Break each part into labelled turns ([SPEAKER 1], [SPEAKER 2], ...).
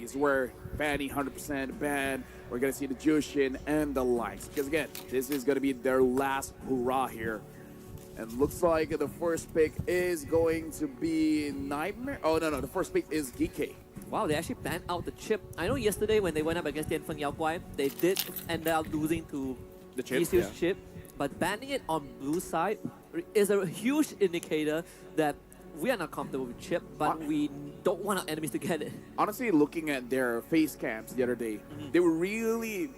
[SPEAKER 1] This is where Fanny 100% ban. We're going to see the Jushin and the likes. Because again, this is going to be their last hurrah here. And looks like the first pick is going to be Nightmare. Oh, no. The first pick is DK.
[SPEAKER 2] Wow, they actually banned out the chip. I know yesterday when they went up against Tianfeng Yao Guai, they did end up losing to
[SPEAKER 1] The chip,
[SPEAKER 2] Yisu's chip. But banning it on blue side is a huge indicator that we are not comfortable with chip, but we don't want our enemies to get it.
[SPEAKER 1] Honestly, looking at their face cams the other day, they were really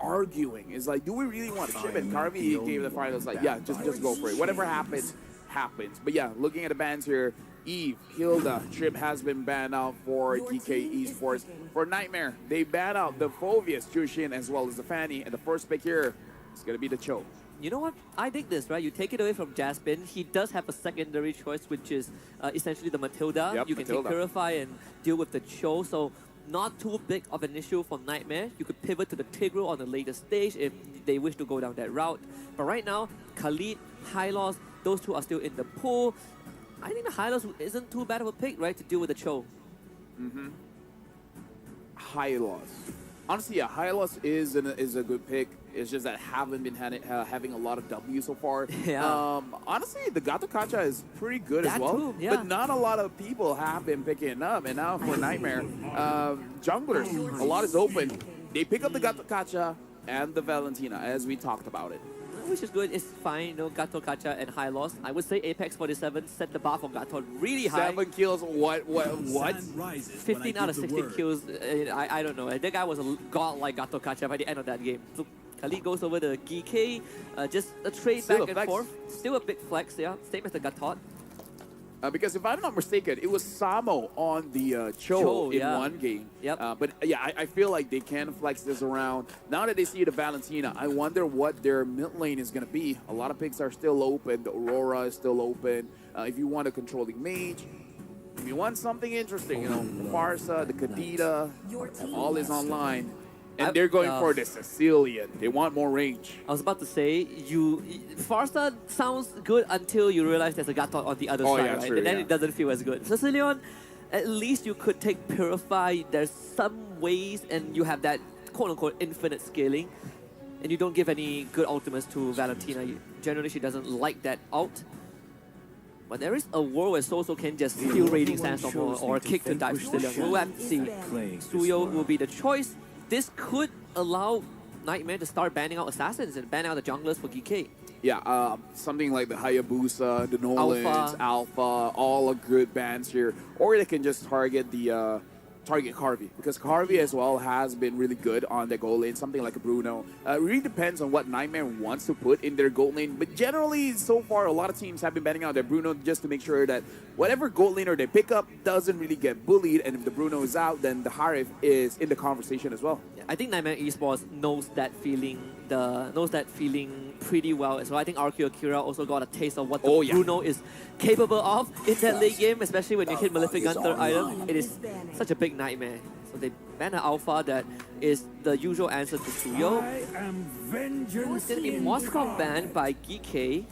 [SPEAKER 1] arguing. It's like, do we really want to chip? And Carvey gave the finals like, yeah, just go for it. Whatever happens, happens. But yeah, looking at the bans here, Eve, Hilda, Chip has been banned out for DK Esports. For Nightmare, they ban out the Phovius, Jushin, as well as the Fanny. And the first pick here is going to be the Cho.
[SPEAKER 2] You know what? I dig this, right? You take it away from Jaspin. He does have a secondary choice, which is essentially the Matilda.
[SPEAKER 1] Yep,
[SPEAKER 2] you can take Purify and deal with the Cho. So not too big of an issue for Nightmare. You could pivot to the Tigreal on the later stage if they wish to go down that route. But right now, Khalid, Hylos, those two are still in the pool. I think the Hylos isn't too bad of a pick, right, to deal with the Cho.
[SPEAKER 1] Hylos. Honestly, yeah, Hylos is a good pick. It's just that haven't been having a lot of W so far.
[SPEAKER 2] Yeah.
[SPEAKER 1] Honestly, the Gato Kacha is pretty good
[SPEAKER 2] That
[SPEAKER 1] as well.
[SPEAKER 2] too, yeah.
[SPEAKER 1] But not a lot of people have been picking it up. And now for Nightmare, junglers, a lot is open. They pick up the Gato Kacha and the Valentina, as we talked about it.
[SPEAKER 2] Which is good. It's fine, you know, Gato Kacha and high loss. I would say Apex 47 set the bar for Gato really high.
[SPEAKER 1] 7 kills, what?
[SPEAKER 2] 15 out of 16 kills, I don't know. That guy was a god-like Gato Kacha by the end of that game. So Khalid goes over to GK, just a trade
[SPEAKER 1] Still
[SPEAKER 2] back
[SPEAKER 1] a
[SPEAKER 2] and
[SPEAKER 1] flex.
[SPEAKER 2] forth. Still a big flex, yeah. Same as the Gatot.
[SPEAKER 1] Because if I'm not mistaken, it was Samo on the Cho in one game.
[SPEAKER 2] Yep.
[SPEAKER 1] But yeah, I feel like they can flex this around. Now that they see the Valentina, I wonder what their mid lane is going to be. A lot of picks are still open. The Aurora is still open. If you want a controlling mage, if you want something interesting, you know, the Farsa, the Kadita, all is online. And they're going for the Sicilian. They want more range.
[SPEAKER 2] I was about to say, Farsa sounds good until you realize there's a Gatot on the other side,
[SPEAKER 1] yeah,
[SPEAKER 2] right?
[SPEAKER 1] true,
[SPEAKER 2] And then
[SPEAKER 1] yeah.
[SPEAKER 2] it doesn't feel as good. Sicilian, at least you could take Purify. There's some ways, and you have that quote-unquote infinite scaling, and you don't give any good ultimates to Valentina. Generally, she doesn't like that ult. But there is a world where Soso can just steal raiding sandstorm or kick to dive Sicilian. We'll have to see. Suyo will be the choice. This could allow Nightmare to start banning out assassins and ban out the junglers for GK.
[SPEAKER 1] Yeah, something like the Hayabusa, the Nolans, Alpha, all are good bans here. Or they can just target the Carvey, because Carvey as well has been really good on the gold lane, something like a Bruno. It really depends on what Nightmare wants to put in their gold lane, but generally, so far, a lot of teams have been banning out their Bruno just to make sure that whatever gold laner they pick up doesn't really get bullied, and if the Bruno is out, then the Harif is in the conversation as well.
[SPEAKER 2] Yeah, I think Nightmare Esports knows that feeling pretty well as well. I think RQ Akira also got a taste of what the Bruno is capable of in that late game, especially when you hit Malefic Gun third item. It is such a big nightmare. So they ban an Alpha that is the usual answer to Suyo. It's going to be Moscow banned by GK.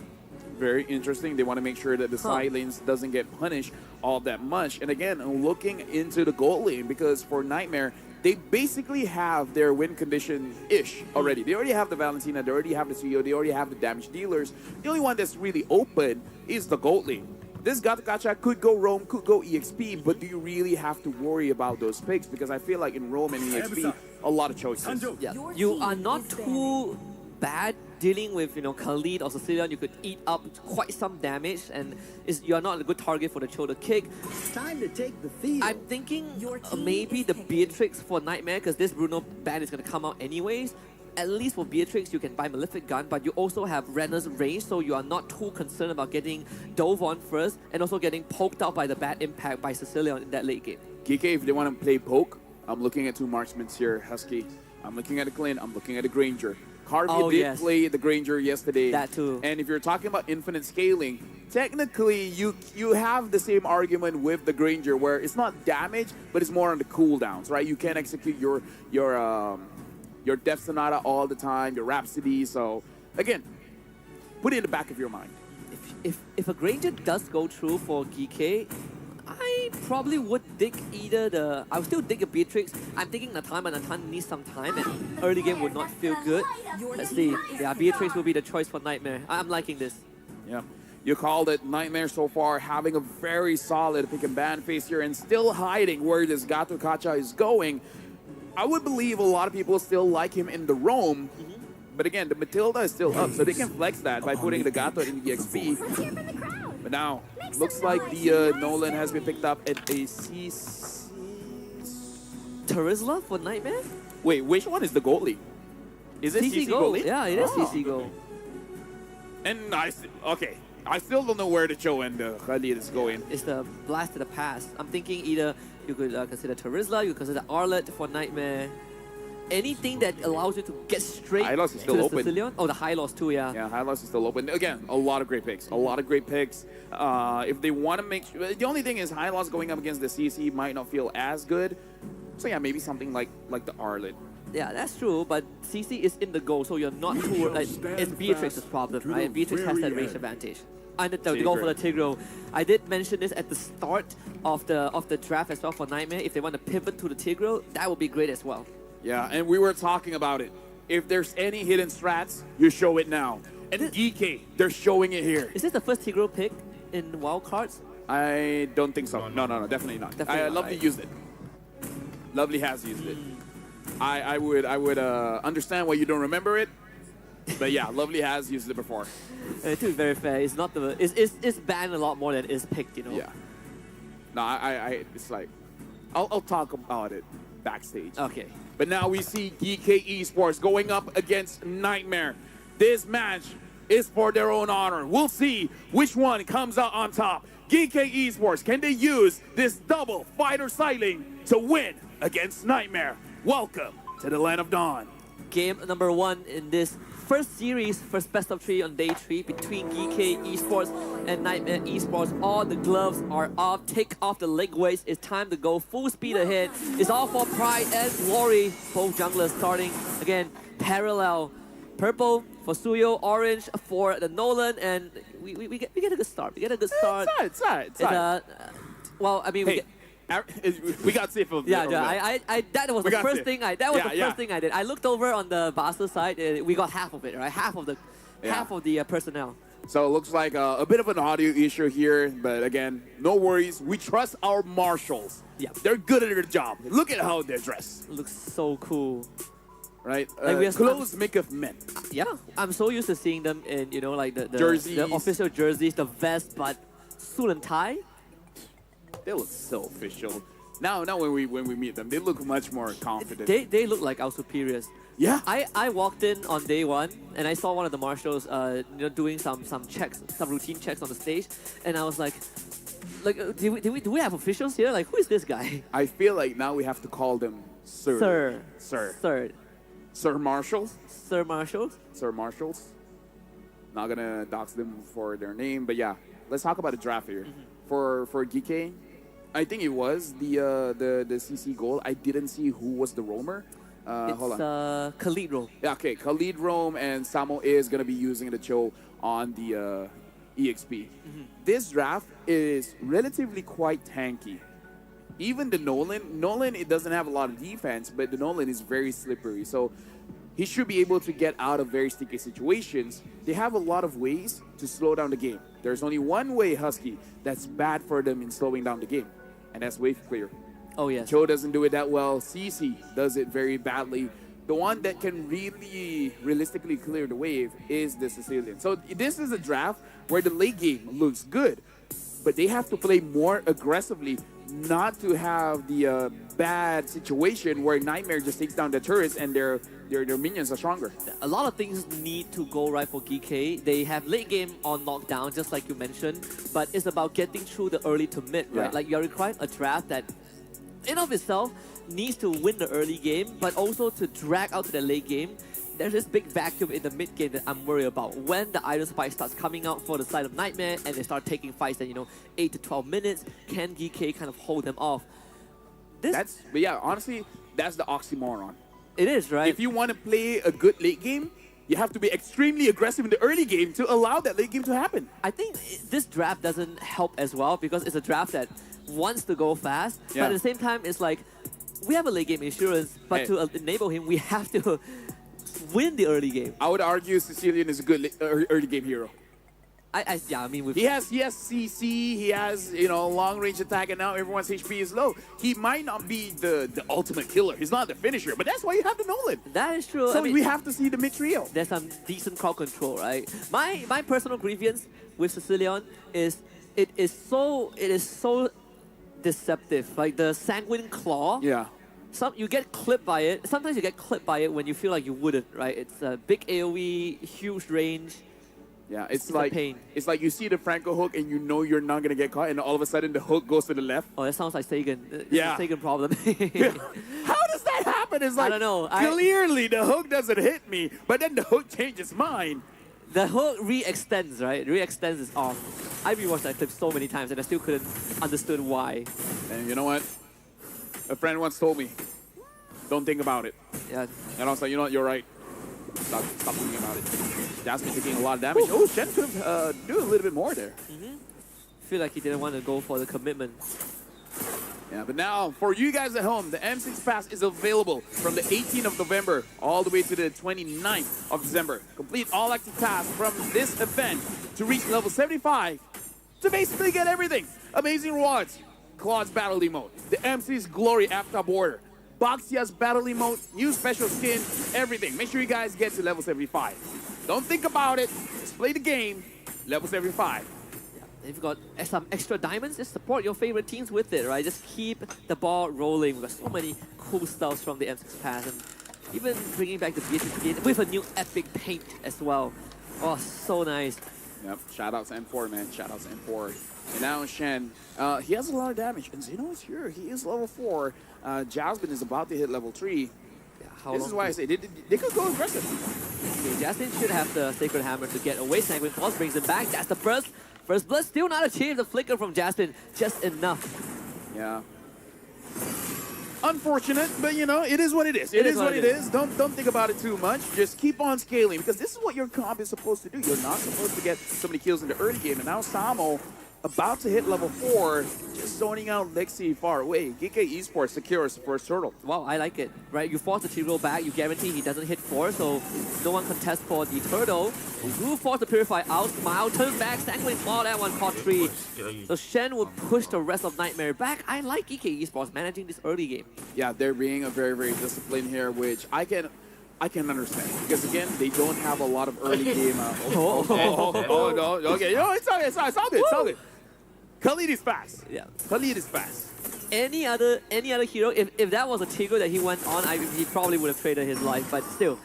[SPEAKER 1] Very interesting. They want to make sure that the side lanes doesn't get punished all that much. And again, looking into the gold lane, because for Nightmare, they basically have their win condition-ish already. They already have the Valentina, they already have the CEO, they already have the damage dealers. The only one that's really open is the gold lane. This Gato Gacha could go Roam, could go EXP, but do you really have to worry about those picks? Because I feel like in Roam and EXP, a lot of choices.
[SPEAKER 2] Yeah, you are not too bad dealing with, you know, Khalid or Sicilian. You could eat up quite some damage, and you are not a good target for the shoulder kick.
[SPEAKER 3] Time to take the field.
[SPEAKER 2] I'm thinking maybe the Beatrix for Nightmare, because this Bruno ban is going to come out anyways. At least for Beatrix, you can buy Malefic Gun, but you also have Renner's range, so you are not too concerned about getting dove on first and also getting poked out by the bad impact by Sicilian in that late game.
[SPEAKER 1] GK, if they want to play poke, I'm looking at two marksmen here, Husky. I'm looking at a Clint, I'm looking at a Granger. Carvey did play the Granger yesterday.
[SPEAKER 2] That too.
[SPEAKER 1] And if you're talking about infinite scaling, technically you have the same argument with the Granger, where it's not damage, but it's more on the cooldowns, right? You can execute your Death Sonata all the time, your Rhapsody. So again, put it in the back of your mind.
[SPEAKER 2] If a Granger does go through for GK, I probably would dig either the... I would still dig a Beatrix. I'm thinking Natan, but Natan needs some time and early game would not feel good. Let's see. Yeah, Beatrix will be the choice for Nightmare. I'm liking this.
[SPEAKER 1] Yeah. You called it. Nightmare so far having a very solid pick and ban phase here and still hiding where this Gato Kacha is going. I would believe a lot of people still like him in the roam. But again, the Matilda is still up, so they can flex that by putting the Gato in the XP. But now, looks like the Nolan has been picked up at a CC...
[SPEAKER 2] Terizla for Nightmare?
[SPEAKER 1] Wait, which one is the goalie? Is it CC goalie?
[SPEAKER 2] Yeah, it is CC goal.
[SPEAKER 1] And okay. I still don't know where the Cho and the Khalid is going.
[SPEAKER 2] It's the blast to the past. I'm thinking either you could consider Terizla, you could consider Arlet for Nightmare. Anything that allows you to get straight
[SPEAKER 1] Hylos is
[SPEAKER 2] to
[SPEAKER 1] still
[SPEAKER 2] the
[SPEAKER 1] open.
[SPEAKER 2] Sicilian. Oh, the Hylos too, yeah.
[SPEAKER 1] Yeah, Hylos is still open. Again, a lot of great picks. A lot of great picks. If they want to make sure... The only thing is Hylos going up against the CC might not feel as good. So yeah, maybe something like the Arlet.
[SPEAKER 2] Yeah, that's true, but CC is in the goal, so you're not too... Like, it's Beatrix's problem, right? Beatrix has that range advantage. And to go for the Tigro. I did mention this at the start of the draft as well for Nightmare. If they want to pivot to the Tigro, that would be great as well.
[SPEAKER 1] Yeah, and we were talking about it. If there's any hidden strats, you show it now. And DK, they're showing it here.
[SPEAKER 2] Is this the first Tigro pick in Wildcards?
[SPEAKER 1] I don't think so. No, definitely not. Lovely used it. Lovely has used it. I would understand why you don't remember it. But yeah, Lovely has used it before.
[SPEAKER 2] To be very fair, it's not the it's banned a lot more than it's picked, you know.
[SPEAKER 1] Yeah. No, it's like I'll talk about it backstage.
[SPEAKER 2] Okay.
[SPEAKER 1] But now we see DK Esports going up against Nightmare. This match is for their own honor. We'll see which one comes out on top. DK Esports, can they use this double fighter sighting to win against Nightmare? Welcome to the Land of Dawn.
[SPEAKER 2] Game number 1 in this first series, first best of 3 on day 3 between GK Esports and Nightmare Esports. All the gloves are off. Take off the leg weights. It's time to go full speed ahead. It's all for pride and glory. Both junglers starting again parallel. Purple for Suyo, orange for the Nolan, and we get a good start. We get a good start.
[SPEAKER 1] It's alright.
[SPEAKER 2] Well, I mean,
[SPEAKER 1] we got Sifil.
[SPEAKER 2] Yeah, that was the first thing I did. I looked over on the Basel side, and we got half of it, right? Half of the personnel.
[SPEAKER 1] So it looks like a bit of an audio issue here, but again, no worries. We trust our marshals.
[SPEAKER 2] Yeah,
[SPEAKER 1] they're good at their job. Look at how they're dressed.
[SPEAKER 2] It looks so cool.
[SPEAKER 1] Right? Clothes make of men.
[SPEAKER 2] Yeah, I'm so used to seeing them in, you know, like the
[SPEAKER 1] jerseys,
[SPEAKER 2] the official jerseys, the vest, but suit and tie.
[SPEAKER 1] They look so official. Now when we meet them, they look much more confident.
[SPEAKER 2] They look like our superiors.
[SPEAKER 1] Yeah.
[SPEAKER 2] I walked in on day 1 and I saw one of the marshals doing some checks, some routine checks on the stage, and I was like, do we have officials here? Like, who is this guy?
[SPEAKER 1] I feel like now we have to call them Sir. Sir Marshals?
[SPEAKER 2] Sir Marshals?
[SPEAKER 1] Sir Marshals. Not gonna dox them for their name, but yeah. Let's talk about the draft here. For GK, I think it was the CC goal. I didn't see who was the roamer. Hold on.
[SPEAKER 2] Khalid roam.
[SPEAKER 1] Yeah, okay. Khalid roam and Samo is gonna be using the Cho on the EXP. This draft is relatively quite tanky. Even the Nolan, it doesn't have a lot of defense, but the Nolan is very slippery. So he should be able to get out of very sticky situations. They have a lot of ways to slow down the game. There's only one way, Husky, that's bad for them in slowing down the game, and that's wave clear.
[SPEAKER 2] Oh, yes.
[SPEAKER 1] Cho doesn't do it that well. CC does it very badly. The one that can really realistically clear the wave is the Sicilian. So this is a draft where the late game looks good, but they have to play more aggressively not to have the bad situation where Nightmare just takes down the turrets and their minions are stronger.
[SPEAKER 2] A lot of things need to go right for GK. They have late game on knockdown, just like you mentioned, but it's about getting through the early to mid, right? Like, you're requiring a draft that in of itself needs to win the early game, but also to drag out to the late game. There's this big vacuum in the mid game that I'm worried about. When the item spike starts coming out for the side of Nightmare and they start taking fights at, 8 to 12 minutes, can GK kind of hold them off?
[SPEAKER 1] But yeah, honestly, that's the oxymoron.
[SPEAKER 2] It is, right?
[SPEAKER 1] If you want to play a good late game, you have to be extremely aggressive in the early game to allow that late game to happen.
[SPEAKER 2] I think this draft doesn't help as well because it's a draft that wants to go fast, but
[SPEAKER 1] Yeah.
[SPEAKER 2] at the same time, it's like we have a late game insurance, but
[SPEAKER 1] Hey.
[SPEAKER 2] to enable him, we have to win the early game.
[SPEAKER 1] I would argue Sicilian is a good early game hero.
[SPEAKER 2] Yeah, I mean, with
[SPEAKER 1] He has CC, he has long range attack, and now everyone's HP is low. He might not be the ultimate killer. He's not the finisher, but that's why you have the Nolan.
[SPEAKER 2] that is true.
[SPEAKER 1] So
[SPEAKER 2] I mean,
[SPEAKER 1] we have to see the mid trio.
[SPEAKER 2] there's some decent crowd control, right? My personal grievance with Sicilian is it is so deceptive. Like the Sanguine Claw.
[SPEAKER 1] Yeah.
[SPEAKER 2] You get clipped by it. Sometimes you get clipped by it when you feel like you wouldn't, right? It's a big AoE, huge range.
[SPEAKER 1] Yeah,
[SPEAKER 2] It's a
[SPEAKER 1] like
[SPEAKER 2] pain.
[SPEAKER 1] It's like you see the Franco hook and you know you're not gonna get caught, and all of a sudden the hook goes to the left.
[SPEAKER 2] Oh, that sounds like Sagan. It's
[SPEAKER 1] Yeah.
[SPEAKER 2] a Sagan problem.
[SPEAKER 1] How does that happen? It's like
[SPEAKER 2] don't know.
[SPEAKER 1] Clearly the hook doesn't hit me, but then the hook changes mind.
[SPEAKER 2] The hook re-extends, right? Re-extends is off. I rewatched that clip so many times and I still couldn't understood why.
[SPEAKER 1] And you know what? A friend once told me, "Don't think about it."
[SPEAKER 2] Yeah.
[SPEAKER 1] And I was like, you know what? You're right. Stop thinking about it. Jasmine taking a lot of damage. Oh, Shen could have do a little bit more there.
[SPEAKER 2] Feel like he didn't want to go for the commitment.
[SPEAKER 1] Yeah, but now for you guys at home, the M6 Pass is available from the 18th of November all the way to the 29th of December. Complete all active tasks from this event to reach level 75 to basically get everything. Amazing rewards, Claude's Battle Emote, the M6's Glory After Border, Boxia's Battle Emote, new special skin, everything. Make sure you guys get to level 75. Don't think about it, just play the game, level 75.
[SPEAKER 2] They've got some extra diamonds. Just support your favorite teams with it, right? Just keep the ball rolling. We've got so many cool stuffs from the M6 Pass, and even bringing back the BHP with a new epic paint as well. Oh, so nice.
[SPEAKER 1] Yep, shoutouts M4, man. Shoutouts M4. And now Shen, he has a lot of damage. And Zeno is here. He is level 4. Jasmine is about to hit level 3.
[SPEAKER 2] Yeah, how
[SPEAKER 1] This
[SPEAKER 2] long
[SPEAKER 1] is why I say they could go aggressive.
[SPEAKER 2] Okay, Justin should have the Sacred Hammer to get away. Sanguine Claws brings him back. That's the first. First blood still not achieved. The flicker from Jasmine, just enough.
[SPEAKER 1] Yeah. Unfortunate, but it is what it is. It is what it is. Don't think about it too much. Just keep on scaling, because this is what your comp is supposed to do. You're not supposed to get so many kills in the early game, and now Samo about to hit level 4, just zoning out Lexi far away. GK Esports secures the first turtle.
[SPEAKER 2] Wow, I like it. Right, you force the Tyrael back, you guarantee he doesn't hit 4, so no one contests for the turtle. You force the Purify out, Smile, turn back, Sanguine Claw, that one caught 3. So Shen will push the rest of Nightmare back. I like GK Esports managing this early game.
[SPEAKER 1] Yeah, they're being a very, very disciplined here, which I can understand, because again, they don't have a lot of early game. No, okay, it's all good. Khalid is fast.
[SPEAKER 2] Yeah.
[SPEAKER 1] Khalid is fast.
[SPEAKER 2] Any other hero, if that was a Tigro that he went on, he probably would have traded his life, but still.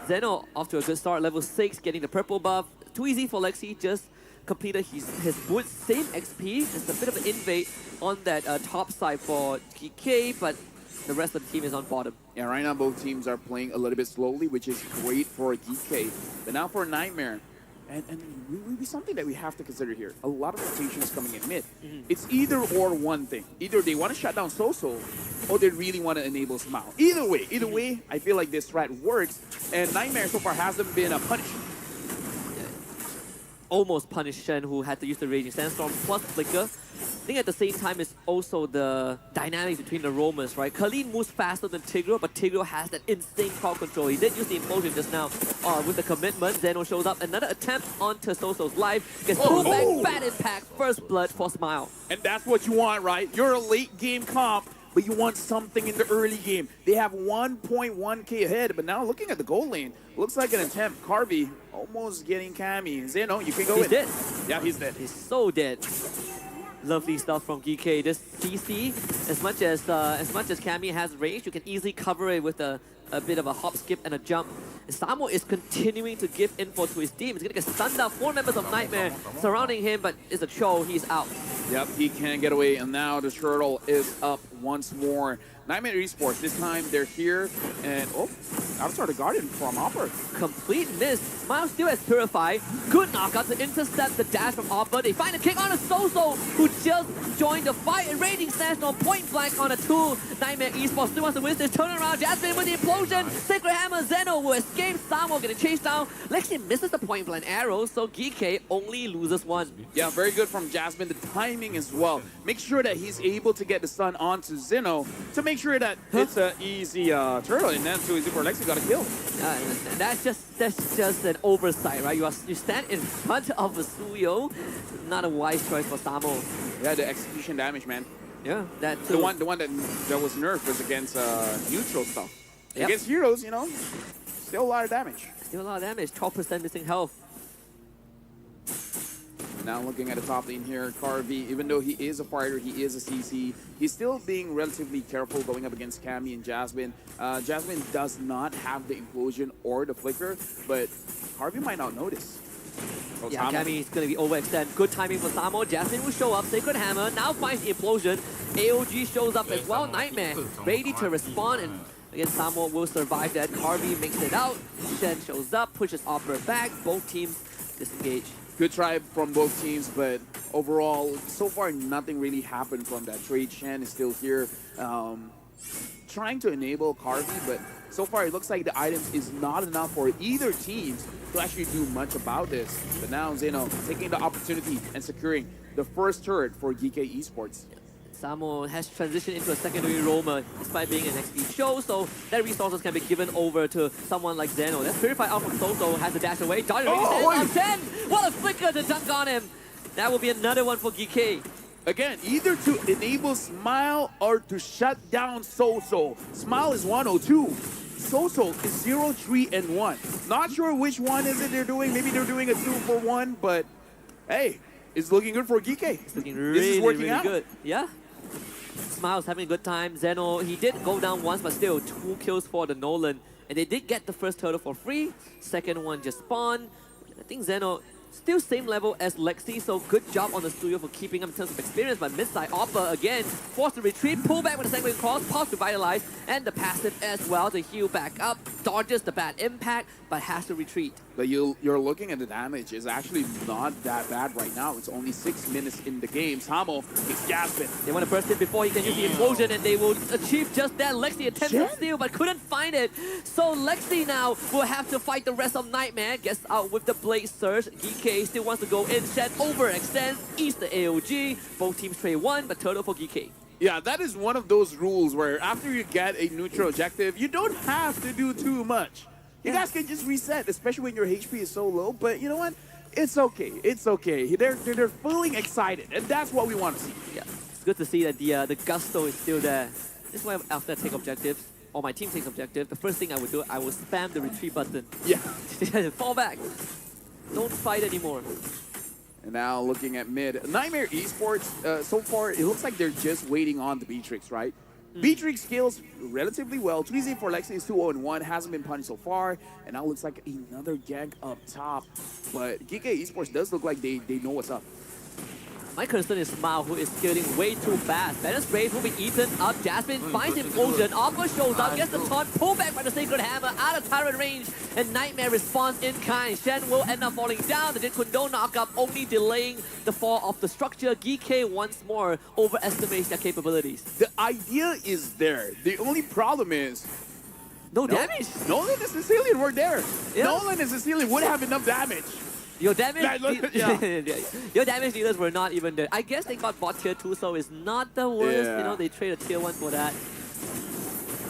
[SPEAKER 2] Zeno off to a good start, level 6, getting the purple buff. Too easy for Lexi, just completed his boots, same XP. It's a bit of an invade on that top side for GK, but the rest of the team is on bottom.
[SPEAKER 1] Yeah, right now both teams are playing a little bit slowly, which is great for GK. But now for Nightmare, and something that we have to consider here. A lot of rotations coming in mid. It's either or one thing. Either they want to shut down Soso, or they really want to enable Smile. Either way, I feel like this strat works. And Nightmare so far hasn't been punished.
[SPEAKER 2] Almost punished Shen, who had to use the Raging Sandstorm plus Flicker. I think at the same time, it's also the dynamics between the roamers, right? Khalid moves faster than Tigro, but Tigro has that insane crowd control. He did use the Implosion just now with the commitment. Zeno shows up. Another attempt onto Soso's life. Gets pulled back, bad impact, first blood for Smile.
[SPEAKER 1] And that's what you want, right? You're a late game comp, but you want something in the early game. They have 1.1k ahead, but now looking at the goal lane, looks like an attempt. Carvey almost getting Cammy. Zeno, you can go in.
[SPEAKER 2] He's dead.
[SPEAKER 1] Yeah, he's dead.
[SPEAKER 2] He's so dead. Lovely stuff from GK. This CC, as much as Cammy has range, you can easily cover it with a bit of a hop, skip, and a jump. And Samo is continuing to give info to his team. He's gonna get stunned out. 4 members of Nightmare surrounding him, but it's a show. He's out.
[SPEAKER 1] Yep, he can't get away, and now the turtle is up once more. Nightmare Esports, this time they're here, and outside the garden from Opera.
[SPEAKER 2] Complete miss. Smile still has Purify. Good knockout to intercept the dash from Opera. They find a kick on a Soso, who just joined the fight. And Raiding Smash on point blank on a 2. Nightmare Esports still wants to win this turnaround. Jasmine with the implosion. Sacred Hammer. Zeno will escape. Samo getting chased down. Lexi misses the point blank arrow, so GK only loses 1.
[SPEAKER 1] Yeah, very good from Jasmine. The timing as well. Make sure that he's able to get the stun onto Zeno to make sure that it's an easy turtle, and then too easy for Lexi got a kill.
[SPEAKER 2] That's just an oversight, right? You stand in front of a Suyo. Not a wise choice for Samo.
[SPEAKER 1] Yeah, the execution damage, man.
[SPEAKER 2] Yeah, that too.
[SPEAKER 1] The one that was nerfed was against neutral stuff.
[SPEAKER 2] Yep.
[SPEAKER 1] Against heroes, you know, still a lot of damage.
[SPEAKER 2] Still a lot of damage. 12% missing health.
[SPEAKER 1] Now looking at the top lane here, Carvey, even though he is a fighter, he is a CC, he's still being relatively careful going up against Cammy and Jasmine. Jasmine does not have the implosion or the flicker, but Carvey might not notice. So
[SPEAKER 2] Yeah, Cammy is going to be overextended. Good timing for Samo. Jasmine will show up. Sacred Hammer now finds the implosion. AOG shows up as well. Nightmare ready to respond, and again, Samo will survive that. Carvey makes it out. Shen shows up, pushes Opera back. Both teams disengage.
[SPEAKER 1] Good try from both teams, but overall, so far nothing really happened from that trade. Shen is still here, trying to enable Carvey, but so far it looks like the items is not enough for either teams to actually do much about this. But now Zeno taking the opportunity and securing the first turret for GK Esports.
[SPEAKER 2] Samo has transitioned into a secondary roamer despite being an XP show, so that resources can be given over to someone like Zeno. That's Purified out from Soso, has a dash away. Dodge on 10! What a flicker to dunk on him! That will be another one for GK.
[SPEAKER 1] Again, either to enable Smile or to shut down Soso. Smile is 102. Soso is 0, 3, and 1. Not sure which one is it they're doing. Maybe they're doing a 2-for-1, but hey, it's looking good for GK.
[SPEAKER 2] It's looking really, really good. Yeah. Smile's having a good time. Zeno, he did go down once, but still 2 kills for the Nolan. And they did get the first turtle for free. Second one just spawned. I think Zeno still same level as Lexi, so good job on the studio for keeping him in terms of experience. But mid-side Oppa again, forced to retreat, pull back with the Sanguine Cross, pause to Vitalize, and the passive as well to heal back up. Dodges the bad impact, but has to retreat.
[SPEAKER 1] But you're looking at the damage. It's actually not that bad right now. It's only 6 minutes in the game. Samo is Jasmine.
[SPEAKER 2] They want to burst in before he can use the implosion, and they will achieve just that. Lexi attempts to steal, but couldn't find it. So Lexi now will have to fight the rest of Nightmare. Gets out with the Blade Surge. GK still wants to go in. Shen overextends. Eats the AOG. Both teams trade 1, but turtle for GK.
[SPEAKER 1] Yeah, that is one of those rules where after you get a neutral objective, you don't have to do too much. You guys can just reset, especially when your HP is so low. But you know what? It's okay. It's okay. They're feeling excited, and that's what we want to see.
[SPEAKER 2] Yeah, it's good to see that the gusto is still there. This is why after I take objectives, or my team takes objective, the first thing I would do, I will spam the retreat button.
[SPEAKER 1] Yeah.
[SPEAKER 2] Fall back. Don't fight anymore.
[SPEAKER 1] And now looking at mid, Nightmare Esports, so far it looks like they're just waiting on the Beatrix, right? Beatrix scales relatively well. 3-0 for Lexi is 2-0-1, hasn't been punished so far. And now looks like another gank up top. But GK Esports does look like they know what's up.
[SPEAKER 2] My concern is Smile, who is scaling way too fast. Balance Brave will be eaten up. Jasmine finds implosion. Aqua shows up, gets the taunt, pulled back by the Sacred Hammer, out of Tyrant range, and Nightmare responds in kind. Shen will end up falling down. The Jin Kundo knockup only delaying the fall of the structure. GK once more overestimates their capabilities.
[SPEAKER 1] The idea is there. The only problem is
[SPEAKER 2] no damage.
[SPEAKER 1] Nolan and Sicilian were there.
[SPEAKER 2] Yeah.
[SPEAKER 1] Nolan and Sicilian would have enough damage.
[SPEAKER 2] Your damage,
[SPEAKER 1] Yeah.
[SPEAKER 2] your damage dealers were not even there. I guess they got bot tier 2, so it's not the worst.
[SPEAKER 1] Yeah.
[SPEAKER 2] You know, they trade a tier 1 for that.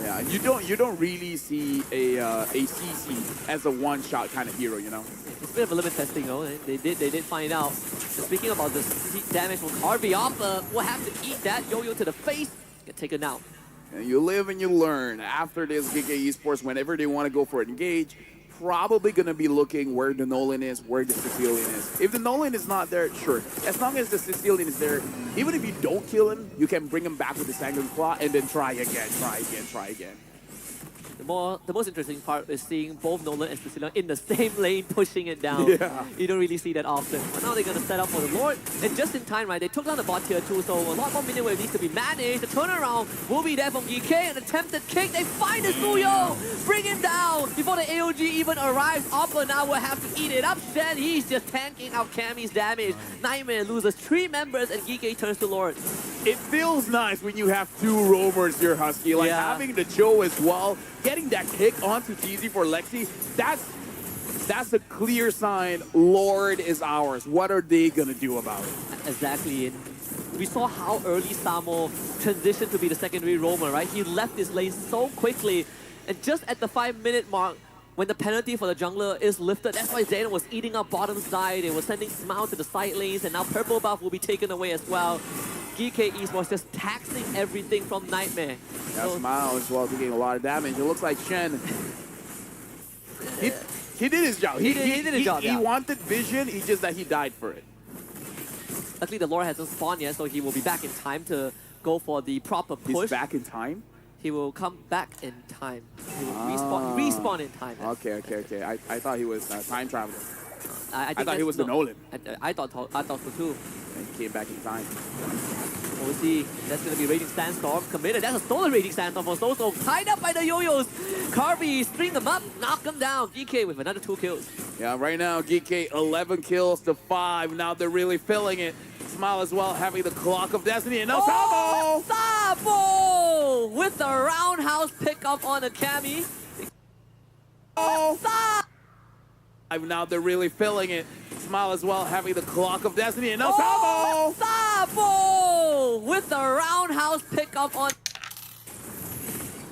[SPEAKER 1] Yeah, you don't really see a CC as a one-shot kind of hero, you know.
[SPEAKER 2] It's a bit of a limit testing, though. They did find out. So speaking about the damage from Harvey Oppa, will have to eat that yo-yo to the face. Get taken out.
[SPEAKER 1] And you live and you learn. After this, GK Esports, whenever they want to go for an engage, probably going to be looking where the Nolan is, where the Sicilian is. If the Nolan is not there, sure. As long as the Sicilian is there, even if you don't kill him, you can bring him back with the Sanguine Claw and then try again.
[SPEAKER 2] The most interesting part is seeing both Nolan and Sicilian in the same lane pushing it down.
[SPEAKER 1] Yeah.
[SPEAKER 2] You don't really see that often. But now they're going to set up for the Lord. And just in time, right, they took down the bot tier 2, so a lot more minion wave needs to be managed. The turnaround will be there from GK. An attempted kick. They find the Suyo! Bring him down before the AOG even arrives. Oppa now will have to eat it up. Shen, he's just tanking out Cammy's damage. Nightmare loses 3 members and GK turns to Lord.
[SPEAKER 1] It feels nice when you have 2 roamers here, Husky. Like having the Joe as well, getting that kick onto TZ for Lexi, that's a clear sign Lord is ours. What are they gonna do about it?
[SPEAKER 2] Exactly. And we saw how early Samo transitioned to be the secondary roamer, right? He left his lane so quickly. And just at the 5-minute mark, when the penalty for the jungler is lifted, that's why Zayden was eating up bottom side. They were sending Smile to the side lanes, and now purple buff will be taken away as well. GK Esports just taxing everything from Nightmare.
[SPEAKER 1] Yeah, so, Smile as well taking a lot of damage. It looks like Shen, he did his job.
[SPEAKER 2] He did his job,
[SPEAKER 1] He wanted vision, he just that he died for it.
[SPEAKER 2] Luckily the Lord hasn't spawned yet, so he will be back in time to go for the proper push.
[SPEAKER 1] He's back in time?
[SPEAKER 2] He will come back in time. He will respawn in time.
[SPEAKER 1] Okay. I thought he was time traveler.
[SPEAKER 2] I
[SPEAKER 1] thought he was the Nolan.
[SPEAKER 2] I thought so too.
[SPEAKER 1] And he came back in time.
[SPEAKER 2] We'll see. That's going to be Raging Sandstorm committed. That's a stolen Raging Sandstorm for Soso. Tied up by the Yo-Yos. Carby string them up, knock them down. GK with another 2 kills.
[SPEAKER 1] Yeah, right now, GK 11 kills to 5. Now they're really filling it. Smile as well, having the Clock of Destiny. And now
[SPEAKER 2] Sabo! With the roundhouse pickup on a Cammy.
[SPEAKER 1] Now they're really filling it. Smile as well, having the Clock of Destiny. And now
[SPEAKER 2] Sabo! With the roundhouse pickup on.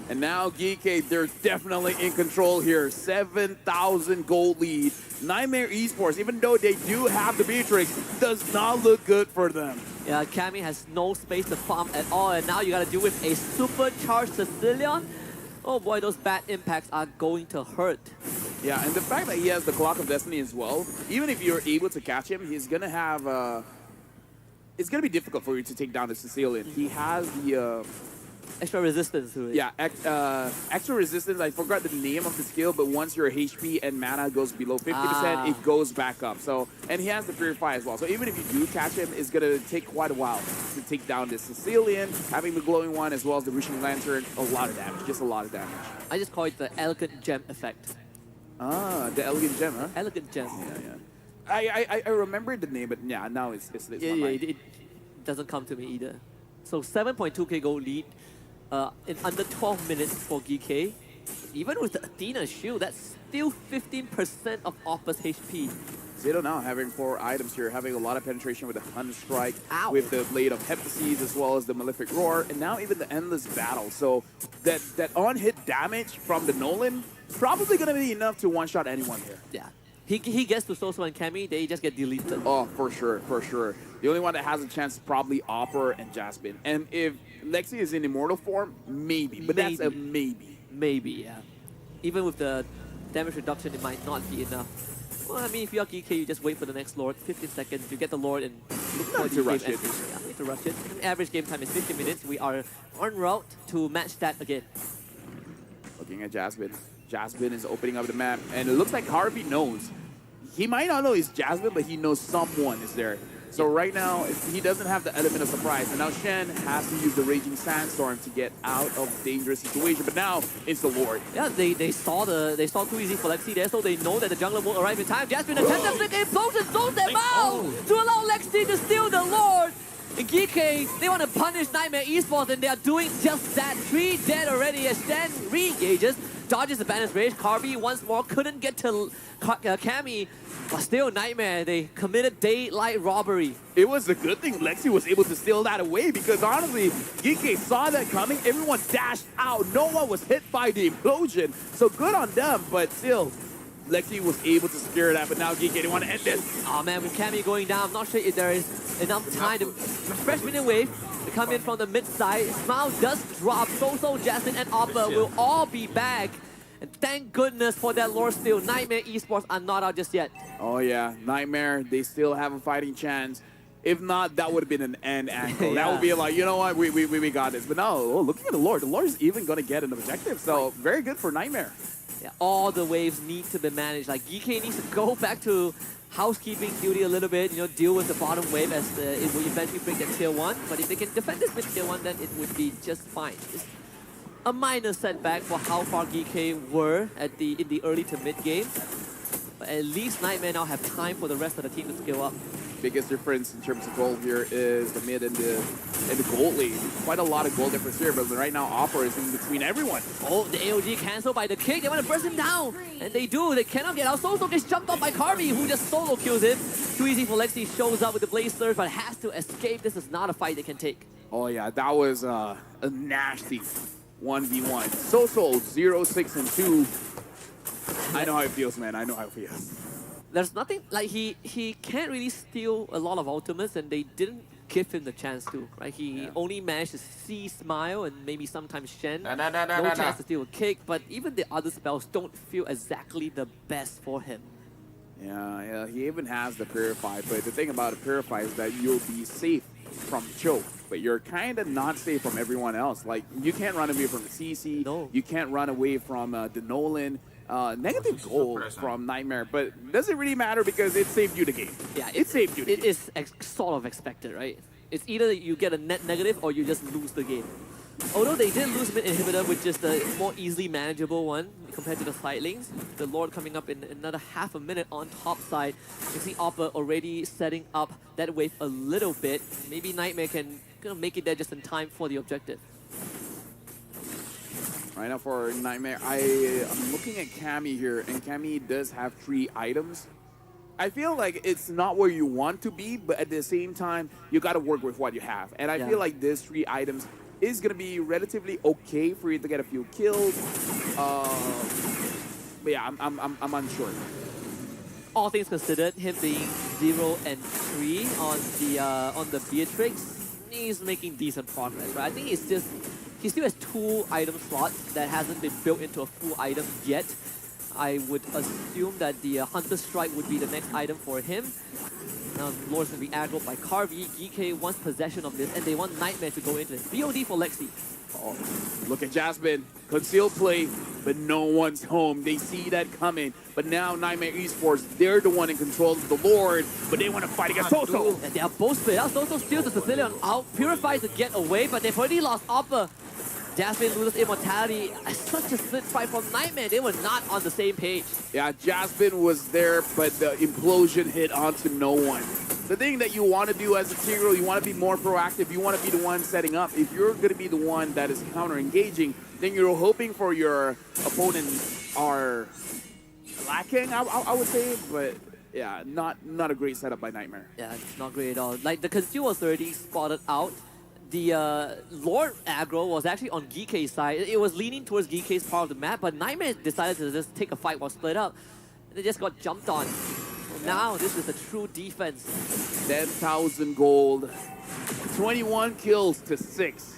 [SPEAKER 1] And now GK, they're definitely in control here. 7,000 gold lead. Nightmare Esports, even though they do have the Beatrix, does not look good for them.
[SPEAKER 2] Yeah, Cammy has no space to farm at all, and now you gotta deal with a supercharged Sicilian. Oh boy, those bad impacts are going to hurt.
[SPEAKER 1] Yeah, and the fact that he has the Clock of Destiny as well, even if you're able to catch him, he's gonna have it's gonna be difficult for you to take down the Sicilian. He has the
[SPEAKER 2] extra resistance to it.
[SPEAKER 1] Yeah, extra resistance. I forgot the name of the skill, but once your HP and mana goes below 50%, it goes back up. So, and he has the Purify as well. So even if you do catch him, it's gonna take quite a while to take down the Sicilian. Having the glowing one as well as the Wishing Lantern, a lot of damage, just a lot of damage.
[SPEAKER 2] I just call it the Elegant Gem effect.
[SPEAKER 1] Ah, the Elegant Gem, huh?
[SPEAKER 2] Elegant Gem.
[SPEAKER 1] Yeah. I remember the name, but yeah, now it's
[SPEAKER 2] it doesn't come to me either. So 7.2k gold lead. In under 12 minutes for GK. Even with the Athena shield, that's still 15% of Oppa's HP.
[SPEAKER 1] Zero now having 4 items here, having a lot of penetration with the Thunder Strike, with the Blade of Heptases, as well as the Malefic Roar, and now even the Endless Battle. So that on-hit damage from the Nolan, probably going to be enough to one-shot anyone here.
[SPEAKER 2] Yeah. He gets to Soso and Cammy, they just get deleted.
[SPEAKER 1] Oh, for sure. The only one that has a chance is probably Opera and Jasmine. And if Lexi is in Immortal form, maybe. But that's a maybe.
[SPEAKER 2] Maybe, yeah. Even with the damage reduction, it might not be enough. Well, I mean, if you're GK, you just wait for the next Lord. 15 seconds, you get the Lord and look for the
[SPEAKER 1] rush it.
[SPEAKER 2] Yeah, need to rush it. Average game time is 50 minutes. We are en route to match that again.
[SPEAKER 1] Looking at Jasmine. Jasmine is opening up the map, and it looks like Harvey knows. He might not know it's Jasmine, but he knows someone is there. So right now, he doesn't have the element of surprise. And now Shen has to use the Raging Sandstorm to get out of dangerous situation. But now it's the Lord.
[SPEAKER 2] Yeah, they saw too easy for Lexi there, so they know that the jungler won't arrive in time. Jasmine attempts to flick implosion, zones them out to allow Lexi to steal the Lord. And GK, they want to punish Nightmare Esports, and they are doing just that. 3 dead already as Shen re-engages, dodges the Banner's Rage. Carby once more couldn't get to Cammy, but still Nightmare, they committed daylight robbery.
[SPEAKER 1] It was a good thing Lexi was able to steal that away, because honestly, GK saw that coming, everyone dashed out, no one was hit by the implosion, so good on them, but still, Lexi was able to secure that, but now GK, they want to end this.
[SPEAKER 2] Oh man, with Cammy going down, I'm not sure if there is enough time to fresh minion wave to come in from the mid side. Smile does drop, Soso, Jasmine, and Oppa will all be back. And thank goodness for that Lord steal. Nightmare Esports are not out just yet.
[SPEAKER 1] Oh yeah, Nightmare, they still have a fighting chance. If not, that would have been an end angle. That
[SPEAKER 2] Yeah.
[SPEAKER 1] would be like, you know what, we got this. But no, looking at the Lord is even going to get an objective. So very good for Nightmare.
[SPEAKER 2] Yeah, all the waves need to be managed. Like GK needs to go back to housekeeping duty a little bit, deal with the bottom wave as it will eventually break that tier 1. But if they can defend this mid tier 1, then it would be just fine. It's a minor setback for how far GK were in the early to mid game. But at least Nightmare now have time for the rest of the team to scale up.
[SPEAKER 1] Biggest difference in terms of gold here is the mid and the gold lane. Quite a lot of gold difference here, but right now Opera is in between everyone.
[SPEAKER 2] Oh, the AOG cancelled by the kick. They want to burst him down. And they do. They cannot get out. Soso gets jumped off by Carby, who just solo kills him. Too easy for Lexi. Shows up with the Blaze Surge, but has to escape. This is not a fight they can take.
[SPEAKER 1] Oh yeah, that was a nasty 1v1. Soso 0-6 and 2. I know how it feels, man. I know how it feels.
[SPEAKER 2] There's nothing, like he can't really steal a lot of ultimates, and they didn't give him the chance to, right? He only managed to see Smile and maybe sometimes Shen. No chance to steal a kick, but even the other spells don't feel exactly the best for him.
[SPEAKER 1] Yeah, he even has the Purify, but the thing about a Purify is that you'll be safe from Choke, but you're kind of not safe from everyone else. Like, you can't run away from the CC,
[SPEAKER 2] No.
[SPEAKER 1] you can't run away from the Nolan. Negative goal from Nightmare, but does it really matter because it saved you the game?
[SPEAKER 2] Yeah,
[SPEAKER 1] it saved you the
[SPEAKER 2] game. It is sort of expected, right? It's either you get a net negative or you just lose the game. Although they did lose mid inhibitor, which is the more easily manageable one compared to the side lanes. The Lord coming up in another half a minute on top side. You see Oppa already setting up that wave a little bit. Maybe Nightmare can make it there just in time for the objective.
[SPEAKER 1] Right now for Nightmare, I'm looking at Cammy here, and Cammy does have 3 items. I feel like it's not where you want to be, but at the same time, you got to work with what you have. And I feel like this 3 items is going to be relatively okay for you to get a few kills. But yeah, I'm unsure.
[SPEAKER 2] All things considered, him being 0 and 3 on the Beatrix, he's making decent progress, right? I think it's just he still has 2 item slots that hasn't been built into a full item yet. I would assume that the Hunter Strike would be the next item for him. Now, Lord's going to be aggroed by Carby. GK wants possession of this, and they want Nightmare to go into it. BOD for Lexi.
[SPEAKER 1] Oh, look at Jasmine. Concealed play, but no one's home. They see that coming. But now Nightmare Esports, they're the one in control of the Lord, but they want to fight against Soso.
[SPEAKER 2] And they are both split out. Soso steals the Sicilian out, purifies to get away, but they've already lost Oppa. Jasmine loses immortality. Such a split fight from Nightmare. They were not on the same page.
[SPEAKER 1] Yeah, Jasmine was there, but the implosion hit onto no one. The thing that you want to do as a Tigreal, you want to be more proactive. You want to be the one setting up. If you're going to be the one that is counter-engaging, then you're hoping for your opponent are lacking, I would say. But yeah, not a great setup by Nightmare.
[SPEAKER 2] Yeah, it's not great at all. Like, the Conceal was already spotted out. The Lord aggro was actually on GK's side. It was leaning towards GK's part of the map, but Nightmare decided to just take a fight while split up. They just got jumped on. Now this is a true defense.
[SPEAKER 1] 10,000 gold, 21 kills to 6.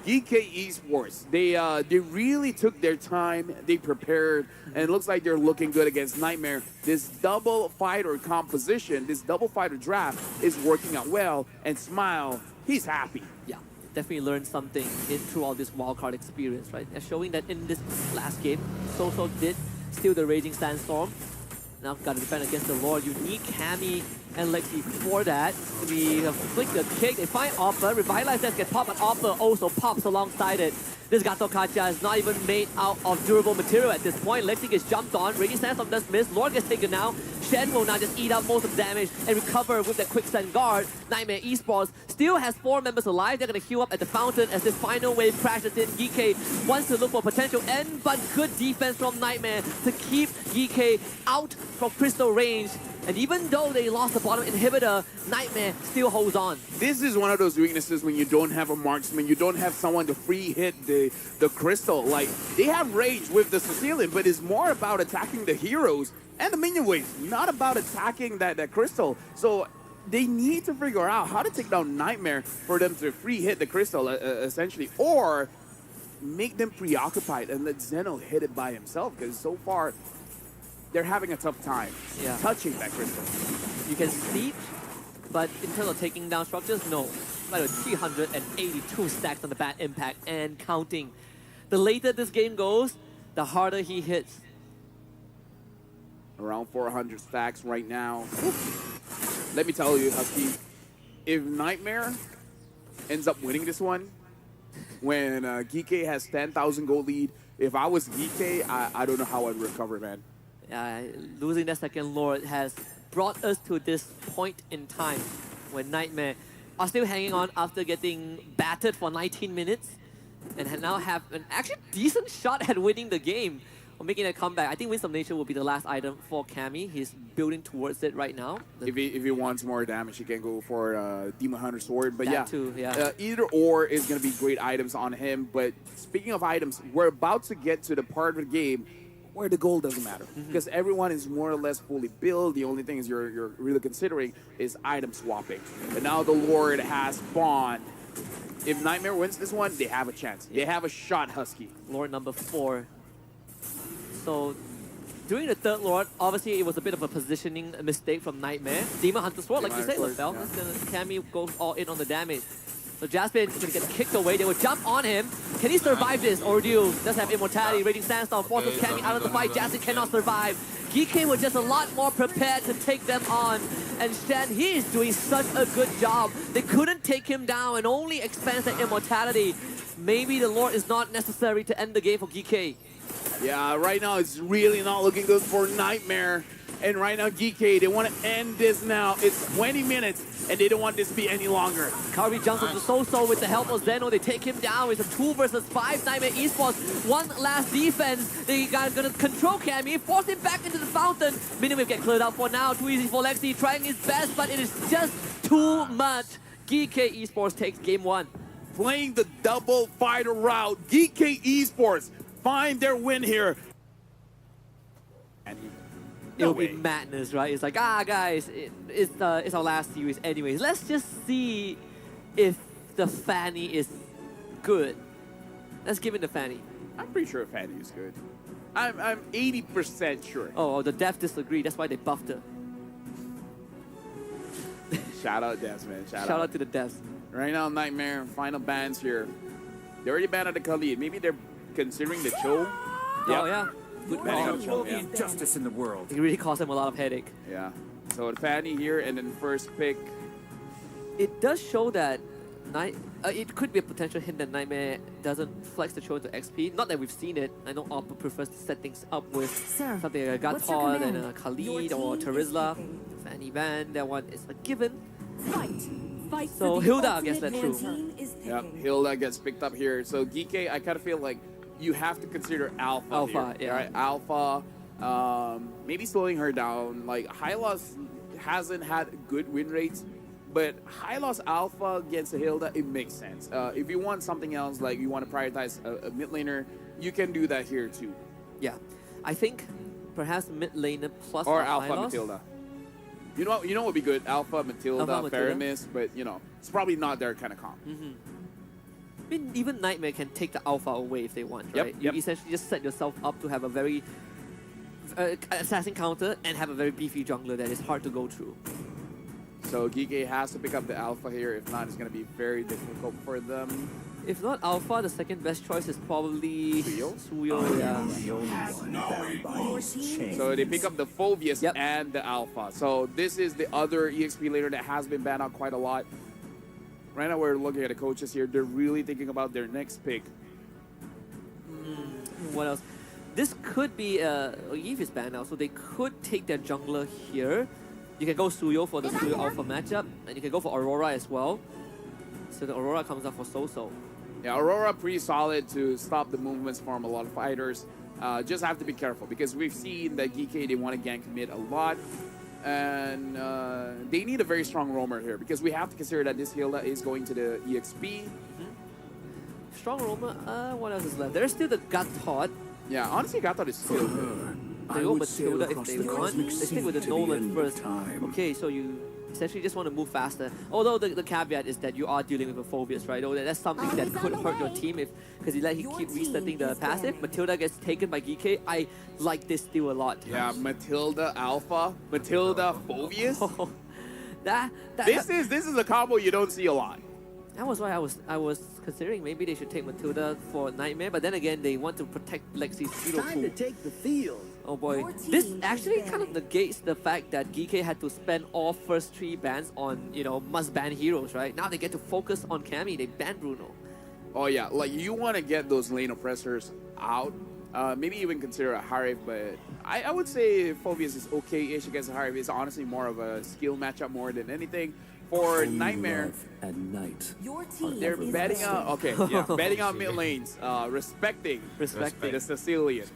[SPEAKER 1] GK Esports, they really took their time, they prepared, and it looks like they're looking good against Nightmare. This double fighter composition, this double fighter draft is working out well, and Smile, he's happy.
[SPEAKER 2] Yeah, definitely learned something throughout this wildcard experience, right? And showing that in this last game, Soso did steal the Raging Sandstorm. Now got to defend against the Lord. You need Cammy and Lexi for that. We flick the kick. They find Oppa. Revitalize that gets popped, but Oppa also pops alongside it. This Gato Kacha is not even made out of durable material at this point. Lexi gets jumped on. Raging Sandstorm does miss. Lord gets taken now. Shen will now just eat up most of the damage and recover with that quicksand guard. Nightmare Esports still has 4 members alive. They're going to heal up at the fountain as this final wave crashes in. GK wants to look for potential end, but good defense from Nightmare to keep GK out from crystal range. And even though they lost the bottom inhibitor, Nightmare still holds on.
[SPEAKER 1] This is one of those weaknesses when you don't have a marksman, you don't have someone to free hit the crystal. Like, they have rage with the Sicilian, but it's more about attacking the heroes and the minion waves, not about attacking that crystal. So they need to figure out how to take down Nightmare for them to free hit the crystal, essentially, or make them preoccupied and let Zeno hit it by himself, because so far they're having a tough time touching that crystal.
[SPEAKER 2] You can see But in terms of taking down structures, no. Like 382 stacks on the bat impact and counting. The later this game goes, the harder he hits.
[SPEAKER 1] Around 400 stacks right now. Let me tell you, Husky, if Nightmare ends up winning this one, when Geeky has 10,000 gold lead, if I was Geeky, I don't know how I'd recover, man.
[SPEAKER 2] Losing that second Lord has brought us to this point in time when Nightmare are still hanging on after getting battered for 19 minutes and now have an actually decent shot at winning the game or making a comeback. I think Wisdom of Nature will be the last item for Cammy. He's building towards it right now.
[SPEAKER 1] If he wants more damage, he can go for Demon Hunter Sword. But
[SPEAKER 2] that too, yeah.
[SPEAKER 1] Either or is going to be great items on him. But speaking of items, we're about to get to the part of the game where the gold doesn't matter. Because everyone is more or less fully built. The only thing is you're really considering is item swapping. And now the Lord has spawned. If Nightmare wins this one, they have a chance. They have a shot, Husky.
[SPEAKER 2] Lord number 4. So during the third Lord, obviously it was a bit of a positioning mistake from Nightmare. Demon Hunter Sword, like you said, LaFell. Cammy goes all in on the damage. So Jasmine is going to get kicked away. They will jump on him. Can he survive this ordeal? Does have immortality. Raging Sandstorm forces Cammy out of the fight. Jasmine cannot survive. GK was just a lot more prepared to take them on. And Shen, he is doing such a good job. They couldn't take him down and only expands that immortality. Maybe the Lord is not necessary to end the game for GK.
[SPEAKER 1] Yeah, right now it's really not looking good for Nightmare. And right now, GK, they want to end this now. It's 20 minutes, and they don't want this to be any longer.
[SPEAKER 2] Kirby jumps onto So-So with the help of Zeno. They take him down. It's a 2 versus 5 Nightmare Esports. One last defense. They are going to control Cammy, force him back into the fountain. Miniwave get cleared out for now. Too easy for Lexi, trying his best, but it is just too much. GK Esports takes game 1.
[SPEAKER 1] Playing the double fighter route, GK Esports find their win here. And
[SPEAKER 2] it'll be madness, right? It's like, guys, it's our last series anyways. Let's just see if the Fanny is good. Let's give it the Fanny.
[SPEAKER 1] I'm pretty sure Fanny is good. I'm 80% sure.
[SPEAKER 2] Oh, the devs disagree. That's why they buffed her.
[SPEAKER 1] Shout out devs, man. Shout
[SPEAKER 2] out to the devs.
[SPEAKER 1] Right now, Nightmare, final bans here. They already banned out the Khalid. Maybe they're considering the Cho.
[SPEAKER 2] Oh, yeah. Good call.
[SPEAKER 3] There will be injustice in the world.
[SPEAKER 2] It really caused them a lot of headache.
[SPEAKER 1] Yeah. So Fanny here, and then first pick.
[SPEAKER 2] It does show that it could be a potential hint that Nightmare doesn't flex the Cho into XP. Not that we've seen it. I know Oppa prefers to set things up with something like a Gathod and a Khalid or Terizla. Fanny ban, that one is a given.
[SPEAKER 4] Fight
[SPEAKER 2] so Hilda gets that true.
[SPEAKER 1] Yep, Hilda gets picked up here. So GK, I kind of feel like you have to consider Alpha here.
[SPEAKER 2] Yeah.
[SPEAKER 1] Right? Alpha, maybe slowing her down. Like, Hylos hasn't had good win rates, but Hylos Alpha against Hilda, it makes sense. If you want something else, like you want to prioritize a mid laner, you can do that here too.
[SPEAKER 2] Yeah, I think perhaps mid laner plus
[SPEAKER 1] or Alpha
[SPEAKER 2] Hylos.
[SPEAKER 1] Matilda. You know what would be good? Alpha, Matilda, Faramis, but you know, it's probably not their kind of comp.
[SPEAKER 2] I mean, even Nightmare can take the Alpha away if they want, right?
[SPEAKER 1] Yep.
[SPEAKER 2] You essentially just set yourself up to have a very assassin counter and have a very beefy jungler that is hard to go through.
[SPEAKER 1] So Gige has to pick up the Alpha here. If not, it's going to be very difficult for them.
[SPEAKER 2] If not Alpha, the second best choice is probably Suyo. Yeah.
[SPEAKER 1] So they pick up the Phobius and the Alpha. So this is the other EXP laner that has been banned out quite a lot. Right now we're looking at the coaches here. They're really thinking about their next pick.
[SPEAKER 2] What else? This could be Eve is banned now, so they could take their jungler here. You can go Suyo for the Suyo Alpha matchup, and you can go for Aurora as well. So the Aurora comes up for So-So.
[SPEAKER 1] Yeah, Aurora pretty solid to stop the movements from a lot of fighters. Just have to be careful because we've seen that GK, they want to gank mid a lot. And they need a very strong roamer here because we have to consider that this Hilda is going to the EXP.
[SPEAKER 2] Strong roamer, what else is left? There's still the Gathod.
[SPEAKER 1] Yeah, honestly, Gathod is still good.
[SPEAKER 2] They go Matilda if they want. They stick with the Nolan first. Okay, so you essentially just want to move faster. Although the caveat is that you are dealing with a Phobius, right? Oh, that's something that could hurt your team because you let him keep resetting the passive. Matilda gets taken by GK. I like this still a lot.
[SPEAKER 1] Yeah, Matilda Alpha, Matilda Phobius. This is a combo you don't see a lot.
[SPEAKER 2] That was why I was considering maybe they should take Matilda for Nightmare, but then again they want to protect Lexi's pseudo
[SPEAKER 5] Time to take the field.
[SPEAKER 2] Oh boy,
[SPEAKER 4] Your team
[SPEAKER 2] this
[SPEAKER 4] is
[SPEAKER 2] actually kind of
[SPEAKER 4] banned.
[SPEAKER 2] negates the fact that GK had to spend all first 3 bans on, you know, must ban heroes, right? Now they get to focus on Cammy, they ban Bruno.
[SPEAKER 1] Oh yeah, like you want to get those lane oppressors out. Maybe even consider a Harif, but I would say Phobius is okay-ish against a Harif. It's honestly more of a skill matchup more than anything. For Nightmare,
[SPEAKER 5] At night.
[SPEAKER 4] Your team
[SPEAKER 1] they're
[SPEAKER 4] is
[SPEAKER 1] betting out.
[SPEAKER 4] banned.
[SPEAKER 1] Okay, yeah, betting out mid lanes, respecting
[SPEAKER 2] Respecting.
[SPEAKER 1] the Sicilian.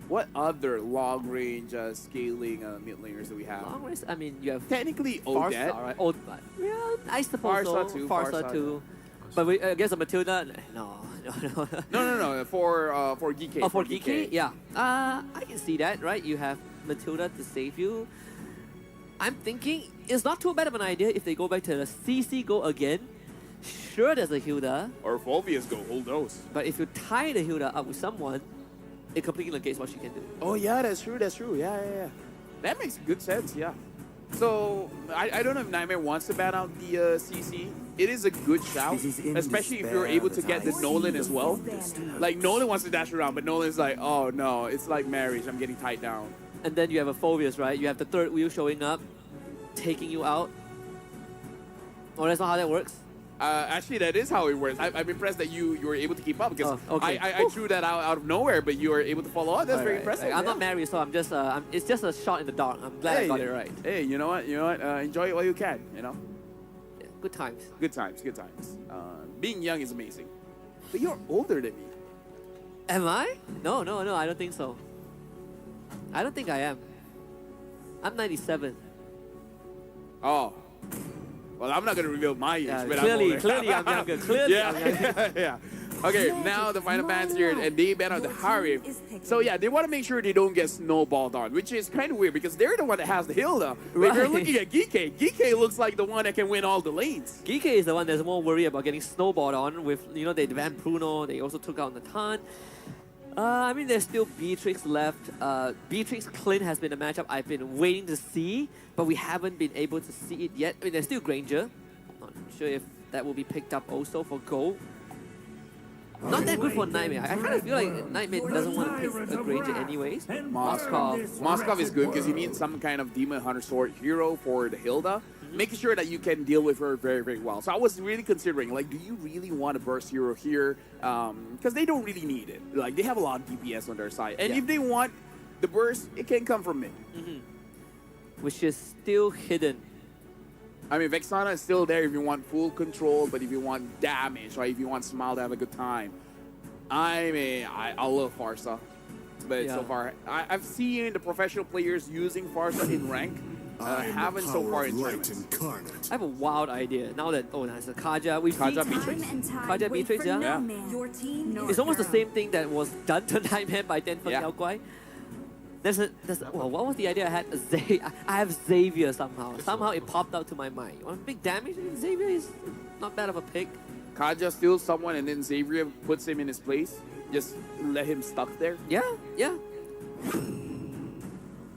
[SPEAKER 1] What other long-range scaling mid laners do we have?
[SPEAKER 2] Long race, I mean, you have
[SPEAKER 1] Technically,
[SPEAKER 2] Farsa,
[SPEAKER 1] Odette.
[SPEAKER 2] right? Oh, yeah, I suppose
[SPEAKER 1] Farsa
[SPEAKER 2] so.
[SPEAKER 1] too,
[SPEAKER 2] Farsa
[SPEAKER 1] Farsa
[SPEAKER 2] too. But we, against a Matilda, no.
[SPEAKER 1] No. For GK.
[SPEAKER 2] Oh, for GK? Yeah. I can see that, right? You have Matilda to save you. I'm thinking it's not too bad of an idea if they go back to the CC go again. Sure, there's a Hilda,
[SPEAKER 1] Or Phobius go, hold those.
[SPEAKER 2] but if you tie the Hilda up with someone, it completely negates what she can do.
[SPEAKER 1] Oh yeah, that's true. Yeah. That makes good sense. Yeah. So I don't know if Nightmare wants to ban out the CC. It is a good shout,
[SPEAKER 5] This is in
[SPEAKER 1] especially if
[SPEAKER 5] despair
[SPEAKER 1] you're able to
[SPEAKER 5] that
[SPEAKER 1] get the
[SPEAKER 5] I
[SPEAKER 1] Nolan
[SPEAKER 4] see
[SPEAKER 1] as
[SPEAKER 4] the
[SPEAKER 1] well.
[SPEAKER 4] full
[SPEAKER 1] Like Nolan wants to dash around, but Nolan's like, oh no, it's like marriage. I'm getting tied down.
[SPEAKER 2] And then you have a Phobius, right? You have the third wheel showing up, taking you out. Oh, that's not how that works?
[SPEAKER 1] Actually, that is how it works. I'm impressed that you were able to keep up because
[SPEAKER 2] Oh, okay.
[SPEAKER 1] I threw that out of nowhere, but you were able to follow up. That's very
[SPEAKER 2] Right.
[SPEAKER 1] impressive.
[SPEAKER 2] I'm
[SPEAKER 1] yeah.
[SPEAKER 2] not married, so I'm just, it's just a shot in the dark. I'm glad I got it right.
[SPEAKER 1] Hey, you know what? Enjoy it while you can. You know,
[SPEAKER 2] Yeah, good times.
[SPEAKER 1] good times. Being young is amazing. But you're older than me.
[SPEAKER 2] Am I? No, I don't think so. I don't think I am. I'm 97.
[SPEAKER 1] Oh. Well, I'm not going to reveal my age,
[SPEAKER 2] Yeah,
[SPEAKER 1] but
[SPEAKER 2] clearly
[SPEAKER 1] I'm older.
[SPEAKER 2] I'm younger. Clearly I'm younger.
[SPEAKER 1] yeah. Okay, now the final ban's here, and they ban out the Harif. So yeah, they want to make sure they don't get snowballed on, which is kind of weird because they're the one that has the Hilda. But if you're
[SPEAKER 2] Right.
[SPEAKER 1] looking at Geekay looks like the one that can win all the lanes.
[SPEAKER 2] GK is the one that's more worried about getting snowballed on with, you know, they banned Bruno, they also took out Natan. I mean, there's still Beatrix left. Beatrix Clint has been a matchup I've been waiting to see, but we haven't been able to see it yet. I mean, there's still Granger. Not sure if that will be picked up also for gold. Not that good for Nightmare. I kind of feel like Nightmare doesn't want to pick a Granger anyways.
[SPEAKER 1] Moskov is good because you need some kind of Demon Hunter Sword hero for the Hilda, making sure that you can deal with her very, very well. So I was really considering, like, do you really want a burst hero here? Because they don't really need it. Like, they have a lot of DPS on their side. And
[SPEAKER 2] Yeah.
[SPEAKER 1] if they want the burst, it can come from mid.
[SPEAKER 2] Which is still hidden.
[SPEAKER 1] I mean, Vexana is still there if you want full control, but if you want damage, or if you want Smile to have a good time, I love Farsa. But so
[SPEAKER 2] Yeah.
[SPEAKER 1] far, I've seen the professional players using Farsa in rank. Haven't so far in tournaments.
[SPEAKER 2] I have a wild idea. Now that, there's a Kaja. We've
[SPEAKER 1] Kaja
[SPEAKER 2] seen
[SPEAKER 1] Beatrix?
[SPEAKER 4] Time and time.
[SPEAKER 2] Kaja
[SPEAKER 4] Wait
[SPEAKER 2] Beatrix,
[SPEAKER 4] for
[SPEAKER 2] yeah?
[SPEAKER 4] no
[SPEAKER 1] Yeah.
[SPEAKER 4] man. Your team knows
[SPEAKER 2] It's almost the
[SPEAKER 4] their
[SPEAKER 2] same thing that was done to Nightmare by Denfeng
[SPEAKER 1] Yeah.
[SPEAKER 2] Yao Guai. Well, what was the idea I had? I have Xavier somehow. Somehow it popped out to my mind. You want big damage? Xavier is not bad of a pick.
[SPEAKER 1] Kaja steals someone and then Xavier puts him in his place. Just let him stuck there.
[SPEAKER 2] Yeah.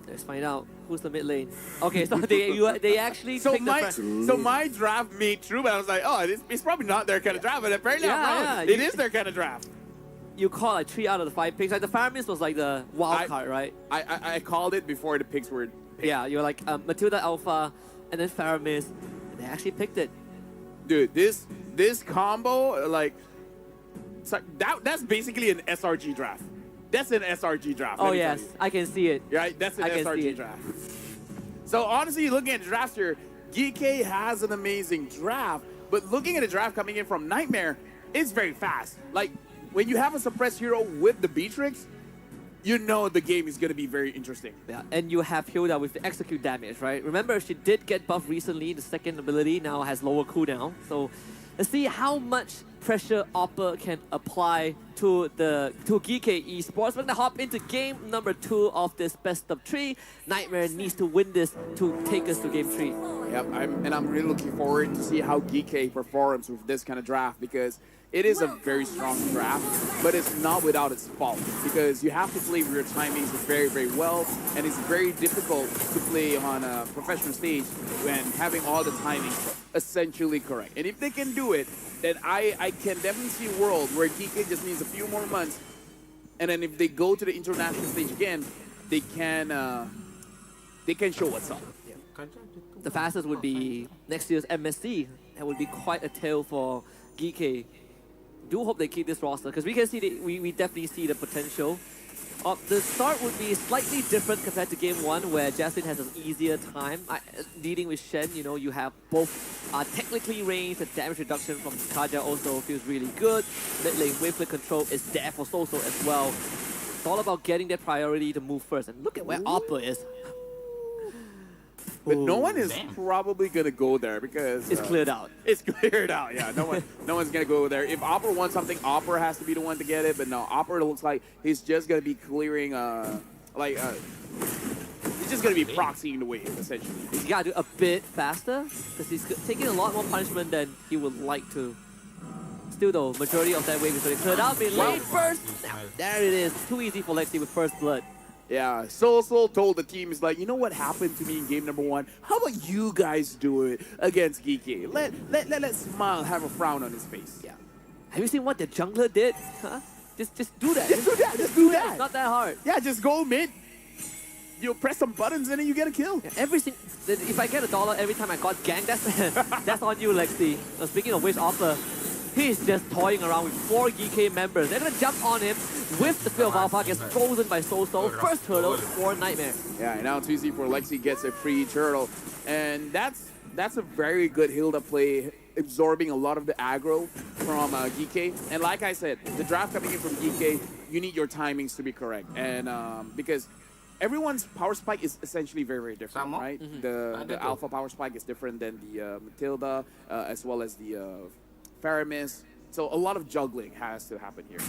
[SPEAKER 2] Let's find out who's the mid lane. Okay, so they actually
[SPEAKER 1] So
[SPEAKER 2] picked
[SPEAKER 1] my draft made true, but I was like, oh, it's probably not their kind of draft, but apparently I'm wrong.
[SPEAKER 2] Yeah,
[SPEAKER 1] It is their kind of draft.
[SPEAKER 2] you call like 3 out of the 5 picks. Like the Faramis was like the wild card, right?
[SPEAKER 1] I called it before the picks were picked.
[SPEAKER 2] Yeah, you're like Matilda Alpha and then Faramis. And they actually picked it.
[SPEAKER 1] Dude, this combo, like, that's basically an SRG draft. That's an SRG draft.
[SPEAKER 2] Oh
[SPEAKER 1] let me
[SPEAKER 2] yes,
[SPEAKER 1] tell you.
[SPEAKER 2] I can see it.
[SPEAKER 1] Right? That's an
[SPEAKER 2] I can see
[SPEAKER 1] SRG
[SPEAKER 2] it.
[SPEAKER 1] draft. So honestly, looking at the drafts here, GK has an amazing draft, but looking at the draft coming in from Nightmare, it's very fast. Like, when you have a suppressed hero with the Beatrix, you know the game is going to be very interesting.
[SPEAKER 2] Yeah, and you have Hilda with the execute damage, right? Remember, she did get buffed recently. The second ability now has lower cooldown. So let's see how much pressure Oppa can apply to GK Esports. We're gonna hop into game number 2 of this best of 3. Nightmare needs to win this to take us to game 3.
[SPEAKER 1] Yep, I'm really looking forward to see how GK performs with this kind of draft, because it is a very strong draft, but it's not without its fault, because you have to play your timings very, very well, and it's very difficult to play on a professional stage when having all the timings essentially correct. And if they can do it, then I can definitely see a world where GK just needs a few more months, and then if they go to the international stage again, they can show what's up.
[SPEAKER 2] The fastest would be next year's MSC. That would be quite a tale for GK. Do hope they keep this roster, because we can see we definitely see the potential. The start would be slightly different compared to game 1, where Jasmine has an easier time dealing with Shen. You know, you have both technically ranged and damage reduction from Kaja also feels really good. Mid lane wavelet control is there for Soso as well. It's all about getting their priority to move first. And look at where Oppa is.
[SPEAKER 1] But no one is probably gonna go there because
[SPEAKER 2] it's cleared out.
[SPEAKER 1] It's cleared out. Yeah, no one's gonna go there. If Opera wants something, Opera has to be the one to get it. But no, Opera looks like he's just gonna be clearing. He's just gonna be proxying the wave essentially.
[SPEAKER 2] He's gotta do a bit faster because he's taking a lot more punishment than he would like to. Still though, majority of that wave is already cleared out. Mid lane first. Now, there it is. Too easy for Lexi with first blood.
[SPEAKER 1] Yeah, Soul told the team, is like, you know what happened to me in game number 1? How about you guys do it against GK? Let Smile have a frown on his face.
[SPEAKER 2] Yeah. Have you seen what the jungler did? Huh? Just do that.
[SPEAKER 1] Just do that.
[SPEAKER 2] It's not that hard.
[SPEAKER 1] Yeah, just go mid. You press some buttons and then you get a kill.
[SPEAKER 2] Yeah, if I get $1 every time I got ganked, that's on you, Lexi. Speaking of which, Oppa, he's just toying around with 4 GK members. They're gonna jump on him with the Spear of Alpha, gets frozen by Soso. First turtle for Nightmare.
[SPEAKER 1] Yeah, and now 2Z for Lexi gets a free turtle. And that's a very good Hilda play, absorbing a lot of the aggro from GK. And like I said, the draft coming in from GK, you need your timings to be correct. And because everyone's power spike is essentially very, very different, right? The Alpha power spike is different than the Matilda, as well as the Faramis. So a lot of juggling has to happen here.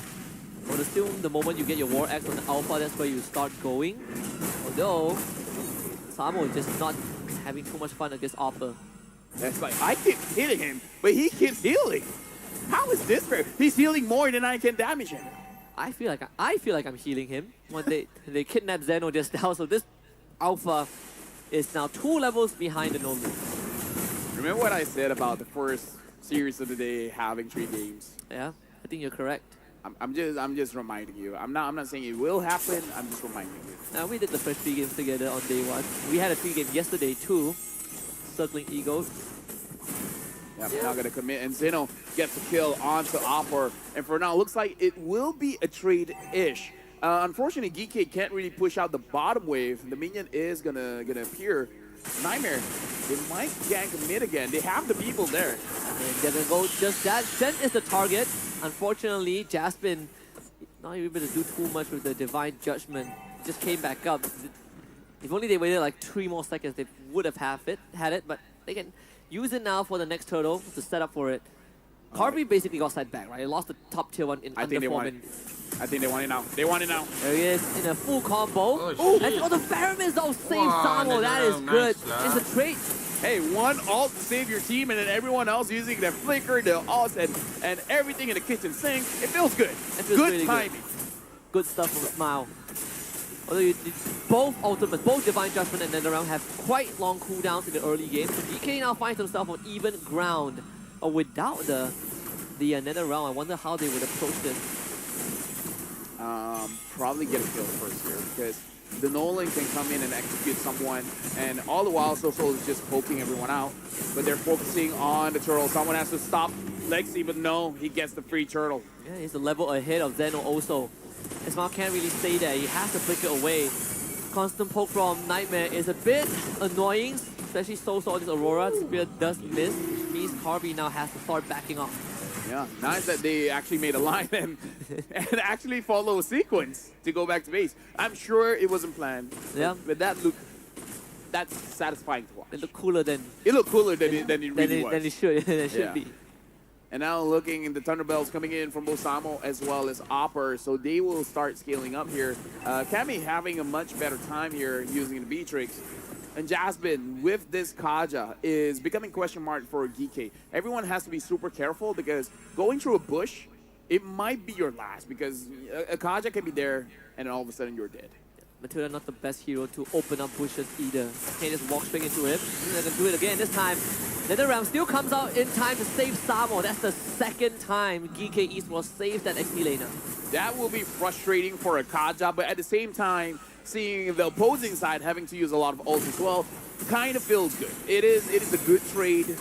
[SPEAKER 2] Well, still the moment you get your War Axe on the Alpha, that's where you start going. Although, Samo is just not having too much fun against Oppa.
[SPEAKER 1] That's like, I keep hitting him, but he keeps healing. How is this fair? He's healing more than I can damage him.
[SPEAKER 2] I feel like I'm healing him. When they kidnap Zeno just now, so this Alpha is now 2 levels behind the Nomu.
[SPEAKER 1] Remember what I said about the first series of the day having 3 games?
[SPEAKER 2] Yeah, I think you're correct.
[SPEAKER 1] I'm just reminding you. I'm not saying it will happen. I'm just reminding you.
[SPEAKER 2] Now we did the first 3 games together on day 1. We had a 3 game yesterday too. Circling Eagles.
[SPEAKER 1] Yeah, we're not gonna commit, and Zeno gets a kill onto Opper. And for now, looks like it will be a trade-ish. Unfortunately, GK can't really push out the bottom wave. The minion is gonna appear. Nightmare, they might gank mid again. They have the people there.
[SPEAKER 2] And they're gonna go just that. Zen is the target. Unfortunately, Jasmine not able to do too much with the Divine Judgment. Just came back up. If only they waited like 3 more seconds, they would have had it, but they can use it now for the next turtle to set up for it. Carby basically got side back, right? He lost the top tier 1 in under 4 minutes.
[SPEAKER 1] I think they want it now. They want it now.
[SPEAKER 2] There he is in a full combo. And the Faramis though saves Samo. That is good. It's a trade.
[SPEAKER 1] Hey, one ult to save your team, and then everyone else using their flicker, their ults, and everything in the kitchen sink. It feels good. It feels good really timing.
[SPEAKER 2] Good stuff from Smile. Although both ultimates, both Divine Judgment and Netherrealm have quite long cooldowns in the early game, so DK now finds himself on even ground. Without the Netherrealm, I wonder how they would approach this.
[SPEAKER 1] Probably get a kill first here, because the Nolan can come in and execute someone, and all the while Soso is just poking everyone out, but they're focusing on the turtle. Someone has to stop Lexi, but no, he gets the free turtle.
[SPEAKER 2] Yeah, he's a level ahead of Zeno also. Ismail can't really stay there, he has to flick it away. Constant poke from Nightmare is a bit annoying, especially Soso on this Aurora. The spear does miss, which means Carby now has to start backing off.
[SPEAKER 1] Yeah, nice that they actually made a line and actually follow a sequence to go back to base. I'm sure it wasn't planned.
[SPEAKER 2] Yeah,
[SPEAKER 1] but that's satisfying to watch.
[SPEAKER 2] It looked cooler than
[SPEAKER 1] it really was.
[SPEAKER 2] Than it should be.
[SPEAKER 1] And now looking in the Thunderbells coming in from both Samo as well as Opper, so they will start scaling up here. Cammy having a much better time here using the Beatrix. And Jasmine, with this Kaja, is becoming question mark for GK. Everyone has to be super careful because going through a bush, it might be your last because a Kaja can be there and then all of a sudden you're dead.
[SPEAKER 2] Matilda not the best hero to open up bushes either. Can't just walk straight into it. They're gonna do it again this time. NetherRealm still comes out in time to save Samo. That's the second time GK Esports saves that XP laner.
[SPEAKER 1] That will be frustrating for a Kaja, but at the same time, seeing the opposing side having to use a lot of ult as well, kind of feels good. It is a good trade.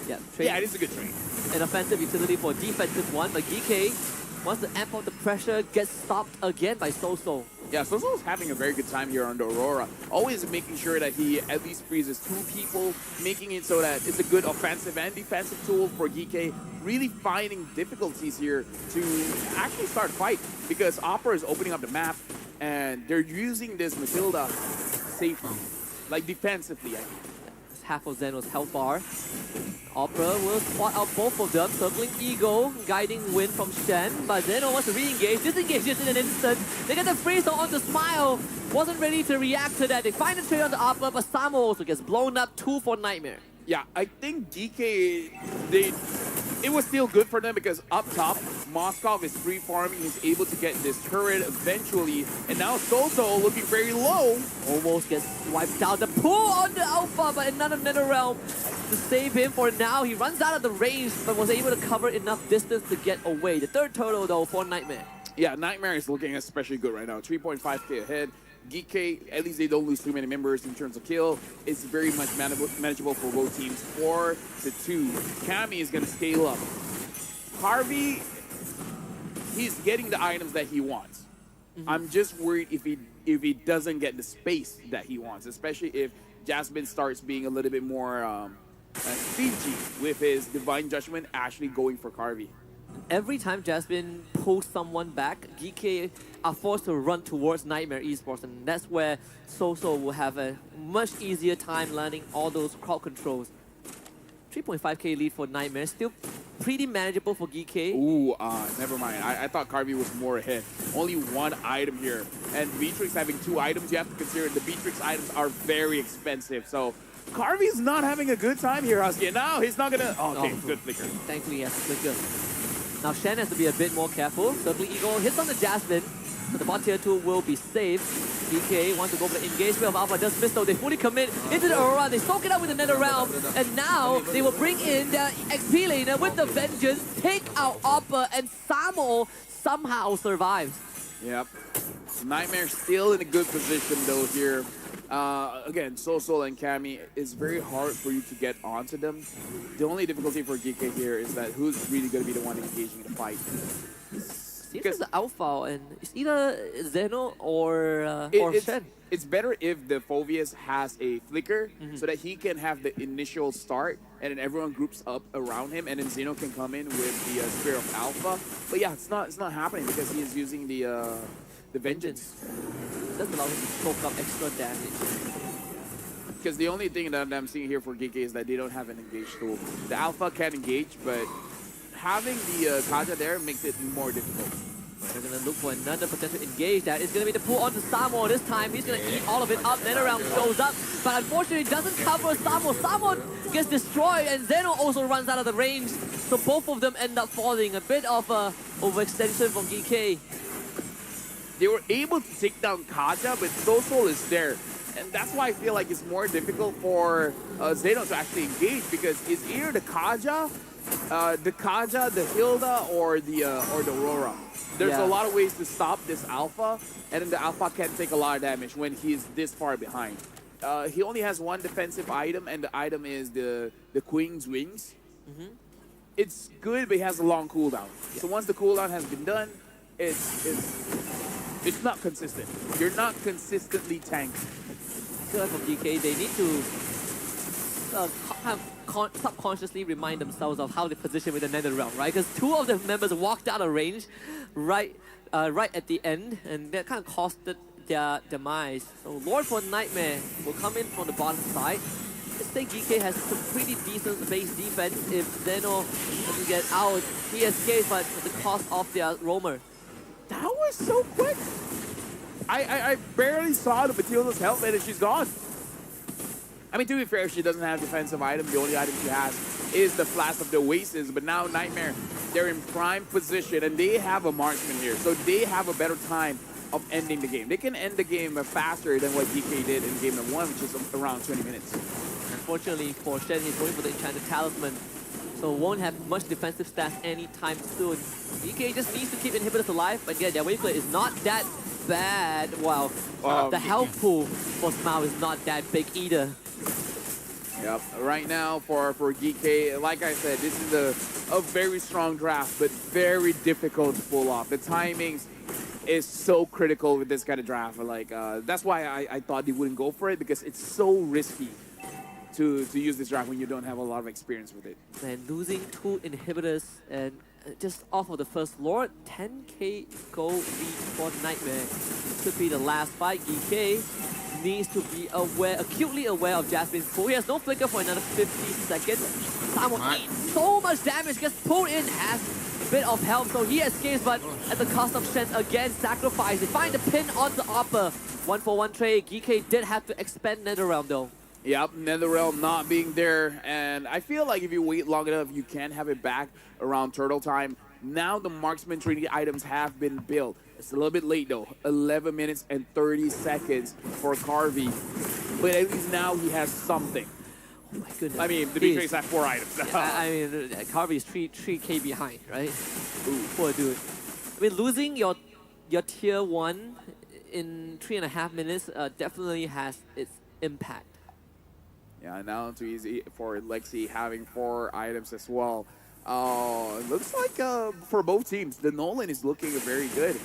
[SPEAKER 2] Yeah,
[SPEAKER 1] it is a good trade.
[SPEAKER 2] An offensive utility for a defensive one, but GK wants to amp up the pressure, gets stopped again by Soso.
[SPEAKER 1] Yeah, Soso's having a very good time here on the Aurora. Always making sure that he at least freezes 2 people, making it so that it's a good offensive and defensive tool for GK. Really finding difficulties here to actually start a fight because Opera is opening up the map and they're using this Matilda safely, like defensively, I think.
[SPEAKER 2] Half of Zeno's health bar. Opera will spot out both of them, circling Eagle, guiding Wind from Shen, but Zeno wants to re-engage, disengages in an instant. They get the freeze onto Smile, wasn't ready to react to that. They find a trade on the Opera, but Samo also gets blown up, 2 for Nightmare.
[SPEAKER 1] Yeah, I think DK, it was still good for them because up top, Moskov is free farming, he's able to get this turret eventually, and now Soso looking very low.
[SPEAKER 2] Almost gets wiped down. The pull on the Alpha, but another NetherRealm to save him for now. He runs out of the range, but was able to cover enough distance to get away. The third turtle though for Nightmare.
[SPEAKER 1] Yeah, Nightmare is looking especially good right now. 3.5k ahead. GK, at least they don't lose too many members in terms of kill. It's very much manageable for both teams. 4-2. Cammy is going to scale up. Harvey, he's getting the items that he wants. I'm just worried if he doesn't get the space that he wants, especially if Jasmine starts being a little bit more stingy with his Divine Judgment actually going for Carvey.
[SPEAKER 2] Every time Jasmine pulls someone back, GK are forced to run towards Nightmare Esports, and that's where Soso will have a much easier time learning all those crowd controls. 3.5k lead for Nightmare, still pretty manageable for GK.
[SPEAKER 1] Ooh, never mind. I thought Carvey was more ahead. Only 1 item here. And Beatrix having 2 items, you have to consider the Beatrix items are very expensive. So Carvey's not having a good time here, Husky. And now he's not gonna... Oh, okay, good flicker.
[SPEAKER 2] Thankfully, he has a flicker. Now Shen has to be a bit more careful. Circling Eagle hits on the Jasmine. So the bot tier 2 will be saved. DK wants to go for the engagement of Alpha, does miss though. They fully commit into the Aurora. They soak it up with the NetherRealm. And now they will bring in the XP laner with the Vengeance, take out Alpha, and Samo somehow survives.
[SPEAKER 1] Yep. Nightmare still in a good position though here. Again, Soso and Cammy, it's very hard for you to get onto them. The only difficulty for GK here is that who's really going to be the one engaging in the fight.
[SPEAKER 2] Because the Alpha, and it's either Zeno or Shen.
[SPEAKER 1] It's better if the Phoveus has a flicker so that he can have the initial start and then everyone groups up around him and then Zeno can come in with the Spear of Alpha. But yeah, it's not happening because he is using the Vengeance.
[SPEAKER 2] It doesn't allow him to soak up extra damage.
[SPEAKER 1] Because the only thing that I'm seeing here for GK is that they don't have an engage tool. The Alpha can engage, but having the Kaja there makes it more difficult.
[SPEAKER 2] They're going to look for another potential engage. That is going to be the pull onto Samo this time. He's going to eat all of it up. NetherRealm shows up, but unfortunately doesn't cover Samo. Samo gets destroyed, and Zeno also runs out of the range. So both of them end up falling. A bit of a overextension from GK.
[SPEAKER 1] They were able to take down Kaja, but Soso is there. And that's why I feel like it's more difficult for Zeno to actually engage because it's either the Kaja, the Hilda, or the Aurora. There's a lot of ways to stop this Alpha, and then the Alpha can take a lot of damage when he's this far behind. He only has 1 defensive item, and the item is the Queen's Wings. It's good, but he has a long cooldown. So once the cooldown has been done, it's not consistent. You're not consistently tanked.
[SPEAKER 2] I feel like for DK, they need to subconsciously remind themselves of how they position with the NetherRealm, right? Because 2 of the members walked out of range right at the end, and that kind of costed their demise. So Lord for Nightmare will come in from the bottom side. say GK has some pretty decent base defense. If Zeno doesn't get out, he escapes, but at the cost of their roamer.
[SPEAKER 1] That was so quick. I barely saw the Matilda's health and she's gone. I mean, to be fair, she doesn't have defensive item. The only item she has is the Flash of the Oasis. But now Nightmare, they're in prime position and they have a marksman here. So they have a better time of ending the game. They can end the game faster than what DK did in game number 1, which is around 20 minutes.
[SPEAKER 2] Unfortunately for Shen, he's going for the Enchanted Talisman. So won't have much defensive stats anytime soon. DK just needs to keep inhibitors alive. But yeah, their wave clear is not that bad. Wow. The health pool for Smile is not that big either.
[SPEAKER 1] Yep. Right now for GK, like I said, this is a very strong draft, but very difficult to pull off. The timings is so critical with this kind of draft. Like that's why I thought they wouldn't go for it, because it's so risky to use this draft when you don't have a lot of experience with it.
[SPEAKER 2] And losing 2 inhibitors and just off of the first Lord, 10k gold lead for Nightmare. Could be the last fight. GK needs to be acutely aware of Jasmine's pull. He has no flicker for another 50 seconds. Simon eats so much damage, gets pulled in, has a bit of health, so he escapes, but at the cost of Shen again, sacrifice. They find the pin on the upper. 1-for-1 trade. GK did have to expend Netherrealm though.
[SPEAKER 1] Yep, Netherrealm not being there, and I feel like if you wait long enough, you can have it back around turtle time. Now the marksman trinity items have been built. It's a little bit late though, 11 minutes and 30 seconds for Carvey, but at least now he has something.
[SPEAKER 2] Oh my goodness.
[SPEAKER 1] I mean, the Beatrix has 4 items.
[SPEAKER 2] I mean, Carvey is 3k behind, right? Ooh, poor dude. I mean, losing your tier 1 in 3.5 minutes definitely has its impact.
[SPEAKER 1] Yeah, now too easy for Lexi having 4 items as well. Looks like for both teams, the Nolan is looking very good.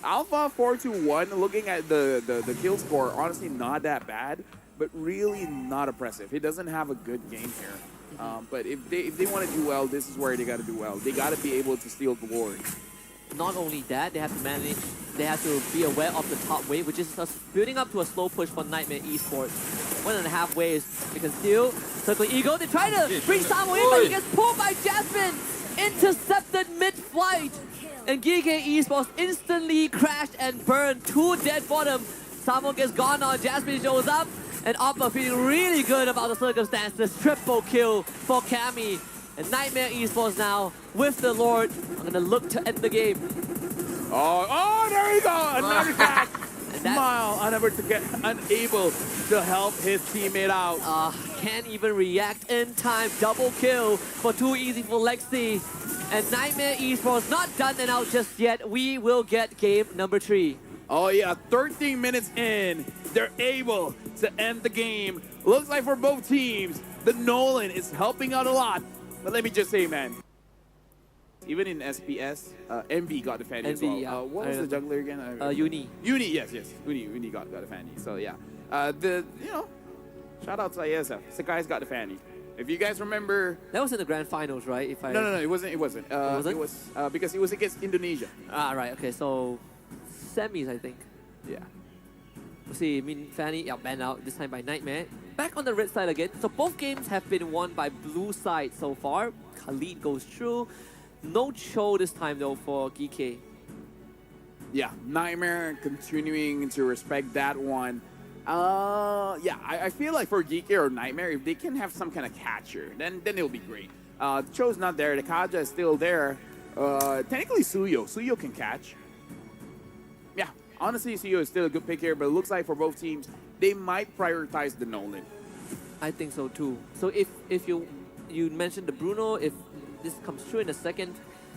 [SPEAKER 1] Alpha 4-1, looking at the kill score, honestly not that bad, but really not oppressive. He doesn't have a good game here. But if they want to do well, this is where they got to do well. They got to be able to steal the Lord.
[SPEAKER 2] Not only that, they have to manage, they have to be aware of the top wave, which is building up to a slow push for Nightmare Esports. 1.5 waves. They can steal. Circle Eagle. They try to bring Samo in, but he gets pulled by Jasmine. Intercepted mid-flight. And GK Esports instantly crashed and burned. 2 dead bottom. Samo gets gone now. Jasmine shows up. And Oppa feeling really good about the circumstances. Triple kill for Cammy. And Nightmare Esports now with the Lord. I'm gonna look to end the game.
[SPEAKER 1] Oh, there you go! Another catch! Smile, unable to help his teammate out.
[SPEAKER 2] Can't even react in time. Double kill for too easy for Lexi. And Nightmare Esports not done and out just yet. We will get game number 3.
[SPEAKER 1] Oh yeah, 13 minutes in, they're able to end the game. Looks like for both teams, the Nolan is helping out a lot. But let me just say, man, even in SPS, MV got the Fanny as well.
[SPEAKER 2] Yeah.
[SPEAKER 1] What was the jungler again?
[SPEAKER 2] Uni.
[SPEAKER 1] Uni, yes. Uni got a Fanny. So yeah, shout out to ISF. Sakai's got the Fanny. If you guys remember,
[SPEAKER 2] that was in the grand finals, right?
[SPEAKER 1] No, it wasn't. It was because it was against Indonesia.
[SPEAKER 2] Right. Okay, so semis, I think.
[SPEAKER 1] Yeah.
[SPEAKER 2] We'll see. I mean, Fanny banned out this time by Nightmare. Back on the red side again. So both games have been won by blue side so far. Khalid goes through. No Cho this time though for GK.
[SPEAKER 1] Yeah, Nightmare continuing to respect that one. Yeah, I feel like for GK or Nightmare, if they can have some kind of catcher, then it'll be great. Cho's not there. The Kaja is still there. Technically Suyo can catch. Yeah, honestly, Suyo is still a good pick here, but it looks like for both teams, they might prioritize the Nolan.
[SPEAKER 2] I think so too. So if you mentioned the Bruno, if this comes true in a second,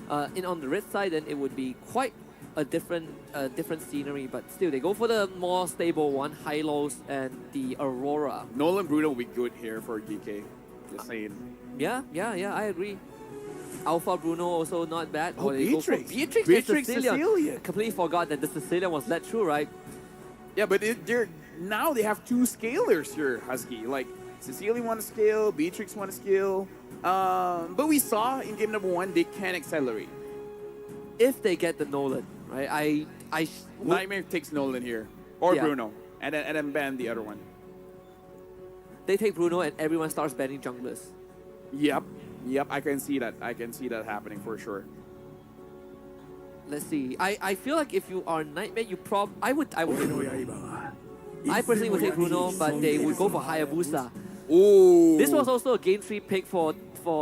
[SPEAKER 2] on the red side, then it would be quite a different scenery. But still, they go for the more stable one, Hylos and the Aurora.
[SPEAKER 1] Nolan Bruno will be good here for GK. Just saying.
[SPEAKER 2] Yeah, I agree. Alpha Bruno also not bad.
[SPEAKER 1] Oh, Beatrix.
[SPEAKER 2] Beatrix Cecilia. Completely forgot that the Cecilia was let through, right?
[SPEAKER 1] Yeah, but now they have 2 scalers here, Husky. Like, Cecilia want to scale, Beatrix want to scale. But we saw in game number 1, they can accelerate.
[SPEAKER 2] If they get the Nolan, right?
[SPEAKER 1] Nightmare takes Nolan here. Or
[SPEAKER 2] Yeah.
[SPEAKER 1] Bruno. And then ban the other one.
[SPEAKER 2] they take Bruno and everyone starts banning junglers.
[SPEAKER 1] Yep, I can see that. I can see that happening for sure.
[SPEAKER 2] Let's see. I feel like if you are Nightmare, you I would take Bruno. I personally would take Bruno, but they would go for Hayabusa.
[SPEAKER 1] Ooh.
[SPEAKER 2] This was also a game 3 pick for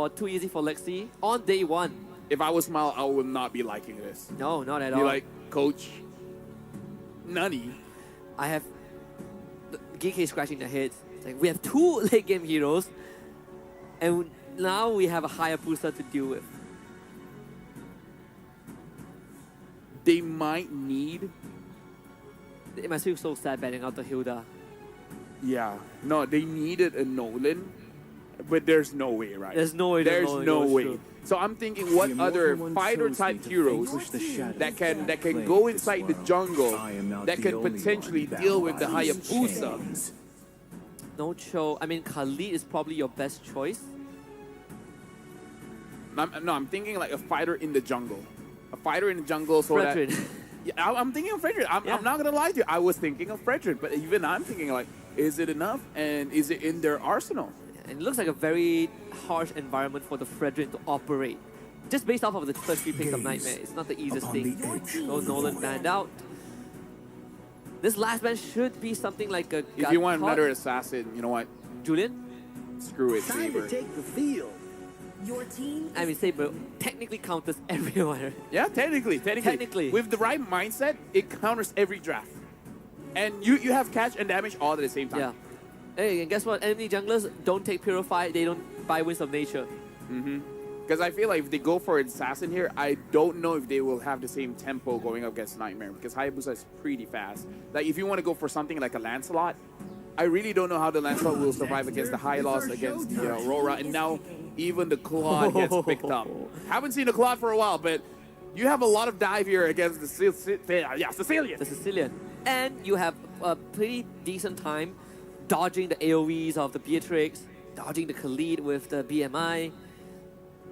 [SPEAKER 2] Too Easy for Lexi on day 1.
[SPEAKER 1] If I was Smile, I would not be liking this.
[SPEAKER 2] No, not at
[SPEAKER 1] Be
[SPEAKER 2] all.
[SPEAKER 1] like, Coach, Nani.
[SPEAKER 2] I have GK scratching their heads. It's like, we have 2 late game heroes, and now we have a Hayabusa to deal with.
[SPEAKER 1] They might need.
[SPEAKER 2] It must feel so sad banning out the Hilda.
[SPEAKER 1] Yeah. No, they needed a Nolan, but there's no way, right?
[SPEAKER 2] There's no way.
[SPEAKER 1] There's no way.
[SPEAKER 2] True.
[SPEAKER 1] So I'm thinking, what other fighter type heroes that can go inside the jungle that can potentially deal with the Hayabusa?
[SPEAKER 2] No Cho. I mean, Khalid is probably your best choice.
[SPEAKER 1] I'm thinking like a fighter in the jungle. A fighter in the jungle so
[SPEAKER 2] Fredrin.
[SPEAKER 1] that... Yeah, I'm thinking of Fredrin. I'm not going to lie to you. I was thinking of Fredrin, but even I'm thinking like, is it enough? And is it in their arsenal?
[SPEAKER 2] And it looks like a very harsh environment for the Fredrin to operate. Just based off of the first 3 picks of Nightmare, it's not the easiest thing. So Nolan banned out. This last ban should be something like a
[SPEAKER 1] If you want another assassin, you know what?
[SPEAKER 2] Julian?
[SPEAKER 1] Screw it,
[SPEAKER 5] Time
[SPEAKER 1] Saber.
[SPEAKER 5] to take the field.
[SPEAKER 4] Your team.
[SPEAKER 2] I mean, Saber technically counters everyone.
[SPEAKER 1] Yeah, technically. With the right mindset, it counters every draft. And you have catch and damage all at the same time.
[SPEAKER 2] Yeah. Hey, and guess what? Enemy junglers don't take Purify, they don't buy Winds of Nature.
[SPEAKER 1] Because I feel like if they go for an assassin here, I don't know if they will have the same tempo going up against Nightmare. Because Hayabusa is pretty fast. Like, if you want to go for something like a Lancelot, I really don't know how the Lancelot will survive against the Hylos, against the Aurora, and now even the Claude gets picked up. Haven't seen the Claude for a while, but you have a lot of dive here against the Sicilian.
[SPEAKER 2] The Sicilian. And you have a pretty decent time dodging the AoEs of the Beatrix, dodging the Khalid with the BMI.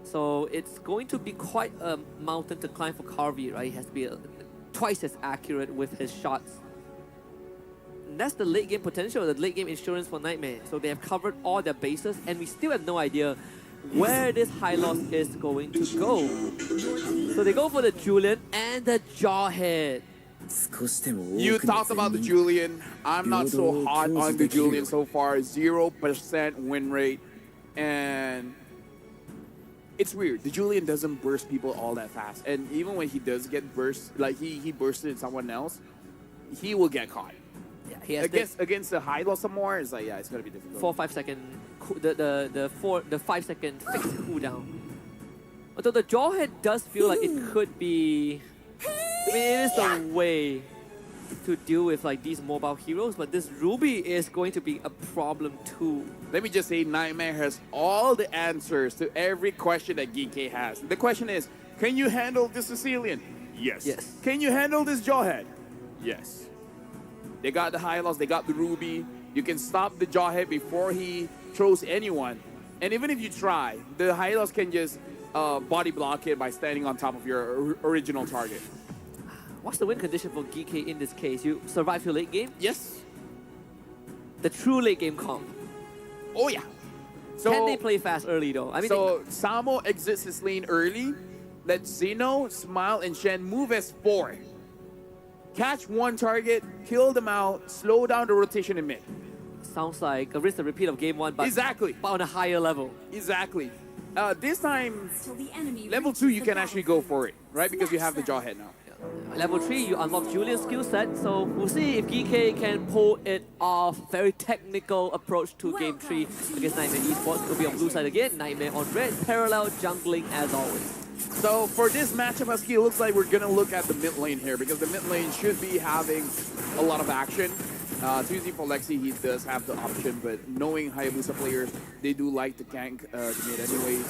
[SPEAKER 2] So it's going to be quite a mountain to climb for Carvey, right? He has to be twice as accurate with his shots. And that's the late game potential, the late game insurance for Nightmare. So they have covered all their bases, and we still have no idea where this Hylos is going to go. So they go for the Julian and the Jawhead.
[SPEAKER 1] You talked about the Julian. I'm not so hot on the Julian so far. 0% win rate. And it's weird. The Julian doesn't burst people all that fast. And even when he does get burst, like he bursted someone else, he will get caught.
[SPEAKER 2] Yeah, he has
[SPEAKER 1] against the Hylos some more, it's like, yeah, it's gonna be difficult.
[SPEAKER 2] 4 5 second the 5 second fixed cooldown. Although the Jawhead does feel like it could be, I mean, it is the way to deal with like these mobile heroes, but this Ruby is going to be a problem too.
[SPEAKER 1] Let me just say, Nightmare has all the answers to every question that GK has. The question is, can you handle this Sicilian? Yes.
[SPEAKER 2] Yes.
[SPEAKER 1] Can you handle this Jawhead? Yes. They got the Hylos, they got the Ruby. You can stop the Jawhead before he throws anyone. And even if you try, the Hylos can just body block it by standing on top of your original target.
[SPEAKER 2] What's the win condition for GK in this case? You survive your late game?
[SPEAKER 1] Yes.
[SPEAKER 2] The true late game comp.
[SPEAKER 1] Oh yeah. So,
[SPEAKER 2] can they play fast early though? I mean,
[SPEAKER 1] so Samo exits his lane early. Let Zeno, Smile, and Shen move as 4. Catch one target, kill them out, slow down the rotation in mid.
[SPEAKER 2] sounds like a rinse and repeat of game 1, but,
[SPEAKER 1] Exactly.
[SPEAKER 2] but on a higher level.
[SPEAKER 1] Exactly. This time,
[SPEAKER 4] Till the enemy
[SPEAKER 1] level 2,
[SPEAKER 4] reaches
[SPEAKER 1] you
[SPEAKER 4] the
[SPEAKER 1] can actually go for it, right? Because you have the
[SPEAKER 4] Snatch
[SPEAKER 1] Jawhead now.
[SPEAKER 2] Level 3, you unlock Julian's skill set, so we'll see if GK can pull it off. Very technical approach to game 3 against Nightmare Esports. It'll be on blue side again, Nightmare on red, parallel jungling as always.
[SPEAKER 1] So for this matchup, Husky, it looks like we're gonna look at the mid lane here because the mid lane should be having a lot of action. Too easy for Lexi, he does have the option, but knowing Hayabusa players, they do like to gank the mid anyways.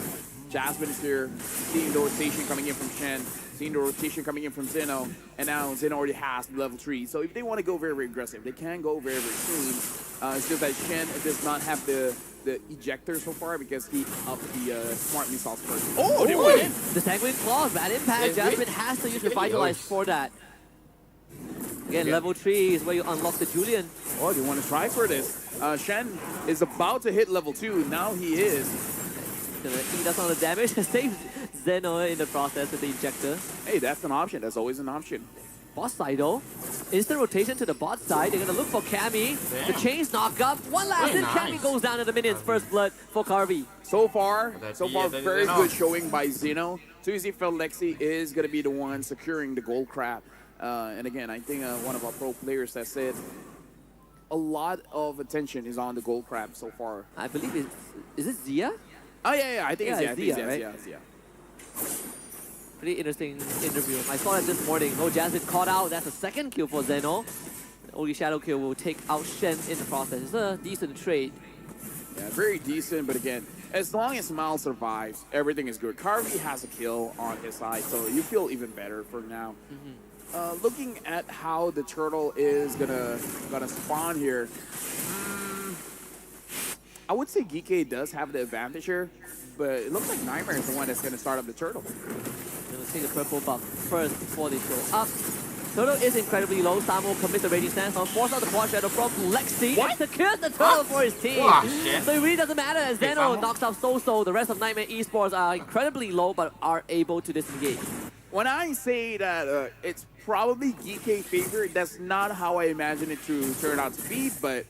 [SPEAKER 1] Jasmine is here, seeing the rotation coming in from Shen, seeing the rotation coming in from Zeno, and now Zeno already has level 3. So if they want to go very, very aggressive, they can go very, very soon. It's just that Shen does not have the ejector so far because he upped the smart missiles first. Oh, they went in!
[SPEAKER 2] The Sanguine Claws, bad impact. Jasmine has to use Revitalize for that. Again, level 3 is where you unlock the Julian.
[SPEAKER 1] Oh, they want to try for this. Shen is about to hit level 2. Now he is.
[SPEAKER 2] Gonna eat us on the damage. Save Zeno in the process with the injector.
[SPEAKER 1] Hey, that's an option. That's always an option.
[SPEAKER 2] Bot side though. Instant rotation to the bot side. They're gonna look for Cammy. The chains knock up. One last hit. Cammy goes down to the minions. First blood for Carvey.
[SPEAKER 1] So far, very good showing by Zeno. Too easy for Lexi is going to be the one securing the gold crab. And again, I think one of our pro players has said a lot of attention is on the gold crab so far.
[SPEAKER 2] I believe it's... Is it Zia?
[SPEAKER 1] Oh, yeah, I think it's Zia,
[SPEAKER 2] right?
[SPEAKER 1] Zia.
[SPEAKER 2] Pretty interesting interview. I saw it this morning. No Jasmine caught out. That's a second kill for Zeno. Only Shadow Kill will take out Shen in the process. It's a decent trade.
[SPEAKER 1] Yeah, very decent, but again, as long as Mal survives, everything is good. Carvey has a kill on his side, so you feel even better for now. Looking at how the turtle is gonna spawn here, I would say Geeke does have the advantage here, but it looks like Nightmare is the one that's gonna start up the turtle.
[SPEAKER 2] Gonna take the purple buff first before they show up. Turtle is incredibly low. Samo commits the Raging Stance on force out the quad shadow from Lexi.
[SPEAKER 1] What?
[SPEAKER 2] Secures the turtle for his team. So it really doesn't matter as Zeno knocks out So-So. The rest of Nightmare Esports are incredibly low but are able to disengage.
[SPEAKER 1] When I say that it's probably Geeke favorite, that's not how I imagine it to turn out to be, but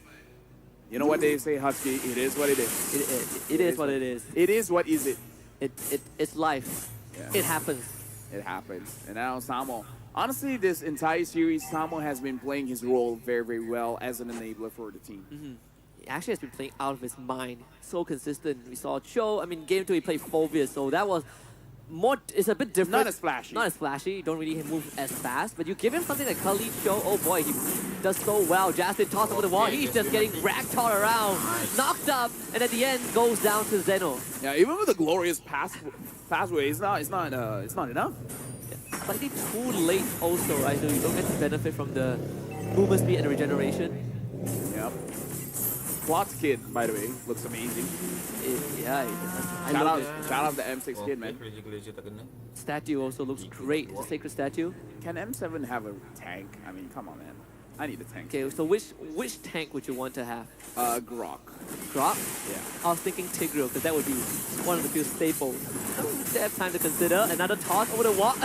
[SPEAKER 1] you know what they say, Husky, it is what it is.
[SPEAKER 2] It is what it is.
[SPEAKER 1] It is what is it.
[SPEAKER 2] It's life.
[SPEAKER 1] Yeah.
[SPEAKER 2] It happens.
[SPEAKER 1] It happens. And now Samo. Honestly, this entire series, Samo has been playing his role very, very well as an enabler for the team.
[SPEAKER 2] He actually has been playing out of his mind. So consistent. We saw Cho. I mean, game 2 he played Phobius, so that was more. It's a bit different.
[SPEAKER 1] Not as flashy.
[SPEAKER 2] Not as flashy. You don't really move as fast. But you give him something like Khalid Cho. Oh boy, he does so well. Justin tossed over the wall. He's just getting ragdolled around, knocked up, and at the end goes down to Zeno.
[SPEAKER 1] Yeah, even with the glorious pathway, it's not enough.
[SPEAKER 2] Slightly too late also, right? So you don't get to benefit from the movement speed and regeneration.
[SPEAKER 1] Yep. Plot's kid, by the way, looks amazing. Shout out the M6 kid, man.
[SPEAKER 2] Statue also looks great. The sacred statue.
[SPEAKER 1] Can M7 have a tank? I mean, come on, man. I need a tank.
[SPEAKER 2] Okay, so which tank would you want to have?
[SPEAKER 1] Grok.
[SPEAKER 2] Grok?
[SPEAKER 1] Yeah.
[SPEAKER 2] I was thinking Tigreal, because that would be one of the few staples. They have time to consider. Another toss over the wall.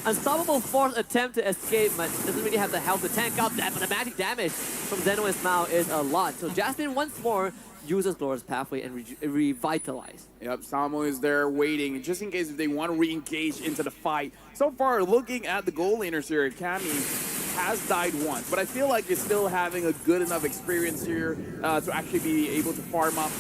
[SPEAKER 2] Unstoppable Force attempt to escape, but doesn't really have the health to tank up that, but the magic damage from Zeno and Smile is a lot. So Jasmine once more uses Glorious Pathway and revitalize.
[SPEAKER 1] Yep, Samo is there waiting, just in case if they want to re-engage into the fight. So far, looking at the goal laners here, Cammy has died once, but I feel like he's still having a good enough experience here to actually be able to farm up.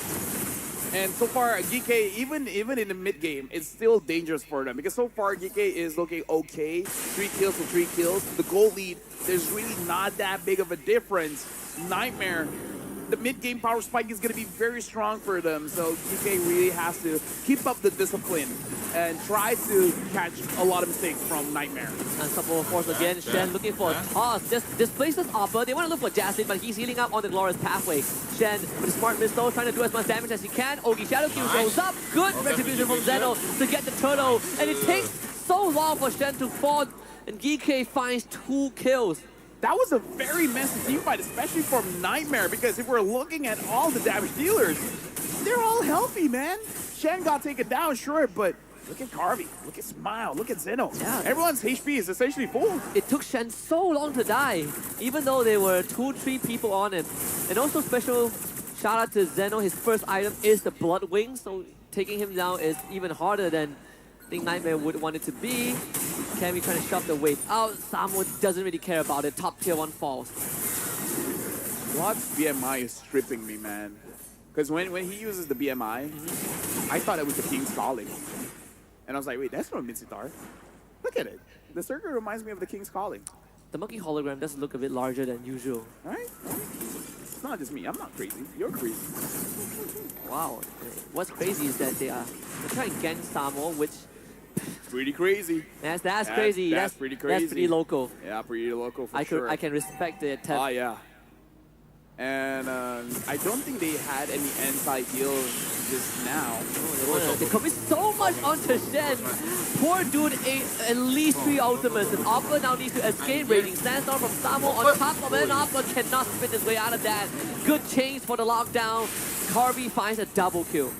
[SPEAKER 1] And so far, Geeke, even in the mid game, it's still dangerous for them because so far Geeke is looking okay. 3 kills to 3 kills. The goal lead, there's really not that big of a difference. Nightmare, the mid game power spike is going to be very strong for them. So Geeke really has to keep up the discipline and try to catch a lot of mistakes from Nightmare.
[SPEAKER 2] Unstoppable Force again. Shen looking for a toss. Just displaces Oppa. They want to look for Jasmine, but he's healing up on the Glorious Pathway. Shen with a smart missile trying to do as much damage as he can. Ogi Shadow Q goes up. Good retribution from Zeno to get the turtle. And it takes so long for Shen to fall. And Geeke finds 2 kills.
[SPEAKER 1] That was a very messy team fight, especially from Nightmare, because if we're looking at all the damage dealers, they're all healthy, man. Shen got taken down, sure, but look at Carvey, look at Smile, look at Zeno.
[SPEAKER 2] Yeah.
[SPEAKER 1] Everyone's HP is essentially full.
[SPEAKER 2] It took Shen so long to die, even though there were 2-3 people on him. And also special shout out to Zeno, his first item is the Blood Wing, so taking him down is even harder than I think Nightmare would want it to be. Cammy trying to shove the wave out. Samo doesn't really care about it. Top tier 1 falls.
[SPEAKER 1] Blood's BMI is stripping me, man. Because when he uses the BMI, I thought it was the King's Calling. And I was like, wait, that's not Mincitar. Look at it. The circle reminds me of the King's Calling.
[SPEAKER 2] The monkey hologram does look a bit larger than usual.
[SPEAKER 1] Right? It's not just me. I'm not crazy. You're crazy.
[SPEAKER 2] Wow. What's crazy is that they're trying to gank Samo, which...
[SPEAKER 1] Pretty crazy.
[SPEAKER 2] That's crazy.
[SPEAKER 1] That's pretty crazy.
[SPEAKER 2] That's pretty local.
[SPEAKER 1] Yeah, pretty local for sure.
[SPEAKER 2] I can respect the attempt.
[SPEAKER 1] Oh, yeah. And I don't think they had any inside heal just now.
[SPEAKER 2] They commit so much onto Shen. Poor dude ate at least 3 ultimates. And Opera now needs to escape rating. Sandstorm from Samo on top of it. Opera cannot spin his way out of that. Good change for the lockdown. Carvey finds a double kill.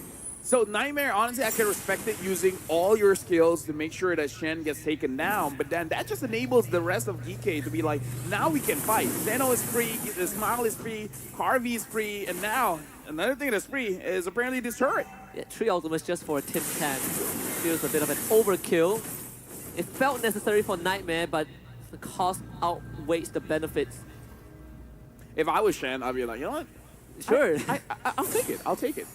[SPEAKER 1] So Nightmare, honestly, I can respect it using all your skills to make sure that Shen gets taken down, but then that just enables the rest of DK to be like, now we can fight. Zeno is free, the Smile is free, Harvey is free, and now another thing that's free is apparently this turret.
[SPEAKER 2] Yeah, 3 ultimates just for a Tim Tan. Feels a bit of an overkill. It felt necessary for Nightmare, but the cost outweighs the benefits.
[SPEAKER 1] If I was Shen, I'd be like, you know what?
[SPEAKER 2] Sure.
[SPEAKER 1] I'll take it. I'll take it.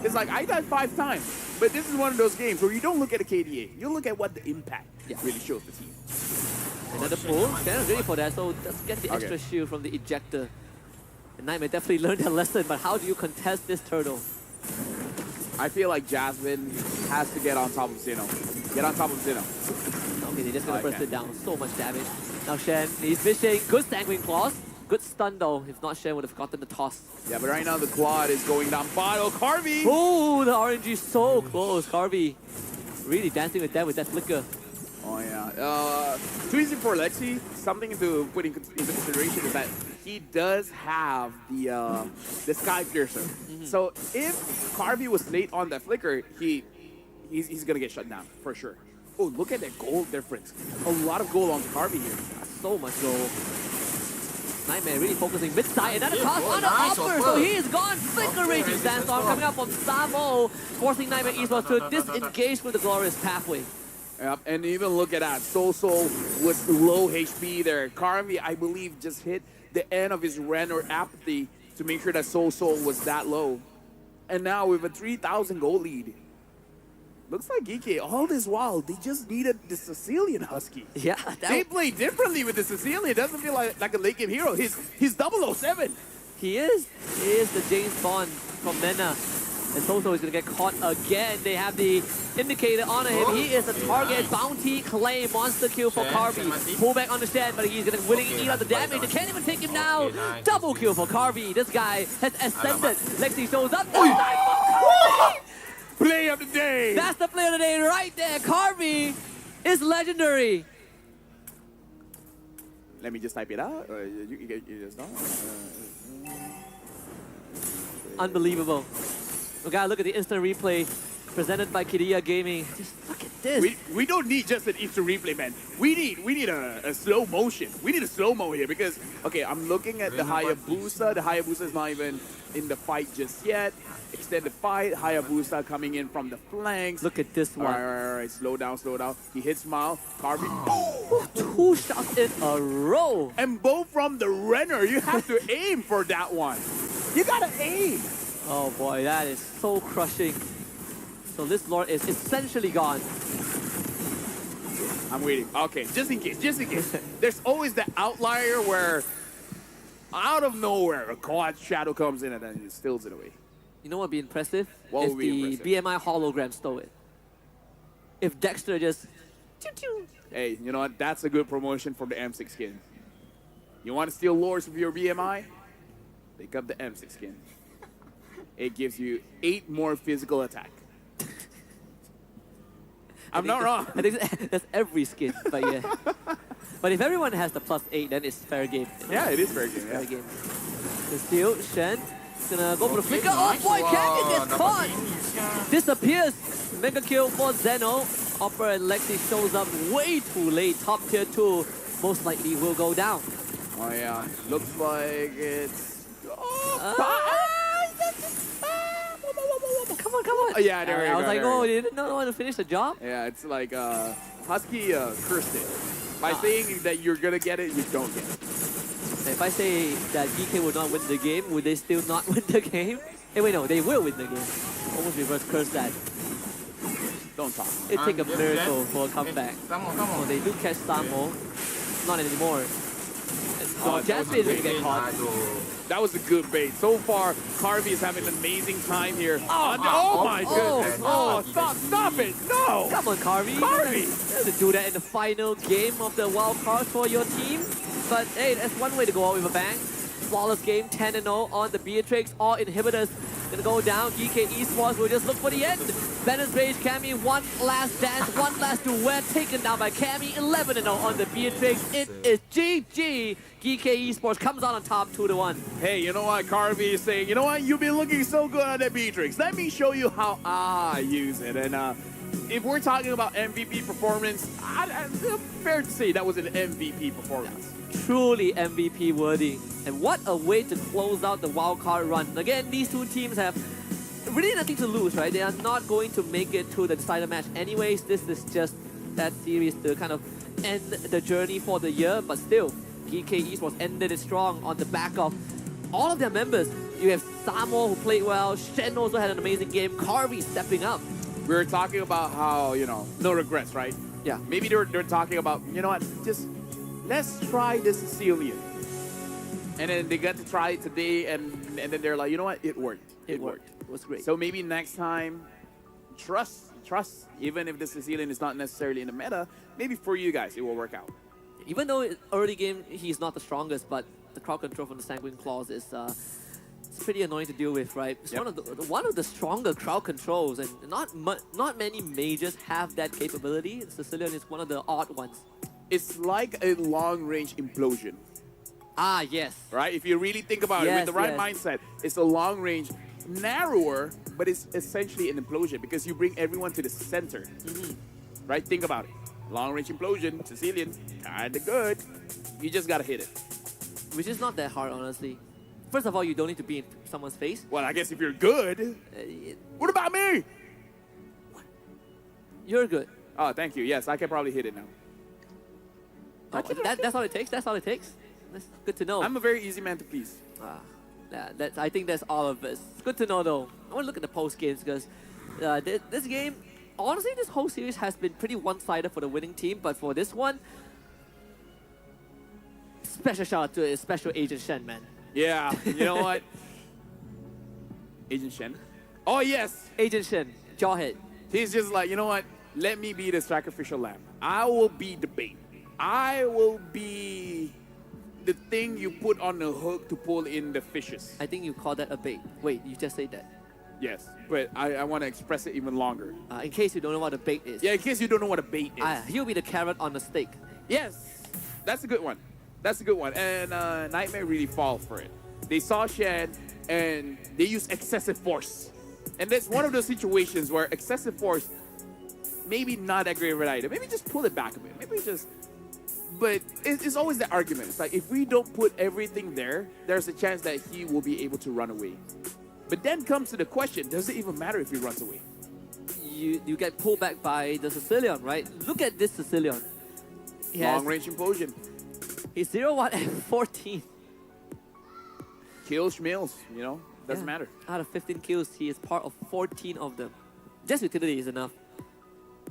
[SPEAKER 1] It's like, I died 5 times, but this is one of those games where you don't look at the KDA. You look at what the impact really shows the team.
[SPEAKER 2] Another pull. Shannon's ready for that, so let's get the extra shield from the ejector. And Nightmare definitely learned their lesson, but how do you contest this turtle?
[SPEAKER 1] I feel like Jasmine has to get on top of Zeno. Get on top of Zeno.
[SPEAKER 2] Okay, they're just gonna burst it down. So much damage. Now Shen, he's fishing. Good Sanguine Claws. Good stun though. If not, Shen would have gotten the toss.
[SPEAKER 1] Yeah, but right now the quad is going down. Bottle, Carvey!
[SPEAKER 2] Oh, the RNG so close. Carvey really dancing with that flicker.
[SPEAKER 1] Oh yeah. Too easy for Lexi. Something to put into consideration is that he does have the Sky Piercer. So if Carvey was late on that flicker, he's gonna get shut down for sure. Oh, look at that gold difference. A lot of gold on Carvey here.
[SPEAKER 2] So much gold. Nightmare really focusing mid-side. Another toss on the Opera, so he is gone. Flicker Raging Sandstorm coming up from Samo, forcing Nightmare Esports to disengage with the glorious pathway.
[SPEAKER 1] Yep, and even look at that. Soul was low HP there. Carvey, I believe, just hit the end of his Ren or Apathy to make sure that Soul was that low. And now with a 3,000 gold lead, looks like EK, all this while, they just needed the Sicilian Husky.
[SPEAKER 2] Yeah,
[SPEAKER 1] they play differently with the Sicilian. It doesn't feel like a late game hero. He's 007.
[SPEAKER 2] He is the James Bond from Mena. And Soso is going to get caught again. They have the indicator on him. He is the target. Bounty claim. Monster kill for Carvey. Pull back on the Shen, but he's going to willingly eat out the damage. They can't even take him down. Double kill for Carvey. This guy has ascended. Lexi shows up.
[SPEAKER 1] Play of the day.
[SPEAKER 2] That's the play of the day right there. Carvey is legendary.
[SPEAKER 1] Let me just type it out. You just know.
[SPEAKER 2] Unbelievable. We gotta look at the instant replay presented by Kiria Gaming. Just look at this.
[SPEAKER 1] We don't need just an instant replay, man. We need a slow motion. We need a slow-mo here because, okay, I'm looking at the Hayabusa. The Hayabusa is not even in the fight just yet. Extended fight. Hayabusa coming in from the flanks.
[SPEAKER 2] Look at this one.
[SPEAKER 1] All right. Slow down. He hits Smile. Carvey.
[SPEAKER 2] 2 shots in a row.
[SPEAKER 1] And both from the Renner. You have to aim for that one. You gotta aim.
[SPEAKER 2] Oh boy, that is so crushing. So this Lord is essentially gone.
[SPEAKER 1] I'm waiting. Okay, just in case. There's always that outlier where, out of nowhere, a quad shadow comes in and then it steals it away.
[SPEAKER 2] You know what would be impressive?
[SPEAKER 1] What
[SPEAKER 2] if
[SPEAKER 1] would be
[SPEAKER 2] the
[SPEAKER 1] impressive?
[SPEAKER 2] BMI hologram stole it. If Dexter just...
[SPEAKER 1] Hey, you know what? That's a good promotion for the M6 skin. You want to steal lores with your BMI? Pick up the M6 skin. It gives you 8 more physical attack. I'm not wrong.
[SPEAKER 2] I think that's every skin, but yeah. But if everyone has the +8, then it's fair game.
[SPEAKER 1] Yeah, it is fair game.
[SPEAKER 2] Fair game. The steal, Shen is gonna go for the flicker. Oh boy, Kangen gets caught! Disappears. Mega kill for Zeno. Opera and Lexi shows up way too late. Top tier 2 most likely will go down.
[SPEAKER 1] Oh yeah, looks like it's...
[SPEAKER 2] Come on.
[SPEAKER 1] Oh, yeah, there we go.
[SPEAKER 2] I was like, oh, you didn't know want to finish the job?
[SPEAKER 1] Yeah, it's like Husky cursed it. By saying that you're gonna get it, you don't get it.
[SPEAKER 2] If I say that DK will not win the game, would they still not win the game? Hey, wait, no, they will win the game. Almost reverse curse that.
[SPEAKER 1] Don't talk.
[SPEAKER 2] It takes a miracle for a comeback. So they do catch Samo. Not anymore. So Jasmine is going to get caught.
[SPEAKER 1] That was a good bait. So far, Carvey is having an amazing time here. Oh my goodness. Oh, stop it. No.
[SPEAKER 2] Come on, Carvey.
[SPEAKER 1] Carvey.
[SPEAKER 2] You have to do that in the final game of the wild card for your team. But hey, that's one way to go out with a bang. Flawless game, 10-0 on the Beatrix. All inhibitors gonna go down. GK Esports will just look for the end. Bennett's Rage, Cammy, one last dance, one last duet, taken down by Cammy, 11-0 on the Beatrix. It is GG. GK Esports comes out on top 2-1.
[SPEAKER 1] Hey, you know what? Carvey is saying, you know what? You've been looking so good on that Beatrix. Let me show you how I use it. And if we're talking about MVP performance, fair to say that was an MVP performance.
[SPEAKER 2] Truly MVP worthy. And what a way to close out the wildcard run. Again, these two teams have really nothing to lose, right? They are not going to make it to the decider match anyways. This is just that series to kind of end the journey for the year. But still, GK Esports ended it strong on the back of all of their members. You have Samo who played well. Shen also had an amazing game. Carvey stepping up.
[SPEAKER 1] We were talking about how, you know, no regrets, right?
[SPEAKER 2] Yeah.
[SPEAKER 1] Maybe they're talking about, you know what, just let's try the Sicilian. And then they got to try it today, and then they're like, you know what, it worked.
[SPEAKER 2] It worked. It was great.
[SPEAKER 1] So maybe next time, trust. Even if the Sicilian is not necessarily in the meta, maybe for you guys, it will work out.
[SPEAKER 2] Even though early game he's not the strongest, but the crowd control from the Sanguine Claws is it's pretty annoying to deal with, right? It's one of the stronger crowd controls, and not many majors have that capability. Sicilian is one of the odd ones.
[SPEAKER 1] It's like a long-range implosion.
[SPEAKER 2] Ah, yes.
[SPEAKER 1] Right? If you really think about it, with the right mindset, it's a long-range, narrower, but it's essentially an implosion because you bring everyone to the center. Right? Think about it. Long-range implosion, Sicilian, kinda good. You just gotta hit it.
[SPEAKER 2] Which is not that hard, honestly. First of all, you don't need to be in someone's face.
[SPEAKER 1] Well, I guess if you're good. What about me?
[SPEAKER 2] You're good.
[SPEAKER 1] Oh, thank you. Yes, I can probably hit it now.
[SPEAKER 2] Oh, that's all it takes? That's all it takes? That's good to know.
[SPEAKER 1] I'm a very easy man to please.
[SPEAKER 2] I think that's all of us. It's good to know, though. I want to look at the post games because this game, honestly, this whole series has been pretty one-sided for the winning team. But for this one, special shout out to Special Agent Shen, man.
[SPEAKER 1] Yeah, you know what? Agent Shen? Oh, yes.
[SPEAKER 2] Agent Shen, Jawhead.
[SPEAKER 1] He's just like, you know what? Let me be the sacrificial lamb. I will be the bait. I will be the thing you put on the hook to pull in the fishes.
[SPEAKER 2] I think you call that a bait. Wait, you just said that.
[SPEAKER 1] Yes, but I want to express it even longer.
[SPEAKER 2] In case you don't know what a bait is.
[SPEAKER 1] Yeah, in case you don't know what a bait is.
[SPEAKER 2] He'll be the carrot on the steak.
[SPEAKER 1] Yes, that's a good one. That's a good one. And Nightmare really fall for it. They saw Shen and they used excessive force. And that's one of those situations where excessive force, maybe not that great of an item. Maybe just pull it back a bit. Maybe just... But it's always the argument. It's like, if we don't put everything there, there's a chance that he will be able to run away. But then comes to the question, does it even matter if he runs away?
[SPEAKER 2] You get pulled back by the Sicilian, right? Look at this Sicilian.
[SPEAKER 1] Long-range implosion.
[SPEAKER 2] He's 0-1 and 14.
[SPEAKER 1] Kills Schmills, you know? Doesn't matter.
[SPEAKER 2] Out of 15 kills, he is part of 14 of them. Just utility is enough.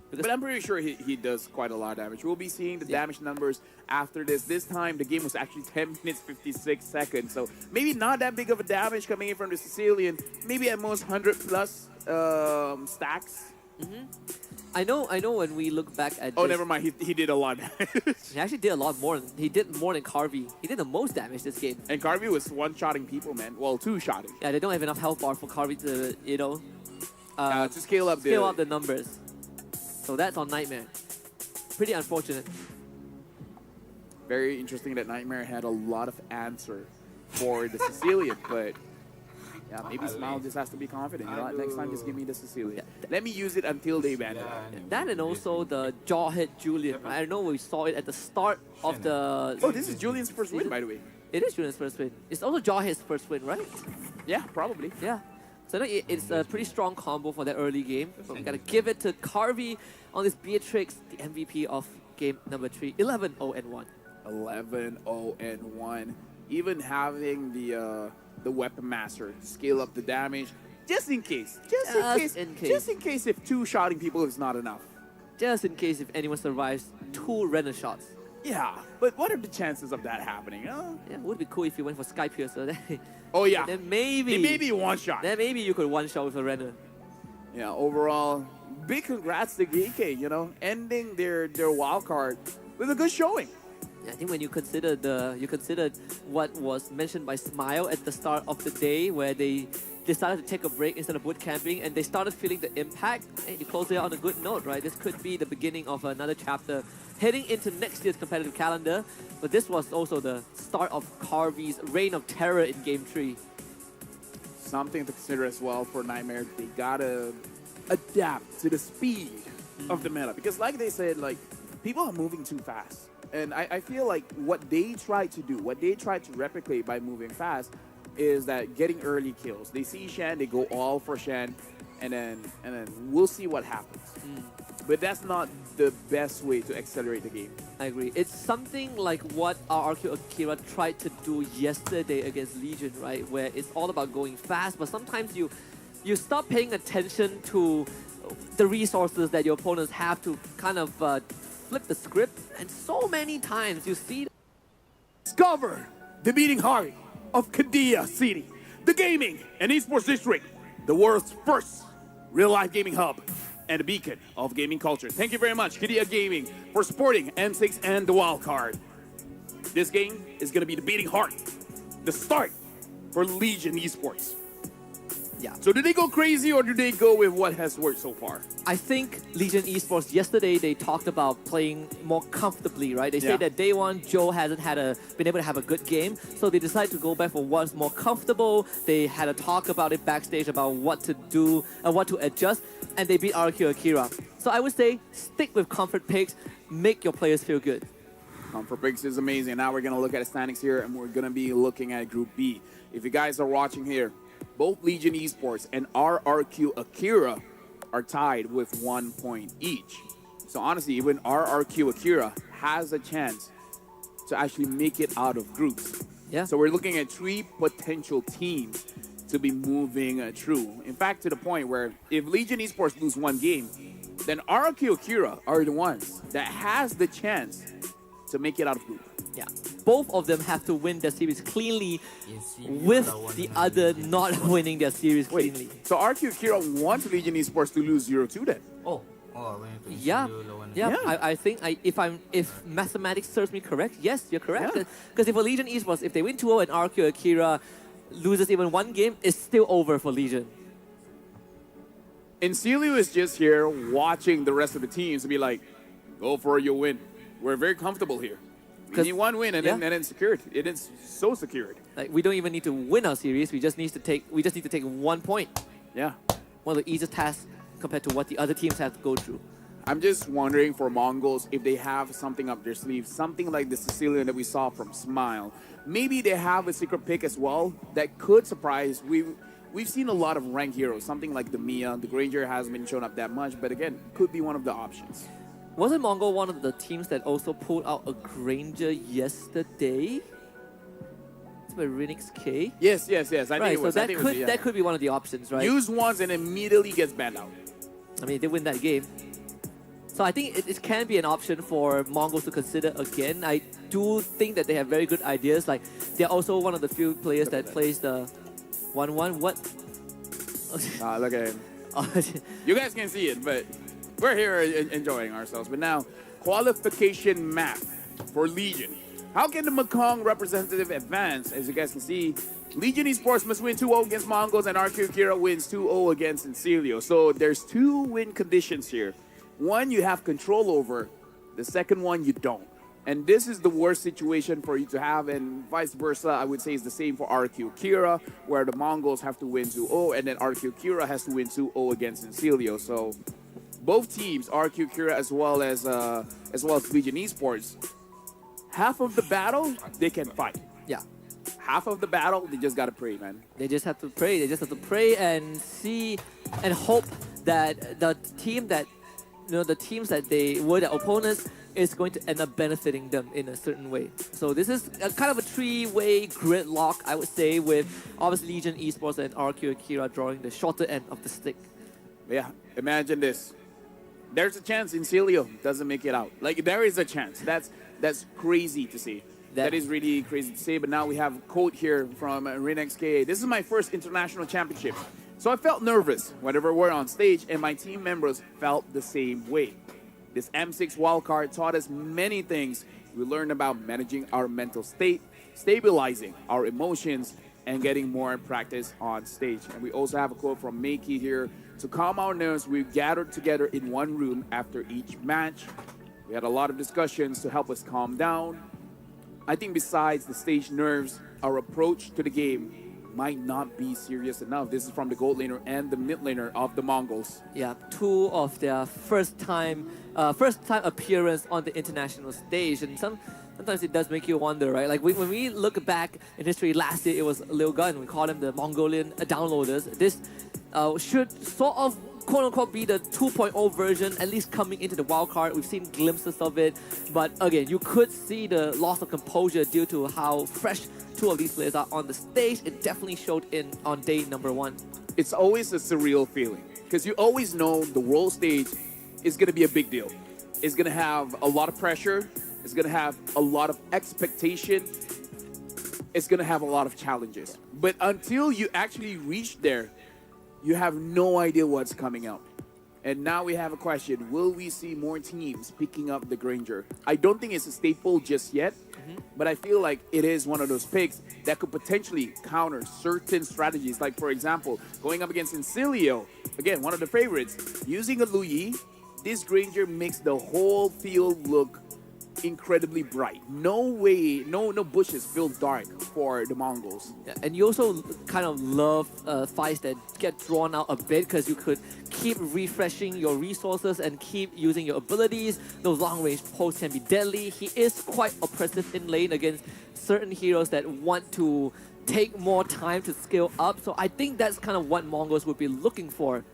[SPEAKER 1] But I'm pretty sure he does quite a lot of damage. We'll be seeing the damage numbers after this. This time, the game was actually 10 minutes, 56 seconds. So maybe not that big of a damage coming in from the Sicilian. Maybe at most 100 plus stacks.
[SPEAKER 2] I know when we look back at
[SPEAKER 1] Oh,
[SPEAKER 2] this,
[SPEAKER 1] never mind. He did a lot of damage.
[SPEAKER 2] he actually did a lot more. He did more than Carvey. He did the most damage this game.
[SPEAKER 1] And Carvey was one-shotting people, man. Well, two-shotting.
[SPEAKER 2] Yeah, they don't have enough health bar for Carvey to, you know...
[SPEAKER 1] to scale up
[SPEAKER 2] the numbers. So that's on Nightmare. Pretty unfortunate.
[SPEAKER 1] Very interesting that Nightmare had a lot of answer for the Sicilian, but yeah, maybe Smile just has to be confident. You know what? Next time, just give me the Sicilian. Let me use it until they ban it.
[SPEAKER 2] That and also the Jawhead Julian. I know we saw it at the start of the...
[SPEAKER 1] Oh, this is Julian's first win, by the way.
[SPEAKER 2] It is Julian's first win. It's also Jawhead's first win, right?
[SPEAKER 1] Yeah, probably.
[SPEAKER 2] Yeah. So it's a pretty strong combo for that early game. So we gotta give it to Carvey on this Beatrix, the MVP of game number 3. 11-0-1.
[SPEAKER 1] 11-0-1. Even having the weapon master scale up the damage, just in case. Just in case if two shotting people is not enough.
[SPEAKER 2] Just in case if anyone survives 2 random shots.
[SPEAKER 1] Yeah, but what are the chances of that happening?
[SPEAKER 2] Yeah, it would be cool if you went for Sky Piercer.
[SPEAKER 1] Oh yeah.
[SPEAKER 2] Then maybe.
[SPEAKER 1] It may be one shot.
[SPEAKER 2] Then maybe you could one shot with a Renner.
[SPEAKER 1] Yeah, overall, big congrats to GK, you know, ending their wild card with a good showing.
[SPEAKER 2] I think when you consider what was mentioned by Smile at the start of the day, where they decided to take a break instead of boot camping, and they started feeling the impact. And you close it on a good note, right? This could be the beginning of another chapter heading into next year's competitive calendar. But this was also the start of Carvy's reign of terror in Game 3.
[SPEAKER 1] Something to consider as well for Nightmare. They gotta adapt to the speed of the meta, because like they said, like, people are moving too fast. And I feel like what they try to replicate by moving fast is that getting early kills. They see Shen, they go all for Shen, and then we'll see what happens. But that's not the best way to accelerate the game.
[SPEAKER 2] I agree. It's something like what our RQ Akira tried to do yesterday against Legion, right? Where it's all about going fast, but sometimes you stop paying attention to the resources that your opponents have to kind of flip the script, and so many times you see.
[SPEAKER 1] Discover the beating heart of Kadia City, the gaming and esports district, the world's first real-life gaming hub, and a beacon of gaming culture. Thank you very much, Kadia Gaming, for supporting M6 and the Wildcard. This game is going to be the beating heart, the start for Legion Esports.
[SPEAKER 2] Yeah.
[SPEAKER 1] So do they go crazy, or do they go with what has worked so far?
[SPEAKER 2] I think Legion Esports yesterday, they talked about playing more comfortably, right? They said that day one, Joe hasn't been able to have a good game, so they decided to go back for what's more comfortable. They had a talk about it backstage about what to do and what to adjust, and they beat RQ Akira. So I would say stick with comfort picks, make your players feel good.
[SPEAKER 1] Comfort picks is amazing. Now we're going to look at the standings here, and we're going to be looking at Group B. If you guys are watching here, both Legion Esports and RRQ Akira are tied with 1 point each. So honestly, even RRQ Akira has a chance to actually make it out of groups.
[SPEAKER 2] Yeah.
[SPEAKER 1] So we're looking at 3 potential teams to be moving through. In fact, to the point where if Legion Esports lose 1 game, then RRQ Akira are the ones that has the chance to make it out of group.
[SPEAKER 2] Yeah. Both of them have to win their series cleanly, with the other not winning their series cleanly.
[SPEAKER 1] So RQ Akira wants Legion Esports to lose 0-2 then.
[SPEAKER 2] Yeah. I think if mathematics serves me correct, yes, you're correct. Because if a Legion Esports, if they win 2-0 and RQ Akira loses even 1 game, it's still over for Legion.
[SPEAKER 1] And Celio is just here watching the rest of the teams to be like, go for it, you'll win. We're very comfortable here. We need 1 win and then secured. It is so secured.
[SPEAKER 2] Like, we don't even need to win our series. We just need to take 1 point.
[SPEAKER 1] Yeah.
[SPEAKER 2] One of the easiest tasks compared to what the other teams have to go through.
[SPEAKER 1] I'm just wondering for Mongols if they have something up their sleeve, something like the Sicilian that we saw from Smile. Maybe they have a secret pick as well that could surprise. We've seen a lot of ranked heroes, something like the Mia. The Granger hasn't been shown up that much, but again, could be one of the options.
[SPEAKER 2] Wasn't Mongol one of the teams that also pulled out a Granger yesterday? It's by Renix K.
[SPEAKER 1] Yes. I think it was.
[SPEAKER 2] So that could be one of the options, right?
[SPEAKER 1] Use once and immediately gets banned out.
[SPEAKER 2] I mean, they win that game. So I think it can be an option for Mongols to consider again. I do think that they have very good ideas. Like, they're also one of the few players that plays the 1-1. What?
[SPEAKER 1] Look at him. You guys can see it, but we're here enjoying ourselves. But now, qualification map for Legion. How can the Mekong representative advance? As you guys can see, Legion Esports must win 2-0 against Mongols, and RQ Kira wins 2-0 against Encilio. So there's 2 win conditions here. One you have control over, the second one you don't. And this is the worst situation for you to have, and vice versa, I would say is the same for RQ Kira, where the Mongols have to win 2-0, and then RQ Kira has to win 2-0 against Encilio. So both teams, RQ Kira as well as Legion Esports, half of the battle, they can fight.
[SPEAKER 2] Yeah.
[SPEAKER 1] Half of the battle, they just gotta pray, man.
[SPEAKER 2] They just have to pray. They just have to pray and see and hope that the team that, the teams that they were their opponents is going to end up benefiting them in a certain way. So this is a kind of a 3-way gridlock, I would say, with obviously Legion Esports and RQ Akira drawing the shorter end of the stick.
[SPEAKER 1] Yeah, imagine this. There's a chance Encilio doesn't make it out. Like, there is a chance. That's crazy to see. That is really crazy to say. But now we have a quote here from RenXK. This is my first international championship. So I felt nervous whenever we're on stage, and my team members felt the same way. This M6 wildcard taught us many things We learn about managing our mental state, stabilizing our emotions, and getting more practice on stage. And we also have a quote from Meiki here. To calm our nerves, we gathered together in one room after each match. We had a lot of discussions to help us calm down. I think besides the stage nerves, our approach to the game might not be serious enough. This is from the gold laner and the mid laner of the Mongols.
[SPEAKER 2] Yeah, two of their first time appearance on the international stage, and sometimes it does make you wonder, right? Like when we look back in history, last year it was Lil Gun. We call them the Mongolian downloaders. This should sort of quote-unquote be the 2.0 version, at least coming into the wildcard. We've seen glimpses of it, but again, you could see the loss of composure due to how fresh two of these players are on the stage. It definitely showed in on day number 1.
[SPEAKER 1] It's always a surreal feeling because you always know the world stage is going to be a big deal. It's going to have a lot of pressure. It's going to have a lot of expectation. It's going to have a lot of challenges. But until you actually reach there, you have no idea what's coming out. And now we have a question. Will we see more teams picking up the Granger? I don't think it's a staple just yet, but I feel like it is one of those picks that could potentially counter certain strategies. Like, for example, going up against Incilio, again, one of the favorites, using a Luyi, this Granger makes the whole field look incredibly bright. No way, no bushes feel dark for the Mongols.
[SPEAKER 2] Yeah, and you also kind of love fights that get drawn out a bit because you could keep refreshing your resources and keep using your abilities. Those long-range pulls can be deadly. He is quite oppressive in lane against certain heroes that want to take more time to scale up. So I think that's kind of what Mongols would be looking for.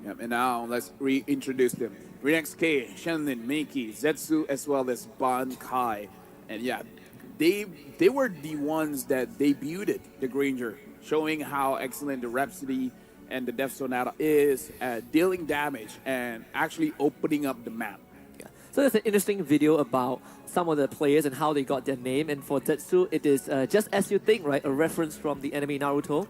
[SPEAKER 1] Yep, and now let's reintroduce them. Renex K, Shenlin, Meiki, Zetsu, as well as Ban Kai. And yeah, they were the ones that debuted the Granger, showing how excellent the Rhapsody and the Death Sonata is at dealing damage and actually opening up the map.
[SPEAKER 2] Yeah. So there's an interesting video about some of the players and how they got their name. And for Zetsu, it is just as you think, right? A reference from the anime Naruto,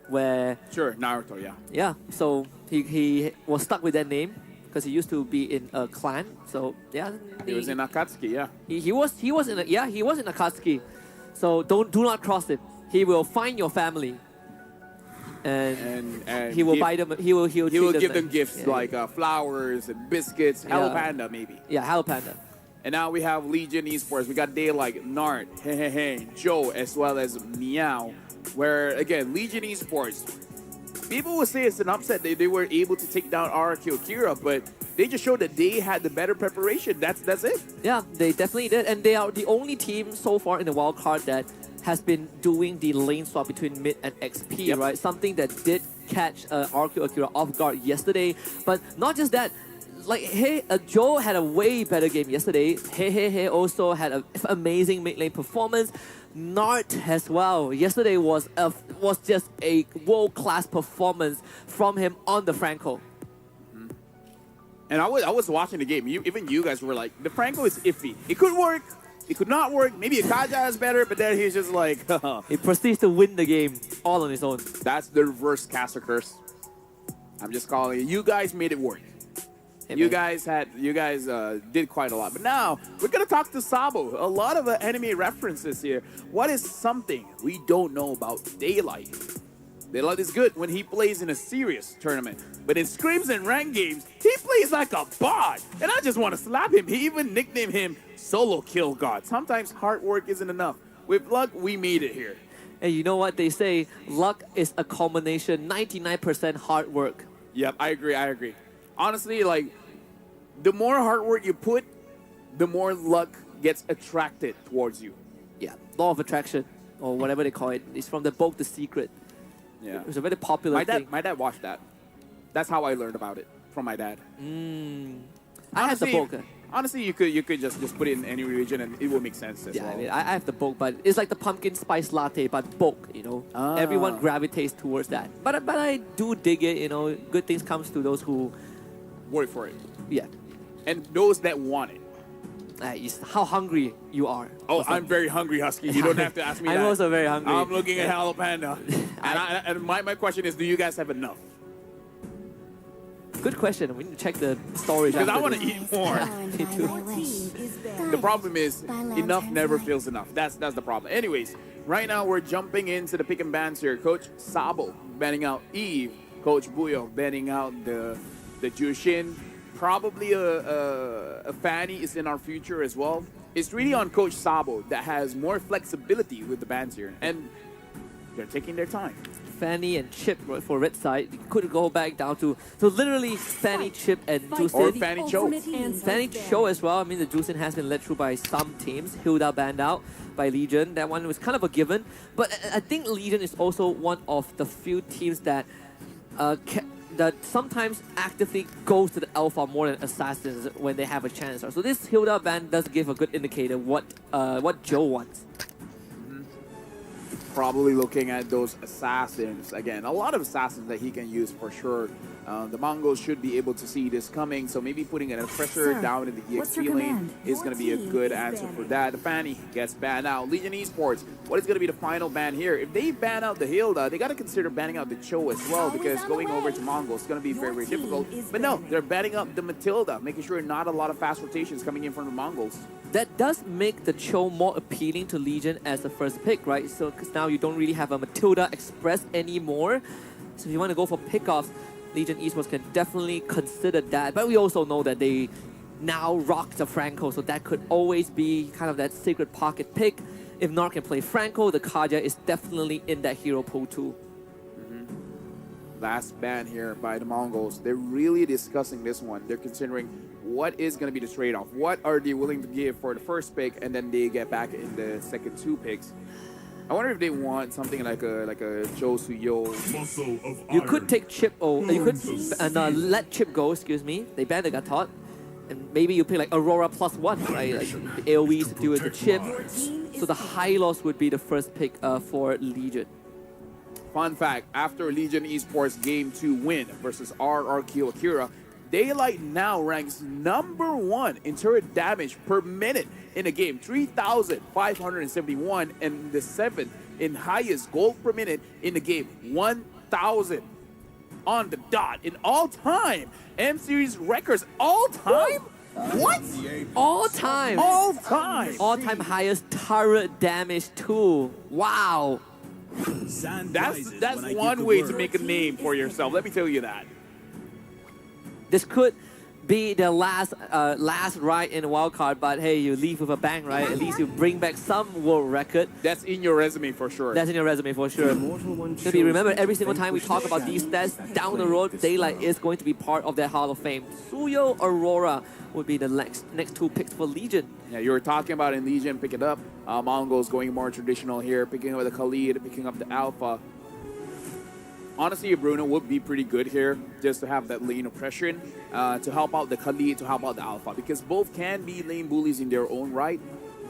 [SPEAKER 2] where...
[SPEAKER 1] Sure, Naruto, yeah.
[SPEAKER 2] Yeah, so he was stuck with that name because he used to be in a clan. So yeah,
[SPEAKER 1] He was in Akatsuki, yeah.
[SPEAKER 2] he was in Akatsuki. So do not cross him. He will find your family, and he will buy them. He will
[SPEAKER 1] give them gifts
[SPEAKER 2] yeah,
[SPEAKER 1] like flowers and biscuits. Hello Panda, maybe.
[SPEAKER 2] Yeah, Hello Panda.
[SPEAKER 1] And now we have Legion Esports. We got day like Nart, Joe, as well as Meow. Where again, Legion Esports. People will say it's an upset that they were able to take down RQ Akira, but they just showed that they had the better preparation. That's it.
[SPEAKER 2] Yeah, they definitely did. And they are the only team so far in the wild card that has been doing the lane swap between mid and XP,
[SPEAKER 1] Yep.
[SPEAKER 2] right? Something that did catch RQ Akira off guard yesterday. But not just that, like, Joe had a way better game yesterday. Also had an amazing mid lane performance. Nart as well. Yesterday was just a world-class performance from him on the Franco.
[SPEAKER 1] And I was watching the game. Even you guys were like, the Franco is iffy. It could work. It could not work. Maybe Akaja is better, but then he's just like,
[SPEAKER 2] He proceeds to win the game all on his own.
[SPEAKER 1] that's the reverse caster curse. I'm just calling it. You guys made it work.
[SPEAKER 2] Hey,
[SPEAKER 1] You
[SPEAKER 2] man.
[SPEAKER 1] guys did quite a lot. But now, we're going to talk to Sabo. A lot of anime references here. What is something we don't know about Daylight? Daylight is good when he plays in a serious tournament. But in scrims and ranked games, he plays like a bot. And I just want to slap him. He even nicknamed him Solo Kill God. Sometimes hard work isn't enough. With luck, we made it here.
[SPEAKER 2] And you know what they say? Luck is a combination, 99% hard work.
[SPEAKER 1] Yep, I agree. Honestly, like, the more hard work you put, the more luck gets attracted towards you.
[SPEAKER 2] Yeah, law of attraction, or whatever they call it. It's from the book The Secret.
[SPEAKER 1] Yeah.
[SPEAKER 2] It was a very popular thing.
[SPEAKER 1] My dad watched that. That's how I learned about it, from my dad.
[SPEAKER 2] I have the book.
[SPEAKER 1] Honestly, you could just put it in any religion and it will make sense as
[SPEAKER 2] Yeah,
[SPEAKER 1] well.
[SPEAKER 2] I mean, I have the book, but it's like the pumpkin spice latte, but book, you know. Everyone gravitates towards that. But I do dig it, you know. Good things comes to those who,
[SPEAKER 1] Work for it.
[SPEAKER 2] yeah.
[SPEAKER 1] And those that want it.
[SPEAKER 2] It's how hungry you are.
[SPEAKER 1] Oh, I'm very hungry, Husky. You don't have to ask me that.
[SPEAKER 2] I'm also very hungry.
[SPEAKER 1] I'm looking at Hello Panda. And my question is, do you guys have enough?
[SPEAKER 2] Good question. We need to check the storage.
[SPEAKER 1] Because I
[SPEAKER 2] after
[SPEAKER 1] want to
[SPEAKER 2] this.
[SPEAKER 1] eat more.
[SPEAKER 4] Your team is banned.
[SPEAKER 1] The problem is enough never feels enough. That's the problem. Anyways, right now we're jumping into the pick and bans here. Coach Sabo banning out Eve. Coach Buyo banning out the Jushin. Probably a Fanny is in our future as well. It's really on Coach Sabo that has more flexibility with the bans here, and they're taking their time.
[SPEAKER 2] Fanny and Chip for red side. You could go back down to literally Fanny, Chip, and
[SPEAKER 4] Fight
[SPEAKER 2] Jusin.
[SPEAKER 1] Or
[SPEAKER 4] the
[SPEAKER 1] Fanny Cho.
[SPEAKER 4] ultimate team.
[SPEAKER 2] Fanny Cho as well. I mean, the Jusin has been led through by some teams. Hilda banned out by Legion. That one was kind of a given. But I think Legion is also one of the few teams that that sometimes actively goes to the Alpha more than Assassins when they have a chance. So this Hilda ban does give a good indicator what Joe wants.
[SPEAKER 1] Probably looking at those assassins again. A lot of assassins that he can use for sure. The Mongols should be able to see this coming, so maybe putting a pressure
[SPEAKER 4] Sir,
[SPEAKER 1] down in the
[SPEAKER 4] what's
[SPEAKER 1] EXP
[SPEAKER 4] your
[SPEAKER 1] lane
[SPEAKER 4] command?
[SPEAKER 1] is
[SPEAKER 4] Your
[SPEAKER 1] going to be a
[SPEAKER 4] team
[SPEAKER 1] good
[SPEAKER 4] is
[SPEAKER 1] answer for
[SPEAKER 4] banning.
[SPEAKER 1] that. The Fanny gets banned out. Legion Esports, what is going to be the final ban here? If they ban out the Hilda, they got to consider banning out the Cho as well,
[SPEAKER 4] Always
[SPEAKER 1] because
[SPEAKER 4] on the
[SPEAKER 1] going over
[SPEAKER 4] way.
[SPEAKER 1] to Mongols is going to be
[SPEAKER 4] Your
[SPEAKER 1] very
[SPEAKER 4] team
[SPEAKER 1] difficult.
[SPEAKER 4] is
[SPEAKER 1] But no,
[SPEAKER 4] banning.
[SPEAKER 1] they're banning up the Matilda, making sure not a lot of fast rotations coming in from the Mongols.
[SPEAKER 2] That does make the Cho more appealing to Legion as the first pick, right? So, because now you don't really have a Matilda Express anymore. So if you want to go for pickoffs, Legion Esports can definitely consider that. But we also know that they now rock the Franco, so that could always be kind of that secret pocket pick. If Narc can play Franco, the Kaja is definitely in that hero pool too.
[SPEAKER 1] Last ban here by the Mongols. They're really discussing this one. They're considering what is going to be the trade-off. What are they willing to give for the first pick, and then they get back in the second two picks. I wonder if they want something like a Joe Suyo.
[SPEAKER 2] You could take Chip, you could let Chip go, excuse me. They banned the Gatot. And maybe you pick like Aurora +1, right? Like AoEs to do with the Chip. So the high loss would be the first pick for Legion.
[SPEAKER 1] Fun fact, after Legion Esports Game 2 win versus RRQ Akira, Daylight now ranks #1 in turret damage per minute in a game, 3,571, and the 7th in highest gold per minute in the game, 1,000 on the dot in all time. M Series records all time? What?
[SPEAKER 2] All time!
[SPEAKER 1] All time!
[SPEAKER 2] All-time highest turret damage too. Wow!
[SPEAKER 1] That's one way to make a name for yourself. Let me tell you that.
[SPEAKER 2] This could be the last ride in Wildcard, but hey, you leave with a bang, right? At least you bring back some world record.
[SPEAKER 1] That's in your resume for sure.
[SPEAKER 2] That's in your resume for sure. Maybe remember every single time we talk about these stats, down the road, Daylight is going to be part of that Hall of Fame. Suyo Aurora would be the next two picks for Legion.
[SPEAKER 1] Yeah, you were talking about in Legion, pick it up. Mongols going more traditional here, picking up the Khalid, picking up the Alpha. Honestly, Bruno would be pretty good here just to have that lane oppression to help out the Khalid, to help out the Alpha, because both can be lane bullies in their own right.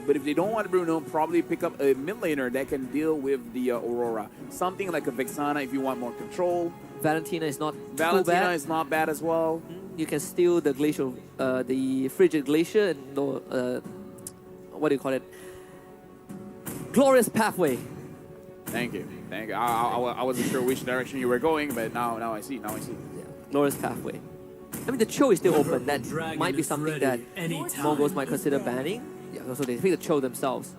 [SPEAKER 1] But if they don't want Bruno, probably pick up a mid laner that can deal with the Aurora. Something like a Vexana if you want more control.
[SPEAKER 2] Valentina is not too
[SPEAKER 1] Valentina
[SPEAKER 2] bad.
[SPEAKER 1] is not bad as well.
[SPEAKER 2] You can steal the glacial, the frigid glacier, and what do you call it? Glorious pathway.
[SPEAKER 1] Thank you. Thank you. I wasn't sure which direction you were going, but now I see. Now I see.
[SPEAKER 2] Yeah, glorious pathway. I mean, the Cho is still open. That might be something that Mongols might consider banning. Yeah, so they pick the Cho themselves,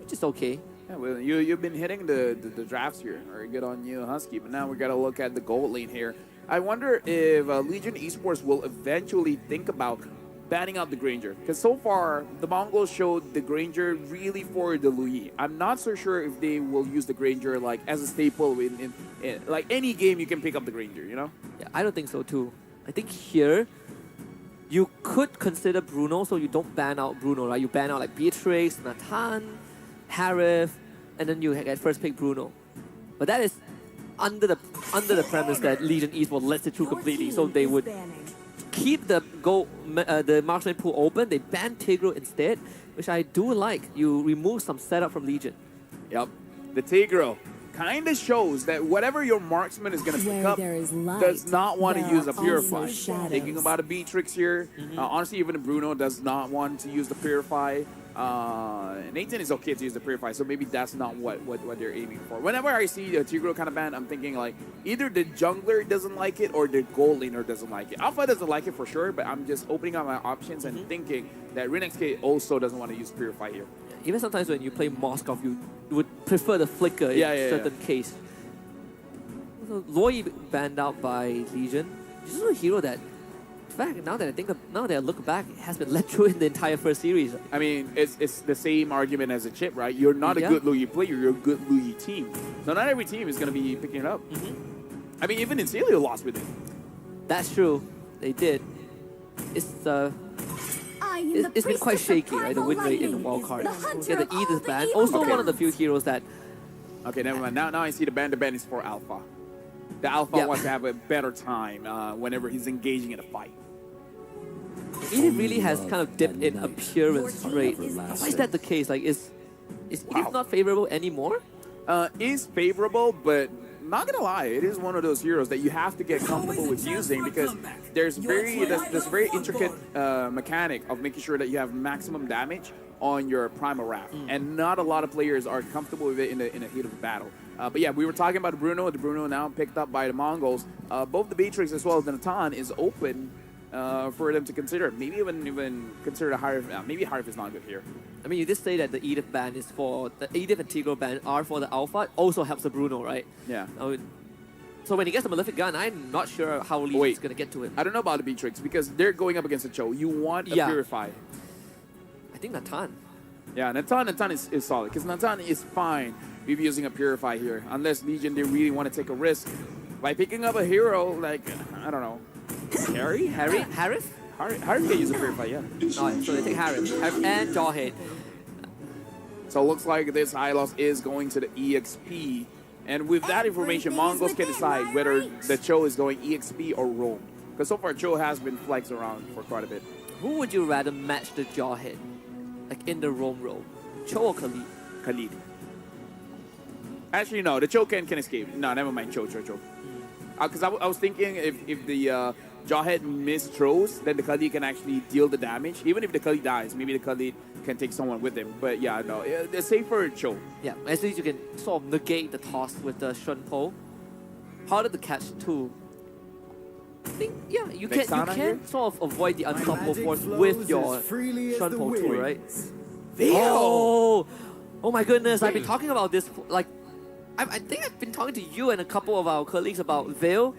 [SPEAKER 2] which is okay.
[SPEAKER 1] Yeah, well, you've been hitting the drafts here. Very good on you, Husky. But now we got to look at the gold lane here. I wonder if Legion Esports will eventually think about banning out the Granger. Because so far, the Mongols showed the Granger really for the Lui. I'm not so sure if they will use the Granger like as a staple in like any game you can pick up the Granger, you know?
[SPEAKER 2] Yeah, I don't think so too. I think here, you could consider Bruno, so you don't ban out Bruno, right? You ban out like Beatrix, Nathan, Harith, and then you get first pick Bruno. But that is under the premise that Legion Esports lets it through completely, so they would keep the marksman pool open. They ban Tigro instead, which I do like. You remove some setup from Legion.
[SPEAKER 1] Yep. The Tigro kind of shows that whatever your marksman is going to pick
[SPEAKER 4] Where
[SPEAKER 1] up
[SPEAKER 4] there is light,
[SPEAKER 1] does not want to
[SPEAKER 4] there
[SPEAKER 1] use a
[SPEAKER 4] are
[SPEAKER 1] Purify.
[SPEAKER 4] also shadows.
[SPEAKER 1] Thinking about a Beatrix here. Honestly, even Bruno does not want to use the Purify. Nathan is okay to use the Purify, so maybe that's not what they're aiming for. Whenever I see a Tigro kind of ban, I'm thinking like either the jungler doesn't like it or the gold laner doesn't like it. Alpha doesn't like it for sure, but I'm just opening up my options and thinking that RENXK also doesn't want to use Purify here.
[SPEAKER 2] Even sometimes when you play Moskov, you would prefer the flicker in certain case. So Loi banned out by Legion. This is a hero that, in fact, now that I look back, it has been let through in the entire first series.
[SPEAKER 1] I mean, it's the same argument as a Chip, right? You're not a good Luyi player, you're a good Luyi team. So not every team is going to be picking it up. I mean, even Incelio lost with it.
[SPEAKER 2] That's true. They did. It's been quite shaky, right? The win rate in the Wildcard. Yeah, the Edith ban. Also one of the few heroes that...
[SPEAKER 1] Okay, never mind. Now I see the ban. The ban is for Alpha. The Alpha wants to have a better time whenever he's engaging in a fight.
[SPEAKER 2] Edith really has kind of dipped in appearance rate. Why is that the case? Like, is Edith not favorable anymore?
[SPEAKER 1] Is favorable, but not gonna lie, it is one of those heroes that you have to get comfortable with using because there's this very intricate mechanic of making sure that you have maximum damage on your Primal Wrath, and not a lot of players are comfortable with it in the heat of the battle. But yeah, we were talking about Bruno. The Bruno now picked up by the Mongols. Both the Beatrix as well as the Natan is open for them to consider. Maybe even consider the higher. Maybe Harf is not good here.
[SPEAKER 2] I mean, you did say that the Edith ban is for the Edith and Tigro ban are for the Alpha. It also helps the Bruno, right?
[SPEAKER 1] Yeah.
[SPEAKER 2] So when he gets the Malefic Gun, I'm not sure how Legion's gonna get to it.
[SPEAKER 1] I don't know about the Beatrix because they're going up against a Cho. You want a Purify.
[SPEAKER 2] I think Natan.
[SPEAKER 1] Yeah, Natan is solid because Natan is fine with using a Purify here unless Legion they really want to take a risk by picking up a hero like I don't know, Harry.
[SPEAKER 2] Harith
[SPEAKER 1] can use a Purify, yeah.
[SPEAKER 2] Oh, so they take Harith and Jawhead.
[SPEAKER 1] So it looks like this Hylos is going to the EXP. And with that information, Mongols can decide whether the Cho is going EXP or Roam. Because so far, Cho has been flexed around for quite a bit.
[SPEAKER 2] Who would you rather match the Jawhead? Like in the Roam role? Cho or Khalid?
[SPEAKER 1] Khalid. Actually, no. The Cho can escape. No, never mind. Cho. Because I was thinking if the Jawhead misthrows, then the Khalid can actually deal the damage. Even if the Khalid dies, maybe the Khalid can take someone with him. But yeah, no. It's safer Cho.
[SPEAKER 2] Yeah, at least you can sort of negate the toss with the Shun Po. Harder to catch too. I think, yeah, you can sort of avoid the unstoppable force with your Shun Po too, right? Oh my goodness, I've been talking about this, like, I think I've been talking to you and a couple of our colleagues about Veil.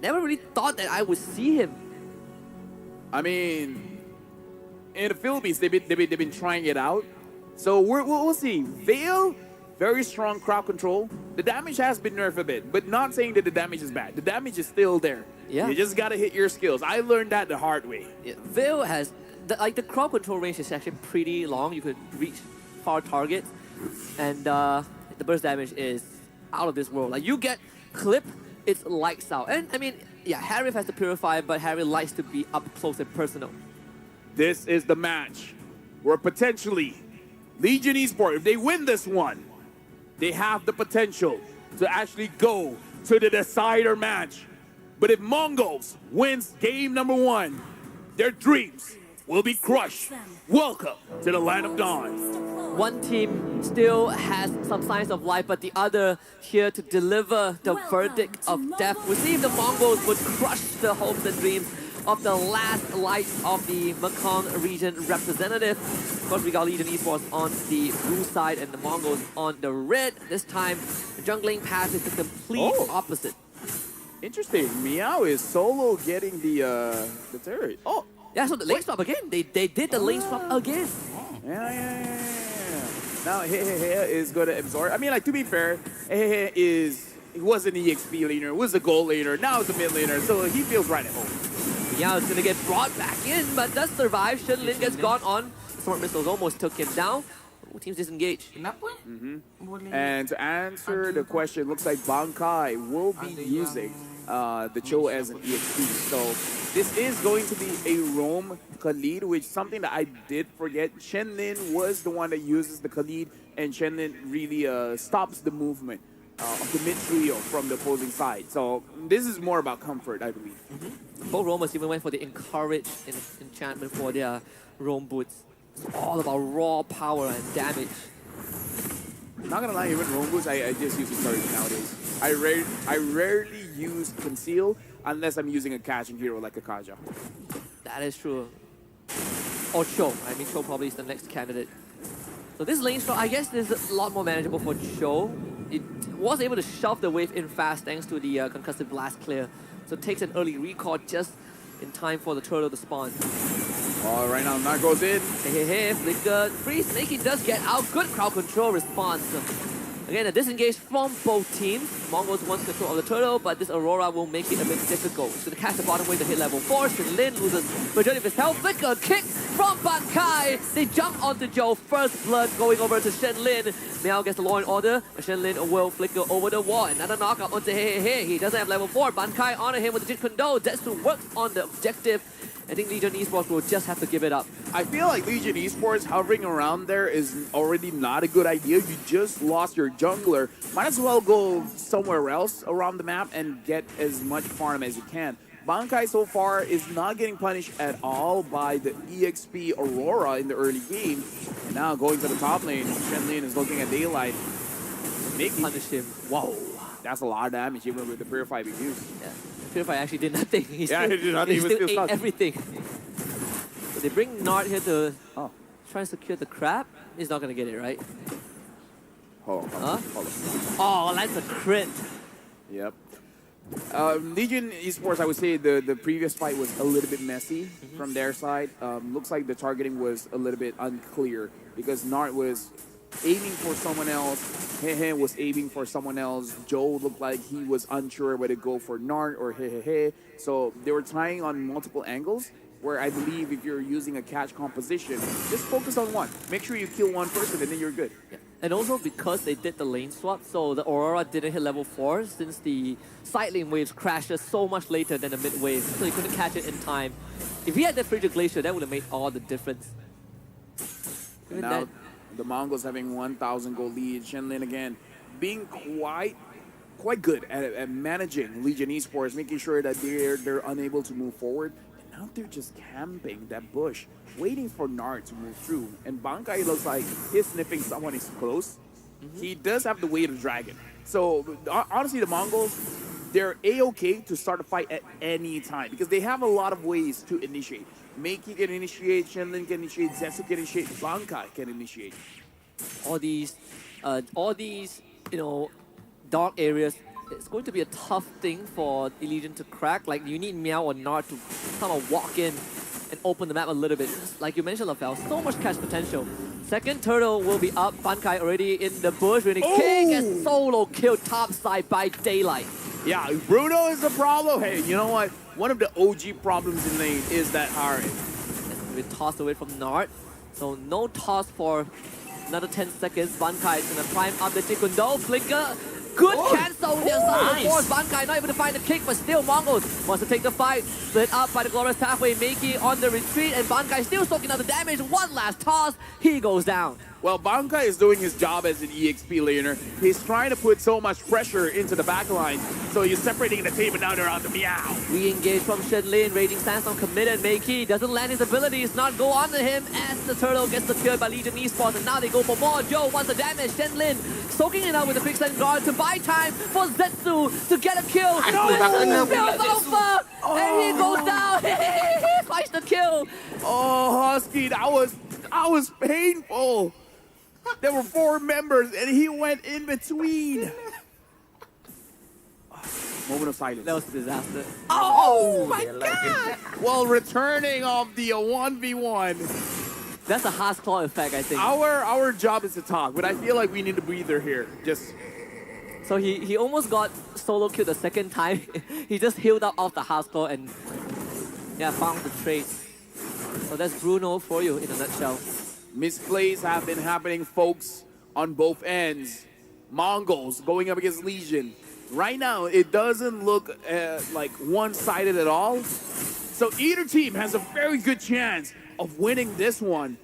[SPEAKER 2] Never really thought that I would see him.
[SPEAKER 1] I mean, in the Philippines, they've been trying it out. So we'll see. Veil, very strong crowd control. The damage has been nerfed a bit, but not saying that the damage is bad. The damage is still there.
[SPEAKER 2] Yeah.
[SPEAKER 1] You just gotta hit your skills. I learned that the hard way.
[SPEAKER 2] Yeah. Veil has, the crowd control range is actually pretty long. You could reach far targets. And the burst damage is out of this world. Like, you get clip, it's lights out. And I mean, yeah, Harry has to purify, but Harry likes to be up close and personal.
[SPEAKER 1] This is the match where potentially Legion Esports, if they win this one, they have the potential to actually go to the decider match. But if Mongols wins game number 1, their dreams will be crushed. Welcome to the Land of Dawn.
[SPEAKER 2] One team still has some signs of life, but the other here to deliver the verdict of death. We'll see if the Mongols would crush the hopes and dreams of the last light of the Mekong region representative. Of course, we got Legion Esports on the blue side and the Mongols on the red. This time, the jungling path is the complete opposite.
[SPEAKER 1] Interesting. Meow is solo getting the turret. Oh,
[SPEAKER 2] yeah. So the lane swap again. They did the lane swap again.
[SPEAKER 1] Yeah. Now He is going to absorb. I mean, like, to be fair, He was an EXP laner, was a gold laner, now it's a mid laner, so he feels right at home.
[SPEAKER 2] Yeah, it's gonna get brought back in, but does survive. Shenlin gets gone on. Smart missiles almost took him down. Both teams disengaged.
[SPEAKER 1] And to answer the question, looks like Bankai will be using the Cho as an EXP. So this is going to be a roam Khalid, which is something that I did forget. Shenlin was the one that uses the Khalid, and Shenlin really stops the movement of the mid trio from the opposing side. So this is more about comfort, I believe.
[SPEAKER 2] Both roamers even went for the encourage enchantment for their roam boots. It's all about raw power and damage.
[SPEAKER 1] Not gonna lie, even Rongus, I just use Encourage nowadays. I rarely use Conceal unless I'm using a catching hero like a Kaja.
[SPEAKER 2] That is true. Or Cho. I mean, Cho probably is the next candidate. So this lane strat, I guess, is a lot more manageable for Cho. It was able to shove the wave in fast thanks to the concussive blast clear. So it takes an early recall just in time for the turtle to spawn.
[SPEAKER 1] Oh, right now, Nart goes in.
[SPEAKER 2] Hey, Flicker. Freeze Snakey does get out. Good crowd control response. Again, a disengage from both teams. Mongols wants control of the turtle, but this Aurora will make it a bit difficult. So to catch the bottom wave to hit level 4, Shenlin loses majority of his health. Flicker kick from Bankai. They jump onto Joe. First blood going over to Shenlin. Meow gets the law in order. Shenlin will flicker over the wall. Another knockout onto Hey. He doesn't have level 4. Bankai honor him with the Jit Kundo. Zetsu works on the objective. I think Legion Esports will just have to give it up.
[SPEAKER 1] I feel like Legion Esports hovering around there is already not a good idea. You just lost your jungler. Might as well go somewhere else around the map and get as much farm as you can. Bankai so far is not getting punished at all by the EXP Aurora in the early game. And now going to the top lane, Shenlin is looking at Daylight. Make
[SPEAKER 2] Punish him.
[SPEAKER 1] Whoa, that's a lot of damage even with the Purify being used.
[SPEAKER 2] Yeah. Purify actually did nothing. He
[SPEAKER 1] Yeah, he did nothing. He was
[SPEAKER 2] still
[SPEAKER 1] still
[SPEAKER 2] ate
[SPEAKER 1] stuck.
[SPEAKER 2] everything. So they bring Nart here to
[SPEAKER 1] Oh,
[SPEAKER 2] try and secure the crab. He's not gonna get it, right?
[SPEAKER 1] hold on.
[SPEAKER 2] Huh?
[SPEAKER 1] Hold on.
[SPEAKER 2] Oh, that's a crit.
[SPEAKER 1] Yep. Legion Esports, I would say the previous fight was a little bit messy from their side. Looks like the targeting was a little bit unclear because Nart was aiming for someone else. Hehe was aiming for someone else. Joe looked like he was unsure whether to go for Nart or Hehehe. So they were trying on multiple angles. Where I believe if you're using a catch composition, just focus on one. Make sure you kill one person and then you're good.
[SPEAKER 2] Yeah. And also because they did the lane swap, so the Aurora didn't hit level 4 since the side lane waves crashed so much later than the mid wave, so he couldn't catch it in time. If he had that Frigid Glacier, that would have made all the difference.
[SPEAKER 1] And
[SPEAKER 2] Even
[SPEAKER 1] now
[SPEAKER 2] that,
[SPEAKER 1] the Mongols having 1,000 gold lead. Shenlin again being quite good at managing Legion Esports, making sure that they're unable to move forward. And now they're just camping that bush, waiting for Nart to move through. And Bankai looks like he's sniffing someone is close. He does have the weight of dragon. So honestly, the Mongols, they're a-okay to start a fight at any time because they have a lot of ways to initiate. Meiki can initiate, Shenlin can initiate, Zetsu can initiate, Bankai can initiate.
[SPEAKER 2] all these, dark areas, it's going to be a tough thing for Legion to crack. Like, you need Meow or Nart to kind of walk in and open the map a little bit. Like you mentioned, Lafel, so much catch potential. Second turtle will be up. Bankai already in the bush. When King gets solo killed topside by Daylight.
[SPEAKER 1] Yeah, Bruno is the problem. Hey, you know what? One of the OG problems in lane is that RA.
[SPEAKER 2] We tossed away from Nart. So no toss for another 10 seconds. Bankai is gonna prime up the Jikundo. Flicker. Good cancel here. Nice. Force. Bankai not able to find the kick, but still Mongols wants to take the fight. Split up by the Glorious Pathway. Meiki on the retreat, and Bankai still soaking out the damage. One last toss. He goes down.
[SPEAKER 1] Well, Bankai is doing his job as an EXP laner. He's trying to put so much pressure into the backline. So he's separating the team and now they're on the Meow.
[SPEAKER 2] Re-engage from Shenlin. Raging Sandstorm committed. Meiki doesn't land his abilities. Not go on to him as the turtle gets secured by Legion Esports. And now they go for more. Joe wants the damage. Shenlin soaking it out with a quicksand guard to buy time for Zetsu to get a kill. Zetsu spills over and he goes down. He finds the kill.
[SPEAKER 1] Oh, Husky, that was painful. There were 4 members and he went in between. Moment of silence.
[SPEAKER 2] That was a disaster.
[SPEAKER 1] Oh my god! Well, returning of the 1v1.
[SPEAKER 2] That's a Haas Claw effect, I think.
[SPEAKER 1] Our job is to talk, but I feel like we need a breather here. Just
[SPEAKER 2] So he almost got solo killed the second time. He just healed up off the Haas Claw and found the trade. So that's Bruno for you in a nutshell.
[SPEAKER 1] misplays have been happening, folks, on both ends. Mongols going up against Legion. Right now, it doesn't look like one-sided at all. So either team has a very good chance of winning this one.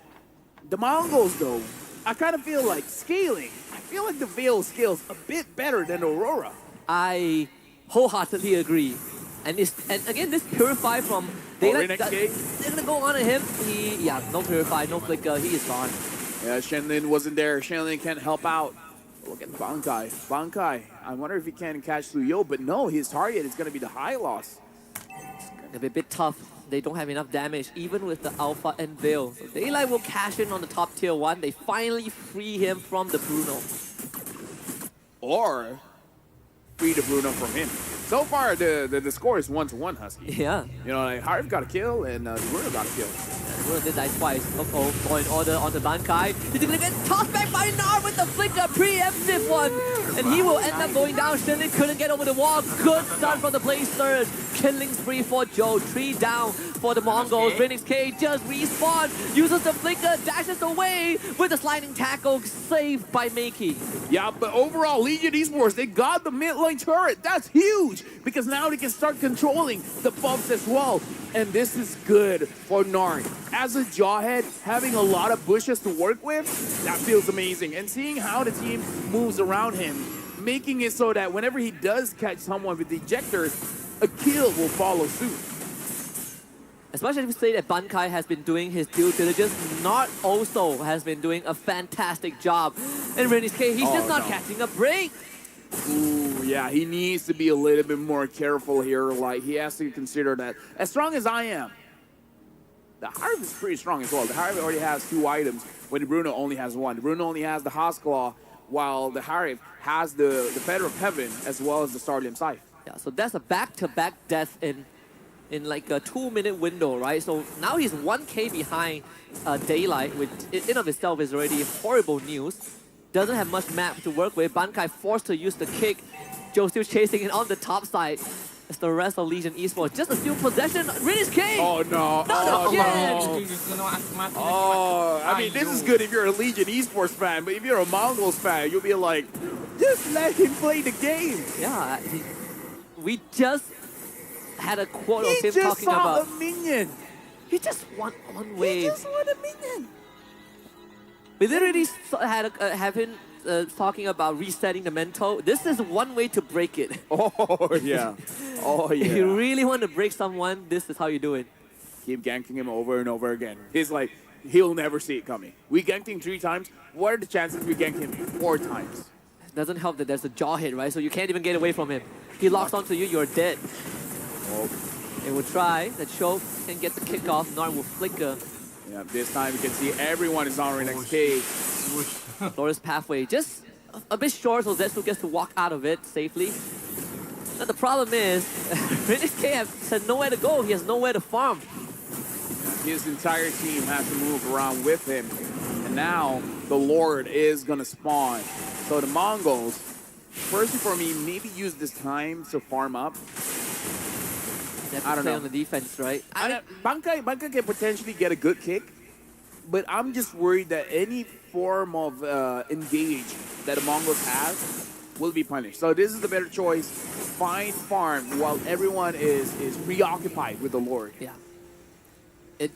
[SPEAKER 1] The Mongols, though, I kind of feel like scaling. I feel like the Veil scales a bit better than Aurora.
[SPEAKER 2] I wholeheartedly agree. And again, this Purify from Daylight,
[SPEAKER 1] Renekton.
[SPEAKER 2] they're gonna go on to him. No Purify, no Flicker, he is gone.
[SPEAKER 1] Yeah, Shenlin wasn't there. Shenlin can't help out. Look at Bankai. Bankai, I wonder if he can catch Suyo, but no, his target is going to be the high loss.
[SPEAKER 2] It's gonna be a bit tough. They don't have enough damage, even with the Alpha and Veil. So Daylight will cash in on the top tier 1. They finally free him from the Bruno.
[SPEAKER 1] Or free the Bruno from him. So far, the score is 1-1, Husky.
[SPEAKER 2] Yeah.
[SPEAKER 1] You know, like Harv got a kill and the Bruno got a kill.
[SPEAKER 2] Bruno did die twice. Uh-oh, going order onto Bankai. He's gonna get tossed back by Nar with the Flicker, preemptive one. And he will end up going down. Shenlin couldn't get over the wall. Good start from the Blaze Surge. Killing spree for Joe. 3 down for the Mongols. Phoenix K just respawn. Uses the Flicker, dashes away with a sliding tackle. Saved by Makey.
[SPEAKER 1] Yeah, but overall, Legion Esports, they got the mid lane turret. That's huge because now they can start controlling the buffs as well. And this is good for Narn. As a Jawhead, having a lot of bushes to work with, that feels amazing. And seeing how the team moves around him, making it so that whenever he does catch someone with the ejectors, a kill will follow suit.
[SPEAKER 2] As much as we say that Bankai has been doing his due diligence, Nart also has been doing a fantastic job. And Rennie's K, he's just not catching a break.
[SPEAKER 1] Ooh, yeah, he needs to be a little bit more careful here. Like, he has to consider that as strong as I am, the Harv is pretty strong as well. The Harv already has 2 items when the Bruno only has 1. The Bruno only has the Hoskklaw, while the Harv has the Feather of Heaven as well as the Starlium Scythe.
[SPEAKER 2] Yeah, so that's a back-to-back death in like a 2-minute window, right? So now he's 1k behind Daylight, which in of itself is already horrible news. Doesn't have much map to work with. Bankai forced to use the kick. Joe still chasing it on the top side. As the rest of Legion Esports just a steal possession. Rinny's King!
[SPEAKER 1] Oh no!
[SPEAKER 2] Not again!
[SPEAKER 1] Oh, I mean, this is good if you're a Legion Esports fan, but if you're a Mongols fan, you'll be like, just let him play the game.
[SPEAKER 2] Yeah, we just had a quote of
[SPEAKER 1] He
[SPEAKER 2] him
[SPEAKER 1] just
[SPEAKER 2] talking
[SPEAKER 1] saw
[SPEAKER 2] about.
[SPEAKER 1] a minion.
[SPEAKER 2] He just won one
[SPEAKER 1] He
[SPEAKER 2] wave.
[SPEAKER 1] just want a minion.
[SPEAKER 2] We literally had have him talking about resetting the mental. This is one way to break it.
[SPEAKER 1] Oh yeah. Oh
[SPEAKER 2] If you
[SPEAKER 1] yeah.
[SPEAKER 2] really want to break someone, this is how you do it.
[SPEAKER 1] Keep ganking him over and over again. He's like, he'll never see it coming. We ganked him 3 times. What are the chances we gank him 4 times?
[SPEAKER 2] Doesn't help that there's a jaw hit, right? So you can't even get away from him. He locks onto you, you're dead.
[SPEAKER 1] Oh,
[SPEAKER 2] They will try. That show can get the kick off. Narn will flicker.
[SPEAKER 1] yeah. This time you can see everyone is on next K.
[SPEAKER 2] Loris pathway just a bit short, so Zetsu gets to walk out of it safely. Now the problem is, British K has nowhere to go. He has nowhere to farm.
[SPEAKER 1] His entire team has to move around with him. And now the Lord is going to spawn. So the Mongols, firstly for me, maybe use this time to farm up.
[SPEAKER 2] They have to
[SPEAKER 1] I don't
[SPEAKER 2] play
[SPEAKER 1] know.
[SPEAKER 2] on the defense, right?
[SPEAKER 1] Bankai can potentially get a good kick, but I'm just worried that any form of engage that the Mongols have will be punished. So this is the better choice. Find farm while everyone is preoccupied with the Lord.
[SPEAKER 2] Yeah. It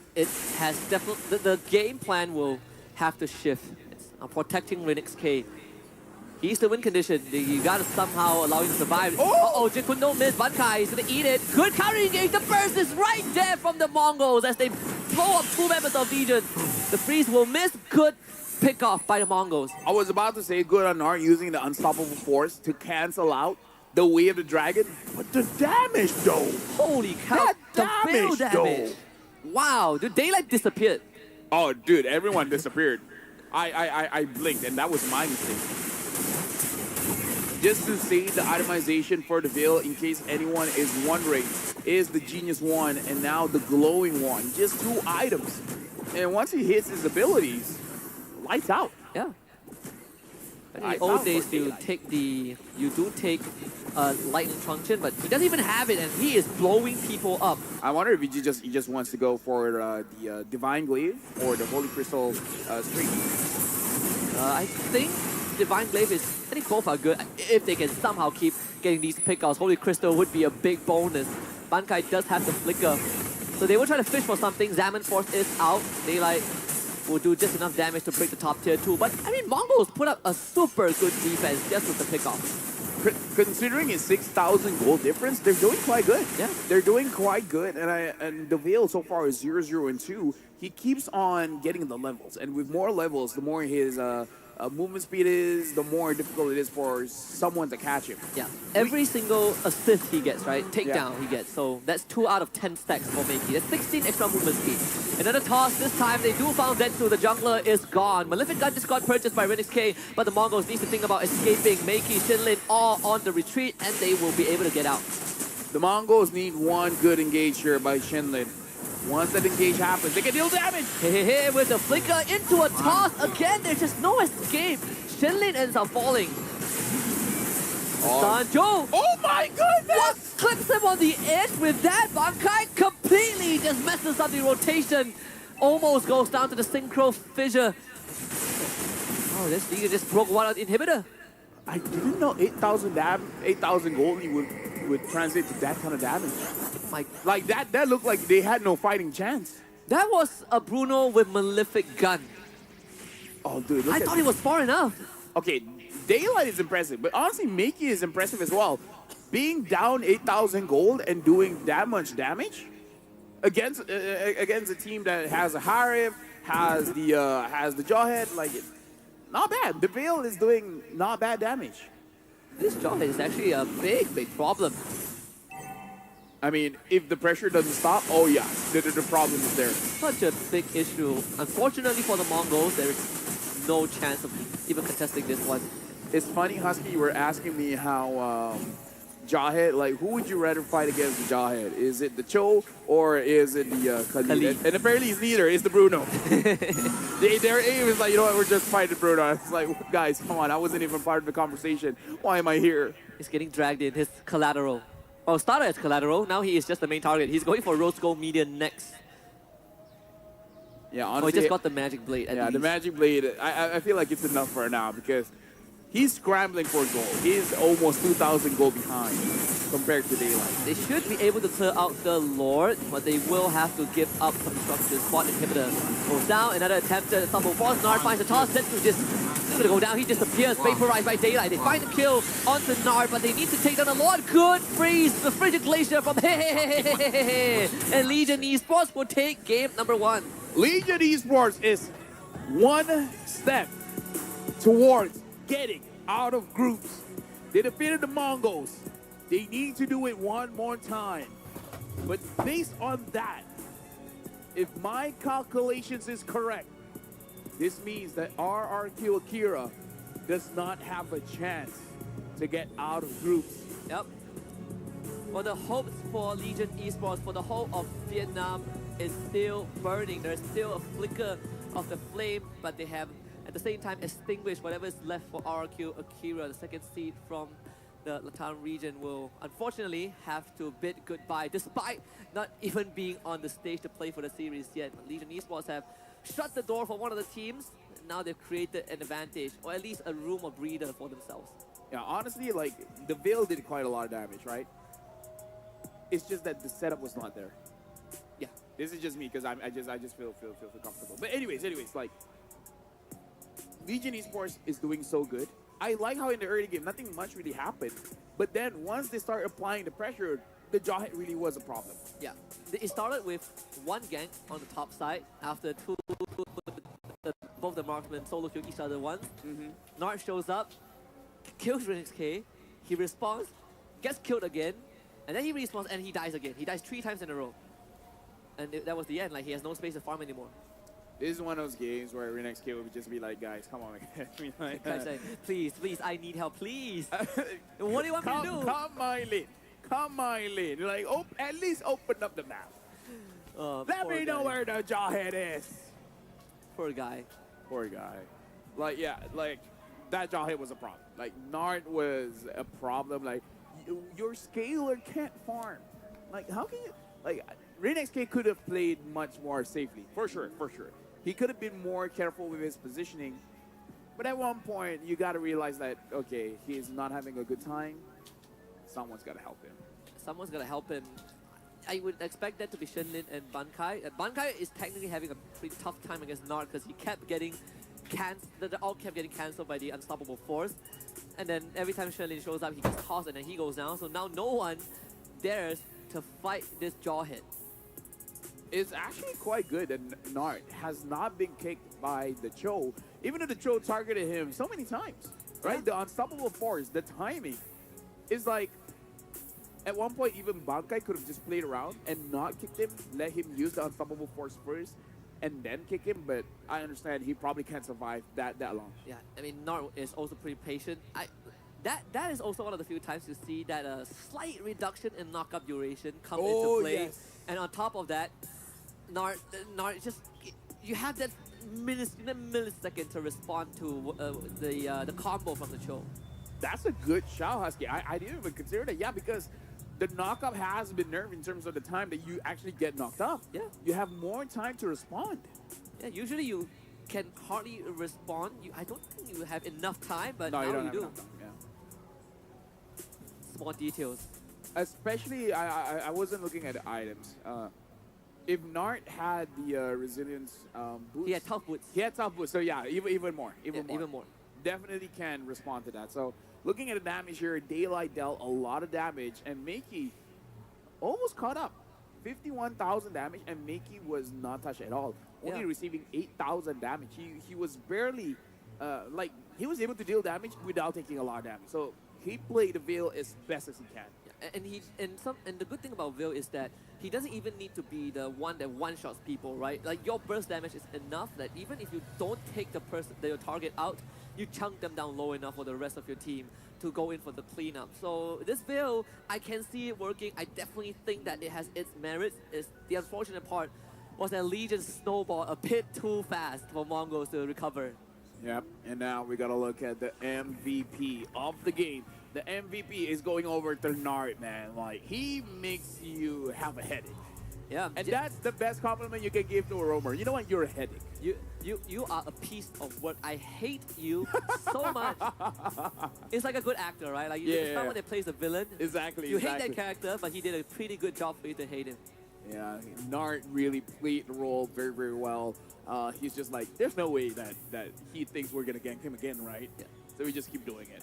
[SPEAKER 2] has definitely the game plan will have to shift. It's protecting Linux K. He's the win condition. You gotta somehow allow him to survive. Oh, Jikun don't miss. Bankai is gonna eat it. Good counter engage. The burst is right there from the Mongols as they blow up 2 members of Legion. The freeze will miss. Good pick off by the Mongols.
[SPEAKER 1] I was about to say good on Art using the unstoppable force to cancel out the way of the dragon, but the damage though.
[SPEAKER 2] Holy cow! The
[SPEAKER 1] damage,
[SPEAKER 2] damage. Wow, dude, Daylight disappeared.
[SPEAKER 1] Oh, dude, everyone disappeared. I blinked, and that was my mistake. Just to see the itemization for the Veil, in case anyone is wondering, is the Genius one and now the Glowing one. Just 2 items. And once he hits his abilities, lights out.
[SPEAKER 2] Yeah. In the
[SPEAKER 1] Lights
[SPEAKER 2] old
[SPEAKER 1] out
[SPEAKER 2] days,
[SPEAKER 1] for
[SPEAKER 2] you do take lightning truncheon, but he doesn't even have it, and he is blowing people up.
[SPEAKER 1] I wonder if he just wants to go for the Divine Glaive or the Holy Crystal Streak.
[SPEAKER 2] I think Divine Glaive is, I think both are good. If they can somehow keep getting these pickouts, Holy Crystal would be a big bonus. Bankai does have the flicker. So they will try to fish for something. Zaman Force is out. Daylight will do just enough damage to break the top tier 2. But, I mean, Mongols put up a super good defense just with the pickoff.
[SPEAKER 1] considering it's 6,000 gold difference, they're doing quite good.
[SPEAKER 2] Yeah.
[SPEAKER 1] They're doing quite good. And the Veil so far is 0, 0, and 2. He keeps on getting the levels. And with more levels, the more his movement speed is, the more difficult it is for someone to catch him.
[SPEAKER 2] Yeah. Every single assist he gets, right? Takedown
[SPEAKER 1] Yeah.
[SPEAKER 2] he gets. So that's 2 out of 10 stacks for Meiki. That's 16 extra movement speed. Another toss. This time they do found Densu. The jungler is gone. Malefic Gun just got purchased by Renix K, but the Mongols need to think about escaping. Meiki, Shinlin all on the retreat, and they will be able to get out.
[SPEAKER 1] The Mongols need one good engage here by Shinlin. Once that engage happens, they can deal damage.
[SPEAKER 2] Hey, with the flicker into a toss. Again, there's just no escape. Shinlin ends up falling. Sanjo!
[SPEAKER 1] Oh my goodness!
[SPEAKER 2] What clips him on the edge with that? Bankai completely just messes up the rotation. Almost goes down to the synchro fissure. Oh, this Liga just broke one out inhibitor.
[SPEAKER 1] I didn't know 8,000 gold would translate to that kind of damage. Like that looked like they had no fighting chance.
[SPEAKER 2] That was a Bruno with Malefic Gun.
[SPEAKER 1] Oh, dude,
[SPEAKER 2] I thought it was far enough.
[SPEAKER 1] Okay, Daylight is impressive, but honestly, Meiki is impressive as well. Being down 8,000 gold and doing that much damage against a team that has a Harif, has the Jawhead, like, not bad. The Veil is doing not bad damage.
[SPEAKER 2] This Jawhead is actually a big problem.
[SPEAKER 1] I mean, if the pressure doesn't stop, oh yeah, the problem is there.
[SPEAKER 2] Such a big issue. Unfortunately for the Mongols, there is no chance of even contesting this one.
[SPEAKER 1] It's funny, Husky, you were asking me how Jawhead, like, who would you rather fight against the Jawhead? Is it the Cho or is it the Khalid? And apparently it's neither, it's the Bruno. Their aim is like, you know what, we're just fighting Bruno. It's like, guys, come on, I wasn't even part of the conversation. Why am I here?
[SPEAKER 2] He's getting dragged in, his collateral. Oh, started as collateral, now he is just the main target. He's going for Rose Gold Median next.
[SPEAKER 1] Yeah,
[SPEAKER 2] Oh,
[SPEAKER 1] honestly.
[SPEAKER 2] he just got the Magic Blade at
[SPEAKER 1] Yeah,
[SPEAKER 2] least.
[SPEAKER 1] the Magic Blade, I feel like it's enough for now because he's scrambling for gold. He's almost 2,000 gold behind compared to Daylight.
[SPEAKER 2] They should be able to clear out the Lord, but they will have to give up some structures. Spot inhibitor goes down, another attempt to stumble force. Nard finds the toss, Densu just gonna go down. He disappears, vaporized by Daylight. They find the kill onto Nard, but they need to take down the Lord. Good freeze, the Frigid Glacier from and Legion Esports will take game number 1.
[SPEAKER 1] Legion Esports is one step towards getting out of groups. They defeated the Mongols. They need to do it one more time. But based on that, if my calculations is correct, this means that RRQ Akira does not have a chance to get out of groups.
[SPEAKER 2] Yep. Well, the hopes for Legion Esports for the whole of Vietnam is still burning. There's still a flicker of the flame, but they have at the same time extinguished whatever is left for RRQ Akira. The second seed from the Latam region will unfortunately have to bid goodbye, despite not even being on the stage to play for the series yet. Legion Esports have shut the door for one of the teams. Now they've created an advantage, or at least a room of breather for themselves.
[SPEAKER 1] Yeah, honestly, like, the Veil did quite a lot of damage, right? It's just that the setup was not there.
[SPEAKER 2] Yeah.
[SPEAKER 1] This is just me because I just feel comfortable. But anyways, like, Legion Esports is doing so good. I like how in the early game nothing much really happened, but then once they start applying the pressure, the Jawhead really was a problem.
[SPEAKER 2] Yeah. It started with one gank on the top side after both the marksmen solo kill each other once. Nard shows up, kills Renix K, he responds, gets killed again, and then he respawns and he dies again. He dies 3 times in a row. And that was the end, like he has no space to farm anymore.
[SPEAKER 1] This is one of those games where Renix K would just be like, guys, come on.
[SPEAKER 2] Guys say, please, I need help, please. What do you want me to do?
[SPEAKER 1] Come my lane. Come my lane. Like, at least open up the map. Let me know where the Jawhead is.
[SPEAKER 2] Poor guy.
[SPEAKER 1] Poor guy. Like, yeah, like, that Jawhead was a problem. Like, Nard was a problem. Like, your scaler can't farm. Like, how can you... Like, Renix K could have played much more safely. For sure. He could have been more careful with his positioning. But at one point, you got to realize that, okay, he's not having a good time. Someone's got to help him.
[SPEAKER 2] Someone's got to help him. I would expect that to be Shinlin and Bankai. Bankai is technically having a pretty tough time against Nard because he kept getting they all kept getting cancelled by the Unstoppable Force. and then every time Sherlin shows up, he gets tossed and then he goes down. So now no one dares to fight this jawhead.
[SPEAKER 1] It's actually quite good that Nart has not been kicked by the Cho, even though the Cho targeted him so many times, right? The unstoppable force, the timing is like, at one point even Bankai could have just played around and not kicked him, let him use the unstoppable force first and then kick him, but I understand he probably can't survive that long.
[SPEAKER 2] Yeah, I mean, Nart is also pretty patient. That is also one of the few times you see that a slight reduction in knockup duration come into play.
[SPEAKER 1] Yes.
[SPEAKER 2] And on top of that, Nart just, you have that millisecond to respond to the combo from the Cho.
[SPEAKER 1] That's a good shout, Husky. I didn't even consider that. Yeah, because the knockup has been nerfed in terms of the time that you actually get knocked up.
[SPEAKER 2] Yeah.
[SPEAKER 1] You have more time to respond.
[SPEAKER 2] Yeah, usually you can hardly respond. I don't think you have enough time, but
[SPEAKER 1] No,
[SPEAKER 2] now
[SPEAKER 1] you don't
[SPEAKER 2] you
[SPEAKER 1] have
[SPEAKER 2] do.
[SPEAKER 1] enough time. Yeah.
[SPEAKER 2] Small details.
[SPEAKER 1] Especially, I wasn't looking at the items. If Nart had the resilience boost,
[SPEAKER 2] He had tough boots.
[SPEAKER 1] He had tough boots, so yeah, even more.
[SPEAKER 2] Even more.
[SPEAKER 1] Definitely can respond to that. So looking at the damage here, Daylight dealt a lot of damage, and Makey almost caught up. 51,000 damage, and Makey was not touched at all. Only
[SPEAKER 2] Yeah.
[SPEAKER 1] receiving 8,000 damage. He was barely, he was able to deal damage without taking a lot of damage. So he played the Veil as best as he can.
[SPEAKER 2] And the good thing about Veil is that he doesn't even need to be the one that one-shots people, right? Like your burst damage is enough that even if you don't take your target out, you chunk them down low enough for the rest of your team to go in for the cleanup. So this Veil, I can see it working. I definitely think that it has its merits. The unfortunate part was that Legion snowballed a bit too fast for Mongols to recover.
[SPEAKER 1] Yep, and now we gotta look at the MVP of the game. The MVP is going over to Nart, man. Like, he makes you have a headache.
[SPEAKER 2] Yeah,
[SPEAKER 1] And that's the best compliment you can give to a roamer. You know what? You're a headache.
[SPEAKER 2] You are a piece of work. I hate you so much. It's like a good actor, right? Like it's
[SPEAKER 1] Yeah.
[SPEAKER 2] not when they plays a villain.
[SPEAKER 1] Exactly,
[SPEAKER 2] You hate
[SPEAKER 1] exactly.
[SPEAKER 2] that character, but he did a pretty good job for you to hate him.
[SPEAKER 1] Yeah, Nart really played the role very, very well. He's just like, there's no way that he thinks we're gonna gank him again, right?
[SPEAKER 2] Yeah.
[SPEAKER 1] So we just keep doing it.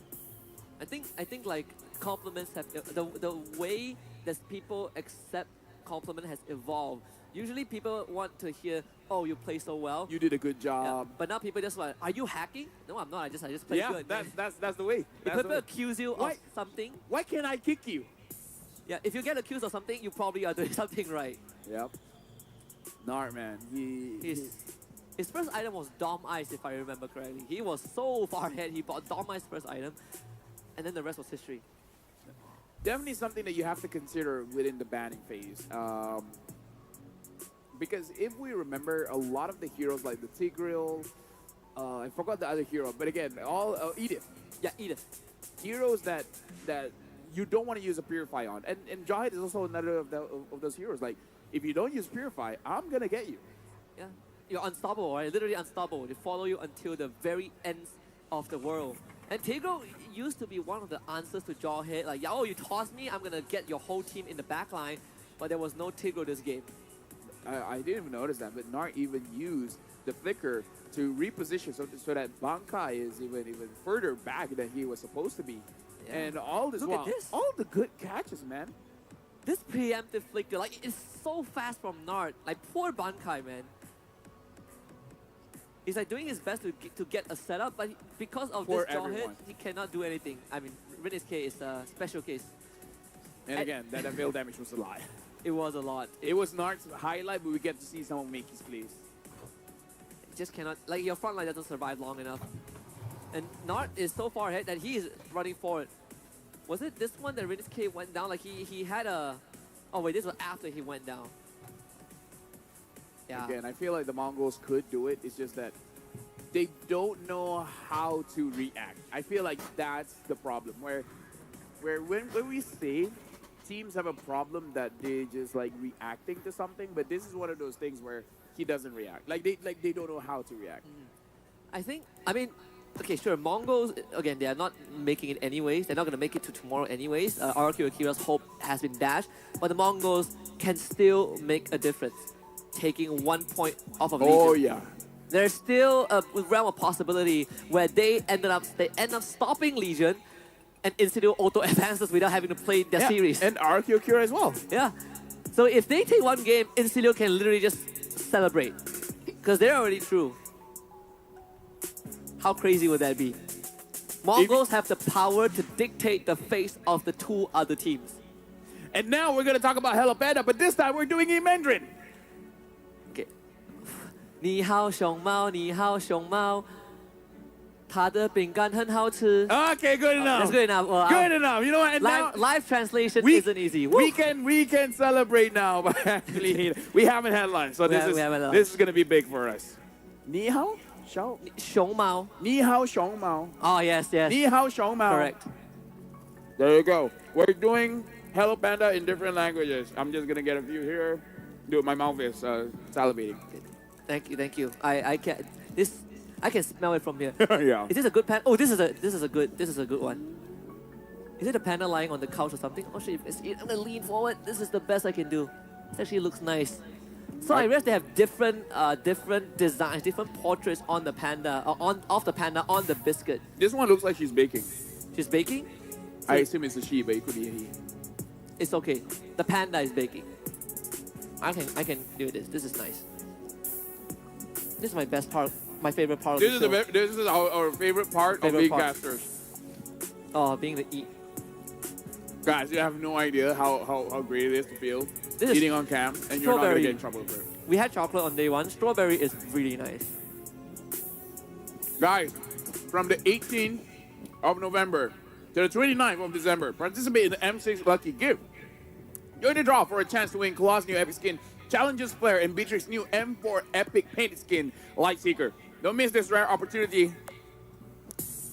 [SPEAKER 2] I think like compliments have the way that people accept compliment has evolved. Usually people want to hear, "Oh, you play so well."
[SPEAKER 1] You did a good
[SPEAKER 2] Yeah,
[SPEAKER 1] job.
[SPEAKER 2] but now people just like, "Are you hacking?" No, I'm not. I just play
[SPEAKER 1] Yeah,
[SPEAKER 2] good.
[SPEAKER 1] that's the way.
[SPEAKER 2] If
[SPEAKER 1] That's the
[SPEAKER 2] people
[SPEAKER 1] way.
[SPEAKER 2] accuse you
[SPEAKER 1] Why-
[SPEAKER 2] of something,
[SPEAKER 1] Why can't I kick you?
[SPEAKER 2] yeah, if you get accused of something, you probably are doing something right.
[SPEAKER 1] Yep. Nart, man.
[SPEAKER 2] His first item was Dom Ice, if I remember correctly. He was so far ahead. He bought Dom Ice first item, and then the rest was history.
[SPEAKER 1] Definitely something that you have to consider within the banning phase. Because if we remember, a lot of the heroes like the Tigreal, I forgot the other hero, but again, all Edith.
[SPEAKER 2] Yeah, Edith.
[SPEAKER 1] Heroes that you don't want to use a Purify on. And Jahid is also another of those heroes. Like, if you don't use Purify, I'm going to get you.
[SPEAKER 2] Yeah, you're unstoppable, right? Literally unstoppable. They follow you until the very ends of the world. And Tigro used to be one of the answers to Jawhead. Like, oh, you toss me, I'm gonna get your whole team in the back line. But there was no Tigro this game.
[SPEAKER 1] I didn't even notice that, but Nart even used the Flicker to reposition so that Bankai is even further back than he was supposed to be.
[SPEAKER 2] Yeah.
[SPEAKER 1] And all this
[SPEAKER 2] Look
[SPEAKER 1] while,
[SPEAKER 2] at this.
[SPEAKER 1] all the good catches, man.
[SPEAKER 2] This preemptive flicker, like, it's so fast from Nart. Like, poor Bankai, man. He's like doing his best to get a setup, but because of
[SPEAKER 1] For
[SPEAKER 2] this Jawhead,
[SPEAKER 1] everyone.
[SPEAKER 2] he cannot do anything. I mean, Rinne's case is a special case.
[SPEAKER 1] And again, that veil damage was a lot.
[SPEAKER 2] It was a lot.
[SPEAKER 1] It was Nart's highlight, but we get to see some of Makey's plays.
[SPEAKER 2] It just cannot, like, your front line doesn't survive long enough. And Nart is so far ahead that he is running forward. Was it this one that Rinne's K went down? Like, he had a... Oh, wait, this was after he went down. Yeah.
[SPEAKER 1] Again, I feel like the Mongols could do it. It's just that they don't know how to react. I feel like that's the problem. Where when we say teams have a problem that they just like reacting to something, but this is one of those things where he doesn't react. Like they don't know how to react.
[SPEAKER 2] I mean, okay, sure, Mongols, again, they are not making it anyways. They're not going to make it to tomorrow anyways. RQ Akira's hope has been dashed, but the Mongols can still make a difference, taking 1 point off of Legion.
[SPEAKER 1] Oh yeah.
[SPEAKER 2] there's still a realm of possibility where they end up stopping Legion, and Insidio auto advances without having to play their series.
[SPEAKER 1] And RQQ as well.
[SPEAKER 2] Yeah. So if they take one game, Insidio can literally just celebrate because they're already through. How crazy would that be? Mongols have the power to dictate the face of the two other teams.
[SPEAKER 1] And now we're going to talk about Hello Panda, but this time we're doing it in Mandarin.
[SPEAKER 2] Okay. 你好熊猫，你好熊猫，它的饼干很好吃。
[SPEAKER 1] Okay, good enough.
[SPEAKER 2] That's good enough. Well,
[SPEAKER 1] Good enough. You know what? And now
[SPEAKER 2] live translation
[SPEAKER 1] we-
[SPEAKER 2] isn't easy.
[SPEAKER 1] we can celebrate now, but actually we haven't had lunch, so
[SPEAKER 2] We haven't had lunch.
[SPEAKER 1] this is going to be big for us. 你好熊
[SPEAKER 2] 熊猫.
[SPEAKER 1] 你好熊猫
[SPEAKER 2] Oh yes, yes.
[SPEAKER 1] 你好熊猫
[SPEAKER 2] Correct.
[SPEAKER 1] There you go. We're doing Hello Panda in different languages. I'm just going to get a few here. Dude, my mouth is salivating.
[SPEAKER 2] Thank you. I can smell it from here.
[SPEAKER 1] Yeah.
[SPEAKER 2] Is this a good panda? Oh, this is a good one. Is it a panda lying on the couch or something? Oh shit, I'm gonna lean forward. This is the best I can do. It actually looks nice. So I realize they have different designs, different portraits on the panda, of the panda on the biscuit.
[SPEAKER 1] This one looks like she's baking.
[SPEAKER 2] She's baking.
[SPEAKER 1] I assume it's a she, but it could be a he.
[SPEAKER 2] It's okay. The panda is baking. I can do this. This is nice. This is my best part. My favorite part of
[SPEAKER 1] This
[SPEAKER 2] the
[SPEAKER 1] is
[SPEAKER 2] show.
[SPEAKER 1] this is our favorite part of
[SPEAKER 2] Favorite
[SPEAKER 1] being
[SPEAKER 2] part.
[SPEAKER 1] casters.
[SPEAKER 2] Oh, being the eat.
[SPEAKER 1] Guys, you have no idea how great it is to feel
[SPEAKER 2] This is
[SPEAKER 1] eating on cam, and you're not going to
[SPEAKER 2] strawberry.
[SPEAKER 1] get in trouble for it.
[SPEAKER 2] We had chocolate on day one. Strawberry is really nice.
[SPEAKER 1] Guys, from the 18th of November to the 29th of December, participate in the M6 Lucky Gift. Join the draw for a chance to win Claw's new Epic Skin, Challenges Flare, and Beatrix's new M4 Epic Painted Skin, Lightseeker. Don't miss this rare opportunity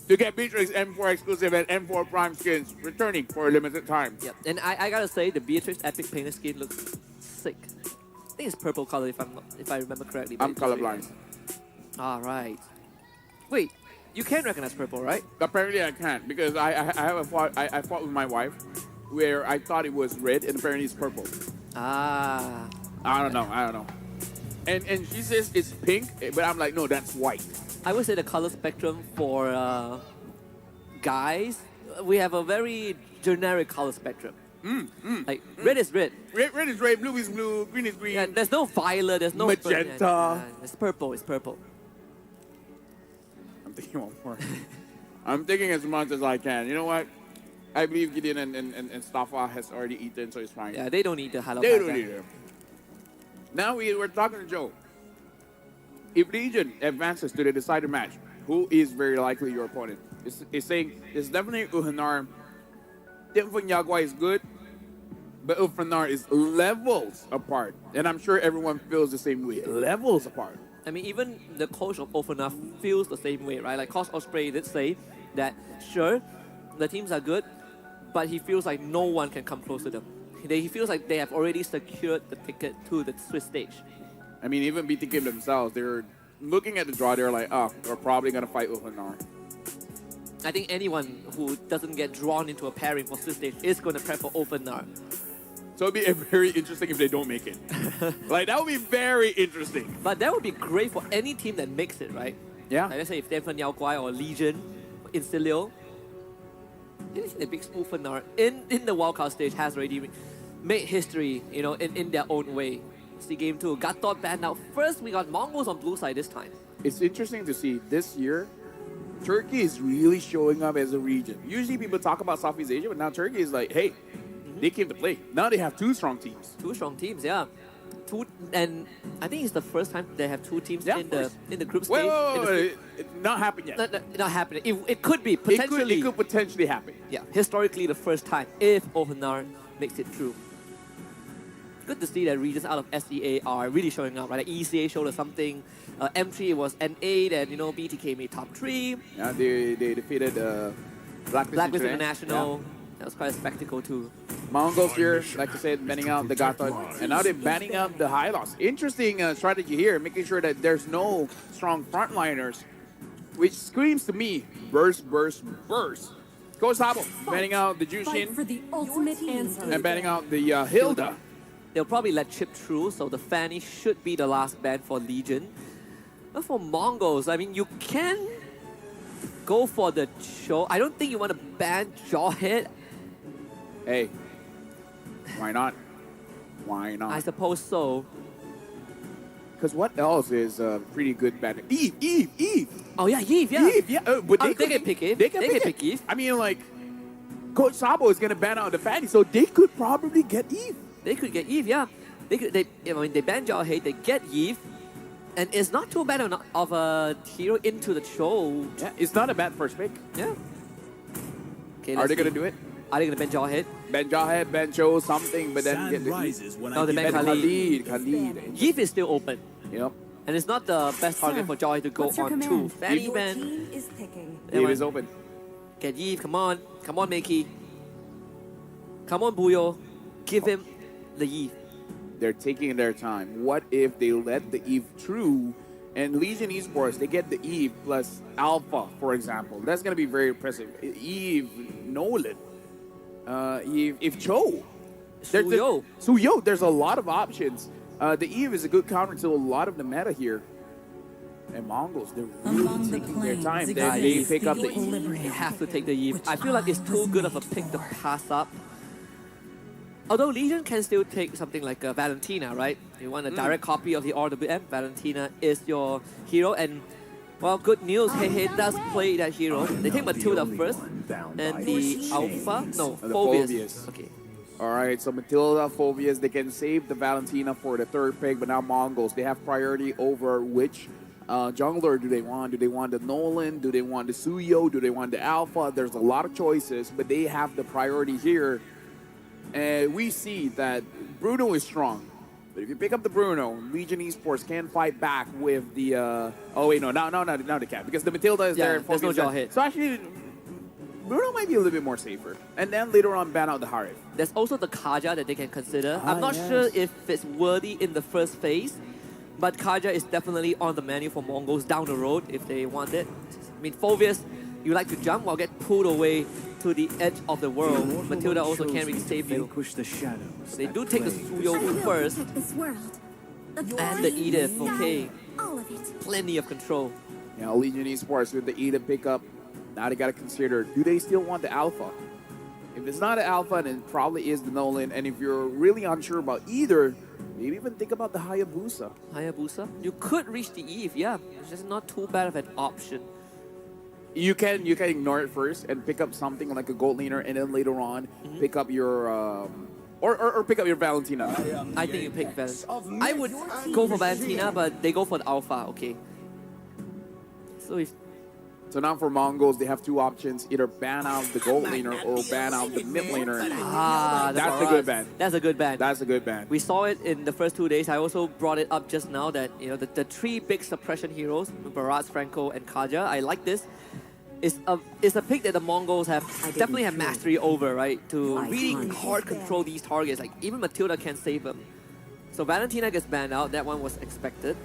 [SPEAKER 1] to get Beatrix M4 exclusive and M4 Prime skins returning for a limited time.
[SPEAKER 2] Yep. And I gotta say, the Beatrix Epic Painted Skin looks sick. I think it's purple color if I remember correctly. but
[SPEAKER 1] I'm
[SPEAKER 2] it's really
[SPEAKER 1] colorblind.
[SPEAKER 2] nice. All right. Wait, you can recognize purple, right?
[SPEAKER 1] Apparently I can't because I fought with my wife where I thought it was red and apparently it's purple.
[SPEAKER 2] Ah.
[SPEAKER 1] I don't know. And she says it's pink, but I'm like, no, that's white.
[SPEAKER 2] I would say the color spectrum for guys, we have a very generic color spectrum. Like red is red.
[SPEAKER 1] Red is red, blue is blue, green is green.
[SPEAKER 2] Yeah, there's no violet. There's no
[SPEAKER 1] Magenta.
[SPEAKER 2] Yeah, it's purple. It's purple.
[SPEAKER 1] I'm thinking one more. I'm thinking as much as I can. You know what? I believe Gideon and Staffa has already eaten, so it's fine.
[SPEAKER 2] Yeah, they don't need the hello.
[SPEAKER 1] They
[SPEAKER 2] Panda.
[SPEAKER 1] don't need it. Now we're talking to Joe. If Legion advances to the decider match, who is very likely your opponent? It's saying it's definitely Uhanar. Tim Yagua is good, but Uhanar is levels apart. And I'm sure everyone feels the same way. Levels apart.
[SPEAKER 2] I mean, even the coach of Ofenaf feels the same way, right? Like Coach Osprey did say that, sure, the teams are good, but he feels like no one can come close to them. He feels like they have already secured the ticket to the Swiss stage.
[SPEAKER 1] I mean, even BTK themselves, they're looking at the draw, they're like, oh, we're probably going to fight Uhanar.
[SPEAKER 2] I think anyone who doesn't get drawn into a pairing for Swiss stage is going to prep for Ofenar.
[SPEAKER 1] So it'd be very interesting if they don't make it. Like, that would be very interesting.
[SPEAKER 2] But that would be great for any team that makes it, right?
[SPEAKER 1] Yeah.
[SPEAKER 2] Like, let's say if Denfan Yao Guai or Legion, Insilio, the big Ofenar in the wildcard stage has already made history, you know, in their own way. See game 2, Gatot banned out. First, we got Mongols on blue side this time.
[SPEAKER 1] It's interesting to see this year, Turkey is really showing up as a region. Usually people talk about Southeast Asia, but now Turkey is like, hey, they came to play. Now they have two strong teams.
[SPEAKER 2] Two strong teams, yeah. And I think it's the first time they have two teams in the group stage.
[SPEAKER 1] Wait. It's not happened yet.
[SPEAKER 2] Not happening. It could be, potentially.
[SPEAKER 1] It could potentially happen.
[SPEAKER 2] Yeah, historically the first time if Ohanar makes it through. Good to see that regions out of SEA are really showing up, right? Like ECA showed us something. M3 was N8, and BTK made top 3.
[SPEAKER 1] Yeah, they defeated
[SPEAKER 2] Blacklist International. Yeah. That was quite a spectacle too.
[SPEAKER 1] Mongols here, like I said, banning out the Gatot, and now they're banning out the Hylos. Interesting strategy here, making sure that there's no strong frontliners, which screams to me, burst. Go Sabo, banning out the Jushin,
[SPEAKER 4] for the ultimate answer.
[SPEAKER 1] and banning out the Hilda.
[SPEAKER 2] They'll probably let Chip through, so the Fanny should be the last ban for Legion. But for Mongols, I mean, you can go for the Cho. I don't think you want to ban Jawhead.
[SPEAKER 1] Hey, why not? Why
[SPEAKER 2] I
[SPEAKER 1] not?
[SPEAKER 2] suppose so.
[SPEAKER 1] Because what else is pretty good ban? Eve.
[SPEAKER 2] Oh yeah, Eve, yeah.
[SPEAKER 1] Eve, yeah. But
[SPEAKER 2] They can pick Eve.
[SPEAKER 1] They can pick Eve. I mean, like, Coach Sabo is gonna ban out the fatty, so they could probably get Eve.
[SPEAKER 2] They could get Eve, yeah. I mean, they ban Jawhead, they get Eve, and it's not too bad of a hero into the Cho.
[SPEAKER 1] Yeah, it's not a bad first pick.
[SPEAKER 2] Yeah. Okay,
[SPEAKER 1] Are they gonna do it?
[SPEAKER 2] Are they gonna ban Jawhead?
[SPEAKER 1] Ben Jawhead, Ben Cho, something, but then
[SPEAKER 5] Sun
[SPEAKER 1] get the
[SPEAKER 5] rises when
[SPEAKER 2] No,
[SPEAKER 5] I
[SPEAKER 2] the
[SPEAKER 5] give
[SPEAKER 2] ban
[SPEAKER 5] it
[SPEAKER 1] Ben
[SPEAKER 2] Khalid.
[SPEAKER 1] Khalid.
[SPEAKER 2] Eve is still open,
[SPEAKER 1] Yep.
[SPEAKER 2] and it's not the best target for Jawhead to go
[SPEAKER 4] What's your
[SPEAKER 2] on
[SPEAKER 4] command?
[SPEAKER 2] to. Fanny
[SPEAKER 4] Your
[SPEAKER 2] ban.
[SPEAKER 4] team is picking.
[SPEAKER 2] That
[SPEAKER 1] Eve
[SPEAKER 2] one.
[SPEAKER 1] is open.
[SPEAKER 2] Get Eve, come on, Makey. Come on, Buyo. Give him the Eve.
[SPEAKER 1] They're taking their time. What if they let the Eve through and Legion Esports, they get the Eve plus Alpha, for example. That's going to be very impressive. Eve, Nolan, if Cho.
[SPEAKER 2] Suyo.
[SPEAKER 1] Suyo, there's a lot of options. The Eve is a good counter to a lot of the meta here. And Mongols, they're really
[SPEAKER 4] Among the
[SPEAKER 1] taking their time.
[SPEAKER 4] planes
[SPEAKER 1] They
[SPEAKER 2] exists
[SPEAKER 1] pick up the
[SPEAKER 4] the
[SPEAKER 1] Eve.
[SPEAKER 4] equilibrium.
[SPEAKER 2] You have to take the Eve.
[SPEAKER 4] Which
[SPEAKER 2] I feel like it's
[SPEAKER 4] I
[SPEAKER 2] too
[SPEAKER 4] was
[SPEAKER 2] good of a
[SPEAKER 4] made
[SPEAKER 2] pick to
[SPEAKER 4] for.
[SPEAKER 2] pass up. Although Legion can still take something like Valentina, right? You want a direct copy of the RWM, Valentina is your hero. And, well, good news, Hey does play that hero. They take Matilda first, and the Alpha, no,
[SPEAKER 1] The
[SPEAKER 2] Phobius.
[SPEAKER 1] Phobius.
[SPEAKER 2] Okay.
[SPEAKER 1] All right, so Matilda, Phobius, they can save the Valentina for the third pick, but now Mongols, they have priority over which jungler do they want? Do they want the Nolan? Do they want the Suyo? Do they want the Alpha? There's a lot of choices, but they have the priority here. And we see that Bruno is strong. But if you pick up the Bruno, Legion Esports can fight back with the... oh, wait, no, now they can't, because the Matilda is
[SPEAKER 2] Yeah,
[SPEAKER 1] there. And
[SPEAKER 2] there's no
[SPEAKER 1] Phobius is there.
[SPEAKER 2] jaw hit.
[SPEAKER 1] So actually, Bruno might be a little bit more safer. And then later on, ban out the Harif.
[SPEAKER 2] There's also the Kaja that they can consider.
[SPEAKER 1] Ah,
[SPEAKER 2] I'm not
[SPEAKER 1] yes.
[SPEAKER 2] sure if it's worthy in the first phase, but Kaja is definitely on the menu for Mongols down the road if they want it. I mean, Phobius, you like to jump while get pulled away to the edge of the world. Matilda also can't really save you.
[SPEAKER 5] Vanquish the shadows.
[SPEAKER 2] They do take the
[SPEAKER 5] that
[SPEAKER 2] Suyo
[SPEAKER 4] I will
[SPEAKER 2] first,
[SPEAKER 4] protect this world.
[SPEAKER 2] and the Edith, okay.
[SPEAKER 4] All of it.
[SPEAKER 2] Plenty of control.
[SPEAKER 1] Now, Legion Esports with the Eda pickup, now they got to consider, do they still want the Alpha? If it's not an Alpha, then it probably is the Nolan. And if you're really unsure about either, maybe even think about the Hayabusa.
[SPEAKER 2] Hayabusa. You could reach the Eve, yeah. It's just not too bad of an option.
[SPEAKER 1] You can ignore it first and pick up something like a gold laner, and then later on pick up your or pick up your Valentina.
[SPEAKER 2] I think you pick Valentina. I would go for Valentina, but they go for the Alpha, okay. So if
[SPEAKER 1] So now for Mongols, they have two options: either ban out the gold laner or ban out the mid laner. That's a good ban.
[SPEAKER 2] That's a good ban.
[SPEAKER 1] That's a good ban.
[SPEAKER 2] We saw it in the first 2 days. I also brought it up just now that the three big suppression heroes, Barat, Franco, and Kaja. I like this. It's a pick that the Mongols definitely have mastery over, right? To really hard control these targets. Like even Matilda can save them. So Valentina gets banned out. That one was expected.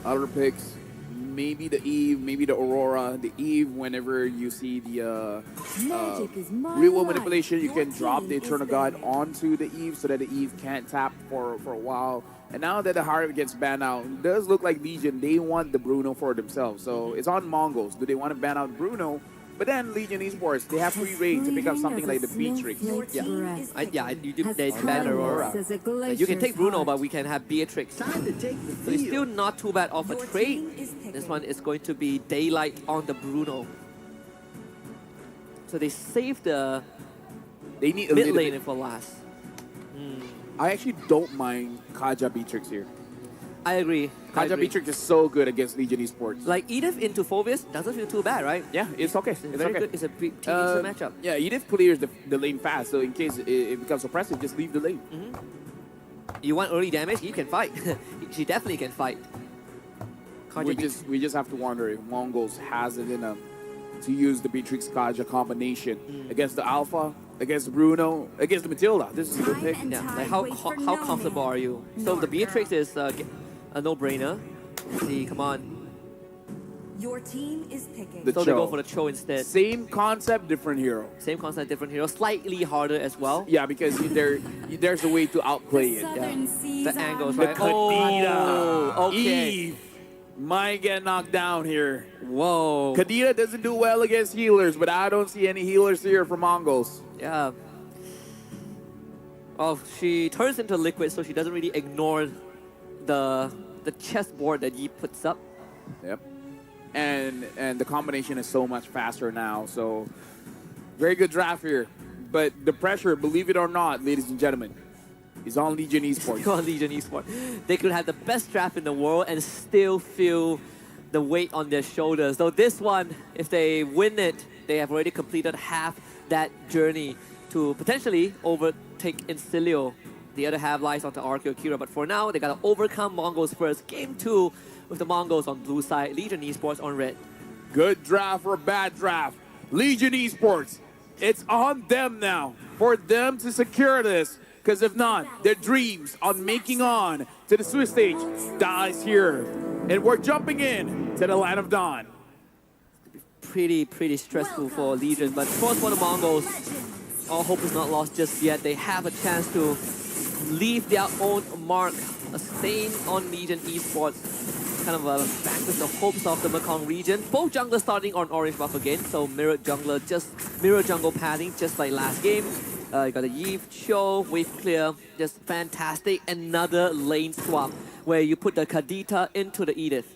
[SPEAKER 1] Other picks, maybe the Eve, maybe the Aurora. The Eve, whenever you see the
[SPEAKER 4] Magic is my
[SPEAKER 1] real world
[SPEAKER 4] life.
[SPEAKER 1] manipulation, you
[SPEAKER 4] Your
[SPEAKER 1] can drop the
[SPEAKER 4] team is
[SPEAKER 1] Eternal God
[SPEAKER 4] there.
[SPEAKER 1] onto the Eve so that the Eve can't tap for a while. And now that the Harv gets banned out, it does look like Legion, they want the Bruno for themselves. So it's on Mongols. Do they want to ban out Bruno? But then Legion Esports, they have free reign to pick up something like the Beatrix.
[SPEAKER 2] Yeah, they ban Aurora. You can take Bruno, but we can have Beatrix.
[SPEAKER 5] Time to take the
[SPEAKER 2] So it's still
[SPEAKER 5] field.
[SPEAKER 2] not too bad of a
[SPEAKER 4] Your
[SPEAKER 2] trade.
[SPEAKER 4] team is picking.
[SPEAKER 2] This one is going to be Daylight on the Bruno. So they saved the
[SPEAKER 1] They need a
[SPEAKER 2] mid
[SPEAKER 1] little
[SPEAKER 2] lane
[SPEAKER 1] bit.
[SPEAKER 2] for last.
[SPEAKER 1] I actually don't mind Kaja Beatrix here.
[SPEAKER 2] I agree. I
[SPEAKER 1] Kaja
[SPEAKER 2] agree.
[SPEAKER 1] Beatrix is so good against Legion Esports.
[SPEAKER 2] Like Edith into Phobius doesn't feel too bad, right?
[SPEAKER 1] Yeah, it's okay.
[SPEAKER 2] It's
[SPEAKER 1] It's
[SPEAKER 2] very
[SPEAKER 1] okay.
[SPEAKER 2] good. It's a big decent matchup.
[SPEAKER 1] Yeah, Edith clears the lane fast, so in case it becomes oppressive, just leave the lane.
[SPEAKER 2] You want early damage? He can fight. She definitely can fight.
[SPEAKER 1] We just have to wonder if Mongols has it in them to use the Beatrix Kaja combination against the Alpha, against Bruno, against the Matilda. This is a good pick.
[SPEAKER 4] Time and
[SPEAKER 2] Yeah,
[SPEAKER 4] time
[SPEAKER 2] like how
[SPEAKER 4] wait for
[SPEAKER 2] how
[SPEAKER 4] no
[SPEAKER 2] comfortable
[SPEAKER 4] man.
[SPEAKER 2] are you? So the Beatrix is a no-brainer. Let's see, come on.
[SPEAKER 4] Your team is picking.
[SPEAKER 1] The
[SPEAKER 2] So they go
[SPEAKER 1] Cho.
[SPEAKER 2] for the Cho instead.
[SPEAKER 1] Same concept, different hero.
[SPEAKER 2] Same concept, different hero. Slightly harder as well.
[SPEAKER 1] Yeah, because there's a way to outplay it.
[SPEAKER 4] Southern seas
[SPEAKER 2] The
[SPEAKER 4] are
[SPEAKER 2] angles,
[SPEAKER 1] The
[SPEAKER 2] right?
[SPEAKER 1] Kadita,
[SPEAKER 2] Oh, okay.
[SPEAKER 1] Eve. might get knocked down here.
[SPEAKER 2] Whoa.
[SPEAKER 1] Kadita doesn't do well against healers, but I don't see any healers here for Mongols.
[SPEAKER 2] Yeah. Well, she turns into liquid, so she doesn't really ignore the chessboard that Yi puts up.
[SPEAKER 1] Yep. And the combination is so much faster now, so very good draft here. But the pressure, believe it or not, ladies and gentlemen, is on Legion Esports.
[SPEAKER 2] On Legion Esports. They could have the best draft in the world and still feel the weight on their shoulders. Though this one, if they win it, they have already completed half that journey to potentially overtake Incilio. The other half lies onto Arceus Kira, but for now, they gotta overcome Mongols first. Game 2 with the Mongols on blue side, Legion Esports on red.
[SPEAKER 1] Good draft or bad draft. Legion Esports, it's on them now for them to secure this. Because if not, their dreams on making on to the Swiss stage dies here. And we're jumping in to the Land of Dawn.
[SPEAKER 2] Pretty stressful for Legion, but of course for the Mongols, all hope is not lost just yet. They have a chance to leave their own mark, a stain on Legion Esports, kind of back with the hopes of the Mekong region. Both junglers starting on orange buff again, so mirror jungle pathing just like last game. You got a Yi show, wave clear, just fantastic. Another lane swap where you put the Kadita into the Edith.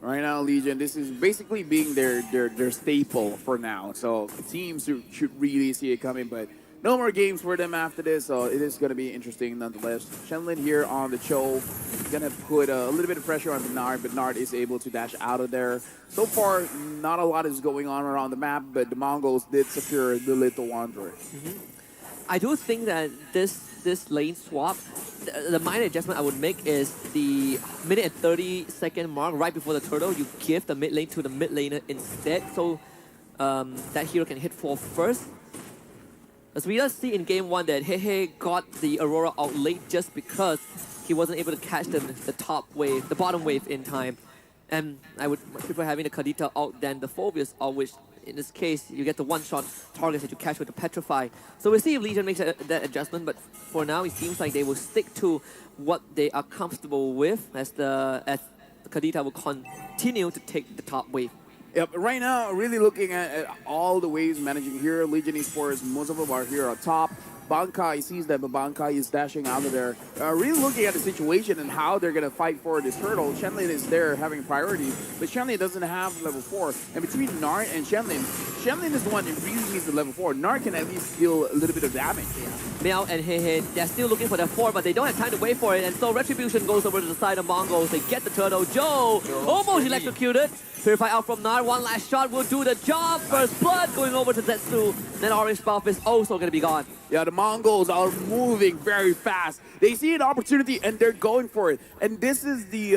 [SPEAKER 1] Right now, Legion, this is basically being their staple for now. So teams should really see it coming, but no more games for them after this, so it is going to be interesting nonetheless. Shenlin here on the Cho, going to put a little bit of pressure on Nard, but Nard is able to dash out of there. So far, not a lot is going on around the map, but the Mongols did secure the Little Wanderer.
[SPEAKER 2] I do think that this lane swap, the minor adjustment I would make is the minute and 30-second mark right before the turtle, you give the mid lane to the mid laner instead, so that hero can hit 4 first. As we just see in game 1 that Hehe got the Aurora out late just because he wasn't able to catch the bottom wave in time. And I would prefer having the Kadita out than the Phobius out, which in this case, you get the one-shot targets that you catch with the Petrify. So we'll see if Legion makes that adjustment, but for now, it seems like they will stick to what they are comfortable with as the Kadita will continue to take the top wave.
[SPEAKER 1] Yep, right now, really looking at all the waves managing here. Legion Esports, most of them are here on top. Bankai sees that, but Bankai is dashing out of there. Really looking at the situation and how they're going to fight for this turtle. Shenlin is there having priority, but Shenlin doesn't have level 4. And between Nard and Shenlin is the one that really needs the level 4. Nard can at least deal a little bit of damage.
[SPEAKER 2] Meow and Hehe, they're still looking for their 4, but they don't have time to wait for it, and so Retribution goes over to the side of Mongols. They get the turtle. Joe almost electrocuted. Purify out from Nard. One last shot will do the job. First blood going over to Zetsu. Then orange buff is also going to be gone.
[SPEAKER 1] Yeah, the Mongols are moving very fast. They see an opportunity and they're going for it. And this is the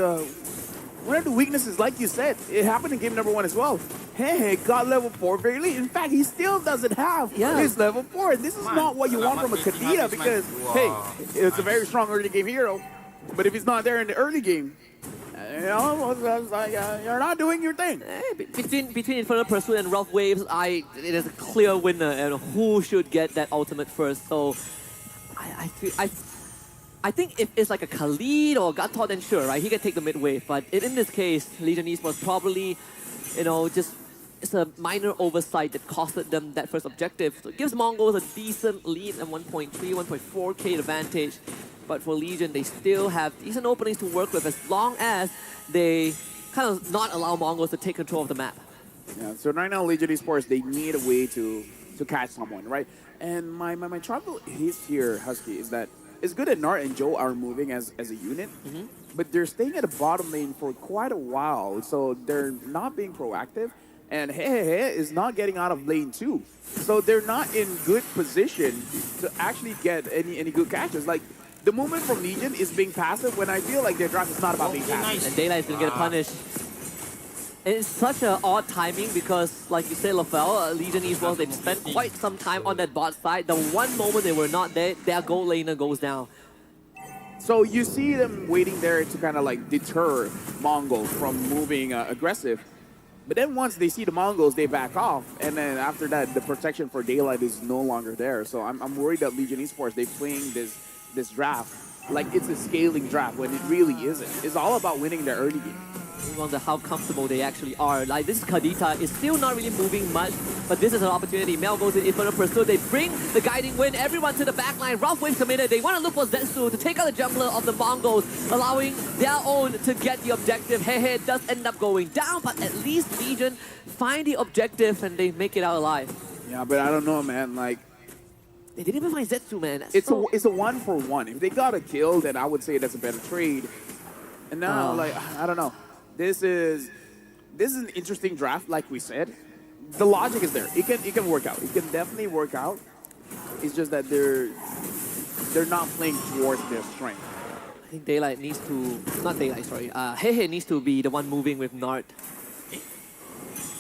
[SPEAKER 1] one of the weaknesses, like you said. It happened in game number 1 as well. Hey, got level 4 very late. In fact, he still doesn't have his level 4. And this is not what you want from a Kadita because, hey, it's a very strong early game hero. But if he's not there in the early game, you know, you're not doing your thing.
[SPEAKER 2] Between Infernal Pursuit and Rough Waves, it is a clear winner, and who should get that ultimate first. So, I think if it's like a Khalid or Gatot, then sure, right? He can take the mid wave. But in this case, Legion Esports probably, it's a minor oversight that costed them that first objective. So it gives Mongols a decent lead and 1.3, 1.4k advantage. But for Legion, they still have decent openings to work with as long as they kind of not allow Mongols to take control of the map.
[SPEAKER 1] Yeah, so right now, Legion Esports, they need a way to catch someone, right? And my trouble is here, Husky, is that it's good that Nart and Joe are moving as a unit, but they're staying at the bottom lane for quite a while, so they're not being proactive. And Hehe is not getting out of lane 2. So they're not in good position to actually get any good catches. Like, the movement from Legion is being passive when I feel like their draft is not about being passive.
[SPEAKER 2] And Daylight is going to get punished. And it's such an odd timing because, like you said, LaFell, Legion Esports, they've spent quite some time on that bot side. The one moment they were not there, their gold laner goes down.
[SPEAKER 1] So you see them waiting there to kind of like deter Mongols from moving aggressive. But then once they see the Mongols, they back off. And then after that, the protection for Daylight is no longer there. So I'm worried that Legion Esports, they're playing this draft. They don't have like it's a scaling draft when it really isn't. It's all about winning the early game.
[SPEAKER 2] I wonder how comfortable they actually are. Like this Kadita is still not really moving much, but this is an opportunity. Mel goes in Infernal Pursuit. They bring the guiding wind. Everyone to the back line. Rough Wave committed. They want to look for Zetsu to take out the jungler of the Mongols, allowing their own to get the objective. Hehe does end up going down, but at least Legion find the objective and they make it out alive.
[SPEAKER 1] Yeah, but I don't know, man. Like,
[SPEAKER 2] They didn't even find Zetsu, man. That's
[SPEAKER 1] it's
[SPEAKER 2] so...
[SPEAKER 1] a 1-for-1. If they got a kill, then I would say that's a better trade. And now, like, I don't know. This is an interesting draft, like we said. The logic is there. It can work out. It can definitely work out. It's just that they're not playing towards their strength.
[SPEAKER 2] I think Daylight needs to... Not Daylight, sorry. Hehe needs to be the one moving with Nart.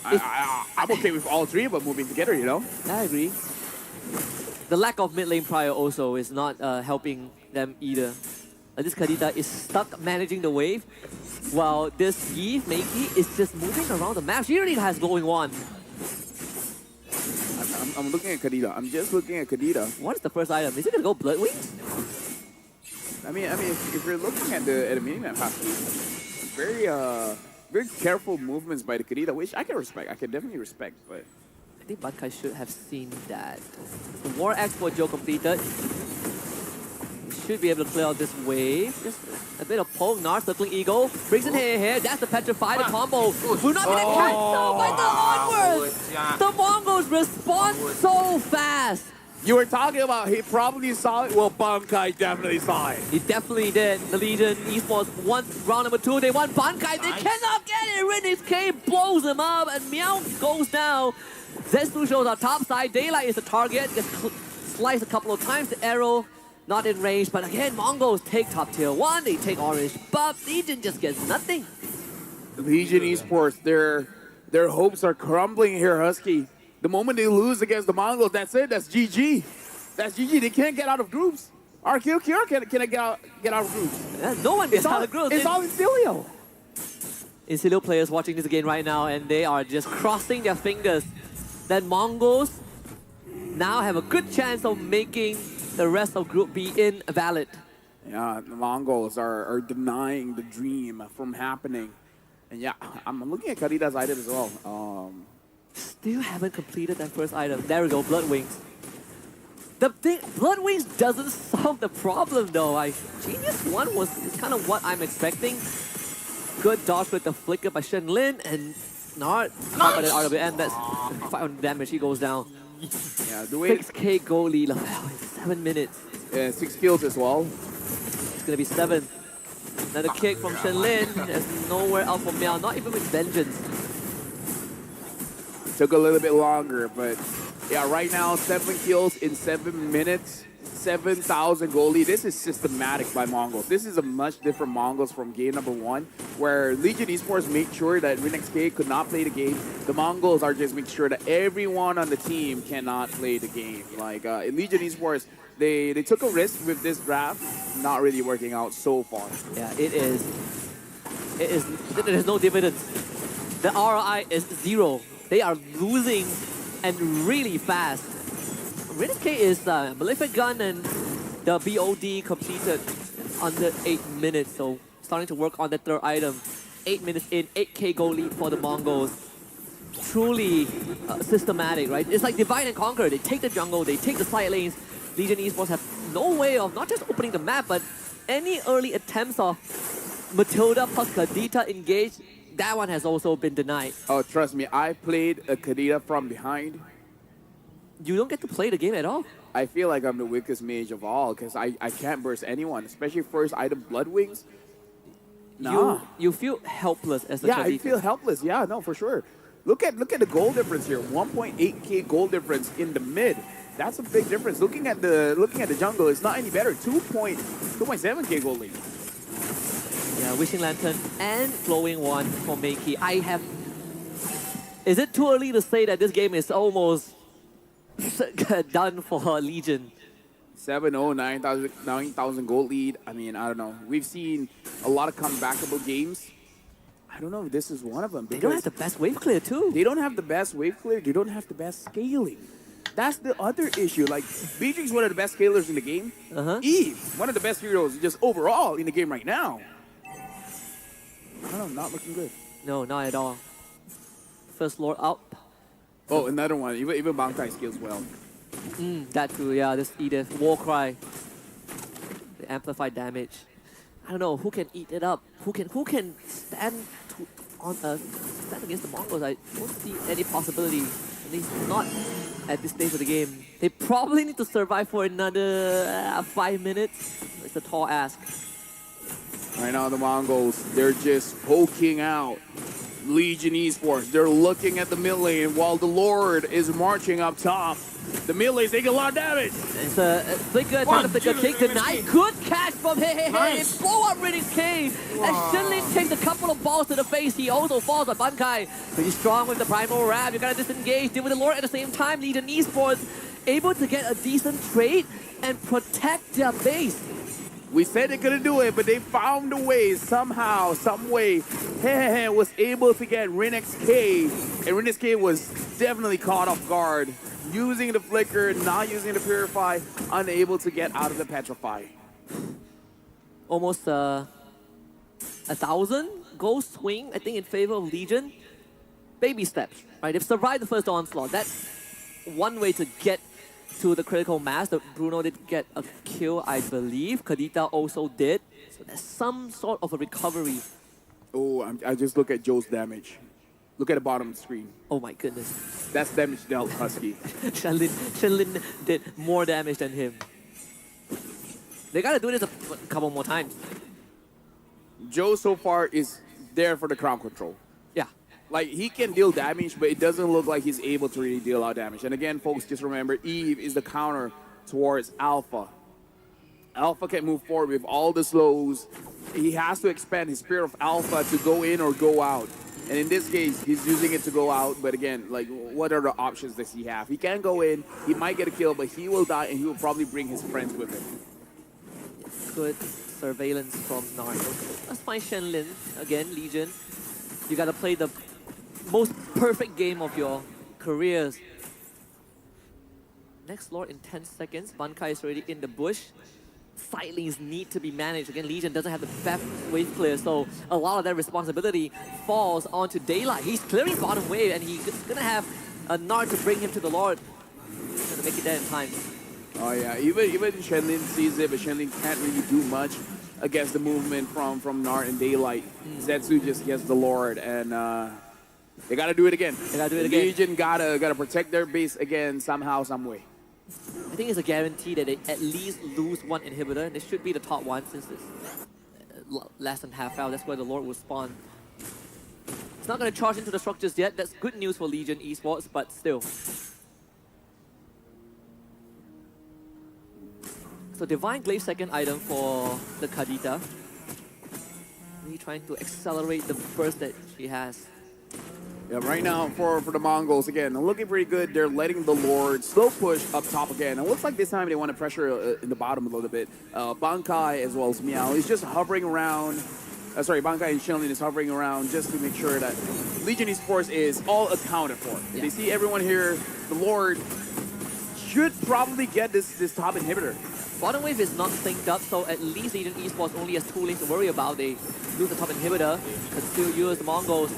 [SPEAKER 1] I'm okay with all three of them moving together, you know?
[SPEAKER 2] I agree. The lack of mid lane prior also is not helping them either. This Kadita is stuck managing the wave, while this Yi, Meiki, is just moving around the map. She already has going on.
[SPEAKER 1] I'm looking at Kadita. I'm just looking at Kadita.
[SPEAKER 2] What is the first item? Is it gonna go Blood Wings?
[SPEAKER 1] I mean, if you're looking at the mini-map, very careful movements by the Kadita, which I can respect. I can definitely respect, but
[SPEAKER 2] I think Bankai should have seen that. The War Axe for Joe completed. Should be able to clear out this wave. Just a bit of poke, Nar circling Eagle. Brings in here. That's the Petrify, the combo. Will not be cancelled by the onwards. The Mongols respond so fast.
[SPEAKER 1] you were talking about he probably saw it. Well, Bankai definitely saw it.
[SPEAKER 2] He definitely did. The Legion Esports won round number 2. They won Bankai. They cannot get it. Rinix K blows him up and Meow goes down. Zetsu shows on top side. Daylight is the target. Gets sliced a couple of times. The arrow not in range, but again, Mongols take top tier 1, they take orange buff, Legion just gets nothing.
[SPEAKER 1] Legion Esports, their hopes are crumbling here, Husky. The moment they lose against the Mongols, that's it, that's GG. That's GG, they can't get out of groups. RQ can get out of groups.
[SPEAKER 2] Yeah, no one gets out of groups.
[SPEAKER 1] It's all Incilio.
[SPEAKER 2] Incilio players watching this again right now, and they are just crossing their fingers that Mongols now have a good chance of making the rest of Group B invalid.
[SPEAKER 1] Yeah, the Mongols are denying the dream from happening. And yeah, I'm looking at Kadita's item as well.
[SPEAKER 2] Still haven't completed that first item. There we go, Blood Wings. The thing, Blood Wings doesn't solve the problem though. Genius 1 is kind of what I'm expecting. Good dodge with the flicker by Shen Lin and not by the RWM. That's 500 damage, he goes down.
[SPEAKER 1] Yeah, the way
[SPEAKER 2] 6k goal lead in 7 minutes.
[SPEAKER 1] Yeah, 6 kills as well.
[SPEAKER 2] It's gonna be 7. Another kick from Shen Lin. There's nowhere out for Meow, not even with Vengeance.
[SPEAKER 1] Took a little bit longer, but yeah, right now 7 kills in 7 minutes. 7,000 goal lead. This is systematic by Mongols. This is a much different Mongols from game number 1, where Legion Esports made sure that Rinix K could not play the game. The Mongols are just making sure that everyone on the team cannot play the game. Like in Legion Esports, they took a risk with this draft, not really working out so far.
[SPEAKER 2] Yeah, it is. There's no dividends. The ROI is 0. They are losing and really fast. Rinix K is Malefic Gun and the BOD completed under 8 minutes, so starting to work on the third item. 8 minutes in, 8k goal lead for the Mongols. Truly systematic, right? It's like divide and conquer. They take the jungle, they take the side lanes. Legion Esports have no way of not just opening the map, but any early attempts of Matilda plus Kadita engaged, that one has also been denied.
[SPEAKER 1] Oh, trust me, I played a Kadita from behind.
[SPEAKER 2] You don't get to play the game at all.
[SPEAKER 1] I feel like I'm the weakest mage of all because I can't burst anyone, especially first item Blood Wings. Nah.
[SPEAKER 2] You feel helpless as a
[SPEAKER 1] Yeah,
[SPEAKER 2] Kadita.
[SPEAKER 1] I feel helpless. Yeah, no, for sure. Look at the goal difference here. 1.8k goal difference in the mid. That's a big difference. Looking at the jungle, it's not any better. 2.7k goal lead.
[SPEAKER 2] Yeah, Wishing Lantern and Flowing One for Meiki. Is it too early to say that this game is almost done for Legion?
[SPEAKER 1] 7-0, 9,000 goal lead. I mean, I don't know. We've seen a lot of comebackable games. I don't know if this is one of them.
[SPEAKER 2] They don't have the best wave clear too.
[SPEAKER 1] They don't have the best wave clear. They don't have the best scaling. That's the other issue. Like, Beatrix is one of the best scalers in the game. Eve, one of the best heroes just overall in the game right now. I don't know, not looking good.
[SPEAKER 2] No, not at all. First Lord up.
[SPEAKER 1] Oh, another one. Even Bankai scales well.
[SPEAKER 2] That too, yeah. This Edith war cry. The amplified damage. I don't know who can eat it up. Who can stand stand against the Mongols? I don't see any possibility. At least not at this stage of the game. They probably need to survive for another 5 minutes. It's a tall ask.
[SPEAKER 1] Right now, the Mongols, they're just poking out Legion Esports. They're looking at the mid lane while the Lord is marching up top. The mid lane's taking a lot of damage.
[SPEAKER 2] It's a flicker, trying to flicker kick tonight. Good catch from Hey.
[SPEAKER 1] Nice.
[SPEAKER 2] Blow up Riddick's K. As Shinlin takes a couple of balls to the face, he also falls on Bankai. Pretty strong with the Primal Wrap. You gotta disengage, deal with the Lord at the same time. Legion Esports able to get a decent trade and protect their base.
[SPEAKER 1] We said they couldn't do it, but they found a way somehow, some way. Hey was able to get Rinnex K, and Rinnex K was definitely caught off guard. Using the flicker, not using the purify, unable to get out of the petrify.
[SPEAKER 2] Almost 1,000 gold swing, I think, in favor of Legion. Baby steps, right? They've survived the first onslaught. That's one way to get to the critical mass. Bruno did get a kill, I believe. Kadita also did. So there's some sort of a recovery.
[SPEAKER 1] Oh, I just look at Joe's damage. Look at the bottom of the screen.
[SPEAKER 2] Oh my goodness.
[SPEAKER 1] That's damage dealt, Husky.
[SPEAKER 2] Shenlin did more damage than him. They gotta do this a couple more times.
[SPEAKER 1] Joe so far is there for the crown control.
[SPEAKER 2] Yeah.
[SPEAKER 1] Like, he can deal damage, but it doesn't look like he's able to really deal out damage. And again, folks, just remember, Eve is the counter towards Alpha. Alpha can move forward with all the slows. He has to expand his Spirit of Alpha to go in or go out. And in this case, he's using it to go out. But again, like, what are the options does he have? He can go in, he might get a kill, but he will die, and he will probably bring his friends with him.
[SPEAKER 2] Good surveillance from Naruto. Let's find Shenlin again, Legion. You gotta play the most perfect game of your careers. Next Lord in 10 seconds. Bankai is already in the bush. Side lanes need to be managed. Again, Legion doesn't have the best wave clear, so a lot of that responsibility falls onto Daylight. He's clearing bottom wave, and he's gonna have a Nard to bring him to the Lord. He's gonna make it there in time.
[SPEAKER 1] Oh yeah, even Shenlin sees it, but Shenlin can't really do much against the movement from Nart and Daylight. Zetsu just gets the Lord, and they gotta do it again.
[SPEAKER 2] They gotta do it again.
[SPEAKER 1] Legion gotta protect their base again somehow, some way.
[SPEAKER 2] I think it's a guarantee that they at least lose one inhibitor. They should be the top one since it's less than half out. That's where the Lord will spawn. It's not going to charge into the structures yet. That's good news for Legion Esports, but still. So Divine Glaive, second item for the Kadita. Really trying to accelerate the burst that she has.
[SPEAKER 1] Yeah, right now for the Mongols, again, they're looking pretty good. They're letting the Lord slow push up top again. And it looks like this time they want to pressure in the bottom a little bit. Bankai as well as Meow is just hovering around. Bankai and Shenlin is hovering around just to make sure that Legion Esports is all accounted for.
[SPEAKER 2] Yeah.
[SPEAKER 1] They see everyone here. The Lord should probably get this top inhibitor.
[SPEAKER 2] Bottom wave is not synced up, so at least Legion Esports only has 2 lanes to worry about. They lose the top inhibitor, but still use the Mongols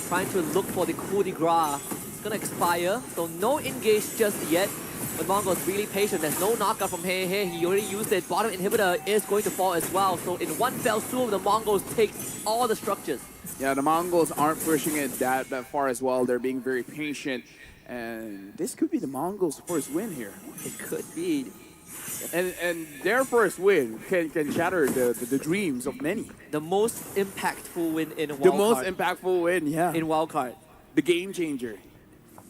[SPEAKER 2] trying to look for the coup de grace. It's gonna expire, so no engage just yet. But Mongols really patient. There's no knockout from Hey. He already used it. Bottom inhibitor is going to fall as well. So in one fell swoop, the Mongols take all the structures.
[SPEAKER 1] Yeah, the Mongols aren't pushing it that far as well. They're being very patient. And this could be the Mongols' first win here.
[SPEAKER 2] It could be.
[SPEAKER 1] And their first win can shatter the dreams of many.
[SPEAKER 2] The most impactful win in Wildcard.
[SPEAKER 1] The most impactful win, yeah.
[SPEAKER 2] In Wildcard.
[SPEAKER 1] The game changer.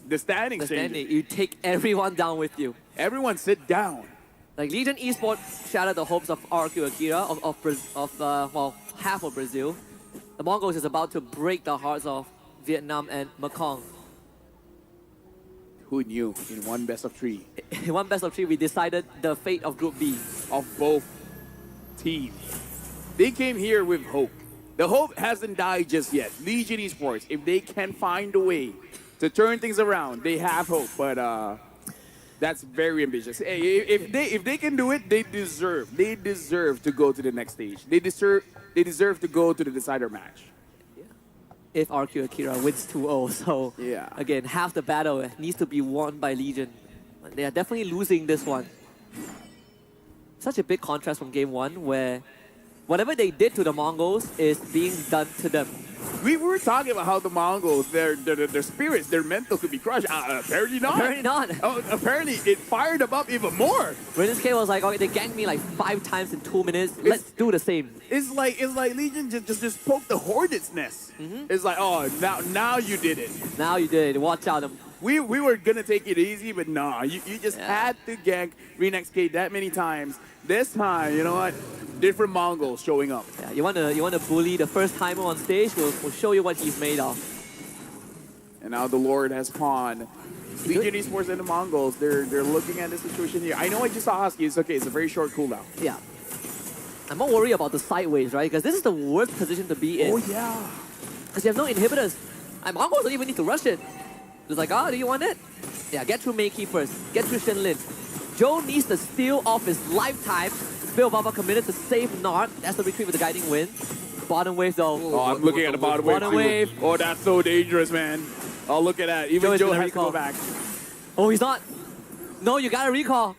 [SPEAKER 1] The standing
[SPEAKER 2] The
[SPEAKER 1] changer.
[SPEAKER 2] standing. You take everyone down with you.
[SPEAKER 1] Everyone sit down.
[SPEAKER 2] Like Legion Esports shattered the hopes of RQ Akira, well, half of Brazil. The Mongols is about to break the hearts of Vietnam and Mekong.
[SPEAKER 1] Who knew in one best of 3
[SPEAKER 2] In one best of 3, we decided the fate of Group B.
[SPEAKER 1] of both teams. They came here with hope. The hope hasn't died just yet. Legion Esports, if they can find a way to turn things around, they have hope. But That's very ambitious. Hey, if they can do it, they deserve to go to the next stage. They deserve to go to the decider match.
[SPEAKER 2] If RQ Akira wins 2-0. So
[SPEAKER 1] Yeah.
[SPEAKER 2] again, half the battle needs to be won by Legion. They are definitely losing this one. Such a big contrast from game 1 where whatever they did to the Mongols is being done to them.
[SPEAKER 1] We were talking about how the Mongols, their spirits, their mental could be crushed. Apparently not.
[SPEAKER 2] Apparently not.
[SPEAKER 1] Oh, apparently it fired them up even more.
[SPEAKER 2] Brilliance K was like, okay, they ganked me like 5 times in 2 minutes. Let's do the same.
[SPEAKER 1] It's like Legion just poked the hornet's nest. It's like, oh, now you did it.
[SPEAKER 2] Now you did. Watch out.
[SPEAKER 1] We were gonna take it easy, but nah, you just had to gank Renex K that many times. This time, you know what? Different Mongols showing up.
[SPEAKER 2] Yeah, you wanna bully the first timer on stage? We'll show you what he's made of.
[SPEAKER 1] And now the Lord has pawned. Legion Esports and the Mongols, they're looking at the situation here. I know I just saw Husky. It's okay. It's a very short cooldown.
[SPEAKER 2] Yeah. I'm more worried about the sideways, right? Because this is the worst position to be in.
[SPEAKER 1] Oh yeah.
[SPEAKER 2] Because you have no inhibitors. And Mongols don't even need to rush it. It's like, oh, do you want it? Yeah, get through Meiki first. Get through Shenlin. Joe needs to steal off his lifetime. Bill Baba committed to save Nart. That's the retreat with the guiding wind. Bottom wave though.
[SPEAKER 1] Oh, I'm looking at the bottom wave.
[SPEAKER 2] Bottom wave.
[SPEAKER 1] Oh, that's so dangerous, man. Oh, look at that. Even Joe has to go back.
[SPEAKER 2] Oh, he's not. No, you gotta recall.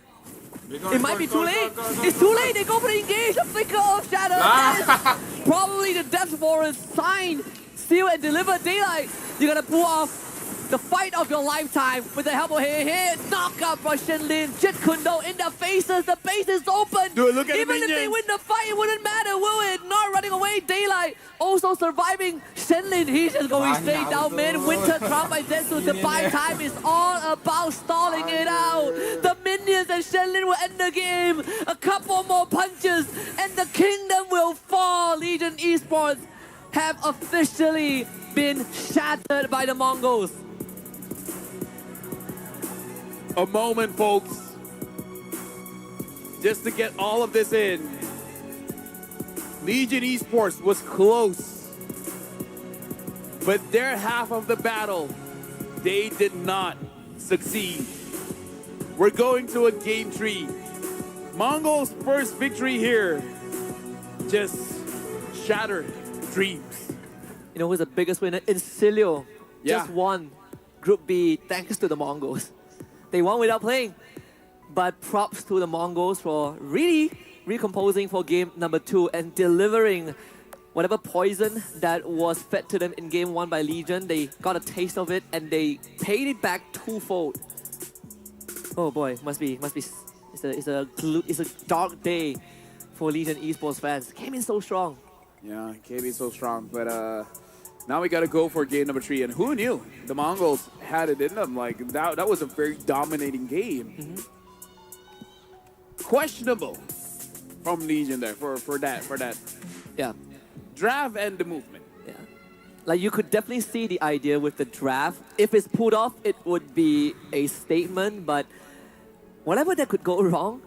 [SPEAKER 2] It might be too late. It's too late. They go for the engage. The flicker of shadow. That is probably the Death Warrior's sign. Steal and deliver daylight. You gotta pull off the fight of your lifetime with the help of Hey. Knock up for Shenlin. Jit Kundo in the faces. The base is open.
[SPEAKER 1] Dude, look at the
[SPEAKER 2] Even if they
[SPEAKER 1] minions.
[SPEAKER 2] win the fight, it wouldn't matter, will it? Not running away. Daylight also surviving. Shenlin, he's just going straight down mid. Winter Trap by Zetsu. The buy time is all about stalling it out. The minions and Shenlin will end the game. A couple more punches and the kingdom will fall. Legion Esports have officially been shattered by the Mongols.
[SPEAKER 1] A moment, folks. Just to get all of this in. Legion Esports was close. But their half of the battle, they did not succeed. We're going to a game 3. Mongols' first victory here just shattered dreams.
[SPEAKER 2] You know who's the biggest winner? Incilio.
[SPEAKER 1] Yeah.
[SPEAKER 2] Just won Group B thanks to the Mongols. They won without playing. But props to the Mongols for really recomposing for game number 2 and delivering whatever poison that was fed to them in game 1 by Legion. They got a taste of it and they paid it back twofold. Oh boy, it's a dark day for Legion Esports fans. Came in so strong.
[SPEAKER 1] Yeah, KB so strong, but now we got to go for game number 3. And who knew the Mongols had it in them? Like that was a very dominating game. Questionable from Legion there for that.
[SPEAKER 2] Yeah.
[SPEAKER 1] Draft and the movement.
[SPEAKER 2] Yeah. Like you could definitely see the idea with the draft. If it's pulled off, it would be a statement, but whatever that could go wrong,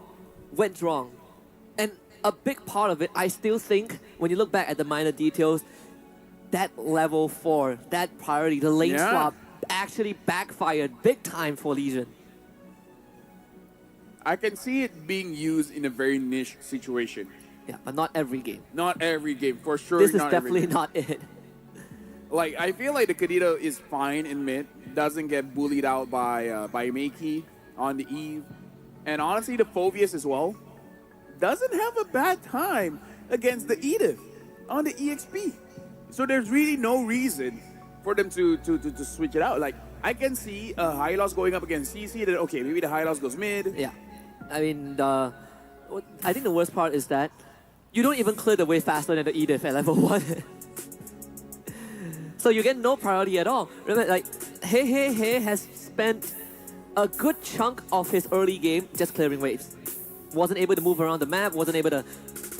[SPEAKER 2] went wrong. And a big part of it, I still think, when you look back at the minor details, that level 4, that priority, the lane swap, actually backfired big time for Legion.
[SPEAKER 1] I can see it being used in a very niche situation.
[SPEAKER 2] Yeah, but not every game.
[SPEAKER 1] Not every game, for sure.
[SPEAKER 2] This is
[SPEAKER 1] not every
[SPEAKER 2] definitely
[SPEAKER 1] game.
[SPEAKER 2] not it.
[SPEAKER 1] Like, I feel like the Kadito is fine in mid, doesn't get bullied out by Meiki on the Eve. And honestly, the Phobius as well doesn't have a bad time against the Edith on the EXP. So there's really no reason for them to switch it out. Like, I can see High Loss going up against CC, that okay, maybe the High Loss goes mid.
[SPEAKER 2] Yeah. I mean, I think the worst part is that you don't even clear the way faster than the Edith at level 1. So you get no priority at all. Remember, like, Hey has spent a good chunk of his early game just clearing waves. Wasn't able to move around the map, wasn't able to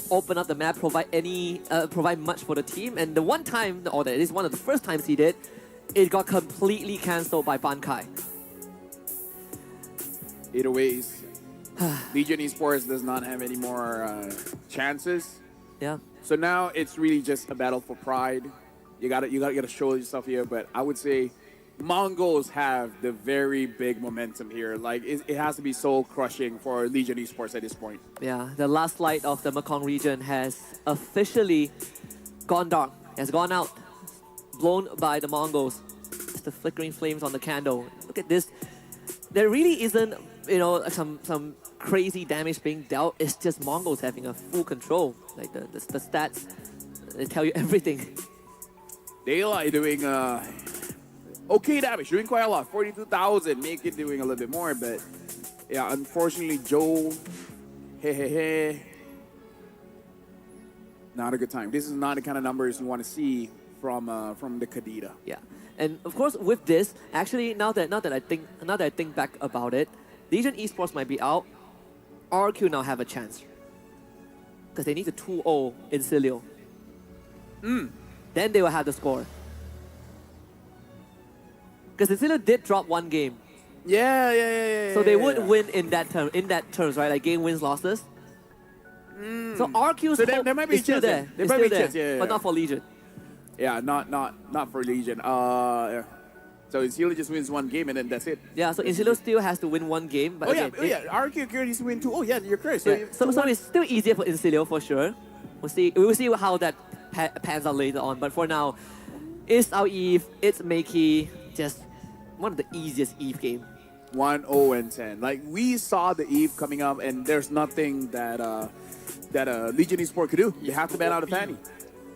[SPEAKER 2] open up the map, provide much for the team. And the one time, or at least one of the first times he did, it got completely cancelled by Bankai.
[SPEAKER 1] Either ways, Legion Esports does not have any more chances.
[SPEAKER 2] Yeah.
[SPEAKER 1] So now it's really just a battle for pride. You gotta show yourself here. But I would say Mongols have the very big momentum here. Like, it has to be soul crushing for Legion Esports at this point.
[SPEAKER 2] Yeah, the last light of the Mekong region has officially gone dark, has gone out, blown by the Mongols. It's the flickering flames on the candle. Look at this. There really isn't, some crazy damage being dealt. It's just Mongols having a full control. Like the stats, they tell you everything.
[SPEAKER 1] Daylight doing okay damage, doing quite a lot. 42,000, make it doing a little bit more, but yeah, unfortunately, Joe, not a good time. This is not the kind of numbers you want to see from the Kadita.
[SPEAKER 2] Yeah, and of course with this, actually now that I think back about it, Legion Esports might be out. RQ now have a chance because they need to 2-0 in Cilio. Then they will have the score. Because Cilio did drop one game,
[SPEAKER 1] Yeah.
[SPEAKER 2] so they would win in that terms, right? Like game wins losses. So RQ's
[SPEAKER 1] So
[SPEAKER 2] hope
[SPEAKER 1] there might be
[SPEAKER 2] is
[SPEAKER 1] a
[SPEAKER 2] still
[SPEAKER 1] chance,
[SPEAKER 2] there.
[SPEAKER 1] yeah. There
[SPEAKER 2] It's
[SPEAKER 1] might
[SPEAKER 2] still
[SPEAKER 1] be a
[SPEAKER 2] there,
[SPEAKER 1] chance, yeah.
[SPEAKER 2] but not for Legion.
[SPEAKER 1] Yeah, not for Legion. Yeah. So Incilia just wins one game and then that's it.
[SPEAKER 2] Yeah, so Incilio still has to win one game, but again,
[SPEAKER 1] RQ needs to win two. Oh yeah, you're correct. So,
[SPEAKER 2] yeah, so it's still easier for Incilio for sure. We will see how that pans out later on. But for now, it's our Eve. It's Makey. Just one of the easiest Eve game.
[SPEAKER 1] 1-0-10. Like, we saw the Eve coming up, and there's nothing that Legion Esports could do. They have to ban out a Fanny,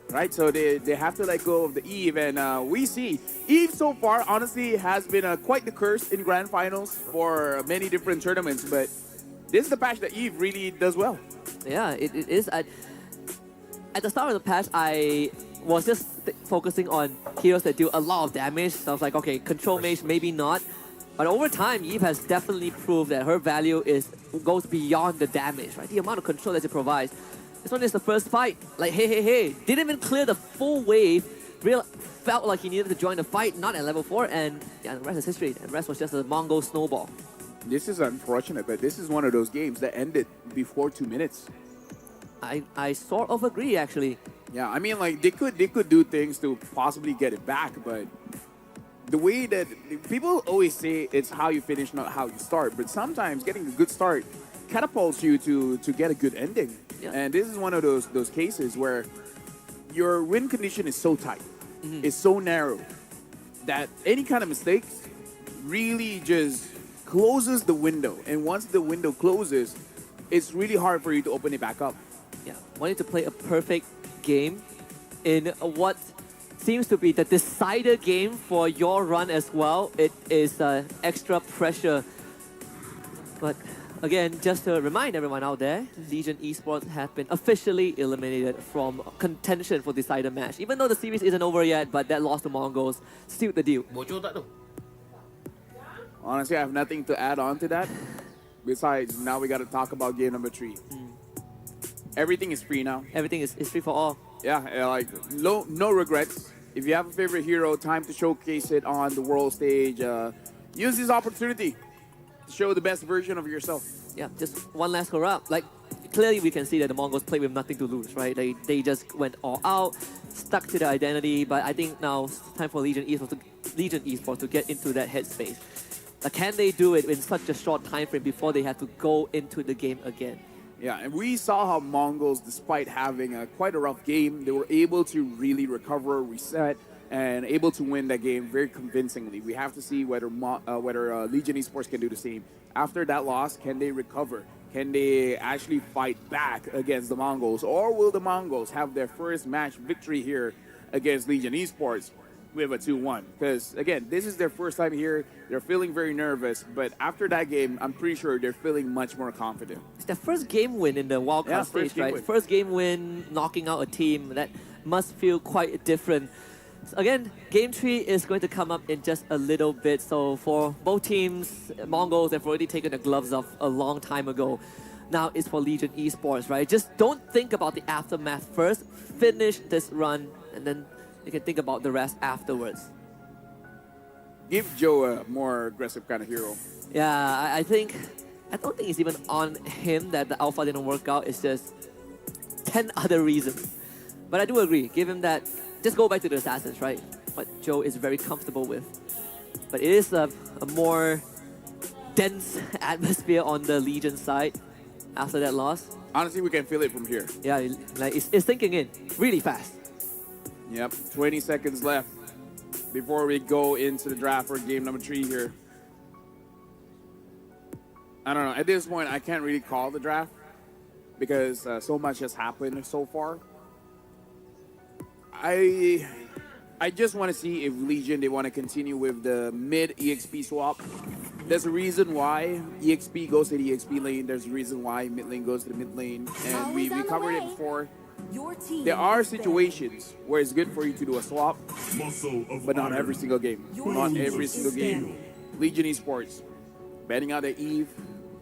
[SPEAKER 1] right? So they have to let go of the Eve, and we see Eve so far, honestly, has been quite the curse in grand finals for many different tournaments, but this is the patch that Eve really does well.
[SPEAKER 2] Yeah, it is. At the start of the patch, I was just focusing on heroes that do a lot of damage. So I was like, okay, control mage, maybe not. But over time, Eve has definitely proved that her value goes beyond the damage, right? The amount of control that it provides. This one is the first fight. Like, hey. Didn't even clear the full wave. Felt like he needed to join the fight, not at level 4. And yeah, the rest is history. The rest was just a Mongol snowball.
[SPEAKER 1] This is unfortunate, but this is one of those games that ended before 2 minutes.
[SPEAKER 2] I sort of agree, actually.
[SPEAKER 1] Yeah, I mean, like, they could do things to possibly get it back, but the way that people always say it's how you finish, not how you start. But sometimes getting a good start catapults you to get a good ending.
[SPEAKER 2] Yeah.
[SPEAKER 1] And this is one of those cases where your win condition is so tight, it's so narrow, that any kind of mistakes really just closes the window. And once the window closes, it's really hard for you to open it back up.
[SPEAKER 2] Yeah, wanting to play a perfect game in what seems to be the decider game for your run as well. It is extra pressure. But again, just to remind everyone out there, Legion Esports have been officially eliminated from contention for decider match. Even though the series isn't over yet, but that loss to Mongols sealed the deal.
[SPEAKER 1] Honestly, I have nothing to add on to that. Besides, now we got to talk about game number 3. Everything is free now.
[SPEAKER 2] Everything is free for all.
[SPEAKER 1] Yeah, like no regrets. If you have a favorite hero, time to showcase it on the world stage. Use this opportunity to show the best version of yourself.
[SPEAKER 2] Yeah, just one last corrupt. Like, clearly we can see that the Mongols played with nothing to lose, right? They just went all out, stuck to their identity. But I think now it's time for Legion Esports to get into that headspace. Like, can they do it in such a short time frame before they have to go into the game again?
[SPEAKER 1] Yeah, and we saw how Mongols, despite having quite a rough game, they were able to really recover, reset, and able to win that game very convincingly. We have to see whether Legion Esports can do the same. After that loss, can they recover? Can they actually fight back against the Mongols? Or will the Mongols have their first match victory here against Legion Esports with a 2-1? Because, again, this is their first time here. They're feeling very nervous. But after that game, I'm pretty sure they're feeling much more confident.
[SPEAKER 2] It's their first game win in the Wildcard stage, right?
[SPEAKER 1] Win.
[SPEAKER 2] First game win, knocking out a team. That must feel quite different. So again, game 3 is going to come up in just a little bit. So for both teams, Mongols have already taken the gloves off a long time ago. Now it's for Legion Esports, right? Just don't think about the aftermath first. Finish this run, and then you can think about the rest afterwards.
[SPEAKER 1] Give Joe a more aggressive kind of hero.
[SPEAKER 2] Yeah, I don't think it's even on him that the alpha didn't work out. It's just 10 other reasons. But I do agree. Give him that. Just go back to the assassins, right? What Joe is very comfortable with. But it is a more dense atmosphere on the Legion side after that loss.
[SPEAKER 1] Honestly, we can feel it from here.
[SPEAKER 2] Yeah, like it's sinking in really fast.
[SPEAKER 1] Yep, 20 seconds left before we go into the draft for game number 3 here. I don't know. At this point, I can't really call the draft because so much has happened so far. I just want to see if Legion, they want to continue with the mid EXP swap. There's a reason why EXP goes to the EXP lane. There's a reason why mid lane goes to the mid lane. And we covered it before.
[SPEAKER 4] Your team
[SPEAKER 1] There are
[SPEAKER 4] is
[SPEAKER 1] situations where it's good for you to do a swap, but not every single game. Not every single game. Legion Esports, betting out the Eve,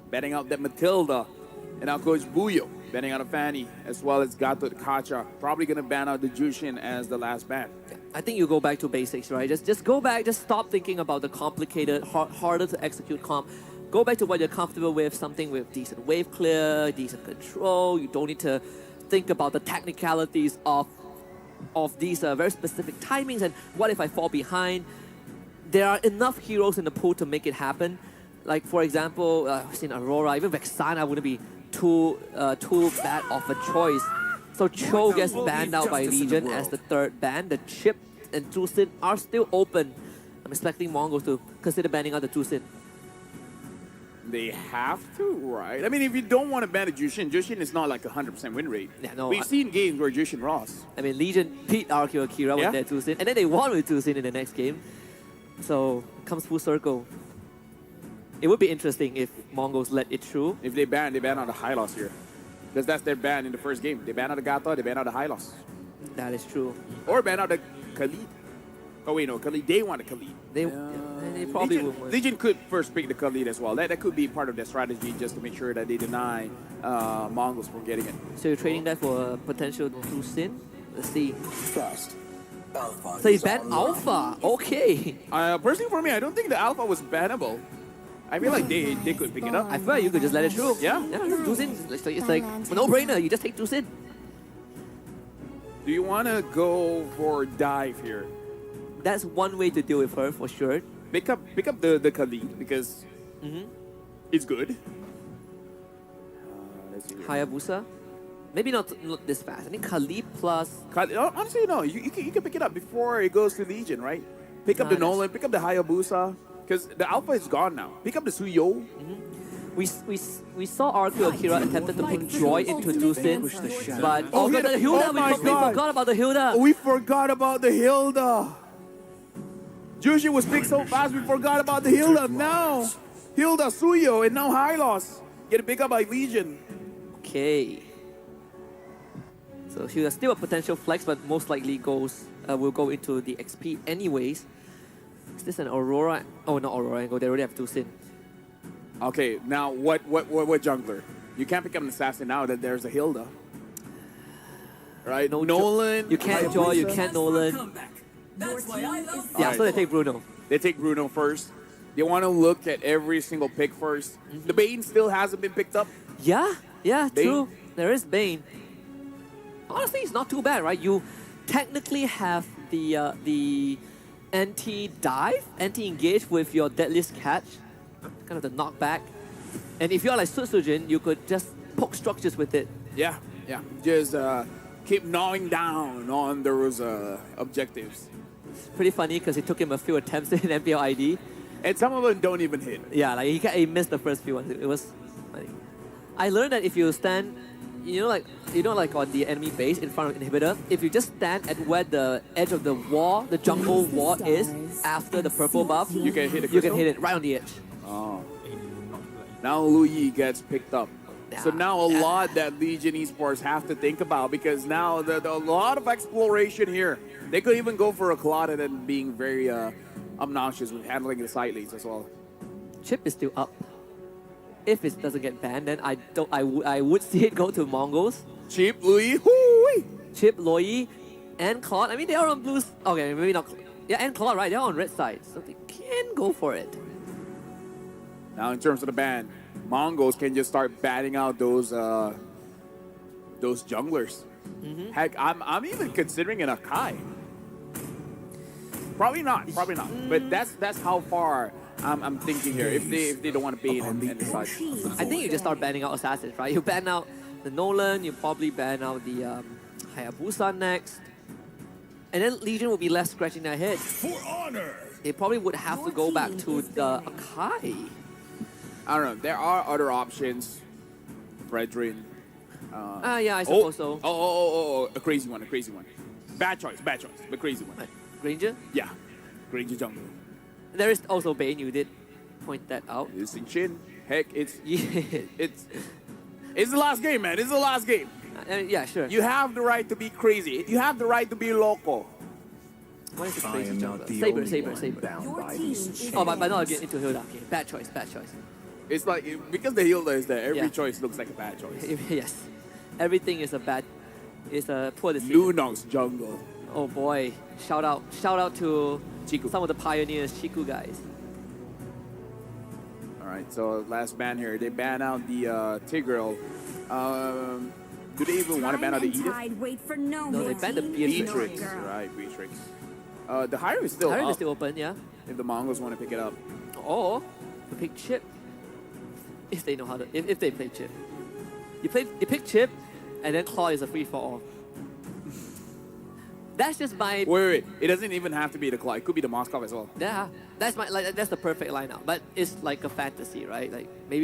[SPEAKER 1] betting out that Matilda, and now Coach Buyo, betting out a Fanny, as well as Gato Kacha. Probably going to ban out the Jushin as the last ban.
[SPEAKER 2] I think you go back to basics, right? Just go back, just stop thinking about the complicated, harder to execute comp. Go back to what you're comfortable with, something with decent wave clear, decent control. You don't need to think about the technicalities of these very specific timings and what if I fall behind. There are enough heroes in the pool to make it happen. Like, for example, I've seen Aurora, even Vexana wouldn't be too bad of a choice. So Cho gets banned out by Legion as the third ban. The Chip and Tusin are still open. I'm expecting Mongols to consider banning out the Tusin.
[SPEAKER 1] They have to, right? I mean, if you don't want to ban a Jushin is not like 100% win rate.
[SPEAKER 2] Yeah, no,
[SPEAKER 1] We've seen games where Jushin lost.
[SPEAKER 2] I mean, Legion beat RQ Akira with their Tusin, and then they won with Tusin in the next game. So, comes full circle. It would be interesting if Mongols let it through.
[SPEAKER 1] If they ban out the high loss here. Because that's their ban in the first game. They ban out the Gato, they ban out the high loss.
[SPEAKER 2] That is true.
[SPEAKER 1] Or ban out the Khalid. Oh wait, no, Khalid, they want the Khalid.
[SPEAKER 2] They probably
[SPEAKER 1] Legion,
[SPEAKER 2] will win.
[SPEAKER 1] Legion could first pick the Khalid as well. That could be part of their strategy just to make sure that they deny Mongols from getting it.
[SPEAKER 2] So you're trading that for a potential Tusin? Let's see.
[SPEAKER 5] Trust. Alpha
[SPEAKER 2] So he
[SPEAKER 5] is
[SPEAKER 2] banned
[SPEAKER 5] online.
[SPEAKER 2] Alpha. Okay.
[SPEAKER 1] Personally for me, I don't think the Alpha was bannable. I feel like they could pick it up.
[SPEAKER 2] I feel like you could just let it through.
[SPEAKER 1] Yeah.
[SPEAKER 2] Tusin. It's like a no-brainer. You just take Tusin.
[SPEAKER 1] Do you want to go for dive here?
[SPEAKER 2] That's one way to deal with her for sure.
[SPEAKER 1] Pick up the Khalid because it's good. Let's see here.
[SPEAKER 2] Hayabusa. Maybe not this fast. I think Khalid plus...
[SPEAKER 1] Honestly, no. You can pick it up before it goes to Legion, right? Pick up the Nolan, pick up the Hayabusa. Because the Alpha is gone now. Pick up the Suyo.
[SPEAKER 2] We saw RQ Akira attempted to put Droid into Tusin, but
[SPEAKER 1] Oh,
[SPEAKER 2] the Hilda,
[SPEAKER 1] my
[SPEAKER 2] we
[SPEAKER 1] God.
[SPEAKER 2] forgot about the Hilda.
[SPEAKER 1] Oh, we forgot about the Hilda. Jushi was picked so fast, we forgot about the Hilda. Now, Hilda, Suyo, and now Hylos. Get picked up by Legion.
[SPEAKER 2] Okay. So Hilda still a potential flex, but most likely will go into the XP anyways. Is this an Aurora? Oh, not Aurora Angle. They already have Tusin.
[SPEAKER 1] Okay, now what jungler? You can't pick up an assassin now that there's a Hilda. Right?
[SPEAKER 2] No
[SPEAKER 1] Nolan.
[SPEAKER 2] You can't Joy, you can't Nolan.
[SPEAKER 4] Your team is
[SPEAKER 2] Yeah,
[SPEAKER 1] Alright.
[SPEAKER 2] so they take Bruno.
[SPEAKER 1] They take Bruno first. They want to look at every single pick first. The Bane still hasn't been picked up.
[SPEAKER 2] Yeah,
[SPEAKER 1] Bane.
[SPEAKER 2] true. There is Bane. Honestly, it's not too bad, right? You technically have the anti-dive, anti-engage with your deadliest catch, kind of the knockback. And if you're like Sutsujin, you could just poke structures with it.
[SPEAKER 1] Yeah. Just keep gnawing down on those objectives.
[SPEAKER 2] It's pretty funny because it took him a few attempts in MPL ID.
[SPEAKER 1] And some of them don't even hit.
[SPEAKER 2] Yeah, like he missed the first few ones. It was funny. I learned that if you stand, like on the enemy base in front of inhibitor, if you just stand at where the edge of the wall, the jungle wall is after the purple buff,
[SPEAKER 1] You can hit the
[SPEAKER 2] you can
[SPEAKER 1] crystal?
[SPEAKER 2] hit it right on the edge.
[SPEAKER 1] Oh. Now Luyi gets picked up. So now a
[SPEAKER 2] Yeah.
[SPEAKER 1] lot that Legion Esports have to think about because now a lot of exploration here. They could even go for a Claude and then being very obnoxious with handling the side lanes as well.
[SPEAKER 2] Chip is still up. If it doesn't get banned, then I would see it go to Mongols.
[SPEAKER 1] Cheap Luyi. Hoo-wee.
[SPEAKER 2] Chip, Loi, and Claude. I mean, they are on blues. Okay, maybe not. Yeah, and Claude, right? They're on red side, so they can go for it.
[SPEAKER 1] Now in terms of the ban, Mongols can just start batting out those junglers. Heck, I'm even considering an Akai. Probably not. Probably not. But that's how far I'm thinking here. If they don't want to bait and decide.
[SPEAKER 2] I think you just start banning out assassins, right? You ban out the Nolan, you probably ban out the Hayabusa next. And then Legion will be left scratching their head.
[SPEAKER 6] For honor.
[SPEAKER 2] They probably would have to go back to the Akai.
[SPEAKER 1] I don't know. There are other options. Fredrin.
[SPEAKER 2] Yeah, I suppose so.
[SPEAKER 1] Oh, a crazy one. Bad choice, but crazy one.
[SPEAKER 2] Right. Granger?
[SPEAKER 1] Yeah, Granger jungle.
[SPEAKER 2] There is also Bane, you did point that out.
[SPEAKER 1] It's in Chin. Heck, it's
[SPEAKER 2] Yeah,
[SPEAKER 1] it's the last game, man. It's the last game.
[SPEAKER 2] yeah, sure.
[SPEAKER 1] You have the right to be crazy. You have the right to be local.
[SPEAKER 2] What is the
[SPEAKER 3] I
[SPEAKER 2] crazy
[SPEAKER 3] am
[SPEAKER 2] jungle?
[SPEAKER 3] not the
[SPEAKER 2] Saber,
[SPEAKER 3] only
[SPEAKER 2] Saber,
[SPEAKER 3] one
[SPEAKER 2] Saber.
[SPEAKER 3] bound
[SPEAKER 4] Your
[SPEAKER 3] by
[SPEAKER 4] team
[SPEAKER 3] these
[SPEAKER 4] is-
[SPEAKER 3] chains.
[SPEAKER 2] Oh, but not again into Hilda. Okay, bad choice, bad choice.
[SPEAKER 1] It's like because the Hilda is there, every
[SPEAKER 2] Yeah.
[SPEAKER 1] choice looks like a bad choice.
[SPEAKER 2] Yes, everything is a poor decision.
[SPEAKER 1] Lunox jungle.
[SPEAKER 2] Oh boy, shout out to
[SPEAKER 1] Chiku.
[SPEAKER 2] some of the pioneers, Chiku guys.
[SPEAKER 1] All right, so last ban here. They ban out the Tigreal. Do they even want to ban out the Edith?
[SPEAKER 4] Wait for no,
[SPEAKER 2] No, they
[SPEAKER 4] man.
[SPEAKER 2] banned the Beatrix.
[SPEAKER 1] Beatrix, right? Beatrix. The Hyrule is still
[SPEAKER 2] Harem
[SPEAKER 1] up.
[SPEAKER 2] is still open, yeah.
[SPEAKER 1] If the Mongols want to pick it up.
[SPEAKER 2] Or you pick Chip, if they know how to, if they play Chip. You pick Chip, and then Claw is a free for all. That's just my
[SPEAKER 1] Wait. It doesn't even have to be the Claw. It could be the Moskov as well.
[SPEAKER 2] yeah. That's the perfect lineup. But it's like a fantasy, right? Like maybe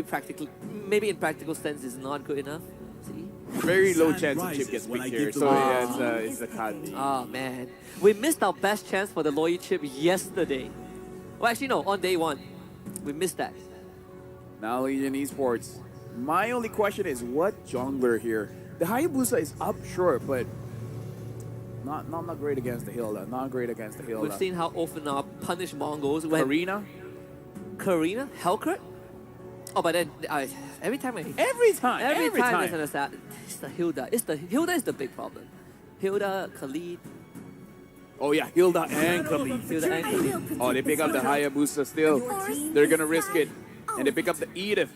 [SPEAKER 2] in practical sense, it's not good enough. See?
[SPEAKER 1] Very low
[SPEAKER 6] Sun
[SPEAKER 1] chance of
[SPEAKER 6] rises
[SPEAKER 1] Chip gets
[SPEAKER 6] when
[SPEAKER 1] picked
[SPEAKER 6] I
[SPEAKER 1] here.
[SPEAKER 6] give the
[SPEAKER 1] So
[SPEAKER 6] word.
[SPEAKER 1] yeah, it's a Kandi.
[SPEAKER 2] Oh man, we missed our best chance for the Loyi Chip yesterday. Well, actually no, on day one, we missed that.
[SPEAKER 1] Now Legion Esports. My only question is what jungler here? The Hayabusa is up short, but not great against the Hilda. Not great against the Hilda.
[SPEAKER 2] We've seen how often our punish Mongols when
[SPEAKER 1] Karina?
[SPEAKER 2] Karina, Hellcurt. Oh, but then every time
[SPEAKER 1] Every time.
[SPEAKER 2] there's an assassin, it's the Hilda. Hilda is the big problem. Hilda, Khalid,
[SPEAKER 1] Oh yeah, Hilda and Khalid.
[SPEAKER 2] Hilda and Khalid.
[SPEAKER 1] Oh, they pick up the Hayabusa still. They're gonna risk it. And they pick up the Edith.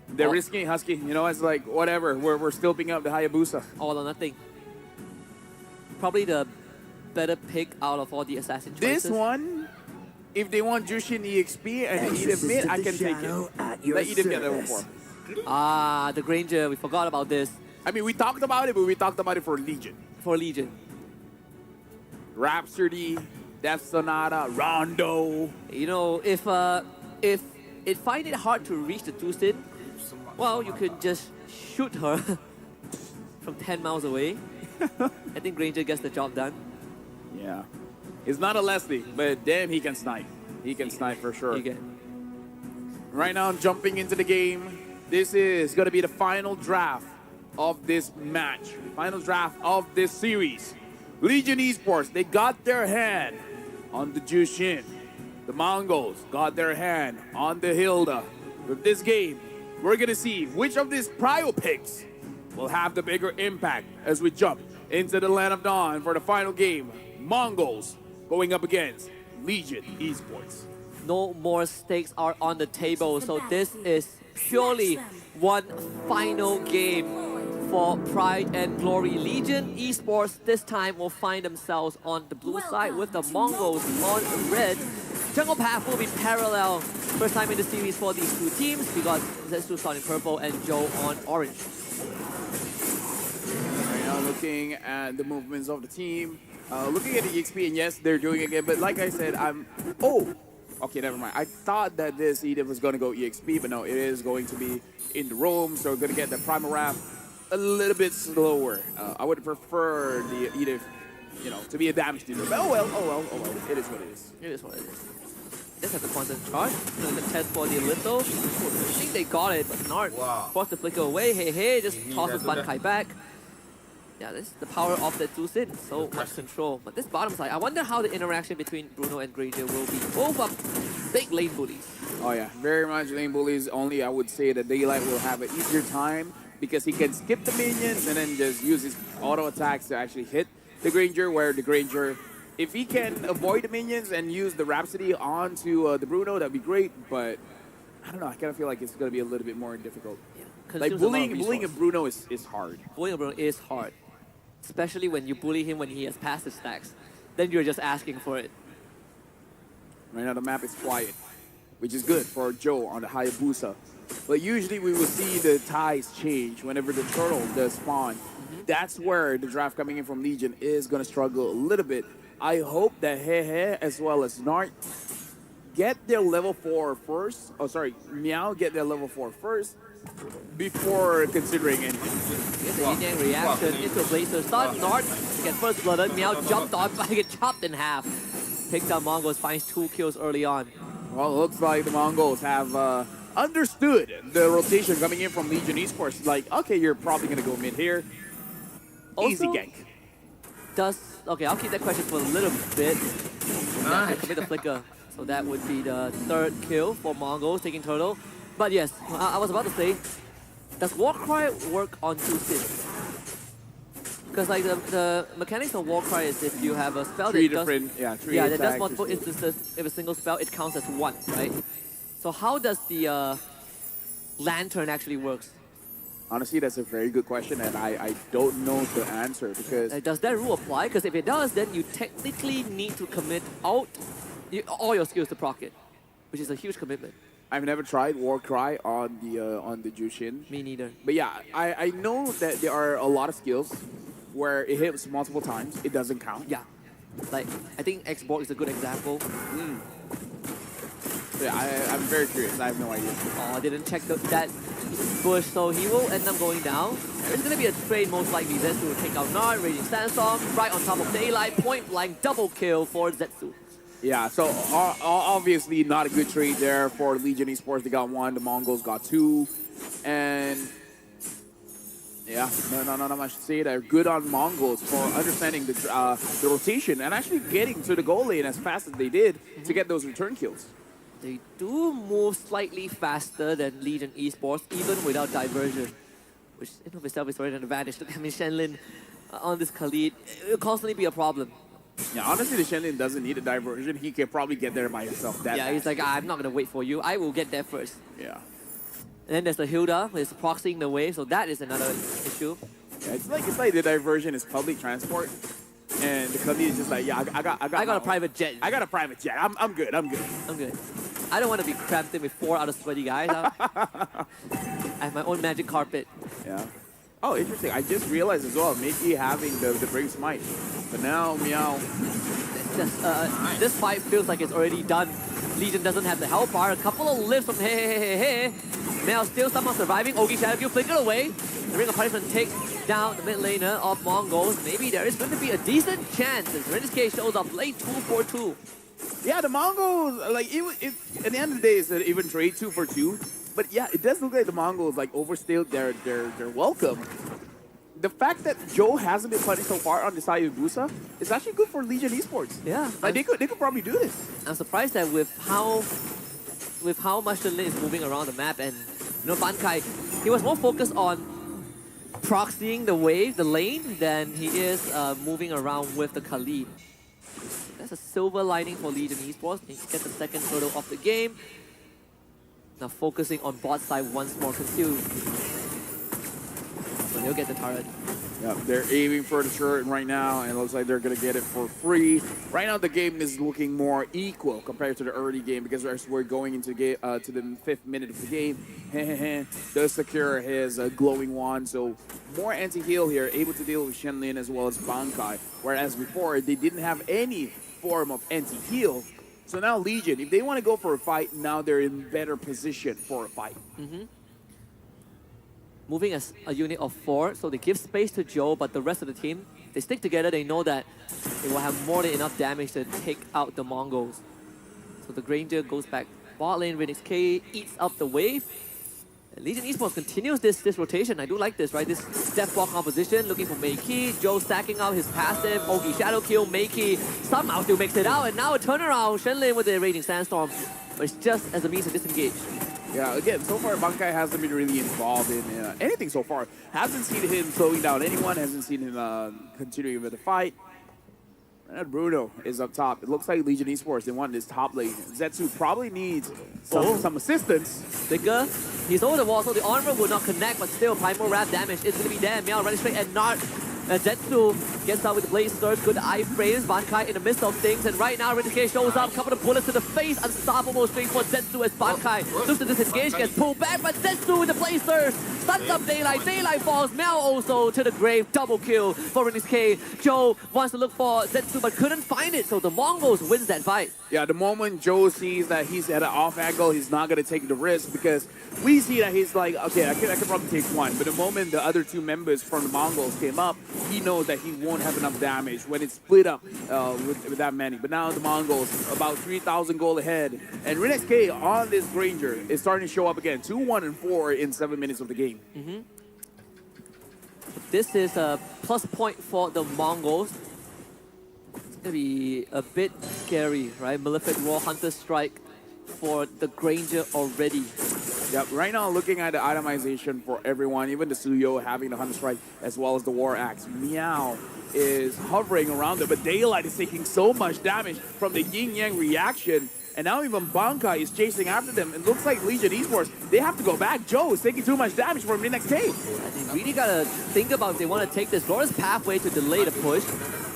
[SPEAKER 1] They're
[SPEAKER 2] Oh.
[SPEAKER 1] risking it, Husky. You know, it's like, whatever. We're still picking up the Hayabusa.
[SPEAKER 2] All or nothing. Probably the better pick out of all the assassin choices.
[SPEAKER 1] This one, if they want Jushin EXP and the Edith mid, I can take it.
[SPEAKER 3] At your
[SPEAKER 1] Let Edith get level
[SPEAKER 3] service.
[SPEAKER 1] 4.
[SPEAKER 2] Ah, the Granger. We forgot about this
[SPEAKER 1] I mean, we talked about it, but we talked about it for Legion.
[SPEAKER 2] for Legion.
[SPEAKER 1] Rhapsody, Death Sonata, Rondo.
[SPEAKER 2] You know, if it find it hard to reach the Tusin, well, you can just shoot her from 10 miles away. I think Granger gets the job done.
[SPEAKER 1] Yeah. He's not a Leslie, but damn, he can snipe. He can snipe for sure.
[SPEAKER 2] You get.
[SPEAKER 1] Right now, I'm jumping into the game. This is going to be the final draft of this match. Final draft of this series. Legion Esports, they got their hand on the Jushin. The Mongols got their hand on the Hilda. With this game, we're going to see which of these prio picks will have the bigger impact as we jump into the Land of Dawn for the final game. Mongols going up against Legion Esports.
[SPEAKER 2] No more stakes are on the table, so this is purely one final game for Pride and Glory. Legion Esports this time will find themselves on the blue side with the Mongols on red. Jungle Path will be parallel. First time in the series for these two teams. We got Zetsu starting purple and Joe on orange.
[SPEAKER 1] Right now, looking at the movements of the team, looking at the EXP, and yes, they're doing it again. But like I said, okay, never mind. I thought that this Edith was going to go EXP, but no, it is going to be in the room. So we're going to get the Primal Wrap a little bit slower. I would prefer the Edith, to be a damage dealer. But oh well. It is what it is.
[SPEAKER 2] It is what it is. Just have the constant charge. The test for the little. I think they got it, but Nart forced the flicker away. Hey, just tosses Ban Kai back. Yeah, this is the power of the Tusin. So much control. But this bottom side, I wonder how the interaction between Bruno and Granger will be. Both are big lane bullies.
[SPEAKER 1] Oh yeah, very much lane bullies. Only I would say that Daylight will have an easier time because he can skip the minions and then just use his auto attacks to actually hit the Granger, where the Granger, if he can avoid the minions and use the Rhapsody onto the Bruno, that'd be great, but I don't know, I kind of feel like it's going to be a little bit more difficult.
[SPEAKER 2] Yeah.
[SPEAKER 1] Like
[SPEAKER 2] Consumes a lot of
[SPEAKER 1] bullying a
[SPEAKER 2] resource.
[SPEAKER 1] Bruno is hard.
[SPEAKER 2] Bullying a Bruno is hard. Especially when you bully him when he has passive stacks. Then you're just asking for it.
[SPEAKER 1] Right now the map is quiet, which is good for Joe on the Hayabusa. But usually we will see the ties change whenever the turtle does spawn. That's where the draft coming in from Legion is going to struggle a little bit. I hope that Hehe as well as Nart get their level 4 first. Oh, sorry, Meow get their level 4 first before considering anything.
[SPEAKER 2] Here's the Yin Yang reaction into a Blazer stun. Nart get first blooded. Meow jumped on, but get chopped in half. Picks up Mongols, finds 2 kills early on.
[SPEAKER 1] Well, it looks like the Mongols have understood the rotation coming in from Legion Esports. Like, okay, you're probably going to go mid here. Easy
[SPEAKER 2] Also,
[SPEAKER 1] gank.
[SPEAKER 2] Okay, I'll keep that question for a little bit. Commit the flicker. So that would be the 3rd kill for Mongols taking turtle. But yes, I was about to say, does Warcry work on 2 Sins? Because like the mechanics of Warcry is if you have a spell
[SPEAKER 1] Three
[SPEAKER 2] that does,
[SPEAKER 1] different, that
[SPEAKER 2] does
[SPEAKER 1] does
[SPEAKER 2] multiple instances. If a single spell, it counts as 1, right? So how does the lantern actually works?
[SPEAKER 1] Honestly, that's a very good question, and I don't know the answer because
[SPEAKER 2] Does that rule apply? Because if it does, then you technically need to commit all your skills to proc it, which is a huge commitment.
[SPEAKER 1] I've never tried Warcry on the Jushin.
[SPEAKER 2] Me neither.
[SPEAKER 1] But yeah, I know that there are a lot of skills where it hits multiple times, it doesn't count.
[SPEAKER 2] Yeah. Like, I think Xbox is a good example.
[SPEAKER 1] Yeah, I'm very curious. I have no idea.
[SPEAKER 2] Oh, I didn't check that bush, so he will end up going down. There's going to be a trade most likely. Zetsu will take out Nard, Raging Sandstorm, right on top of Daylight, point blank, double kill for Zetsu.
[SPEAKER 1] Yeah, so obviously not a good trade there for Legion Esports. They got 1, the Mongols got 2, and yeah, not much to say. They're good on Mongols for understanding the rotation and actually getting to the goal lane as fast as they did to get those return kills.
[SPEAKER 2] They do move slightly faster than Legion Esports, even without diversion, which in of itself is already an advantage. Look, I mean, Shenlin on this Khalid, it will constantly be a problem.
[SPEAKER 1] Yeah, honestly, the Shenlin doesn't need a diversion. He can probably get there by himself.
[SPEAKER 2] Yeah, he's like, I'm not going to wait for you. I will get there first.
[SPEAKER 1] Yeah.
[SPEAKER 2] And then there's the Hilda, who is proxying the wave, so that is another issue.
[SPEAKER 1] Yeah, it's like the diversion is public transport, and the Khalid is just like, yeah, I got
[SPEAKER 2] a private jet.
[SPEAKER 1] I got a private jet. I'm good.
[SPEAKER 2] I'm good. I don't want to be cramped in with 4 other sweaty guys. I have my own magic carpet.
[SPEAKER 1] Yeah. Oh, interesting. I just realized as well, Mickey having the Brave Smite. But now, Meow.
[SPEAKER 2] This fight feels like it's already done. Legion doesn't have the health bar. A couple of lifts from hey. Meow still somehow surviving. Ogi Shadowview flickered away. The Ring of Punishment takes down the mid laner of Mongols. Maybe there is going to be a decent chance as Renisuke shows up late 2-4-2.
[SPEAKER 1] Yeah, the Mongols, like, at the end of the day, it's an even trade 2 for 2. But yeah, it does look like the Mongols, like, overstayed their welcome. The fact that Joe hasn't been punished so far on the side of Busa is actually good for Legion Esports.
[SPEAKER 2] Yeah.
[SPEAKER 1] Like, they could probably do this.
[SPEAKER 2] I'm surprised that with how much the lane is moving around the map, and Bankai, he was more focused on proxying the wave, the lane, than he is moving around with the Khalid. That's a silver lining for Legion Esports. They get the 2nd photo of the game. Now focusing on bot side once more, Conceal. So they'll get the turret.
[SPEAKER 1] Yeah, they're aiming for the turret right now, and it looks like they're going to get it for free. Right now, the game is looking more equal compared to the early game because as we're going into to the 5th minute of the game, does secure his glowing wand. So more anti-heal here, able to deal with Shenlin as well as Bankai. Whereas before, they didn't have any form of anti-heal. So now Legion, if they want to go for a fight, now they're in better position for a fight.
[SPEAKER 2] Moving as a unit of 4, so they give space to Joe, but the rest of the team, they stick together. They know that they will have more than enough damage to take out the Mongols. So the Granger goes back bot lane. Renix K eats up the wave. And Legion Esports continues this rotation. I do like this, right? This step ball composition, looking for Meiki. Joe stacking out his passive. Ogi Shadow Kill. Meiki somehow still makes it out. And now a turnaround. Shenlin with the Raging Sandstorm. But it's just as a means to disengage.
[SPEAKER 1] Yeah, again, so far Bankai hasn't been really involved in anything so far. Hasn't seen him slowing down anyone, hasn't seen him continuing with the fight. And Bruno is up top. It looks like Legion Esports, they want this top lane. Zetsu probably needs some assistance.
[SPEAKER 2] Flicker, he's over the wall, so the armor will not connect, but still, Primal Wrap damage is going to be there. Meow running straight and not Zetsu gets out with the Blaze Surge, good iframes, Bankai in the midst of things, and right now Rinneske shows up, couple of bullets to the face, unstoppable straight for Zetsu as Bankai looks to disengage, gets pulled back, but Zetsu with the Blaze Surge, stuns up Daylight, Daylight falls, Mel also to the grave, double kill for Rinneske. Joe wants to look for Zetsu but couldn't find it, so the Mongols wins that fight.
[SPEAKER 1] Yeah, the moment Joe sees that he's at an off angle, he's not going to take the risk because we see that he's like, okay, I can probably take one. But the moment the other two members from the Mongols came up, he knows that he won't have enough damage when it's split up with that many. But now the Mongols, about 3,000 gold ahead. And Rinneske on this Granger is starting to show up again. 2-1-4 in 7 minutes of the game.
[SPEAKER 2] This is a plus point for the Mongols. It's going to be a bit scary, right? Malefic Roar Hunter Strike for the Granger already.
[SPEAKER 1] Yep, right now looking at the itemization for everyone, even the Suyo having the Hunter Strike as well as the War Axe. Meow is hovering around it, but Daylight is taking so much damage from the yin-yang reaction. And now even Bankai is chasing after them. It looks like Legion Esports, they have to go back. Joe is taking too much damage from Rinneske.
[SPEAKER 2] They really got to think about if they want to take this. Lora's pathway to delay the push.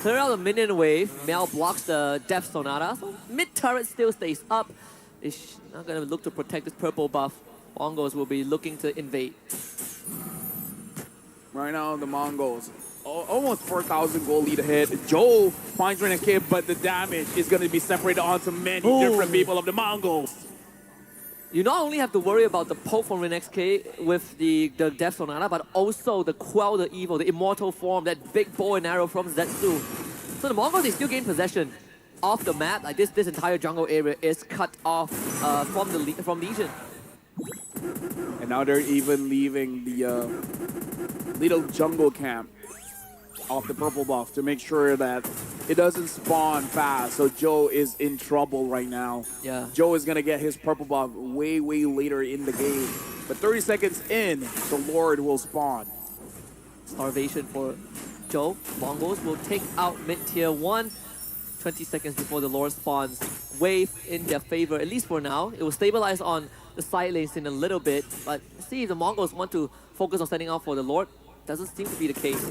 [SPEAKER 2] Clear out the minion wave. Mel blocks the Death Sonata. So mid-turret still stays up. It's not going to look to protect this purple buff. Mongols will be looking to invade.
[SPEAKER 1] Right now, the Mongols, almost 4,000 gold lead ahead. Joe finds Rinneske, but the damage is going to be separated onto many different people of the Mongols.
[SPEAKER 2] You not only have to worry about the poke from Rinneske with the Death Sonata, but also the Quell the Evil, the immortal form, that big bow and arrow from Zetsu. So the Mongols, they still gain possession of the map. Like this entire jungle area is cut off from Legion.
[SPEAKER 1] And now they're even leaving the little jungle camp off the purple buff to make sure that it doesn't spawn fast. So Joe is in trouble right now.
[SPEAKER 2] Yeah.
[SPEAKER 1] Joe is going to get his purple buff way, way later in the game. But 30 seconds in, the Lord will spawn.
[SPEAKER 2] Starvation for Joe. Mongols will take out mid-tier 1. 20 seconds before the Lord spawns. Wave in their favor, at least for now. It will stabilize on the side lanes in a little bit, but see if the Mongols want to focus on setting out for the Lord. Doesn't seem to be the case.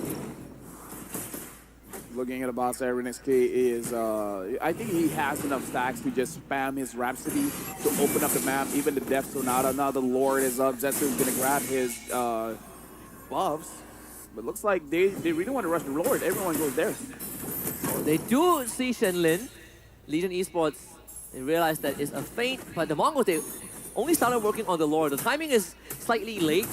[SPEAKER 1] Looking at the boss there, Rinneske is, I think he has enough stacks to just spam his Rhapsody to open up the map, even the Death Sonata. Now the Lord is up, Zetsu is going to grab his buffs, but looks like they really want to rush the Lord. Everyone goes there.
[SPEAKER 2] They do see Shenlin. Legion Esports, they realize that it's a feint, but the Mongols, they only started working on the Lord. The timing is slightly late.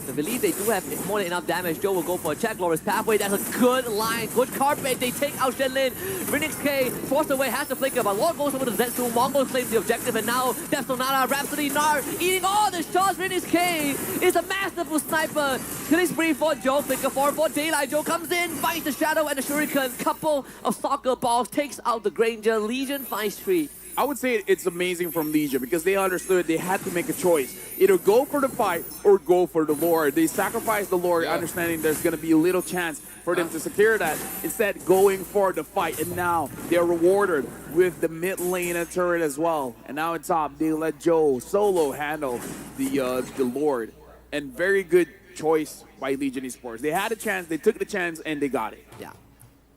[SPEAKER 2] I believe they do have more than enough damage. Joe will go for a check. Lora's pathway. That's a good line. Good carpet. They take out Shenlin. Rinneske forced away, has to flicker, but Lord goes over to Zetsu. Mongols claims the objective, and now Death Sonata, Rhapsody, Nar eating all the shots. Rinneske is a masterful sniper. Killing spree for Joe. Flicker for Daylight. Joe comes in, finds the Shadow and the Shuriken. Couple of soccer balls, takes out the Granger. Legion finds 3.
[SPEAKER 1] I would say it's amazing from Legion because they understood they had to make a choice. Either go for the fight or go for the Lord. They sacrificed the Lord, understanding there's going to be a little chance for them to secure that. Instead, going for the fight. And now they're rewarded with the mid lane turret as well. And now on top, they let Joe solo handle the Lord. And very good choice by Legion Esports. They had a chance, they took the chance, and they got it.
[SPEAKER 2] Yeah.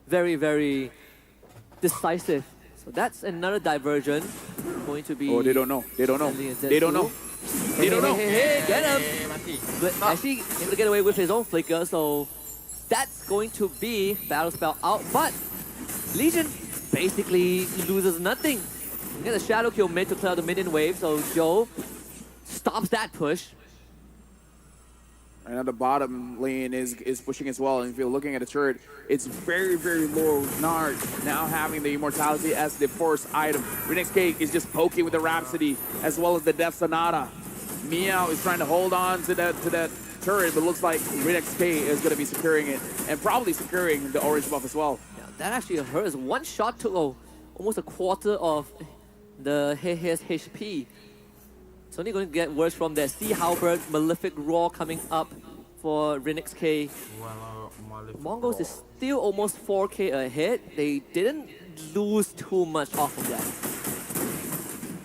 [SPEAKER 2] Very, very decisive. So that's another diversion. Going to be...
[SPEAKER 1] Oh, they don't know. They don't know. They don't know. They don't know.
[SPEAKER 2] Hey, get him! But actually, able to get away with his own flicker, so that's going to be Battle Spell out. But Legion basically loses nothing. You get a Shadow Kill mid to clear the minion wave, so Joe stops that push.
[SPEAKER 1] And at the bottom lane is pushing as well. And if you're looking at the turret, it's very, very low. Nard now having the immortality as the first item. Rinneske is just poking with the Rhapsody as well as the Death Sonata. Meow is trying to hold on to that turret, but looks like Rinneske is going to be securing it and probably securing the orange buff as well.
[SPEAKER 2] Yeah, that actually hurts. One shot took almost a quarter of the his HP. It's only going to get worse from there. Sea Halberd, Malefic Roar coming up for Rinneske. Mongols is still almost 4k ahead. They didn't lose too much off of that.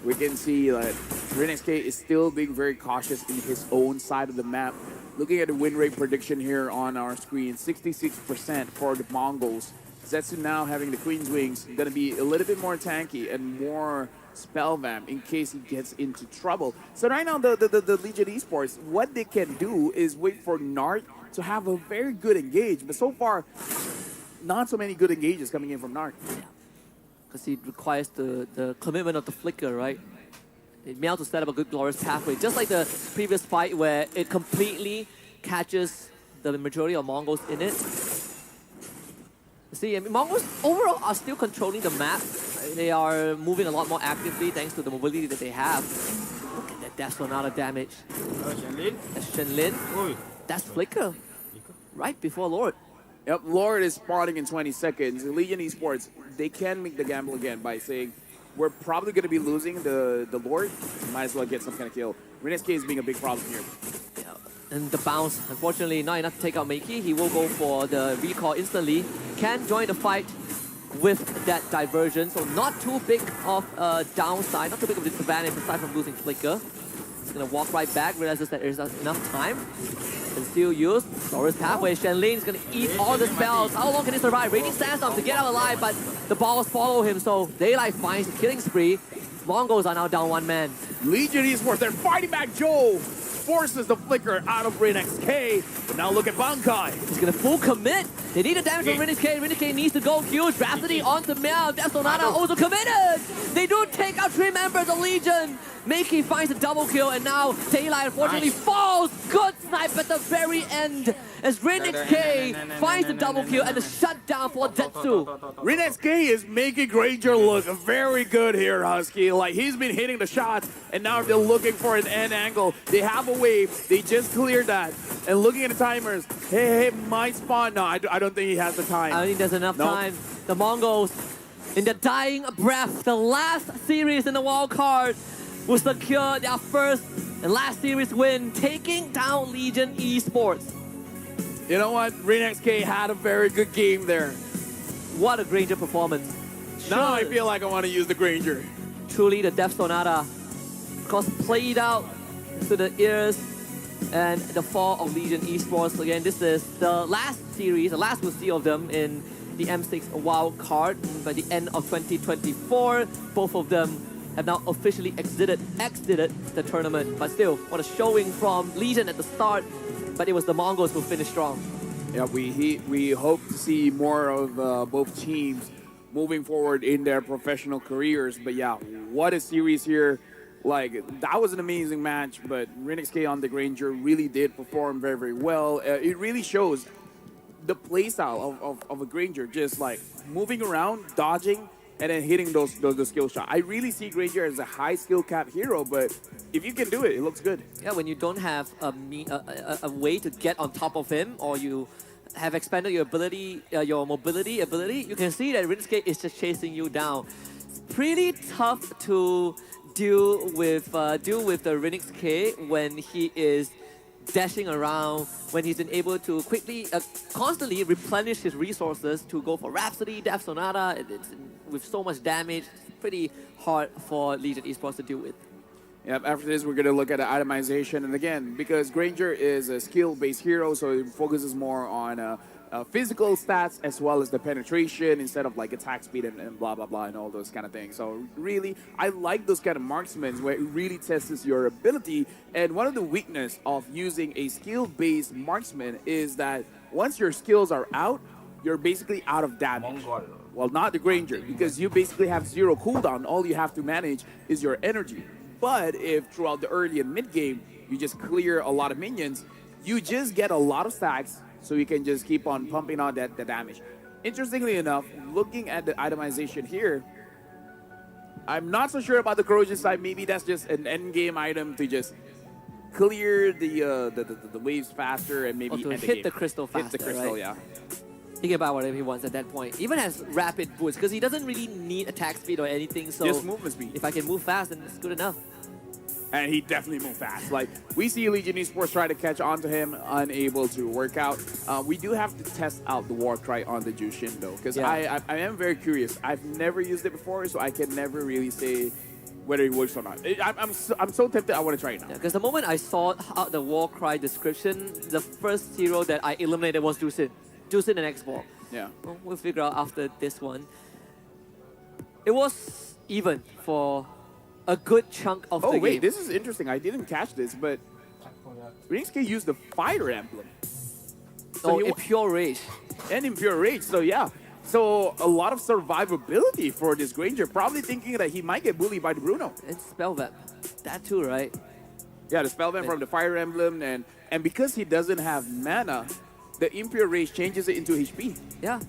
[SPEAKER 1] We can see that Rinneske is still being very cautious in his own side of the map. Looking at the win rate prediction here on our screen, 66% for the Mongols. Zetsu now having the Queen's Wings, going to be a little bit more tanky and more spell vamp in case he gets into trouble. So right now, the Legion Esports, what they can do is wait for Nart to have a very good engage. But so far, not so many good engages coming in from Nart.
[SPEAKER 2] Because he requires the commitment of the flicker, right? It may have to set up a good glorious pathway, just like the previous fight where it completely catches the majority of Mongols in it. See, I mean, Mongols overall are still controlling the map. They are moving a lot more actively thanks to the mobility that they have. Look at that Death Sonata damage. That's Shenlin. That's Flicker. Right before Lord.
[SPEAKER 1] Yep, Lord is spawning in 20 seconds. Legion Esports, they can make the gamble again by saying, we're probably going to be losing the Lord. Might as well get some kind of kill. Renesque is being a big problem here.
[SPEAKER 2] Yeah. And the bounce, unfortunately, not enough to take out Meiki. He will go for the recall instantly. Can join the fight with that diversion. So not too big of a downside, not too big of a disadvantage aside from losing Flicker. He's going to walk right back, realizes that there's enough time. Can still use Glorious Pathway. Shenlin is going to eat all the spells. How long can he survive? Raging Sandstorm to get out alive, but the balls follow him, so Daylight finds the killing spree. Mongols are now down one man.
[SPEAKER 1] Legion Esports, they're fighting back. Joe forces the flicker out of Rinnex K. But now look at Bankai.
[SPEAKER 2] He's going to full commit. They need the damage from Rinnex K. Rinnex K needs to go huge. Rhapsody onto Meow. Death Sonata also committed. They do take out 3 members of Legion. Meiki finds a double kill, and now Daylight unfortunately falls. Good snipe at the very end as Rinnex K finds the double kill and the shutdown for Zetsu.
[SPEAKER 1] Rinnex K is making Granger look very good here, Husky. Like, he's been hitting the shots, and now they're looking for an end angle. They have a wave. They just cleared that. And looking at the timers, hey, might spawn. No, I don't think he has the time.
[SPEAKER 2] I don't think there's enough time. The Mongols, in the dying breath, the last series in the wild card, will secure their first and last series win, taking down Legion Esports.
[SPEAKER 1] You know what? Rinnex K had a very good game there.
[SPEAKER 2] What a Granger performance.
[SPEAKER 1] Now I feel like I want to use the Granger.
[SPEAKER 2] Truly the Death Sonata, of course, played out to the ears and the fall of Legion Esports. Again, this is the last series, the last we'll see of them in the M6 wild card by the end of 2024. Both of them have now officially exited the tournament. But still, what a showing from Legion at the start. But it was the Mongols who finished strong.
[SPEAKER 1] Yeah, we hope to see more of both teams moving forward in their professional careers. But yeah, what a series here. Like, that was an amazing match, but Rinnex K on the Granger really did perform very, very well. It really shows the playstyle of a Granger, just like moving around, dodging, and then hitting those skill shots. I really see Granger as a high skill cap hero, but if you can do it, it looks good.
[SPEAKER 2] Yeah, when you don't have a way to get on top of him, or you have expanded your ability, your mobility ability, you can see that Rinnesk is just chasing you down. It's pretty tough to deal with the Rinnesk when he is dashing around, when he's been able to quickly, constantly replenish his resources to go for Rhapsody, Death Sonata. It's with so much damage, it's pretty hard for Legion Esports to deal with.
[SPEAKER 1] Yep, after this, we're going to look at the itemization. And again, because Granger is a skill-based hero, so it focuses more on physical stats as well as the penetration instead of like attack speed and blah, blah, blah, and all those kind of things. So really, I like those kind of marksmen where it really tests your ability. And one of the weakness of using a skill-based marksman is that once your skills are out, you're basically out of damage. Well, not the Granger, because you basically have 0 cooldown. All you have to manage is your energy. But if throughout the early and mid game, you just clear a lot of minions, you just get a lot of stacks, so you can just keep on pumping out the damage. Interestingly enough, looking at the itemization here, I'm not so sure about the corrosion side. Maybe that's just an end game item to just clear the waves faster and maybe
[SPEAKER 2] to hit the crystal faster.
[SPEAKER 1] Hit the crystal,
[SPEAKER 2] right?
[SPEAKER 1] yeah.
[SPEAKER 2] He can buy whatever he wants at that point. Even has rapid boost, because he doesn't really need attack speed or anything. So
[SPEAKER 1] just movement speed.
[SPEAKER 2] If I can move fast, then it's good enough.
[SPEAKER 1] And he definitely moved fast. Like, we see Legion Esports try to catch on to him, unable to work out. We do have to test out the Warcry on the Jushin, though, because I am very curious. I've never used it before, so I can never really say whether it works or not. I'm so tempted. I want to try it now.
[SPEAKER 2] Because the moment I saw the Warcry description, the first hero that I eliminated was Jusin. Jusin and X-Ball.
[SPEAKER 1] Yeah.
[SPEAKER 2] Well, we'll figure out after this one. It was even for a good chunk of the game.
[SPEAKER 1] Oh wait, this is interesting. I didn't catch this, but Rinske used the Fighter emblem. So
[SPEAKER 2] Impure Rage.
[SPEAKER 1] And Impure Rage, so yeah. So a lot of survivability for this Granger, probably thinking that he might get bullied by the Bruno.
[SPEAKER 2] And Spellvamp. That too, right?
[SPEAKER 1] Yeah, the Spellvamp from the Fire Emblem, and because he doesn't have mana, the Impure Rage changes it into HP.
[SPEAKER 2] Yeah.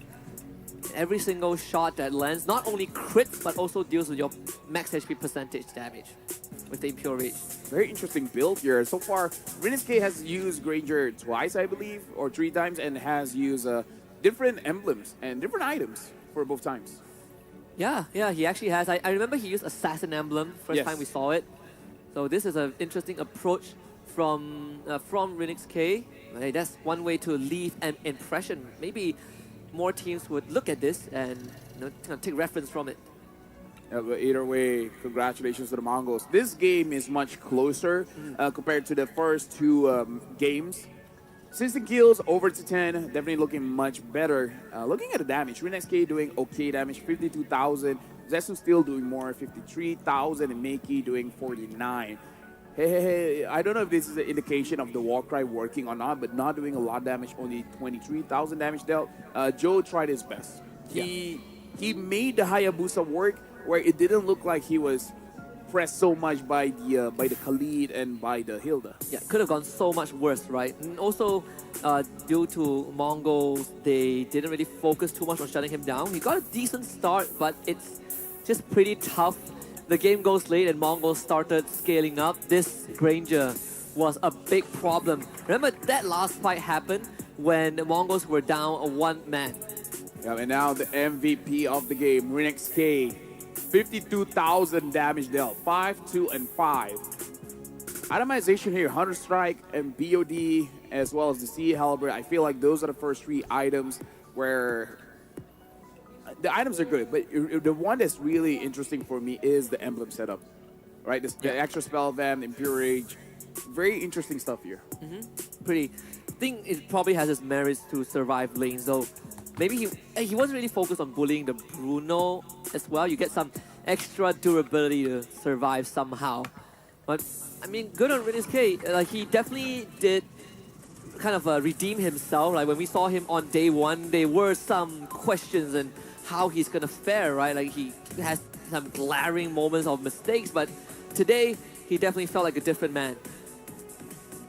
[SPEAKER 2] Every single shot that lands not only crits, but also deals with your max HP percentage damage with the Impure Rage.
[SPEAKER 1] Very interesting build here. So far, Rinske has used Granger twice, I believe, or 3 times, and has used different emblems and different items for both times.
[SPEAKER 2] Yeah, he actually has. I remember he used Assassin Emblem first time we saw it. So this is an interesting approach from Rinske. Right, that's one way to leave an impression. Maybe more teams would look at this and kind of take reference from it.
[SPEAKER 1] Yeah, but either way, congratulations to the Mongols. This game is much closer compared to the first 2 games. 16 kills, over to 10, definitely looking much better. Looking at the damage, Rinske doing okay damage, 52,000. Zesu still doing more, 53,000, and Meiki doing 49. Hey, I don't know if this is an indication of the Warcry working or not, but not doing a lot of damage, only 23,000 damage dealt. Joe tried his best. He made the Hayabusa work where it didn't look like he was pressed so much by the Khalid and by the Hilda.
[SPEAKER 2] Yeah, could have gone so much worse, right? And also, due to Mongols, they didn't really focus too much on shutting him down. He got a decent start, but it's just pretty tough. The game goes late and Mongols started scaling up. This Granger was a big problem. Remember that last fight happened when the Mongols were down 1 man.
[SPEAKER 1] Yeah, and now the MVP of the game, Rinske, 52,000 damage dealt, 5, 2, and 5. Itemization here, Hunter Strike and BOD, as well as the Sea Halberd. I feel like those are the first 3 items where the items are good, but the one that's really interesting for me is the emblem setup, right? The extra Spellvamp, Impure Rage, very interesting stuff here.
[SPEAKER 2] Pretty. I think it probably has its merits to survive lanes, though. Maybe he wasn't really focused on bullying the Bruno as well. You get some extra durability to survive somehow. But, I mean, good on Rinske. Like, he definitely did kind of redeem himself. Like, when we saw him on day 1, there were some questions and how he's going to fare, right? Like, he has some glaring moments of mistakes, but today, he definitely felt like a different man.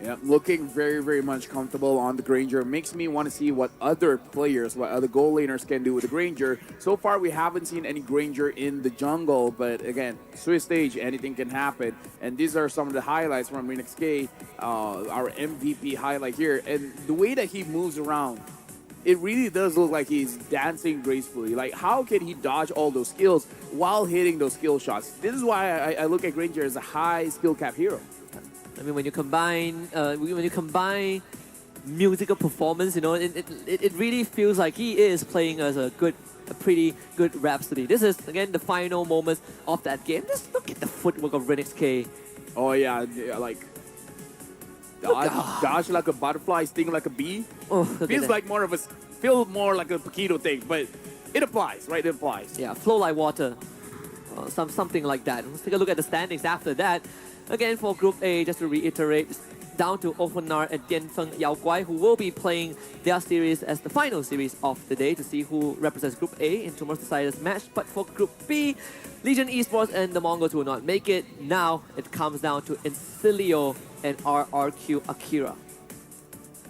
[SPEAKER 1] Yeah, looking very, very much comfortable on the Granger. Makes me want to see what other players, what other goal laners can do with the Granger. So far, we haven't seen any Granger in the jungle, but again, Swiss stage, anything can happen. And these are some of the highlights from Rinske, our MVP highlight here. And the way that he moves around, it really does look like he's dancing gracefully. Like, how can he dodge all those skills while hitting those skill shots? This is why I look at Granger as a high skill cap hero.
[SPEAKER 2] I mean, when you combine musical performance, you know, it really feels like he is playing as a pretty good Rhapsody. This is again the final moments of that game. Just look at the footwork of Rinske.
[SPEAKER 1] Oh yeah, like dodge like a butterfly, sting like a bee.
[SPEAKER 2] Oh,
[SPEAKER 1] feels more like a Paquito thing, but it applies, right? It applies.
[SPEAKER 2] Yeah, flow like water, something like that. Let's take a look at the standings after that. Again, for Group A, just to reiterate, down to Ofanar and Tianfeng Yaoguai, who will be playing their series as the final series of the day to see who represents Group A in tomorrow's deciders match. But for Group B, Legion Esports and the Mongols will not make it. Now it comes down to Incilio and RRQ Akira.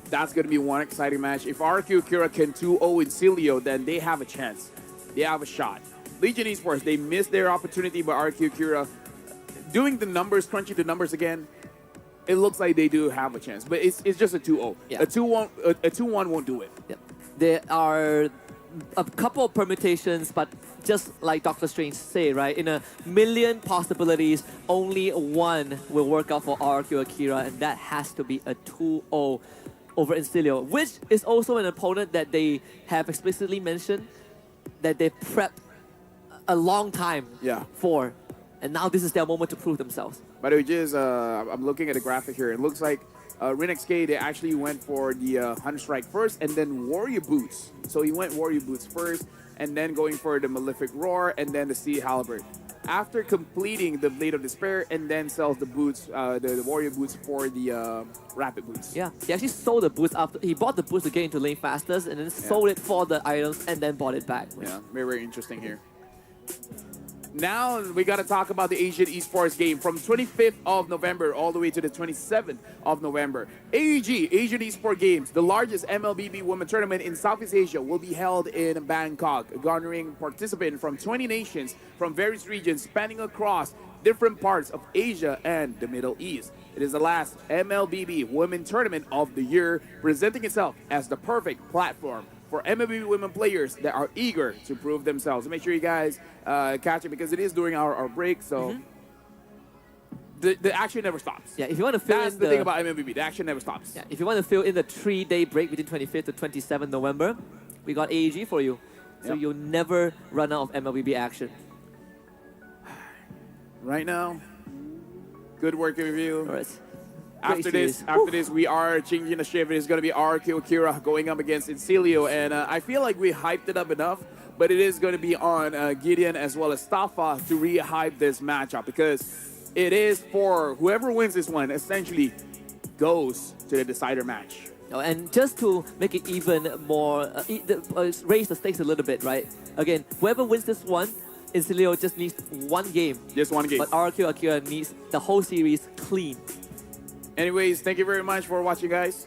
[SPEAKER 1] That's going to be one exciting match. If RRQ Akira can 2-0 Incilio, then they have a chance. They have a shot. Legion Esports, they missed their opportunity, but RRQ Akira, doing the numbers, crunching the numbers again, it looks like they do have a chance. But it's just a 2-0.
[SPEAKER 2] Yeah.
[SPEAKER 1] A 2-1 won't do it.
[SPEAKER 2] Yep. There are a couple of permutations, but just like Dr. Strange say, right, in a million possibilities, only one will work out for RRQ Akira, and that has to be a 2-0 over Incilio, which is also an opponent that they have explicitly mentioned that they prepped a long time for. And now this is their moment to prove themselves.
[SPEAKER 1] By the way, just I'm looking at the graphic here. It looks like RenXK, they actually went for the Hunter Strike first and then Warrior Boots. So he went Warrior Boots first and then going for the Malefic Roar and then the Sea Halberd. After completing the Blade of Despair and then sells the boots, the Warrior Boots for the Rapid Boots.
[SPEAKER 2] Yeah, he actually sold the boots after he bought the boots to get into lane fastest and then sold it for the items and then bought it back.
[SPEAKER 1] Yeah, very, very interesting here. Now we got to talk about the Asian Esports game from 25th of November all the way to the 27th of November. AEG, Asian Esports Games, the largest MLBB women tournament in Southeast Asia, will be held in Bangkok, garnering participants from 20 nations from various regions spanning across different parts of Asia and the Middle East. It is the last MLBB women tournament of the year, presenting itself as the perfect platform for MLB women players that are eager to prove themselves. Make sure you guys catch it because it is during our break, so the action never stops.
[SPEAKER 2] Yeah, if you want to fill
[SPEAKER 1] That's
[SPEAKER 2] in
[SPEAKER 1] the thing about MLBB, the action never stops.
[SPEAKER 2] Yeah, if you want to fill in the 3-day break between 25th to 27th November, we got AEG for you. So you'll never run out of MLBB action.
[SPEAKER 1] Right now, good working with you.
[SPEAKER 2] All right.
[SPEAKER 1] After this, we are changing the shift. It's going to be RQ Akira going up against Incilio, and I feel like we hyped it up enough, but it is going to be on Gideon as well as Stafa to re-hype this matchup because it is for whoever wins this one, essentially goes to the decider match.
[SPEAKER 2] Oh, and just to make it even more, raise the stakes a little bit, right? Again, whoever wins this one, Incilio just needs one game.
[SPEAKER 1] Just one game.
[SPEAKER 2] But RQ Akira needs the whole series clean.
[SPEAKER 1] Anyways, thank you very much for watching, guys.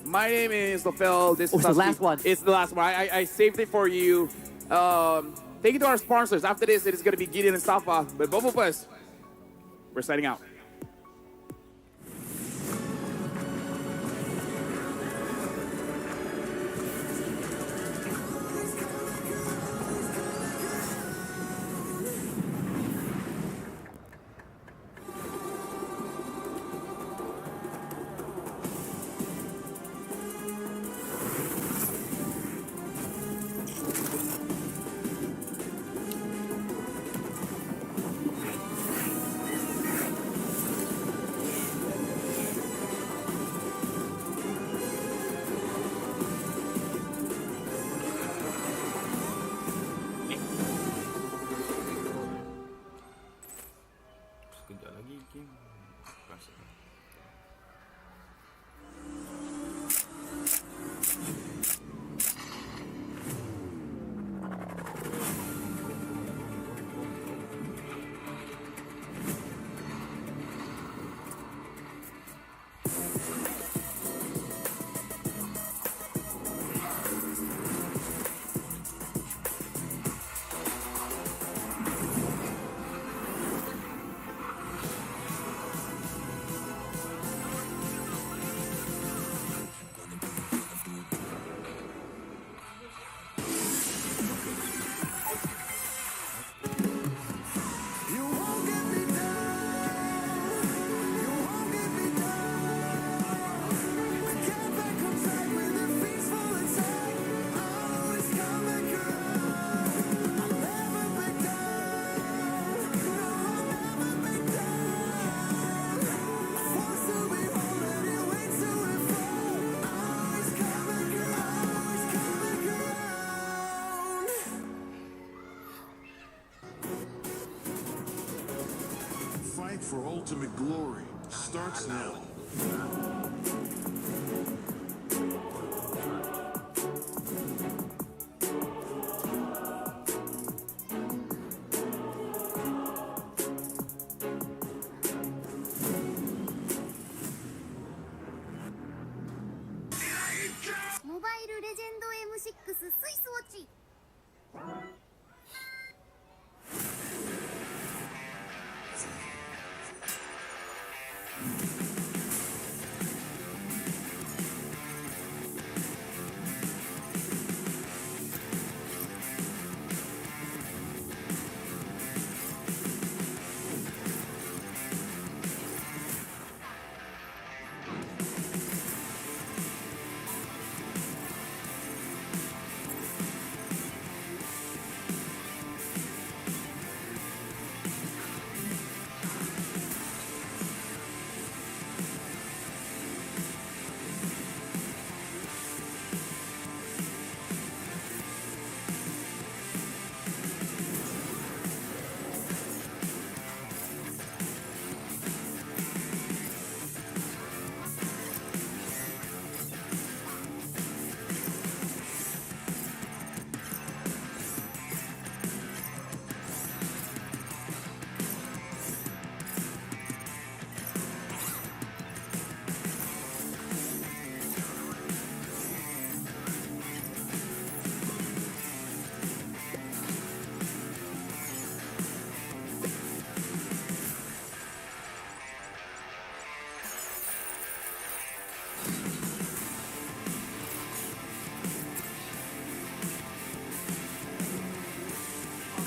[SPEAKER 1] My name is Lofel. This is
[SPEAKER 2] the last one.
[SPEAKER 1] It's the last one. I saved it for you. Thank you to our sponsors. After this, it is going to be Gideon and Safa. But both of us, we're signing out.
[SPEAKER 3] Sekejap lagi game. Rasa.
[SPEAKER 6] Fight for ultimate glory starts now.
[SPEAKER 7] Mobile Legend M6 スイスウォッチ
[SPEAKER 6] Fight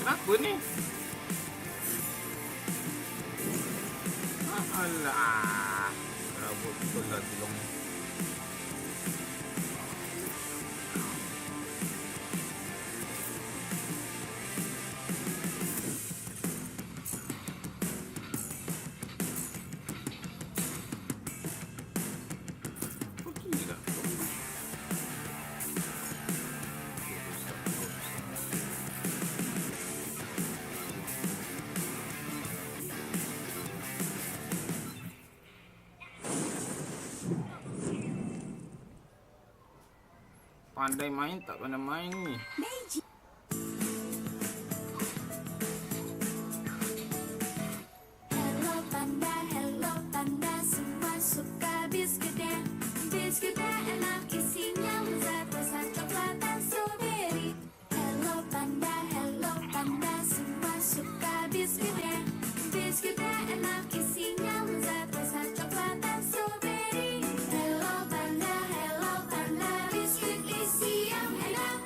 [SPEAKER 3] Kenapa ni? Alah. Rabut betul lah tolong. Pandai main tak pandai main ni.
[SPEAKER 8] Hello panda, semua suka biskuitnya. Biskuitnya enak isinya lezat, rasa coklat dan strawberry. Hello panda, semua suka biskuitnya. Biskuitnya enak isinya lezat, rasa coklat dan strawberry. Hello panda, biskuit isi yang enak.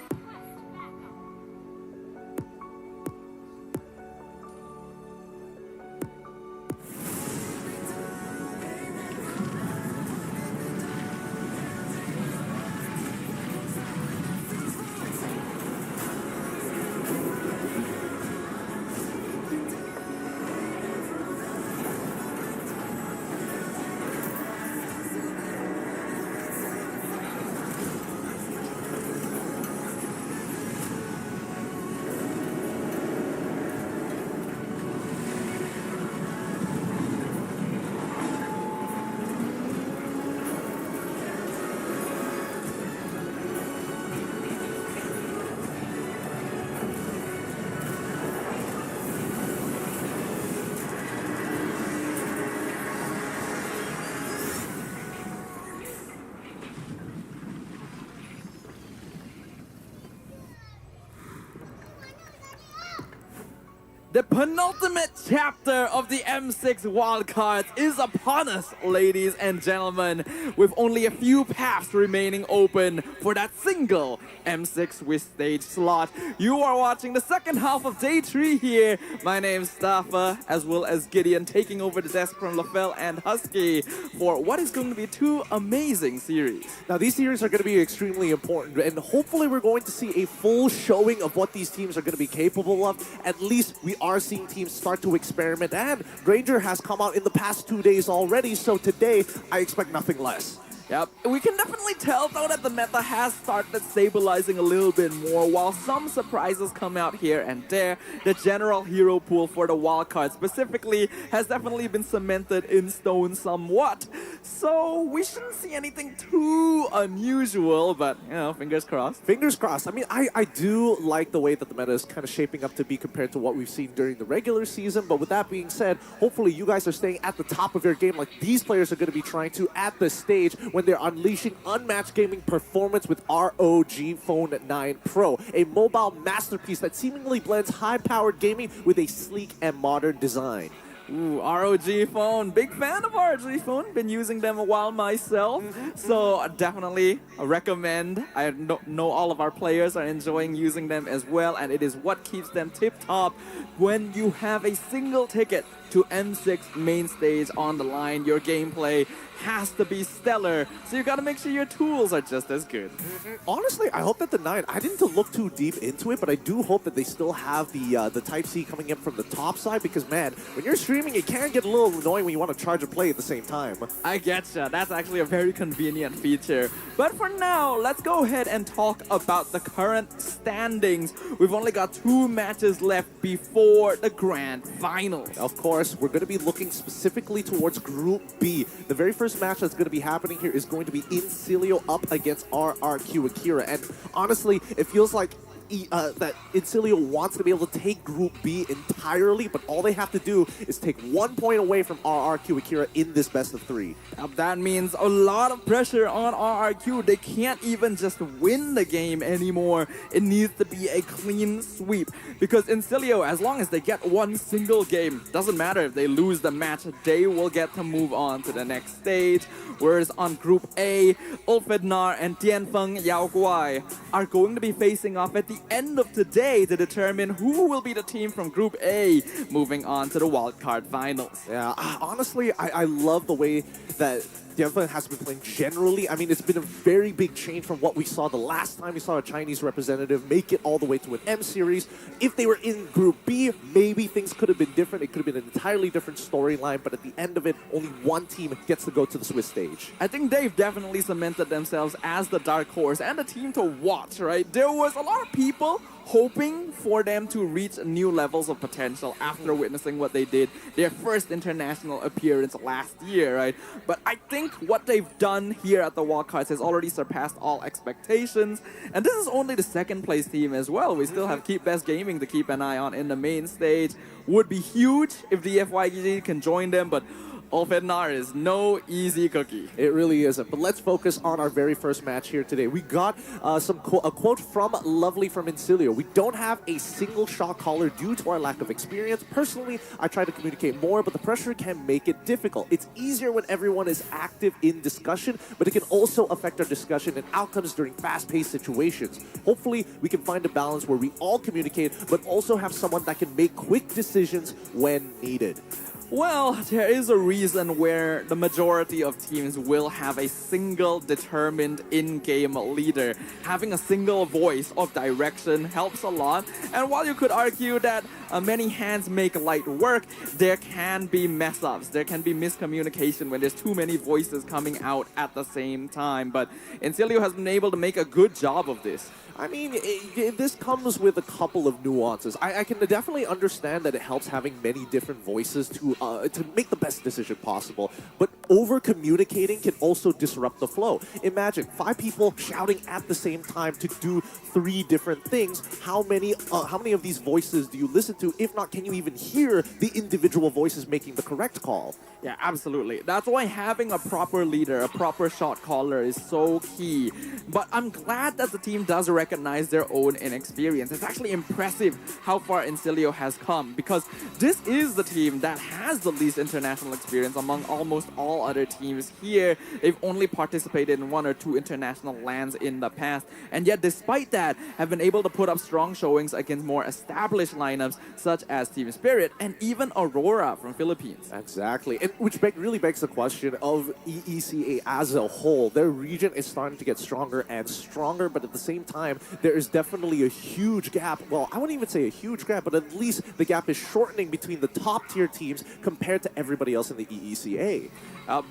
[SPEAKER 9] The penultimate chapter of the M6 Wildcards is upon us, ladies and gentlemen, with only a few paths remaining open for that single M6 with stage slot. You are watching the second half of day 3 here. My name's Staffa, as well as Gideon, taking over the desk from LaFell and Husky for what is going to be 2 amazing series.
[SPEAKER 10] Now, these series are going to be extremely important, and hopefully we're going to see a full showing of what these teams are going to be capable of. At least we are seeing teams start to experiment, and Ranger has come out in the past 2 days already, so today I expect nothing less.
[SPEAKER 9] Yep, we can definitely tell though that the meta has started stabilizing a little bit more. While some surprises come out here and there, the general hero pool for the wildcard specifically has definitely been cemented in stone somewhat. So we shouldn't see anything too unusual, but you know, fingers crossed.
[SPEAKER 10] Fingers crossed. I mean, I do like the way that the meta is kind of shaping up to be compared to what we've seen during the regular season, but with that being said, hopefully you guys are staying at the top of your game like these players are going to be trying to at the stage when they're unleashing unmatched gaming performance with ROG Phone 9 Pro, a mobile masterpiece that seemingly blends high-powered gaming with a sleek and modern design.
[SPEAKER 9] Ooh, ROG Phone. Big fan of ROG Phone. Been using them a while myself. So definitely recommend. I know all of our players are enjoying using them as well, and it is what keeps them tip-top when you have a single ticket to M6 main stage on the line. Your gameplay has to be stellar, so you gotta make sure your tools are just as good.
[SPEAKER 10] Honestly, I hope that the 9, I didn't look too deep into it, but I do hope that they still have the Type-C coming in from the top side, because man, when you're streaming, it can get a little annoying when you want to charge and play at the same time.
[SPEAKER 9] I getcha. That's actually a very convenient feature. But for now, let's go ahead and talk about the current standings. We've only got 2 matches left before the grand finals.
[SPEAKER 10] Of course, we're going to be looking specifically towards Group B. The very first match that's going to be happening here is going to be Incilio up against RRQ Akira. And honestly, it feels like that Incilio wants to be able to take Group B entirely, but all they have to do is take 1 point away from RRQ Akira in this best of 3.
[SPEAKER 9] That means a lot of pressure on RRQ. They can't even just win the game anymore. It needs to be a clean sweep, because Incilio, as long as they get 1 single game, doesn't matter if they lose the match, they will get to move on to the next stage. Whereas on Group A, Ulfednar and Tianfeng Yaoguai are going to be facing off at the end of today to determine who will be the team from Group A moving on to the wildcard finals.
[SPEAKER 10] Yeah, honestly, I love the way that Dianfen has been playing generally. I mean, it's been a very big change from what we saw the last time we saw a Chinese representative make it all the way to an M series. If they were in Group B, maybe things could have been different. It could have been an entirely different storyline, but at the end of it, only one team gets to go to the Swiss stage.
[SPEAKER 9] I think they've definitely cemented themselves as the dark horse and the team to watch, right? There was a lot of people hoping for them to reach new levels of potential after witnessing what they did, their first international appearance last year, right? But I think what they've done here at the Wildcards has already surpassed all expectations, and this is only the second place team as well. We still have Keep Best Gaming to keep an eye on in the main stage. Would be huge if the FYG can join them, but Ulfednar is no easy cookie.
[SPEAKER 10] It really isn't. But let's focus on our very first match here today. We got a quote from Lovely from Incilio. We don't have a single shot caller due to our lack of experience. Personally, I try to communicate more, but the pressure can make it difficult. It's easier when everyone is active in discussion, but it can also affect our discussion and outcomes during fast-paced situations. Hopefully, we can find a balance where we all communicate, but also have someone that can make quick decisions when needed.
[SPEAKER 9] Well, there is a reason where the majority of teams will have a single determined in-game leader. Having a single voice of direction helps a lot. And while you could argue that many hands make light work, there can be mess-ups. There can be miscommunication when there's too many voices coming out at the same time. But Incilio has been able to make a good job of this.
[SPEAKER 10] I mean, this comes with a couple of nuances. I can definitely understand that it helps having many different voices to make the best decision possible, but over-communicating can also disrupt the flow. Imagine 5 people shouting at the same time to do 3 different things. How many of these voices do you listen to? If not, can you even hear the individual voices making the correct call?
[SPEAKER 9] Yeah, absolutely. That's why having a proper leader, a proper shot caller is so key. But I'm glad that the team does recognize their own inexperience. It's actually impressive how far Incilio has come, because this is the team that has the least international experience among almost all other teams here. They've only participated in 1 or 2 international lands in the past, and yet despite that, have been able to put up strong showings against more established lineups such as Team Spirit and even Aurora from Philippines.
[SPEAKER 10] Exactly, and which really begs the question of EECA as a whole. Their region is starting to get stronger and stronger, but at the same time, there is definitely a huge gap. Well, I wouldn't even say a huge gap, but at least the gap is shortening between the top tier teams compared to everybody else in the EECA.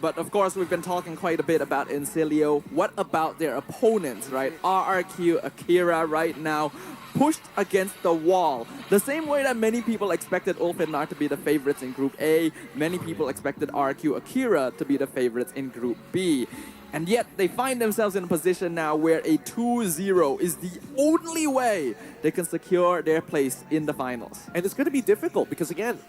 [SPEAKER 9] But of course, we've been talking quite a bit about Incilio. What about their opponents, right? RRQ Akira right now pushed against the wall. The same way that many people expected Ulfednar to be the favorites in Group A, many people expected RRQ Akira to be the favorites in Group B. And yet, they find themselves in a position now where a 2-0 is the only way they can secure their place in the finals.
[SPEAKER 10] And it's going to be difficult because, again,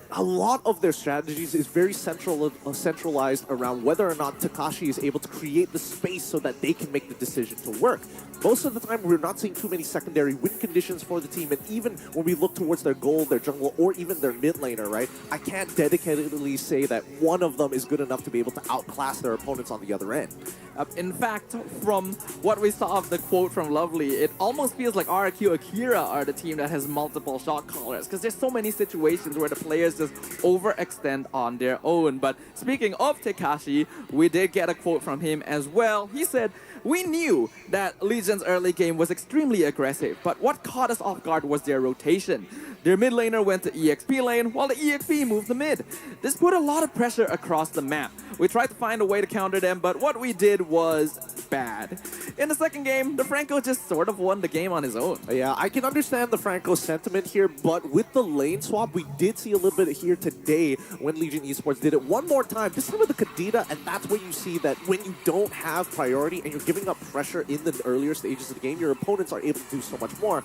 [SPEAKER 10] a lot of their strategies is very centralized around whether or not Takashi is able to create the space so that they can make the decision to work. Most of the time, we're not seeing too many secondary win conditions for the team, and even when we look towards their goal, their jungle, or even their mid laner, right, I can't dedicatedly say that one of them is good enough to be able to outclass their opponents on the other end.
[SPEAKER 9] In fact, from what we saw of the quote from Lovely, it almost feels like RRQ Akira are the team that has multiple shot callers, because there's so many situations where the players just overextend on their own. But speaking of Takashi, we did get a quote from him as well. He said, "We knew that Legion's early game was extremely aggressive, but what caught us off guard was their rotation. Their mid laner went to EXP lane, while the EXP moved to mid. This put a lot of pressure across the map. We tried to find a way to counter them, but what we did was bad." In the second game, the Franco just sort of won the game on his own.
[SPEAKER 10] Yeah, I can understand the Franco sentiment here, but with the lane swap, we did see a little bit here today when Legion Esports did it one more time, this time with the Kadita, and that's where you see that when you don't have priority and you're giving up pressure in the earlier stages of the game, your opponents are able to do so much more.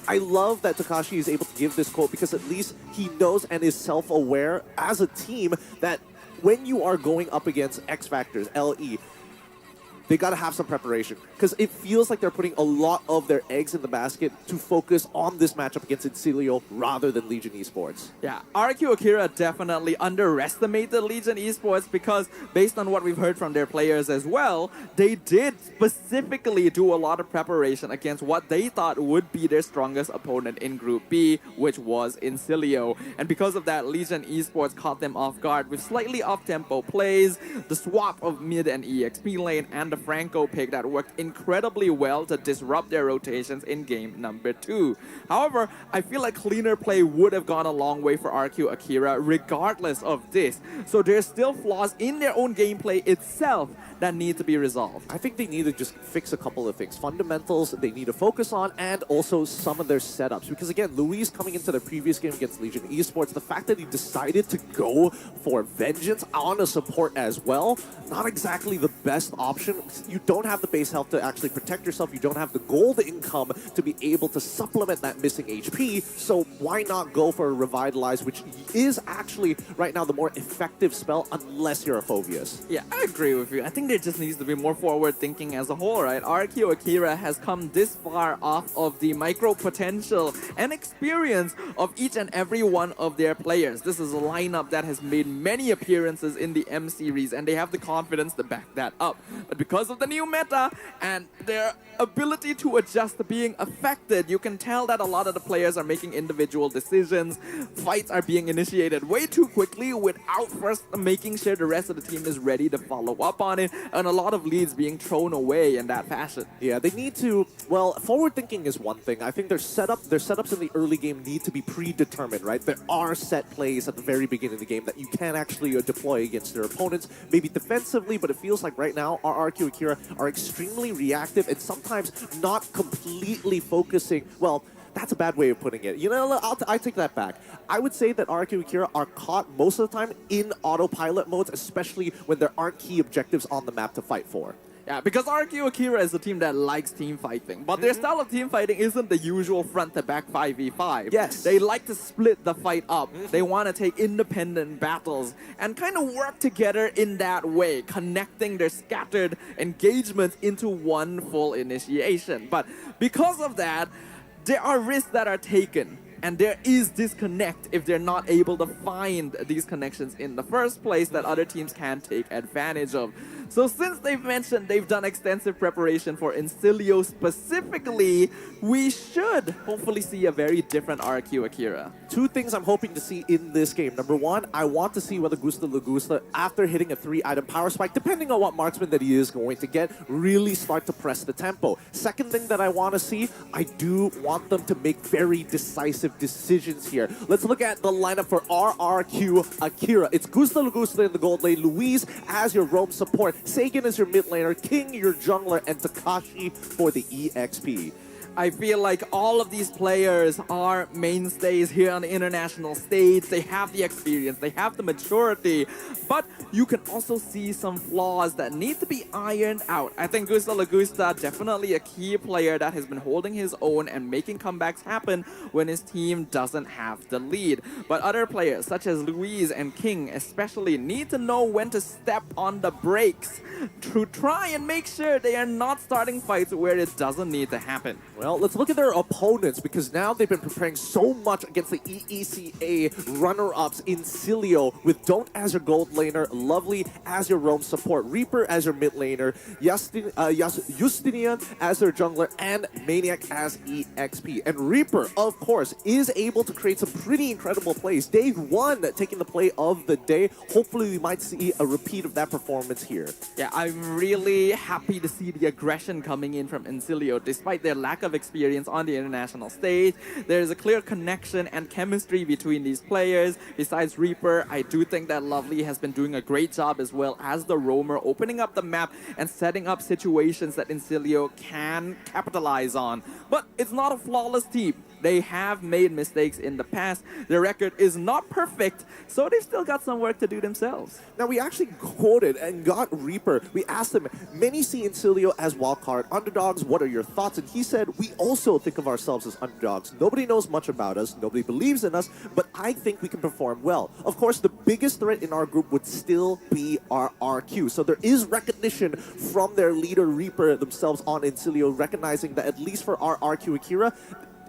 [SPEAKER 10] I love that Takashi is able to give this quote because at least he knows and is self-aware as a team that when you are going up against X Factors, LE, they got to have some preparation because it feels like they're putting a lot of their eggs in the basket to focus on this matchup against Incilio rather than Legion Esports.
[SPEAKER 9] Yeah, RQ Akira definitely underestimated Legion Esports because based on what we've heard from their players as well, they did specifically do a lot of preparation against what they thought would be their strongest opponent in Group B, which was Incilio. And because of that, Legion Esports caught them off guard with slightly off-tempo plays, the swap of mid and EXP lane, and the Franco pick that worked incredibly well to disrupt their rotations in game number 2. However, I feel like cleaner play would have gone a long way for RQ Akira regardless of this. So there's still flaws in their own gameplay itself that need to be resolved.
[SPEAKER 10] I think they need to just fix a couple of things. Fundamentals they need to focus on, and also some of their setups. Because again, Luis coming into the previous game against Legion Esports, the fact that he decided to go for Vengeance on a support as well, not exactly the best option. You don't have the base health to actually protect yourself. You don't have the gold income to be able to supplement that missing HP. So why not go for a Revitalize, which is actually right now the more effective spell unless you're a Phobius.
[SPEAKER 9] Yeah, I agree with you. I think there just needs to be more forward thinking as a whole, right? RQ Akira has come this far off of the micro potential and experience of each and every one of their players. This is a lineup that has made many appearances in the M series, and they have the confidence to back that up. But because of the new meta and their ability to adjust to being affected, you can tell that a lot of the players are making individual decisions. Fights are being initiated way too quickly without first making sure the rest of the team is ready to follow up on it, and a lot of leads being thrown away in that fashion.
[SPEAKER 10] Yeah, they need to, well, forward thinking is one thing. I think their setups in the early game need to be predetermined, right? There are set plays at the very beginning of the game that you can actually deploy against their opponents, maybe defensively, but it feels like right now our RQ Akira are extremely reactive and sometimes not completely focusing, well, that's a bad way of putting it. You know, I take that back. I would say that RQ Akira are caught most of the time in autopilot modes, especially when there aren't key objectives on the map to fight for.
[SPEAKER 9] Yeah, because RQ Akira is a team that likes team fighting, but their style of team fighting isn't the usual front-to-back 5v5.
[SPEAKER 10] Yes.
[SPEAKER 9] They like to split the fight up. They want to take independent battles and kind of work together in that way, connecting their scattered engagements into one full initiation. But because of that, there are risks that are taken, and there is disconnect if they're not able to find these connections in the first place that other teams can take advantage of. So since they've mentioned they've done extensive preparation for Incilio specifically, we should hopefully see a very different RQ Akira.
[SPEAKER 10] Two things I'm hoping to see in this game. Number one, I want to see whether Gusta Lagusta, after hitting a 3-item power spike, depending on what marksman that he is going to get, really start to press the tempo. Second thing that I want to see, I do want them to make very decisive decisions here. Let's look at the lineup for RRQ Akira. It's Gusta Lagusta in the gold lane, Luis as your roam support, Sagan as your mid laner, King your jungler, and Takashi for the EXP.
[SPEAKER 9] I feel like all of these players are mainstays here on the international stage. They have the experience, they have the maturity, but you can also see some flaws that need to be ironed out. I think Gusta Lagusta, definitely a key player that has been holding his own and making comebacks happen when his team doesn't have the lead. But other players, such as Luis and King especially, need to know when to step on the brakes to try and make sure they are not starting fights where it doesn't need to happen.
[SPEAKER 10] Well, let's look at their opponents, because now they've been preparing so much against the EECA runner-ups in Incilio with Don't as your gold laner, Lovely as your roam support, Reaper as your mid laner, Justinian as their jungler, and Maniac as EXP. And Reaper, of course, is able to create some pretty incredible plays. Day one taking the play of the day. Hopefully we might see a repeat of that performance here.
[SPEAKER 9] Yeah, I'm really happy to see the aggression coming in from Incilio. Despite their lack of experience on the international stage, there is a clear connection and chemistry between these players. Besides Reaper, I do think that Lovely has been doing a great job as well as the roamer, opening up the map and setting up situations that Incilio can capitalize on. But it's not a flawless team. They have made mistakes in the past. Their record is not perfect, so they've still got some work to do themselves.
[SPEAKER 10] Now, we actually quoted and got Reaper. We asked him, many see Incilio as wildcard underdogs. What are your thoughts? And he said, we also think of ourselves as underdogs. Nobody knows much about us, nobody believes in us, but I think we can perform well. Of course, the biggest threat in our group would still be our RQ. So there is recognition from their leader Reaper themselves on Incilio, recognizing that at least for our RQ Akira,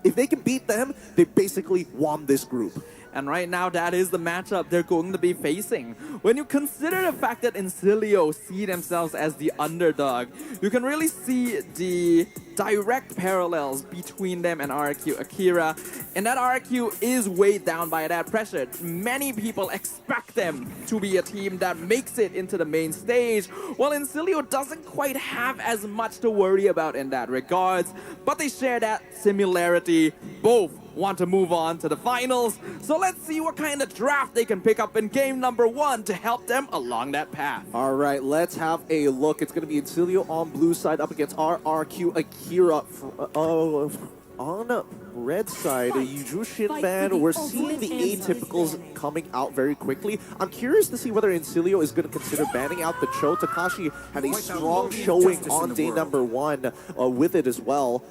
[SPEAKER 10] if they can beat them, they basically won this group.
[SPEAKER 9] And right now, that is the matchup they're going to be facing. When you consider the fact that Incilio see themselves as the underdog, you can really see the direct parallels between them and RQ Akira. And that RQ is weighed down by that pressure. Many people expect them to be a team that makes it into the main stage, while Incilio doesn't quite have as much to worry about in that regards. But they share that similarity. Both want to move on to the finals. So let's see what kind of draft they can pick up in game number 1 to help them along that path.
[SPEAKER 10] All right, let's have a look. It's going to be Incilio on blue side up against RRQ Akira. On red side, Yujushin Ban, we're seeing the atypicals coming out very quickly. I'm curious to see whether Incilio is going to consider banning out the Cho. Takashi had a strong showing on day number 1 with it as well.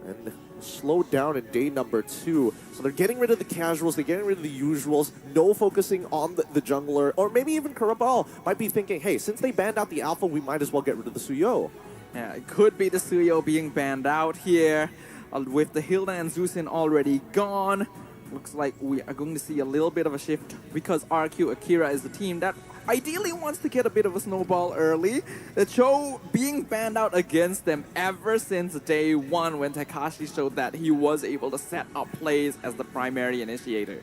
[SPEAKER 10] And slowed down in day number 2. So they're getting rid of the casuals, they're getting rid of the usuals, no focusing on the jungler, or maybe even Karabal might be thinking, hey, since they banned out the alpha, we might as well get rid of the Suyo.
[SPEAKER 9] Yeah, it could be the Suyo being banned out here, with the Hilda and Zusin already gone. Looks like we are going to see a little bit of a shift because RQ Akira is the team that ideally wants to get a bit of a snowball early. The Cho being banned out against them ever since day 1 when Takashi showed that he was able to set up plays as the primary initiator.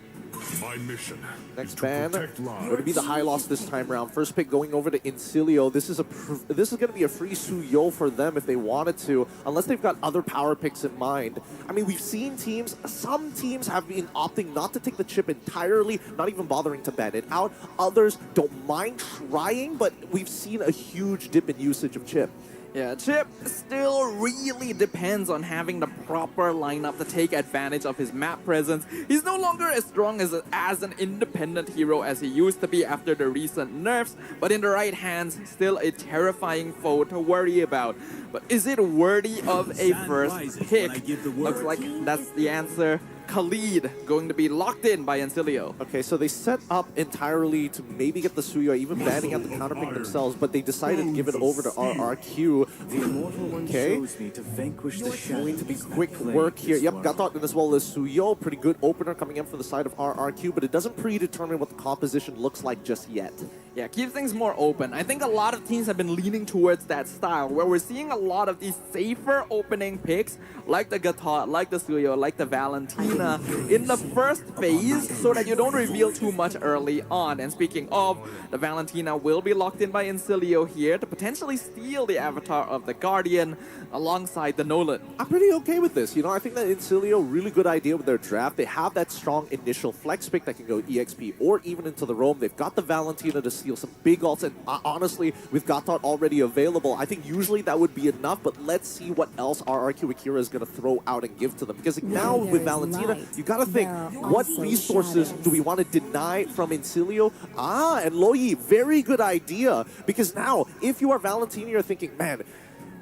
[SPEAKER 6] My mission.
[SPEAKER 10] Next ban going to be the high loss this time around. First pick going over to Incilio. This is going to be a free Suyo for them if they wanted to, unless they've got other power picks in mind. I mean, we've seen some teams have been opting not to take the chip entirely, not even bothering to ban it out. Others don't mind trying, but we've seen a huge dip in usage of chip.
[SPEAKER 9] Yeah, Chip still really depends on having the proper lineup to take advantage of his map presence. He's no longer as strong as an independent hero as he used to be after the recent nerfs, but in the right hands, still a terrifying foe to worry about. But is it worthy of a first pick? Looks like that's the answer. Khalid going to be locked in by Incilio.
[SPEAKER 10] Okay, so they set up entirely to maybe get the Suyo, even banning out the counterpick themselves, but they decided to give it over to RRQ. Okay, going to be quick work here. Yep, Gatot as well as Suyo. Pretty good opener coming in for the side of RRQ, but it doesn't predetermine what the composition looks like just yet.
[SPEAKER 9] Yeah, keep things more open. I think a lot of teams have been leaning towards that style, where we're seeing a lot of these safer opening picks, like the Gatot, like the Suyo, like the Valentina, in the first phase, so that you don't reveal too much early on. And speaking of, the Valentina will be locked in by Incilio here to potentially steal the avatar of the Guardian alongside the Nolan.
[SPEAKER 10] I'm pretty okay with this. You know, I think that Incilio, really good idea with their draft. They have that strong initial flex pick that can go EXP or even into the roam. They've got the Valentina to steal some big ults, and honestly, with Gatot already available, I think usually that would be enough, but let's see what else RRQ Akira is going to throw out and give to them. Because now with Valentina, you got to think, what resources do we want to deny from Incilio? And Loyi, very good idea. Because now, if you are Valentina, you're thinking, man,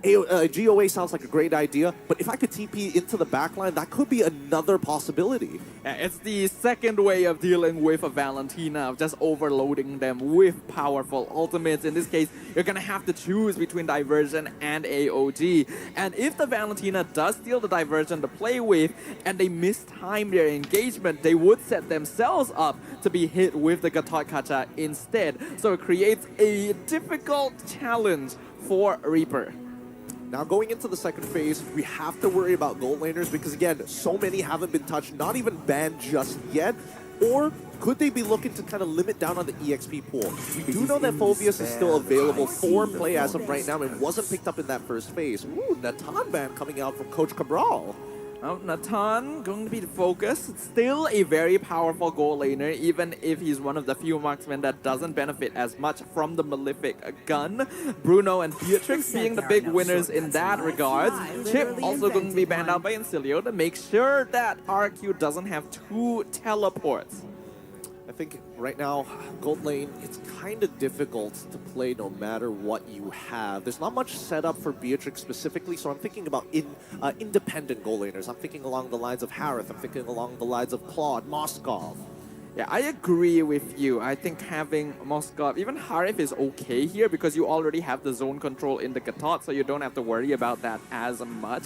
[SPEAKER 10] GOA sounds like a great idea, but if I could TP into the backline, that could be another possibility.
[SPEAKER 9] Yeah, it's the second way of dealing with a Valentina, of just overloading them with powerful ultimates. In this case, you're going to have to choose between Diversion and AOG. And if the Valentina does steal the Diversion to play with, and they mistime their engagement, they would set themselves up to be hit with the Gatot Kacha instead. So it creates a difficult challenge for Reaper.
[SPEAKER 10] Now going into the second phase, we have to worry about gold laners because again, so many haven't been touched, not even banned just yet. Or could they be looking to kind of limit down on the EXP pool? We do know that Phobius is still available for play as of right now and wasn't picked up in that first phase. Ooh, Natan ban coming out from Coach Cabral.
[SPEAKER 9] Natan going to be the focus. Still a very powerful goal laner, even if he's one of the few marksmen that doesn't benefit as much from the Malefic gun. Bruno and Beatrix being the big winners in that regard. Chip also going to be banned out by Incilio to make sure that RQ doesn't have 2 teleports.
[SPEAKER 10] I think right now, gold lane, it's kind of difficult to play no matter what you have. There's not much setup for Beatrix specifically, so I'm thinking about independent gold laners. I'm thinking along the lines of Harith. I'm thinking along the lines of Claude, Moskov.
[SPEAKER 9] Yeah, I agree with you. I think having Moskov, even Harith is okay here because you already have the zone control in the Gatot, so you don't have to worry about that as much.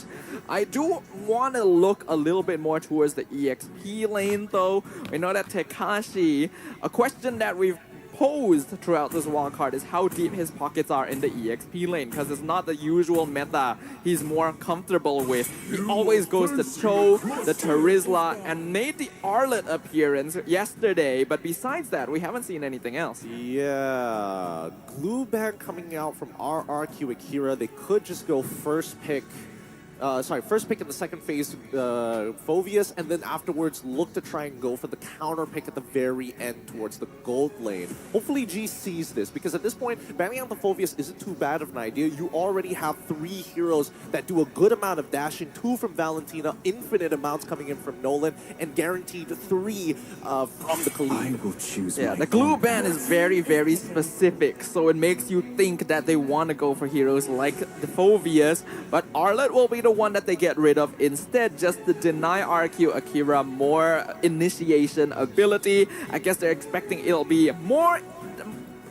[SPEAKER 9] I do want to look a little bit more towards the EXP lane though. We know that Tekashi, a question that we've posed throughout this wildcard is how deep his pockets are in the EXP lane, because it's not the usual meta he's more comfortable with. He always goes to Cho, the Terizla, and made the Arlet appearance yesterday, but besides that, we haven't seen anything else.
[SPEAKER 10] Yeah, Glue Band coming out from RRQ Akira. They could just go first pick in the second phase, Phoveus, and then afterwards look to try and go for the counter pick at the very end towards the gold lane. Hopefully G sees this, because at this point, banning out the Phoveus isn't too bad of an idea. You already have 3 heroes that do a good amount of dashing, 2 from Valentina, infinite amounts coming in from Nolan, and guaranteed 3 from the Khalid.
[SPEAKER 5] I will choose
[SPEAKER 9] The glue ban is very, very specific, so it makes you think that they want to go for heroes like the Phoveus, but Arlet will be the one that they get rid of instead, just to deny RQ Akira more initiation ability. I guess they're expecting it'll be more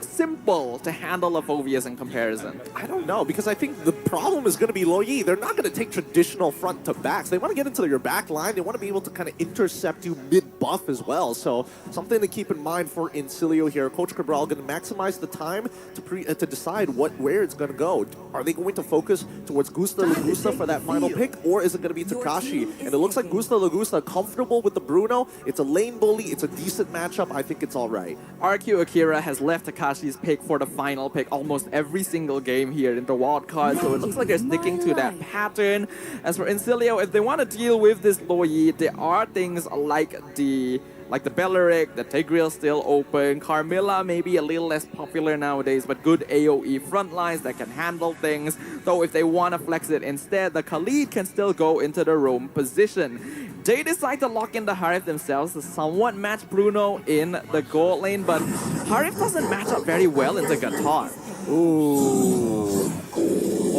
[SPEAKER 9] simple to handle a Phoveus in comparison.
[SPEAKER 10] I don't know, because I think the problem is going to be Lo Yi. They're not going to take traditional front to backs. They want to get into your back line. They want to be able to kind of intercept you mid-buff as well. So something to keep in mind for Incilio here. Coach Cabral going to maximize the time to decide where it's going to go. Are they going to focus towards Gusta Lagusta for that final pick, or is it going to be Takashi? And it looks like Gusta Lagusta comfortable with the Bruno. It's a lane bully. It's a decent matchup. I think it's all right.
[SPEAKER 9] RQ Akira has left Takashi's pick for the final pick almost every single game here in the wildcard, so it looks like they're sticking to that pattern. As for Incilio, if they want to deal with this Lo Yi, there are things like the Belleric, the Tigreal still open, Carmilla maybe a little less popular nowadays, but good AoE front lines that can handle things. Though if they want to flex it instead, the Khalid can still go into the roam position. They decide to lock in the Harith themselves to somewhat match Bruno in the gold lane, but Harith doesn't match up very well into Gatot.
[SPEAKER 10] Ooh.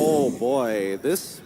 [SPEAKER 10] Oh boy, this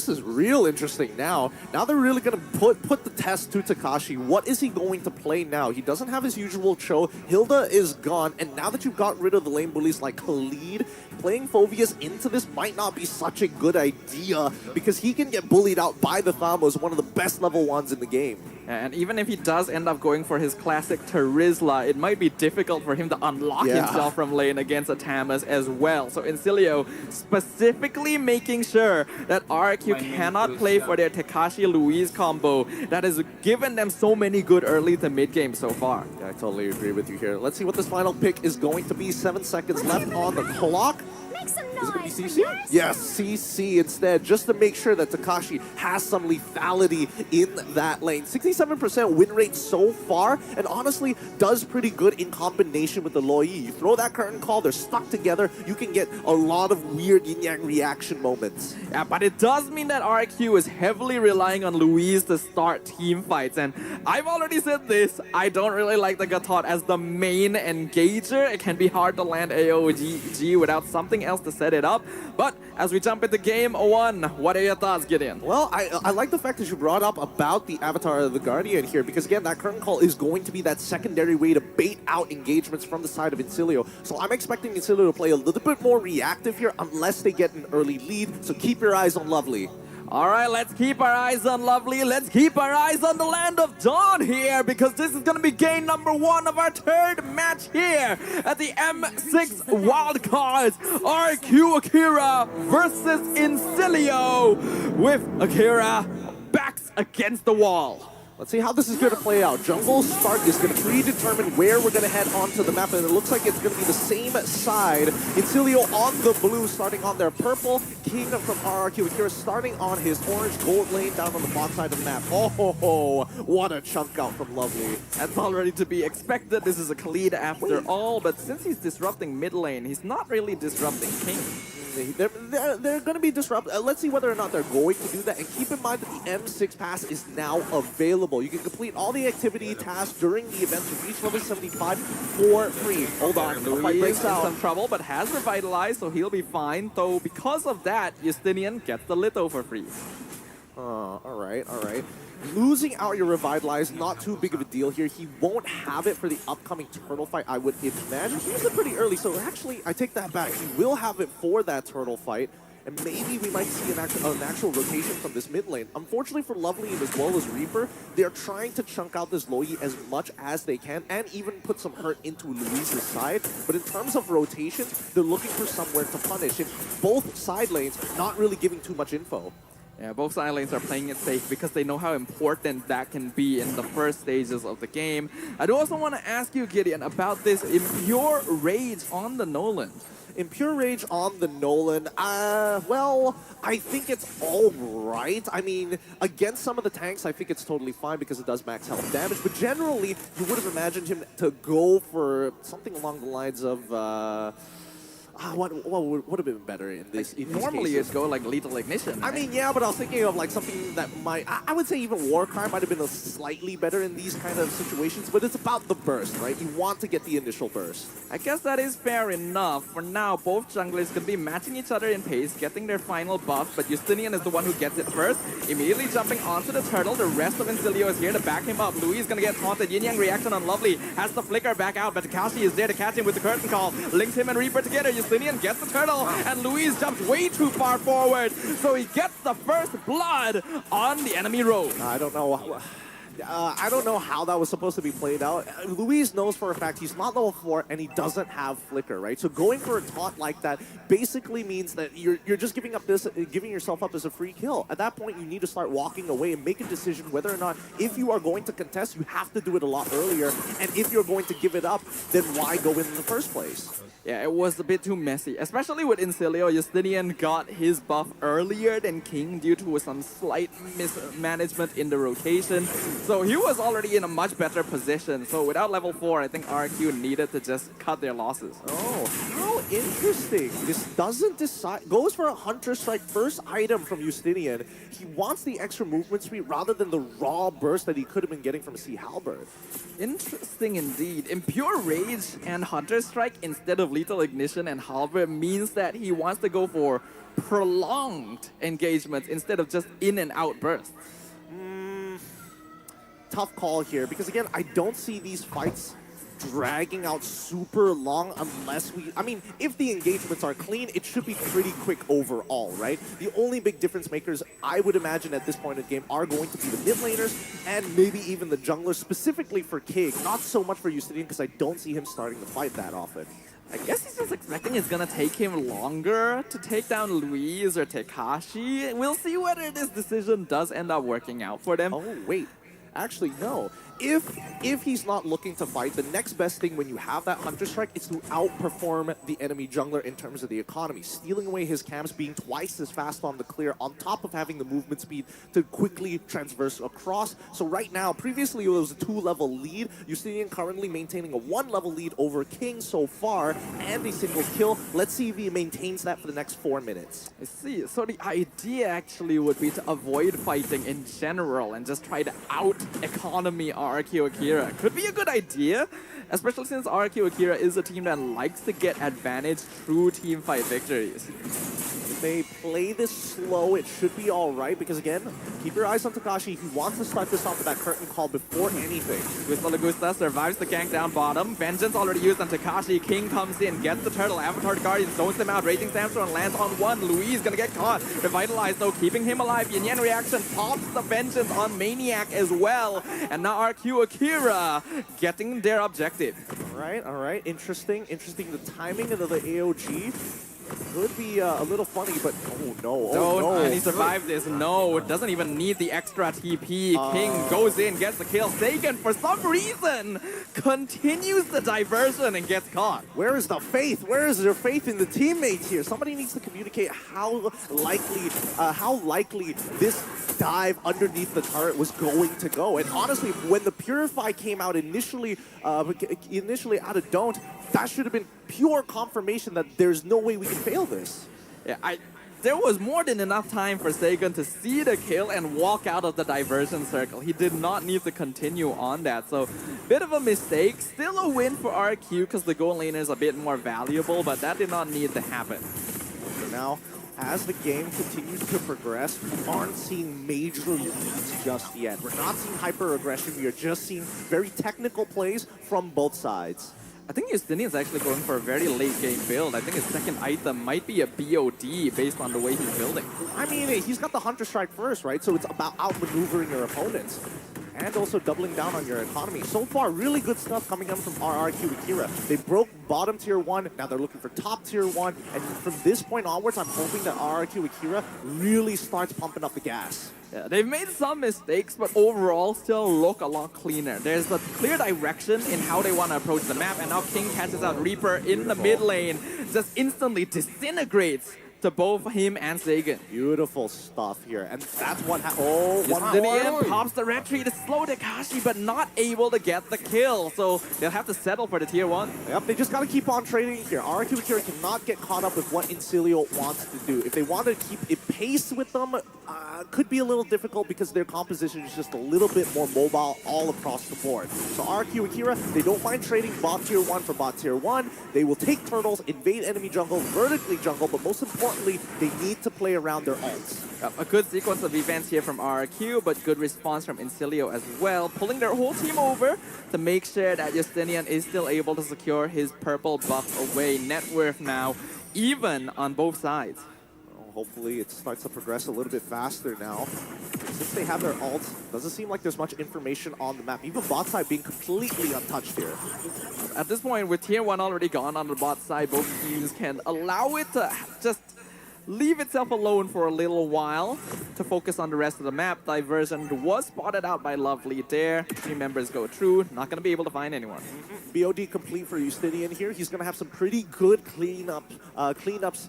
[SPEAKER 10] is real interesting now. Now they're really gonna put the test to Takashi. What is he going to play now? He doesn't have his usual Cho. Hilda is gone, and now that you've got rid of the lane bullies like Khalid, playing Phoveus into this might not be such a good idea, because he can get bullied out by the Thamos, one of the best level 1s in the game.
[SPEAKER 9] And even if he does end up going for his classic Terizla, it might be difficult for him to unlock himself from lane against a Tamas as well. So Incilio specifically making sure that RQ cannot play for their Tekashi-Louise combo that has given them so many good early to mid games so far.
[SPEAKER 10] Yeah, I totally agree with you here. Let's see what this final pick is going to be. 7 seconds left on the clock.
[SPEAKER 7] Make some
[SPEAKER 10] Is it gonna be
[SPEAKER 7] noise,
[SPEAKER 10] CC? Yes, CC instead, just to make sure that Takashi has some lethality in that lane. 67% win rate so far, and honestly, does pretty good in combination with the Lo Yi. You throw that curtain call, they're stuck together, you can get a lot of weird yin-yang reaction moments.
[SPEAKER 9] Yeah, but it does mean that RQ is heavily relying on Louise to start team fights, and I've already said this, I don't really like the Gatot as the main engager. It can be hard to land AOG without something else to set it up. But as we jump into game 1, what are your thoughts, Gideon?
[SPEAKER 10] Well, I like the fact that you brought up about the Avatar of the Guardian here, because again, that curtain call is going to be that secondary way to bait out engagements from the side of Incilio. So I'm expecting Incilio to play a little bit more reactive here unless they get an early lead. So keep your eyes on Lovely.
[SPEAKER 9] All right, let's keep our eyes on Lovely. Let's keep our eyes on the Land of Dawn here, because this is going to be game number 1 of our 3rd match here at the M6 Wildcards. RQ Akira versus Incilio, with Akira backs against the wall.
[SPEAKER 10] Let's see how this is going to play out. Jungle Spark is going to predetermine where we're going to head onto the map, and it looks like it's going to be the same side. Incilio on the blue, starting on their purple. King from RRQ Akira starting on his orange gold lane down on the bot side of the map. Oh, ho, ho. What a chunk out from Lovely.
[SPEAKER 9] That's already to be expected. This is a Khalid after all, but since he's disrupting mid lane, he's not really disrupting King.
[SPEAKER 10] they're going to be disrupted. Let's see whether or not they're going to do that. And keep in mind that the M6 pass is now available. You can complete all the activity tasks during the event to reach level 75 for free. Hold on, the fight
[SPEAKER 9] Louis
[SPEAKER 10] breaks
[SPEAKER 9] is in
[SPEAKER 10] out.
[SPEAKER 9] some trouble, but has revitalized, so he'll be fine. Though because of that, Justinian gets the Litho for free.
[SPEAKER 10] All right. Losing out your Revitalize, not too big of a deal here. He won't have it for the upcoming Turtle fight, I would imagine. He used it pretty early, so actually, I take that back. He will have it for that Turtle fight, and maybe we might see an actual rotation from this mid lane. Unfortunately for Lovely as well as Reaper, they're trying to chunk out this Loi as much as they can and even put some hurt into Luis's side. But in terms of rotation, they're looking for somewhere to punish. And both side lanes not really giving too much info.
[SPEAKER 9] Yeah, both side lanes are playing it safe because they know how important that can be in the first stages of the game. I do also want to ask you, Gideon, about this Impure Rage on the Nolan.
[SPEAKER 10] Impure Rage on the Nolan, well, I think it's all right. I mean, against some of the tanks, I think it's totally fine because it does max health damage. But generally, you would have imagined him to go for something along the lines of... what would have been better in this?
[SPEAKER 9] Like, normally it'd go like Lethal Ignition.
[SPEAKER 10] I mean, yeah, but I was thinking of like something that might... I would say even Warcry might have been slightly better in these kind of situations, but it's about the burst, right? You want to get the initial burst.
[SPEAKER 9] I guess that is fair enough. For now, both junglers could be matching each other in pace, getting their final buff, but Justinian is the one who gets it first, immediately jumping onto the turtle. The rest of Incilio is here to back him up. Louis is gonna get taunted. Yin Yang reaction on Lovely, has the flicker back out, but Takashi is there to catch him with the curtain call. Links him and Reaper together. Justinian gets the turtle, and Louis jumps way too far forward, so he gets the first blood on the enemy road.
[SPEAKER 10] I don't know. I don't know how that was supposed to be played out. Louise knows for a fact he's not level 4 and he doesn't have Flicker, right? So going for a taunt like that basically means that you're just giving yourself up as a free kill. At that point, you need to start walking away and make a decision whether or not, if you are going to contest, you have to do it a lot earlier. And if you're going to give it up, then why go in the first place?
[SPEAKER 9] Yeah, it was a bit too messy, especially with Incilio. Justinian got his buff earlier than King due to some slight mismanagement in the rotation. So he was already in a much better position. So without level 4, I think RQ needed to just cut their losses.
[SPEAKER 10] Oh, how interesting. This doesn't decide. Goes for a Hunter Strike first item from Justinian. He wants the extra movement speed rather than the raw burst that he could have been getting from a Sea Halberd.
[SPEAKER 9] Interesting indeed. Impure Rage and Hunter Strike instead of Lethal Ignition and Halberd means that he wants to go for prolonged engagement instead of just in and out bursts.
[SPEAKER 10] Tough call here, because again, I don't see these fights dragging out super long unless I mean, if the engagements are clean, it should be pretty quick overall, right? The only big difference makers, I would imagine at this point in the game, are going to be the mid laners and maybe even the junglers, specifically for King. Not so much for Justinian, because I don't see him starting the fight that often.
[SPEAKER 9] I guess he's just expecting it's gonna take him longer to take down Louise or Takashi. We'll see whether this decision does end up working out for them.
[SPEAKER 10] Oh, wait. Actually, no. If he's not looking to fight, the next best thing when you have that Hunter Strike is to outperform the enemy jungler in terms of the economy. Stealing away his camps, being twice as fast on the clear, on top of having the movement speed to quickly transverse across. So right now, previously it was a 2-level lead. Justinian currently maintaining a 1-level lead over King so far, and a single kill. Let's see if he maintains that for the next 4 minutes.
[SPEAKER 9] I see. So the idea actually would be to avoid fighting in general and just try to out-economy RQ Akira. Could be a good idea, especially since RQ Akira is a team that likes to get advantage through teamfight victories.
[SPEAKER 10] If they play this slow, it should be alright, because again, keep your eyes on Takashi. He wants to start this off with that curtain call before anything.
[SPEAKER 9] Gusta Lagusta survives the gank down bottom. Vengeance already used on Takashi. King comes in, gets the turtle. Avatar Guardian zones them out. Raging Sandstorm lands on one. Louise gonna get caught. Revitalized though, keeping him alive. Yin Yang reaction pops the Vengeance on Maniac as well. And now RQ Akira getting their objective.
[SPEAKER 10] Alright. Interesting. The timing of the AOG could be a little funny, but
[SPEAKER 9] And he survived this. No, it doesn't even need the extra TP. King goes in, gets the kill. Seiken, for some reason, continues the diversion and gets caught.
[SPEAKER 10] Where is the faith? Where is your faith in the teammates here? Somebody needs to communicate how likely this dive underneath the turret was going to go. And honestly, when the Purify came out initially out of Don't, that should have been pure confirmation that there's no way we can fail this.
[SPEAKER 9] Yeah, there was more than enough time for Sagan to see the kill and walk out of the diversion circle. He did not need to continue on that. So, bit of a mistake. Still a win for RQ because the gold laner is a bit more valuable, but that did not need to happen.
[SPEAKER 10] For now, as the game continues to progress, we aren't seeing major leads just yet. We're not seeing hyper-aggression. We are just seeing very technical plays from both sides.
[SPEAKER 9] I think Justinian is actually going for a very late game build. I think his second item might be a BOD based on the way he's building.
[SPEAKER 10] I mean, he's got the Hunter Strike first, right? So it's about outmaneuvering your opponents. And also doubling down on your economy. So far, really good stuff coming in from RRQ Akira. They broke bottom tier 1, now they're looking for top tier 1. And from this point onwards, I'm hoping that RRQ Akira really starts pumping up the gas.
[SPEAKER 9] Yeah, they've made some mistakes, but overall still look a lot cleaner. There's a clear direction in how they want to approach the map, and now King catches out Reaper in the mid lane, just instantly disintegrates to both him and Sagan.
[SPEAKER 10] Beautiful stuff here, and that's what oh,
[SPEAKER 9] Justinian pops the retreat to slow Takashi, but not able to get the kill, so they'll have to settle for the tier 1.
[SPEAKER 10] Yep, they just gotta keep on trading here. RQ Akira cannot get caught up with what Incilio wants to do. If they want to keep it pace with them, could be a little difficult because their composition is just a little bit more mobile all across the board. So RQ Akira, they don't mind trading bot tier 1 for bot tier 1. They will take turtles, invade enemy jungle, vertically jungle, but most importantly, they need to play around their ults.
[SPEAKER 9] A good sequence of events here from RQ, but good response from Incilio as well, pulling their whole team over to make sure that Justinian is still able to secure his purple buff away. Net worth now even on both sides.
[SPEAKER 10] Hopefully it starts to progress a little bit faster now. Since they have their ults, doesn't seem like there's much information on the map. Even bot side being completely untouched here.
[SPEAKER 9] At this point, with tier 1 already gone on the bot side, both teams can allow it to just leave itself alone for a little while to focus on the rest of the map. Diversion was spotted out by Lovely there. 3 members go through, not going to be able to find anyone.
[SPEAKER 10] BOD complete for Justinian here. He's going to have some pretty good cleanups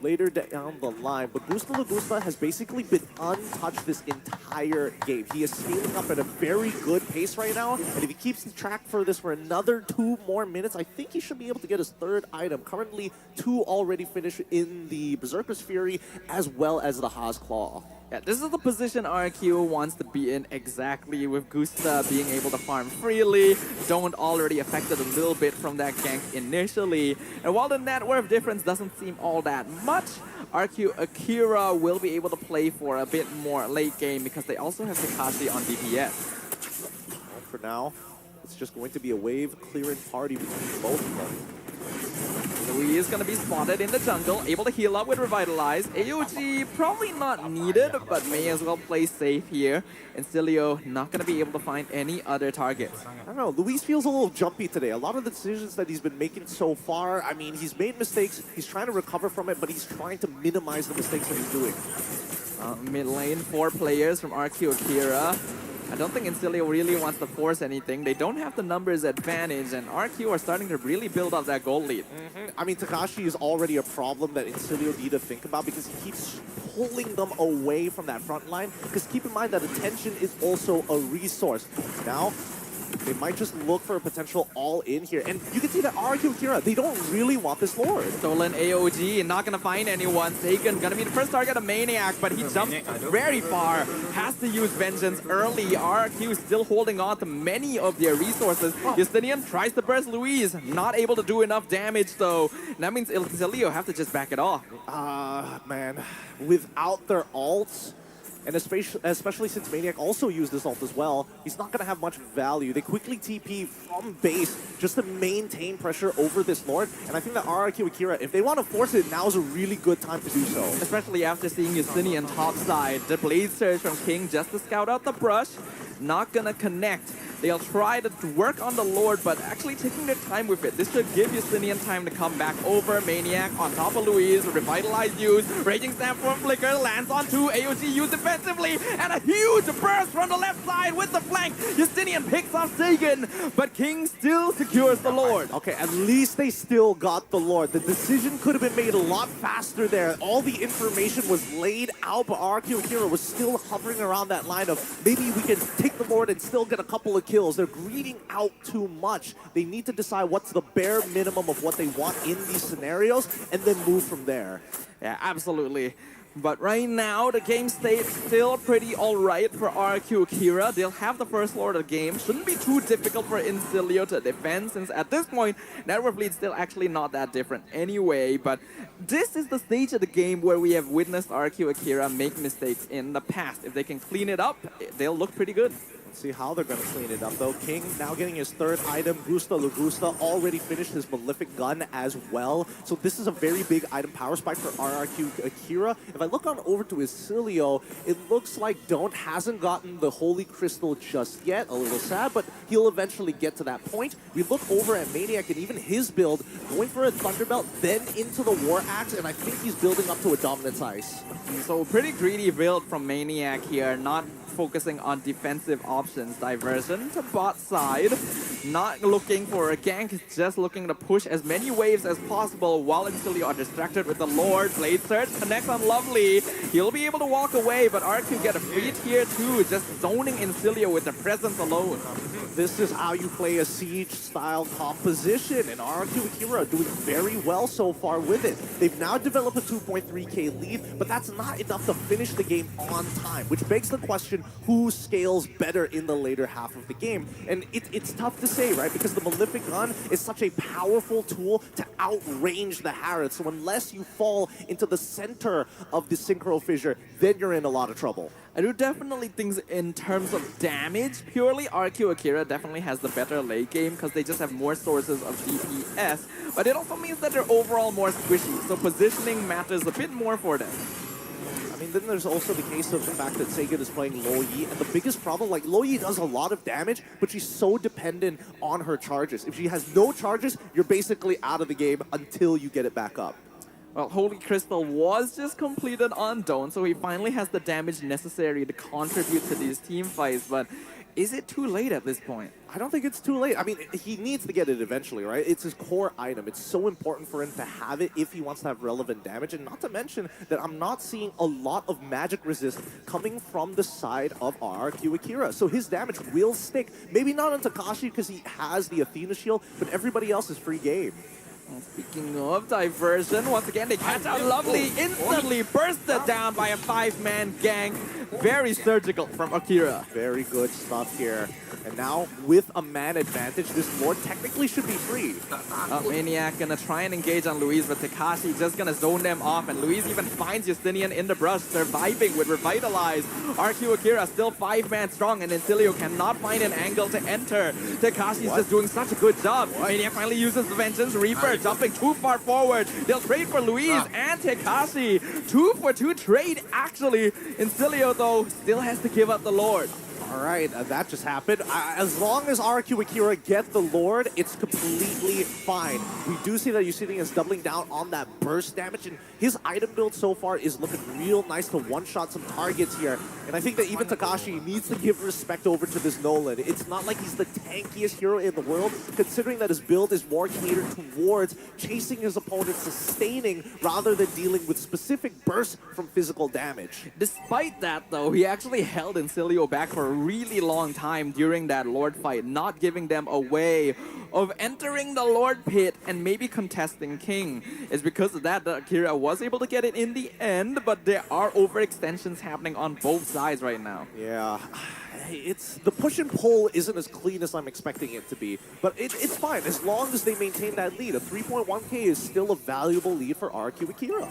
[SPEAKER 10] later down the line, but Gusta Lagusta has basically been untouched this entire game. He is scaling up at a very good pace right now, and if he keeps track for this for another 2 more minutes, I think he should be able to get his 3rd item. Currently, 2 already finished in the Berserker's Fury, as well as the Haas Claw.
[SPEAKER 9] Yeah, this is the position RQ wants to be in exactly, with Gusta being able to farm freely, Don't already affected a little bit from that gank initially. And while the net worth difference doesn't seem all that much, RQ Akira will be able to play for a bit more late game because they also have Takashi on DPS.
[SPEAKER 10] Well, for now, it's just going to be a wave clearing party between both of them.
[SPEAKER 9] Louis is going to be spotted in the jungle, able to heal up with Revitalize. AOG probably not needed, but may as well play safe here. And Incilio not going to be able to find any other targets.
[SPEAKER 10] I don't know, Luis feels a little jumpy today. A lot of the decisions that he's been making so far, I mean, he's made mistakes, he's trying to recover from it, but he's trying to minimize the mistakes that he's doing.
[SPEAKER 9] Mid lane, 4 players from RQ Akira. I don't think Incilio really wants to force anything. They don't have the numbers advantage, and RQ are starting to really build up that gold lead.
[SPEAKER 10] I mean, Takashi is already a problem that Incilio need to think about because he keeps pulling them away from that front line. Because keep in mind that attention is also a resource. Now, they might just look for a potential all-in here. And you can see that RQ Akira, they don't really want this Lord.
[SPEAKER 9] Stolen AOG, not going to find anyone. Sagan going to be the first target of Maniac, but he jumped very far. Has to use Vengeance early. RQ still holding on to many of their resources. Justinian tries to burst Louise. Not able to do enough damage, though. That means Incilio have to just back it off.
[SPEAKER 10] Man. Without their ults, and especially since Maniac also used this ult as well, he's not going to have much value. They quickly TP from base just to maintain pressure over this Lord. And I think that RRQ Akira, if they want to force it, now's a really good time to do so.
[SPEAKER 9] Especially after seeing Justinian topside. The Blade Surge from King just to scout out the brush. Not going to connect. They'll try to work on the Lord, but actually taking their time with it. This should give Justinian time to come back over. Maniac on top of Louise, Revitalize use, Raging Snap from Flicker, lands on 2, AOG used defensively, and a huge burst from the left side with the flank. Justinian picks off Sagan, but King still secures the Lord.
[SPEAKER 10] Okay, at least they still got the Lord. The decision could have been made a lot faster there. All the information was laid out, but RQ Akira was still hovering around that line of maybe we can take the Lord and still get a couple of kills. They're greeding out too much. They need to decide what's the bare minimum of what they want in these scenarios and then move from there.
[SPEAKER 9] Yeah, absolutely. But right now, the game state still pretty alright for RQ Akira. They'll have the first Lord of the game. Shouldn't be too difficult for Incilio to defend, since at this point, network lead's still actually not that different anyway. But this is the stage of the game where we have witnessed RQ Akira make mistakes in the past. If they can clean it up, they'll look pretty good.
[SPEAKER 10] Let's see how they're going to clean it up, though. King now getting his third item. Gusta Lugusta already finished his Malefic Gun as well. So this is a very big item power spike for RRQ Akira. If I look on over to Incilio, it looks like Don't hasn't gotten the Holy Crystal just yet. A little sad, but he'll eventually get to that point. We look over at Maniac and even his build, going for a Thunderbelt, then into the War Axe, and I think he's building up to a Dominance Ice.
[SPEAKER 9] So pretty greedy build from Maniac here, not focusing on defensive options. Diversion to bot side, not looking for a gank, just looking to push as many waves as possible while Incilio are distracted with the Lord. Blade Surge connects on Lovely. He'll be able to walk away, but RQ get a free tier too, just zoning Incilio with the presence alone.
[SPEAKER 10] This is how you play a siege-style composition, and RQ Akira doing very well so far with it. They've now developed a 2.3k lead, but that's not enough to finish the game on time, which begs the question, who scales better in the later half of the game? And it's tough to say, right? Because the Malefic Gun is such a powerful tool to outrange the Harrods, so unless you fall into the center of the Synchro Fissure, then you're in a lot of trouble.
[SPEAKER 9] I do definitely think in terms of damage, purely RQ Akira definitely has the better late game because they just have more sources of DPS, but it also means that they're overall more squishy, so positioning matters a bit more for them.
[SPEAKER 10] I mean, then there's also the case of the fact that Seigen is playing Lo Yi, and the biggest problem, like, Lo Yi does a lot of damage, but she's so dependent on her charges. If she has no charges, you're basically out of the game until you get it back up.
[SPEAKER 9] Well, Holy Crystal was just completed on Dawn, so he finally has the damage necessary to contribute to these team fights, but is it too late at this point?
[SPEAKER 10] I don't think it's too late. I mean, he needs to get it eventually, right? It's his core item. It's so important for him to have it if he wants to have relevant damage, and not to mention that I'm not seeing a lot of magic resist coming from the side of RRQ Akira, so his damage will stick. Maybe not on Takashi because he has the Athena shield, but everybody else is free game.
[SPEAKER 9] Speaking of diversion, once again they catch out Lovely, instantly bursted down by a 5-man gang. Very surgical from Akira.
[SPEAKER 10] Very good stuff here. And now, with a man advantage, this Lord technically should be free.
[SPEAKER 9] Maniac gonna try and engage on Luis, but Takashi just gonna zone them off, and Luis even finds Justinian in the brush, surviving with Revitalize. RQ Akira still 5-man strong, and Incilio cannot find an angle to enter. Takashi's just doing such a good job. Maniac finally uses the Vengeance Reaper, jumping too far forward. They'll trade for Luis and Takashi. 2-for-2 trade, actually. Incilio, though, still has to give up the Lord.
[SPEAKER 10] All right, that just happened. As long as RQ Akira get the Lord, it's completely fine. We do see that Justinian is doubling down on that burst damage, and his item build so far is looking real nice to one-shot some targets here. And I think that even Takashi needs to give respect over to this Nolan. It's not like he's the tankiest hero in the world, considering that his build is more catered towards chasing his opponent, sustaining, rather than dealing with specific bursts from physical damage.
[SPEAKER 9] Despite that, though, he actually held Incilio back for a really long time during that Lord fight, not giving them a way of entering the Lord pit and maybe contesting King. It's because of that Akira was able to get it in the end, but there are overextensions happening on both sides right now.
[SPEAKER 10] Yeah. It's the push and pull isn't as clean as I'm expecting it to be, but it's fine as long as they maintain that lead. A 3.1k is still a valuable lead for RQ Akira.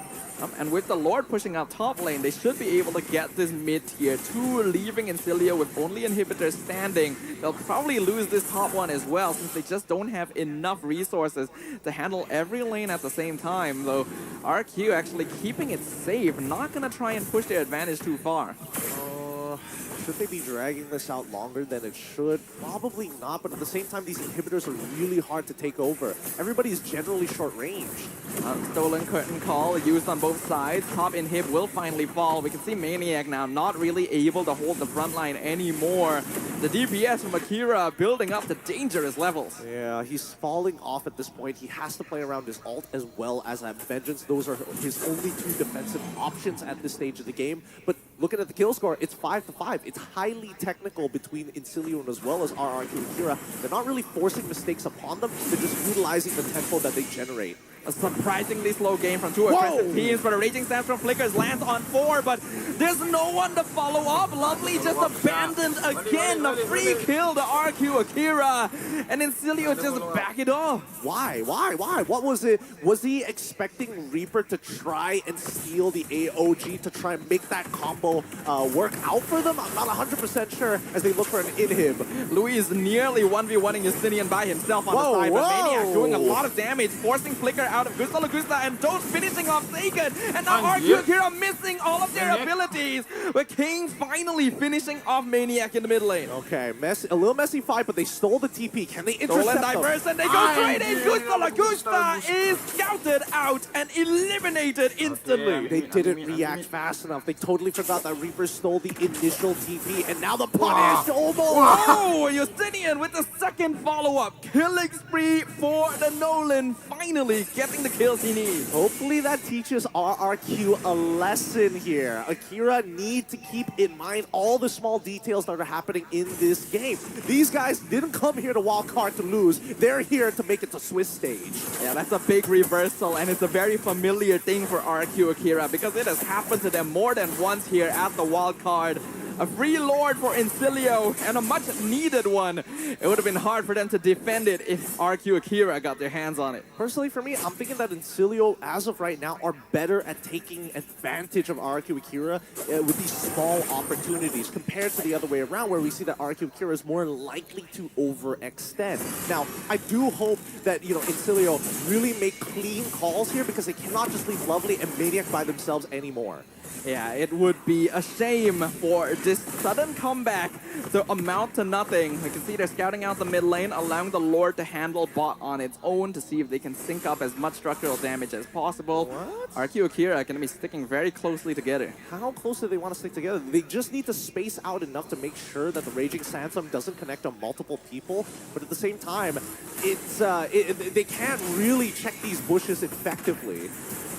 [SPEAKER 9] And with the Lord pushing out top lane, they should be able to get this mid tier 2, leaving Incilio with only inhibitors standing. They'll probably lose this top one as well, since they just don't have enough resources to handle every lane at the same time. Though RQ actually keeping it safe, not gonna try and push their advantage too far.
[SPEAKER 10] Should they be dragging this out longer than it should? Probably not, but at the same time, these inhibitors are really hard to take over. Everybody is generally short range.
[SPEAKER 9] Stolen Curtain Call used on both sides. Top inhib will finally fall. We can see Maniac now not really able to hold the front line anymore. The DPS from Akira building up to dangerous levels.
[SPEAKER 10] Yeah, he's falling off at this point. He has to play around his ult as well as that Vengeance. Those are his only two defensive options at this stage of the game. But looking at the kill score, it's 5-5. It's highly technical between Incilio and as well as RRQ and Kira. They're not really forcing mistakes upon them. They're just utilizing the tempo that they generate.
[SPEAKER 9] A surprisingly slow game from two aggressive teams, but a Raging Sands from Flickers lands on 4, but there's no one to follow up. Lovely just abandoned again. A free kill to RQ Akira, and Incilio just back it off.
[SPEAKER 10] Why? What was it? Was he expecting Reaper to try and steal the AOG to try and make that combo work out for them? I'm not 100% sure as they look for an inhib.
[SPEAKER 9] Luis nearly 1v1ing Justinian by himself on the side, but Maniac doing a lot of damage, forcing Flicker out of Gusta Lagusta, and Don't finishing off Seiken, and now RQ Akira missing all of their abilities, but King finally finishing off Maniac in the mid lane.
[SPEAKER 10] Okay, a little messy fight, but they stole the TP. Can they intercept
[SPEAKER 9] Stolen
[SPEAKER 10] them?
[SPEAKER 9] diverse, and they go straight in. Gusta Lagusta is scouted out and eliminated instantly.
[SPEAKER 10] They didn't react fast enough. They totally forgot that Reaper stole the initial TP, and now the punish almost.
[SPEAKER 9] Oh, Justinian with the second follow-up. Killing spree for the Nolan, finally getting the kills he needs.
[SPEAKER 10] Hopefully that teaches RRQ a lesson here. Akira need to keep in mind all the small details that are happening in this game. These guys didn't come here to Wildcard to lose. They're here to make it to Swiss stage.
[SPEAKER 9] Yeah, that's a big reversal, and it's a very familiar thing for RQ Akira because it has happened to them more than once here at the Wildcard. A free Lord for Incilio, and a much needed one. It would have been hard for them to defend it if RQ Akira got their hands on it.
[SPEAKER 10] Personally, for me, I'm thinking that Incilio, as of right now, are better at taking advantage of RQ Akira with these small opportunities compared to the other way around, where we see that RQ Akira is more likely to overextend. Now, I do hope that, Incilio really make clean calls here because they cannot just leave Lovely and Maniac by themselves anymore.
[SPEAKER 9] Yeah, it would be a shame for this sudden comeback to amount to nothing. We can see they're scouting out the mid lane, allowing the Lord to handle bot on its own to see if they can sync up as much structural damage as possible.
[SPEAKER 10] What?
[SPEAKER 9] RQ Akira are going to be sticking very closely together.
[SPEAKER 10] How close do they want to stick together? They just need to space out enough to make sure that the Raging Sandstorm doesn't connect on multiple people, but at the same time, they can't really check these bushes effectively.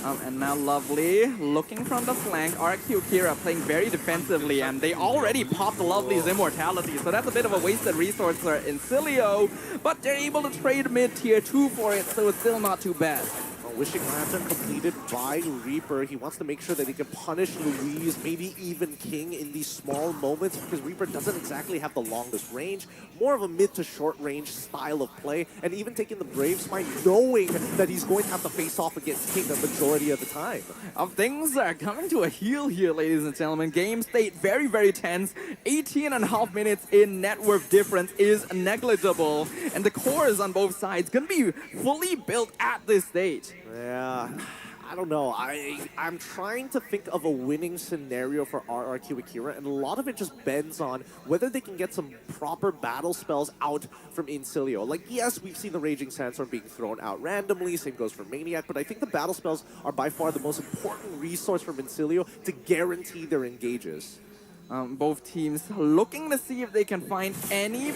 [SPEAKER 9] And now Lovely looking from the flank. RQ Kira playing very defensively, and they already popped Lovely's immortality, so that's a bit of a wasted resource for Incilio, but they're able to trade mid tier 2 for it, so it's still not too bad.
[SPEAKER 10] Wishing Lantern completed by Reaper. He wants to make sure that he can punish Louise, maybe even King in these small moments, because Reaper doesn't exactly have the longest range. More of a mid to short range style of play, and even taking the Brave Smite, knowing that he's going to have to face off against King the majority of the time.
[SPEAKER 9] Things are coming to a heel here, ladies and gentlemen. Game state very, very tense. 18.5 minutes in net worth difference is negligible, and the cores on both sides gonna be fully built at this stage.
[SPEAKER 10] Yeah, I don't know. I'm trying to think of a winning scenario for RRQ Akira, and a lot of it just bends on whether they can get some proper battle spells out from Incilio. Like, yes, we've seen the Raging Sandstorm being thrown out randomly, same goes for Maniac, but I think the battle spells are by far the most important resource from Incilio to guarantee their engages.
[SPEAKER 9] Both teams looking to see if they can find any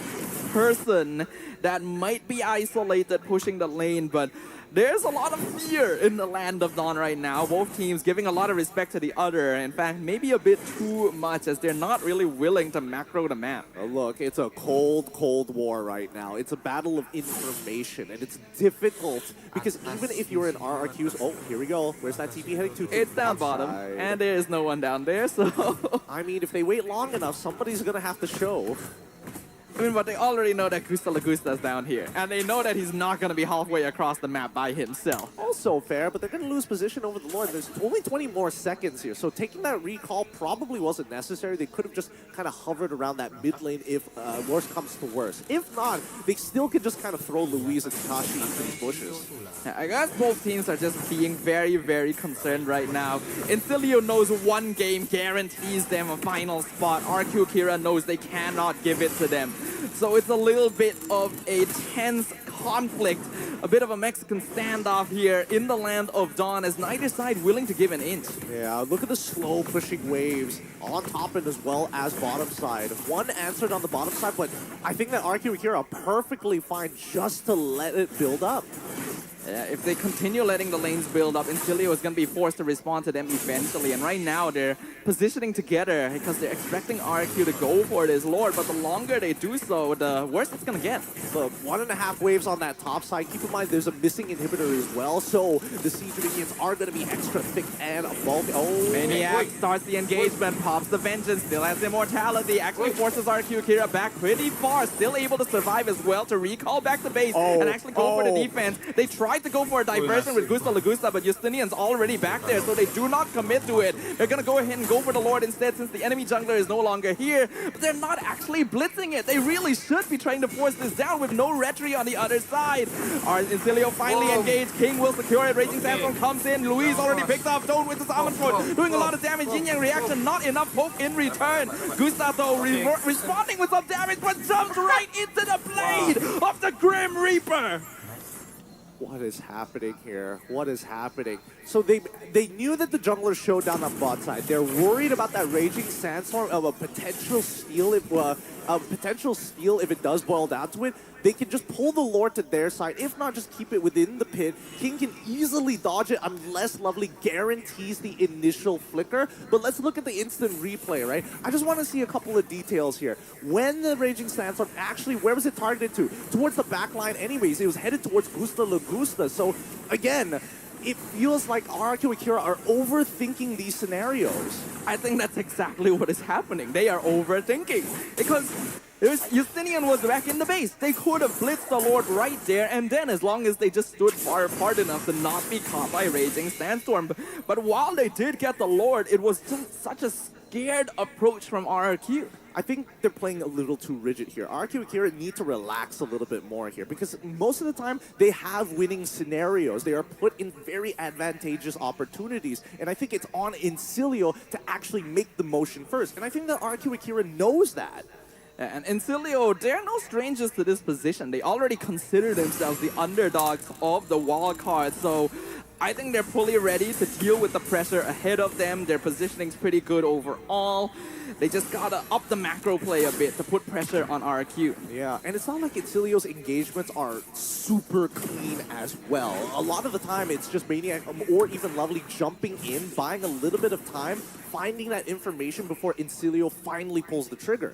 [SPEAKER 9] person that might be isolated pushing the lane, but there's a lot of fear in the land of Dawn right now. Both teams giving a lot of respect to the other. In fact, maybe a bit too much, as they're not really willing to macro the map.
[SPEAKER 10] Oh, look, it's a cold war right now. It's a battle of information, and it's difficult because even if you're in RRQs, oh, here we go. Where's that TP heading to?
[SPEAKER 9] It's down bottom, and there is no one down there, so...
[SPEAKER 10] I mean, if they wait long enough, somebody's gonna have to show.
[SPEAKER 9] I mean, but they already know that Gusta Lagusta's down here, and they know that he's not going to be halfway across the map by himself.
[SPEAKER 10] Also fair, but they're going to lose position over the Lord. There's only 20 more seconds here, so taking that recall probably wasn't necessary. They could have just kind of hovered around that mid lane if worse comes to worse. If not, they still could just kind of throw Louise and Takashi into these bushes.
[SPEAKER 9] Yeah, I guess both teams are just being very, very concerned right now. Incilio knows one game guarantees them a final spot. RQ Kira knows they cannot give it to them. So it's a little bit of a tense conflict, a bit of a Mexican standoff here in the land of Dawn, as neither side willing to give an inch.
[SPEAKER 10] Yeah, look at the slow pushing waves on top and as well as bottom side. One answered on the bottom side, but I think that RQ Akira are perfectly fine just to let it build up.
[SPEAKER 9] If they continue letting the lanes build up, Incilio is going to be forced to respond to them eventually. And right now, they're positioning together because they're expecting RQ to go for this Lord. But the longer they do so, the worse it's going to get.
[SPEAKER 10] Look, 1.5 waves on that top side. Keep in mind, there's a missing inhibitor as well. So the Siege minions are going to be extra thick and bulky. Oh,
[SPEAKER 9] Maniac starts the engagement, pops the Vengeance, still has immortality, actually forces RQ Akira back pretty far, still able to survive as well to recall back the base and actually go for the defense. They tried to go for a diversion with Gusta Lagusta, but Justinian's already back there, so they do not commit to it. They're gonna go ahead and go for the Lord instead since the enemy jungler is no longer here, but they're not actually blitzing it. They really should be trying to force this down with no retry on the other side. Incilio finally engaged, King will secure it, Raging Sandstorm comes in, Luis already picked up, Don't with his Almond Sword, doing a lot of damage, Yin Yang reaction, not enough poke in return. Gustav though responding with some damage, but jumps right into the blade of the Grim Reaper.
[SPEAKER 10] What is happening here? What is happening? So they knew that the jungler showed down on bot side. They're worried about that Raging Sandstorm of a potential steal if it does boil down to it. They can just pull the Lord to their side. If not, just keep it within the pit. King can easily dodge it unless Lovely guarantees the initial flicker. But let's look at the instant replay, right? I just want to see a couple of details here. When the Raging Sandstorm actually, where was it targeted to? Towards the back line anyways. It was headed towards Gusta Lagusta. So again, it feels like RQ Akira are overthinking these scenarios.
[SPEAKER 9] I think that's exactly what is happening. They are overthinking because Justinian was back in the base. They could have blitzed the Lord right there, and then as long as they just stood far apart enough to not be caught by Raging Sandstorm. But while they did get the Lord, it was just such a scared approach from RRQ.
[SPEAKER 10] I think they're playing a little too rigid here. RQ Akira need to relax a little bit more here because most of the time they have winning scenarios. They are put in very advantageous opportunities. And I think it's on Incilio to actually make the motion first. And I think that RQ Akira knows that.
[SPEAKER 9] And Incilio, they're no strangers to this position. They already consider themselves the underdogs of the wildcard. So I think they're fully ready to deal with the pressure ahead of them. Their positioning's pretty good overall. They just gotta up the macro play a bit to put pressure on RQ.
[SPEAKER 10] Yeah, and it's not like Incilio's engagements are super clean as well. A lot of the time, it's just Maniac or even Lovely jumping in, buying a little bit of time, finding that information before Incilio finally pulls the trigger.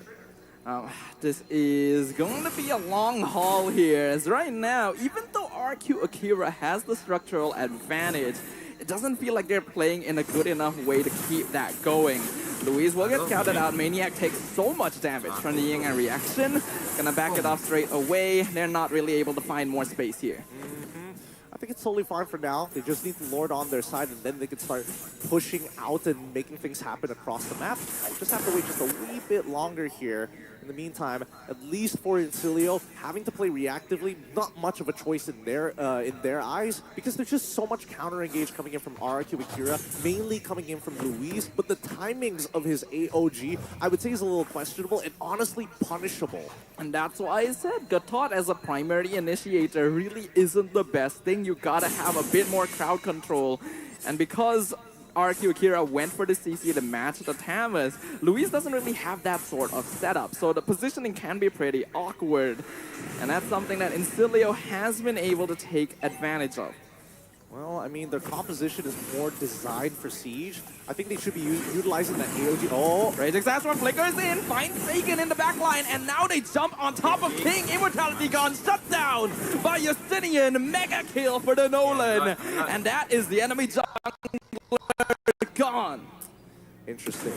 [SPEAKER 9] This is going to be a long haul here, as right now, even though RQ Akira has the structural advantage, it doesn't feel like they're playing in a good enough way to keep that going. Luis will get counted out. Maniac takes so much damage from the Yin Yang reaction. Gonna back it off straight away. They're not really able to find more space here.
[SPEAKER 10] I think it's totally fine for now. They just need the Lord on their side, and then they can start pushing out and making things happen across the map. Just have to wait just a wee bit longer here. In the meantime, at least for Incilio, having to play reactively, not much of a choice in their eyes, because there's just so much counter engage coming in from RQ Akira, mainly coming in from Luis, but the timings of his AOG, I would say, is a little questionable and honestly punishable.
[SPEAKER 9] And that's why I said Gatot as a primary initiator really isn't the best thing. You gotta have a bit more crowd control. And because RQ Akira went for the CC to match the Tamas, Luis doesn't really have that sort of setup, so the positioning can be pretty awkward, and that's something that Incilio has been able to take advantage of.
[SPEAKER 10] Well, I mean, their composition is more designed for Siege. I think they should be utilizing that AOG. Oh,
[SPEAKER 9] Raging Sandstorm flickers in, finds Sagan in the back line, and now they jump on top of King. Immortality gone, shut down by Justinian. Mega kill for the Nolan, and that is the enemy jungler gone.
[SPEAKER 10] Interesting.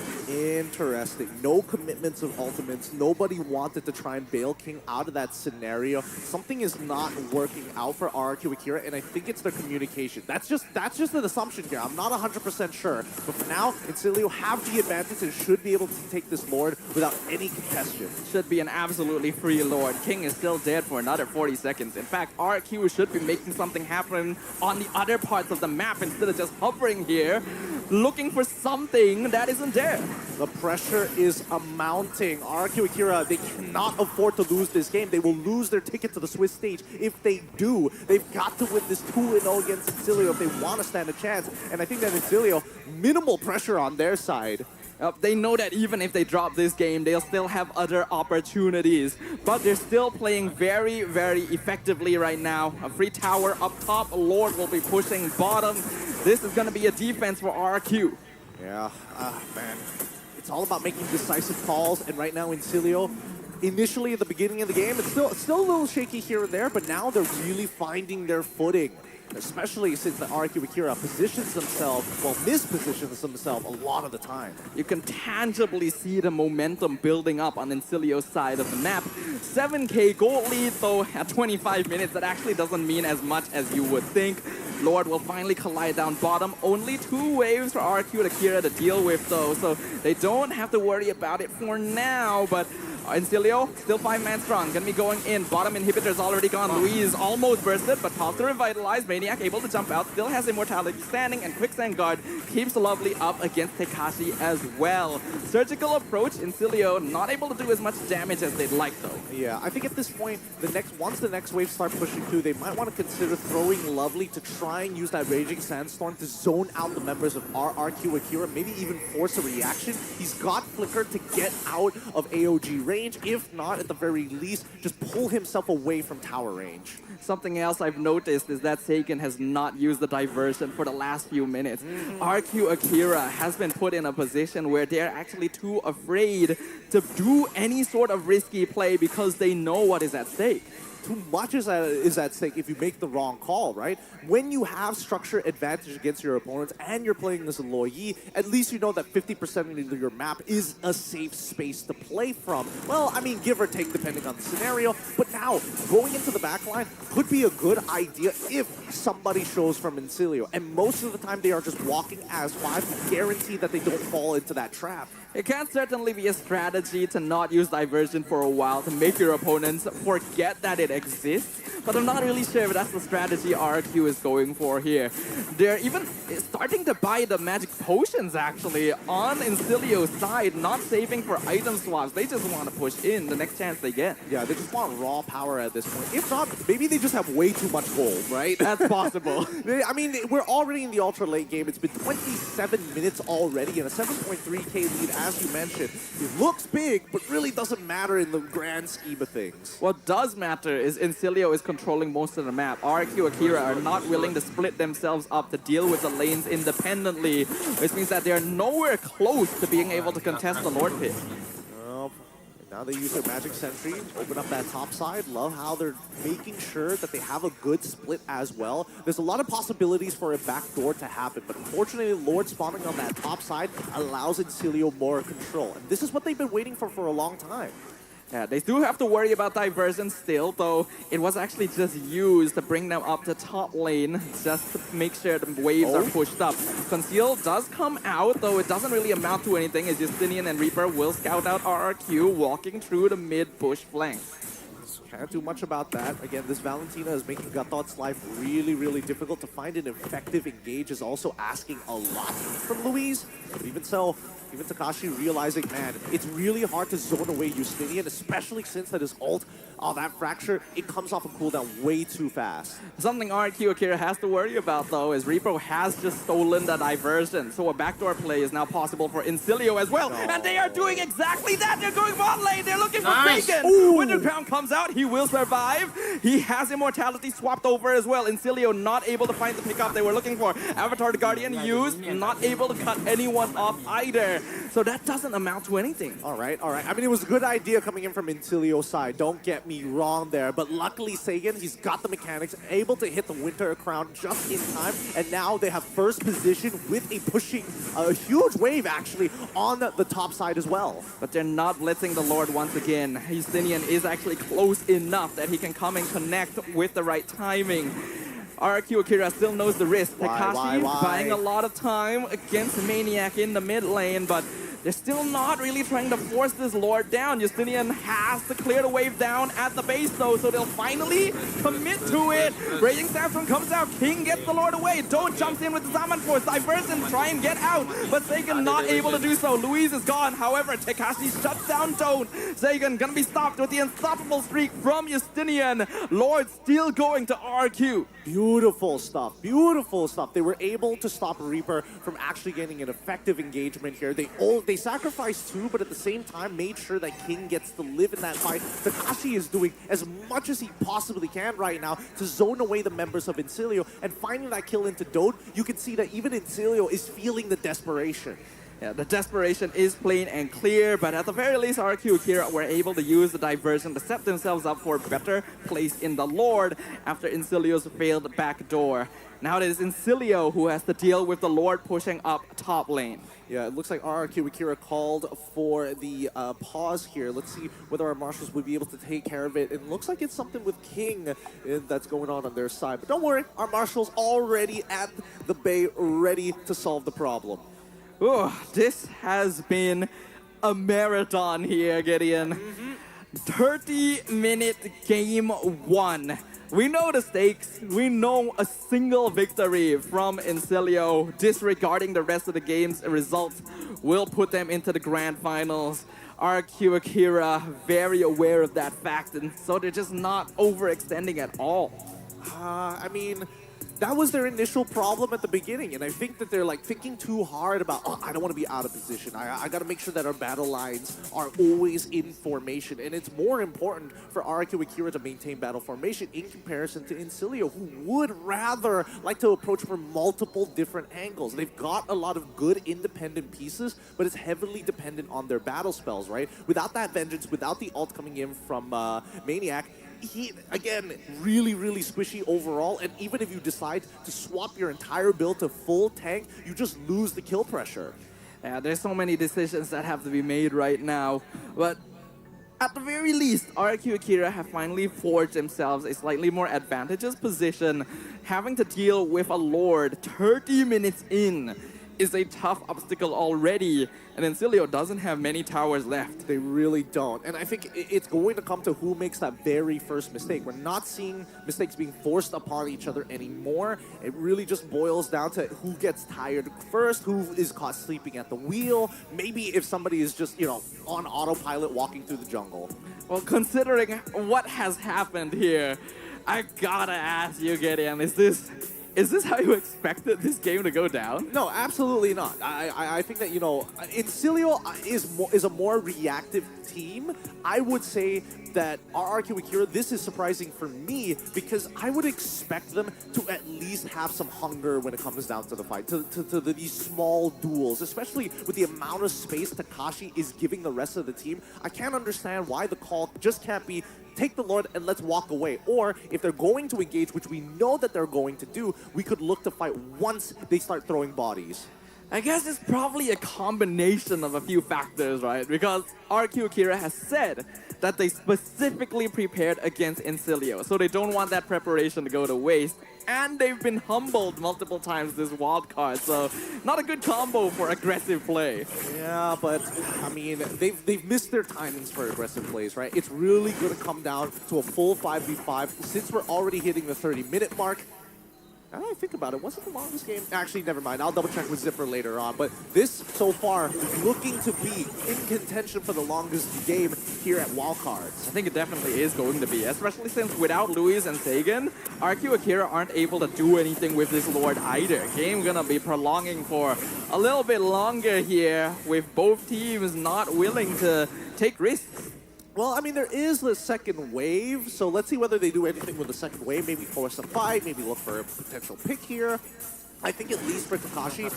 [SPEAKER 10] No commitments of ultimates. Nobody wanted to try and bail King out of that scenario. Something is not working out for RQ Akira, and I think it's their communication. That's just an assumption here. I'm not 100% sure. But for now, Incilio have the advantage and should be able to take this Lord without any contestation.
[SPEAKER 9] Should be an absolutely free Lord. King is still dead for another 40 seconds. In fact, RQ should be making something happen on the other parts of the map instead of just hovering here, looking for something that isn't there.
[SPEAKER 10] The pressure is mounting. RQ Akira, they cannot afford to lose this game. They will lose their ticket to the Swiss stage. If they do, they've got to win this 2-0 against Incilio if they want to stand a chance. And I think that Incilio, minimal pressure on their side.
[SPEAKER 9] They know that even if they drop this game, they'll still have other opportunities. But they're still playing very, very effectively right now. A free tower up top. Lord will be pushing bottom. This is going to be a defense for RQ.
[SPEAKER 10] Yeah, man. It's all about making decisive calls, and right now Incilio, initially at the beginning of the game, it's still a little shaky here and there, but now they're really finding their footing. Especially since the RQ Akira positions themselves, well, mispositions themselves a lot of the time.
[SPEAKER 9] You can tangibly see the momentum building up on Incilio's side of the map. 7k gold lead, though, at 25 minutes. That actually doesn't mean as much as you would think. Lord will finally collide down bottom. Only 2 waves for RQ and Akira to deal with, though, so they don't have to worry about it for now, but Incilio, still 5-man strong, gonna be going in. Bottom inhibitor's already gone. Louise almost bursted, but tossed to revitalize. Maniac able to jump out, still has immortality standing, and Quicksand Guard keeps Lovely up against Tekashi as well. Surgical approach, Incilio not able to do as much damage as they'd like, though.
[SPEAKER 10] Yeah, I think at this point, once the next wave start pushing through, they might want to consider throwing Lovely to try and use that Raging Sandstorm to zone out the members of RQ Akira, maybe even force a reaction. He's got Flicker to get out of AOG range. If not, at the very least, just pull himself away from tower range.
[SPEAKER 9] Something else I've noticed is that Sagan has not used the diversion for the last few minutes. RQ Akira has been put in a position where they're actually too afraid to do any sort of risky play because they know what is at stake.
[SPEAKER 10] Too much is at stake if you make the wrong call, right? When you have structure advantage against your opponents and you're playing this Lo Yi, at least you know that 50% of your map is a safe space to play from. Well, I mean, give or take depending on the scenario, but now going into the backline could be a good idea if somebody shows from Incilio. And most of the time they are just walking as 5 to guarantee that they don't fall into that trap.
[SPEAKER 9] It can certainly be a strategy to not use diversion for a while to make your opponents forget that it exists, but I'm not really sure if that's the strategy RQ is going for here. They're even starting to buy the magic potions, actually, on Incilio's side, not saving for item swaps. They just want to push in the next chance they get.
[SPEAKER 10] Yeah, they just want raw power at this point. If not, maybe they just have way too much gold, right?
[SPEAKER 9] That's possible.
[SPEAKER 10] I mean, we're already in the ultra late game. It's been 27 minutes already and a 7.3k lead, as you mentioned. It looks big, but really doesn't matter in the grand scheme of things.
[SPEAKER 9] What does matter is Incilio is controlling most of the map. RQ Akira are not willing to split themselves up to deal with the lanes independently, which means that they're nowhere close to being able to contest the Lord Pit.
[SPEAKER 10] Now they use their Magic Sentry, open up that top side. Love how they're making sure that they have a good split as well. There's a lot of possibilities for a backdoor to happen, but unfortunately, Lord spawning on that top side allows Incilio more control. And this is what they've been waiting for a long time.
[SPEAKER 9] Yeah, they do have to worry about diversion still, though it was actually just used to bring them up to top lane, just to make sure the waves are pushed up. Conceal does come out, though it doesn't really amount to anything, as Justinian and Reaper will scout out RRQ, walking through the mid-push flank.
[SPEAKER 10] Can't do much about that. Again, this Valentina is making Gatot's life really, really difficult. To find an effective engage is also asking a lot from Louise. But even so, even Tekashi realizing, man, it's really hard to zone away Justinian, especially since that his ult, that fracture, it comes off a cooldown way too fast.
[SPEAKER 9] Something RQ Akira has to worry about, though, is Reaper has just stolen the diversion, so a backdoor play is now possible for Incilio as well, and they are doing exactly that! They're going bot lane, they're looking for Sagan! When the crown comes out, he will survive. He has immortality swapped over as well. Incilio not able to find the pickup they were looking for. Avatar the Guardian used, not able to cut anyone off either. So that doesn't amount to anything.
[SPEAKER 10] All right. I mean, it was a good idea coming in from Incilio's side. Don't get me wrong there. But luckily, Sagan, he's got the mechanics, able to hit the Winter Crown just in time. And now they have first position with a huge wave, actually, on the top side as well.
[SPEAKER 9] But they're not blitzing the Lord once again. Justinian is actually close enough that he can come and connect with the right timing. RQ Akira still knows the risk. Tekashi buying a lot of time against Maniac in the mid lane, but they're still not really trying to force this Lord down. Justinian has to clear the wave down at the base, though, so they'll finally commit to it. Raging Sandstorm comes out. King gets the Lord away. Don't jumps in with the Zaman Force. Diversion, try and get out, but Sagan not able to do so. Louise is gone. However, Tekashi shuts down Don't. Sagan gonna be stopped with the unstoppable streak from Justinian. Lord still going to RQ.
[SPEAKER 10] Beautiful stuff. Beautiful stuff. They were able to stop Reaper from actually getting an effective engagement here. They they sacrificed 2, but at the same time made sure that King gets to live in that fight. Takashi is doing as much as he possibly can right now to zone away the members of Incilio, and finding that kill into Dode, you can see that even Incilio is feeling the desperation.
[SPEAKER 9] Yeah, the desperation is plain and clear, but at the very least, RQ Akira were able to use the diversion to set themselves up for a better place in the Lord after Incilio's failed backdoor. Now it is Incilio who has to deal with the Lord pushing up top lane.
[SPEAKER 10] Yeah, it looks like RRQ Akira called for the pause here. Let's see whether our marshals will be able to take care of it. It looks like it's something with King that's going on their side. But don't worry, our marshals already at the bay, ready to solve the problem.
[SPEAKER 9] Ooh, this has been a marathon here, Gideon. 30-minute game 1. We know the stakes. We know a single victory from Incilio, disregarding the rest of the game's results, will put them into the grand finals. RQ Akira very aware of that fact, and so they're just not overextending at all.
[SPEAKER 10] I mean, that was their initial problem at the beginning, and I think that they're like thinking too hard about, oh, I don't want to be out of position. I got to make sure that our battle lines are always in formation, and it's more important for RQ Akira to maintain battle formation in comparison to Incilio, who would rather like to approach from multiple different angles. They've got a lot of good independent pieces, but it's heavily dependent on their battle spells, right? Without that Vengeance, without the ult coming in from Maniac, he, again, really, really squishy overall, and even if you decide to swap your entire build to full tank, you just lose the kill pressure.
[SPEAKER 9] Yeah, there's so many decisions that have to be made right now, but at the very least, RQ Akira have finally forged themselves a slightly more advantageous position. Having to deal with a Lord 30 minutes in is a tough obstacle already, and Incilio doesn't have many towers left.
[SPEAKER 10] They really don't, and I think it's going to come to who makes that very first mistake. We're not seeing mistakes being forced upon each other anymore. It really just boils down to who gets tired first, who is caught sleeping at the wheel, maybe if somebody is just, you know, on autopilot walking through the jungle.
[SPEAKER 9] Well, considering what has happened here, I gotta ask you, Gideon, is this how you expected this game to go down?
[SPEAKER 10] No, absolutely not. I think that, you know, Incilio is a more reactive team. I would say that RRQ Akira, this is surprising for me because I would expect them to at least have some hunger when it comes down to the fight, to these small duels, especially with the amount of space Takashi is giving the rest of the team. I can't understand why the call just can't be take the Lord and let's walk away. Or if they're going to engage, which we know that they're going to do, we could look to fight once they start throwing bodies.
[SPEAKER 9] I guess it's probably a combination of a few factors, right? Because RQ Akira has said that they specifically prepared against Incilio, so they don't want that preparation to go to waste. And they've been humbled multiple times this wildcard, so not a good combo for aggressive play.
[SPEAKER 10] Yeah, but I mean, they've missed their timings for aggressive plays, right? It's really going to come down to a full 5v5. Since we're already hitting the 30-minute mark, now that I think about it, wasn't the longest game? Actually, never mind. I'll double check with Zipper later on. But this, so far, is looking to be in contention for the longest game here at Wildcards.
[SPEAKER 9] I think it definitely is going to be, especially since without Luis and Sagan, RQ Akira aren't able to do anything with this Lord either. Game gonna be prolonging for a little bit longer here, with both teams not willing to take risks.
[SPEAKER 10] Well, I mean, there is the second wave, so let's see whether they do anything with the second wave. Maybe force a fight, maybe look for a potential pick here. I think at least for Takashi,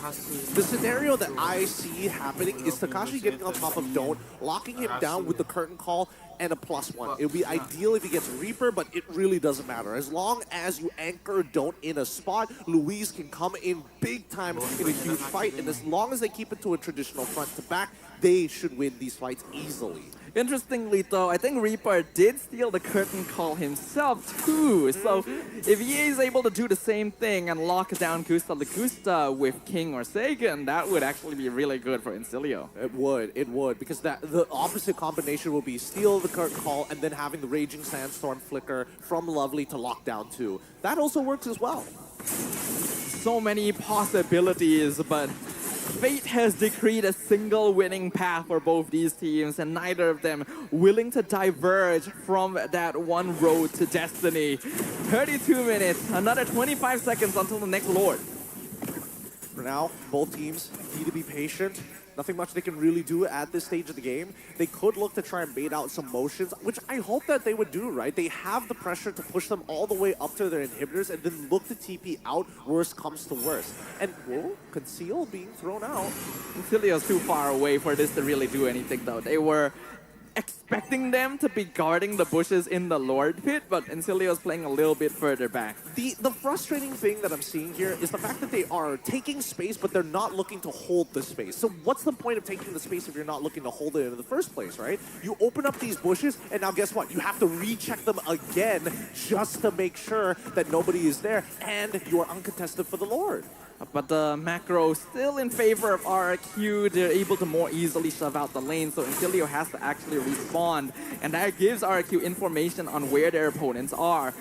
[SPEAKER 10] the scenario that I see happening is Takashi getting on top of Don't, locking him down with the curtain call and a +1. It would be ideal if he gets Reaper, but it really doesn't matter. As long as you anchor Don't in a spot, Luis can come in big time in a huge fight, and as long as they keep it to a traditional front to back, they should win these fights easily.
[SPEAKER 9] Interestingly though, I think Reaper did steal the curtain call himself too, so if he is able to do the same thing and lock down Gusta Lagusta with King or Sagan, that would actually be really good for Incilio.
[SPEAKER 10] It would, because the opposite combination will be steal the curtain call and then having the Raging Sandstorm flicker from Lovely to lock down too. That also works as well.
[SPEAKER 9] So many possibilities, but fate has decreed a single winning path for both these teams, and neither of them willing to diverge from that one road to destiny. 32 minutes, another 25 seconds until the next Lord.
[SPEAKER 10] For now, both teams need to be patient. Nothing much they can really do at this stage of the game. They could look to try and bait out some motions, which I hope that they would do, right? They have the pressure to push them all the way up to their inhibitors and then look to TP out, worst comes to worst. And, whoa, Conceal being thrown out.
[SPEAKER 9] Incilio's too far away for this to really do anything, though. They were expecting them to be guarding the bushes in the Lord Pit, but Incilio's playing a little bit further back.
[SPEAKER 10] The frustrating thing that I'm seeing here is the fact that they are taking space, but they're not looking to hold the space. So what's the point of taking the space if you're not looking to hold it in the first place, right? You open up these bushes, and now guess what? You have to recheck them again just to make sure that nobody is there, and you are uncontested for the Lord.
[SPEAKER 9] But the macro still in favor of RRQ. They're able to more easily shove out the lane, so Incilio has to actually respond. And that gives RRQ information on where their opponents are.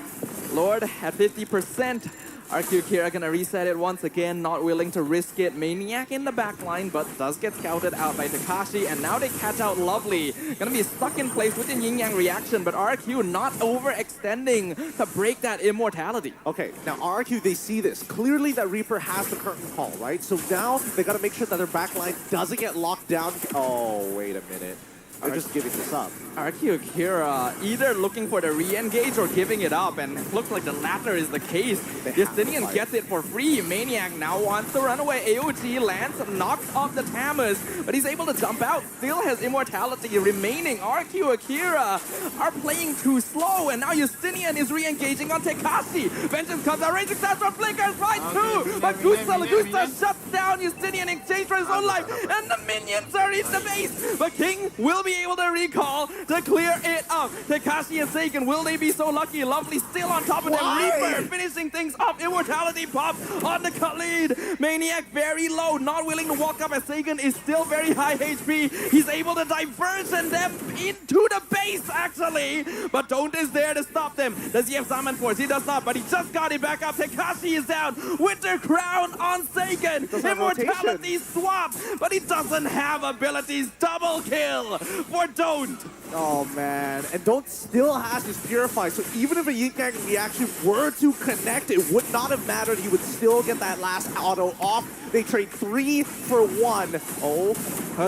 [SPEAKER 9] Lord at 50%. RQ Kira gonna reset it once again, not willing to risk it. Maniac in the back line, but does get scouted out by Takashi, and now they catch out Lovely. Gonna be stuck in place with the Yin Yang reaction, but RQ not overextending to break that immortality.
[SPEAKER 10] Okay, now RQ, they see this. Clearly that Reaper has the curtain call, right? So now they gotta make sure that their back line doesn't get locked down. Oh, wait a minute. They're just giving this up.
[SPEAKER 9] RQ Kira either looking for the re-engage or giving it up, and it looks like the latter is the case. Justinian gets it for free. Maniac now wants to run away. AOG lands, knocks off the Tammuz, but he's able to jump out. Still has immortality remaining. RQ Akira are playing too slow, and now Justinian is re-engaging on Tekashi. Vengeance comes out, raging stats from Flickers right too, but Gusta shuts down Justinian in exchange for his own life, and the minions are in the base. But King will be able to recall to clear it up. Tekashi and Sagan, will they be so lucky? Lovely still on top of them. Reaper finishing things off. Immortality pop on the Khalid. Maniac very low, not willing to walk up as Sagan is still very high HP. He's able to diversion them into the base actually, but Don't is there to stop them. Does he have Summon Force? He does not, but he just got it back up. Tekashi is down. Winter Crown on Sagan. Immortality swap, but he doesn't have abilities. Double kill for Don't.
[SPEAKER 10] Oh man, and Don't still has his Purify, so even if a Yin Yang reaction were to connect, it would not have mattered. He would still get that last auto off. They trade 3 for 1. Oh.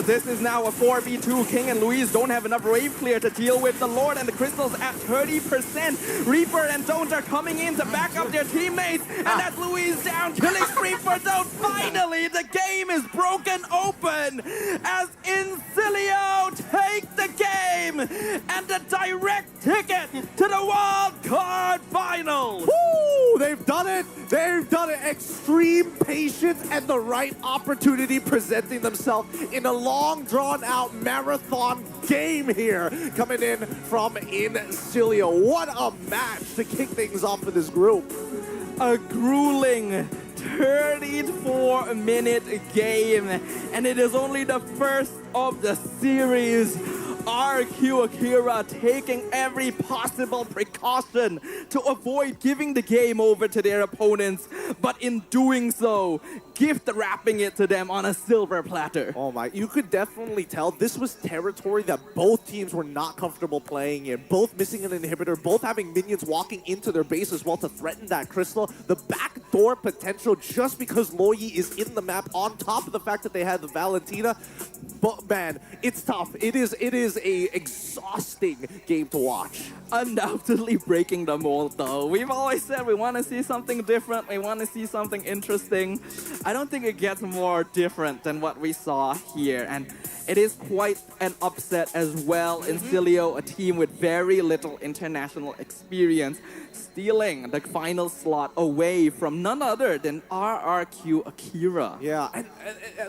[SPEAKER 9] This is now a 4v2. King and Luis don't have enough wave clear to deal with the Lord, and the Crystals at 30%. Reaper and Don't are coming in to back up their teammates, and that's Luis down. Killing spree for Don't. Finally, the game is broken open as Incilio take the game and the direct ticket to the Wildcard Finals.
[SPEAKER 10] Woo! They've done it. They've done it. Extreme patience and the right opportunity presenting themselves in a long, drawn-out marathon game here. Coming in from Incilio. What a match to kick things off for this group.
[SPEAKER 9] A grueling 34-minute game, and it is only the first of the series. RQ Akira taking every possible precaution to avoid giving the game over to their opponents, but in doing so, gift wrapping it to them on a silver platter.
[SPEAKER 10] Oh my, you could definitely tell this was territory that both teams were not comfortable playing in. Both missing an inhibitor, both having minions walking into their base as well to threaten that crystal. The backdoor potential just because Loyi is in the map on top of the fact that they had the Valentina. But man, it's tough. It is a exhausting game to watch.
[SPEAKER 9] Undoubtedly breaking the mold though. We've always said we want to see something different. We want to see something interesting. I don't think it gets more different than what we saw here, and it is quite an upset as well. Incilio, a team with very little international experience, stealing the final slot away from none other than RRQ Akira.
[SPEAKER 10] Yeah, and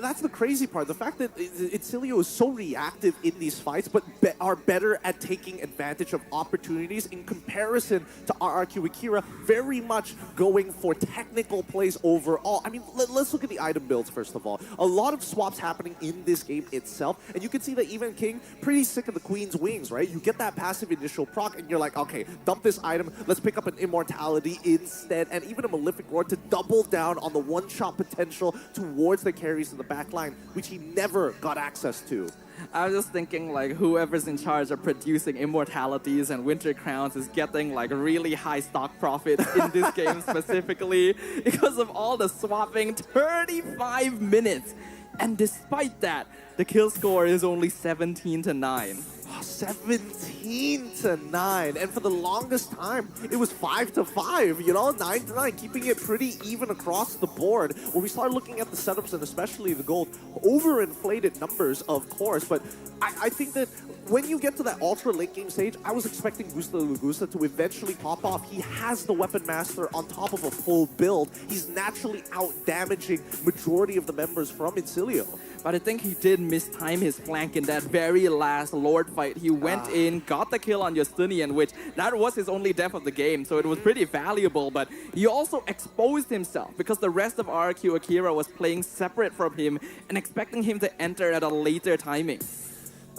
[SPEAKER 10] that's the crazy part. The fact that Incilio is so reactive in these fights, but are better at taking advantage of opportunities in comparison to RRQ Akira, very much going for technical plays overall. I mean, let's look at the item builds first of all. A lot of swaps happening in this game itself, and you can see that even King, pretty sick of the Queen's Wings, right? You get that passive initial proc, and you're like, okay, dump this item, let's pick up an Immortality instead, and even a Malefic Roar to double down on the one-shot potential towards the carries in the back line, which he never got access to.
[SPEAKER 9] I was just thinking, like, whoever's in charge of producing Immortalities and Winter Crowns is getting, like, really high stock profits in this game specifically because of all the swapping. 35 minutes. And despite that, the kill score is only 17-9.
[SPEAKER 10] 17-9, and for the longest time it was 5-5, you know, 9-9, keeping it pretty even across the board. When we start looking at the setups and especially the gold, overinflated numbers, of course, but I think that when you get to that ultra late game stage, I was expecting Gusta Lugusta to eventually pop off. He has the Weapon Master on top of a full build. He's naturally out damaging majority of the members from Incilio.
[SPEAKER 9] But I think he did mistime his flank in that very last Lord fight. He went in, got the kill on Justinian, which that was his only death of the game, so it was pretty valuable. But he also exposed himself because the rest of RRQ Akira was playing separate from him and expecting him to enter at a later timing.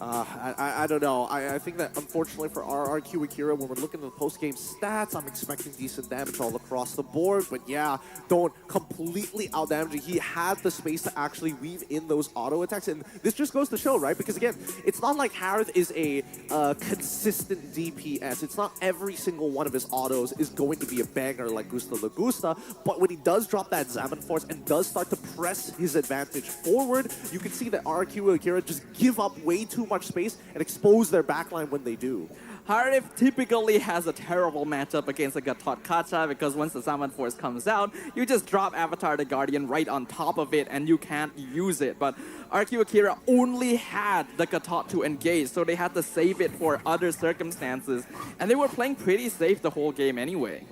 [SPEAKER 10] I don't know. I think that unfortunately for RRQ Akira, when we're looking at the post-game stats, I'm expecting decent damage all across the board. But yeah, don't completely out-damage it. He had the space to actually weave in those auto attacks. And this just goes to show, right? Because again, it's not like Harith is a consistent DPS. It's not every single one of his autos is going to be a banger like Gusta Lagusta. But when he does drop that Zaman Force and does start to press his advantage forward, you can see that RRQ Akira just give up way too much space and expose their backline when they do.
[SPEAKER 9] Harith typically has a terrible matchup against a Gatot Kacha because once the Summon Force comes out, you just drop Avatar the Guardian right on top of it and you can't use it. But RQ Akira only had the Gatot to engage, so they had to save it for other circumstances. And they were playing pretty safe the whole game anyway.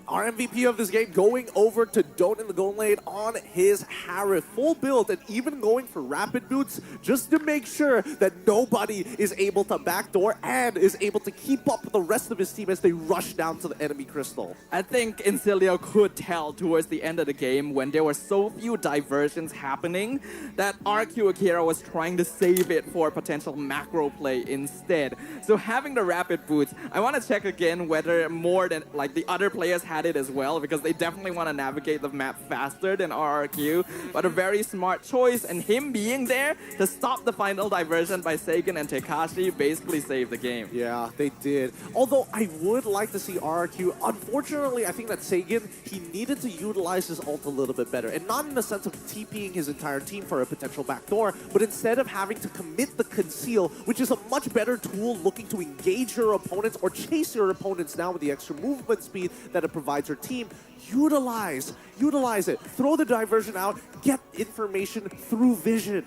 [SPEAKER 10] Our MVP of this game going over to Don't in the goal lane on his Harith. Full build and even going for rapid boots just to make sure that nobody is able to backdoor and is able to keep up with the rest of his team as they rush down to the enemy crystal.
[SPEAKER 9] I think Incilio could tell towards the end of the game when there were so few diversions happening that RQ Akira was trying to save it for potential macro play instead. So having the rapid boots, I want to check again whether more than like the other players had it as well, because they definitely want to navigate the map faster than RRQ. But a very smart choice, and him being there to stop the final diversion by Sagan and Tekashi basically saved the game.
[SPEAKER 10] Yeah, they did. Although I would like to see RRQ. Unfortunately, I think that Sagan, he needed to utilize his ult a little bit better. And not in the sense of TPing his entire team for a potential backdoor, but instead of having to commit the conceal, which is a much better tool looking to engage your opponents or chase your opponents now with the extra movement speed that it provides your team. Utilize it. Throw the diversion out. Get information through vision.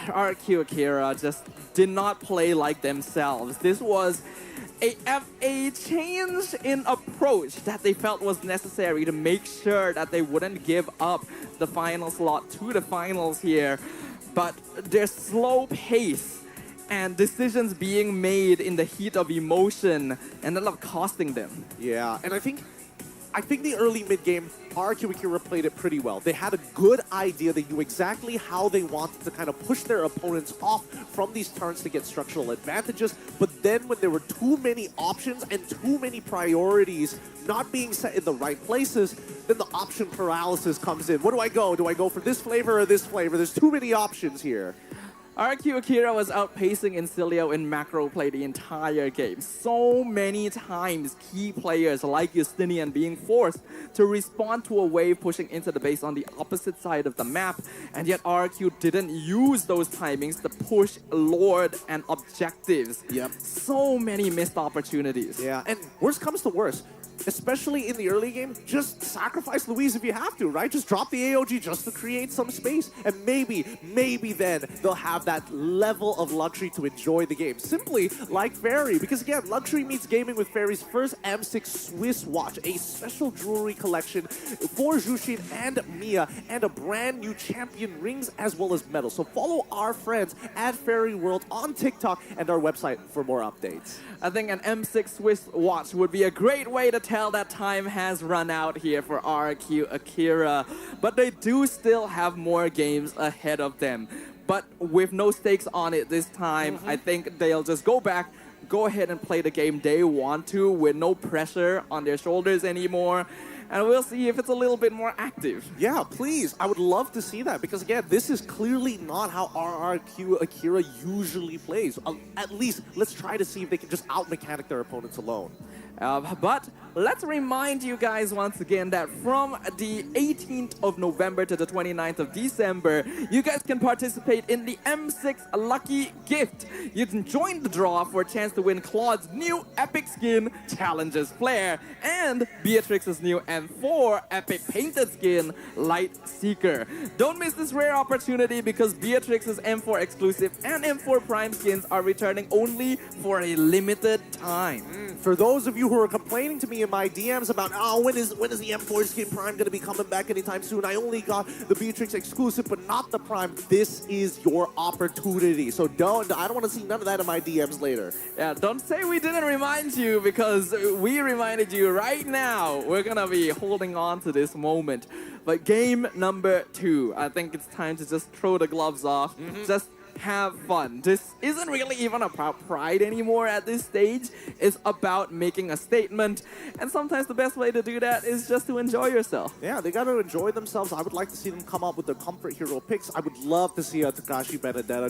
[SPEAKER 9] RQ Akira just did not play like themselves. This was a change in approach that they felt was necessary to make sure that they wouldn't give up the final slot to the finals here. But their slow pace and decisions being made in the heat of emotion ended up costing them.
[SPEAKER 10] Yeah, and I think the early mid-game, RQ Akira played it pretty well. They had a good idea. They knew exactly how they wanted to kind of push their opponents off from these turns to get structural advantages. But then when there were too many options and too many priorities not being set in the right places, then the option paralysis comes in. What do I go? Do I go for this flavor or this flavor? There's too many options here.
[SPEAKER 9] RQ Akira was outpacing Incilio in macro play the entire game. So many times, key players like Justinian being forced to respond to a wave pushing into the base on the opposite side of the map, and yet RQ didn't use those timings to push Lord and objectives.
[SPEAKER 10] Yep.
[SPEAKER 9] So many missed opportunities.
[SPEAKER 10] Yeah, and worst comes to worst, especially in the early game, just sacrifice Louise if you have to, right? Just drop the AOG just to create some space, and maybe then they'll have that level of luxury to enjoy the game. Simply like Fairy, because again, luxury meets gaming with Fairy's first M6 Swiss watch, a special jewelry collection for Jushin and Mia, and a brand new champion rings as well as medals. So follow our friends at Fairy World on TikTok and our website for more updates.
[SPEAKER 9] I think an M6 Swiss watch would be a great way to tell that time has run out here for RQ Akira. But they do still have more games ahead of them. But with no stakes on it this time, I think they'll just go ahead and play the game they want to with no pressure on their shoulders anymore. And we'll see if it's a little bit more active.
[SPEAKER 10] Yeah, please. I would love to see that because, again, this is clearly not how RRQ Akira usually plays. At least, let's try to see if they can just out-mechanic their opponents alone.
[SPEAKER 9] But let's remind you guys once again that from the 18th of November to the 29th of December, you guys can participate in the M6 Lucky Gift. You can join the draw for a chance to win Claude's new Epic Skin Challenges Flare and Beatrix's new M4 Epic Painted Skin Light Seeker. Don't miss this rare opportunity because Beatrix's M4 exclusive and M4 Prime skins are returning only for a limited time.
[SPEAKER 10] For those of you who are complaining to me in my DMs about, oh, when is the M4 Skin Prime going to be coming back anytime soon? I only got the Beatrix exclusive, but not the Prime. This is your opportunity. So I don't want to see none of that in my DMs later.
[SPEAKER 9] Yeah, don't say we didn't remind you because we reminded you right now. We're going to be holding on to this moment. But game number 2, I think it's time to just throw the gloves off. Just have fun. This isn't really even about pride anymore at this stage. It's about making a statement. And sometimes the best way to do that is just to enjoy yourself.
[SPEAKER 10] Yeah, they got to enjoy themselves. I would like to see them come up with their comfort hero picks. I would love to see a Takashi Benedetta.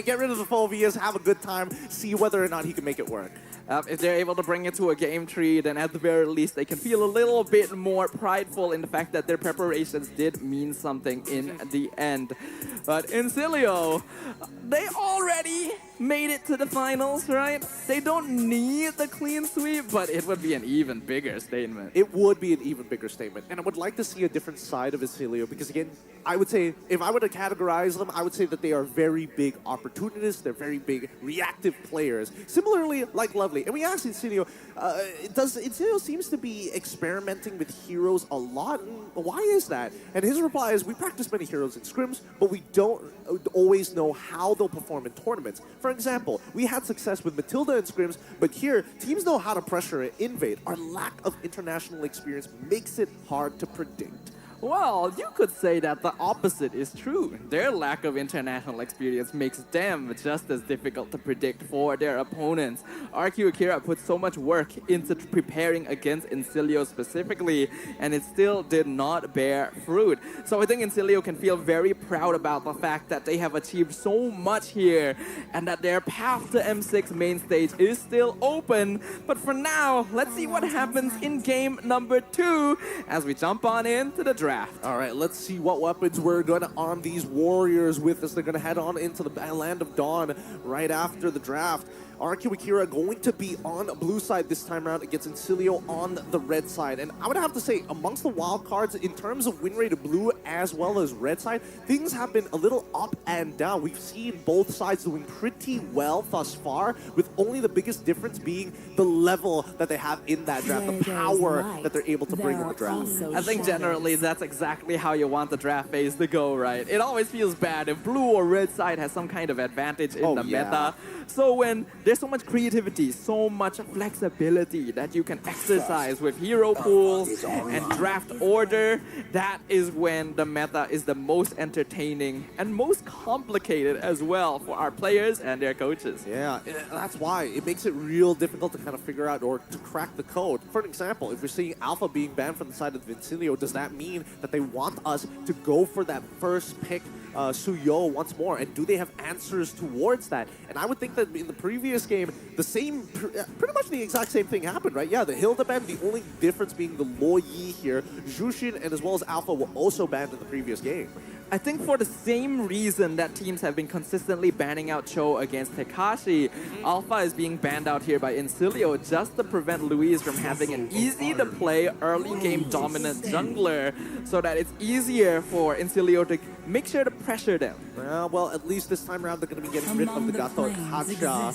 [SPEAKER 10] Get rid of the phobias, have a good time, see whether or not he can make it work.
[SPEAKER 9] If they're able to bring it to a game tree, then at the very least they can feel a little bit more prideful in the fact that their preparations did mean something in the end. But Incilio, they already made it to the finals, right? They don't need the clean sweep, but it would be an even bigger statement.
[SPEAKER 10] It would be an even bigger statement. And I would like to see a different side of Incilio because, again, I would say, if I were to categorize them, I would say that they are very big opportunists. They're very big reactive players. Similarly, like Lovely. And we asked Incilio, Incilio seems to be experimenting with heroes a lot. Why is that? And his reply is, we practice many heroes in scrims, but we don't always know how they'll perform in tournaments. For example, we had success with Matilda in scrims, but here, teams know how to pressure and invade. Our lack of international experience makes it hard to predict.
[SPEAKER 9] Well, you could say that the opposite is true. Their lack of international experience makes them just as difficult to predict for their opponents. RQ Akira put so much work into preparing against Incilio specifically, and it still did not bear fruit. So I think Incilio can feel very proud about the fact that they have achieved so much here, and that their path to M6 main stage is still open. But for now, let's see what happens in game number 2 as we jump on into the draft.
[SPEAKER 10] All right, let's see what weapons we're going to arm these warriors with as they're going to head on into the Land of Dawn right after the draft. RQ Akira going to be on blue side this time around against Incilio on the red side. And I would have to say, amongst the wild cards, in terms of win rate of blue as well as red side, things have been a little up and down. We've seen both sides doing pretty well thus far, with only the biggest difference being the level that they have in that draft, the power that they're able to bring in the draft.
[SPEAKER 9] I think generally that's exactly how you want the draft phase to go, right? It always feels bad if blue or red side has some kind of advantage in the meta. So when there's so much creativity, so much flexibility that you can exercise with hero pools and draft order, that is when the meta is the most entertaining and most complicated as well for our players and their coaches.
[SPEAKER 10] Yeah, that's why it makes it real difficult to kind of figure out or to crack the code. For an example, if we're seeing Alpha being banned from the side of Vincilio, does that mean that they want us to go for that first pick Suyo once more, and do they have answers towards that? And I would think that in the previous game, the same, pretty much the exact same thing happened, right? Yeah, the Hilda ban, the only difference being the Lo Yi here, Jushin and as well as Alpha were also banned in the previous game.
[SPEAKER 9] I think for the same reason that teams have been consistently banning out Cho against Tekashi, Alpha is being banned out here by Incilio just to prevent Luis from having an easy-to-play early-game dominant jungler so that it's easier for Incilio to make sure to pressure them.
[SPEAKER 10] Well, at least this time around they're going to be getting rid of the Gato Hacha.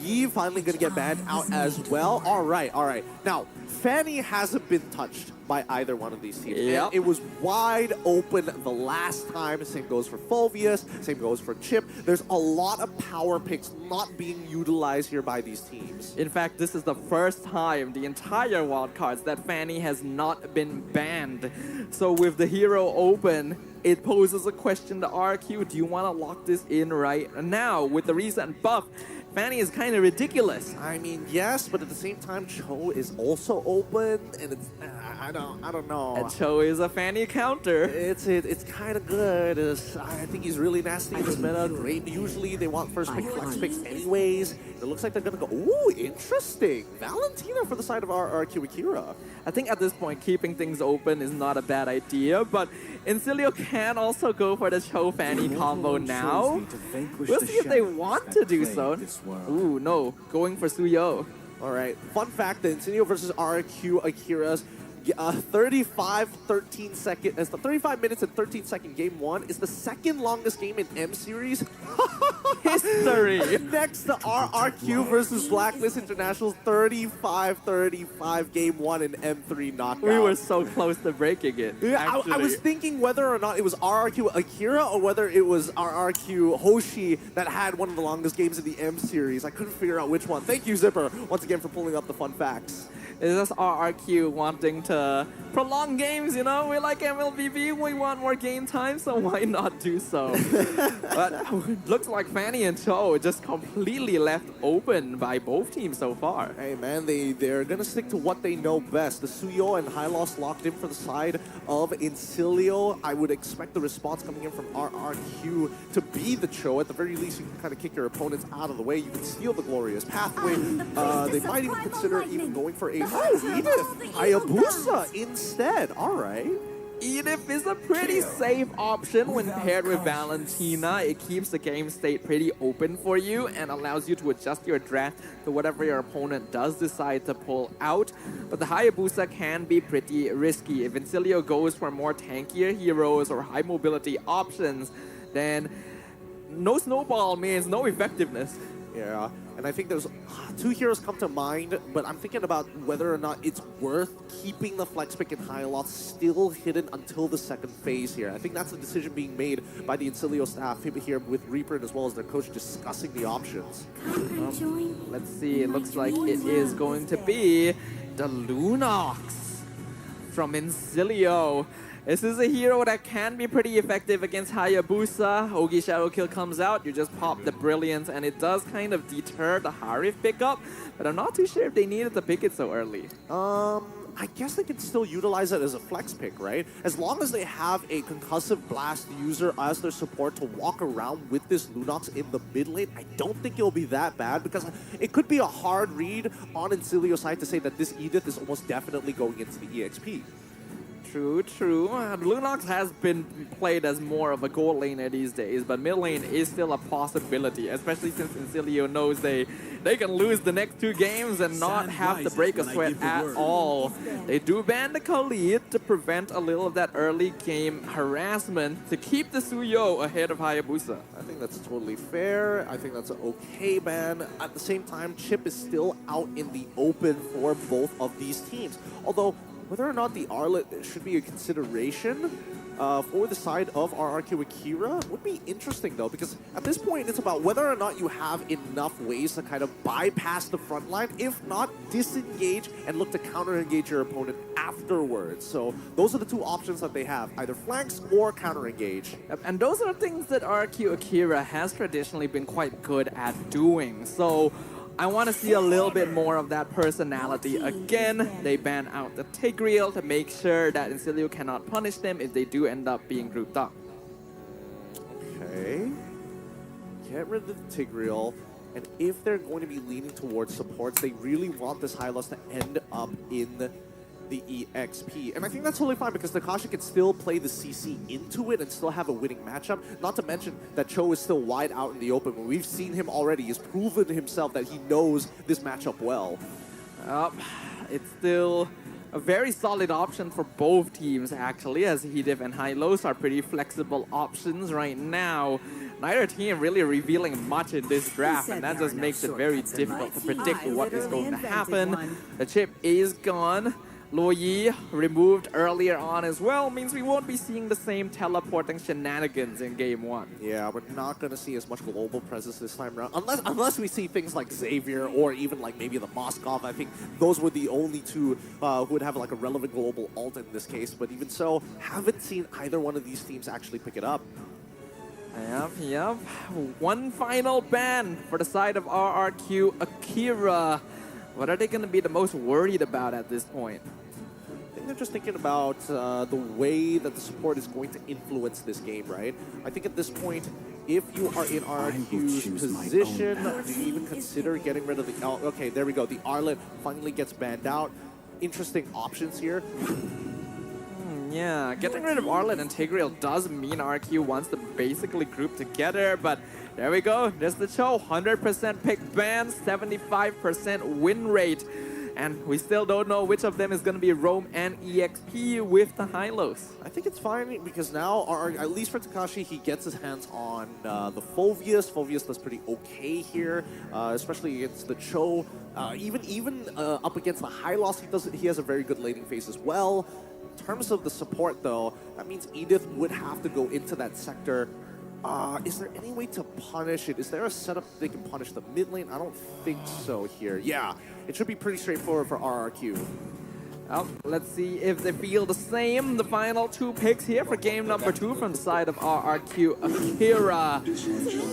[SPEAKER 10] Yi finally going to get banned out as well. All right. Now, Fanny hasn't been touched by either one of these teams.
[SPEAKER 9] Yep.
[SPEAKER 10] And it was wide open the last time. Same goes for Fulvius, same goes for Chip. There's a lot of power picks not being utilized here by these teams.
[SPEAKER 9] In fact, this is the first time the entire wildcards that Fanny has not been banned. So with the hero open, it poses a question to RQ. Do you want to lock this in right now? With the recent buff, Fanny is kind of ridiculous.
[SPEAKER 10] I mean, yes, but at the same time, Cho is also open, and it's I don't know.
[SPEAKER 9] And Cho is a Fanny counter.
[SPEAKER 10] It's kind of good. I think he's really nasty in this meta. Great. Usually they want first pick flex picks anyways. It looks like they're gonna go. Ooh, interesting. Valentina for the side of RRQ Akira.
[SPEAKER 9] I think at this point, keeping things open is not a bad idea, but Incilio can also go for the Cho Fanny combo now. We'll see if they want to do so. Ooh, no, going for Suyo.
[SPEAKER 10] All right. Fun fact: the Insignia versus RQ Akira's 35 minutes and 13-second game 1 is the second longest game in M series
[SPEAKER 9] history.
[SPEAKER 10] Next to RRQ versus Blacklist International's 35-35 game 1 in M3 knockout.
[SPEAKER 9] We were so close to breaking it.
[SPEAKER 10] Yeah, I was thinking whether or not it was RRQ Akira or whether it was RRQ Hoshi that had one of the longest games in the M series. I couldn't figure out which one. Thank you, Zipper, once again for pulling up the fun facts.
[SPEAKER 9] It's just RRQ wanting to prolong games, you know? We like MLBB, we want more game time, so why not do so? But looks like Fanny and Cho just completely left open by both teams so far.
[SPEAKER 10] Hey man, they're gonna stick to what they know best. The Suyo and High Loss locked in for the side of Incilio. I would expect the response coming in from RRQ to be the Cho. At the very least, you can kind of kick your opponents out of the way. You can steal the glorious pathway. They might even consider even going for a Edith Hayabusa instead. All right.
[SPEAKER 9] Edith is a pretty safe option when paired with Valentina. It keeps the game state pretty open for you and allows you to adjust your draft to whatever your opponent does decide to pull out. But the Hayabusa can be pretty risky. If Incilio goes for more tankier heroes or high mobility options, then no snowball means no effectiveness.
[SPEAKER 10] Yeah, and I think there's two heroes come to mind, but I'm thinking about whether or not it's worth keeping the flex pick and high loss still hidden until the second phase here. I think that's a decision being made by the Incilio staff here with Reaper as well as their coach discussing the options.
[SPEAKER 9] Let's see, it looks like it is going to be the Lunox from Incilio. This is a hero that can be pretty effective against Hayabusa. Ogi Shadow Kill comes out, you just pop the Brilliance, and it does kind of deter the Harif pickup, but I'm not too sure if they needed to pick it so early.
[SPEAKER 10] I guess they can still utilize it as a flex pick, right? As long as they have a concussive blast user as their support to walk around with this Lunox in the mid lane, I don't think it'll be that bad because it could be a hard read on Incilio's side to say that this Edith is almost definitely going into the EXP.
[SPEAKER 9] True. Lunox has been played as more of a gold laner these days, but mid lane is still a possibility, especially since Incilio knows they can lose the next 2 games and not have to break a sweat at all. They do ban the Khalid to prevent a little of that early game harassment to keep the Suyo ahead of Hayabusa.
[SPEAKER 10] I think that's totally fair. I think that's an okay ban. At the same time, Chip is still out in the open for both of these teams. Although, whether or not the Arlet should be a consideration for the side of RRQ Akira would be interesting though, because at this point it's about whether or not you have enough ways to kind of bypass the front line, if not disengage and look to counter-engage your opponent afterwards. So those are the 2 options that they have, either flanks or counter-engage.
[SPEAKER 9] And those are the things that RRQ Akira has traditionally been quite good at doing. So I want to see a little bit more of that personality again. They ban out the Tigreal to make sure that Incilio cannot punish them if they do end up being grouped up.
[SPEAKER 10] Okay. Get rid of the Tigreal. And if they're going to be leaning towards supports, they really want this high loss to end up in the EXP. And I think that's totally fine because Takashi can still play the CC into it and still have a winning matchup. Not to mention that Cho is still wide out in the open. When we've seen him already, he's proven himself that he knows this matchup well.
[SPEAKER 9] It's still a very solid option for both teams actually, as Hedif and Hylos are pretty flexible options right now. Neither team really revealing much in this draft, and that just makes it very difficult to predict what is going to happen. The chip is gone. Luo Yi removed earlier on as well, means we won't be seeing the same teleporting shenanigans in game 1.
[SPEAKER 10] Yeah, we're not going to see as much global presence this time around, unless we see things like Xavier or even like maybe the Moskov. I think those were the only 2 who would have like a relevant global ult in this case, but even so, haven't seen either one of these teams actually pick it up.
[SPEAKER 9] Yep. One final ban for the side of RRQ, Akira. What are they going to be the most worried about at this point?
[SPEAKER 10] I think they're just thinking about the way that the support is going to influence this game, right? I think at this point, if you are in RRQ's position, do you even consider getting rid of the... Oh, okay, there we go. The Arlet finally gets banned out. Interesting options here.
[SPEAKER 9] Yeah, getting rid of Arlet and Tigreal does mean RQ wants to basically group together, but there we go. There's the show. 100% pick ban, 75% win rate. And we still don't know which of them is going to be Rome and EXP with the Hylos.
[SPEAKER 10] I think it's fine because now, at least for Takashi, he gets his hands on the Phoveus. Phoveus does pretty okay here, especially against the Cho. Even up against the Hylos, he has a very good laning phase as well. In terms of the support, though, that means Edith would have to go into that sector. Is there any way to punish it? Is there a setup they can punish the mid lane? I don't think so here. Yeah, it should be pretty straightforward for RRQ.
[SPEAKER 9] Well, let's see if they feel the same. The final two picks here for game number 2 from the side of RRQ. Akira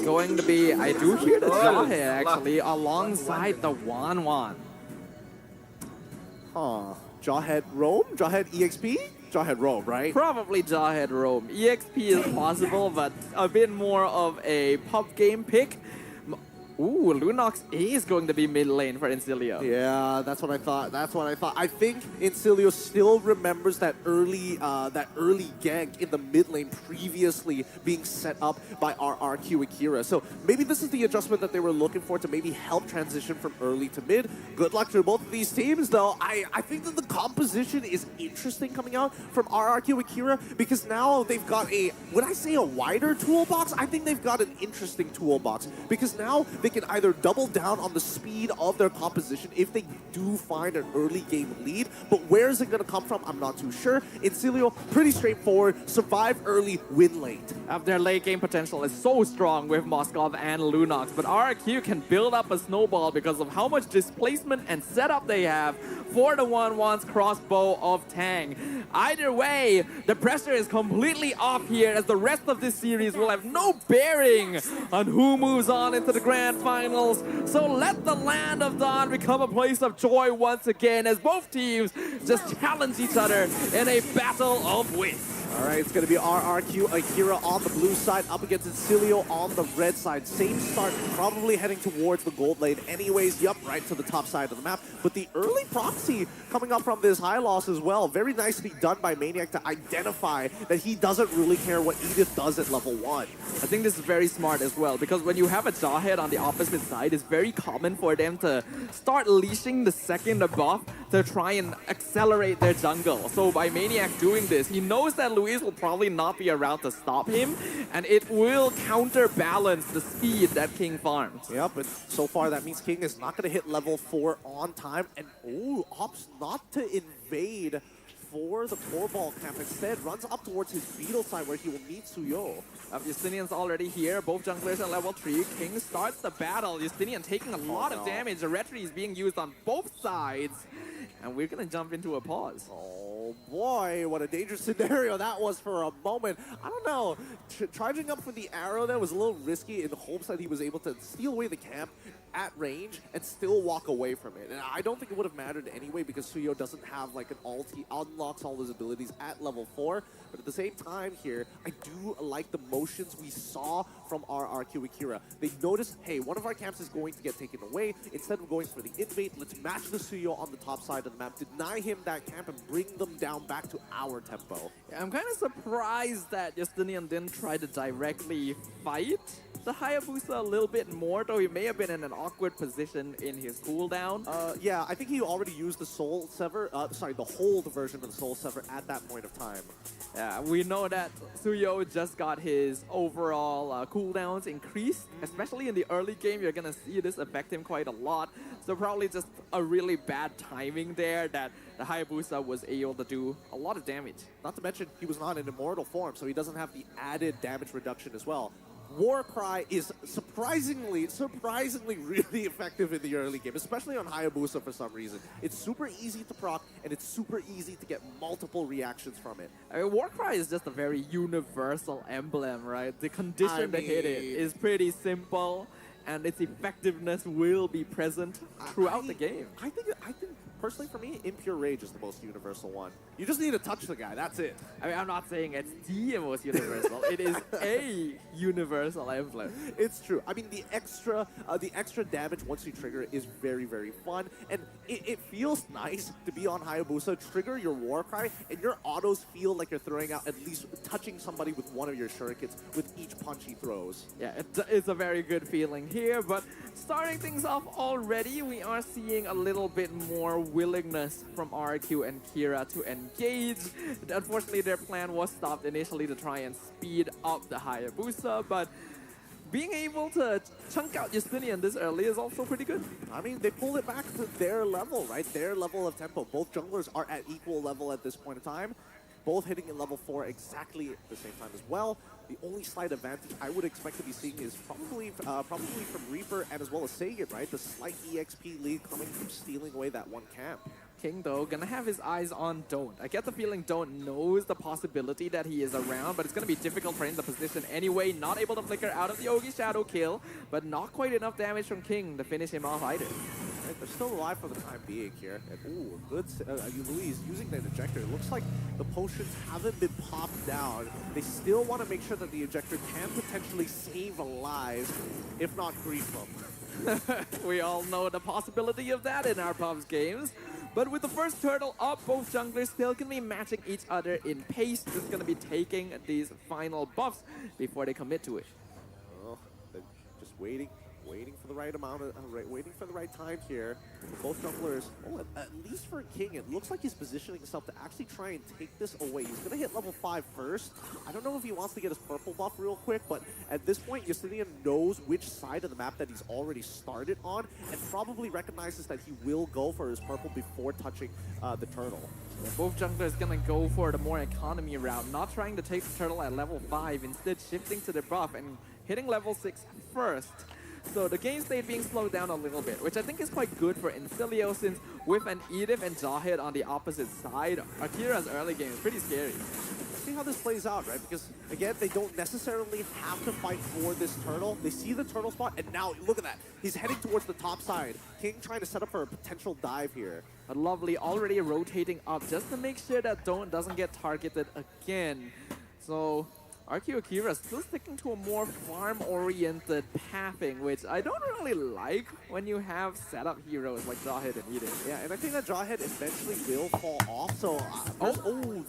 [SPEAKER 9] going to be, I do hear the Jawhead actually, alongside the Wan.
[SPEAKER 10] Huh. Jawhead Rome? Jawhead EXP? Jawhead Rome, right?
[SPEAKER 9] Probably Jawhead Rome. EXP is possible, but a bit more of a pop game pick. Ooh, Lunox is going to be mid lane for Incilio.
[SPEAKER 10] Yeah, that's what I thought. I think Incilio still remembers that early gank in the mid lane previously being set up by RRQ Akira. So maybe this is the adjustment that they were looking for to maybe help transition from early to mid. Good luck to both of these teams, though. I think that the composition is interesting coming out from RRQ Akira because now they've got when I say a wider toolbox, I think they've got an interesting toolbox because now they can either double down on the speed of their composition if they do find an early game lead, but where is it going to come from? I'm not too sure. Incilio, pretty straightforward, survive early, win late.
[SPEAKER 9] Their late game potential is so strong with Moskov and Lunox, but RRQ can build up a snowball because of how much displacement and setup they have for the 1-1's crossbow of Tang. Either way, the pressure is completely off here as the rest of this series will have no bearing on who moves on into the grand finals. So let the Land of Dawn become a place of joy once again as both teams just challenge each other in a battle of wits.
[SPEAKER 10] All right, it's going to be RRQ Akira on the blue side up against Incilio on the red side. Same start, probably heading towards the gold lane anyways. Yup, right to the top side of the map. But the early proxy coming up from this high loss as well. Very nicely done by Maniac to identify that he doesn't really care what Edith does at level 1.
[SPEAKER 9] I think this is very smart as well because when you have a Jawhead on the opposite side, it's very common for them to start leashing the second buff to try and accelerate their jungle. So by Maniac doing this, he knows that Luis will probably not be around to stop him, and it will counterbalance the speed that King farms.
[SPEAKER 10] Yep, and so far that means King is not going to hit level 4 on time, and opts not to invade for the core ball camp. Instead, runs up towards his Beetle side where he will meet Suyo.
[SPEAKER 9] Justinian's already here, both junglers at level 3. King starts the battle. Justinian taking a lot of damage. The retry is being used on both sides. And we're going to jump into a pause.
[SPEAKER 10] Oh boy, what a dangerous scenario that was for a moment. I don't know. Charging up for the arrow there was a little risky in the hopes that he was able to steal away the camp at range and still walk away from it. And I don't think it would have mattered anyway because Suyo doesn't have like an ult. He unlocks all his abilities at level 4. But at the same time here, I do like the motions we saw from RRQ Akira. They noticed, hey, one of our camps is going to get taken away. Instead of going for the invade, let's match the Suyo on the top side of the map, deny him that camp, and bring them down back to our tempo.
[SPEAKER 9] Yeah, I'm kind of surprised that Justinian didn't try to directly fight the Hayabusa a little bit more, though he may have been in an awkward position in his cooldown.
[SPEAKER 10] Yeah, I think he already used the Soul Sever, the hold version of the Soul Sever at that point of time.
[SPEAKER 9] Yeah, we know that Suyo just got his overall cooldowns increased, especially in the early game. You're gonna see this affect him quite a lot. So probably just a really bad timing there that the Hayabusa was able to do a lot of damage.
[SPEAKER 10] Not to mention, he was not in immortal form, so he doesn't have the added damage reduction as well. Warcry is surprisingly really effective in the early game, especially on Hayabusa for some reason. It's super easy to proc, and it's super easy to get multiple reactions from it.
[SPEAKER 9] I mean, Warcry is just a very universal emblem, right? The condition to hit it is pretty simple, and its effectiveness will be present throughout the game.
[SPEAKER 10] I think personally for me, Impure Rage is the most universal one. You just need to touch the guy, that's it.
[SPEAKER 9] I mean, I'm not saying it's the most universal. It is a universal emblem.
[SPEAKER 10] It's true. I mean, the extra damage once you trigger it is very, very fun, and it feels nice to be on Hayabusa, trigger your Warcry, and your autos feel like you're throwing out, at least touching somebody with one of your shurikens with each punch he throws.
[SPEAKER 9] Yeah, it's a very good feeling here, but starting things off already, we are seeing a little bit more willingness from RQ and Kira to engage. Unfortunately, their plan was stopped initially to try and speed up the Hayabusa, but being able to chunk out Justinian this early is also pretty good.
[SPEAKER 10] I mean, they pull it back to their level, right? Their level of tempo. Both junglers are at equal level at this point in time. Both hitting at level 4 exactly at the same time as well. The only slight advantage I would expect to be seeing is probably from Reaper and as well as Sagan, right? The slight EXP lead coming from stealing away that one camp.
[SPEAKER 9] King, though, gonna have his eyes on Don't. I get the feeling Don't knows the possibility that he is around, but it's gonna be difficult for him to position anyway. Not able to flicker out of the Ogi Shadow kill, but not quite enough damage from King to finish him off either.
[SPEAKER 10] Right, they're still alive for the time being here. And ooh, good. Louise using that ejector. It looks like the potions haven't been popped down. They still want to make sure that the ejector can potentially save lives, if not grief them.
[SPEAKER 9] We all know the possibility of that in our Puffs games. But with the first turtle up, both junglers still can be matching each other in pace. Just going to be taking these final buffs before they commit to it.
[SPEAKER 10] Oh, they're just waiting for the right amount of, waiting for the right time here. Both junglers, at least for King, it looks like he's positioning himself to actually try and take this away. He's going to hit level 5 first. I don't know if he wants to get his purple buff real quick, but at this point, Justinian knows which side of the map that he's already started on, and probably recognizes that he will go for his purple before touching the turtle.
[SPEAKER 9] Yeah, both junglers gonna go for the more economy route, not trying to take the turtle at level 5, instead shifting to the buff and hitting level 6 first. So the game state being slowed down a little bit, which I think is quite good for Incilio, since with an Edith and Jawhead on the opposite side, Akira's early game is pretty scary.
[SPEAKER 10] See how this plays out, right? Because, again, they don't necessarily have to fight for this turtle. They see the turtle spot, and now, look at that. He's heading towards the top side. King trying to set up for a potential dive here.
[SPEAKER 9] But Lovely already rotating up just to make sure that Don't doesn't get targeted again. So RQ Akira still sticking to a more farm-oriented pathing, which I don't really like when you have setup heroes like Jawhead and Edith.
[SPEAKER 10] Yeah, and I think that Jawhead eventually will fall off, so...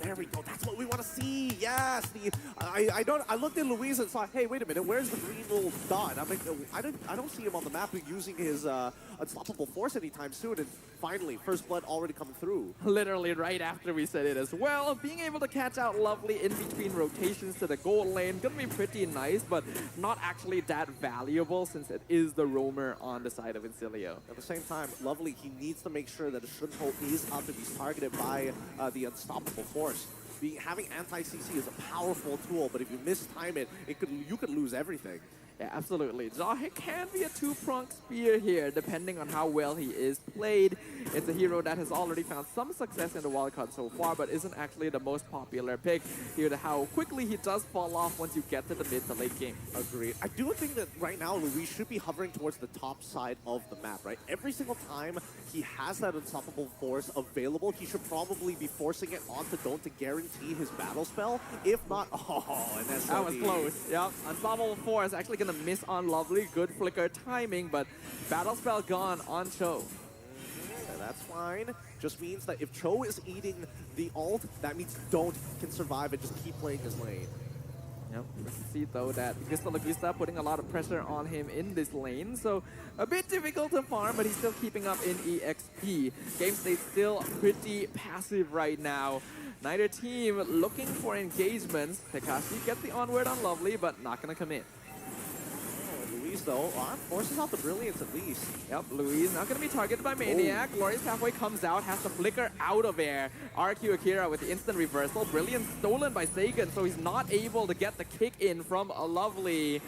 [SPEAKER 10] there we go. That's what we want to see. Yes! I looked at Louise and thought, hey, wait a minute, where's the green little dot? I'm like, I don't see him on the map using his unstoppable force anytime soon, and finally, first blood already coming through.
[SPEAKER 9] Literally right after we said it as well. Being able to catch out Lovely in between rotations to the gold lane gonna be pretty nice, but not actually that valuable since it is the roamer on the side of Incilio.
[SPEAKER 10] At the same time, Lovely, he needs to make sure that the Shunho is up if he's targeted by the unstoppable force. Having anti-CC is a powerful tool, but if you mistime it, you could lose everything.
[SPEAKER 9] Yeah, absolutely. Jawhead can be a two-pronged spear here, depending on how well he is played. It's a hero that has already found some success in the wildcard so far, but isn't actually the most popular pick due to how quickly he does fall off once you get to the mid to late game.
[SPEAKER 10] Agreed. I do think that right now, Louis should be hovering towards the top side of the map, right? Every single time he has that unstoppable force available, he should probably be forcing it onto Don't to guarantee his battle spell. If not, and that's
[SPEAKER 9] that was close. Yep, unstoppable force actually gonna miss on Lovely. Good flicker timing, but battle spell gone on Cho.
[SPEAKER 10] Yeah, that's fine. Just means that if Cho is eating the ult, that means Don't can survive and just keep playing his lane.
[SPEAKER 9] Yep, let's see though that Gusta putting a lot of pressure on him in this lane, so a bit difficult to farm, but he's still keeping up in EXP. Game state still pretty passive right now. Neither team looking for engagements. Tekashi gets the onward on Lovely, but not gonna commit.
[SPEAKER 10] Louise, though, forces out the brilliance at least.
[SPEAKER 9] Yep, Louise not going to be targeted by Maniac. Glorious Pathway comes out, has to flicker out of air. RQ Akira with the instant reversal. Brilliance stolen by Sagan, so he's not able to get the kick in from a Lovely.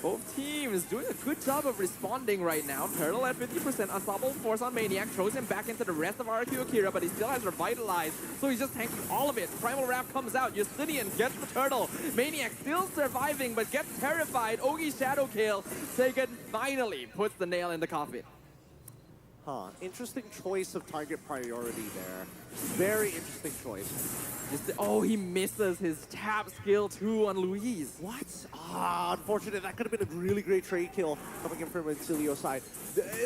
[SPEAKER 9] Both teams doing a good job of responding right now. Turtle at 50%, unstoppable force on Maniac, throws him back into the rest of RQ Akira, but he still has Revitalized, so he's just tanking all of it. Primal Wrap comes out, Justinian gets the Turtle. Maniac still surviving, but gets terrified. Ogi Shadow Kill, Sagan finally puts the nail in the coffin.
[SPEAKER 10] Huh, interesting choice of target priority there. Very interesting choice.
[SPEAKER 9] Oh, he misses his tap skill too on Louise.
[SPEAKER 10] What? Ah, unfortunate. That could have been a really great trade kill coming in from Incilio's side.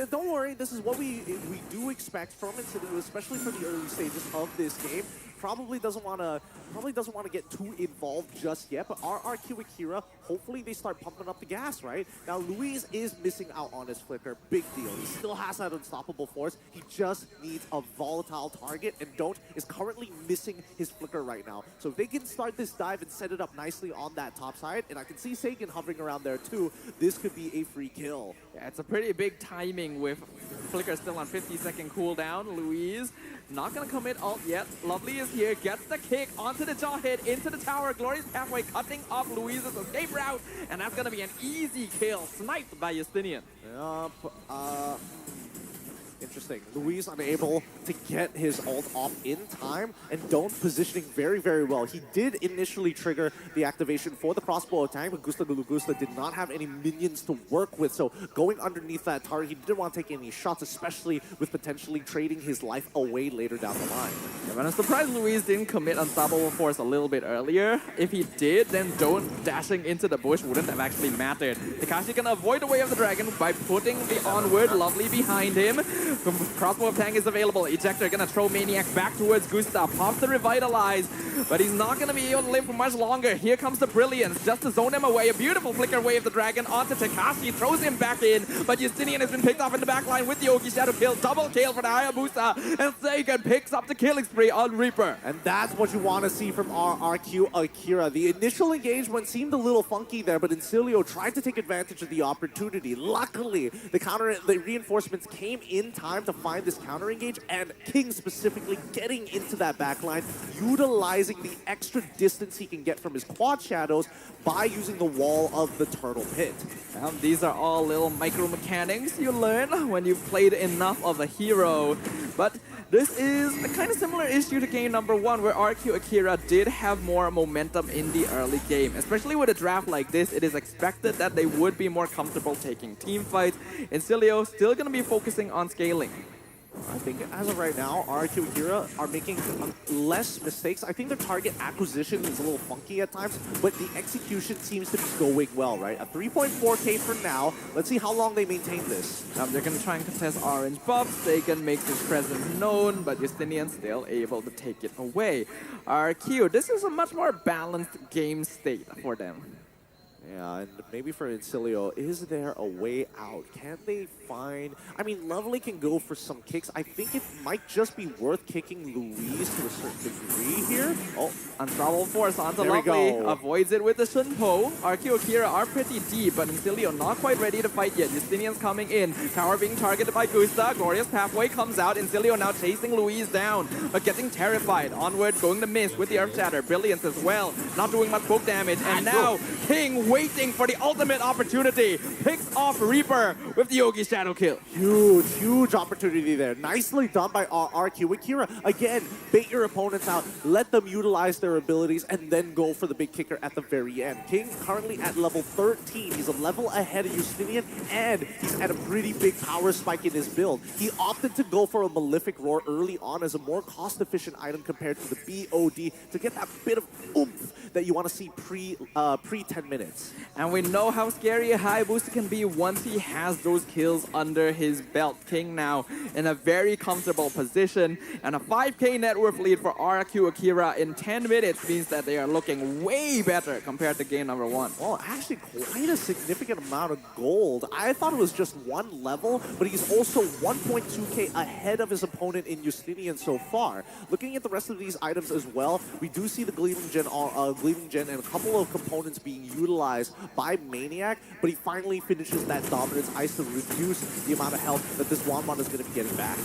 [SPEAKER 10] Don't worry, this is what we do expect from Incilio, especially for the early stages of this game. Probably doesn't want to get too involved just yet, but RRQ Akira, hopefully they start pumping up the gas, right? Now Luis is missing out on his flicker, big deal. He still has that unstoppable force. He just needs a volatile target, and Don't is currently missing his flicker right now. So if they can start this dive and set it up nicely on that top side, and I can see Sagan hovering around there too, this could be a free kill.
[SPEAKER 9] Yeah, it's a pretty big timing with flicker still on 50-second cooldown. Louise not gonna commit ult yet. Lovely is here, gets the kick onto the jaw hit, into the tower. Glorious Pathway cutting off Louise's escape route, and that's gonna be an easy kill, sniped by Justinian.
[SPEAKER 10] Yup, interesting. Luis unable to get his ult off in time, and Don't positioning very, very well. He did initially trigger the activation for the crossbow attack, but Gusta Gulugusta did not have any minions to work with, so going underneath that tower, he didn't want to take any shots, especially with potentially trading his life away later down the line.
[SPEAKER 9] Yeah, but I'm surprised Louise didn't commit Unstoppable Force a little bit earlier. If he did, then Don't dashing into the bush wouldn't have actually mattered. Takashi can avoid the way of the dragon by putting the onward Lovely behind him. Crossbow of Tank is available. Ejector gonna throw Maniac back towards Gustav. Pops the Revitalize, but he's not gonna be able to live for much longer. Here comes the Brilliance, just to zone him away. A beautiful flicker wave of the dragon onto Takashi, throws him back in, but Justinian has been picked off in the back line with the Ogi Shadow kill. Double kill for the Hayabusa, and Sagan picks up the killing spree on Reaper.
[SPEAKER 10] And that's what you want to see from RRQ Akira. The initial engagement seemed a little funky there, but Incilio tried to take advantage of the opportunity. Luckily, the reinforcements came in time to find this counter engage, and King specifically getting into that backline, utilizing the extra distance he can get from his quad shadows by using the wall of the turtle pit.
[SPEAKER 9] These are all little micro mechanics you learn when you've played enough of a hero. But this is a kind of similar issue to game number 1, where RQ Akira did have more momentum in the early game. Especially with a draft like this, it is expected that they would be more comfortable taking team fights. Incilio still going to be focusing on scaling.
[SPEAKER 10] I think as of right now, RQ Akira are making less mistakes. I think their target acquisition is a little funky at times, but the execution seems to be going well, right? A 3.4K for now. Let's see how long they maintain this.
[SPEAKER 9] They're going to try and contest orange buffs. Sagan makes his presence known, but Justinian still able to take it away. RQ, this is a much more balanced game state for them.
[SPEAKER 10] Yeah, and maybe for Incilio, is there a way out? Can't they find... I mean, Lovely can go for some kicks. I think it might just be worth kicking Louise to a certain degree here. Oh,
[SPEAKER 9] Unstoppable Force onto
[SPEAKER 10] there we
[SPEAKER 9] Lovely.
[SPEAKER 10] go.
[SPEAKER 9] Avoids it with the Shunpo. RQ Akira are pretty deep, but Incilio not quite ready to fight yet. Justinian's coming in. Tower being targeted by Gusta. Glorious Pathway comes out. Incilio now chasing Louise down, but getting terrified. Onward, going to miss with the Earth Shatter. Brilliance as well. Not doing much poke damage. And now, King waiting for the ultimate opportunity. Picks off Reaper with the Yogi Shadow kill.
[SPEAKER 10] Huge, huge opportunity there. Nicely done by RQ Akira. Again, bait your opponents out, let them utilize their abilities, and then go for the big kicker at the very end. King currently at level 13. He's a level ahead of Justinian, and he's at a pretty big power spike in his build. He opted to go for a Malefic Roar early on as a more cost-efficient item compared to the BOD to get that bit of oomph that you want to see pre 10 minutes.
[SPEAKER 9] And we know how scary a Hayabusa can be once he has those kills under his belt. King now in a very comfortable position, and a 5k net worth lead for RQ Akira in 10 minutes means that they are looking way better compared to game number 1.
[SPEAKER 10] Well, actually quite a significant amount of gold. I thought it was just one level, but he's also 1.2k ahead of his opponent in Justinian so far. Looking at the rest of these items as well, we do see the Gleaming Gen and a couple of components being utilized by Maniac, but he finally finishes that Dominance Ice to reduce the amount of health that this Wanmon is going to be getting back.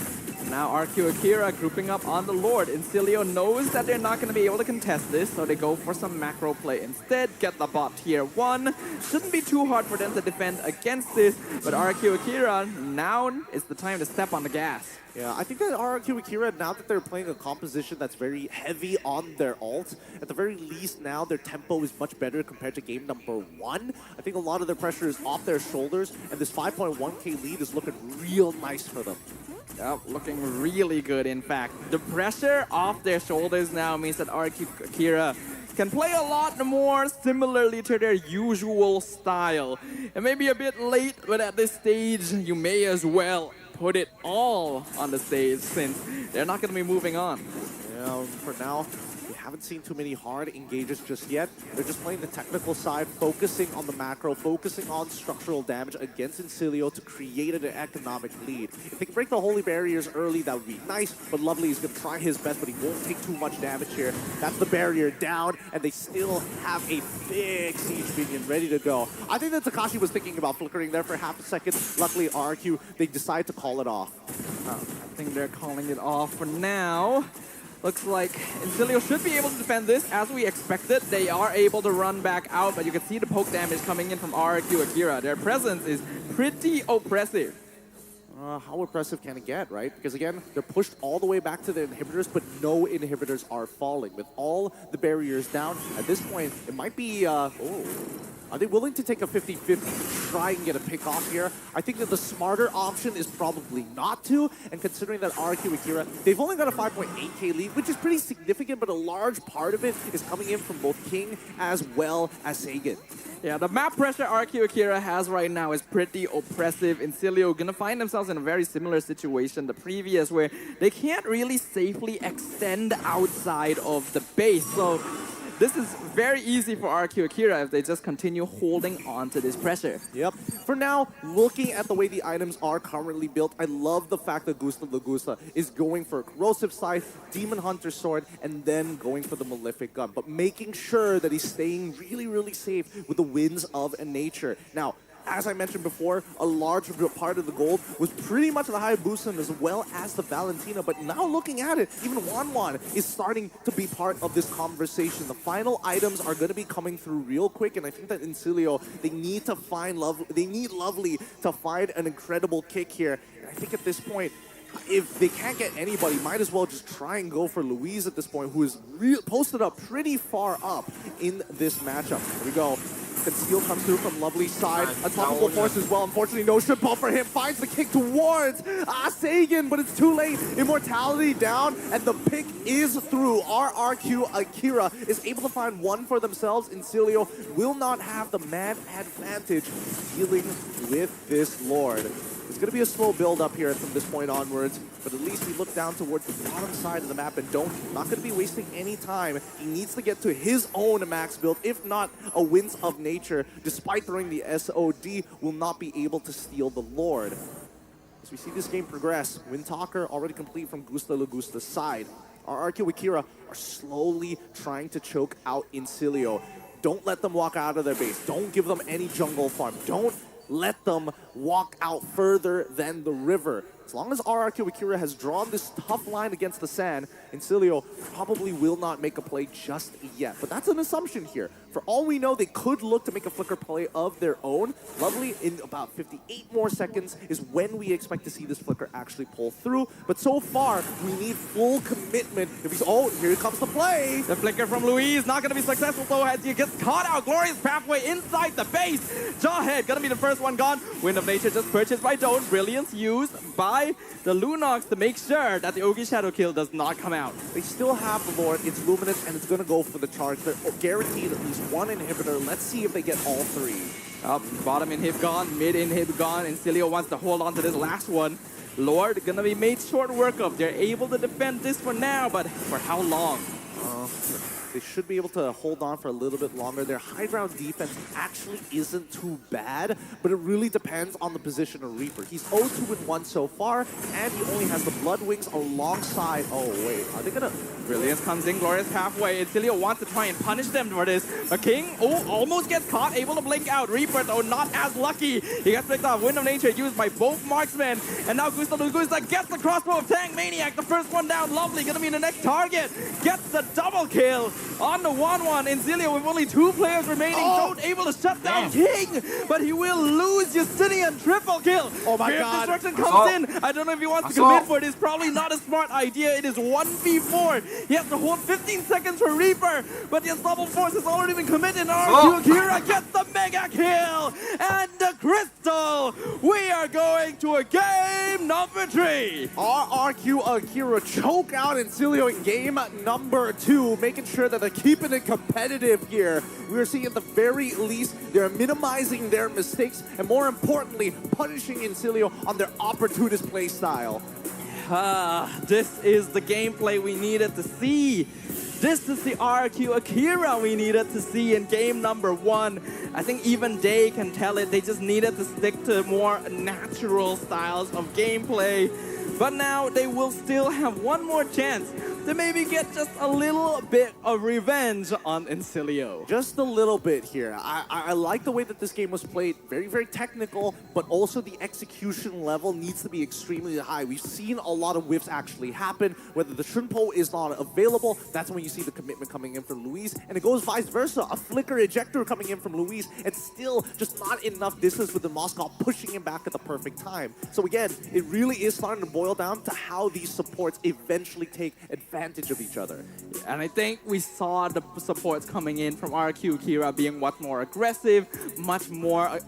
[SPEAKER 9] Now RQ Akira grouping up on the Lord. Incilio knows that they're not going to be able to contest this, so they go for some macro play instead. Get the bot tier 1. Shouldn't be too hard for them to defend against this, but RQ Akira, now is the time to step on the gas.
[SPEAKER 10] Yeah, I think that RQ Akira, now that they're playing a composition that's very heavy on their ult, at the very least now their tempo is much better compared to game number 1. I think a lot of their pressure is off their shoulders, and this 5.1k lead is looking real nice for them.
[SPEAKER 9] Yep, looking really good, in fact. The pressure off their shoulders now means that RQ Akira can play a lot more similarly to their usual style. It may be a bit late, but at this stage, you may as well put it all on the stage since they're not going to be moving on.
[SPEAKER 10] Yeah, for now, we haven't seen too many hard engages just yet. They're just playing the technical side, focusing on the macro, focusing on structural damage against Incilio to create an economic lead. If they can break the holy barriers early, that would be nice, but Lovely is going to try his best, but he won't take too much damage here. That's the barrier down, and they still have a big siege minion ready to go. I think that Takashi was thinking about flickering there for half a second. Luckily, RQ, they decide to call it off.
[SPEAKER 9] I think they're calling it off for now. Looks like Incilio should be able to defend this as we expected. They are able to run back out, but you can see the poke damage coming in from RQ Akira. Their presence is pretty oppressive.
[SPEAKER 10] How oppressive can it get, right? Because again, they're pushed all the way back to the inhibitors, but no inhibitors are falling. With all the barriers down, at this point, it might be... Are they willing to take a 50-50 to try and get a pick off here? I think that the smarter option is probably not to, and considering that RQ Akira, they've only got a 5.8k lead, which is pretty significant, but a large part of it is coming in from both King as well as Sagan.
[SPEAKER 9] Yeah, the map pressure RQ Akira has right now is pretty oppressive. Incilio gonna find themselves in a very similar situation the previous, where they can't really safely extend outside of the base. So this is very easy for RQ Akira if they just continue holding on to this pressure.
[SPEAKER 10] Yep. For now, looking at the way the items are currently built, I love the fact that Gusta Lagusta is going for a Corrosive Scythe, Demon Hunter Sword, and then going for the Malefic Gun, but making sure that he's staying really, really safe with the winds of nature. Now, as I mentioned before, a large part of the gold was pretty much the Hayabusa as well as the Valentina, but now looking at it, even Wanwan is starting to be part of this conversation. The final items are going to be coming through real quick, and I think that Incilio, they need Lovely to find an incredible kick here. And I think at this point, if they can't get anybody, might as well just try and go for Louise at this point, who is posted up pretty far up in this matchup. Here we go. Conceal comes through from Lovely's side. Unstoppable Force as well. Unfortunately, no ship ball for him. Finds the kick towards Sagan, but it's too late. Immortality down, and the pick is through. RRQ Akira is able to find one for themselves. Incilio will not have the man advantage dealing with this Lord. It's going to be a slow build up here from this point onwards, but at least we look down towards the bottom side of the map and not going to be wasting any time. He needs to get to his own max build, if not a Winds of Nature. Despite throwing the SOD, will not be able to steal the Lord. As we see this game progress, Windtalker already complete from Gusta Lagusta's side. Our RQ Akira are slowly trying to choke out Incilio. Don't let them walk out of their base. Don't give them any jungle farm. Don't let them walk out further than the river. As long as RRQ Akira has drawn this tough line against the sand, Incilio probably will not make a play just yet. But that's an assumption here. For all we know, they could look to make a flicker play of their own. Lovely, in about 58 more seconds is when we expect to see this flicker actually pull through. But so far, we need full commitment. If he's, oh, here comes the play.
[SPEAKER 9] The flicker from Louise, not going to be successful though as he gets caught out. Glorious pathway inside the base. Jawhead, going to be the first one gone. Wind of Nature just purchased by Doan. Brilliance used by the Lunox to make sure that the Ogi Shadow kill does not come out.
[SPEAKER 10] They still have the Lord, it's Luminous, and it's going to go for the charge. They're guaranteed at least one inhibitor. Let's see if they get all three.
[SPEAKER 9] Bottom inhib gone, mid inhib gone, and Incilio wants to hold on to this last one. Lord gonna be made short work of. They're able to defend this for now, but for how long?
[SPEAKER 10] They should be able to hold on for a little bit longer. Their high ground defense actually isn't too bad, but it really depends on the position of Reaper. He's 0-2-1 so far, and he only has the Blood Wings alongside... Oh, wait. Are they gonna...
[SPEAKER 9] Brilliance comes in, Glorious halfway. Incilia wants to try and punish them for this. But King, almost gets caught, able to blink out. Reaper, though, not as lucky. He gets picked off. Wind of Nature used by both marksmen. And now Gusta gets the crossbow of Tank Maniac. The first one down, Lovely, gonna be the next target. Gets the double kill on the 1-1. Incilia with only 2 players remaining. Don't able to shut down King, but he will lose Justinian. Triple kill.
[SPEAKER 10] Oh my
[SPEAKER 9] Fear of
[SPEAKER 10] God.
[SPEAKER 9] Destruction comes in. I don't know if he wants to commit for it. It's probably not a smart idea. It is 1v4. He has to hold 15 seconds for Reaper, but the Unstoppable Force has already been committed. RQ Akira gets the mega kill and the crystal. We are going to a game number 3.
[SPEAKER 10] RQ Akira choke out Incilia in game number 2, making sure that they're keeping it competitive here. We are seeing at the very least they're minimizing their mistakes and more importantly punishing Incilia on their opportunist play style.
[SPEAKER 9] This is the gameplay we needed to see. This is the RQ Akira we needed to see in game number 1. I think even they can tell it. They just needed to stick to more natural styles of gameplay. But now they will still have one more chance to maybe get just a little bit of revenge on Incilia.
[SPEAKER 10] Just a little bit here. I like the way that this game was played. Very, very technical, but also the execution level needs to be extremely high. We've seen a lot of whiffs actually happen. Whether the Shunpo is not available, that's when you see the commitment coming in from Luis. And it goes vice versa. A flicker ejector coming in from Luis, and still just not enough distance with the Moscow pushing him back at the perfect time. So again, it really is starting to boil down to how these supports eventually take advantage of each other.
[SPEAKER 9] And I think we saw the supports coming in from RQ Akira being much more aggressive, much more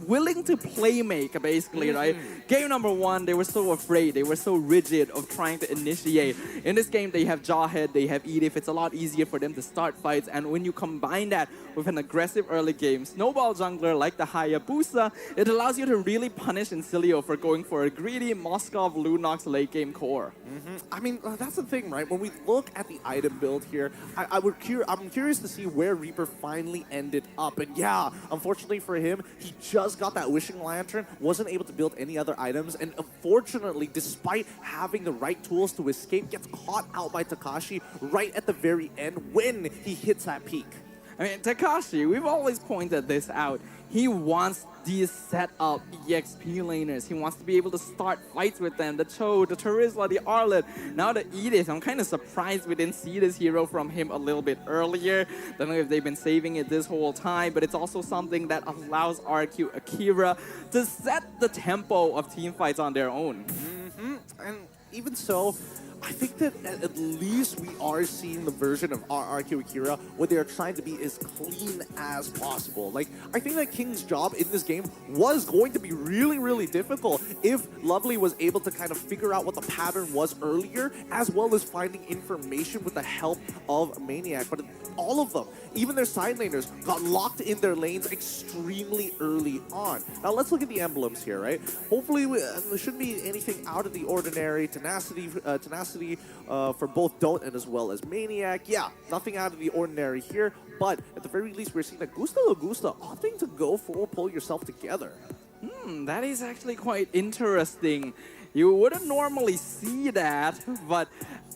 [SPEAKER 9] willing to play make, basically, right? Game number 1, they were so afraid, they were so rigid of trying to initiate. In this game, they have Jawhead, they have Edith. It's a lot easier for them to start fights, and when you combine that with an aggressive early game snowball jungler like the Hayabusa, it allows you to really punish Incilia for going for a greedy Moskov Lunox late game core.
[SPEAKER 10] I mean, that's the thing, right? When we look at the item build here, I'm curious to see where Reaper finally ended up. And yeah, unfortunately for him, he just got that Wishing Lantern, wasn't able to build any other items, and unfortunately, despite having the right tools to escape, gets caught out by Takashi right at the very end when he hits that peak.
[SPEAKER 9] I mean, Takashi, we've always pointed this out. He wants these set-up EXP laners. He wants to be able to start fights with them. The Cho, the Terizla, the Arlet, now the Edith. I'm kind of surprised we didn't see this hero from him a little bit earlier. Don't know if they've been saving it this whole time, but it's also something that allows RQ Akira to set the tempo of team fights on their own.
[SPEAKER 10] And even so, I think that at least we are seeing the version of RQ Akira where they are trying to be as clean as possible. Like, I think that King's job in this game was going to be really, really difficult if Lovely was able to kind of figure out what the pattern was earlier, as well as finding information with the help of Maniac. But all of them, even their side laners, got locked in their lanes extremely early on. Now, let's look at the emblems here, right? Hopefully, there shouldn't be anything out of the ordinary. Tenacity for both Don't and as well as Maniac. Yeah, nothing out of the ordinary here, but at the very least, we're seeing that Gusta opting to go for pull yourself together.
[SPEAKER 9] That is actually quite interesting. You wouldn't normally see that, but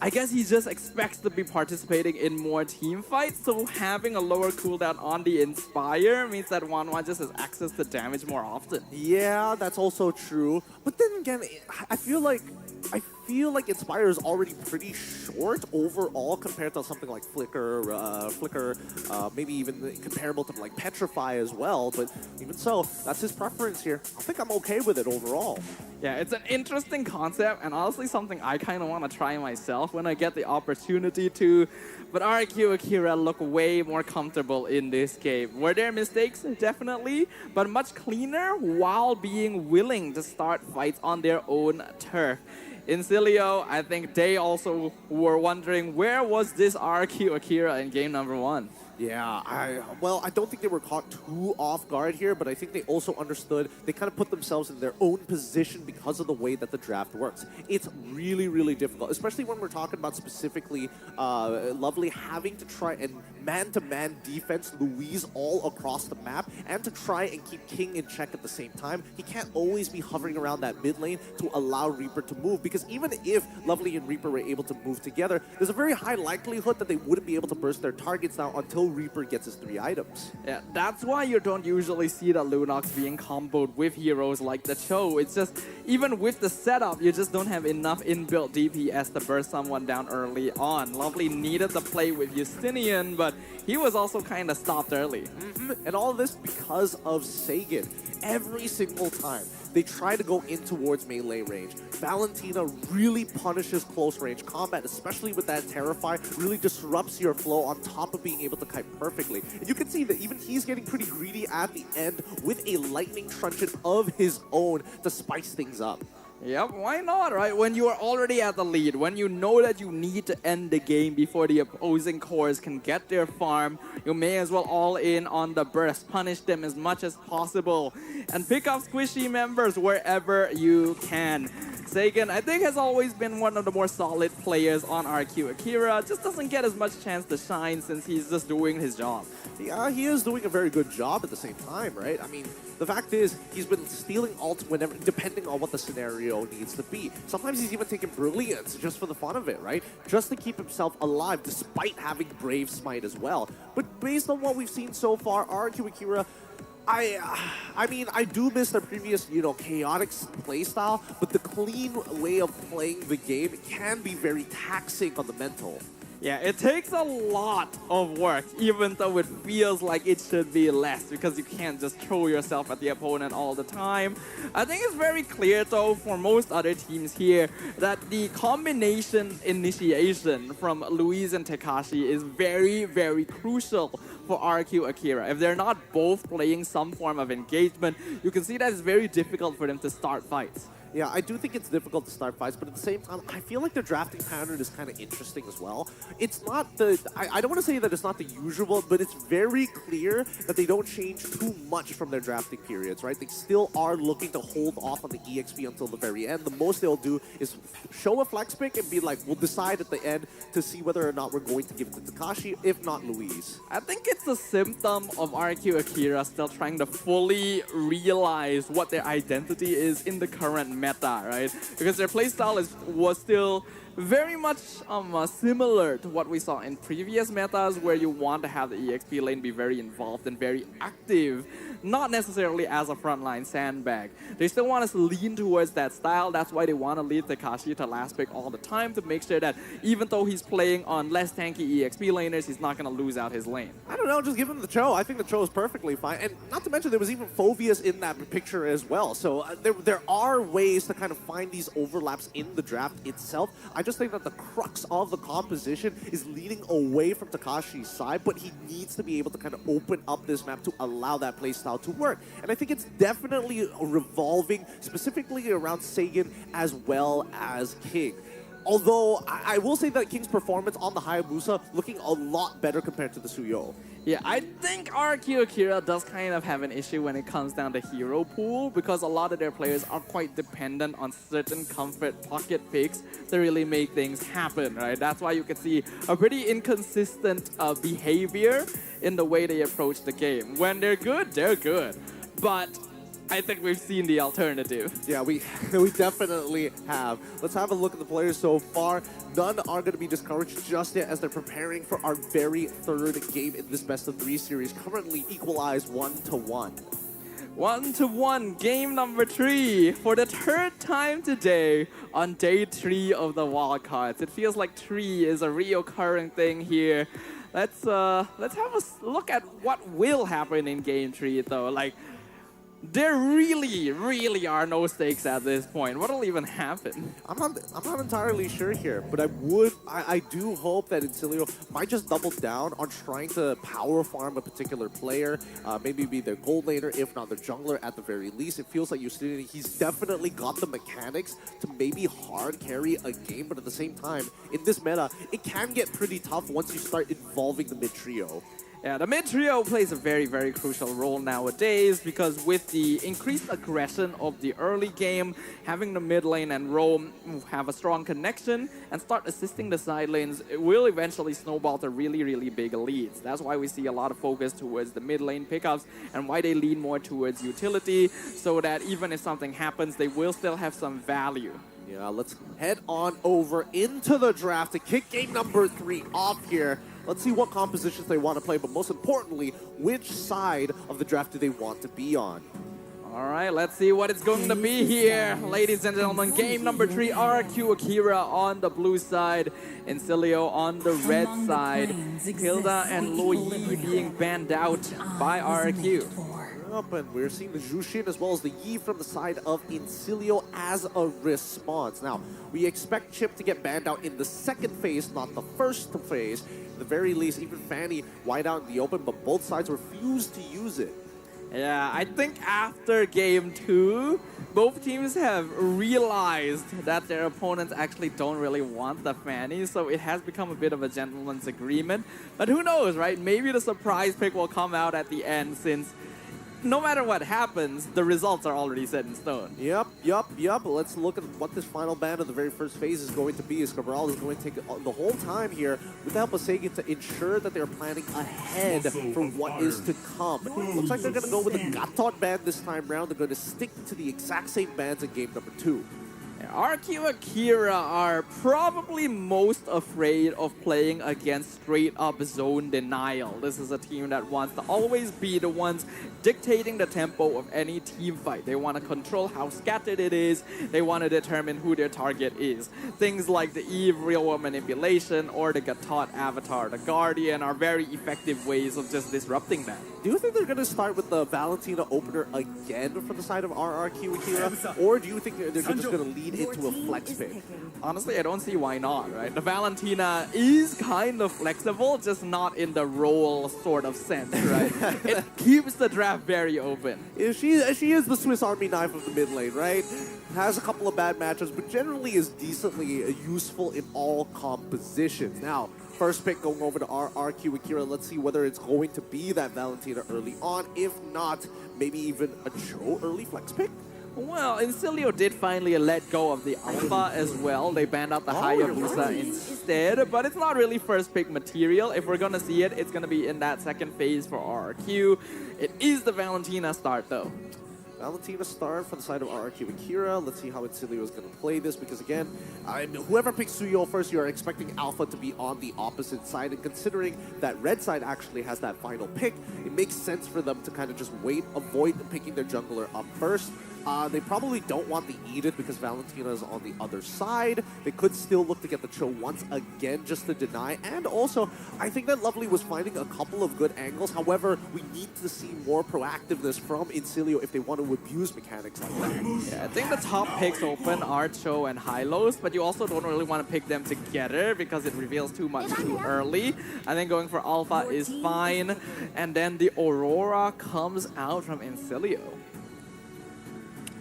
[SPEAKER 9] I guess he just expects to be participating in more team fights, so having a lower cooldown on the Inspire means that Wanwan just has access to damage more often.
[SPEAKER 10] Yeah, that's also true. But then again, I feel like Inspire is already pretty short overall compared to something like Flicker, maybe even comparable to like Petrify as well. But even so, that's his preference here. I think I'm okay with it overall.
[SPEAKER 9] Yeah, it's an interesting concept and honestly something I kind of want to try myself when I get the opportunity to. But RQ Akira look way more comfortable in this game. Were there mistakes? Definitely, but much cleaner while being willing to start fights on their own turf. In Cilio, I think they also were wondering where was this RQ Akira in game number 1.
[SPEAKER 10] Yeah, I don't think they were caught too off guard here, but I think they also understood, they kind of put themselves in their own position because of the way that the draft works. It's really, really difficult, especially when we're talking about specifically Lovely having to try and man-to-man defense Louise all across the map and to try and keep King in check at the same time. He can't always be hovering around that mid lane to allow Reaper to move, because even if Lovely and Reaper were able to move together, there's a very high likelihood that they wouldn't be able to burst their targets down until Reaper gets his 3 items.
[SPEAKER 9] Yeah, that's why you don't usually see the Lunox being comboed with heroes like the Cho. It's just, even with the setup, you just don't have enough inbuilt DPS to burst someone down early on. Lovely needed to play with Justinian, but he was also kind of stopped early.
[SPEAKER 10] And all of this because of Sagan. Every single time they try to go in towards melee range, Valentina really punishes close range combat, especially with that Terrify, really disrupts your flow on top of being able to kite perfectly. And you can see that even he's getting pretty greedy at the end with a lightning truncheon of his own to spice things up.
[SPEAKER 9] Yep, why not, right? When you are already at the lead, when you know that you need to end the game before the opposing cores can get their farm, you may as well all in on the burst, punish them as much as possible, and pick up squishy members wherever you can. Sagan, I think, has always been one of the more solid players on RQ Akira, just doesn't get as much chance to shine since he's just doing his job.
[SPEAKER 10] Yeah, he is doing a very good job at the same time, right? I mean, the fact is, he's been stealing ult whenever, depending on what the scenario needs to be. Sometimes he's even taking Brilliance just for the fun of it, right? Just to keep himself alive, despite having Brave Smite as well. But based on what we've seen so far, RQ Akira, I mean, I do miss their previous, chaotic playstyle, but the clean way of playing the game can be very taxing on the mental.
[SPEAKER 9] Yeah, it takes a lot of work, even though it feels like it should be less, because you can't just throw yourself at the opponent all the time. I think it's very clear, though, for most other teams here, that the combination initiation from Louise and Tekashi is very, very crucial for RQ Akira. If they're not both playing some form of engagement, you can see that it's very difficult for them to start fights.
[SPEAKER 10] Yeah, I do think it's difficult to start fights, but at the same time, I feel like their drafting pattern is kind of interesting as well. It's not I don't want to say that it's not the usual, but it's very clear that they don't change too much from their drafting periods, right? They still are looking to hold off on the EXP until the very end. The most they'll do is show a flex pick and be like, we'll decide at the end to see whether or not we're going to give it to Takashi, if not Louise.
[SPEAKER 9] I think it's a symptom of RQ Akira still trying to fully realize what their identity is in the current meta, right? Because their playstyle was still very much similar to what we saw in previous metas, where you want to have the EXP lane be very involved and very active, not necessarily as a frontline sandbag. They still want us to lean towards that style. That's why they want to lead Takashi to last pick all the time, to make sure that even though he's playing on less tanky EXP laners, he's not going to lose out his lane.
[SPEAKER 10] I don't know, just give him the Cho. I think the Cho is perfectly fine. And not to mention, there was even Phoveus in that picture as well. So there are ways to kind of find these overlaps in the draft itself. I just think that the crux of the composition is leaning away from Takashi's side, but he needs to be able to kind of open up this map to allow that playstyle to work. And I think it's definitely revolving specifically around Sagan as well as King. Although, I will say that King's performance on the Hayabusa looking a lot better compared to the Suyo.
[SPEAKER 9] Yeah, I think RQ Akira does kind of have an issue when it comes down to hero pool, because a lot of their players are quite dependent on certain comfort pocket picks to really make things happen, right? That's why you can see a pretty inconsistent behavior in the way they approach the game. When they're good, they're good. But I think we've seen the alternative.
[SPEAKER 10] Yeah, we definitely have. Let's have a look at the players so far. None are going to be discouraged just yet as they're preparing for our very third game in this best-of-3 series, currently equalized 1-1.
[SPEAKER 9] 1-1, game number 3 for the third time today on day 3 of the wildcards. It feels like 3 is a reoccurring thing here. Let's have a look at what will happen in game 3 though. Like, there really are no stakes at this point. What'll even happen?
[SPEAKER 10] I'm not entirely sure here, but I do hope that Incilio might just double down on trying to power farm a particular player, maybe be their gold laner, if not their jungler at the very least. It feels like he's definitely got the mechanics to maybe hard carry a game, but at the same time, in this meta, it can get pretty tough once you start involving the mid trio.
[SPEAKER 9] Yeah, the mid trio plays a very, very crucial role nowadays because with the increased aggression of the early game, having the mid lane and roam have a strong connection and start assisting the side lanes, it will eventually snowball to really, really big leads. That's why we see a lot of focus towards the mid lane pickups and why they lean more towards utility, so that even if something happens, they will still have some value.
[SPEAKER 10] Yeah, let's head on over into the draft to kick game number 3 off here. Let's see what compositions they want to play, but most importantly, which side of the draft do they want to be on?
[SPEAKER 9] All right, let's see what it's going to be here. Ladies and gentlemen, game number 3, RQ Akira on the blue side, Incilio on the red side. Hilda and Lo Yi being banned out by RQ.
[SPEAKER 10] Up, and we're seeing the Jushin as well as the Yi from the side of Incilio as a response. Now, we expect Chip to get banned out in the second phase, not the first phase. At the very least, even Fanny wide out in the open, but both sides refused to use it.
[SPEAKER 9] Yeah, I think after game 2, both teams have realized that their opponents actually don't really want the Fanny, so it has become a bit of a gentleman's agreement. But who knows, right? Maybe the surprise pick will come out at the end, since no matter what happens, the results are already set in stone.
[SPEAKER 10] Yep. Let's look at what this final ban of the very first phase is going to be, as Cabral is going to take the whole time here with the help of Sagan to ensure that they're planning ahead for what is to come. Looks like they're going to go with a Gatot ban this time round. They're going to stick to the exact same bans in game number 2.
[SPEAKER 9] RQ Akira are probably most afraid of playing against straight up zone denial. This is a team that wants to always be the ones dictating the tempo of any team fight. They want to control how scattered it is. They want to determine who their target is. Things like the Eve real world manipulation or the Gatot avatar, the Guardian, are very effective ways of just disrupting that.
[SPEAKER 10] Do you think they're going to start with the Valentina opener again from the side of RRQ Akira? Or do you think they're just going to lead into a flex pick?
[SPEAKER 9] Honestly, I don't see why not, right? The Valentina is kind of flexible, just not in the role sort of sense, right? It keeps the draft very open.
[SPEAKER 10] Yeah, she is the Swiss Army knife of the mid lane, right? Has a couple of bad matchups, but generally is decently useful in all compositions. Now, first pick going over to RQ Akira. Let's see whether it's going to be that Valentina early on. If not, maybe even a Cho early flex pick?
[SPEAKER 9] Well, Incilio did finally let go of the Alpha as well. They banned out the Hayabusa instead, but it's not really first pick material. If we're going to see it, it's going to be in that second phase for RRQ. It is the Valentina start though.
[SPEAKER 10] Valentina start for the side of RRQ Akira. Let's see how Incilio is going to play this, because again, whoever picks Suyo first, you are expecting Alpha to be on the opposite side, and considering that red side actually has that final pick, it makes sense for them to kind of just wait, avoid picking their jungler up first. They probably don't want the Edith because Valentina is on the other side. They could still look to get the Cho once again just to deny. And also, I think that Lovely was finding a couple of good angles. However, we need to see more proactiveness from Incilio if they want to abuse mechanics like that.
[SPEAKER 9] Yeah, I think the top picks open are Cho and Hylos, but you also don't really want to pick them together because it reveals too much too early. I think going for Alpha is fine. And then the Aurora comes out from Incilio.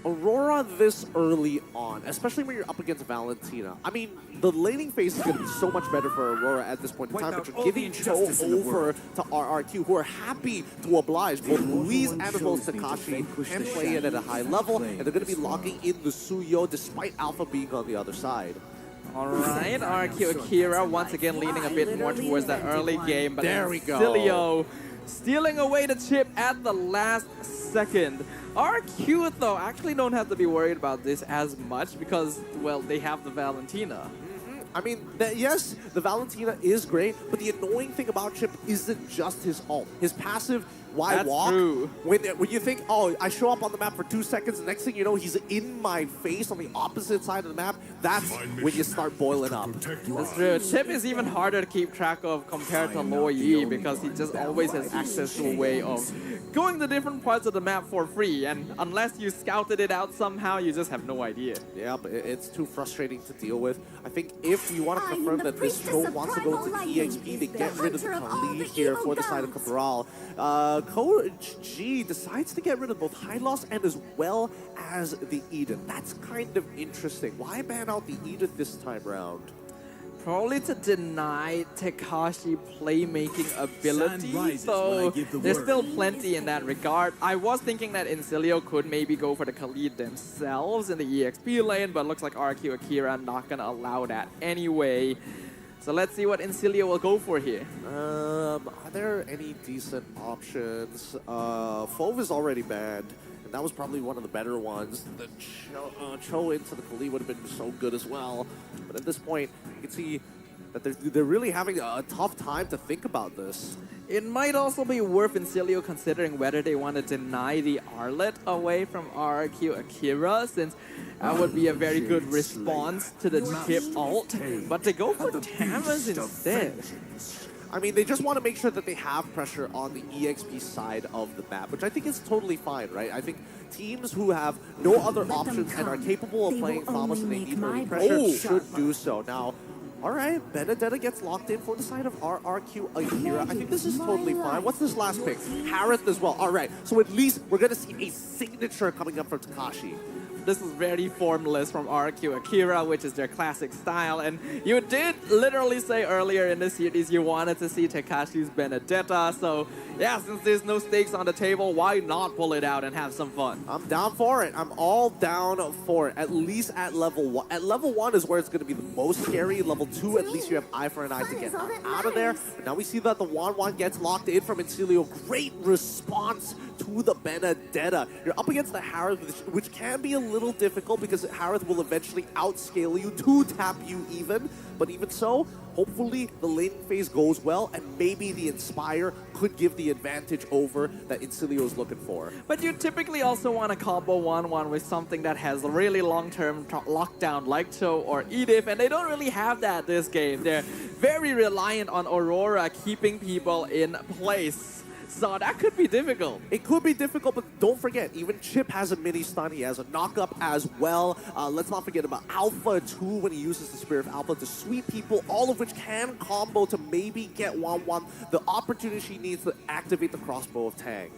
[SPEAKER 10] Aurora this early on, especially when you're up against Valentina. I mean, the laning phase is going to be so much better for Aurora at this point in time, but you're giving Cho over to RRQ, who are happy to oblige. Both Louise and as well as Takashi can play it at a high level, and they're going to be locking in the Suyo despite Alpha being on the other side.
[SPEAKER 9] Alright, RQ Akira once again leaning a bit more towards that early game, but
[SPEAKER 10] there we go.
[SPEAKER 9] Incilio stealing away the chip at the last second. RQ, though, actually don't have to be worried about this as much because, well, they have the Valentina.
[SPEAKER 10] I mean, yes, the Valentina is great, but the annoying thing about Chip isn't just his ult. His passive, why
[SPEAKER 9] That's
[SPEAKER 10] walk?
[SPEAKER 9] True.
[SPEAKER 10] When you think, oh, I show up on the map for 2 seconds, the next thing you know, he's in my face on the opposite side of the map. That's when you start boiling up.
[SPEAKER 9] That's true. Chip is even harder to keep track of compared to Lo Yi because he just always has access to a way of going to different parts of the map for free, and unless you scouted it out somehow, you just have no idea.
[SPEAKER 10] Yeah, but it's too frustrating to deal with. I think if you want to confirm that this Cho wants to go to the EXP, they get rid of the Khalid here for the side of Cabral. Coach G decides to get rid of both Hylos and as well as the Edith. That's kind of interesting. Why ban out the Edith this time around?
[SPEAKER 9] Probably to deny Tekashi playmaking ability,
[SPEAKER 6] rises
[SPEAKER 9] so
[SPEAKER 6] when I give the
[SPEAKER 9] there's
[SPEAKER 6] word.
[SPEAKER 9] still plenty in that regard. I was thinking that Incilio could maybe go for the Khalid themselves in the EXP lane, but looks like RQ Akira not gonna allow that anyway. So let's see what Incilio will go for here.
[SPEAKER 10] Are there any decent options? Fove is already banned, and that was probably one of the better ones. The Cho into the Kali would have been so good as well. But at this point, you can see that they're really having a tough time to think about this.
[SPEAKER 9] It might also be worth Incilio considering whether they want to deny the Arlet away from RQ Akira, since that would be a very good response to the chip ult. But they go for Tamas instead.
[SPEAKER 10] I mean, they just want to make sure that they have pressure on the EXP side of the map, which I think is totally fine, right? I think teams who have no other options and are capable of playing Thomas and they need early pressure should do so. Now, all right, Benedetta gets locked in for the side of RRQ Akira. I think this is totally fine. What's this last pick? Harith as well. All right, so at least we're going to see a signature coming up from Takashi.
[SPEAKER 9] This is very formless from RQ Akira, which is their classic style. And you did literally say earlier in the series you wanted to see Tekashi's Benedetta. So yeah, since there's no stakes on the table, why not pull it out and have some fun?
[SPEAKER 10] I'm down for it. I'm all down for it, at least at level 1. At level 1 is where it's going to be the most scary. Level 2, at least you have eye for an eye to get out of there. But now we see that the Wan gets locked in from Incilio. Great response to the Benedetta. You're up against the Harith, which can be a little difficult because Harith will eventually outscale you to tap you even. But even so, hopefully the laning phase goes well and maybe the Inspire could give the advantage over that Incilio is looking for.
[SPEAKER 9] But you typically also want to combo 1-1 with something that has a really long-term lockdown like Cho or Edith, and they don't really have that this game. They're very reliant on Aurora keeping people in place. So that could be difficult.
[SPEAKER 10] It could be difficult, but don't forget, even Chip has a mini stun. He has a knock-up as well. Let's not forget about Alpha, too, when he uses the Spirit of Alpha to sweep people, all of which can combo to maybe get 1-1. The opportunity she needs to activate the crossbow of Tang.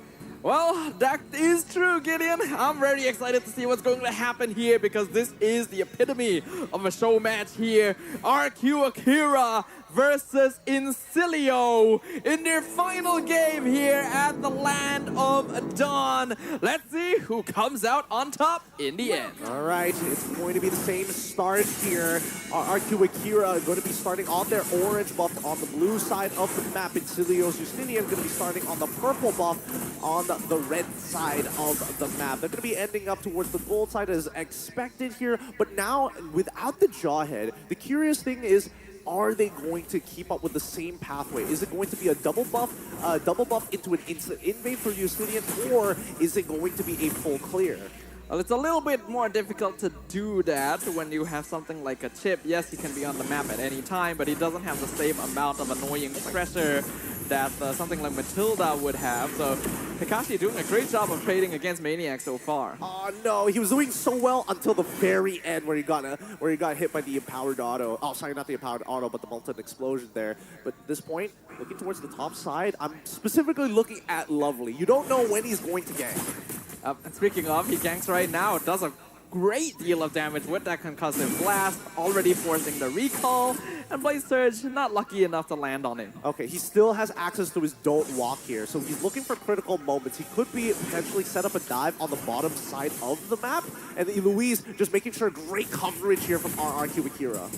[SPEAKER 9] Well, that is true, Gideon. I'm very excited to see what's going to happen here because this is the epitome of a show match here. RQ Akira versus Incilio in their final game here at the Land of Dawn. Let's see who comes out on top in the end.
[SPEAKER 10] All right, it's going to be the same start here. RQ Akira are going to be starting on their orange buff on the blue side of the map. Incilio's Justinian going to be starting on the purple buff on the red side of the map. They're going to be ending up towards the gold side as expected here, but now without the Jawhead, the curious thing is, are they going to keep up with the same pathway? Is it going to be a double buff into an instant invade for Justinian, or is it going to be a full clear?
[SPEAKER 9] Well, it's a little bit more difficult to do that when you have something like a Chip. Yes, he can be on the map at any time, but he doesn't have the same amount of annoying pressure that something like Matilda would have. So Tekashi doing a great job of trading against Maniac so far.
[SPEAKER 10] Oh no, he was doing so well until the very end where he got hit by the empowered auto. Oh, sorry, not the empowered auto, but the molten explosion there. But at this point, looking towards the top side, I'm specifically looking at Lovely. You don't know when he's going to gank.
[SPEAKER 9] And speaking of, he ganks right now. Does a great deal of damage with that concussive blast, already forcing the recall. And Blaze Surge not lucky enough to land on him.
[SPEAKER 10] Okay, he still has access to his Don't Walk here, so he's looking for critical moments. He could be potentially set up a dive on the bottom side of the map. And Louise just making sure great coverage here from RRQ Akira.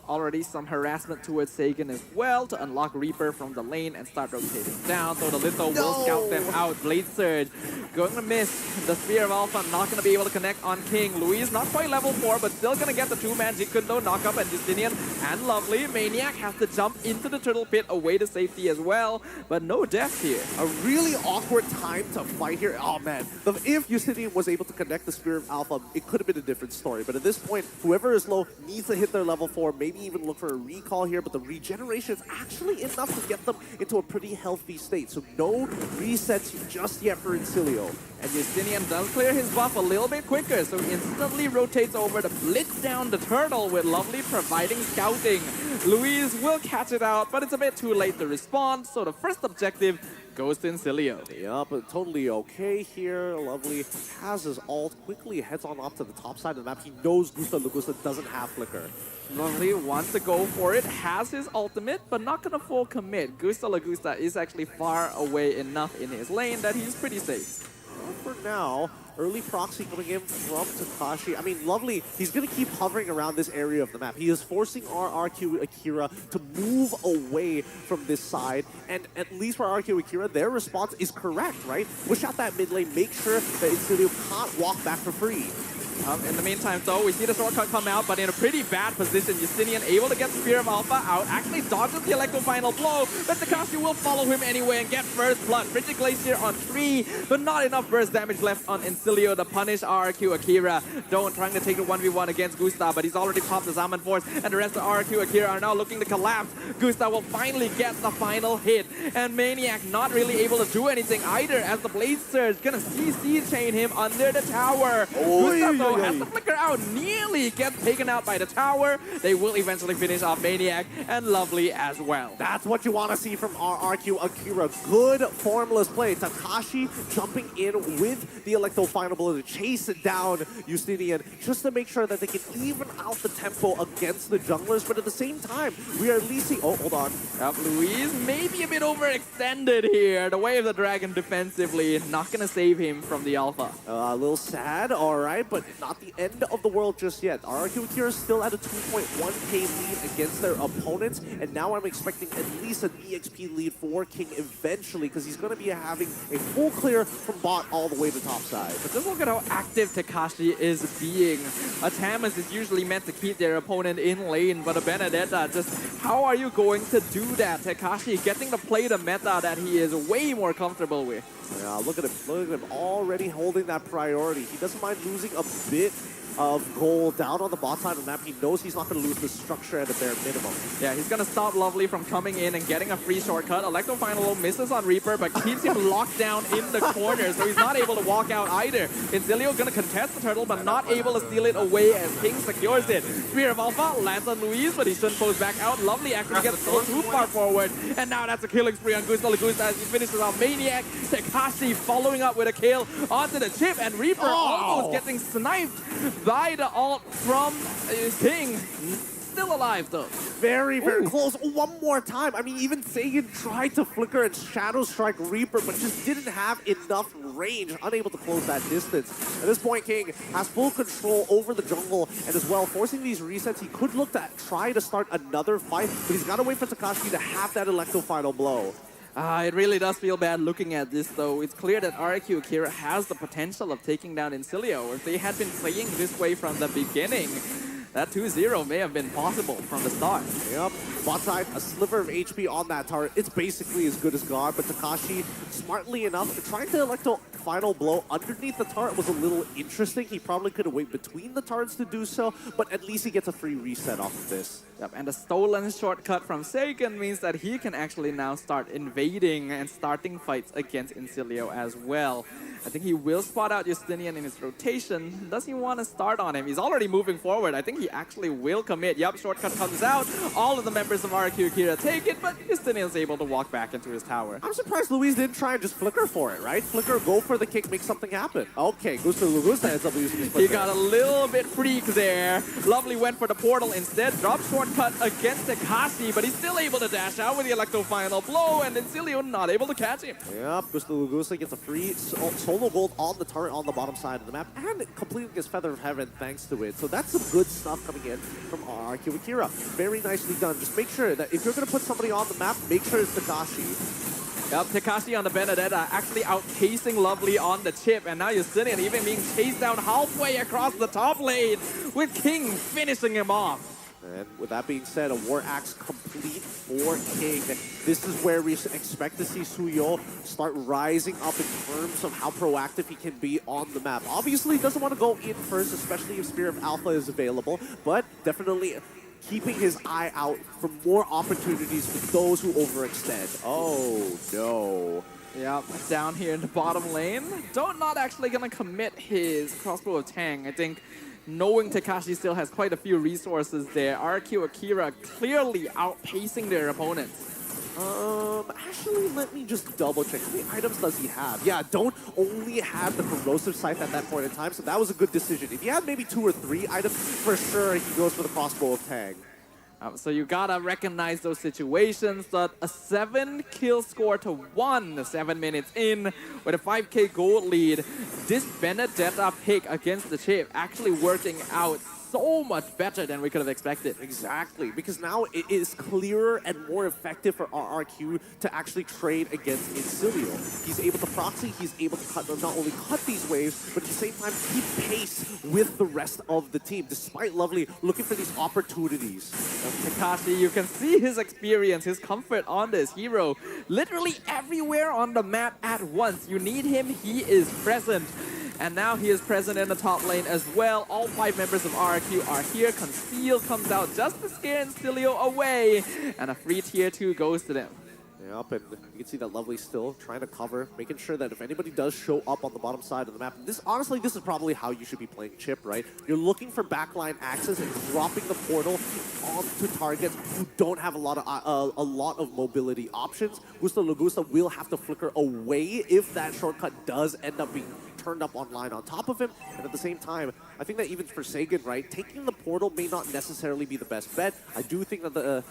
[SPEAKER 9] Already some harassment towards Sagan as well to unlock Reaper from the lane and start rotating down. So the Litho will scout them out. Blade Surge going to miss. The Spear of Alpha not going to be able to connect on King. Louise not quite level 4, but still going to get the 2-man Jikundo knock-up, and Justinian and Lovely. Maniac has to jump into the turtle pit away to safety as well, but no death here.
[SPEAKER 10] A really awkward time to fight here. Oh man, if Justinian was able to connect the Spear of Alpha, it could have been a different story. But at this point, whoever is low needs to hit their level 4, maybe even look for a recall here, but the regeneration is actually enough to get them into a pretty healthy state. So no resets just yet for Incilio.
[SPEAKER 9] And Justinian does clear his buff a little bit quicker, so instantly rotates over to blitz down the turtle with Lovely providing scouting. Louise will catch it out, but it's a bit too late to respond, so the first objective goes to Incilio.
[SPEAKER 10] Yeah, but totally okay here. Lovely has his ult, quickly heads on up to the top side of the map. He knows Gusta Lugusta doesn't have Flicker.
[SPEAKER 9] Lovely wants to go for it, has his ultimate, but not gonna full commit. Gusta Lagusta is actually far away enough in his lane that he's pretty safe.
[SPEAKER 10] Well, for now, early proxy coming in from Takashi. I mean, Lovely, he's going to keep hovering around this area of the map. He is forcing RRQ Akira to move away from this side. And at least for RRQ Akira, their response is correct, right? Push out that mid lane, make sure that Incilio can't walk back for free.
[SPEAKER 9] In the meantime, though, we see the shortcut come out, but in a pretty bad position. Justinian able to get Spear of Alpha out, actually dodges the Electro Final Blow, but Takashi will follow him anyway and get first blood. Frigid Glacier on 3, but not enough burst damage left on Incilio to punish RRQ Akira. Don't trying to take the 1v1 against Gusta, but he's already popped the Zaman Force, and the rest of RRQ Akira are now looking to collapse. Gusta will finally get the final hit, and Maniac not really able to do anything either, as the Blade Surge gonna CC chain him under the tower. Gusta, though, has the flicker out, nearly gets taken out by the tower. They will eventually finish off Maniac, and Lovely as well.
[SPEAKER 10] That's what you want to see from RRQ Akira. Good formless play. Takashi jumping in with the Electro Final Blow to chase it down Justinian, just to make sure that they can even out the tempo against the junglers. But at the same time, we are at least seeing... Oh, hold on.
[SPEAKER 9] Yep, Luis maybe a bit overextended here. The Way of the Dragon defensively, not gonna save him from the Alpha.
[SPEAKER 10] A little sad, all right, but not the end of the world just yet. RRQ Akira is still at a 2.1k lead against their opponents, and now I'm expecting at least an EXP lead for King eventually, because he's going to be having a full clear from bot all the way to top side.
[SPEAKER 9] But just look at how active Takashi is being. A Tamas is usually meant to keep their opponent in lane, but a Benedetta, just how are you going to do that? Takashi getting to play the meta that he is way more comfortable with.
[SPEAKER 10] Yeah, look at him. Look at him already holding that priority. He doesn't mind losing a bit of gold down on the bot side of the map. He knows he's not going to lose the structure at a bare minimum.
[SPEAKER 9] Yeah, he's going to stop Lovely from coming in and getting a free shortcut. Electro Final misses on Reaper, but keeps him locked down in the corner, so he's not able to walk out either. Incilio going to contest the turtle, but not able to steal it away as King secures it. Spear of Alpha lands on Luis, but he shouldn't pose back out. Lovely actually gets thrown too far forward, and now that's a killing spree on Gusta Lagusta as he finishes off Maniac. Takashi following up with a kill onto the chip, and Reaper almost getting sniped by the ult from King. Still alive though.
[SPEAKER 10] Very, very close. One more time. I mean, even Sagan tried to flicker and Shadow Strike Reaper, but just didn't have enough range, unable to close that distance. At this point, King has full control over the jungle, and as well, forcing these resets, he could look to try to start another fight, but he's got to wait for Takashi to have that Electro Final Blow.
[SPEAKER 9] It really does feel bad looking at this, though. It's clear that RRQ Akira has the potential of taking down Incilio. If they had been playing this way from the beginning, that 2-0 may have been possible from the start.
[SPEAKER 10] Yep. Bot side, a sliver of HP on that turret. It's basically as good as gone, but Takashi, smartly enough, trying to Electro Final Blow underneath the turret was a little interesting. He probably could have waited between the turrets to do so, but at least he gets a free reset off of this.
[SPEAKER 9] Yep, and the stolen shortcut from Sagan means that he can actually now start invading and starting fights against Incilio as well. I think he will spot out Justinian in his rotation. Does he want to start on him? He's already moving forward. I think he actually will commit. Yup, shortcut comes out. All of the members of RRQ Akira take it, but Justinian's able to walk back into his tower.
[SPEAKER 10] I'm surprised Luis didn't try and just flicker for it, right? Flicker, go for the kick, make something happen. Okay, Gusta Lugusta ends up using his flicker.
[SPEAKER 9] He got a little bit freak there. Lovely went for the portal instead. Dropped shortcut against Takashi, but he's still able to dash out with the Electro Final Blow, and Incilio not able to catch him.
[SPEAKER 10] Yep, Gusta Lugusta gets a free solo gold on the turret on the bottom side of the map, and completing his Feather of Heaven thanks to it. So that's some good stuff coming in from RRQ Akira. Very nicely done. Just make sure that if you're going to put somebody on the map, make sure it's Takashi.
[SPEAKER 9] Yep, Takashi on the Benedetta actually outpacing Lovely on the chip, and now Justinian even being chased down halfway across the top lane with King finishing him off.
[SPEAKER 10] And with that being said, a War Axe complete for King. This is where we expect to see Suyo start rising up in terms of how proactive he can be on the map. Obviously, he doesn't want to go in first, especially if Spear of Alpha is available, but definitely keeping his eye out for more opportunities for those who overextend. Oh, no.
[SPEAKER 9] Yep, down here in the bottom lane. Not actually going to commit his Crossbow of Tang. I think knowing Takashi still has quite a few resources there, RRQ Akira clearly outpacing their opponents.
[SPEAKER 10] Actually, let me just double check. How many items does he have? Yeah, don't only have the corrosive scythe at that point in time, so that was a good decision. If he had maybe 2 or 3 items, for sure he goes for the crossbow of Tang.
[SPEAKER 9] So you gotta recognize those situations. That a 7 kill score to 1, 7 minutes in, with a 5k gold lead. This Benedetta pick against the chip actually working out so much better than we could have expected.
[SPEAKER 10] Exactly, because now it is clearer and more effective for RRQ to actually trade against Incilio. He's able to proxy, he's able to not only cut these waves, but at the same time keep pace with the rest of the team, despite Lovely looking for these opportunities.
[SPEAKER 9] Takashi, you can see his experience, his comfort on this hero. Literally everywhere on the map at once. You need him, he is present. And now he is present in the top lane as well. All 5 members of RRQ are here. Conceal comes out just to scare Incilio away. And a free tier 2 goes to them.
[SPEAKER 10] Yep, and you can see that Lovely still trying to cover, making sure that if anybody does show up on the bottom side of the map, honestly, this is probably how you should be playing Chip, right? You're looking for backline access and dropping the portal onto targets who don't have a lot of mobility options. Gusta Lagusta will have to flicker away if that shortcut does end up being turned up online on top of him. And at the same time, I think that even for Sagan, right, taking the portal may not necessarily be the best bet. I do think that the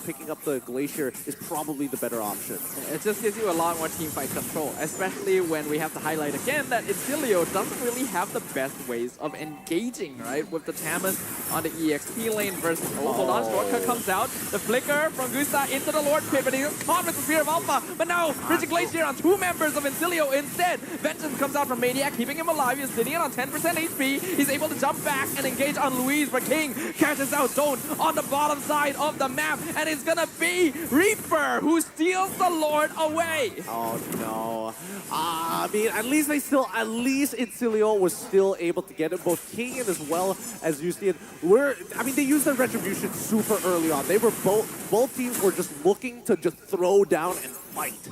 [SPEAKER 10] picking up the Glacier is probably the better option.
[SPEAKER 9] It just gives you a lot more teamfight control, especially when we have to highlight again that Incilio doesn't really have the best ways of engaging, right? With the Tamas on the EXP lane versus... Oh, hold on, shortcut comes out. The flicker from Gusta into the Lord Pit, but he gets caught with the Spear of Alpha. But now, Frigid Glacier on 2 members of Incilio instead. Vengeance comes out from Maniac, keeping him alive. He's sitting on 10% HP. He's able to jump back and engage on Louise, but King catches out Zone on the bottom side of the map, and it's gonna be Reaper who steals the Lord away.
[SPEAKER 10] Oh no. I mean, at least Incilio was still able to get it. Both King and as well as Yustian they used their retribution super early on. They were both teams were just looking to just throw down and fight.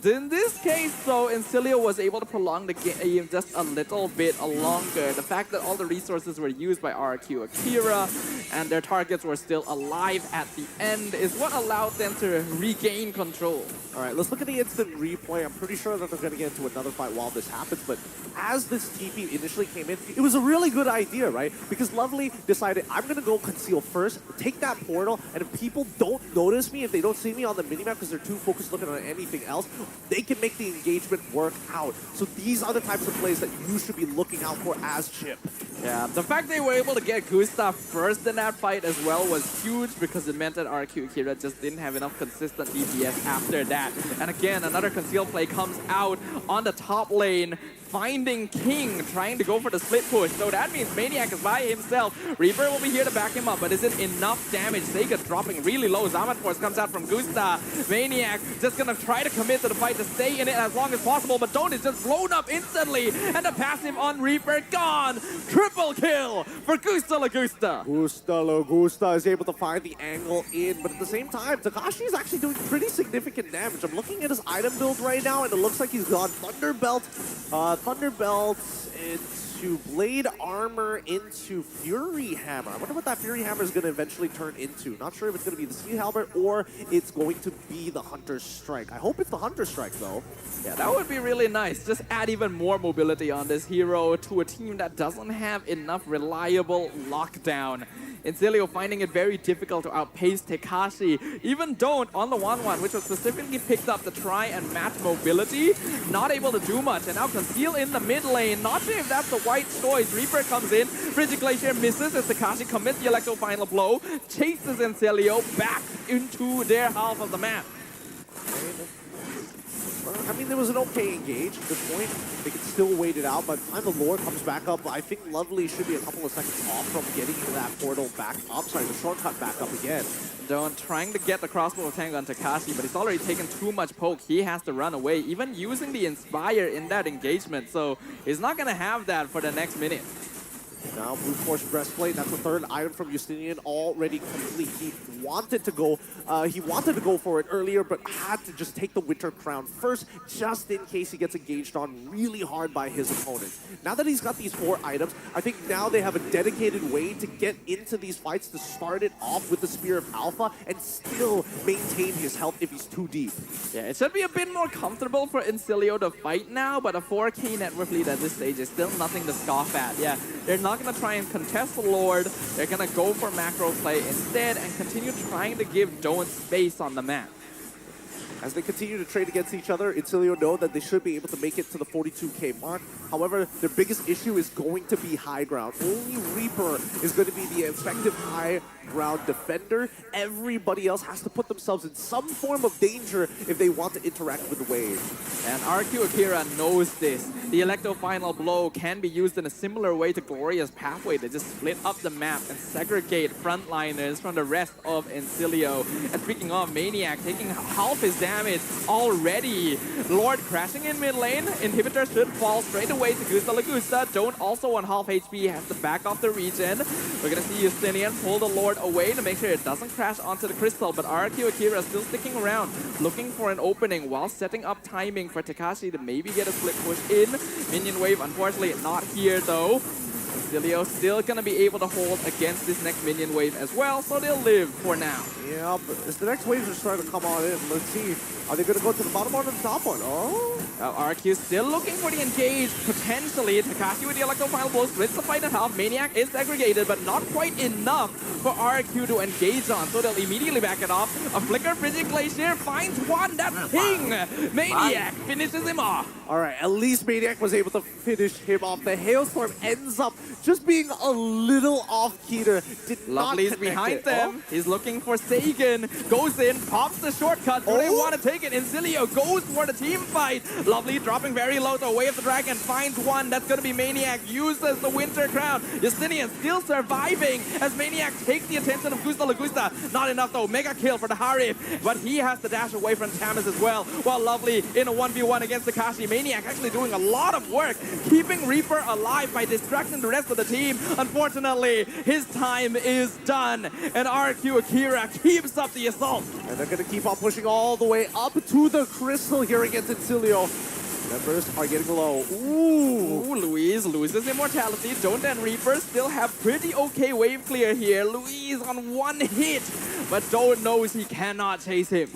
[SPEAKER 9] In this case, though, Incilio was able to prolong the game just a little bit longer. The fact that all the resources were used by RRQ Akira and their targets were still alive at the end is what allowed them to regain control.
[SPEAKER 10] All right, let's look at the instant replay. I'm pretty sure that they're going to get into another fight while this happens, but as this TP initially came in, it was a really good idea, right? Because Lovely decided, I'm going to go conceal first, take that portal, and if people don't notice me, if they don't see me on the minimap because they're too focused looking at anything else, they can make the engagement work out. So these are the types of plays that you should be looking out for as Chip.
[SPEAKER 9] Yeah, the fact they were able to get Gustav first in that fight as well was huge because it meant that RQ Akira just didn't have enough consistent DPS after that. And again, another conceal play comes out on the top lane, finding King, trying to go for the split push. So that means Maniac is by himself. Reaper will be here to back him up, but is it enough damage? Sega dropping really low. Zaman Force comes out from Gusta. Maniac just gonna try to commit to the fight to stay in it as long as possible, but Don't is just blown up instantly. And the passive on Reaper gone. Triple kill for Gusta Lagusta.
[SPEAKER 10] Gusta Lagusta is able to find the angle in, but at the same time, Takashi is actually doing pretty significant damage. I'm looking at his item build right now, and it looks like he's got Thunderbelt into Blade Armor into Fury Hammer. I wonder what that Fury Hammer is going to eventually turn into. Not sure if it's going to be the Sea Halberd or it's going to be the Hunter's Strike. I hope it's the Hunter's Strike, though.
[SPEAKER 9] Yeah, that would be really nice. Just add even more mobility on this hero to a team that doesn't have enough reliable lockdown. Incilio finding it very difficult to outpace Tekashi. Even Don't on the 1-1, which was specifically picked up to try and match mobility, not able to do much. And now Conceal in the mid lane. Not sure if that's the right choice. Reaper comes in. Frigid Glacier misses as Tekashi commits the Electro Final Blow. Chases Incilio back into their half of the map.
[SPEAKER 10] I mean, there was an okay engage at this point. They can still wait it out, but by the time the Lord comes back up, I think Lovely should be a couple of seconds off from getting that portal back up. Sorry, the shortcut back up again.
[SPEAKER 9] Don't trying to get the crossbow of Tango on Takashi, but he's already taken too much poke. He has to run away, even using the Inspire in that engagement. So he's not going to have that for the next minute.
[SPEAKER 10] Now, Blue Force Breastplate, that's the third item from Justinian, already complete. He wanted to go for it earlier, but had to just take the Winter Crown first, just in case he gets engaged on really hard by his opponent. Now that he's got these 4 items, I think now they have a dedicated way to get into these fights, to start it off with the Spear of Alpha and still maintain his health if he's too deep.
[SPEAKER 9] Yeah, it should be a bit more comfortable for Incilio to fight now, but a 4K net worth lead at this stage is still nothing to scoff at. Yeah, they're not going to try and contest the Lord. They're going to go for macro play instead and continue trying to give Doan space on the map.
[SPEAKER 10] As they continue to trade against each other, Incilio know that they should be able to make it to the 42k mark. However, their biggest issue is going to be high ground. Only Reaper is going to be the effective high ground defender. Everybody else has to put themselves in some form of danger if they want to interact with the wave.
[SPEAKER 9] And RQ Akira knows this. The Electo Final Blow can be used in a similar way to Gloria's Pathway to just split up the map and segregate frontliners from the rest of Incilio. And speaking of, Maniac taking half his damage already. Lord crashing in mid lane. Inhibitor should fall straight away to Gusta Lagusta. Don't also on half HP, has to back off the region. We're gonna see Justinian pull the Lord away to make sure it doesn't crash onto the crystal, but RQ Akira still sticking around, looking for an opening while setting up timing for Tekashi to maybe get a split push in. Minion wave, unfortunately not here though. Incilio still gonna be able to hold against this next minion wave as well, so they'll live for now.
[SPEAKER 10] Yeah, but as the next wave is trying to come on in, let's see. Are they going to go to the bottom one or the top one? Oh.
[SPEAKER 9] RQ still looking for the engage, potentially. Tekashi with the Electro Final Blow splits the fight in half. Maniac is segregated, but not quite enough for RQ to engage on, so they'll immediately back it off. A flicker, Frigid Glacier finds one, that's King! Maniac finishes him off.
[SPEAKER 10] All right, at least Maniac was able to finish him off. The Hailstorm ends up just being a little off-keter.
[SPEAKER 9] Lovely's behind them. He's looking for Sagan. Goes in, pops the shortcut. Do they want to take it? Incilio goes for the team fight. Lovely dropping very low to Way of the Dragon. Finds one. That's going to be Maniac. Uses the Winter Crown. Justinian still surviving as Maniac takes the attention of Gusta Lagusta. Not enough though. Mega kill for the Harif. But he has to dash away from Tamas as well. While Lovely in a 1v1 against Tekashi. Maniac actually doing a lot of work, keeping Reaper alive by distracting the rest of the team. Unfortunately, his time is done. And RQ Akira keeps up the assault.
[SPEAKER 10] And they're going to keep on pushing all the way up to the crystal here against Incilio. Members are getting low.
[SPEAKER 9] Ooh, Luis loses immortality. Don't and Reaper still have pretty okay wave clear here. Luis on one hit, but Don't knows he cannot chase him.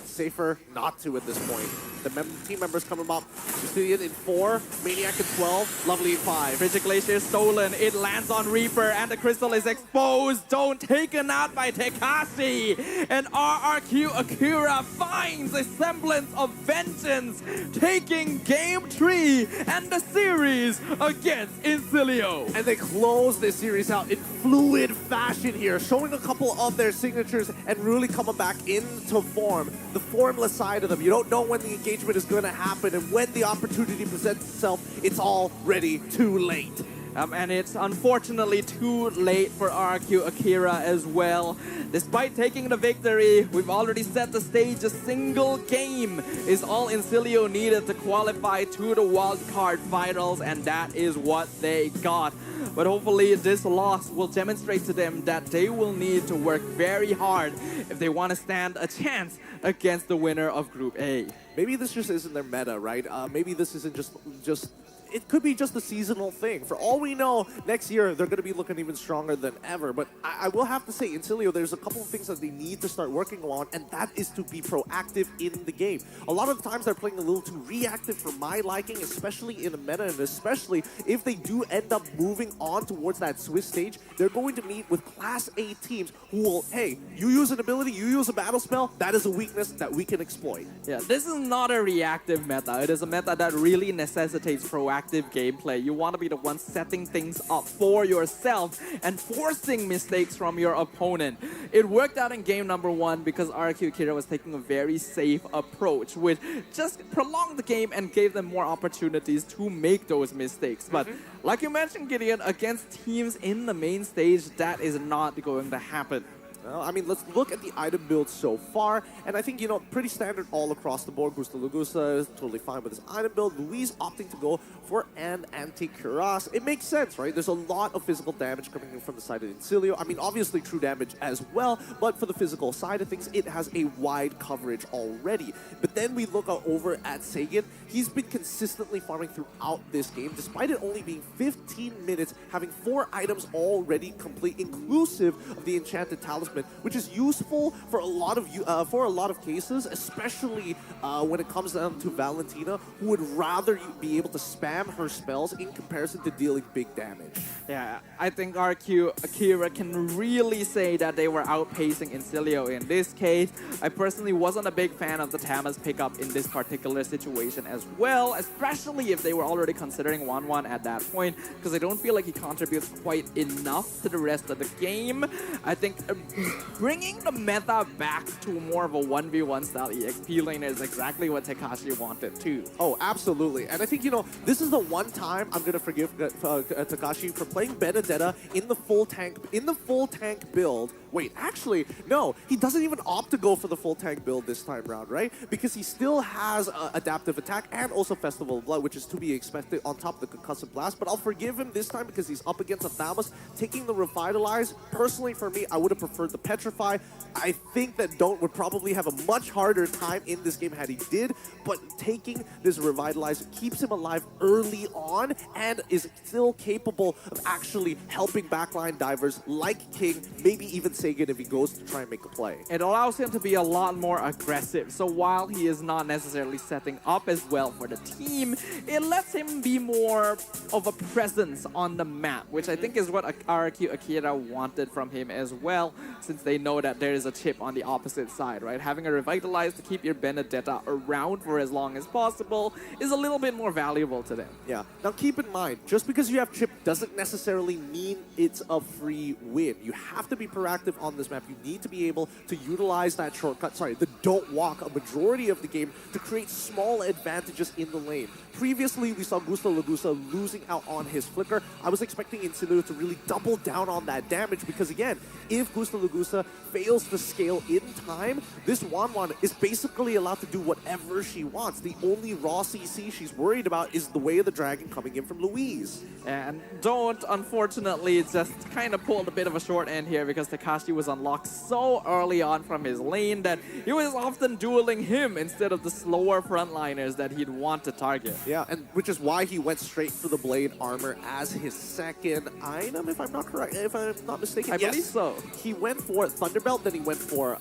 [SPEAKER 10] Safer not to at this point. The team members coming up. Justinian in 4, Maniac in 12, Lovely in 5.
[SPEAKER 9] Frigid Glacier stolen. It lands on Reaper and the crystal is exposed. Don't taken out by Tekashi. And RRQ Akira finds a semblance of vengeance, taking game 3 and the series against Incilio.
[SPEAKER 10] And they close this series out in fluid fashion here, showing a couple of their signatures and really coming back into form. The formless side of them. You don't know when the engagement is going to happen, and when the opportunity presents itself, it's already too late.
[SPEAKER 9] And it's unfortunately too late for RQ Akira as well. Despite taking the victory, we've already set the stage. A single game is all Incilio needed to qualify to the Wildcard finals, and that is what they got. But hopefully this loss will demonstrate to them that they will need to work very hard if they want to stand a chance against the winner of Group A.
[SPEAKER 10] Maybe this just isn't their meta, right? Maybe this isn't just it could be just a seasonal thing. For all we know, next year they're going to be looking even stronger than ever. But I will have to say, Incilio, there's a couple of things that they need to start working on, and that is to be proactive in the game. A lot of the times they're playing a little too reactive for my liking, especially in the meta, and especially if they do end up moving on towards that Swiss stage, they're going to meet with Class A teams who will, hey, you use an ability, you use a battle spell, that is a weakness that we can exploit.
[SPEAKER 9] Yeah, this is not a reactive meta. It is a meta that really necessitates proactive gameplay. You want to be the one setting things up for yourself and forcing mistakes from your opponent. It worked out in game number 1 because RQ Akira was taking a very safe approach, which just prolonged the game and gave them more opportunities to make those mistakes. But like you mentioned, Gideon, against teams in the main stage, that is not going to happen.
[SPEAKER 10] Well, I mean, let's look at the item build so far, and I think, you know, pretty standard all across the board. Gusta Lagusa is totally fine with his item build. Luis opting to go for an anti-cuirass. It makes sense, right? There's a lot of physical damage coming in from the side of Incilio. I mean, obviously true damage as well, but for the physical side of things, it has a wide coverage already. But then we look over at Sagan. He's been consistently farming throughout this game, despite it only being 15 minutes, having 4 items already complete, inclusive of the Enchanted Talisman, which is useful for a lot of cases, especially when it comes down to Valentina, who would rather you be able to spam her spells in comparison to dealing big damage.
[SPEAKER 9] Yeah, I think RQ Akira can really say that they were outpacing Incilio in this case. I personally wasn't a big fan of the Tama's pickup in this particular situation as well, especially if they were already considering 1-1 at that point, because I don't feel like he contributes quite enough to the rest of the game. I think bringing the meta back to more of a 1v1 style EXP lane is exactly what Tekashi wanted too.
[SPEAKER 10] Oh, absolutely. And I think, you know, this is the one time I'm going to forgive Tekashi for playing Benedetta in the full tank build. Wait, actually, no, he doesn't even opt to go for the full tank build this time around, right? Because he still has adaptive attack and also Festival of Blood, which is to be expected on top of the Concussive Blast. But I'll forgive him this time because he's up against a Thanos. Taking the Revitalize, personally for me, I would have preferred the Petrify. I think that Don't would probably have a much harder time in this game had he did, but taking this Revitalize keeps him alive early on and is still capable of actually helping backline divers like King, maybe even Sagan if he goes to try and make a play.
[SPEAKER 9] It allows him to be a lot more aggressive. So while he is not necessarily setting up as well for the team, it lets him be more of a presence on the map, which I think is what RQ Akira wanted from him as well, since they know that there is a chip on the opposite side, right? Having a Revitalize to keep your Benedetta around for as long as possible is a little bit more valuable to them.
[SPEAKER 10] Yeah. Now keep in mind, just because you have chip doesn't necessarily mean it's a free win. You have to be proactive on this map. You need to be able to utilize that shortcut, the don't walk a majority of the game to create small advantages in the lane. Previously, we saw Gusta Lagusa losing out on his flicker. I was expecting Incilio to really double down on that damage because, again, if Gusta Lagusa fails to scale in time, this Wanwan is basically allowed to do whatever she wants. The only raw CC she's worried about is the Way of the Dragon coming in from Louise.
[SPEAKER 9] And Don't, unfortunately, just kind of pulled a bit of a short end here because Tekashi was unlocked so early on from his lane that he was often dueling him instead of the slower frontliners that he'd want to target.
[SPEAKER 10] Yeah, and which is why he went straight for the Blade Armor as his second item, if I'm not correct, if I'm not mistaken.
[SPEAKER 9] I believe so.
[SPEAKER 10] He went for Thunderbelt, then he went for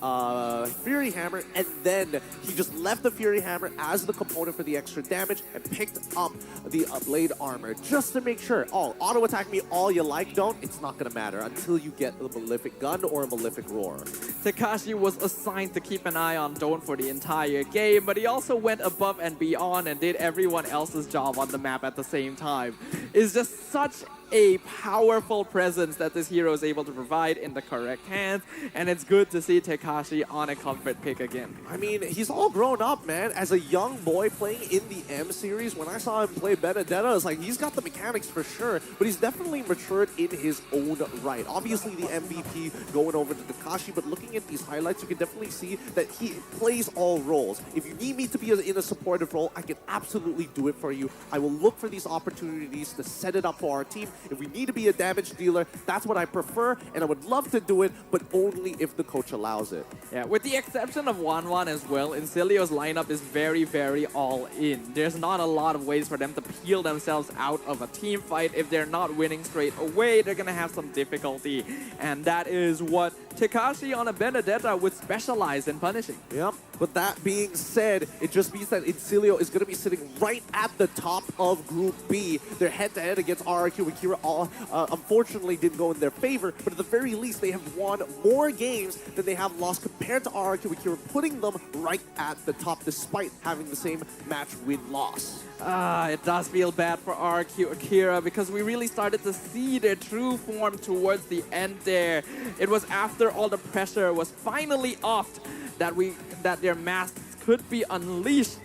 [SPEAKER 10] Fury Hammer, and then he just left the Fury Hammer as the component for the extra damage and picked up the Blade Armor just to make sure, auto attack me all you like, Don't. It's not going to matter until you get the Malefic Gun or a Malefic Roar.
[SPEAKER 9] Tekashi was assigned to keep an eye on Don't for the entire game, but he also went above and beyond and did everyone else's job on the map at the same time. It's just such a powerful presence that this hero is able to provide in the correct hands, and it's good to see Tekashi on a comfort pick again.
[SPEAKER 10] I mean, he's all grown up, man. As a young boy playing in the M series, when I saw him play Benedetta, I was like, he's got the mechanics for sure, but he's definitely matured in his own right. Obviously, the MVP going over to Tekashi, but looking at these highlights, you can definitely see that he plays all roles. If you need me to be in a supportive role, I can absolutely do it for you. I will look for these opportunities to set it up for our team. If we need to be a damage dealer, that's what I prefer, and I would love to do it, but only if the coach allows it.
[SPEAKER 9] Yeah, with the exception of Wanwan as well, Incilio's lineup is very, very all-in. There's not a lot of ways for them to peel themselves out of a team fight. If they're not winning straight away, they're gonna have some difficulty, and that is what Tekashi on a Benedetta would specialize in punishing.
[SPEAKER 10] Yep. But that being said, it just means that Incilio is going to be sitting right at the top of Group B. Their head-to-head against RRQ and Kira unfortunately didn't go in their favor, but at the very least, they have won more games than they have lost compared to RRQ and Kira, putting them right at the top despite having the same match win-loss.
[SPEAKER 9] It does feel bad for RQ Akira because we really started to see their true form towards the end there. It was after all the pressure was finally off that their masks could be unleashed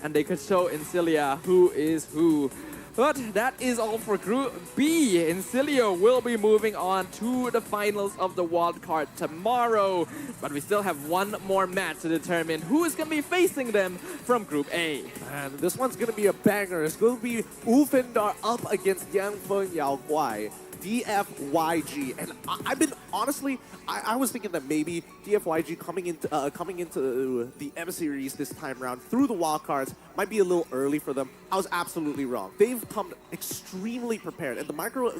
[SPEAKER 9] and they could show Incilia who is who. But that is all for Group B. Incilio will be moving on to the finals of the wildcard tomorrow. But we still have one more match to determine who is going to be facing them from Group A.
[SPEAKER 10] And this one's going to be a banger. It's going to be Ulfendar up against Yangfeng Yaoguai. DFYG, and I've been honestly, I was thinking that maybe DFYG coming into the M series this time around through the wildcards might be a little early for them. I was absolutely wrong. They've come extremely prepared, and the micro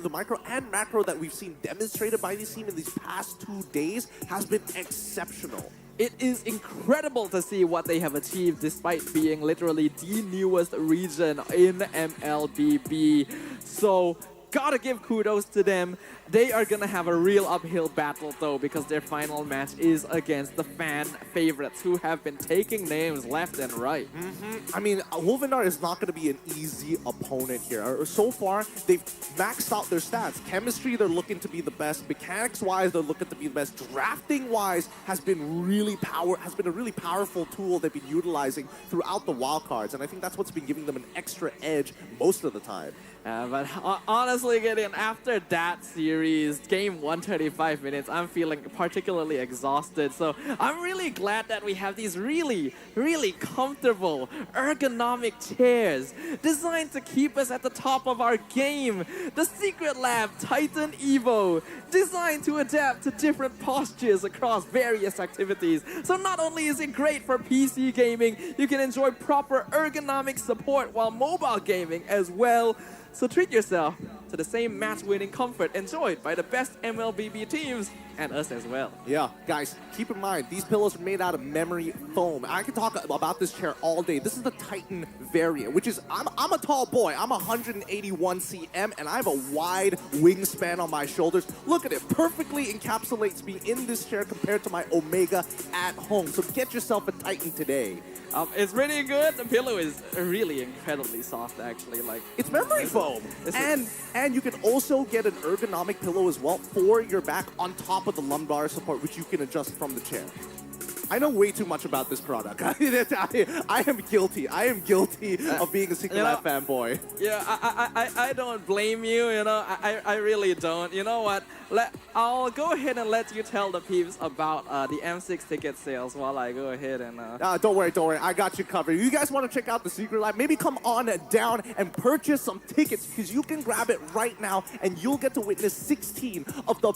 [SPEAKER 10] and macro that we've seen demonstrated by this team in these past 2 days has been exceptional.
[SPEAKER 9] It is incredible to see what they have achieved despite being literally the newest region in MLBB. So gotta give kudos to them. They are gonna have a real uphill battle though, because their final match is against the fan favorites who have been taking names left and right.
[SPEAKER 10] I mean, Wolfendar is not going to be an easy opponent here. So far, they've maxed out their stats. Chemistry, they're looking to be the best. Mechanics-wise, they're looking to be the best. Drafting-wise, has been a really powerful tool they've been utilizing throughout the wildcards, and I think that's what's been giving them an extra edge most of the time.
[SPEAKER 9] But honestly, Gideon, after that series, game 135 minutes, I'm feeling particularly exhausted. So I'm really glad that we have these really, really comfortable, ergonomic chairs designed to keep us at the top of our game. The Secret Lab Titan Evo, designed to adapt to different postures across various activities. So not only is it great for PC gaming, you can enjoy proper ergonomic support while mobile gaming as well. So treat yourself to the same match-winning comfort enjoyed by the best MLBB teams and us as well.
[SPEAKER 10] Yeah, guys, keep in mind, these pillows are made out of memory foam. I can talk about this chair all day. This is the Titan variant, which is, I'm a tall boy. I'm 181 cm, and I have a wide wingspan on my shoulders. Look at it, perfectly encapsulates me in this chair compared to my Omega at home. So get yourself a Titan today.
[SPEAKER 9] It's really good. The pillow is really incredibly soft, actually. Like,
[SPEAKER 10] it's memory foam. And you can also get an ergonomic pillow as well for your back on top of the lumbar support, which you can adjust from the chair. I know way too much about this product. I am guilty. I am guilty of being a Secret Lab fanboy.
[SPEAKER 9] Yeah, I don't blame you, you know. I really don't. You know what? I'll go ahead and let you tell the peeps about the M6 ticket sales while I go ahead and...
[SPEAKER 10] Don't worry. I got you covered. You guys want to check out the Secret Lab? Maybe come on down and purchase some tickets, because you can grab it right now and you'll get to witness 16 of the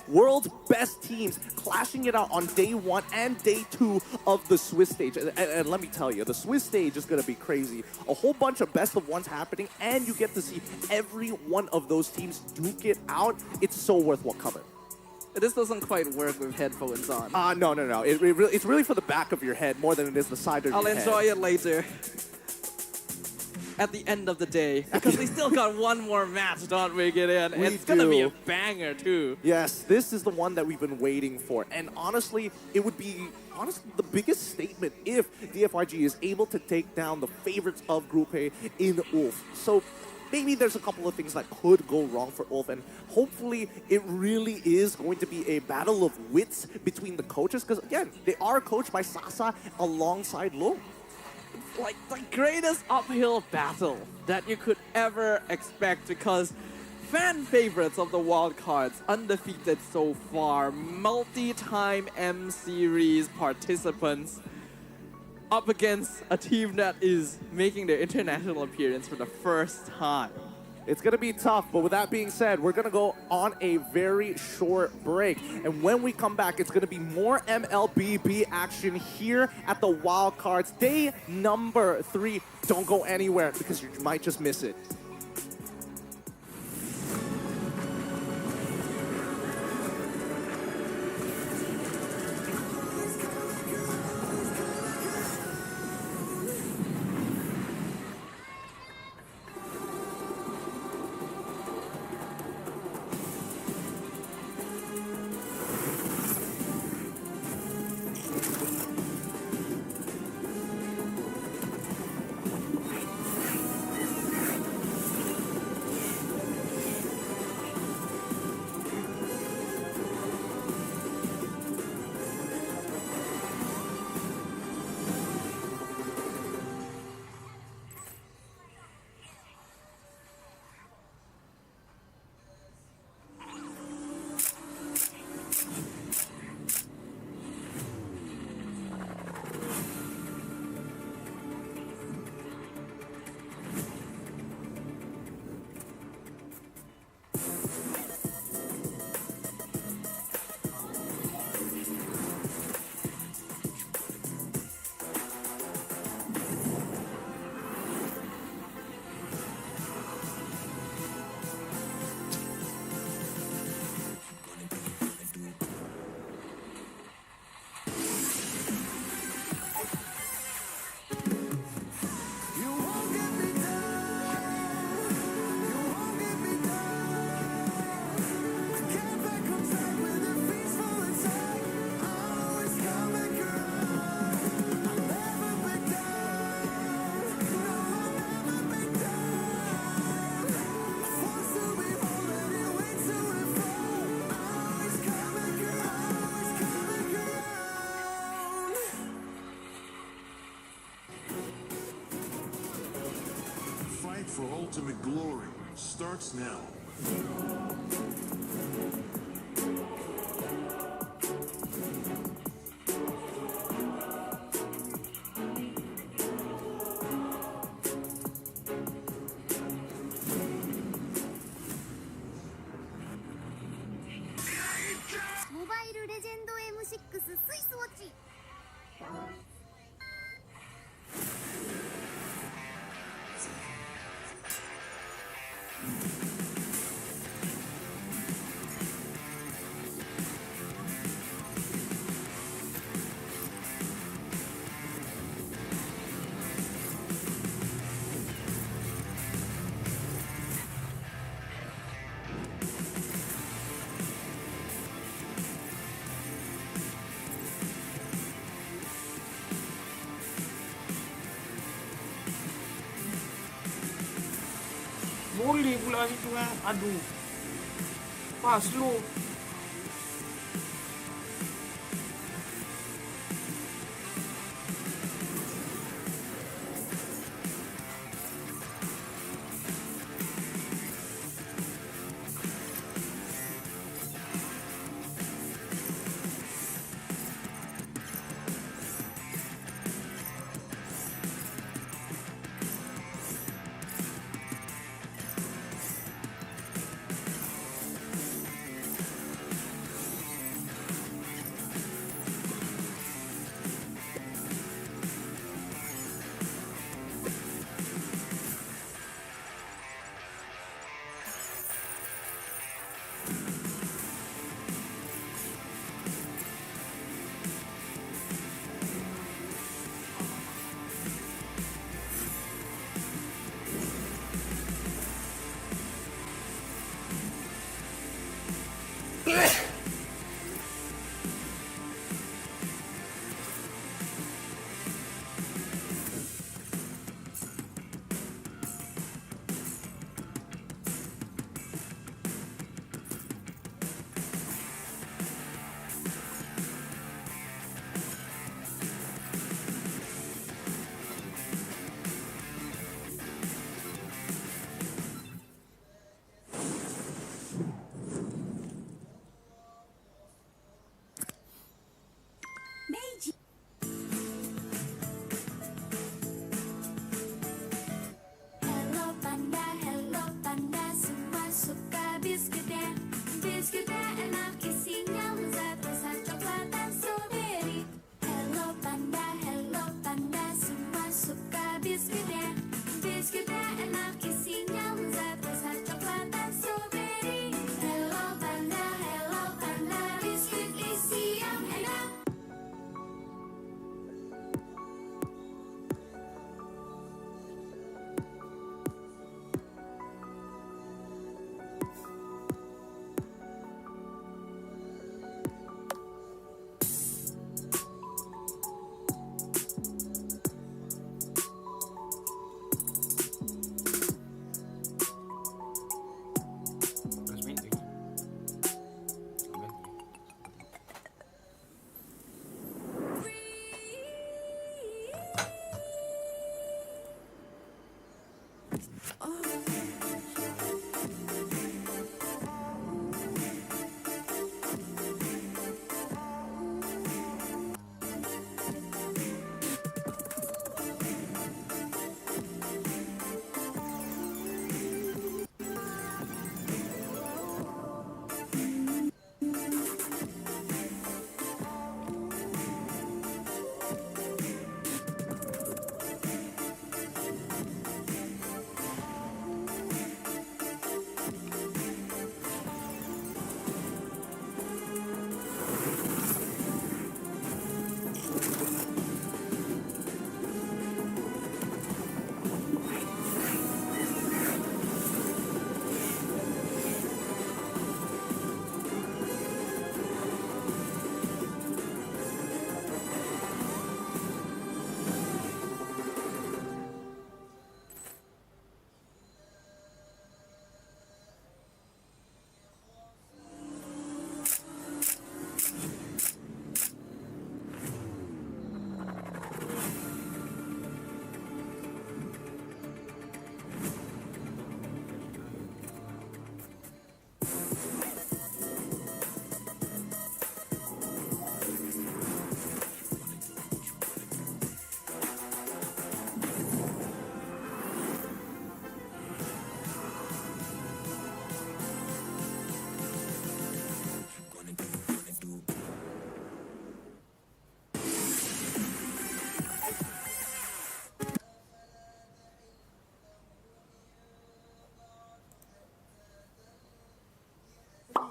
[SPEAKER 10] world's best teams clashing it out on day 1 and day 2 of the Swiss stage. And let me tell you, the Swiss stage is going to be crazy. A whole bunch of best of ones happening, and you get to see every one of those teams duke it out. It's so worth what cover.
[SPEAKER 9] This doesn't quite work with headphones on.
[SPEAKER 10] No. It's really for the back of your head more than it is the side of your head.
[SPEAKER 9] I'll enjoy it later. At the end of the day, because we still got one more match, don't we, Gideon? It's gonna be a banger too.
[SPEAKER 10] Yes, this is the one that we've been waiting for, and honestly, it would be the biggest statement if DFYG is able to take down the favorites of Group A in Ulf. So maybe there's a couple of things that could go wrong for Ulf, and hopefully it really is going to be a battle of wits between the coaches, because again, they are coached by Sasa alongside Lo.
[SPEAKER 9] Like the greatest uphill battle that you could ever expect, because fan favorites of the wildcards, undefeated so far, multi-time M series participants, up against a team that is making their international appearance for the first time.
[SPEAKER 10] It's going to be tough, but with that being said, we're going to go on a very short break. And when we come back, it's going to be more MLBB action here at the Wildcards. Day number 3. Don't go anywhere, because you might just miss it.
[SPEAKER 6] for ultimate glory starts now.
[SPEAKER 7] Mobile Legend M6 Swiss Watch.
[SPEAKER 3] Boleh pula situ kan. Aduh. Pas slow.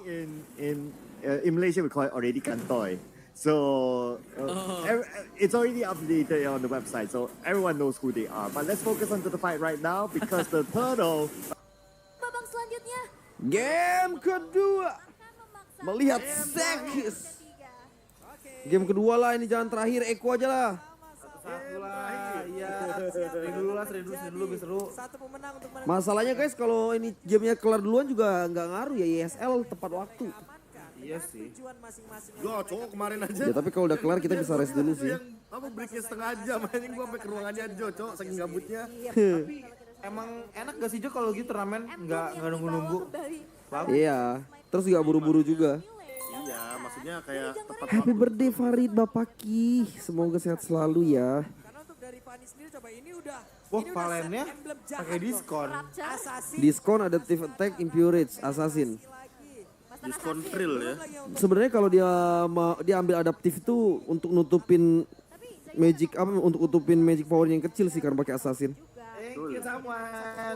[SPEAKER 11] in Malaysia we call it already kantoy. So it's already updated on the website, so everyone knows who they are. But let's focus on to the fight right now because the turtle.
[SPEAKER 8] Babak selanjutnya.
[SPEAKER 12] Game kedua. Melihat Sekis. Game kedua lah ini, jangan terakhir. Eko aja lah.
[SPEAKER 9] Satu lah, iya. Seri dulu, lebih seru.
[SPEAKER 12] Masalahnya guys, kalau ini gamenya kelar duluan juga nggak ngaruh ya, ISL tepat waktu.
[SPEAKER 9] Iya sih.
[SPEAKER 3] Gua cowok kemarin aja.
[SPEAKER 12] Ya tapi kalau udah kelar kita bisa rest dulu sih.
[SPEAKER 3] Apa breaknya setengah jam, anjing gua sampai ke ruangannya Jo, cowok saking gabutnya.
[SPEAKER 9] Tapi emang enak gak sih Jo kalau gitu turnamen nggak nunggu-nunggu.
[SPEAKER 12] Iya, terus nggak buru-buru juga.
[SPEAKER 3] Iya, maksudnya kayak tepat
[SPEAKER 12] Happy birthday Farid Bapaki, semoga sehat selalu ya.
[SPEAKER 9] Wah, palennya pakai diskon.
[SPEAKER 12] Diskon adaptive attack, impurage, assassin.
[SPEAKER 3] diskon thrill ya.
[SPEAKER 12] Sebenarnya kalau dia ambil adaptif itu untuk nutupin magic untuk nutupin magic power yang kecil sih karena pakai assassin.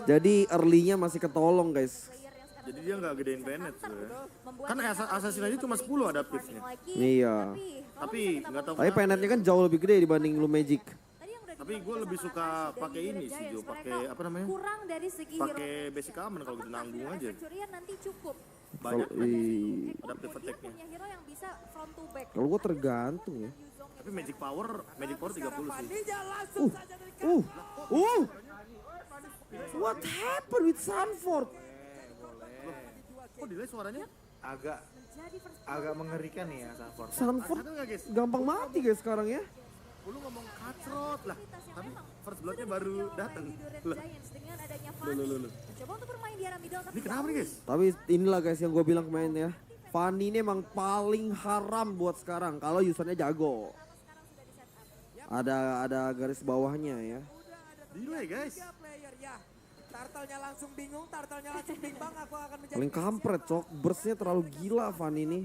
[SPEAKER 12] Jadi early-nya masih ketolong guys.
[SPEAKER 3] Jadi dia nggak gedein Bennett sebenarnya. Kan assassin aja cuma 10 adaptifnya.
[SPEAKER 12] Iya.
[SPEAKER 3] Tapi nggak tahu.
[SPEAKER 12] Tapi penetnya kan jauh lebih gede dibanding lu magic.
[SPEAKER 3] Tapi gue lebih suka pakai ini sih Jo, pakai apa namanya?
[SPEAKER 8] Kurang dari segi
[SPEAKER 3] pakai basic aman kalau gitu nanggung aja.
[SPEAKER 8] nanti cukup.
[SPEAKER 3] Banyak adaptive attack-nya.
[SPEAKER 12] Kalau gua tergantung ya.
[SPEAKER 3] Tapi magic power 30 sih.
[SPEAKER 12] What happened with Sanford?
[SPEAKER 3] Kok delay suaranya?
[SPEAKER 9] Agak mengerikan nih ya Sanford.
[SPEAKER 12] Sanford gampang mati guys sekarang ya.
[SPEAKER 3] Lu ngomong kacrot lah, tapi first blood-nya baru datang. Ini kenapa nih guys?
[SPEAKER 12] Tapi inilah guys yang gue bilang kemarin ya. Fanny ini emang paling haram buat sekarang kalau usernya jago. Ada garis bawahnya ya.
[SPEAKER 3] Delay guys.
[SPEAKER 13] Turtle-nya langsung bingung, bimbang, aku akan menjadi
[SPEAKER 12] Paling kampret cok, burstnya terlalu gila Fanny ini.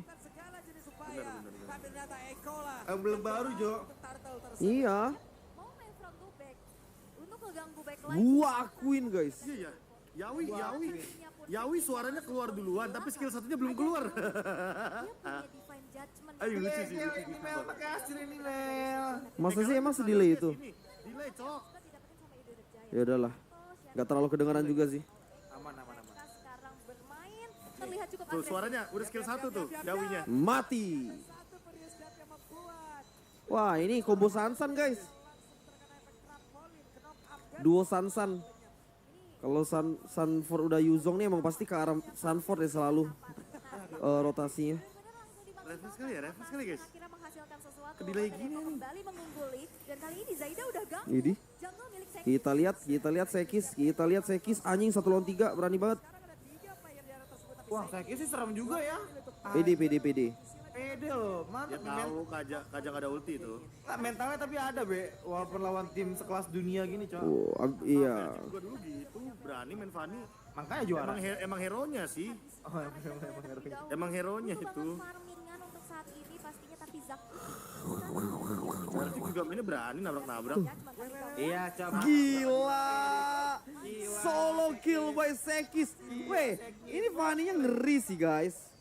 [SPEAKER 9] Belum baru Jo.
[SPEAKER 12] Iya. Gua akuin guys.
[SPEAKER 3] Iya ya. Yawi suaranya keluar duluan, tapi skill satunya belum keluar. Ayo lucu sih.
[SPEAKER 9] Ini Mel pakai hasil ini Mel.
[SPEAKER 12] Masa sih emang sedelay itu?
[SPEAKER 3] Delay cok.
[SPEAKER 12] Ya udahlah. Gak terlalu kedengaran juga sih.
[SPEAKER 9] Aman.
[SPEAKER 3] Tuh suaranya udah skill 1 tuh, Yawinya.
[SPEAKER 12] Mati. Wah ini combo Sansan guys. Duo Sansan. Kalau Sanford udah Yuzong nih emang pasti ke arah Sanford ya selalu rotasinya.
[SPEAKER 3] Refresh kali guys. Kedelay gini nih.
[SPEAKER 12] Ini. Kita lihat Sekis anjing 1 lawan 3 berani banget.
[SPEAKER 9] Wah, Sekis sih serem juga ya.
[SPEAKER 12] PD.
[SPEAKER 9] Pede loh, mantap.
[SPEAKER 3] Dia tahu Kajang gak ada ulti itu.
[SPEAKER 9] Nah, mentalnya tapi ada be, walaupun lawan tim sekelas dunia gini coy.
[SPEAKER 12] Iya.
[SPEAKER 3] Juga dulu gitu, berani main Fanny.
[SPEAKER 9] Makanya juara.
[SPEAKER 3] Emang hero-nya sih.
[SPEAKER 9] Oh, emang hero-nya.
[SPEAKER 3] Emang hero-nya itu. Berarti juga mainnya berani nabrak-nabrak.
[SPEAKER 9] Iya, coba.
[SPEAKER 12] Gila. Solo kill by Sekis. Weh, ini Fanny-nya ngeri sih guys.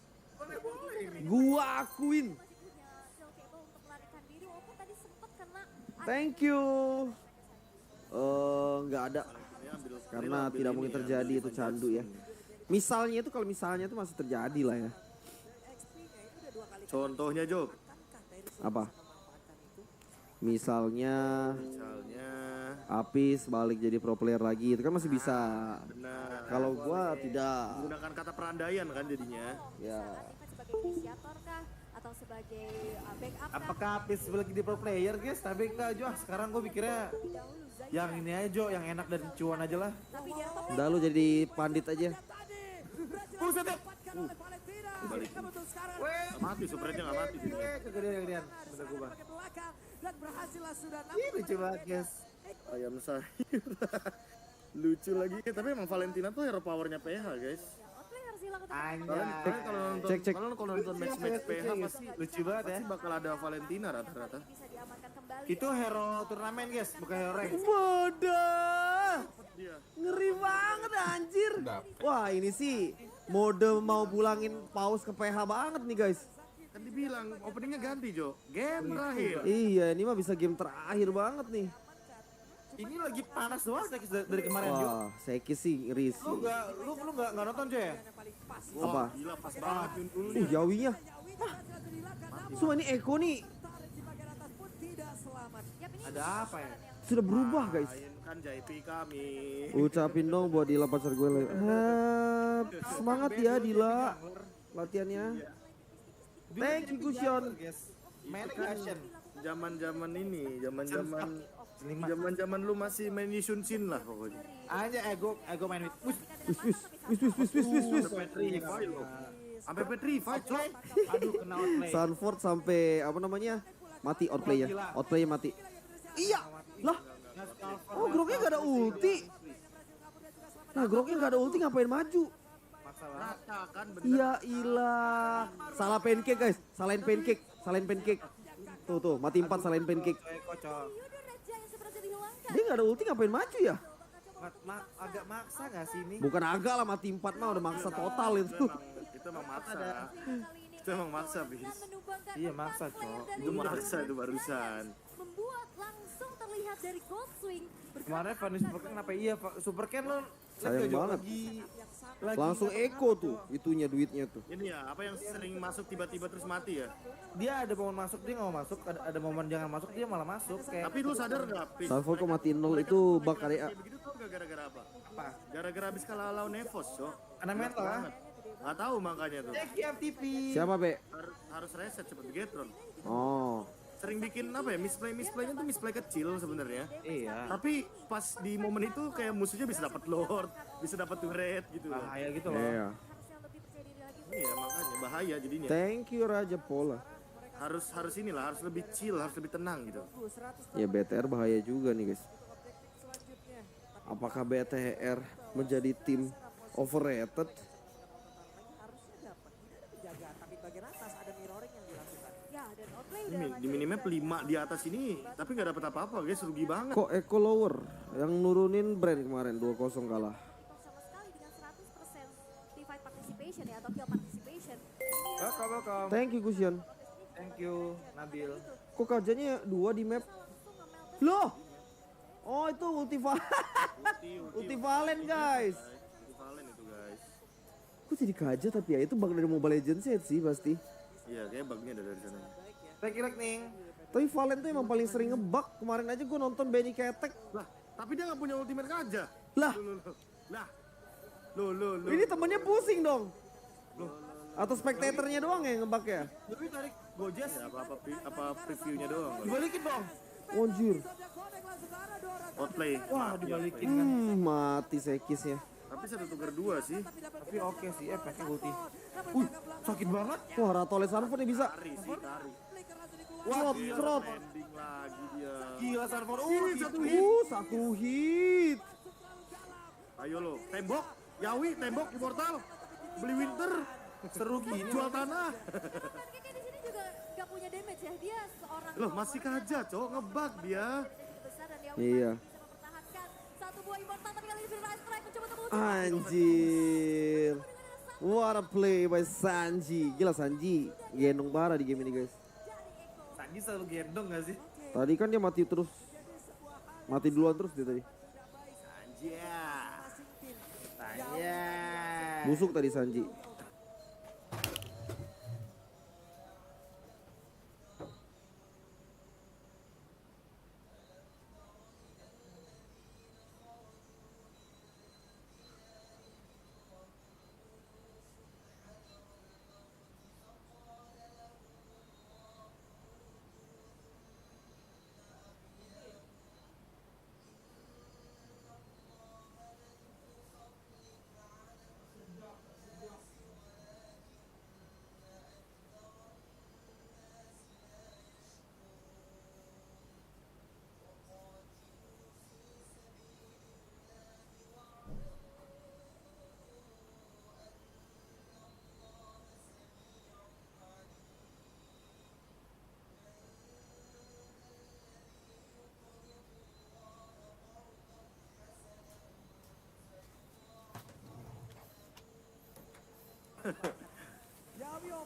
[SPEAKER 12] Gua akuin. Thank you. Nggak ada. Karena tidak mungkin terjadi itu candu ya. Misalnya itu kalau misalnya itu masih terjadi lah ya.
[SPEAKER 3] Contohnya Jo.
[SPEAKER 12] Apa? Misalnya Apis balik jadi pro player lagi itu kan masih bisa.
[SPEAKER 3] Benar.
[SPEAKER 12] Kalau gua tidak.
[SPEAKER 3] Menggunakan kata perandaian kan jadinya.
[SPEAKER 12] Ya.
[SPEAKER 8] Atau sebagai backup.
[SPEAKER 9] Apakah Apis balik di pro player guys? Tapi enggak Jo, sekarang gue pikirnya yang ini aja Jo, yang enak dan cuan aja lah.
[SPEAKER 12] Udah lu jadi pandit aja.
[SPEAKER 3] Balik. Mati, supernya nggak mati.
[SPEAKER 9] Kegedean. Bener gue bang. Ih, lucu banget guys.
[SPEAKER 3] Ayam sayur. Lucu lagi. Tapi emang Valentina tuh hero powernya PH guys. Kalian kalau nonton,
[SPEAKER 12] Cek.
[SPEAKER 3] kalau nonton match PH pasti
[SPEAKER 9] lucu banget ya.
[SPEAKER 3] Pasti bakal ada Valentina rata-rata.
[SPEAKER 9] Itu hero turnamen guys, bukan hero rank.
[SPEAKER 12] Wadah.
[SPEAKER 3] Dia.
[SPEAKER 12] Ngeri banget anjir. Wah ini sih mode mau pulangin paus ke PH banget nih guys.
[SPEAKER 3] Kan dibilang openingnya ganti Jo. Game terakhir.
[SPEAKER 12] Iya ini mah bisa game terakhir banget nih.
[SPEAKER 10] Ini lagi panas doang Sekis dari kemarin Jo.
[SPEAKER 12] Wah Sekis sih ngeri sih.
[SPEAKER 10] Lu nggak nonton Jo ya?
[SPEAKER 12] Apa?
[SPEAKER 3] Gila pas banget dulu.
[SPEAKER 12] Yawinya. Semua ini Eko nih
[SPEAKER 10] Ada apa ya?
[SPEAKER 12] sudah berubah guys.
[SPEAKER 3] Kan JP kami.
[SPEAKER 12] Ucapin dong buat Dila pacar gue. Semangat ya Dila latihannya. Thank you Gusion.
[SPEAKER 3] Zaman-zaman ini, zaman-zaman lu masih main Yishun lah pokoknya.
[SPEAKER 10] Aja ego main with.
[SPEAKER 12] Wis.
[SPEAKER 3] Sampai petrified, coy.
[SPEAKER 10] Aduh kena outplay.
[SPEAKER 12] Sanford sampai apa namanya? Mati outplay-nya. Outplay-nya mati. Iya. Lah. Oh, Groknya gak ada ulti. Nah, Groknya gak ada ulti ngapain maju?
[SPEAKER 3] Rata kan bener.
[SPEAKER 12] Iya, ilah. Salah pancake, guys. Salahin pancake. Tuh, mati 4 salahin pancake. Dia gak ada ulti ngapain maju ya?
[SPEAKER 10] Agak maksa gak sih ini?
[SPEAKER 12] Bukan agak lah, mati 4 mah udah maksa total itu.
[SPEAKER 3] Itu emang maksa. Itu emang maksa, bis.
[SPEAKER 10] Iya maksa, Cok.
[SPEAKER 3] Itu maksa itu barusan.
[SPEAKER 8] Membuat langsung terlihat dari Gold Swing.
[SPEAKER 10] Kemarin Fanny Supercan kenapa iya Supercan lo
[SPEAKER 12] Sayang banget. Langsung Eko tuh, itunya duitnya tuh.
[SPEAKER 3] Ini ya, apa yang sering masuk tiba-tiba terus mati ya?
[SPEAKER 10] Dia ada momen masuk dia nggak mau masuk, ada momen jangan masuk dia malah masuk kayak.
[SPEAKER 3] Tapi lu sadar nggak, Pis?
[SPEAKER 12] Sanford kok mati 0 itu bug kali ya.
[SPEAKER 3] Begitu tau gak gara-gara apa? Gara-gara habis kalah lawan Nevos, Cok.
[SPEAKER 10] Anak mental ah.
[SPEAKER 3] Gak tahu makanya tuh.
[SPEAKER 10] Cek FTP.
[SPEAKER 12] Siapa, Be?
[SPEAKER 3] Harus reset cepet Begetron.
[SPEAKER 12] Oh.
[SPEAKER 3] Sering bikin apa ya, misplaynya tuh misplay kecil sebenarnya.
[SPEAKER 10] Iya.
[SPEAKER 3] Tapi pas di momen itu kayak musuhnya bisa dapat lord, bisa dapat turret gitu.
[SPEAKER 10] Bahaya gitu loh.
[SPEAKER 12] Iya.
[SPEAKER 3] Iya makanya bahaya jadinya.
[SPEAKER 12] Thank you Raja Pola.
[SPEAKER 3] Harus inilah, harus lebih chill, harus lebih tenang gitu.
[SPEAKER 12] Ya BTR bahaya juga nih guys. Apakah BTR menjadi tim overrated?
[SPEAKER 3] Di minimap 5 di atas ini, tapi nggak dapat apa-apa guys, rugi banget.
[SPEAKER 12] Kok Eco lower yang nurunin brand kemarin 2-0 kalah.
[SPEAKER 8] Sama sekali dengan 100% Divide participation ya, atau kill participation.
[SPEAKER 10] Welcome.
[SPEAKER 12] Thank you Gusion.
[SPEAKER 10] Thank you Nabil.
[SPEAKER 12] Kok kajanya 2 di map? Loh! Oh itu ulti Valen guys.
[SPEAKER 3] Ulti Valen itu guys.
[SPEAKER 12] Kok jadi kaja tapi ya itu bug dari Mobile Legends sih pasti.
[SPEAKER 3] Iya kayak bugnya dari sana.
[SPEAKER 10] Thank you Lightning.
[SPEAKER 12] Tapi Valen tuh emang paling sering ngebug. Kemarin aja gue nonton Benny Ketek.
[SPEAKER 3] Lah, tapi dia nggak punya ultimate kaja.
[SPEAKER 12] Lah.
[SPEAKER 3] Loh.
[SPEAKER 12] Ini temennya pusing dong. Atau spektatornya doang yang ngebug ya?
[SPEAKER 10] Tapi tarik Gojas.
[SPEAKER 3] Ya, apa previewnya doang.
[SPEAKER 10] Dibalikin dong.
[SPEAKER 12] Anjir.
[SPEAKER 3] Outplay.
[SPEAKER 10] Wah dibalikin kan.
[SPEAKER 12] Mati Sekis ya.
[SPEAKER 3] Tapi 1 tukar 2 sih.
[SPEAKER 10] Tapi oke sih, pakai ulti. Sakit banget.
[SPEAKER 12] Wah Ratole Sanford nih bisa.
[SPEAKER 3] Tari.
[SPEAKER 12] Trot.
[SPEAKER 3] Ending lagi dia.
[SPEAKER 10] Gila Sanford.
[SPEAKER 12] Satu hit.
[SPEAKER 3] Ayo lo, tembok. Yawi, tembok immortal. Beli winter.
[SPEAKER 10] Seru gini.
[SPEAKER 3] Jual tanah.
[SPEAKER 8] Pancake di sini juga gak punya damage ya, dia seorang.
[SPEAKER 3] Loh, masih kaja, Cok. Ngebug dia.
[SPEAKER 8] Besar dan dia
[SPEAKER 12] Iya.
[SPEAKER 8] bisa mempertahankan satu buah immortal, tapi kali ini RESTREAM mencoba tembus.
[SPEAKER 12] Anjir. What a play by Sanji. Gila Sanji gendong parah di game ini guys.
[SPEAKER 10] Sanji selalu gendong gak sih?
[SPEAKER 12] Tadi kan dia mati terus. Mati duluan terus dia tadi.
[SPEAKER 10] Tanya.
[SPEAKER 12] Busuk tadi Sanji.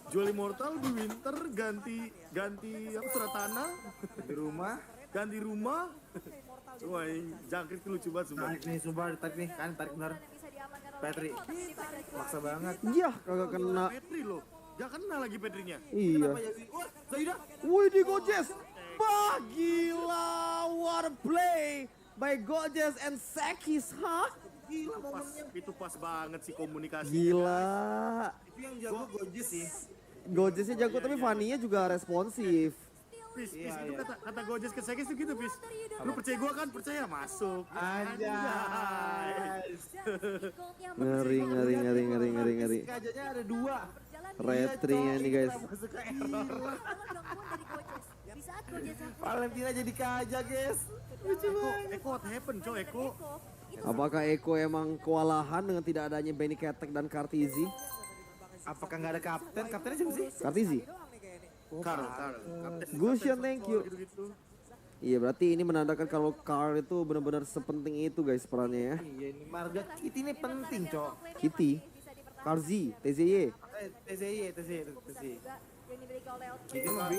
[SPEAKER 3] Jual Immortal di Winter ganti apa surat tanah ganti rumah. Wah, jangkrik itu lucu banget sumpah.
[SPEAKER 12] Tarik nih, sumpah tarik nih, kan tarik benar. Petri, maksa banget.
[SPEAKER 3] Iya, kagak kena. Petri loh, gak kena lagi Petrinya.
[SPEAKER 12] Iya. Wih di Gojes. Bah, gila, what a play by Gojes and Sekis, hah?
[SPEAKER 3] Gila momennya. Itu pas banget sih komunikasi.
[SPEAKER 12] Gila.
[SPEAKER 13] Itu yang jago Gojes sih.
[SPEAKER 12] Gojesnya jago tapi Fanny-nya juga responsif.
[SPEAKER 3] Pis, itu kata Gojes ke Sekis itu gitu, Pis. Lu percaya gua kan? Percaya masuk.
[SPEAKER 12] Anjay. Ngeri.
[SPEAKER 13] Kajanya ada 2.
[SPEAKER 12] Retringnya nih guys.
[SPEAKER 13] Valentina jadi kaja guys.
[SPEAKER 3] Lucu banget. Eko what happened, coy? Eko.
[SPEAKER 12] Apakah Eko emang kewalahan dengan tidak adanya Benny Ketek dan Kartizi?
[SPEAKER 13] Apakah nggak ada kapten? Kaptennya siapa sih?
[SPEAKER 12] Kartizi.
[SPEAKER 3] Carl.
[SPEAKER 12] Gushian, thank you. Iya, berarti ini menandakan kalau Carl itu benar-benar sepenting itu guys perannya ya.
[SPEAKER 13] Iya, ini Marga Kitty ini penting, Cok.
[SPEAKER 12] Kitty, Karzi, TZY.
[SPEAKER 13] TZY.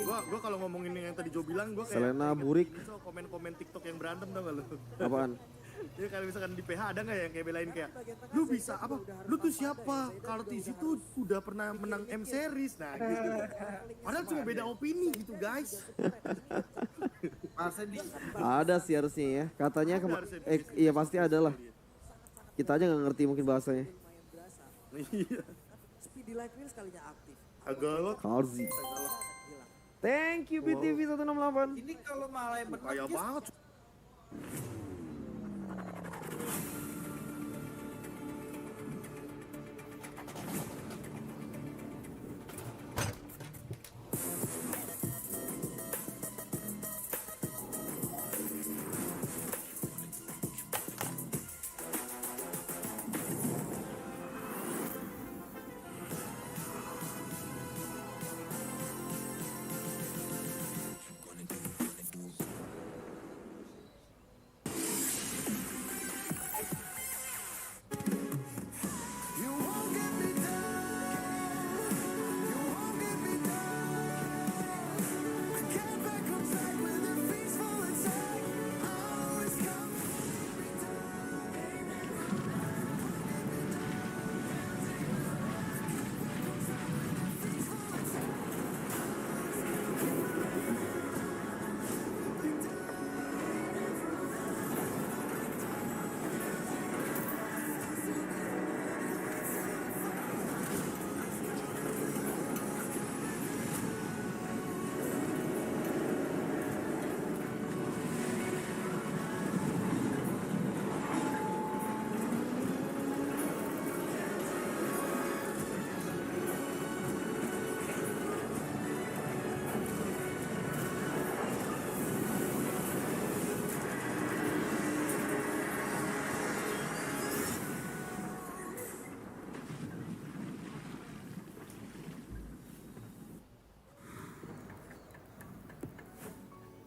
[SPEAKER 3] Gua kalau ngomongin yang tadi Jo bilang, gua kayak
[SPEAKER 12] Selena Burik.
[SPEAKER 3] komen-komen TikTok yang berantem tau gak lu?
[SPEAKER 12] Apaan?
[SPEAKER 3] Ya kalau misalkan di PH ada nggak yang kayak belain kayak lu bisa apa? Lu tuh siapa? Kartis itu udah pernah menang M series, nah gitu. Padahal cuma beda opini gitu guys.
[SPEAKER 12] Ada sih harusnya ya. Katanya iya pasti ada lah. Kita aja nggak ngerti mungkin bahasanya.
[SPEAKER 3] Iya.
[SPEAKER 13] Speedy Light Wheel sekalinya aktif.
[SPEAKER 3] Agak
[SPEAKER 12] Karzi. Thank you BTV 168.
[SPEAKER 13] Ini kalau malah yang
[SPEAKER 3] kaya banget.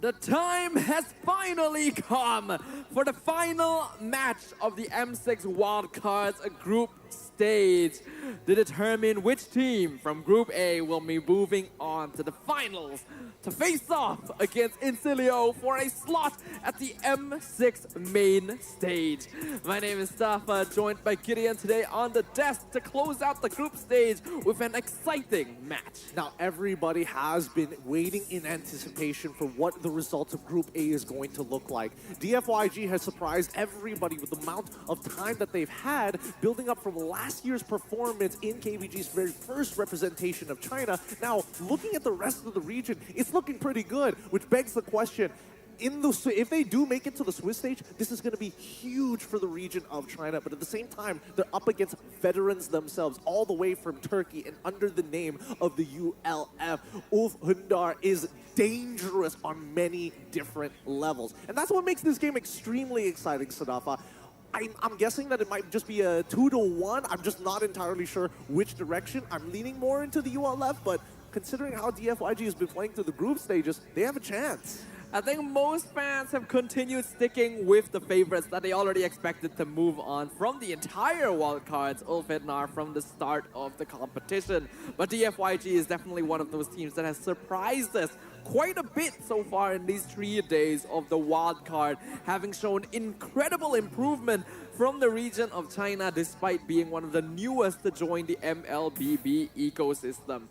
[SPEAKER 9] The time has finally come for the final match of the M6 Wildcards group stage to determine which team from Group A will be moving on to the finals to face off against Incilio for a slot at the M6 main stage. My name is Stafa, joined by Gideon today on the desk to close out the group stage with an exciting match.
[SPEAKER 10] Now, everybody has been waiting in anticipation for what the result of Group A is going to look like. DFYG has surprised everybody with the amount of time that they've had building up from last year's performance in KVG's very first representation of China. Now, looking at the rest of the region, it's looking pretty good, which begs the question, if they do make it to the Swiss stage, this is going to be huge for the region of China. But at the same time, they're up against veterans themselves, all the way from Turkey and under the name of the ULF. Ulf Hundar is dangerous on many different levels. And that's what makes this game extremely exciting, Sadafa. I'm guessing that it might just be a 2-1. I'm just not entirely sure which direction. I'm leaning more into the ULF, but considering how DFYG has been playing through the group stages, they have a chance.
[SPEAKER 9] I think most fans have continued sticking with the favorites that they already expected to move on from the entire wildcards Ulfhednar from the start of the competition. But DFYG is definitely one of those teams that has surprised us quite a bit so far in these 3 days of the wildcard, having shown incredible improvement from the region of China despite being one of the newest to join the MLBB ecosystem.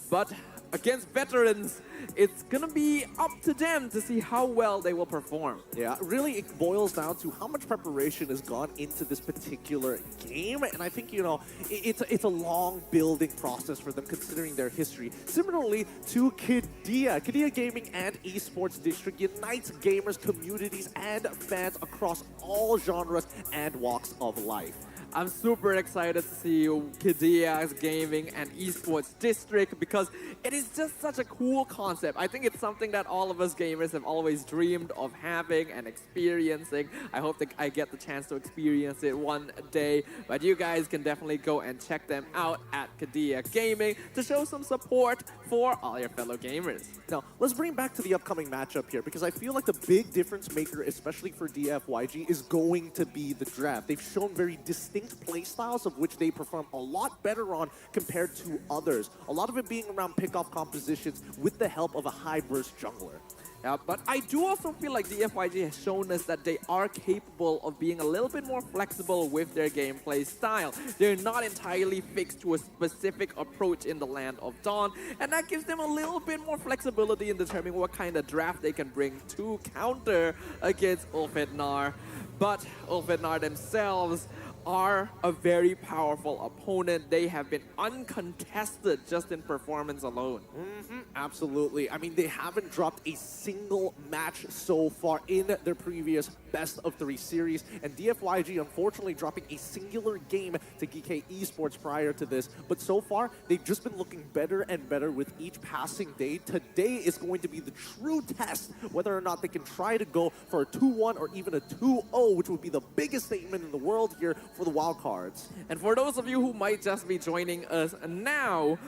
[SPEAKER 9] But against veterans, it's gonna be up to them to see how well they will perform.
[SPEAKER 10] Yeah, really it boils down to how much preparation has gone into this particular game, and I think, you know, it's a long building process for them considering their history. Similarly to Qiddiya. Qiddiya Gaming and Esports District unites gamers, communities, and fans across all genres and walks of life.
[SPEAKER 9] I'm super excited to see Qiddiya's Gaming and Esports District because it is just such a cool concept. I think it's something that all of us gamers have always dreamed of having and experiencing. I hope that I get the chance to experience it one day, but you guys can definitely go and check them out at Qiddiya Gaming to show some support for all your fellow gamers.
[SPEAKER 10] Now, let's bring back to the upcoming matchup here because I feel like the big difference maker, especially for DFYG, is going to be the draft. They've shown very distinct playstyles of which they perform a lot better on compared to others. A lot of it being around pickoff compositions with the help of a high burst jungler.
[SPEAKER 9] Yeah, but I do also feel like DFYG has shown us that they are capable of being a little bit more flexible with their gameplay style. They're not entirely fixed to a specific approach in the Land of Dawn, and that gives them a little bit more flexibility in determining what kind of draft they can bring to counter against Ulfhednar. But Ulfhednar themselves are a very powerful opponent. They have been uncontested just in performance alone.
[SPEAKER 10] Absolutely. I mean, they haven't dropped a single match so far in their previous best of 3 series, and DFYG unfortunately dropping a singular game to GK Esports prior to this, but so far they've just been looking better and better with each passing day. Today is going to be the true test whether or not they can try to go for a 2-1 or even a 2-0, which would be the biggest statement in the world here for the wildcards.
[SPEAKER 9] And for those of you who might just be joining us now,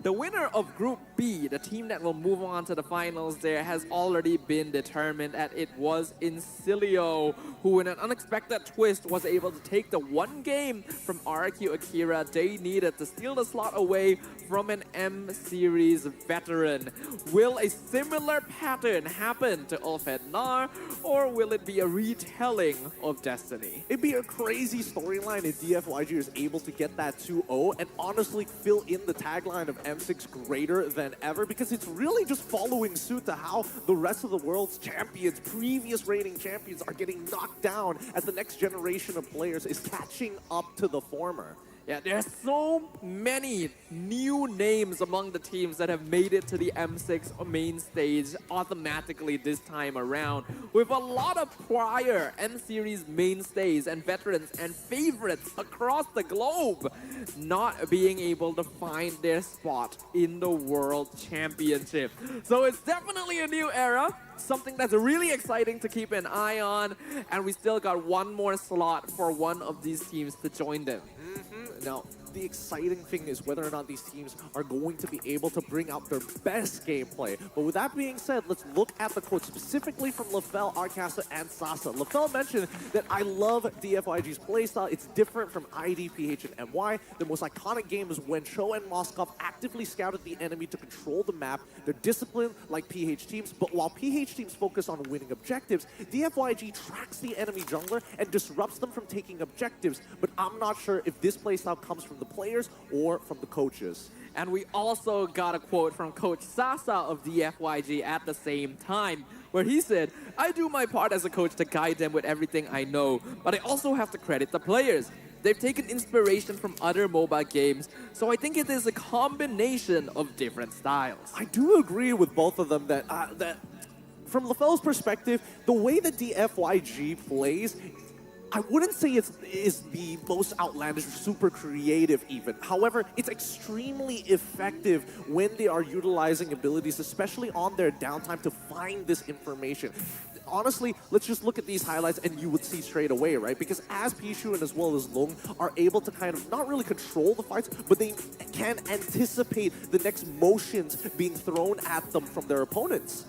[SPEAKER 9] the winner of Group B, the team that will move on to the finals there, has already been determined, and it was Incilio, who in an unexpected twist was able to take the one game from RQ Akira they needed to steal the slot away from an M-Series veteran. Will a similar pattern happen to Ulfhednar, or will it be a retelling of Destiny?
[SPEAKER 10] It'd be a crazy storyline if DFYG is able to get that 2-0 and honestly fill in the tagline of M6 greater than ever, because it's really just following suit to how the rest of the world's champions, previous reigning champions, are getting knocked down as the next generation of players is catching up to the former.
[SPEAKER 9] Yeah, there's so many new names among the teams that have made it to the M6 main stage automatically this time around, with a lot of prior M-Series mainstays and veterans and favorites across the globe not being able to find their spot in the World Championship. So it's definitely a new era, something that's really exciting to keep an eye on, and we still got one more slot for one of these teams to join them.
[SPEAKER 10] Now, the exciting thing is whether or not these teams are going to be able to bring out their best gameplay. But with that being said, let's look at the quote specifically from Lefel, Arcasa, and Sasa. Lefel mentioned that I love DFYG's playstyle. It's different from ID, PH, and MY. The most iconic game is when Cho and Moskov actively scouted the enemy to control the map. They're disciplined like PH teams, but while PH teams focus on winning objectives, DFYG tracks the enemy jungler and disrupts them from taking objectives. But I'm not sure if this playstyle comes from the players or from the coaches.
[SPEAKER 9] And we also got a quote from Coach Sasa of DFYG at the same time, where he said, "I do my part as a coach to guide them with everything I know, but I also have to credit the players. They've taken inspiration from other mobile games, so I think it is a combination of different styles."
[SPEAKER 10] I do agree with both of them that from Lefel's perspective, the way that DFYG plays, I wouldn't say is the most outlandish, super creative even. However, it's extremely effective when they are utilizing abilities, especially on their downtime, to find this information. Honestly, let's just look at these highlights and you would see straight away, right? Because as Pishu and as well as Lung are able to kind of not really control the fights, but they can anticipate the next motions being thrown at them from their opponents.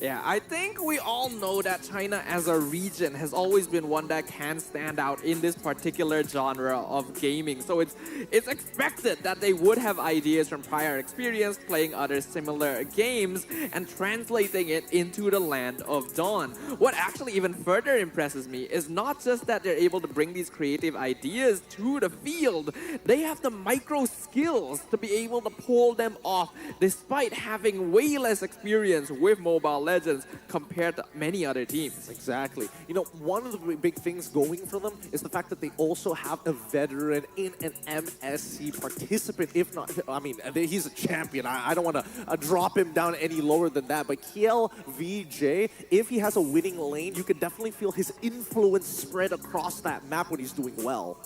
[SPEAKER 9] Yeah, I think we all know that China as a region has always been one that can stand out in this particular genre of gaming. So it's expected that they would have ideas from prior experience playing other similar games and translating it into the land of Dawn. What actually even further impresses me is not just that they're able to bring these creative ideas to the field, they have the micro skills to be able to pull them off despite having way less experience with Mobile Legends compared to many other teams.
[SPEAKER 10] Exactly. You know, one of the big things going for them is the fact that they also have a veteran in an MSC participant. If not, I mean, he's a champion. I don't want to drop him down any lower than that. But Kiel VJ, if he has a winning lane, you can definitely feel his influence spread across that map when he's doing well.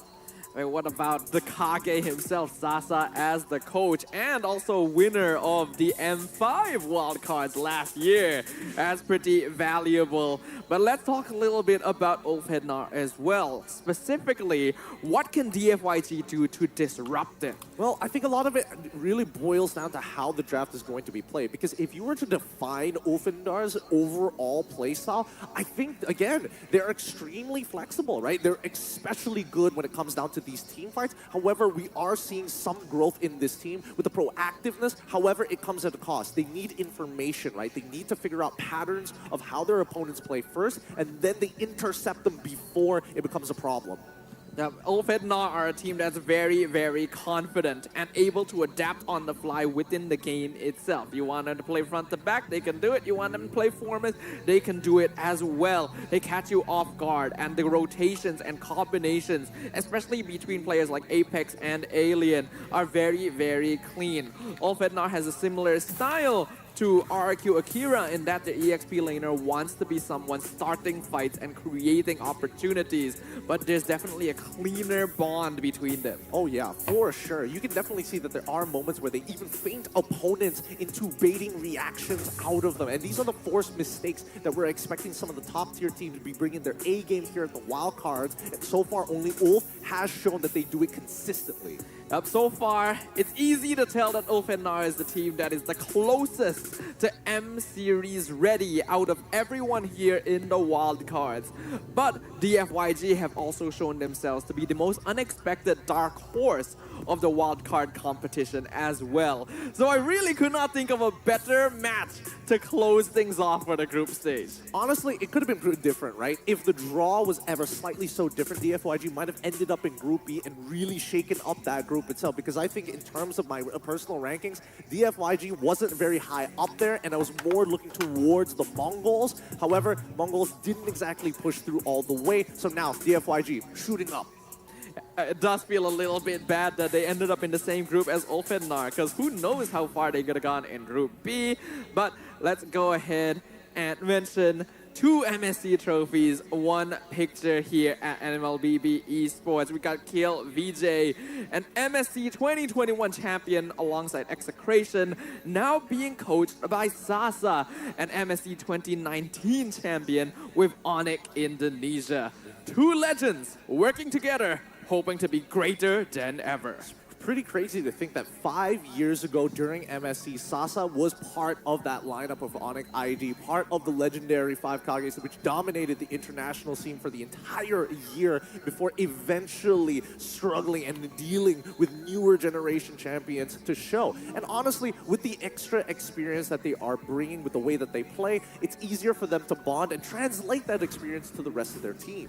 [SPEAKER 9] I mean, what about the Kage himself, Sasa, as the coach and also winner of the M5 wildcards last year? That's pretty valuable. But let's talk a little bit about Ulfhednar as well. Specifically, what can DFYG do to disrupt it?
[SPEAKER 10] Well, I think a lot of it really boils down to how the draft is going to be played. Because if you were to define Ulfhendar's overall playstyle, I think, again, they're extremely flexible, right? They're especially good when it comes down to these team fights. However, we are seeing some growth in this team with the proactiveness. However, it comes at a cost. They need information, right? They need to figure out patterns of how their opponents play first, and then they intercept them before it becomes a problem.
[SPEAKER 9] Now, Ulfhednar are a team that's very, very confident and able to adapt on the fly within the game itself. You want them to play front to back, they can do it. You want them to play format, they can do it as well. They catch you off guard, and the rotations and combinations, especially between players like Apex and Alien, are very, very clean. Ulfhednar has a similar style to RRQ Akira in that the EXP laner wants to be someone starting fights and creating opportunities, but there's definitely a cleaner bond between them.
[SPEAKER 10] Oh yeah, for sure. You can definitely see that there are moments where they even feint opponents into baiting reactions out of them, and these are the forced mistakes that we're expecting some of the top tier teams to be bringing their A game here at the Wildcards, and so far only Ulf has shown that they do it consistently.
[SPEAKER 9] So far, it's easy to tell that Ulfhednar is the team that is the closest to M-Series ready out of everyone here in the wildcards. But DFYG have also shown themselves to be the most unexpected dark horse of the wildcard competition as well. So I really could not think of a better match to close things off for the group stage.
[SPEAKER 10] Honestly, it could have been pretty different, right? If the draw was ever slightly so different, DFYG might have ended up in Group B and really shaken up that group itself, because I think in terms of my personal rankings, DFYG wasn't very high up there, and I was more looking towards the Mongols. However, Mongols didn't exactly push through all the way, so now DFYG shooting up.
[SPEAKER 9] It does feel a little bit bad that they ended up in the same group as Ulfhednar, because who knows how far they could have gone in Group B. But let's go ahead and mention 2 MSC trophies, 1 picture here at NMLBB Esports. We got Kiel VJ, an MSC 2021 champion alongside Execration, now being coached by Sasa, an MSC 2019 champion with Onyx Indonesia. 2 legends working together, hoping to be greater than ever.
[SPEAKER 10] Pretty crazy to think that 5 years ago during MSC, Sasa was part of that lineup of Onyx ID, part of the legendary 5 Kages, which dominated the international scene for the entire year before eventually struggling and dealing with newer generation champions to show. And honestly, with the extra experience that they are bringing with the way that they play, it's easier for them to bond and translate that experience to the rest of their team.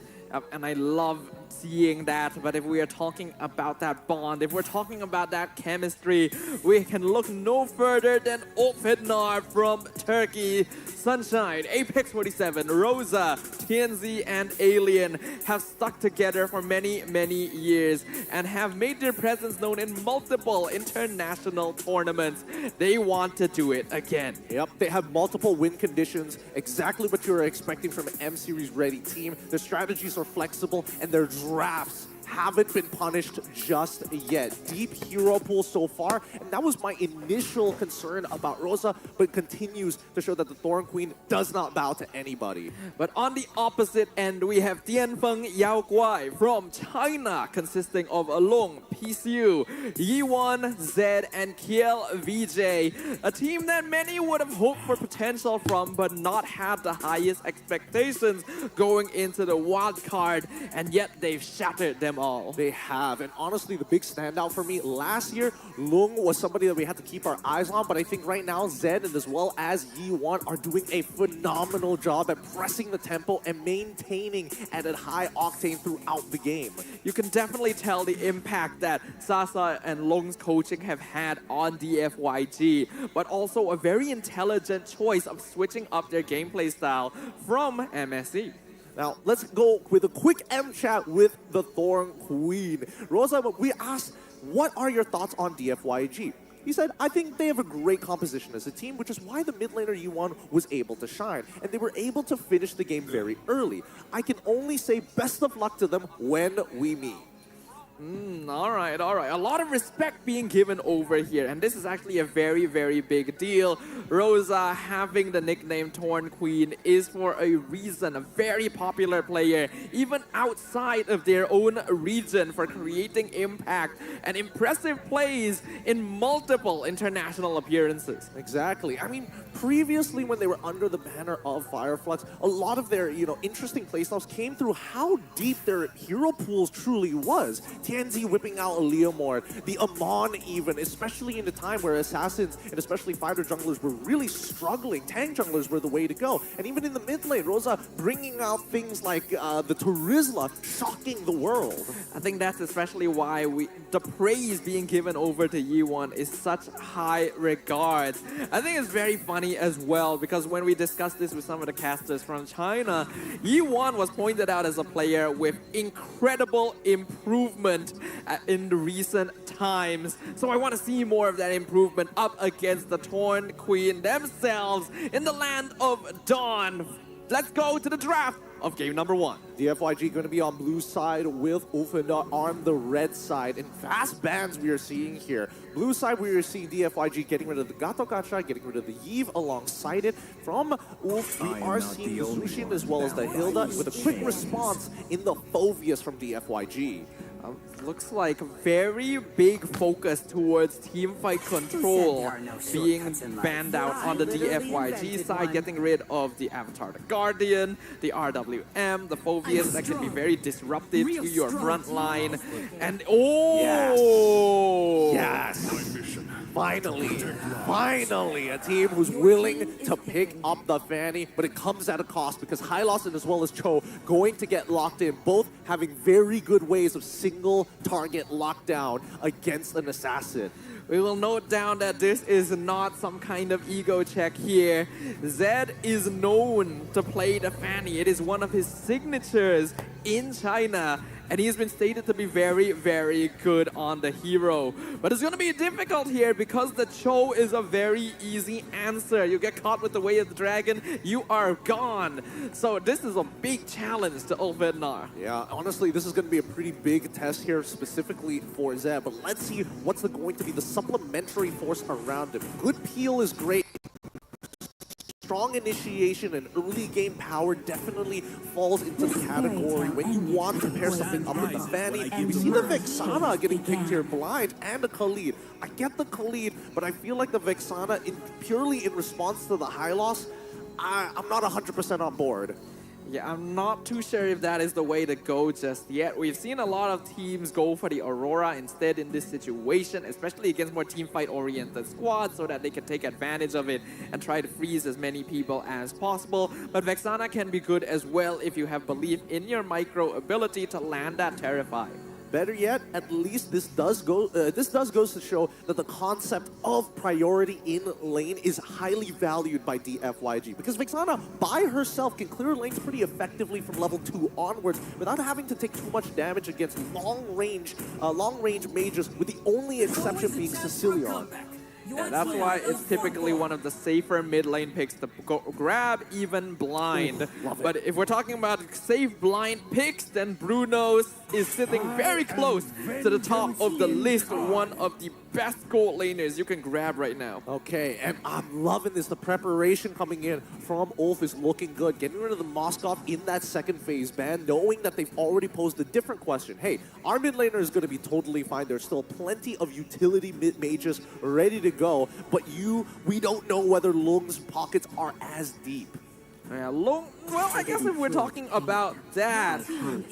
[SPEAKER 9] And I love seeing that, but if we are talking about that bond, if we're talking about that chemistry, we can look no further than Ulfhednar from Turkey. Sunshine, Apex 47, Rosa, TNZ, and Alien have stuck together for many, many years and have made their presence known in multiple international tournaments. They want to do it again.
[SPEAKER 10] Yep, they have multiple win conditions, exactly what you're expecting from an M-Series ready team. Their strategies are flexible, and their drafts haven't been punished just yet. Deep hero pool so far, and that was my initial concern about Rosa, but continues to show that the Thorn Queen does not bow to anybody.
[SPEAKER 9] But on the opposite end, we have Tianfeng Yao Guai from China, consisting of Long, PCU, Yiwon, Zed, and Kiel VJ. A team that many would have hoped for potential from, but not had the highest expectations going into the wild card, and yet they've shattered them all.
[SPEAKER 10] They have, and honestly, the big standout for me last year, Lung was somebody that we had to keep our eyes on, but I think right now Zed and as well as Yiwon are doing a phenomenal job at pressing the tempo and maintaining at a high octane throughout the game.
[SPEAKER 9] You can definitely tell the impact that Sasa and Lung's coaching have had on DFYG, but also a very intelligent choice of switching up their gameplay style from MSC.
[SPEAKER 10] Now, let's go with a quick M-chat with the Thorn Queen. Rosa, we asked, what are your thoughts on DFYG? He said, I think they have a great composition as a team, which is why the mid laner Yuan was able to shine. And they were able to finish the game very early. I can only say best of luck to them when we meet.
[SPEAKER 9] All right. A lot of respect being given over here, and this is actually a very, very big deal. Rosa having the nickname Thorn Queen is for a reason, a very popular player, even outside of their own region, for creating impact and impressive plays in multiple international appearances.
[SPEAKER 10] Exactly. I mean, previously when they were under the banner of Fireflux, a lot of their, interesting playstyles came through how deep their hero pools truly was. Tianzi whipping out a Leomord, the Amon even, especially in the time where assassins and especially fighter junglers were really struggling. Tank junglers were the way to go. And even in the mid lane, Rosa bringing out things like the Turizla, shocking the world.
[SPEAKER 9] I think that's especially why the praise being given over to Yiwon is such high regards. I think it's very funny as well, because when we discussed this with some of the casters from China, Yiwon was pointed out as a player with incredible improvement in the recent times. So I want to see more of that improvement up against the Thorn Queen themselves in the land of Dawn. Let's go to the draft of game number 1.
[SPEAKER 10] DFYG going to be on blue side with Ufenda on the red side. And fast bans we are seeing here. Blue side, we are seeing DFYG getting rid of the Gato Gacha, getting rid of the Yve alongside it. From Uf, we are seeing the Zushin as well as the Hilda with a quick response in the Phoveus from DFYG.
[SPEAKER 9] Looks like a very big focus towards teamfight control being banned out on the DFYG side, getting rid of the Avatar the Guardian, the RWM, the Phoveus that can be very disruptive to your front line. And
[SPEAKER 10] Yes! Finally, a team who's willing to pick up the Fanny, but it comes at a cost because Hylos and as well as Cho going to get locked in, both having very good ways of single target lockdown against an assassin.
[SPEAKER 9] We will note down that this is not some kind of ego check here. Zed is known to play the Fanny. It is one of his signatures in China. And he's been stated to be very, very good on the hero. But it's going to be difficult here because the Cho is a very easy answer. You get caught with the Way of the Dragon, you are gone. So this is a big challenge to Ulfednar.
[SPEAKER 10] Yeah, honestly, this is going to be a pretty big test here specifically for Zed. But let's see what's going to be the supplementary force around him. Good peel is great. Strong initiation and early game power definitely falls into the category when you want to pair something up with the Fanny. We see the Vexana getting picked here blind and the Khalid. I get the Khalid, but I feel like the Vexana, purely in response to the Hylos, I'm not 100% on board.
[SPEAKER 9] Yeah, I'm not too sure if that is the way to go just yet. We've seen a lot of teams go for the Aurora instead in this situation, especially against more teamfight-oriented squads, so that they can take advantage of it and try to freeze as many people as possible. But Vexana can be good as well if you have belief in your micro ability to land that Terrify.
[SPEAKER 10] Better yet, at least this does goes to show that the concept of priority in lane is highly valued by DFYG, because Vexana by herself can clear lanes pretty effectively from level 2 onwards without having to take too much damage against long range mages, with the only exception being Cecilion.
[SPEAKER 9] And that's why it's typically one of the safer mid lane picks to grab even blind. But if we're talking about safe blind picks, then Bruno is sitting very close to the top of the list. One of the best gold laners you can grab right now.
[SPEAKER 10] Okay, and I'm loving this. The preparation coming in from Ulf is looking good. Getting rid of the Moskov in that second phase ban, knowing that they've already posed a different question. Hey, our mid laner is going to be totally fine. There's still plenty of utility mid mages ready to go, but we don't know whether Lung's pockets are as deep.
[SPEAKER 9] Yeah, well, I guess if we're talking about that,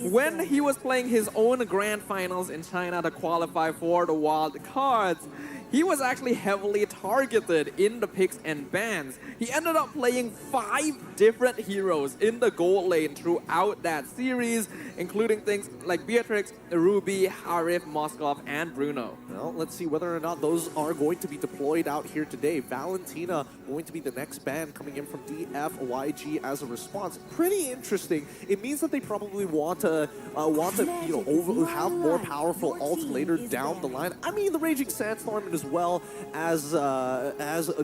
[SPEAKER 9] when he was playing his own grand finals in China to qualify for the wild cards, he was actually heavily targeted in the picks and bans. He ended up playing 5 different heroes in the gold lane throughout that series, including things like Beatrix, Ruby, Harif, Moskov, and Bruno.
[SPEAKER 10] Well, let's see whether or not those are going to be deployed out here today. Valentina going to be the next ban coming in from DFYG as a response. Pretty interesting. It means that they probably want to have more powerful ults later down the line. I mean, the Raging Sandstorm as well as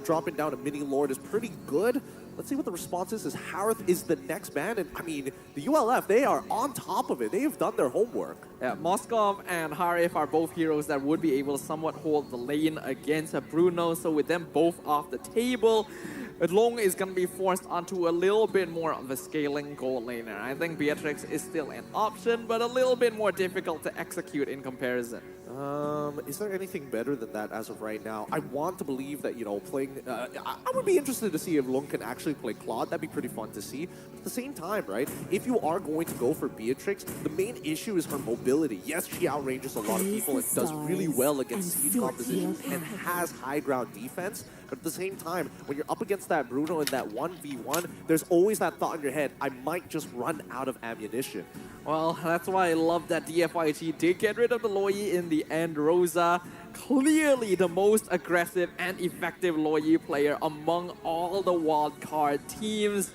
[SPEAKER 10] dropping down a mini Lord is pretty good. Let's see what the response is. Harith is the next ban, and I mean, the ULF, they are on top of it. They have done their homework.
[SPEAKER 9] Yeah, Moskov and Harif are both heroes that would be able to somewhat hold the lane against Bruno, so with them both off the table, Long is going to be forced onto a little bit more of a scaling gold laner. I think Beatrix is still an option, but a little bit more difficult to execute in comparison.
[SPEAKER 10] Is there anything better than that as of right now? I want to believe that, playing... I would be interested to see if Long can actually play Claude. That'd be pretty fun to see. But at the same time, right, if you are going to go for Beatrix, the main issue is her mobility. Yes, she outranges a lot of people and does really well against siege compositions and has high ground defense. But at the same time, when you're up against that Bruno in that 1v1, there's always that thought in your head, I might just run out of ammunition.
[SPEAKER 9] Well, that's why I love that DFYG did get rid of the Loi in the end. Rosa, clearly the most aggressive and effective Loi player among all the wildcard teams.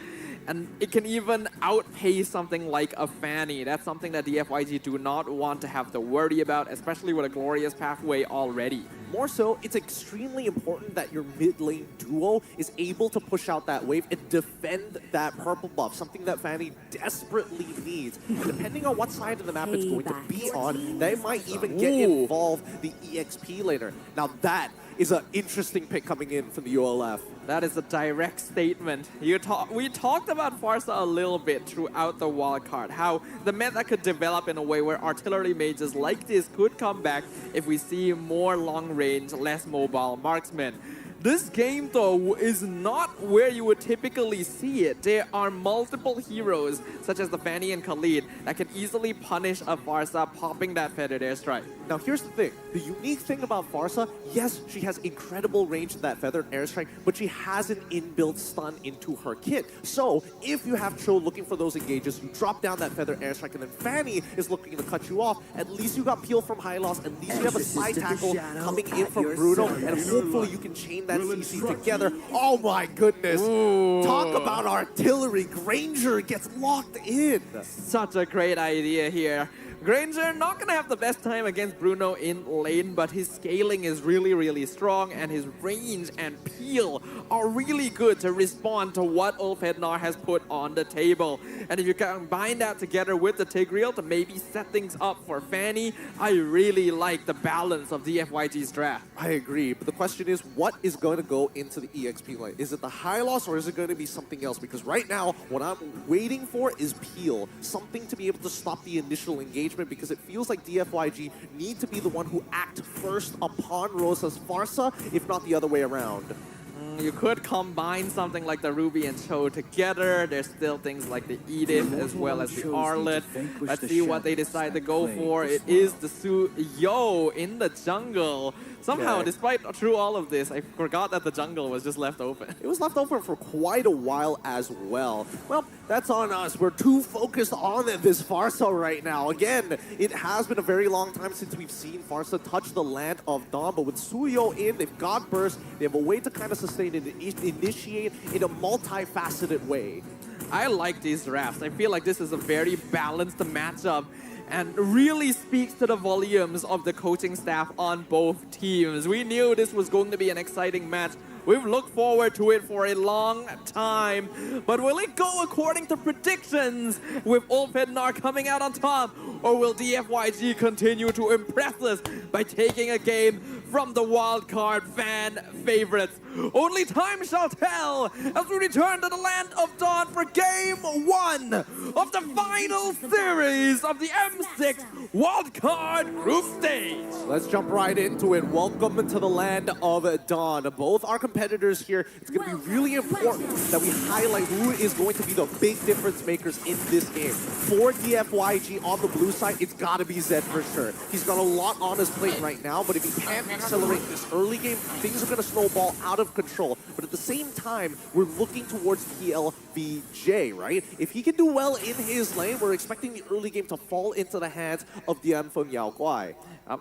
[SPEAKER 9] And it can even outpace something like a Fanny. That's something that DFYG do not want to have to worry about, especially with a glorious pathway already.
[SPEAKER 10] More so, it's extremely important that your mid lane duo is able to push out that wave and defend that purple buff, something that Fanny desperately needs. And depending on what side of the map it's going to be on, they might even get involved the EXP laner. Now that is an interesting pick coming in from the ULF.
[SPEAKER 9] That is a direct statement. We talked about Farsa a little bit throughout the wildcard, how the meta could develop in a way where artillery mages like this could come back if we see more long-range, less mobile marksmen. This game, though, is not where you would typically see it. There are multiple heroes, such as the Fanny and Khalid, that can easily punish a Farsa popping that feathered airstrike.
[SPEAKER 10] Now, here's the thing. The unique thing about Farsa, yes, she has incredible range in that feathered airstrike, but she has an inbuilt stun into her kit. So, if you have Cho looking for those engages, you drop down that feathered airstrike, and then Fanny is looking to cut you off, at least you got peel from Hylos, at least you have a side tackle coming in from Bruno, and hopefully you can chain that CC together. Oh my goodness.
[SPEAKER 9] Ooh.
[SPEAKER 10] Talk about artillery. Granger gets locked in.
[SPEAKER 9] Such a great idea here. Granger not going to have the best time against Bruno in lane, but his scaling is really, really strong, and his range and peel are really good to respond to what Ulfhednar has put on the table. And if you combine that together with the Tigreal to maybe set things up for Fanny, I really like the balance of DFYG's draft.
[SPEAKER 10] I agree, but the question is, what is going to go into the EXP lane? Is it the Hylos or is it going to be something else? Because right now, what I'm waiting for is peel, something to be able to stop the initial engagement, because it feels like DFYG need to be the one who act first upon Rosa's Farsa, if not the other way around.
[SPEAKER 9] You could combine something like the Ruby and Cho together. There's still things like the Edith as well as the Arlet. Let's see what they decide to go for. It is the Su-Yo in the jungle. Somehow, despite through all of this, I forgot that the jungle was just left open.
[SPEAKER 10] It was left open for quite a while as well. Well, that's on us. We're too focused on this Farsa right now. Again, it has been a very long time since we've seen Farsa touch the land of Dawn, but with Su-Yo in, they've got burst. They have a way to kind of sustain and initiate in a multifaceted way.
[SPEAKER 9] I like these drafts. I feel like this is a very balanced matchup and really speaks to the volumes of the coaching staff on both teams. We knew this was going to be an exciting match. We've looked forward to it for a long time. But will it go according to predictions with Ulfhednar coming out on top? Or will DFYG continue to impress us by taking a game from the wildcard fan favorites? Only time shall tell as we return to the land of Dawn for game 1 of the final series of the M6 wildcard group stage.
[SPEAKER 10] Let's jump right into it. Welcome to the land of Dawn. Both our competitors here, it's going to be really important that we highlight who is going to be the big difference makers in this game. For DFYG on the blue side, it's got to be Zed for sure. He's got a lot on his plate right now, but if he can't accelerate this early game, things are going to snowball out of control. But at the same time, we're looking towards TLVJ, right? If he can do well in his lane, we're expecting the early game to fall into the hands of Dianfeng Yaoguai.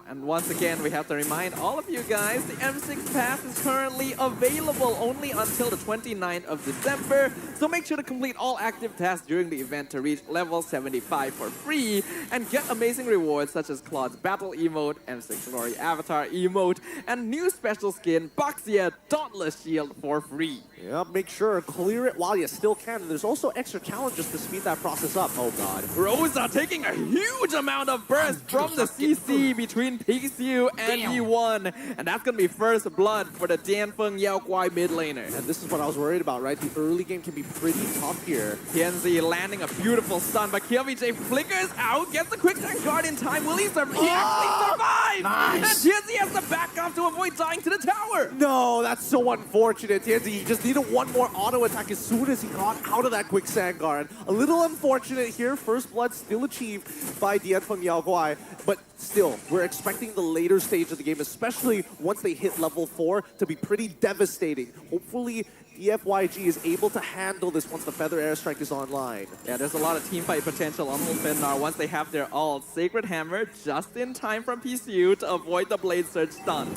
[SPEAKER 9] And once again, we have to remind all of you guys, the M6 Pass is currently available only until the 29th of December. So make sure to complete all active tasks during the event to reach level 75 for free and get amazing rewards such as Claude's Battle Emote, M6 Glory Avatar Emote, and new special skin, Baxia Dauntless Shield for free.
[SPEAKER 10] Yeah, make sure to clear it while you still can. And there's also extra challenges to speed that process up. Oh god.
[SPEAKER 9] Rosa taking a huge amount of burst from the CC between PXU and E1. And that's going to be first blood for the Dianfeng Yaoguai mid laner.
[SPEAKER 10] And this is what I was worried about, right? The early game can be pretty tough here.
[SPEAKER 9] TNZ landing a beautiful stun, but KLVJ flickers out, gets the quick time guard in time. Will he survive? He actually survives!
[SPEAKER 10] Nice.
[SPEAKER 9] And TNZ has to back off to avoid dying to the tower.
[SPEAKER 10] No, that's so unfortunate. TNZ, he just needed one more auto attack as soon as he got out of that quicksand guard. A little unfortunate here. First blood still achieved by Dianfeng Yaoguai, but still, we're expecting the later stage of the game, especially once they hit level 4, to be pretty devastating. Hopefully, DFYG is able to handle this once the Feather Airstrike is online.
[SPEAKER 9] Yeah, there's a lot of teamfight potential on Ulfhednar once they have their ult. Sacred Hammer just in time from PCU to avoid the Blade Surge stun.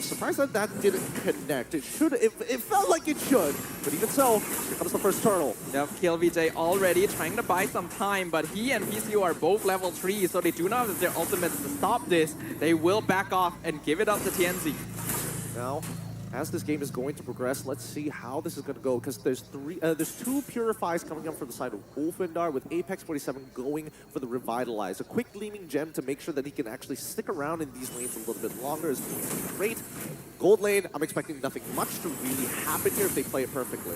[SPEAKER 10] Surprised that that didn't connect. It should. It felt like it should. But even so, here comes the first turtle.
[SPEAKER 9] Yep, KLVJ already trying to buy some time, but he and PCU are both level 3, so they do not have their ultimates to stop this. They will back off and give it up to TNZ.
[SPEAKER 10] Now, as this game is going to progress, let's see how this is going to go, because there's two Purifies coming up from the side of Ulfhednar, with Apex 47 going for the Revitalize. A quick gleaming gem to make sure that he can actually stick around in these lanes a little bit longer is going to be great. Gold lane, I'm expecting nothing much to really happen here if they play it perfectly.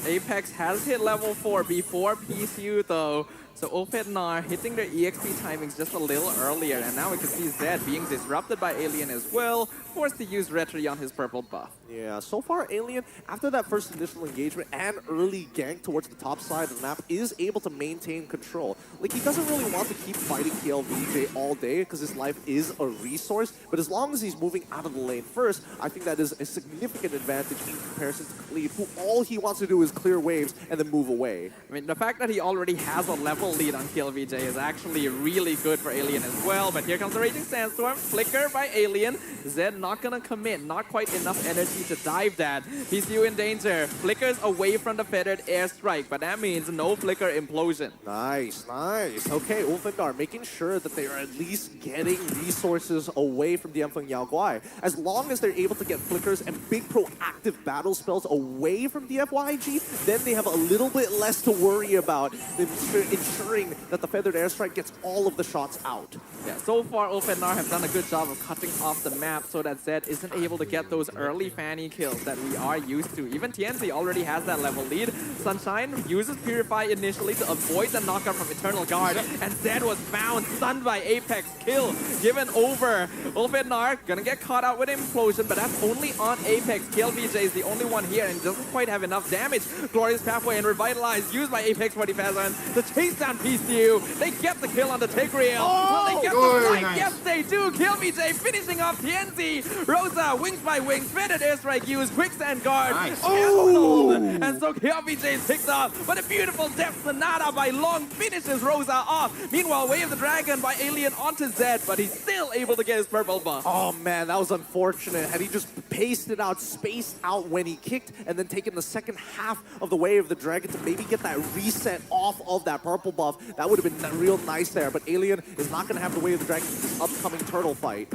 [SPEAKER 9] Apex has hit level 4 before PCU though, so Ulfhednar hitting their EXP timings just a little earlier, and now we can see Zed being disrupted by Alien as well, forced to use Retri on his purple buff.
[SPEAKER 10] Yeah, so far Alien, after that first initial engagement and early gank towards the top side of the map, is able to maintain control. Like, he doesn't really want to keep fighting KLVJ all day because his life is a resource, but as long as he's moving out of the lane first, I think that is a significant advantage in comparison to Khalid, who all he wants to do is clear waves and then move away.
[SPEAKER 9] I mean, the fact that he already has a level lead on KLVJ is actually really good for Alien as well, but here comes the Raging Sandstorm, flicker by Alien. Zed not gonna commit, not quite enough energy to dive that. PCU in danger, flickers away from the feathered airstrike, but that means no flicker implosion.
[SPEAKER 10] Nice, nice. Okay, Ulfhednar making sure that they are at least getting resources away from Dianfeng Yaoguai. As long as they're able to get flickers and big proactive battle spells away from DFYG, then they have a little bit less to worry about, ensuring that the feathered airstrike gets all of the shots out.
[SPEAKER 9] Yeah, so far Ulfhednar have done a good job of cutting off the map so that Zed isn't able to get those early fanny kills that we are used to. Even TNZ already has that level lead. Sunshine uses Purify initially to avoid the knockout from Eternal Guard, and Zed was found, stunned by Apex, kill given over. Ulfhednar gonna get caught out with Implosion, but that's only on Apex. KLVJ is the only one here and doesn't quite have enough damage. Glorious Pathway and Revitalize used by Apex 47 to chase down PCU. They get the kill on the Tigreal. Will they get
[SPEAKER 6] Oh,
[SPEAKER 9] strike.
[SPEAKER 6] nice.
[SPEAKER 9] Yes, they do. Kill VJ finishing off TNZ. Rosa, wings by wings, feathered airstrike use, quicksand guard.
[SPEAKER 6] Nice.
[SPEAKER 9] Oh! And so Kill VJ is picked up. But a beautiful depth Sonata by Long finishes Rosa off. Meanwhile, Way of the Dragon by Alien onto Zed, but he's still able to get his purple buff.
[SPEAKER 10] Oh man, that was unfortunate. Had he just paced it out, spaced out when he kicked, and then taken the second half of the Way of the Dragon to maybe get that reset off of that purple buff, that would have been real nice there. But Alien is not going to have the Way of the Dragon in this upcoming turtle fight.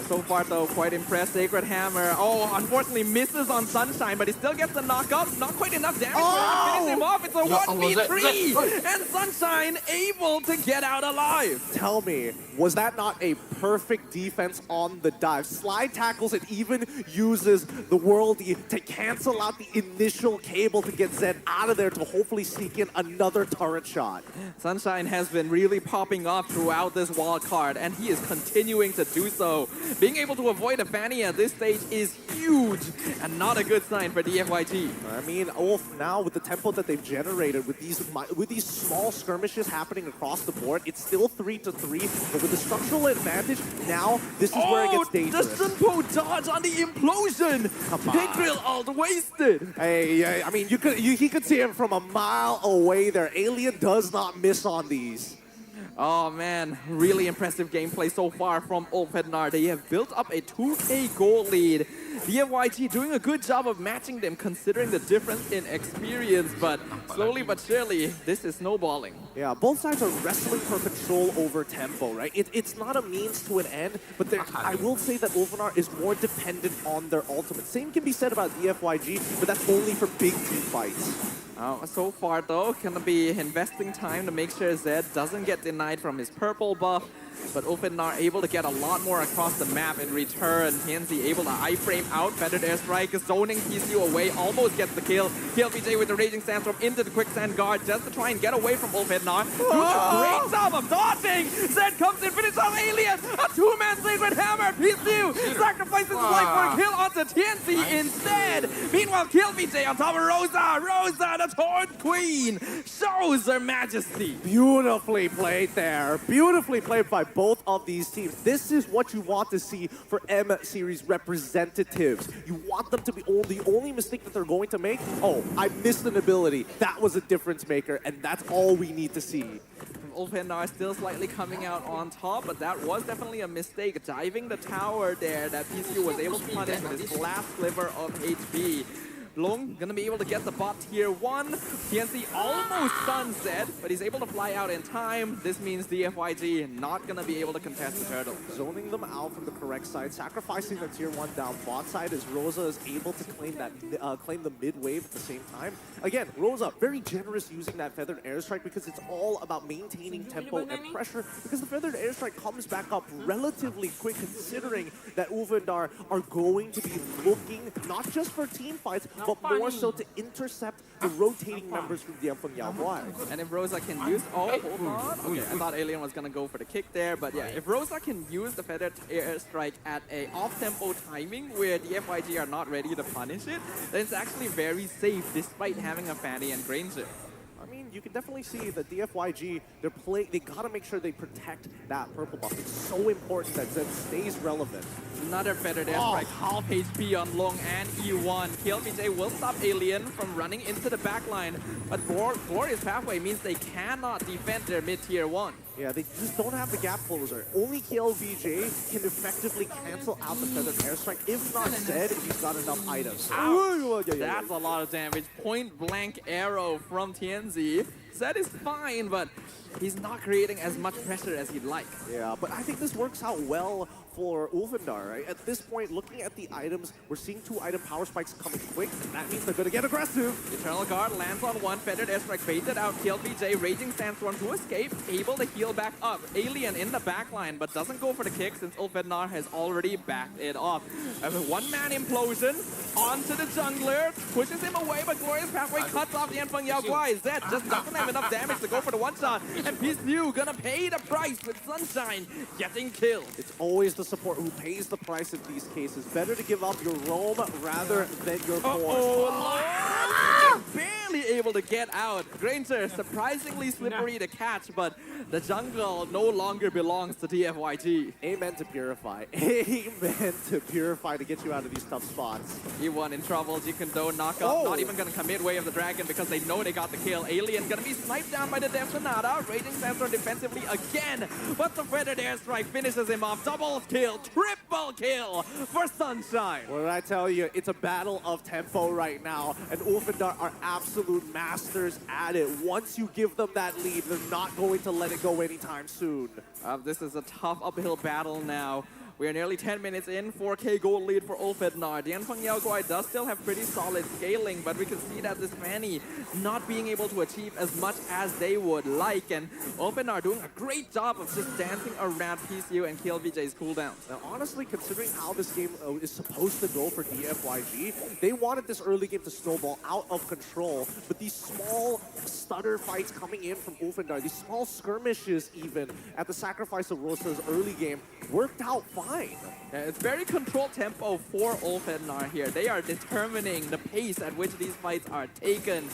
[SPEAKER 9] So far, though, quite impressed. Sacred Hammer. Oh, unfortunately misses on Sunshine, but he still gets the knockup. Not quite enough damage for him to finish him off. It's a 1v3, and Sunshine able to get out alive.
[SPEAKER 10] Tell me, was that not a perfect defense on the dive? Slide tackles and even uses the Worldie to cancel out the initial cable to get Zed out of there to hopefully sneak in another turret shot.
[SPEAKER 9] Sunshine has been really popping off throughout this wild card, and he is continuing to do so. Being able to avoid a Fanny at this stage is huge, and not a good sign for DFYG.
[SPEAKER 10] I mean, Ulf now with the tempo that they've generated with these small skirmishes happening across the board, it's still 3-3, but with the structural advantage, now this is where it gets dangerous.
[SPEAKER 9] The Sunpo dodge on the implosion!
[SPEAKER 10] Come on.
[SPEAKER 9] Big drill alt wasted!
[SPEAKER 10] Hey, I mean, he could see him from a mile away there. Alien does not miss on these.
[SPEAKER 9] Oh man, really impressive gameplay so far from Ulfhednar. They have built up a 2K goal lead. DFYG doing a good job of matching them considering the difference in experience, but slowly but surely, this is snowballing.
[SPEAKER 10] Yeah, both sides are wrestling for control over tempo, right? It's not a means to an end, but I will say that Ulfhednar is more dependent on their ultimate. Same can be said about DFYG, but that's only for big team fights.
[SPEAKER 9] So far though, gonna be investing time to make sure Zed doesn't get denied from his purple buff. But Ulfhednar able to get a lot more across the map in return. TNZ able to iframe out, feathered airstrike, zoning TCU away, almost gets the kill. Kill VJ with the Raging Sandstorm into the quicksand guard just to try and get away from Ulfhednar. Great job of dodging! Zed comes in, finishes off Alien! A two-man Sacred Hammer! TCU sacrifices his life for a kill onto TNZ instead! Meanwhile, Kill VJ on top of Rosa! Rosa, the Torn Queen, shows her majesty!
[SPEAKER 10] Beautifully played there. Beautifully played by both of these teams. This is what you want to see for M-Series representatives. You want them to be the only mistake that they're going to make. Oh, I missed an ability. That was a difference maker, and that's all we need to see.
[SPEAKER 9] Ulfhednar still slightly coming out on top, but that was definitely a mistake. Diving the tower there that TCU was able to punish with his last sliver of HP. Long gonna be able to get the bot tier 1. TNC almost stuns Zed, but he's able to fly out in time. This means DFYG not gonna be able to contest the turtle.
[SPEAKER 10] Zoning them out from the correct side, sacrificing the tier 1 down bot side as Rosa is able to claim the mid wave at the same time. Again, Rosa very generous using that feathered airstrike because it's all about maintaining tempo and pressure because the feathered airstrike comes back up relatively quick considering that Ulfhednar are going to be looking not just for team fights, but more so to intercept the rotating members from Dianfeng Yaohuai.
[SPEAKER 9] And if Rosa can use... Oh, hold on. Okay, I thought Alien was going to go for the kick there, but yeah, if Rosa can use the feathered airstrike at a off-tempo timing where the FYG are not ready to punish it, then it's actually very safe despite having a Fanny and Granger.
[SPEAKER 10] I mean, you can definitely see that DFYG, they gotta make sure they protect that purple buff. It's so important that Zed stays relevant.
[SPEAKER 9] Another feathered airstrike, half HP on Long and E1. Kill VJ will stop Alien from running into the backline, but Glorious Pathway means they cannot defend their mid-tier 1.
[SPEAKER 10] Yeah, they just don't have the gap closer. Only KLVJ can effectively cancel out the feathered airstrike, if not Zed, if he's got enough items.
[SPEAKER 9] Ouch. That's a lot of damage. Point blank arrow from TNZ. Zed is fine, but he's not creating as much pressure as he'd like.
[SPEAKER 10] Yeah, but I think this works out well for Ulfhednar, right? At this point, looking at the items, we're seeing 2 item power spikes coming quick. That means they're gonna get aggressive.
[SPEAKER 9] Eternal Guard lands on 1, feathered airstrike baited out, killed VJ, Raging Sandstorm to escape, able to heal back up. Alien in the backline, but doesn't go for the kick since Ulfhednar has already backed it off. A one-man implosion onto the jungler, pushes him away, but Glorious Pathway cuts off the Dianfeng Yaohuai. Zed just doesn't have enough damage to go for the one-shot, and PSU gonna pay the price with Sunshine getting killed.
[SPEAKER 10] It's always the support who pays the price in these cases. Better to give up your roam rather than your force.
[SPEAKER 9] Bam! barely able to get out. Granger surprisingly slippery to catch, but the jungle no longer belongs to TFYG.
[SPEAKER 10] Amen to Purify. Amen to Purify to get you out of these tough spots.
[SPEAKER 9] E1 in trouble. Jikundo knock up. Not even going to commit Way of the Dragon because they know they got the kill. Alien going to be sniped down by the Death Sonata. Raging Sandstorm defensively again. But the feathered airstrike finishes him off. Double kill. Triple kill for Sunshine.
[SPEAKER 10] What did I tell you? It's a battle of tempo right now. And Ulfindar are absolute masters at it. Once you give them that lead, they're not going to let it go anytime soon.
[SPEAKER 9] This is a tough uphill battle now. We are nearly 10 minutes in, 4K gold lead for Ulfindar. Dianfeng Yaoguai does still have pretty solid scaling, but we can see that this Fanny not being able to achieve as much as they would like, and Ulfindar doing a great job of just dancing around PCU and KLVJ's cooldowns.
[SPEAKER 10] Now, honestly, considering how this game is supposed to go for DFYG, they wanted this early game to snowball out of control, but these small stutter fights coming in from Ulfindar, these small skirmishes even at the sacrifice of Rosa's early game, worked out fine.
[SPEAKER 9] Yeah, it's very controlled tempo for Ulfindar here. They are determining the pace at which these fights are taken.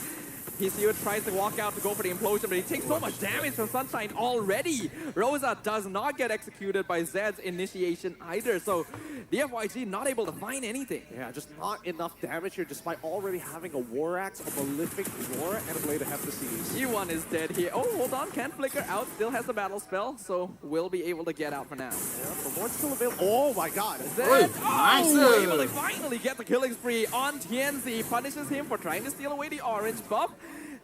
[SPEAKER 9] PCU tries to walk out to go for the implosion, but he takes so much damage from Sunshine already. Rosa does not get executed by Zed's initiation either, so DFYG not able to find anything.
[SPEAKER 10] Yeah, just not enough damage here, despite already having a War Axe, a Malefic Roar, and a Blade of Hephaestus.
[SPEAKER 9] E1 is dead here. Oh, hold on, can't flicker out, still has the battle spell, so will be able to get out for now.
[SPEAKER 10] Yeah, Reward's still available. Oh my god.
[SPEAKER 9] Zed, able to finally get the killing spree on Tianzi, punishes him for trying to steal away the orange buff.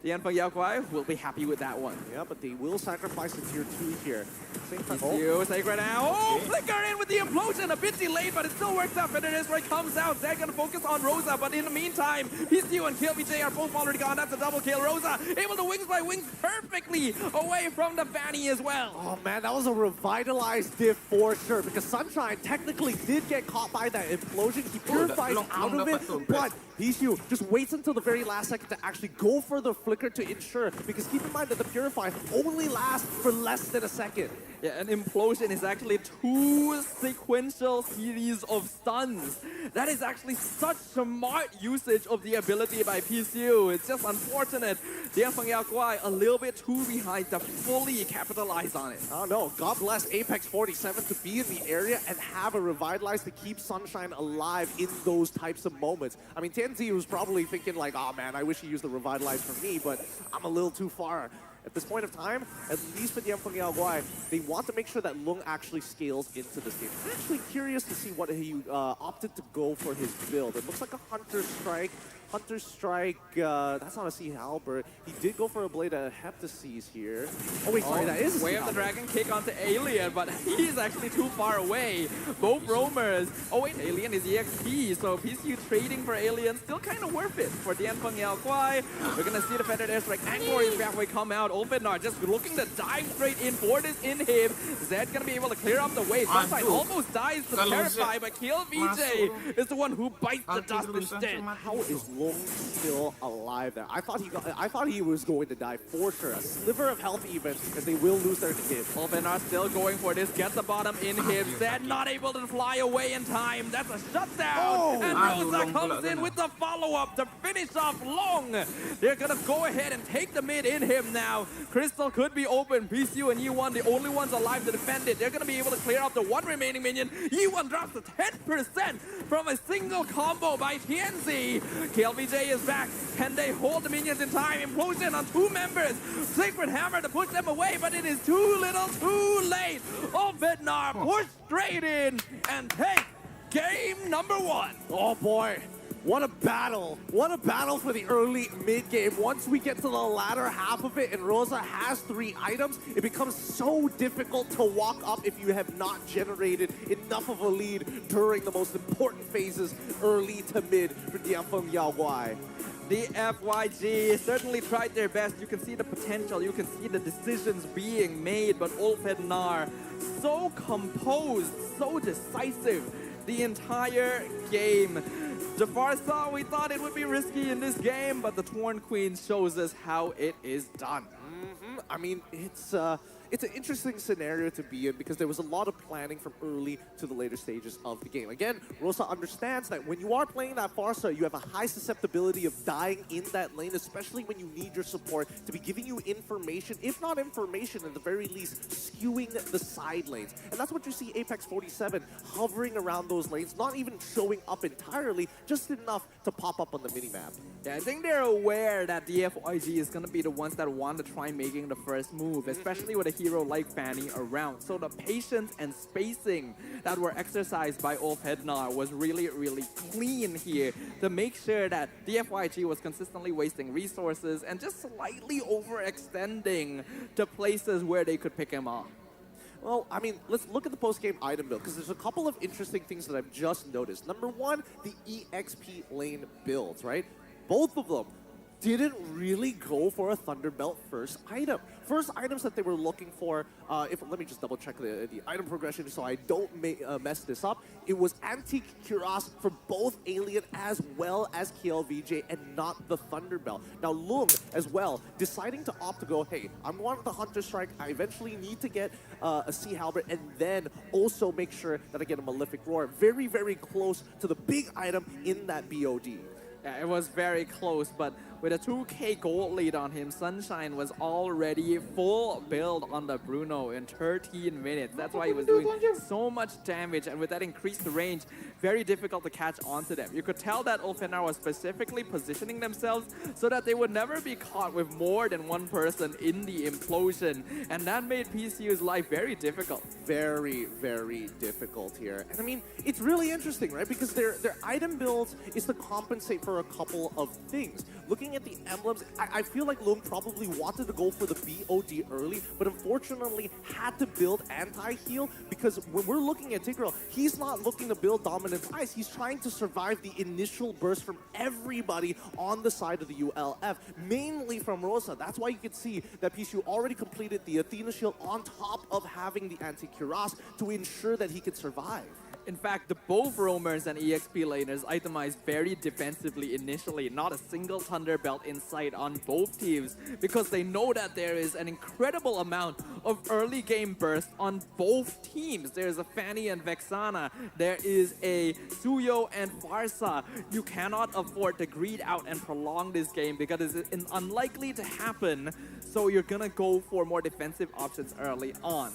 [SPEAKER 9] Dianfeng Yaoguai will be happy with that one.
[SPEAKER 10] Yeah, but they will sacrifice the tier 2 here. Same time.
[SPEAKER 9] PCU Sacred now. Oh, flicker in with the implosion. A bit delayed, but it still works out. Feathers right comes out. Zed gonna focus on Rosa, but in the meantime, PCU and KLVJ are both already gone. That's a double kill. Rosa able to wings by wings perfectly away from the Fanny as well.
[SPEAKER 10] Oh man, that was a revitalized diff for sure, because Sunshine technically did get caught by that implosion. He purifies out of it, but PCU just waits until the very last second to actually go for the flicker to ensure, because keep in mind that the Purify only lasts for less than a second.
[SPEAKER 9] Yeah, an implosion is actually 2 sequential series of stuns. That is actually such smart usage of the ability by PCU. It's just unfortunate. Dianfeng Yaoguai a little bit too behind to fully capitalize on it.
[SPEAKER 10] Oh no, God bless Apex 47 to be in the area and have a Revitalize to keep Sunshine alive in those types of moments. I mean, Tianzi was probably thinking like, oh man, I wish he used the Revitalize for me, but I'm a little too far. At this point of time, at least for Dianfeng Yaoguai, they want to make sure that Lung actually scales into this game. I'm actually curious to see what he opted to go for his build. It looks like a Hunter Strike. Hunter Strike, that's not a Sea Halberd. He did go for a Blade of Hephaestus here. Oh wait, sorry, that is a
[SPEAKER 9] Way of the Dragon kick onto Alien, but he's actually too far away. Both roamers. Oh wait, Alien is EXP, so PCU trading for Alien still kind of worth it for Dianfeng Yaoguai. We're gonna see the Feathered Airstrike and Glorious Pathway come out. Ulfindar just looking to dive straight in for this inhib. Zed gonna be able to clear up the way. Sunshine almost dies to Terrify, but KLVJ is the one who bites the dust instead.
[SPEAKER 10] How is Long still alive there? I thought he was going to die for sure. A sliver of health even, because they will lose their hit.
[SPEAKER 9] Ulfindar still going for this. Get the bottom inhib. Zed not able to fly away in time. That's a shutdown. And Rosa comes in with the follow-up to finish off Long. They're gonna go ahead and take the mid in him now. Crystal could be open. PCU and E1 the only ones alive to defend it. They're gonna be able to clear out the one remaining minion. E1 drops to 10% from a single combo by Tianzi. KLVJ is back. Can they hold the minions in time? Implosion on 2 members. Sacred Hammer to push them away, but it is too little, too late. Ulfindar push straight in and take game number 1.
[SPEAKER 10] Oh boy. What a battle. What a battle for the early mid game. Once we get to the latter half of it and Rosa has 3 items, it becomes so difficult to walk up if you have not generated enough of a lead during the most important phases early to mid for Dianfeng Yaoguai.
[SPEAKER 9] The FYG certainly tried their best. You can see the potential. You can see the decisions being made, but Ulfindar so composed, so decisive the entire game. The Farsa, we thought it would be risky in this game, but the Torn Queen shows us how it is done.
[SPEAKER 10] I mean, it's an interesting scenario to be in because there was a lot of planning from early to the later stages of the game. Again, Rosa understands that when you are playing that Farsa, you have a high susceptibility of dying in that lane, especially when you need your support to be giving you information, if not information, at the very least, skewing the side lanes. And that's what you see Apex 47 hovering around those lanes, not even showing up entirely, just enough to pop up on the minimap.
[SPEAKER 9] Yeah, I think they're aware that the FYG is going to be the ones that want to try making the first move, especially with a hero like Fanny around. So the patience and spacing that were exercised by Ulf Hednar was really, really clean here to make sure that the FYG was consistently wasting resources and just slightly overextending to places where they could pick him off.
[SPEAKER 10] Well, I mean, let's look at the post-game item build, because there's a couple of interesting things that I've just noticed. Number one, the EXP lane builds, right? Both of them didn't really go for a Thunderbelt first item. First items that they were looking for, let me just double check the item progression so I don't mess this up. It was Antique Cuirass for both Alien as well as KLVJ and not the Thunderbelt. Now Lung as well, deciding to opt to go, hey, I'm going with the Hunter Strike, I eventually need to get a Sea Halberd and then also make sure that I get a Malefic Roar. Very, very close to the big item in that BOD.
[SPEAKER 9] Yeah, it was very close, but with a 2k gold lead on him, Sunshine was already full build on the Bruno in 13 minutes. That's why he was doing so much damage, and with that increased range, very difficult to catch onto them. You could tell that Ulfenar was specifically positioning themselves so that they would never be caught with more than one person in the implosion, and that made PCU's life very difficult.
[SPEAKER 10] Very, very difficult here. And I mean, it's really interesting, right? Because their item builds is to compensate for a couple of things. Looking at the emblems, I feel like Lung probably wanted to go for the BOD early, but unfortunately had to build anti-heal because when we're looking at Tigreal, he's not looking to build dominant ice. He's trying to survive the initial burst from everybody on the side of the ULF, mainly from Rosa. That's why you can see that PCU already completed the Athena shield on top of having the anti-cuirass to ensure that he could survive.
[SPEAKER 9] In fact, the both roamers and EXP laners itemized very defensively initially, not a single Thunderbelt in sight on both teams, because they know that there is an incredible amount of early game burst on both teams. There's a Fanny and Vexana, there is a Suyo and Farsa. You cannot afford to greed out and prolong this game because it's unlikely to happen, so you're gonna go for more defensive options early on.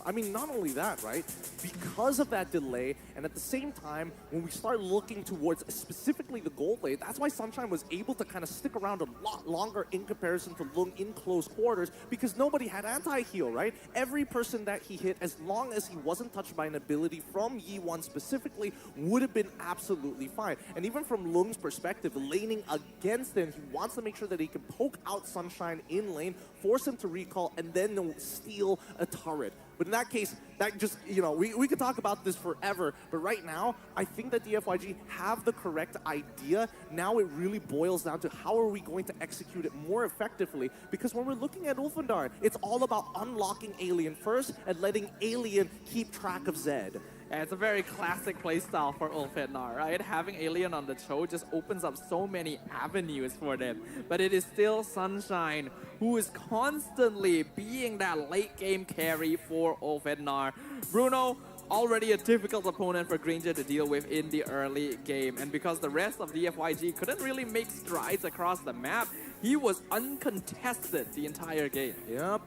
[SPEAKER 10] I mean, not only that, right? Because of that delay, and at the same time, when we start looking towards specifically the gold lane, that's why Sunshine was able to kind of stick around a lot longer in comparison to Lung in close quarters, because nobody had anti-heal, right? Every person that he hit, as long as he wasn't touched by an ability from Yi1 specifically, would have been absolutely fine. And even from Lung's perspective, laning against him, he wants to make sure that he can poke out Sunshine in lane, force him to recall, and then steal a turret. But in that case, that just, you know, we could talk about this forever, but right now, I think that the FYG have the correct idea. Now it really boils down to how are we going to execute it more effectively, because when we're looking at Ulfendarn, it's all about unlocking Alien first and letting Alien keep track of Zed.
[SPEAKER 9] Yeah, it's a very classic playstyle for Ulfednar, right? Having Alien on the show just opens up so many avenues for them. But it is still Sunshine who is constantly being that late game carry for Ulfednar. Bruno, already a difficult opponent for Granger to deal with in the early game. And because the rest of the FYG couldn't really make strides across the map, he was uncontested the entire game.
[SPEAKER 10] Yep,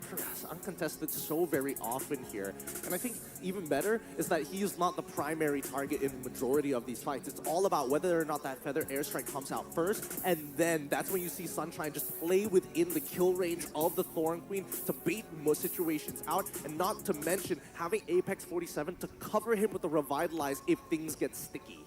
[SPEAKER 10] uncontested so very often here. And I think even better is that he is not the primary target in the majority of these fights. It's all about whether or not that Feather Airstrike comes out first, and then that's when you see Sunshine just play within the kill range of the Thorn Queen to bait most situations out, and not to mention having Apex 47 to cover him with the Revitalize if things get sticky.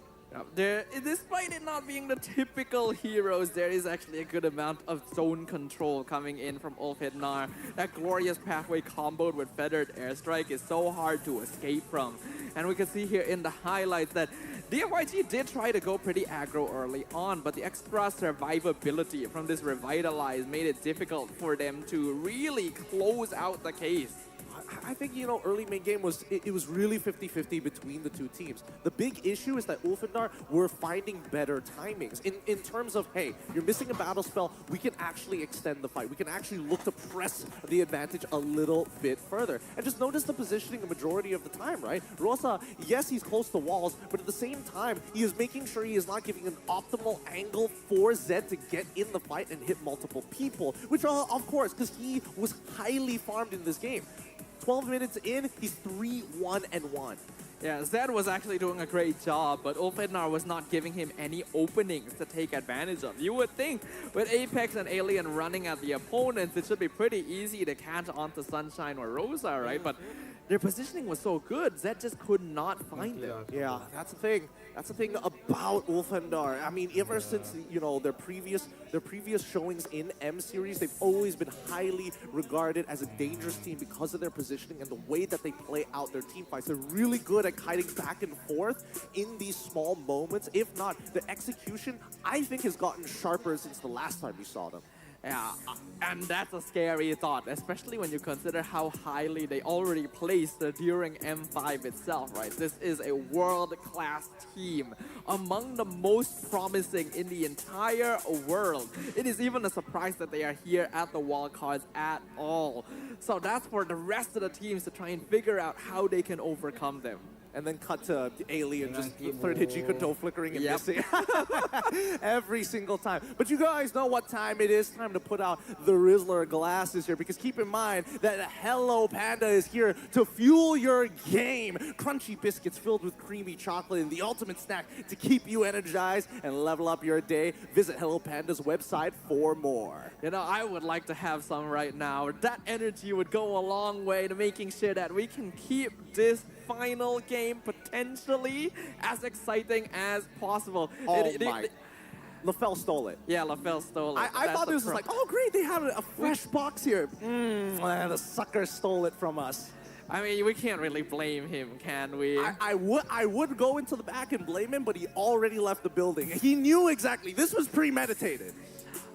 [SPEAKER 9] Despite it not being the typical heroes, there is actually a good amount of zone control coming in from Ulfednar. That glorious pathway comboed with Feathered Airstrike is so hard to escape from. And we can see here in the highlights that DFYG did try to go pretty aggro early on, but the extra survivability from this Revitalize made it difficult for them to really close out the case.
[SPEAKER 10] I think, early main game it was really 50-50 between the two teams. The big issue is that Ulfandar were finding better timings in terms of, hey, you're missing a battle spell, we can actually extend the fight. We can actually look to press the advantage a little bit further. And just notice the positioning the majority of the time, right? Rosa, yes, he's close to walls, but at the same time, he is making sure he is not giving an optimal angle for Zed to get in the fight and hit multiple people, which of course, because he was highly farmed in this game. 12 minutes in, he's 3-1-1.
[SPEAKER 9] Yeah, Zed was actually doing a great job, but Ulfandar was not giving him any openings to take advantage of. You would think with Apex and Alien running at the opponents, it should be pretty easy to catch onto Sunshine or Rosa, right? But their positioning was so good, Zed just could not find them.
[SPEAKER 10] Yeah, that's the thing. That's the thing about Ulfandar. I mean, ever since their previous showings in M series, they've always been highly regarded as a dangerous team because of their positioning and the way that they play out their team fights. They're really good at kiting back and forth in these small moments. If not, the execution, I think, has gotten sharper since the last time we saw them.
[SPEAKER 9] Yeah, and that's a scary thought, especially when you consider how highly they already placed during M5 itself, right? This is a world-class team, among the most promising in the entire world. It is even a surprise that they are here at the Wildcards at all. So that's for the rest of the teams to try and figure out how they can overcome them.
[SPEAKER 10] And then cut to the Alien just third hit G-Control flickering and missing every single time. But you guys know what time it is. Time to put out the Rizzler glasses here, because keep in mind that Hello Panda is here to fuel your game. Crunchy biscuits filled with creamy chocolate and the ultimate snack to keep you energized and level up your day. Visit Hello Panda's website for more.
[SPEAKER 9] I would like to have some right now. That energy would go a long way to making sure that we can keep this final game potentially as exciting as possible.
[SPEAKER 10] LaFell stole it.
[SPEAKER 9] Yeah, LaFell stole it.
[SPEAKER 10] I thought this was like, oh great, they have a fresh box here. The sucker stole it from us.
[SPEAKER 9] I mean, we can't really blame him, can we?
[SPEAKER 10] I would go into the back and blame him, but he already left the building. He knew exactly. This was premeditated.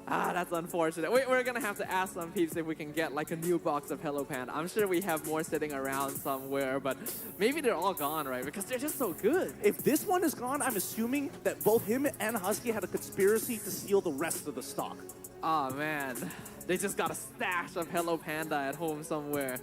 [SPEAKER 9] That's unfortunate. We're gonna have to ask some peeps if we can get like a new box of Hello Panda. I'm sure we have more sitting around somewhere, but maybe they're all gone, right? Because they're just so good.
[SPEAKER 10] If this one is gone, I'm assuming that both him and Husky had a conspiracy to steal the rest of the stock.
[SPEAKER 9] Oh man, they just got a stash of Hello Panda at home somewhere.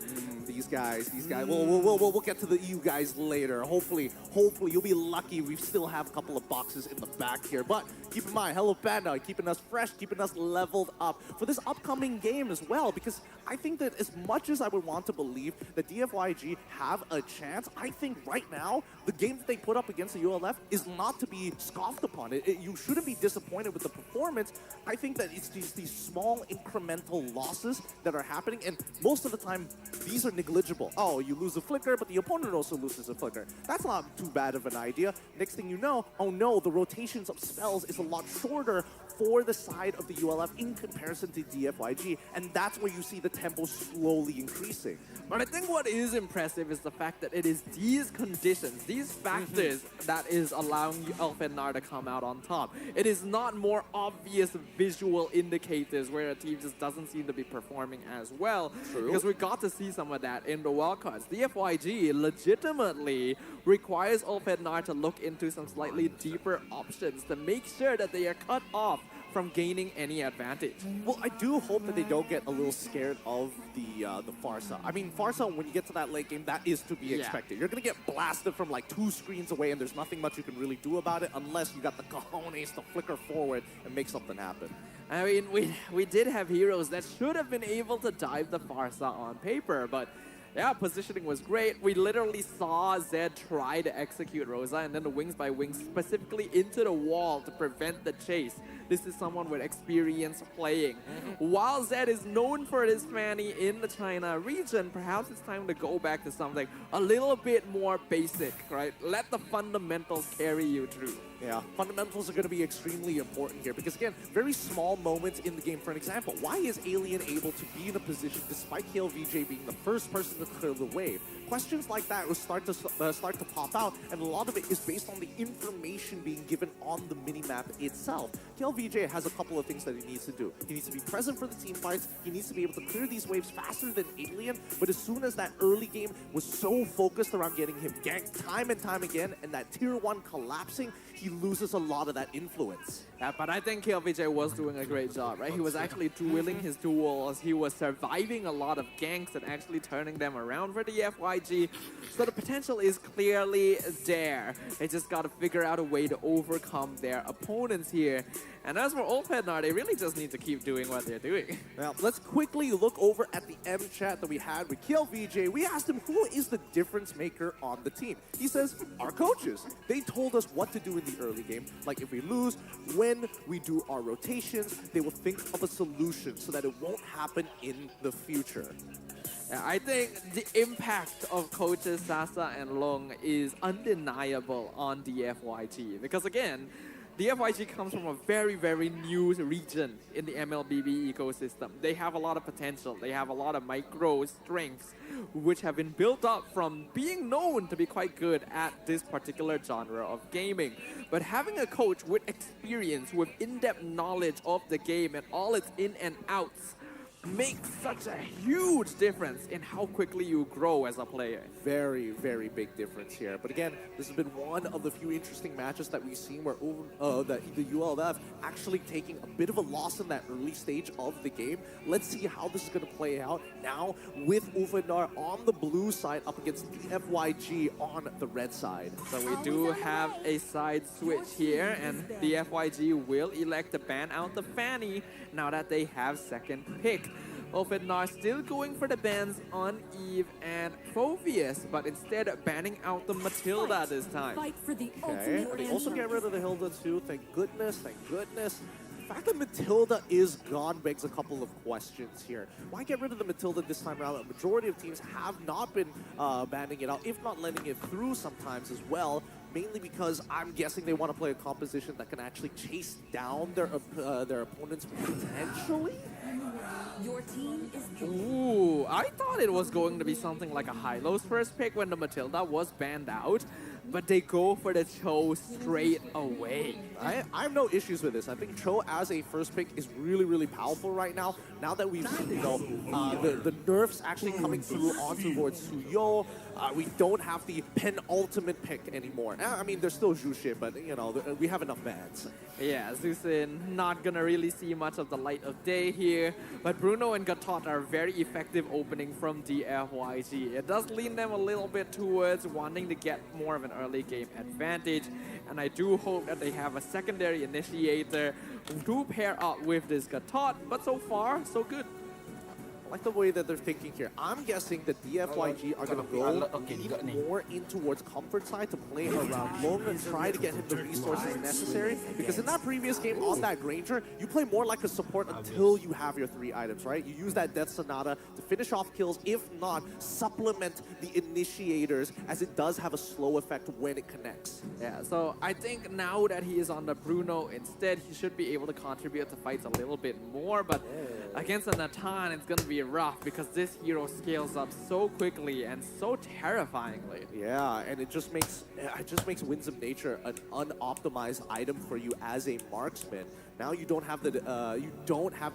[SPEAKER 10] These guys. We'll get to you guys later. Hopefully you'll be lucky. We still have a couple of boxes in the back here. But keep in mind, Hello Panda keeping us fresh, keeping us leveled up for this upcoming game as well. Because I think that as much as I would want to believe that DFYG have a chance, I think right now the game that they put up against the ULF is not to be scoffed upon. You shouldn't be disappointed with the performance. I think that it's these small incremental losses that are happening, and most of the time these are negligible. Oh, you lose a flicker, but the opponent also loses a flicker. That's not too bad of an idea. Next thing you know, oh no, the rotations of spells is a lot shorter for the side of the ULF in comparison to DFYG, and that's where you see the tempo slowly increasing.
[SPEAKER 9] But I think what is impressive is the fact that it is these conditions, these factors that is allowing Ulfandar to come out on top. It is not more obvious visual indicators where a team just doesn't seem to be performing as well.
[SPEAKER 10] True.
[SPEAKER 9] Because we got to see some of that in the wildcards. DFYG legitimately requires Ulfandar to look into some slightly deeper options to make sure that they are cut off from gaining any advantage.
[SPEAKER 10] Well, I do hope that they don't get a little scared of the Farsa. I mean, Farsa, when you get to that late game, that is to be expected. You're going to get blasted from like 2 screens away, and there's nothing much you can really do about it unless you got the cojones to flicker forward and make something happen.
[SPEAKER 9] I mean, we did have heroes that should have been able to dive the Farsa on paper, but yeah, positioning was great. We literally saw Zed try to execute Rosa and then the wings by wings specifically into the wall to prevent the chase. This is someone with experience playing. While Zed is known for his fanny in the China region, perhaps it's time to go back to something a little bit more basic, right? Let the fundamentals carry you through.
[SPEAKER 10] Yeah, fundamentals are going to be extremely important here because, again, very small moments in the game. For an example, why is Alien able to be in a position, despite KLVJ being the first person to clear the wave? Questions like that will start to pop out, and a lot of it is based on the information being given on the minimap itself. KLVJ KLVJ has a couple of things that he needs to do. He needs to be present for the team fights. He needs to be able to clear these waves faster than Alien. But as soon as that early game was so focused around getting him ganked time and time again, and that tier 1 collapsing, he loses a lot of that influence.
[SPEAKER 9] Yeah, but I think KLVJ was doing a great job, right? He was actually dueling his duels. He was surviving a lot of ganks and actually turning them around for the FYG. So the potential is clearly there. They just got to figure out a way to overcome their opponents here. And as for Olpednar, they really just need to keep doing what they're doing.
[SPEAKER 10] Now, let's quickly look over at the M chat that we had with KLVJ. We asked him who is the difference maker on the team. He says, our coaches. They told us what to do in the early game. Like if we lose, when we do our rotations, they will think of a solution so that it won't happen in the future.
[SPEAKER 9] Yeah, I think the impact of coaches Sasa and Long is undeniable on the FYG. Because again, the FYG comes from a very, very new region in the MLBB ecosystem. They have a lot of potential. They have a lot of micro strengths, which have been built up from being known to be quite good at this particular genre of gaming. But having a coach with experience, with in-depth knowledge of the game and all its in and outs, makes such a huge difference in how quickly you grow as a player.
[SPEAKER 10] Very, very big difference here. But again, this has been one of the few interesting matches that we've seen where the ULF actually taking a bit of a loss in that early stage of the game. Let's see how this is going to play out now with Ufendar on the blue side up against the FYG on the red side.
[SPEAKER 9] So we do have a side switch here, and the FYG will elect to ban out the Fanny now that they have second pick. Ofednar still going for the bans on Eve and Phoveus, but instead banning out the Matilda this time.
[SPEAKER 4] Fight for the
[SPEAKER 10] Okay,
[SPEAKER 4] ultimate
[SPEAKER 10] they also
[SPEAKER 4] anthem.
[SPEAKER 10] get rid of the Hilda too, thank goodness, thank goodness. The fact that Matilda is gone begs a couple of questions here. Why get rid of the Matilda this time around? The majority of teams have not been banning it out, if not letting it through sometimes as well. Mainly because I'm guessing they want to play a composition that can actually chase down their opponents potentially.
[SPEAKER 4] Your team is
[SPEAKER 9] Ooh, I thought it was going to be something like a Hylo's first pick when the Matilda was banned out, but they go for the Cho straight away.
[SPEAKER 10] I have no issues with this. I think Cho as a first pick is really, really powerful right now. Now that we've seen, the nerfs actually coming through onto Lord Suyo, we don't have the penultimate pick anymore. I mean, there's still Zhuxi, but we have enough bans.
[SPEAKER 9] Yeah, Zusin not gonna really see much of the light of day here, but Bruno and Gatot are very effective opening from DFYG. It does lean them a little bit towards wanting to get more of an early game advantage, and I do hope that they have a secondary initiator to pair up with this Gatot, but so far, so good.
[SPEAKER 10] I like the way that they're thinking here. I'm guessing that DFYG are going to go more in towards comfort side to play around Long and try to get him the resources necessary. Because in that previous game on that Granger, you play more like a support until you have your 3 items, right? You use that Death Sonata to finish off kills. If not, supplement the initiators, as it does have a slow effect when it connects.
[SPEAKER 9] Yeah, so I think now that he is on the Bruno instead, he should be able to contribute to fights a little bit more. But against a Natan, it's going to be rough because this hero scales up so quickly and so terrifyingly.
[SPEAKER 10] Yeah, and it just makes Winds of Nature an unoptimized item for you as a marksman. Now you don't have the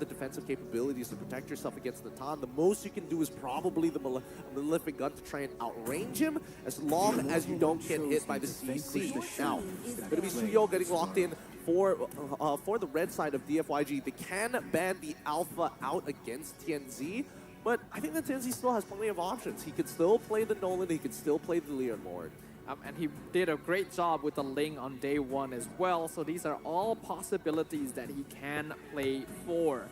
[SPEAKER 10] defensive capabilities to protect yourself against Natan. The most you can do is probably the Malefic Gun to try and outrange him, as long as you don't get hit by the CC. Now, it's going to be Suyo getting locked in for the red side of DFYG. They can ban the Alpha out against TNZ, but I think that TNZ still has plenty of options. He could still play the Nolan, he could still play the Leon Lord.
[SPEAKER 9] And he did a great job with the Ling on day 1 as well, so these are all possibilities that he can play for.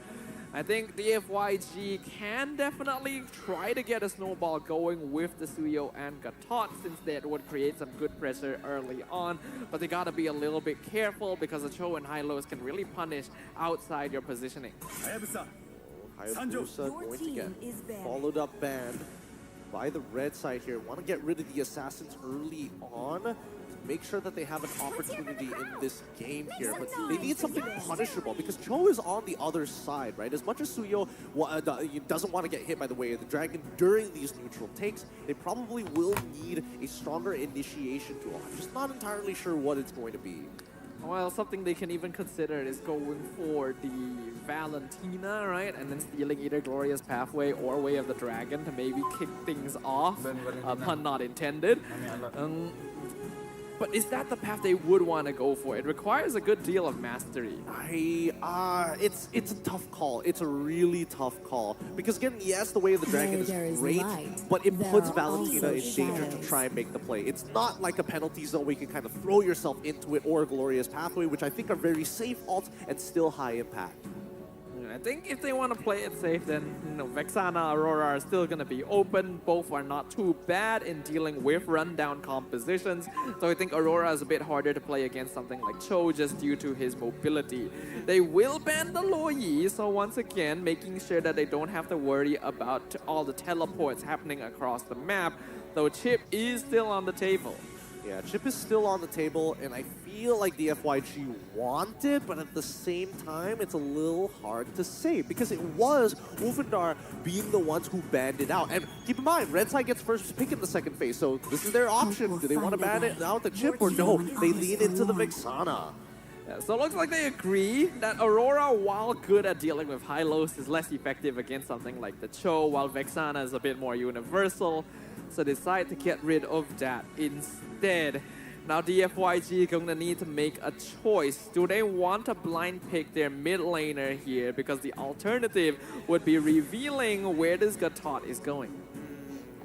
[SPEAKER 9] I think the FYG can definitely try to get a snowball going with the Suyo and Gatot, since that would create some good pressure early on, but they gotta be a little bit careful because the Cho and Hylos can really punish outside your positioning.
[SPEAKER 10] Hayabusa going to get followed up banned by the red side here. Want to get rid of the assassins early on to make sure that they have an opportunity in this game here. But they need something punishable because Cho is on the other side, right? As much as Suyo doesn't want to get hit by the Way of the Dragon during these neutral takes, they probably will need a stronger initiation tool. I'm just not entirely sure what it's going to be.
[SPEAKER 9] Well, something they can even consider is going for the Valentina, right? And then stealing either Glorious Pathway or Way of the Dragon to maybe kick things off. Pun not intended. But is that the path they would want to go for? It requires a good deal of mastery.
[SPEAKER 10] It's a tough call. It's a really tough call. Because again, yes, the Way of the Dragon is great, but it puts Valentina in danger to try and make the play. It's not like a penalty zone where you can kind of throw yourself into it, or a Glorious Pathway, which I think are very safe ults and still high impact.
[SPEAKER 9] I think if they want to play it safe, then Vexana, Aurora are still going to be open. Both are not too bad in dealing with rundown compositions. So I think Aurora is a bit harder to play against something like Cho just due to his mobility. They will ban the Lo Yi, so once again, making sure that they don't have to worry about all the teleports happening across the map, though Chip is still on the table.
[SPEAKER 10] Yeah, Chip is still on the table, and I feel like the FYG want it, but at the same time, it's a little hard to say, because it was Wolfendar being the ones who banned it out. And keep in mind, Red Side gets first pick in the second phase, so this is their option. Do they want to ban it out the Chip, or no? They lean into the Vexana.
[SPEAKER 9] Yeah, so it looks like they agree that Aurora, while good at dealing with high-lows, is less effective against something like the Cho, while Vexana is a bit more universal. So decide to get rid of that instead. Now DFYG going to need to make a choice. Do they want to blind pick their mid laner here? Because the alternative would be revealing where this Gatot is going.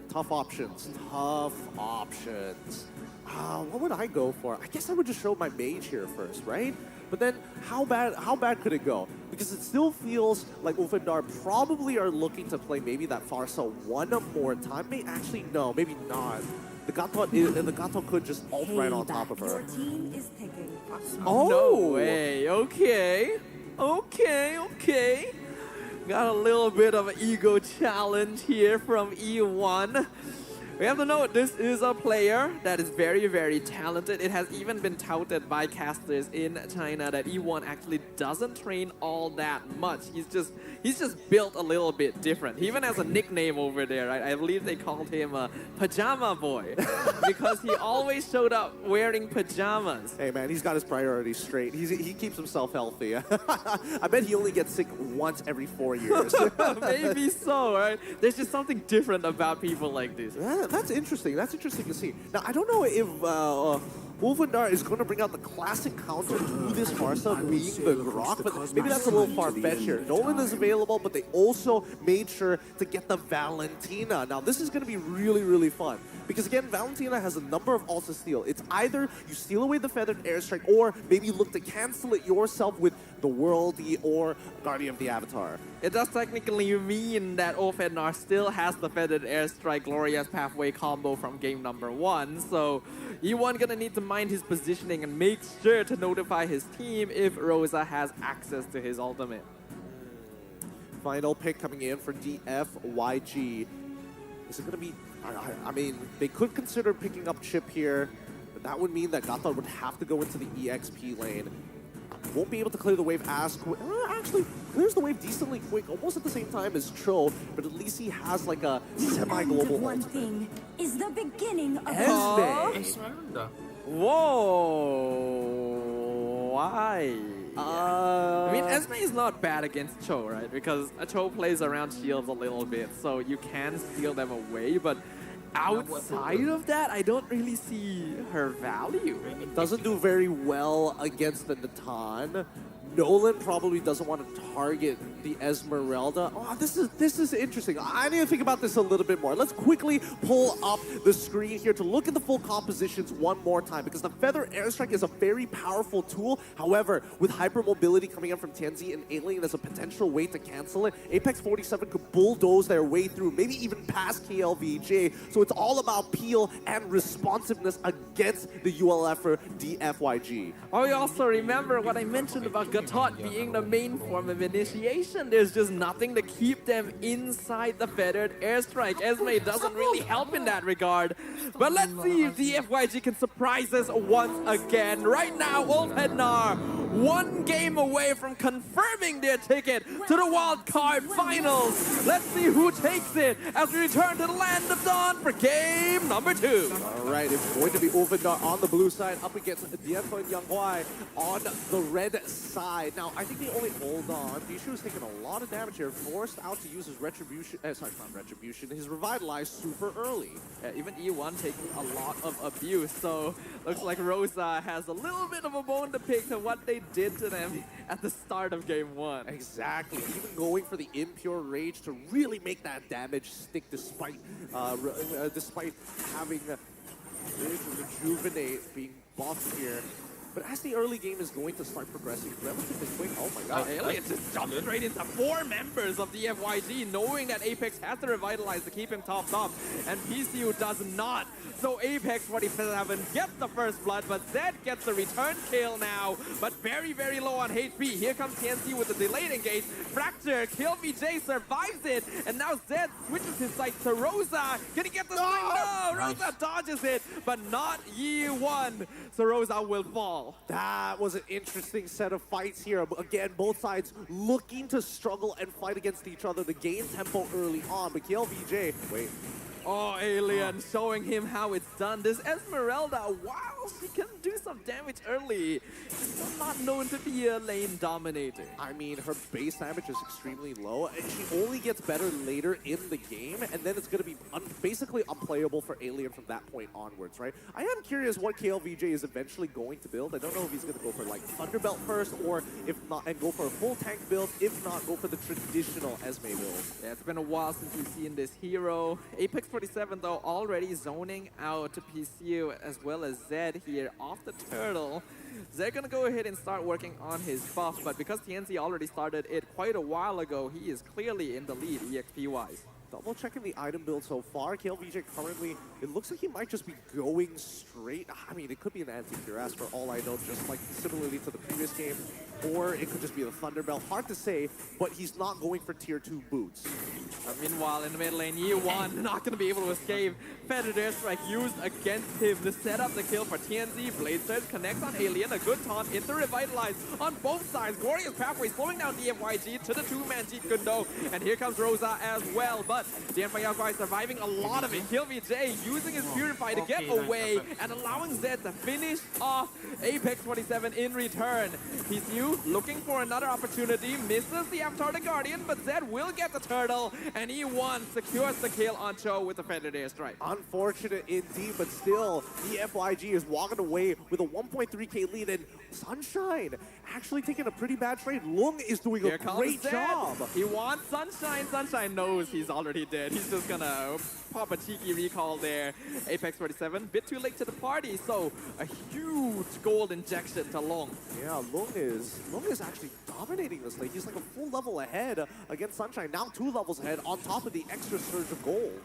[SPEAKER 10] Tough options. Tough options. What would I go for? I guess I would just show my mage here first, right? But then, how bad could it go? Because it still feels like Wolfendar probably are looking to play maybe that Pharsa one more time. Actually, no, maybe not. The Gatot could just ult right on top of her.
[SPEAKER 4] Your team is picking.
[SPEAKER 10] Oh!
[SPEAKER 9] No way. Okay. Okay. Got a little bit of an ego challenge here from E1. We have to note, this is a player that is very, very talented. It has even been touted by casters in China that E1 actually doesn't train all that much. He's just built a little bit different. He even has a nickname over there, right? I believe they called him Pajama Boy because he always showed up wearing pajamas.
[SPEAKER 10] Hey man, he's got his priorities straight. He keeps himself healthy. I bet he only gets sick once every 4 years.
[SPEAKER 9] Maybe so, right? There's just something different about people like this.
[SPEAKER 10] Yeah, that's interesting. That's interesting to see. Now, I don't know if Wolfendar is going to bring out the classic counter to this Pharsa being the Grok, but maybe that's a little far-fetched here. Nolan is available, but they also made sure to get the Valentina. Now, this is going to be really, really fun. Because again, Valentina has a number of ults to steal. It's either you steal away the Feathered Airstrike, or maybe look to cancel it yourself with the Worldy or Guardian of the Avatar.
[SPEAKER 9] It does technically mean that Wolfendar still has the Feathered Airstrike Glorious Pathway combo from game number 1, so E1 gonna need to mind his positioning and make sure to notify his team if Rosa has access to his ultimate.
[SPEAKER 10] Final pick coming in for DFYG. Is it gonna be... I mean, they could consider picking up Chip here, but that would mean that Gatot would have to go into the EXP lane. Won't be able to clear the wave as quick. Actually, clears the wave decently quick, almost at the same time as Cho, but at least he has like a semi-global
[SPEAKER 4] One
[SPEAKER 10] ultimate.
[SPEAKER 4] thing is the beginning of
[SPEAKER 10] Esme!
[SPEAKER 9] Whoa! Why? I mean, Esme is not bad against Cho, right? Because Cho plays around shields a little bit, so you can steal them away, but outside of that, I don't really see her value.
[SPEAKER 10] Doesn't do very well against the Natan. Nolan probably doesn't want to target the Esmeralda. Oh, this is interesting. I need to think about this a little bit more. Let's quickly pull up the screen here to look at the full compositions one more time, because the Feather Airstrike is a very powerful tool. However, with hypermobility coming in from Tianzi and Alien as a potential way to cancel it, Apex 47 could bulldoze their way through, maybe even past KLVJ. So it's all about peel and responsiveness against the ULF for DFYG.
[SPEAKER 9] Oh, you also remember what I mentioned about Gatot being the main form of initiation. There's just nothing to keep them inside the Feathered Airstrike. Esme doesn't really help in that regard. But let's see if the FYG can surprise us once again. Right now, Wolfendar one game away from confirming their ticket to the Wildcard Finals. Let's see who takes it as we return to the Land of Dawn for game number 2.
[SPEAKER 10] All right, it's going to be Ovendar on the blue side up against Dianfo and Yanghua on the red side. Now, I think the only hold on, Bishu is taking a lot of damage here, forced out to use his retribution, sorry, not retribution, his revitalize super early.
[SPEAKER 9] Yeah, even E1 taking a lot of abuse, so looks like Rosa has a little bit of a bone to pick to what they did to them at the start of game 1.
[SPEAKER 10] Exactly, even going for the impure rage to really make that damage stick despite despite having rejuvenate being buffed here. But as the early game is going to start progressing relatively quick, oh my god.
[SPEAKER 9] Alien just jumped straight into 4 members of the FYG, knowing that Apex has to revitalize to keep him topped up, and PCU does not. So Apex 47 gets the first blood, but Zed gets the return kill now, but very, very low on HP. Here comes TNC with the delayed engage. Fracture, Kill VJ survives it, and now Zed switches his sight to Rosa. Can he get the swing? No! Rosa dodges it, but not Yi1. So Rosa will fall.
[SPEAKER 10] That was an interesting set of fights here. Again, both sides looking to struggle and fight against each other to gain tempo early on. But KLVJ, wait.
[SPEAKER 9] Oh, Alien showing him how it's done. This Esmeralda, wow, she can do some damage early. She's not known to be a lane dominator.
[SPEAKER 10] I mean, her base damage is extremely low, and she only gets better later in the game, and then it's going to be basically unplayable for Alien from that point onwards, right? I am curious what KLVJ is eventually going to build. I don't know if he's going to go for like Thunderbelt first, or if not, and go for a full tank build. If not, go for the traditional Esme build.
[SPEAKER 9] Yeah, it's been a while since we've seen this hero. Apex 47 though already zoning out to PCU as well as Zed here off the turtle. Zed gonna go ahead and start working on his buff, but because TNC already started it quite a while ago, he is clearly in the lead EXP wise.
[SPEAKER 10] Double checking the item build so far. KLVJ currently, it looks like he might just be going straight. I mean, it could be an anti-cuirass for all I know, just like similarly to the previous game. Or it could just be the Thunderbelt. Hard to say, but he's not going for tier 2 boots.
[SPEAKER 9] Meanwhile, in the mid lane, Yi1 not going to be able to escape. Feather Air Strike used against him to set up the kill for TNC. Blade Surge connects on Alien. A good taunt into Revitalize on both sides. Glorious Pathway slowing down the FYG to the 2-man Jeet Kundo. And here comes Rosa as well. But Dianfo Yanghua is surviving a lot of it. Kill VJ using his Purify to get away and allowing Zed to finish off Apex 47 in return. PCU looking for another opportunity, misses the Avatar the Guardian, but Zed will get the turtle, and E1 secures the kill on Cho with the Feathered Airstrike.
[SPEAKER 10] Unfortunate indeed, but still, the FYG is walking away with a 1.3k lead, and Sunshine actually taking a pretty bad trade. Lung is doing a great job.
[SPEAKER 9] He wants Sunshine. Sunshine knows he's already dead. He's just gonna pop a cheeky recall there. Apex 47, bit too late to the party, so a huge gold injection to Long.
[SPEAKER 10] Yeah, Lung is actually dominating this lane. He's like a full level ahead against Sunshine. Now 2 levels ahead on top of the extra surge of gold.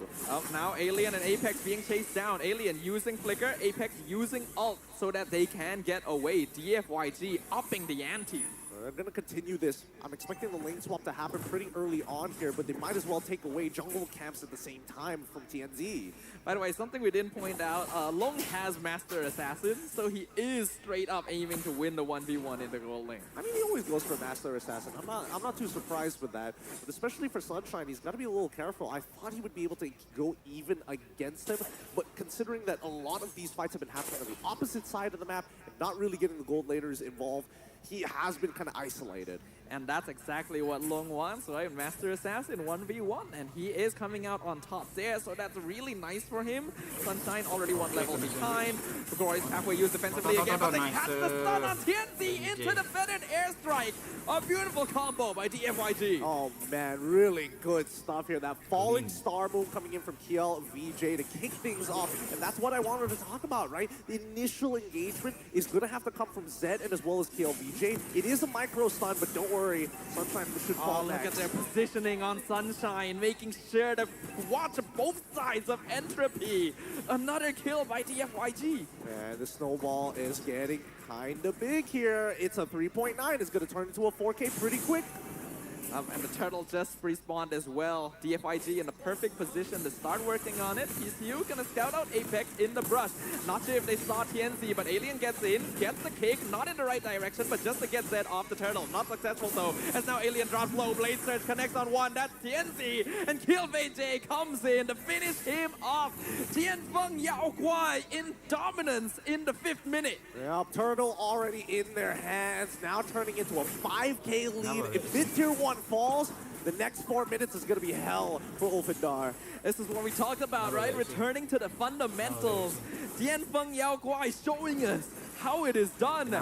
[SPEAKER 9] Now Alien and Apex being chased down. Alien using Flicker, Apex using ult so that they can get away. DFYG upping the ante.
[SPEAKER 10] They're going to continue this. I'm expecting the lane swap to happen pretty early on here, but they might as well take away jungle camps at the same time from TNZ.
[SPEAKER 9] By the way, something we didn't point out, Long has Master Assassin, so he is straight up aiming to win the 1v1 in the gold lane.
[SPEAKER 10] I mean, he always goes for Master Assassin. I'm not too surprised with that, but especially for Sunshine, he's got to be a little careful. I thought he would be able to go even against him, but considering that a lot of these fights have been happening on the opposite side of the map and not really getting the gold laners involved, he has been kind of isolated.
[SPEAKER 9] And that's exactly what Long wants, right? Master Assassin 1v1, and he is coming out on top there, so that's really nice for him. Sunshine already 1 level behind. Glorious Pathway used defensively again, but they catch the stun on TNC into the Feathered Airstrike. A beautiful combo by DFYG.
[SPEAKER 10] Oh man, really good stuff here. That falling star move coming in from Kiel VJ to kick things off, and that's what I wanted to talk about, right? The initial engagement is going to have to come from Zed and as well as Kiel VJ. It is a micro stun, but don't worry, Sunshine should fall
[SPEAKER 9] look
[SPEAKER 10] next.
[SPEAKER 9] at their positioning on Sunshine, making sure to watch both sides of Entropy. Another kill by DFYG.
[SPEAKER 10] And the snowball is getting kind of big here. It's a 3.9. It's going to turn into a 4K pretty quick.
[SPEAKER 9] And the turtle just respawned as well. DFIG in the perfect position to start working on it. PCU gonna scout out Apex in the brush. Not sure if they saw TNC, but Alien gets in, gets the cake, not in the right direction, but just to get Zed off the turtle. Not successful though, as now Alien drops low. Blade Surge connects on one, that's TNC, and KillVJ comes in to finish him off. Tianfeng Yao Guai in dominance in the 5th minute.
[SPEAKER 10] Yep, turtle already in their hands, now turning into a 5K lead. If mid-tier 1 falls, the next 4 minutes is going to be hell for Ulfindar.
[SPEAKER 9] This is what we talked about, right? Returning to the fundamentals. Tianfeng Yao Guai showing us how it is done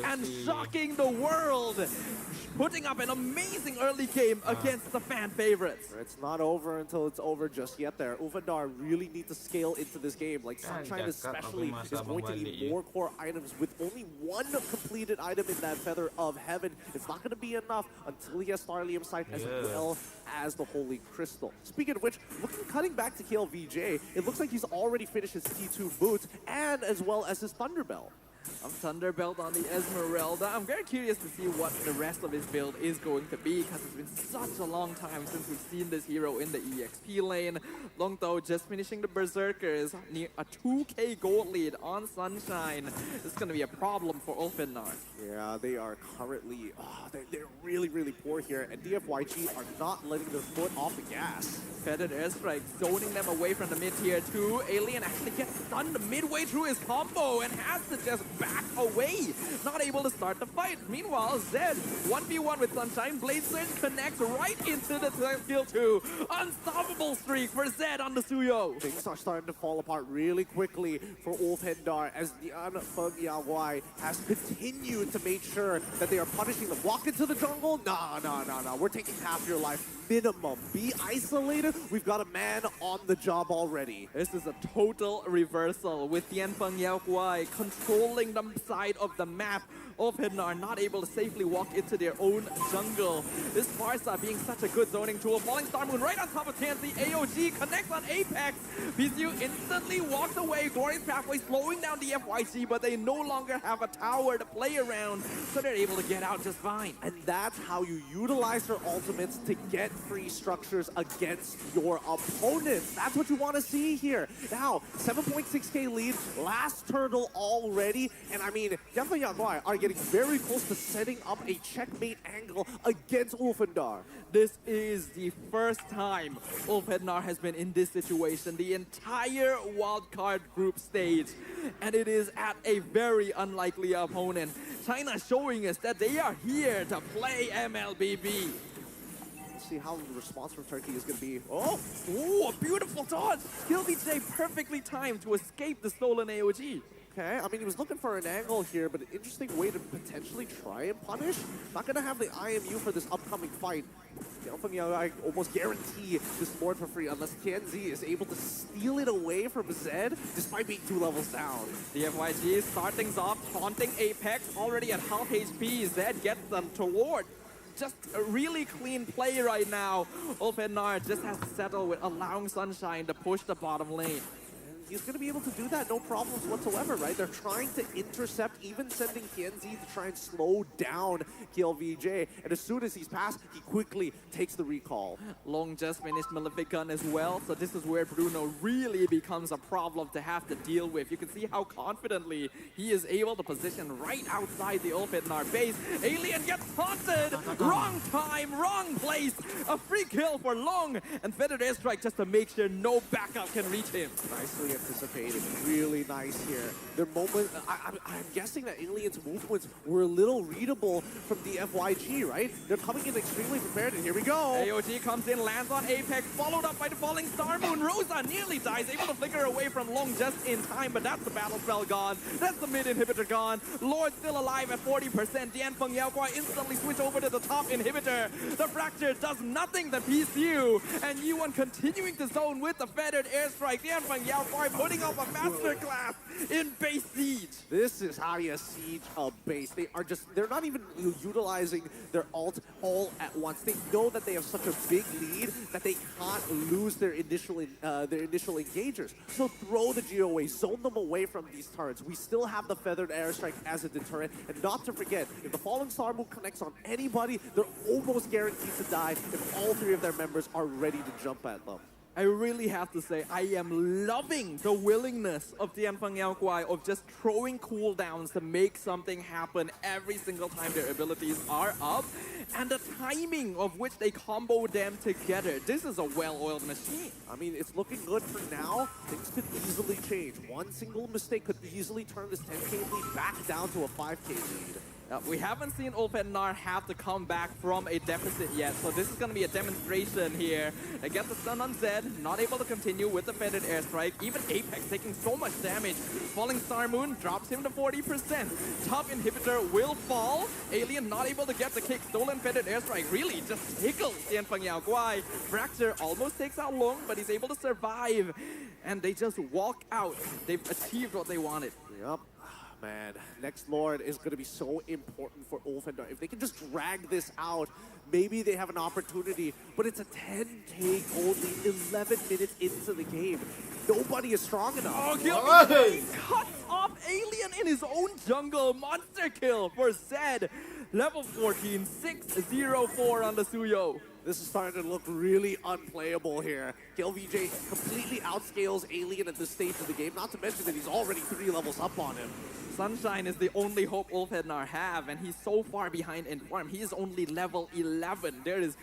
[SPEAKER 9] and shocking the world. Putting up an amazing early game against the fan favorites.
[SPEAKER 10] It's not over until it's over just yet there. Ulfindar really need to scale into this game. Like Sunshine especially is going to need more core items. With only one completed item in that Feather of Heaven, it's not going to be enough until he has Starlium Sight as well as the Holy Crystal. Speaking of which, cutting back to KLVJ, it looks like he's already finished his T2 boots and as well as his Thunderbelt.
[SPEAKER 9] Thunderbelt on the Esmeralda. I'm very curious to see what the rest of his build is going to be, because it's been such a long time since we've seen this hero in the EXP lane. Longto just finishing the Berserkers, near a 2k gold lead on Sunshine. This is going to be a problem for Ulfindar.
[SPEAKER 10] Yeah, they are currently, they're really, really poor here, and DFYG are not letting their foot off the gas.
[SPEAKER 9] Feathered Airstrike zoning them away from the mid-tier 2. Alien actually gets stunned midway through his combo and has to just back away. Not able to start the fight. Meanwhile, Zed 1v1 with Sunshine. Blade Surge connects right into the skill 2. Unstoppable streak for Zed on the Suyo.
[SPEAKER 10] Things are starting to fall apart really quickly for Ulfindar as Tianfeng Yao Guai has continued to make sure that they are punishing them. Walk into the jungle? No. We're taking half your life minimum. Be isolated. We've got a man on the job already.
[SPEAKER 9] This is a total reversal with Tianfeng Yao Guai controlling the side of the map. Ulfindar not able to safely walk into their own jungle. This Farsa being such a good zoning tool. Falling Star Moon right on top of TNC. AOG connects on Apex. PCU instantly walks away. Glorious Pathway slowing down the FYC, but they no longer have a tower to play around, so they're able to get out just fine.
[SPEAKER 10] And that's how you utilize their ultimates to get free structures against your opponents. That's what you want to see here. Now, 7.6k lead, last turtle already, and I mean, Tianfeng Yao Guai are getting very close to setting up a checkmate angle against Ulfindar.
[SPEAKER 9] This is the first time Ulfindar has been in this situation, the entire wildcard group stage, and it is at a very unlikely opponent. China showing us that they are here to play MLBB.
[SPEAKER 10] Let's see how the response from Turkey is going to be.
[SPEAKER 9] Ooh, a beautiful dodge! KillVJ perfectly timed to escape the stolen AOG.
[SPEAKER 10] Okay, I mean, he was looking for an angle here, but an interesting way to potentially try and punish. Not going to have the IMU for this upcoming fight. I almost guarantee this board for free unless TNZ is able to steal it away from Zed despite being 2 levels down.
[SPEAKER 9] The FYG start things off, taunting Apex, already at half HP. Zed gets them toward just a really clean play right now. Ulfindar just has to settle with allowing Sunshine to push the bottom lane.
[SPEAKER 10] He's going to be able to do that, no problems whatsoever, right? They're trying to intercept, even sending TNZ to try and slow down KLVJ. And as soon as he's passed, he quickly takes the recall.
[SPEAKER 9] Long just finished Malefic Gun as well, so this is where Bruno really becomes a problem to have to deal with. You can see how confidently he is able to position right outside the Ulfindar base. Alien gets haunted! Wrong time, wrong place! A free kill for Long! And Feathered Airstrike just to make sure no backup can reach him.
[SPEAKER 10] Nicely anticipated. Really nice here. Their moment, I'm guessing that Alien's movements were a little readable from the FYG, right? They're coming in extremely prepared, and here we go.
[SPEAKER 9] AOG comes in, lands on Apex, followed up by the falling Star Moon. Rosa nearly dies, able to flicker away from Long just in time, but that's the battle spell gone. That's the mid inhibitor gone. Lord still alive at 40%. Tianfeng Yao Guai instantly switch over to the top inhibitor. The Fracture does nothing to PCU, and Yuan continuing to zone with the Feathered Airstrike. Tianfeng Yao Guai YGY putting up a masterclass in base siege.
[SPEAKER 10] This is how you siege a base. They're not even utilizing their ult all at once. They know that they have such a big lead that they can't lose their initial engagers. So throw the Geo away, zone them away from these turrets. We still have the feathered airstrike as a deterrent, and not to forget, if the falling star move connects on anybody, they're almost guaranteed to die if all three of their members are ready to jump at them.
[SPEAKER 9] I really have to say, I am loving the willingness of Tian Feng Yao Guai of just throwing cooldowns to make something happen every single time their abilities are up, and the timing of which they combo them together. This is a well-oiled machine.
[SPEAKER 10] I mean, it's looking good for now. Things could easily change. One single mistake could easily turn this 10k lead back down to a 5k lead.
[SPEAKER 9] We haven't seen Ulfhednar have to come back from a deficit yet, so this is going to be a demonstration here. They get the stun on Zed, not able to continue with the feathered airstrike. Even Apex taking so much damage. Falling Star Moon drops him to 40%. Top inhibitor will fall. Alien not able to get the kick. Stolen feathered airstrike really just tickles Tian Feng Yao Guai. Fracture almost takes out Long, but he's able to survive. And they just walk out. They've achieved what they wanted.
[SPEAKER 10] Yep. Man, next Lord is going to be so important for Ulfhednar. If they can just drag this out, maybe they have an opportunity. But it's a 10k only 11 minutes into the game. Nobody is strong enough.
[SPEAKER 9] Oh, Gilbert cuts off Alien in his own jungle. Monster kill for Zed. Level 14, 6-0-4 on the Suyo.
[SPEAKER 10] This is starting to look really unplayable here. KillVJ completely outscales Alien at this stage of the game, not to mention that he's already 3 levels up on him.
[SPEAKER 9] Sunshine is the only hope Ulfhednar have, and he's so far behind in farm. He is only level 11. There is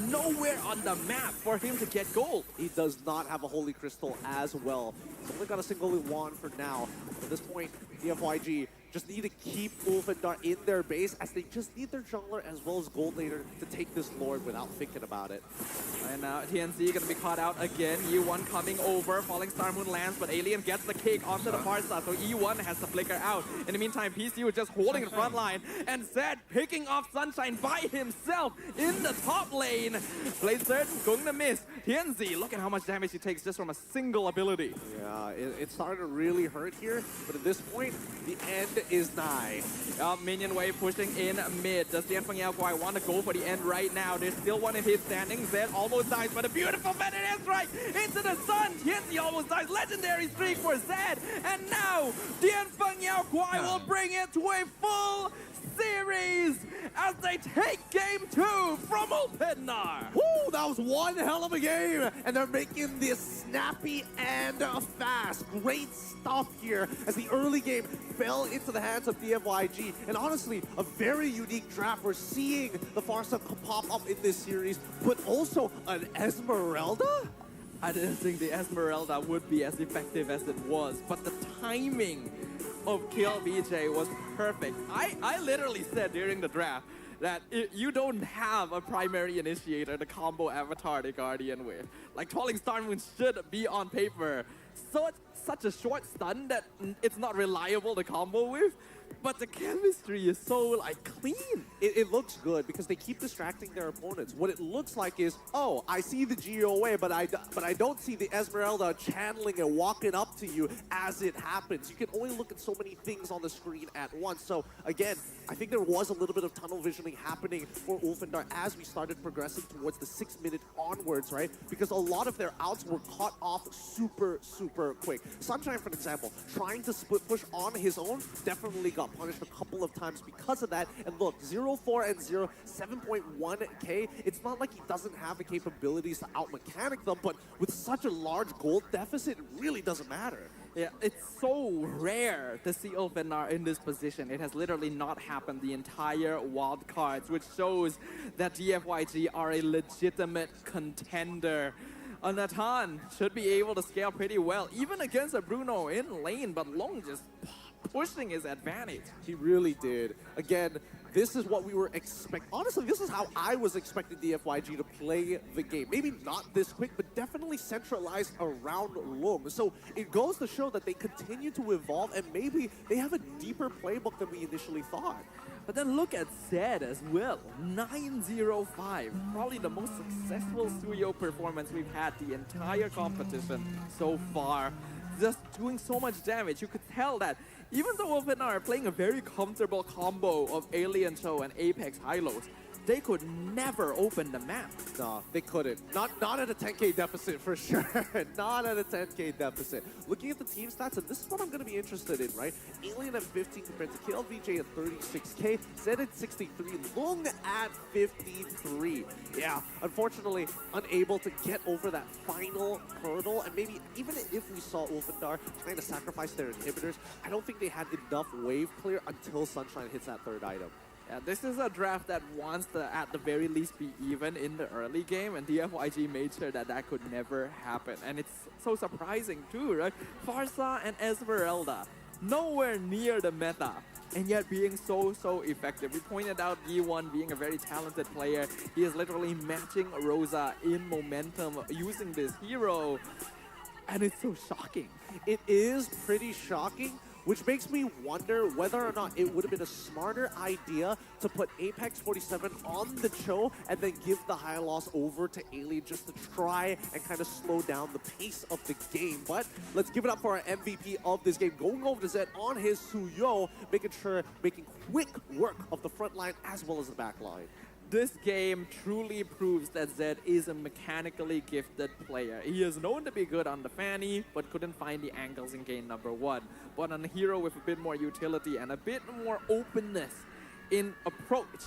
[SPEAKER 9] nowhere on the map for him to get gold.
[SPEAKER 10] He does not have a Holy Crystal as well. He's only got a single wand for now. At this point, DFYG just need to keep Ulfhednar in their base, as they just need their jungler as well as gold laner to take this Lord without thinking about it.
[SPEAKER 9] And now TNC gonna be caught out again. E1 coming over, Falling Star Moon lands, but Alien gets the kick onto the far side, so E1 has to flicker out. In the meantime, PCU is just holding the front line, and Zed picking off Sunshine by himself in the top lane. Blade Surge going to miss. TNC, look at how much damage he takes just from a single ability.
[SPEAKER 10] Yeah, it's starting to really hurt here, but at this point, the end is nigh.
[SPEAKER 9] Minion wave pushing in mid. Does Tian Feng Yao Guai want to go for the end right now? There's still one of his standing. Zed almost dies, but a beautiful feather airstrike into the sun. Tianzi almost dies. Legendary streak for Zed. And now, Tian Feng Yao Guai will bring it to a full series as they take game 2 from Ulfhednar.
[SPEAKER 10] Woo, that was one hell of a game, and they're making this snappy and fast. Great stuff here as the early game fell into the hands of DFYG, and honestly, a very unique draft. We're seeing the Farsa pop up in this series, but also an Esmeralda?
[SPEAKER 9] I didn't think the Esmeralda would be as effective as it was, but the timing of KillVJ was perfect. I literally said during the draft that you don't have a primary initiator to combo Avatar the Guardian with. Like, Falling Star Moon should be on paper such a short stun that it's not reliable to combo with. But the chemistry is so, like, clean.
[SPEAKER 10] It looks good because they keep distracting their opponents. What it looks like is, oh, I see the GOA, but I don't see the Esmeralda channeling and walking up to you as it happens. You can only look at so many things on the screen at once. So, again, I think there was a little bit of tunnel visioning happening for Ulfhednar as we started progressing towards the 6-minute onwards, right? Because a lot of their outs were caught off super, super quick. Sunshine, for example, trying to split push on his own, definitely got punished a couple of times because of that. And look, 0-4 and 0, 7.1k. It's not like he doesn't have the capabilities to out-mechanic them, but with such a large gold deficit, it really doesn't matter.
[SPEAKER 9] Yeah, it's so rare to see Ulfhednar in this position. It has literally not happened the entire wildcards, which shows that DFYG are a legitimate contender. Nathan should be able to scale pretty well, even against a Bruno in lane, but Long just pushing his advantage.
[SPEAKER 10] He really did. Again, this is what we were expecting. Honestly, this is how I was expecting DFYG to play the game. Maybe not this quick, but definitely centralized around Lung. So it goes to show that they continue to evolve, and maybe they have a deeper playbook than we initially thought.
[SPEAKER 9] But then look at Zed as well, 905, probably the most successful Suyo performance we've had the entire competition so far. Just doing so much damage, you could tell that even though Wolfen are playing a very comfortable combo of Alien Show and Apex Hylos, they could never open the map.
[SPEAKER 10] No, they couldn't. Not at a 10k deficit for sure. Not at a 10k deficit. Looking at the team stats, and this is what I'm going to be interested in, right? Alien at 15 compared to KLVJ at 36k, Zed at 63, Lung at 53. Yeah, unfortunately, unable to get over that final hurdle, and maybe even if we saw Ulfandar trying to sacrifice their inhibitors, I don't think they had enough wave clear until Sunshine hits that third item.
[SPEAKER 9] Yeah, this is a draft that wants to, at the very least, be even in the early game, and DFYG made sure that that could never happen. And it's so surprising too, right? Farsa and Esmeralda, nowhere near the meta, and yet being so effective. We pointed out Yi1 being a very talented player. He is literally matching Rosa in momentum using this hero, and it's so shocking.
[SPEAKER 10] It is pretty shocking, which makes me wonder whether or not it would have been a smarter idea to put Apex 47 on the Cho and then give the high loss over to Alien just to try and kind of slow down the pace of the game. But let's give it up for our MVP of this game, going over to Zed on his Suyo, making quick work of the front line as well as the back line.
[SPEAKER 9] This game truly proves that Zed is a mechanically gifted player. He is known to be good on the Fanny, but couldn't find the angles in game number 1. But on a hero with a bit more utility and a bit more openness in approach,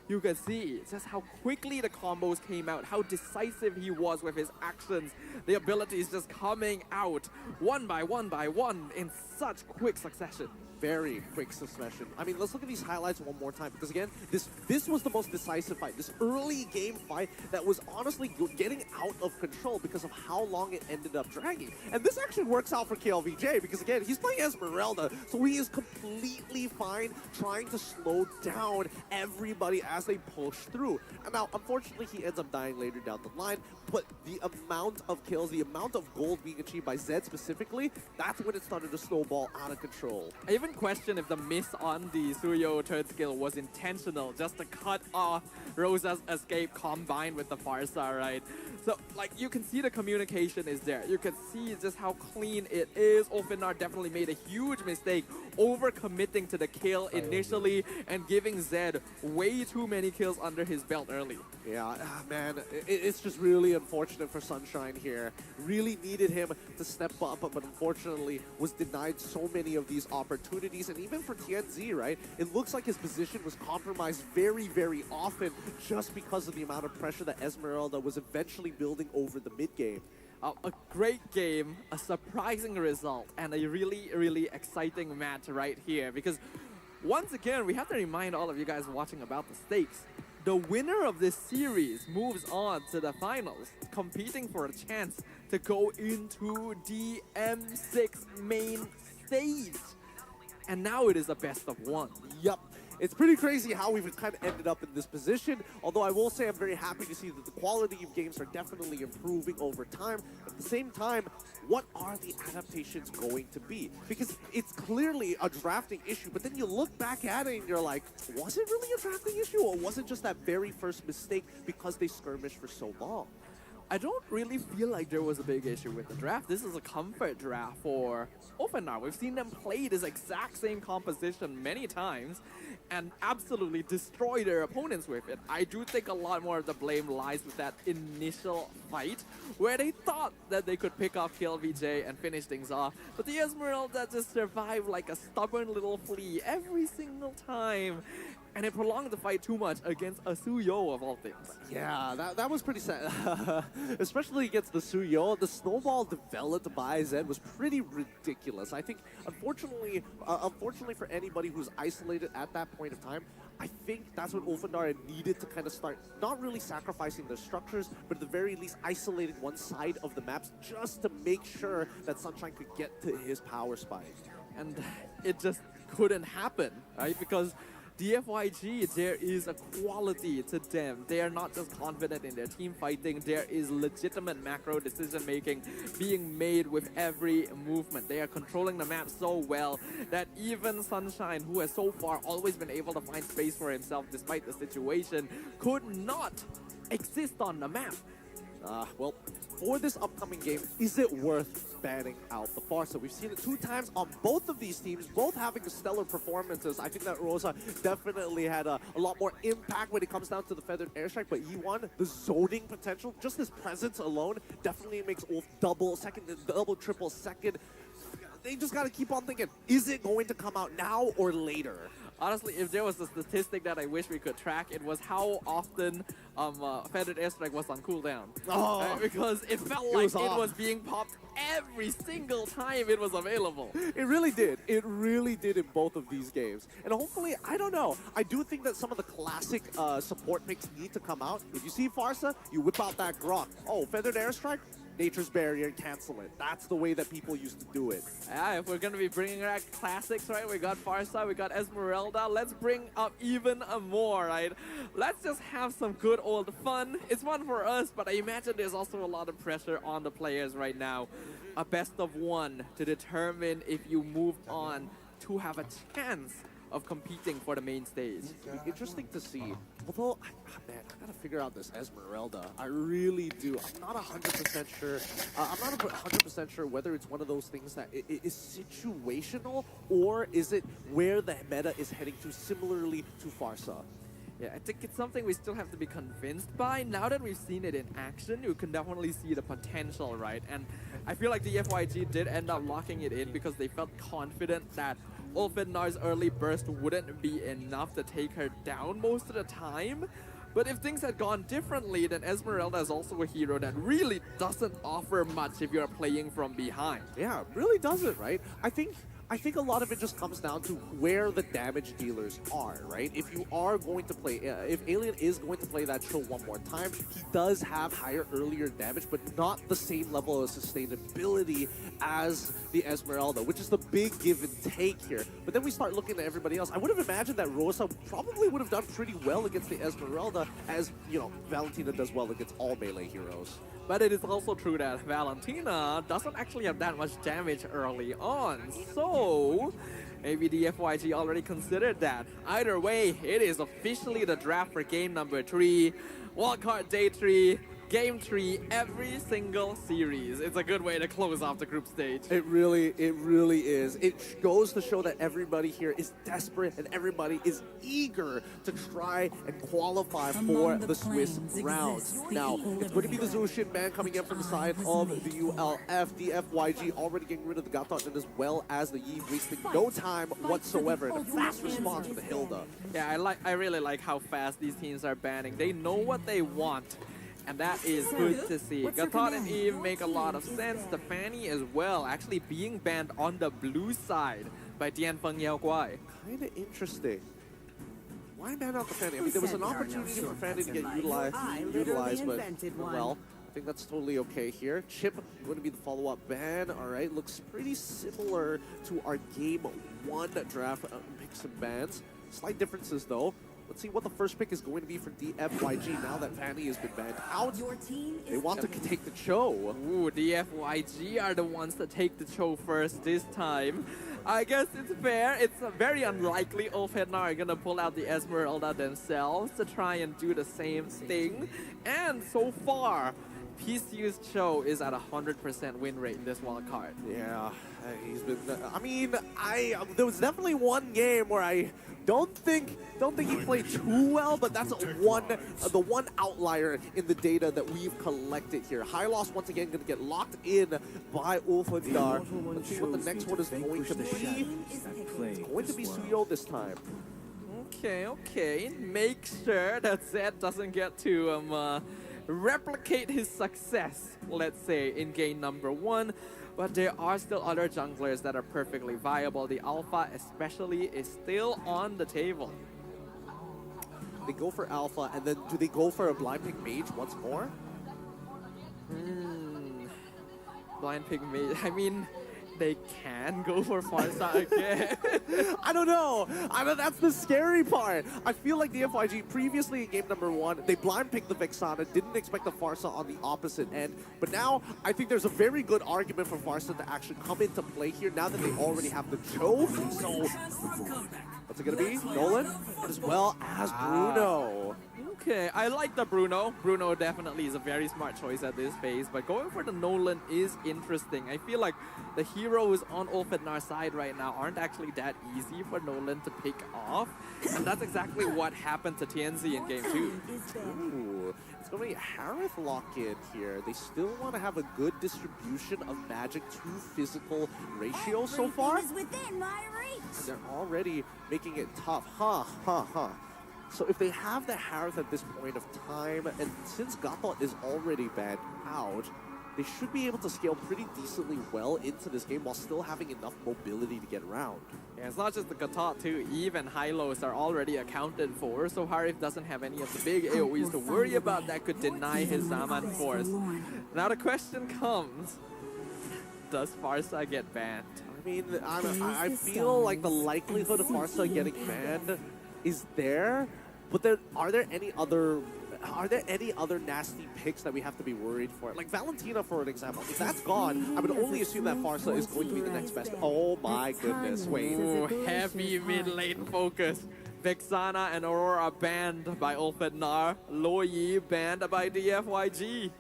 [SPEAKER 9] you can see just how quickly the combos came out, how decisive he was with his actions. The abilities just coming out one by one in such quick succession.
[SPEAKER 10] Very quick succession. I mean, let's look at these highlights one more time, because again, this was the most decisive fight. This early game fight that was honestly getting out of control because of how long it ended up dragging. And this actually works out for KLVJ, because again, he's playing Esmeralda, so he is completely fine trying to slow down everybody as they push through. And now, unfortunately, he ends up dying later down the line, but the amount of kills, the amount of gold being achieved by Zed specifically, that's when it started to snowball out of control.
[SPEAKER 9] I even question if the miss on the Suyo third skill was intentional, just to cut off Rosa's escape combined with the Farsa, right? So, like, you can see the communication is there. You can see just how clean it is. Ulfandar definitely made a huge mistake over-committing to the kill initially and giving Zed way too many kills under his belt early.
[SPEAKER 10] Yeah, man, it's just really unfortunate for Sunshine here. Really needed him to step up, but unfortunately was denied so many of these opportunities. And even for TNZ, right, it looks like his position was compromised very often just because of the amount of pressure that Esmeralda was eventually building over the mid game.
[SPEAKER 9] A great game, a surprising result, and a really exciting match right here. Because once again, we have to remind all of you guys watching about the stakes. The winner of this series moves on to the finals, competing for a chance to go into the M6 main stage. And now it is a best of 1.
[SPEAKER 10] Yup. It's pretty crazy how we've kind of ended up in this position, although I will say I'm very happy to see that the quality of games are definitely improving over time. At the same time, what are the adaptations going to be? Because it's clearly a drafting issue, but then you look back at it and you're like, was it really a drafting issue, or was it just that very first mistake because they skirmished for so long?
[SPEAKER 9] I don't really feel like there was a big issue with the draft. This is a comfort draft for Ulfandar. We've seen them play this exact same composition many times and absolutely destroy their opponents with it. I do think a lot more of the blame lies with that initial fight where they thought that they could pick off KLVJ and finish things off, but the Esmeralda just survived like a stubborn little flea every single time. And it prolonged the fight too much against a Suyo of all things.
[SPEAKER 10] Yeah, that was pretty sad. Especially against the Suyo. The snowball developed by Zed was pretty ridiculous. I think, unfortunately for anybody who's isolated at that point of time, I think that's when Ulfandar needed to kind of start not really sacrificing their structures, but at the very least isolating one side of the maps just to make sure that Sunshine could get to his power spike.
[SPEAKER 9] And it just couldn't happen, right? Because DFYG, there is a quality to them. They are not just confident in their team fighting, there is legitimate macro decision making being made with every movement. They are controlling the map so well that even Sunshine, who has so far always been able to find space for himself despite the situation, could not exist on the map.
[SPEAKER 10] Well, for this upcoming game, is it worth banning out the Farsa? We've seen it 2 times on both of these teams, both having stellar performances. I think that Rosa definitely had a lot more impact when it comes down to the Feathered Airstrike, but E1, the zoning potential, just his presence alone definitely makes Ulf double, triple second. They just gotta keep on thinking, is it going to come out now or later?
[SPEAKER 9] Honestly, if there was a statistic that I wish we could track, it was how often Feathered Airstrike was on cooldown. Because it felt like it was being popped every single time it was available.
[SPEAKER 10] It really did. It really did in both of these games. And hopefully, I don't know, I do think that some of the classic support picks need to come out. If you see Farsa, you whip out that Grok. Oh, Feathered Airstrike? Nature's Barrier and cancel it. That's the way that people used to do it.
[SPEAKER 9] Yeah, if we're gonna be bringing back classics, right? We got Farsa, we got Esmeralda. Let's bring up even more, right? Let's just have some good old fun. It's fun for us, but I imagine there's also a lot of pressure on the players right now. A best of 1 to determine if you move on to have a chance of competing for the main stage.
[SPEAKER 10] It'll be interesting to see. Although, man, I gotta figure out this Esmeralda. I really do. I'm not 100% sure. I'm not 100% sure whether it's one of those things that is situational, or is it where the meta is heading to, similarly to Farsa.
[SPEAKER 9] Yeah, I think it's something we still have to be convinced by. Now that we've seen it in action, you can definitely see the potential, right? And I feel like the FYG did end up locking it in because they felt confident that Ulfenar's early burst wouldn't be enough to take her down most of the time. But if things had gone differently, then Esmeralda is also a hero that really doesn't offer much if you're playing from behind.
[SPEAKER 10] Yeah, it really doesn't, right? I think a lot of it just comes down to where the damage dealers are, right? If you are going to play, if Alien is going to play that show one more time, he does have higher earlier damage, but not the same level of sustainability as the Esmeralda, which is the big give and take here. But then we start looking at everybody else. I would have imagined that Rosa probably would have done pretty well against the Esmeralda, as, you know, Valentina does well against all melee heroes.
[SPEAKER 9] But it is also true that Valentina doesn't actually have that much damage early on. So maybe the FYG already considered that. Either way, it is officially the draft for game number 3. Wildcard day 3. Game 3 every single series. It's a good way to close off the group stage.
[SPEAKER 10] It really is. It goes to show that everybody here is desperate and everybody is eager to try and qualify for the Swiss rounds. Now, it's going to be the Zushin man coming in from the side of the ULF. The FYG already getting rid of the Gatotten as well as the Yi, wasting no time whatsoever. And a fast response for the Hilda.
[SPEAKER 9] Yeah, I really like how fast these teams are banning. They know what they want. And that is good to see. Gatot and Eve make a lot of sense. Stefani as well, actually being banned on the blue side by Tian Feng Yao Guai.
[SPEAKER 10] Kind of interesting. Why ban out the Fanny? I mean, there was an opportunity for Fanny to get utilized, but, well, I think that's totally okay here. Chip going to be the follow-up ban. All right, looks pretty similar to our Game 1 draft picks and bans. Slight differences, though. Let's see what the first pick is going to be for DFYG now that Fanny has been banned out. They want to take the Cho.
[SPEAKER 9] Ooh, DFYG are the ones that take the Cho first this time. I guess it's fair. It's very unlikely Ulfhednar are going to pull out the Esmeralda themselves to try and do the same thing. And so far, PCU's Cho is at 100% win rate in this wild card.
[SPEAKER 10] Yeah, he's been. I mean, there was definitely one game where I don't think he played too well, but that's the one outlier in the data that we've collected here. High loss once again going to get locked in by Ulfhednar. Let's see what the next one is going to be. It's going to be Suyo this time.
[SPEAKER 9] Okay. Make sure that Zed doesn't get to replicate his success, let's say, in game number 1. But there are still other junglers that are perfectly viable. The Alpha especially is still on the table.
[SPEAKER 10] They go for Alpha, and then do they go for a Blind Pig Mage once more?
[SPEAKER 9] Blind Pig Mage. I mean, they can go for Farsa again.
[SPEAKER 10] I don't know. That's the scary part. I feel like the FYG previously in game number 1, they blind picked the Vexana, didn't expect the Farsa on the opposite end. But now, I think there's a very good argument for Farsa to actually come into play here now that they already have the choke. So, what's it gonna be? Nolan? As well as Bruno.
[SPEAKER 9] Okay, I like the Bruno. Bruno definitely is a very smart choice at this phase, but going for the Nolan is interesting. I feel like the heroes on Ulfednar's side right now aren't actually that easy for Nolan to pick off, and that's exactly what happened to TNZ in game 2.
[SPEAKER 10] Ooh, it's going to be a Harith lock-in here. They still want to have a good distribution of magic to physical ratio so far.
[SPEAKER 4] Is within my reach.
[SPEAKER 10] And they're already making it tough. So if they have the Harith at this point of time, and since Gato is already banned out, they should be able to scale pretty decently well into this game while still having enough mobility to get around.
[SPEAKER 9] Yeah, it's not just the Gatot too, even Hylos are already accounted for, so Harith doesn't have any of the big AoEs to worry about that could deny his Zaman force. Now the question comes, does Farsa get banned?
[SPEAKER 10] I mean, I feel like the likelihood of Farsa getting banned is there, but then are there any other nasty picks that we have to be worried for? Like Valentina, for an example. If that's gone, I would only assume that Farsa is going to be the next best. Oh my goodness, wait.
[SPEAKER 9] Ooh, heavy mid lane focus. Vexana and Aurora banned by Ulfednar. Loyi banned by DFYG.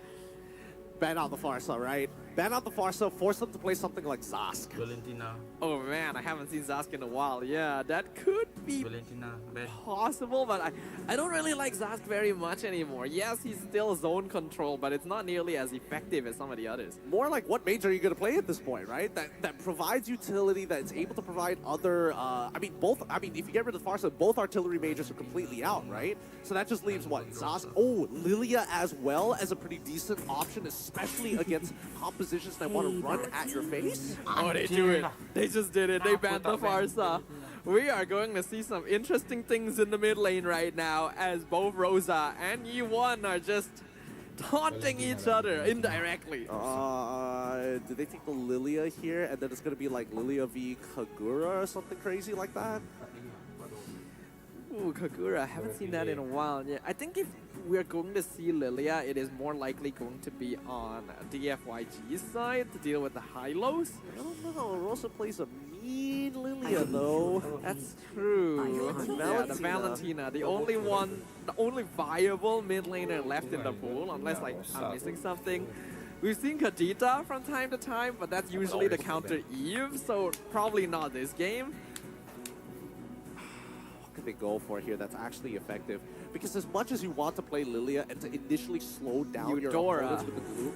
[SPEAKER 10] Ban out the Farsa, right? Ban out the Farsa, force them to play something like Zask.
[SPEAKER 14] Valentina.
[SPEAKER 9] Oh man, I haven't seen Zask in a while. Yeah, that could be
[SPEAKER 14] Valentina,
[SPEAKER 9] possible, but I don't really like Zask very much anymore. Yes, he's still zone control, but it's not nearly as effective as some of the others.
[SPEAKER 10] More like what mage are you going to play at this point, right? That provides utility, that's able to provide other, if you get rid of Farsa, both artillery mages are completely out, right? So that just leaves what? Zask? Oh, Lilia as well as a pretty decent option, especially against compositions that want to run at your face.
[SPEAKER 9] Oh, they do it. They just did it. They banned the Farsa. We are going to see some interesting things in the mid lane right now as both Rosa and Yi1 are just taunting each other indirectly.
[SPEAKER 10] Do they take the Lilia here and then it's going to be like Lilia v Kagura or something crazy like that?
[SPEAKER 9] Ooh, Kagura, I haven't seen that in a while. Yeah, I think if we're going to see Lilia, it is more likely going to be on DFYG's side to deal with the Hylos.
[SPEAKER 10] I don't know, Rosa plays a mean Lilia though.
[SPEAKER 9] That's true. Yeah, the Valentina, the only viable mid laner left in the pool, unless like I'm missing something. We've seen Kadita from time to time, but that's usually the counter Eve, so probably not this game.
[SPEAKER 10] They go for here that's actually effective, because as much as you want to play Lilia and to initially slow down your opponents with the glue,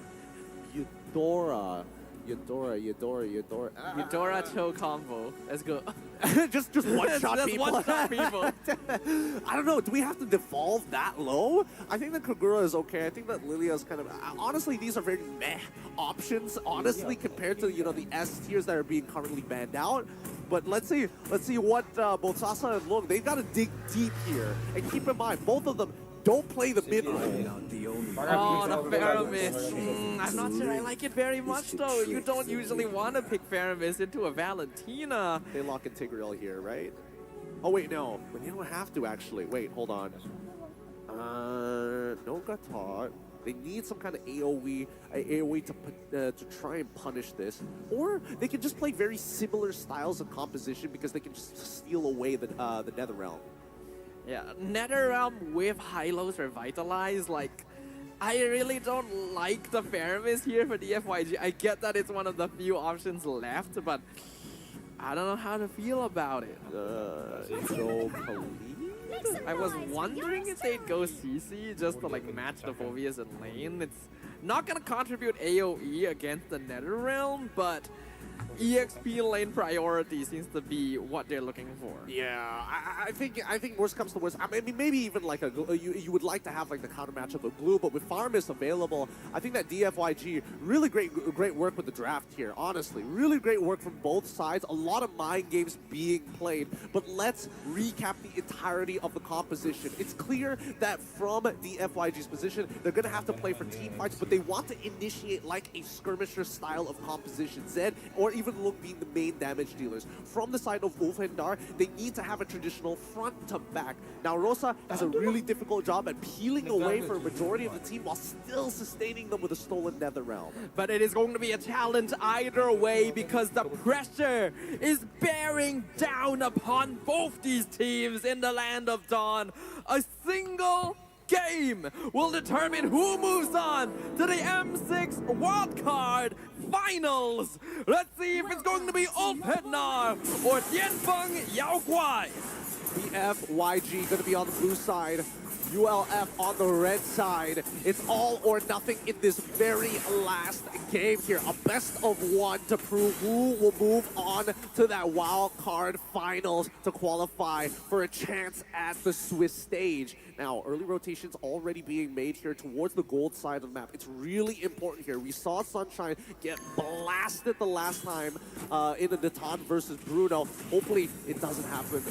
[SPEAKER 9] Eudora Cho combo. Let's go.
[SPEAKER 10] just one shot people. I don't know. Do we have to devolve that low? I think that Kagura is okay. I think that Lilia is kind of honestly these are very meh options. Honestly, compared to the S tiers that are being currently banned out. But let's see what both Sasa and Lung, they've got to dig deep here. And keep in mind, both of them don't play the mid lane.
[SPEAKER 9] Oh, the Faramis. I'm not sure I like it very much though. You don't usually want to pick Faramis into a Valentina.
[SPEAKER 10] They lock in Tigreal here, right? Oh wait, no. But you don't have to actually. Wait, hold on. No Gatot. They need some kind of AoE to try and punish this. Or they can just play very similar styles of composition because they can just steal away the Netherrealm.
[SPEAKER 9] Yeah, Netherrealm with Hylos Revitalize, like, I really don't like the Faramis here for the FYG. I get that it's one of the few options left, but I don't know how to feel about it. I was wondering if they'd go CC just to like match the Phobias in lane. It's not gonna contribute AoE against the Netherrealm, but EXP lane priority seems to be what they're looking for.
[SPEAKER 10] Yeah, I think worst comes to worst. I mean, maybe even like you would like to have like the counter matchup of Blue, but with Faramis available, I think that DFYG really great work with the draft here. Honestly, really great work from both sides. A lot of mind games being played, but let's recap the entirety of the composition. It's clear that from DFYG's position, they're gonna have to play for team fights, but they want to initiate like a skirmisher style of composition. Zed or even Lung being the main damage dealers. From the side of Ulfhendar, they need to have a traditional front to back. Now Rosa has a really difficult job at peeling away for a majority of the team while still sustaining them with a stolen Nether Realm.
[SPEAKER 9] But it is going to be a challenge either way because the pressure is bearing down upon both these teams in the Land of Dawn. A single game will determine who moves on to the M6 Wildcard Finals. Let's see if it's going to be Ulfhendar or Tianfeng Yaoguai.
[SPEAKER 10] BFYG going to be on the blue side. ULF on the red side. It's all or nothing in this very last game here. A best of one to prove who will move on to that wild card finals to qualify for a chance at the Swiss stage. Now, early rotations already being made here towards the gold side of the map. It's really important here. We saw Sunshine get blasted the last time in the Natan versus Bruno. Hopefully, it doesn't happen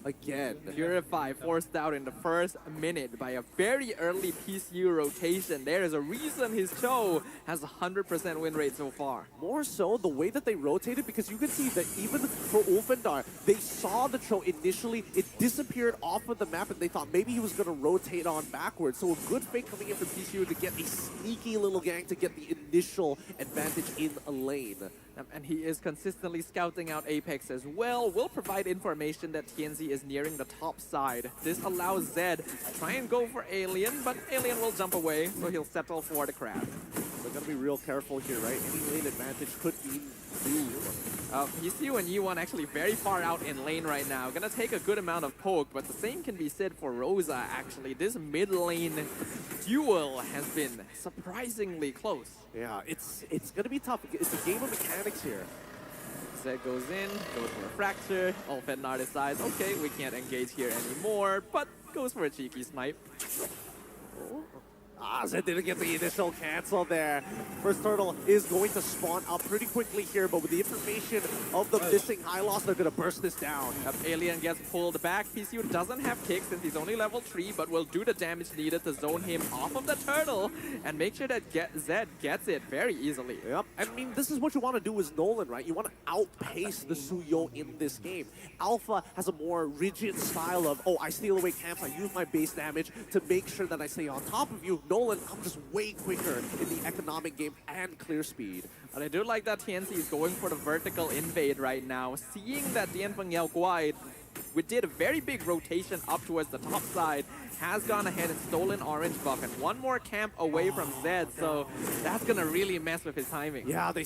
[SPEAKER 10] again.
[SPEAKER 9] Purify forced out in the first minute by a very early PCU rotation. There is a reason his Cho has a 100% win rate so far.
[SPEAKER 10] More so the way that they rotated, because you can see that even for Ulfhendar, they saw the Cho initially, it disappeared off of the map and they thought maybe he was going to rotate on backwards. So a good fake coming in from PCU to get a sneaky little gang to get the initial advantage in a lane.
[SPEAKER 9] And he is consistently scouting out Apex as well. Will provide information that TNZ is nearing the top side. This allows Zed to try and go for Alien, but Alien will jump away, so he'll settle for the crab.
[SPEAKER 10] They're going to be real careful here, right? Any lane advantage could be blue.
[SPEAKER 9] PCU and E1 actually very far out in lane right now. Gonna take a good amount of poke, but the same can be said for Rosa, actually. This mid lane duel has been surprisingly close.
[SPEAKER 10] Yeah, it's gonna be tough. It's a game of mechanics here.
[SPEAKER 9] Zed goes in, goes for a fracture. Ulfhendar decides, okay, we can't engage here anymore, but goes for a cheeky snipe.
[SPEAKER 10] Zed didn't get the initial cancel there. First turtle is going to spawn up pretty quickly here, but with the information of the missing high loss, they're going to burst this down.
[SPEAKER 9] Alien gets pulled back. PCU doesn't have kick since he's only level 3, but will do the damage needed to zone him off of the turtle and make sure that Zed gets it very easily.
[SPEAKER 10] Yep. I mean, this is what you want to do as Nolan, right? You want to outpace the Suyo in this game. Alpha has a more rigid style of, oh, I steal away camps, I use my base damage to make sure that I stay on top of you. Nolan, I'm just way quicker in the economic game and clear speed.
[SPEAKER 9] But I do like that TNC is going for the vertical invade right now. Seeing that Tianfeng Yaoguai, we did a very big rotation up towards the top side, has gone ahead and stolen orange buff and one more camp away from Zed, so that's gonna really mess with his timing.
[SPEAKER 10] Yeah, they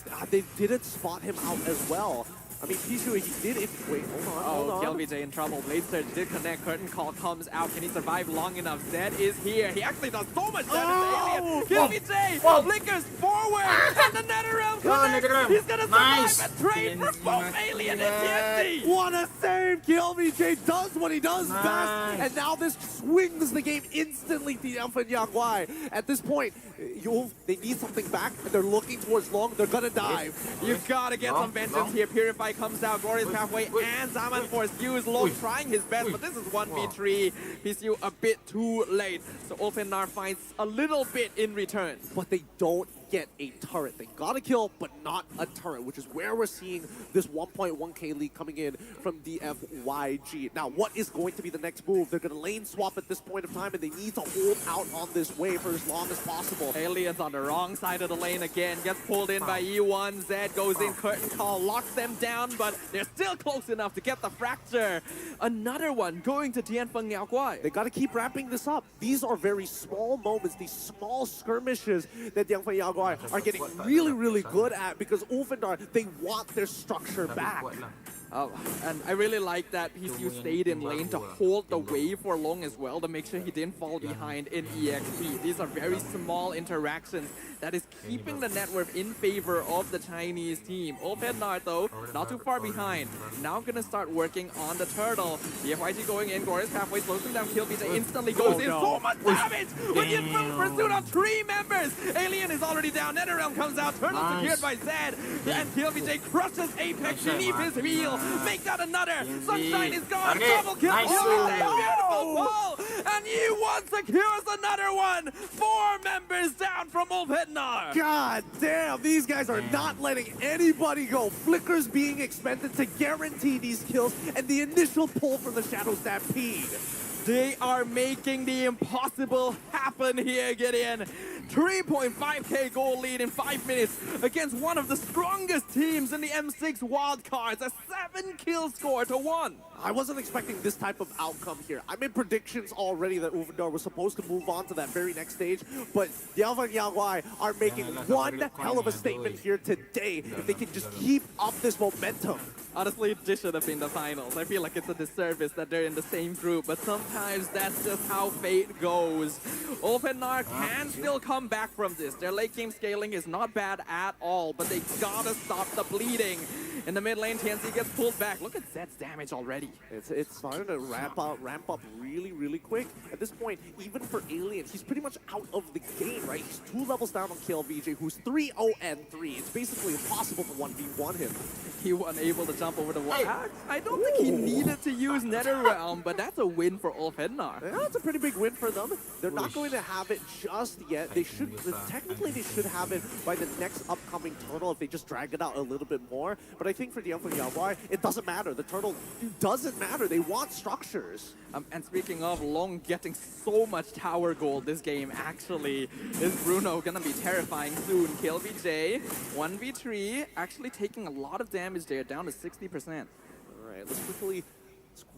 [SPEAKER 10] didn't spot him out as well. I mean, Pichu, he did it. Wait, hold on.
[SPEAKER 9] KLBJ in trouble. Blade Surge did connect. Curtain Call comes out. Can he survive long enough? Zed is here. He actually does so much damage to Alien. KLBJ flickers forward, and the Nether Realm connects. He's gonna survive and trade for both Alien and TNT.
[SPEAKER 10] What a save! KLBJ does what he does best, and now this swings the game instantly to Tianfeng Yaoguai. At this point, they need something back, and they're looking towards long. They're gonna dive.
[SPEAKER 9] You gotta get some vengeance here. Purify comes out, Glorious Pathway, and Zaman Force use Long trying his best, but this is 1v3. PCU a bit too late, so Ulfhendar finds a little bit in return.
[SPEAKER 10] But they don't get a turret. They got a kill, but not a turret, which is where we're seeing this 1.1k lead coming in from DFYG. Now, what is going to be the next move? They're going to lane swap at this point of time, and they need to hold out on this wave for as long as possible.
[SPEAKER 9] Aliens on the wrong side of the lane again, gets pulled in by E1. Zed goes in, Curtain Call locks them down, but they're still close enough to get the fracture. Another one going to Tianfeng Yaoguai.
[SPEAKER 10] They got to keep wrapping this up. These are very small moments, these small skirmishes that Tianfeng Yaoguai are getting really, really good at, because Ulfhendar, they want their structure back.
[SPEAKER 9] And I really like that PCU stayed in lane to hold the wave for long as well, to make sure he didn't fall behind in EXP. These are very small interactions that is keeping the net worth in favor of the Chinese team. Ulfhendar, though, not too far behind. Now gonna start working on the turtle. DFYG going in, Glorious Pathway slows him down. KLBJ instantly goes in. So much damage with the infinite pursuit on 3 members. Alien is already down. NetherRealm comes out. Turtle secured by Zed. And KLBJ crushes Apex beneath his wheel. Make that another. Sunshine is gone. Double kill. KLBJ. Beautiful ball. and Yi1 secures another one. 4 members down from Ulfhednar.
[SPEAKER 10] God damn, these guys are not letting anybody go. Flickers being expended to guarantee these kills and the initial pull from the Shadow Stampede.
[SPEAKER 9] They are making the impossible happen here, Gideon. 3.5k goal lead in 5 minutes against one of the strongest teams in the M6 Wildcards. A 7-kill score to 1.
[SPEAKER 10] I wasn't expecting this type of outcome here. I made predictions already that Ulfhednar was supposed to move on to that very next stage, but Yalva and Yaguai are making one hell of a statement here today if they can just keep up this momentum.
[SPEAKER 9] Honestly, this should have been the finals. I feel like it's a disservice that they're in the same group, but sometimes that's just how fate goes. Ulfhednar can still come back from this. Their late game scaling is not bad at all, but they gotta stop the bleeding. In the mid lane, TNC gets pulled back. Look at Zed's damage already.
[SPEAKER 10] It's starting to ramp up really, really quick. At this point, even for Alien, he's pretty much out of the game, right? He's 2 levels down on KLVJ, who's 3-0-3. It's basically impossible to 1v1 him.
[SPEAKER 9] He was unable to jump over the wall. I don't think he needed to use NetherRealm, but that's a win for Ulfhednar.
[SPEAKER 10] Yeah, that's a pretty big win for them. They're not going to have it just yet. They should, technically they should have it by the next upcoming turtle if they just drag it out a little bit more. But I think for the Yaguai, it doesn't matter. The turtle doesn't matter. They want structures.
[SPEAKER 9] And speaking of Long getting so much tower gold this game, actually, is Bruno gonna be terrifying soon? KLVJ, 1v3, actually taking a lot of damage there, down to 60%.
[SPEAKER 10] All right, let's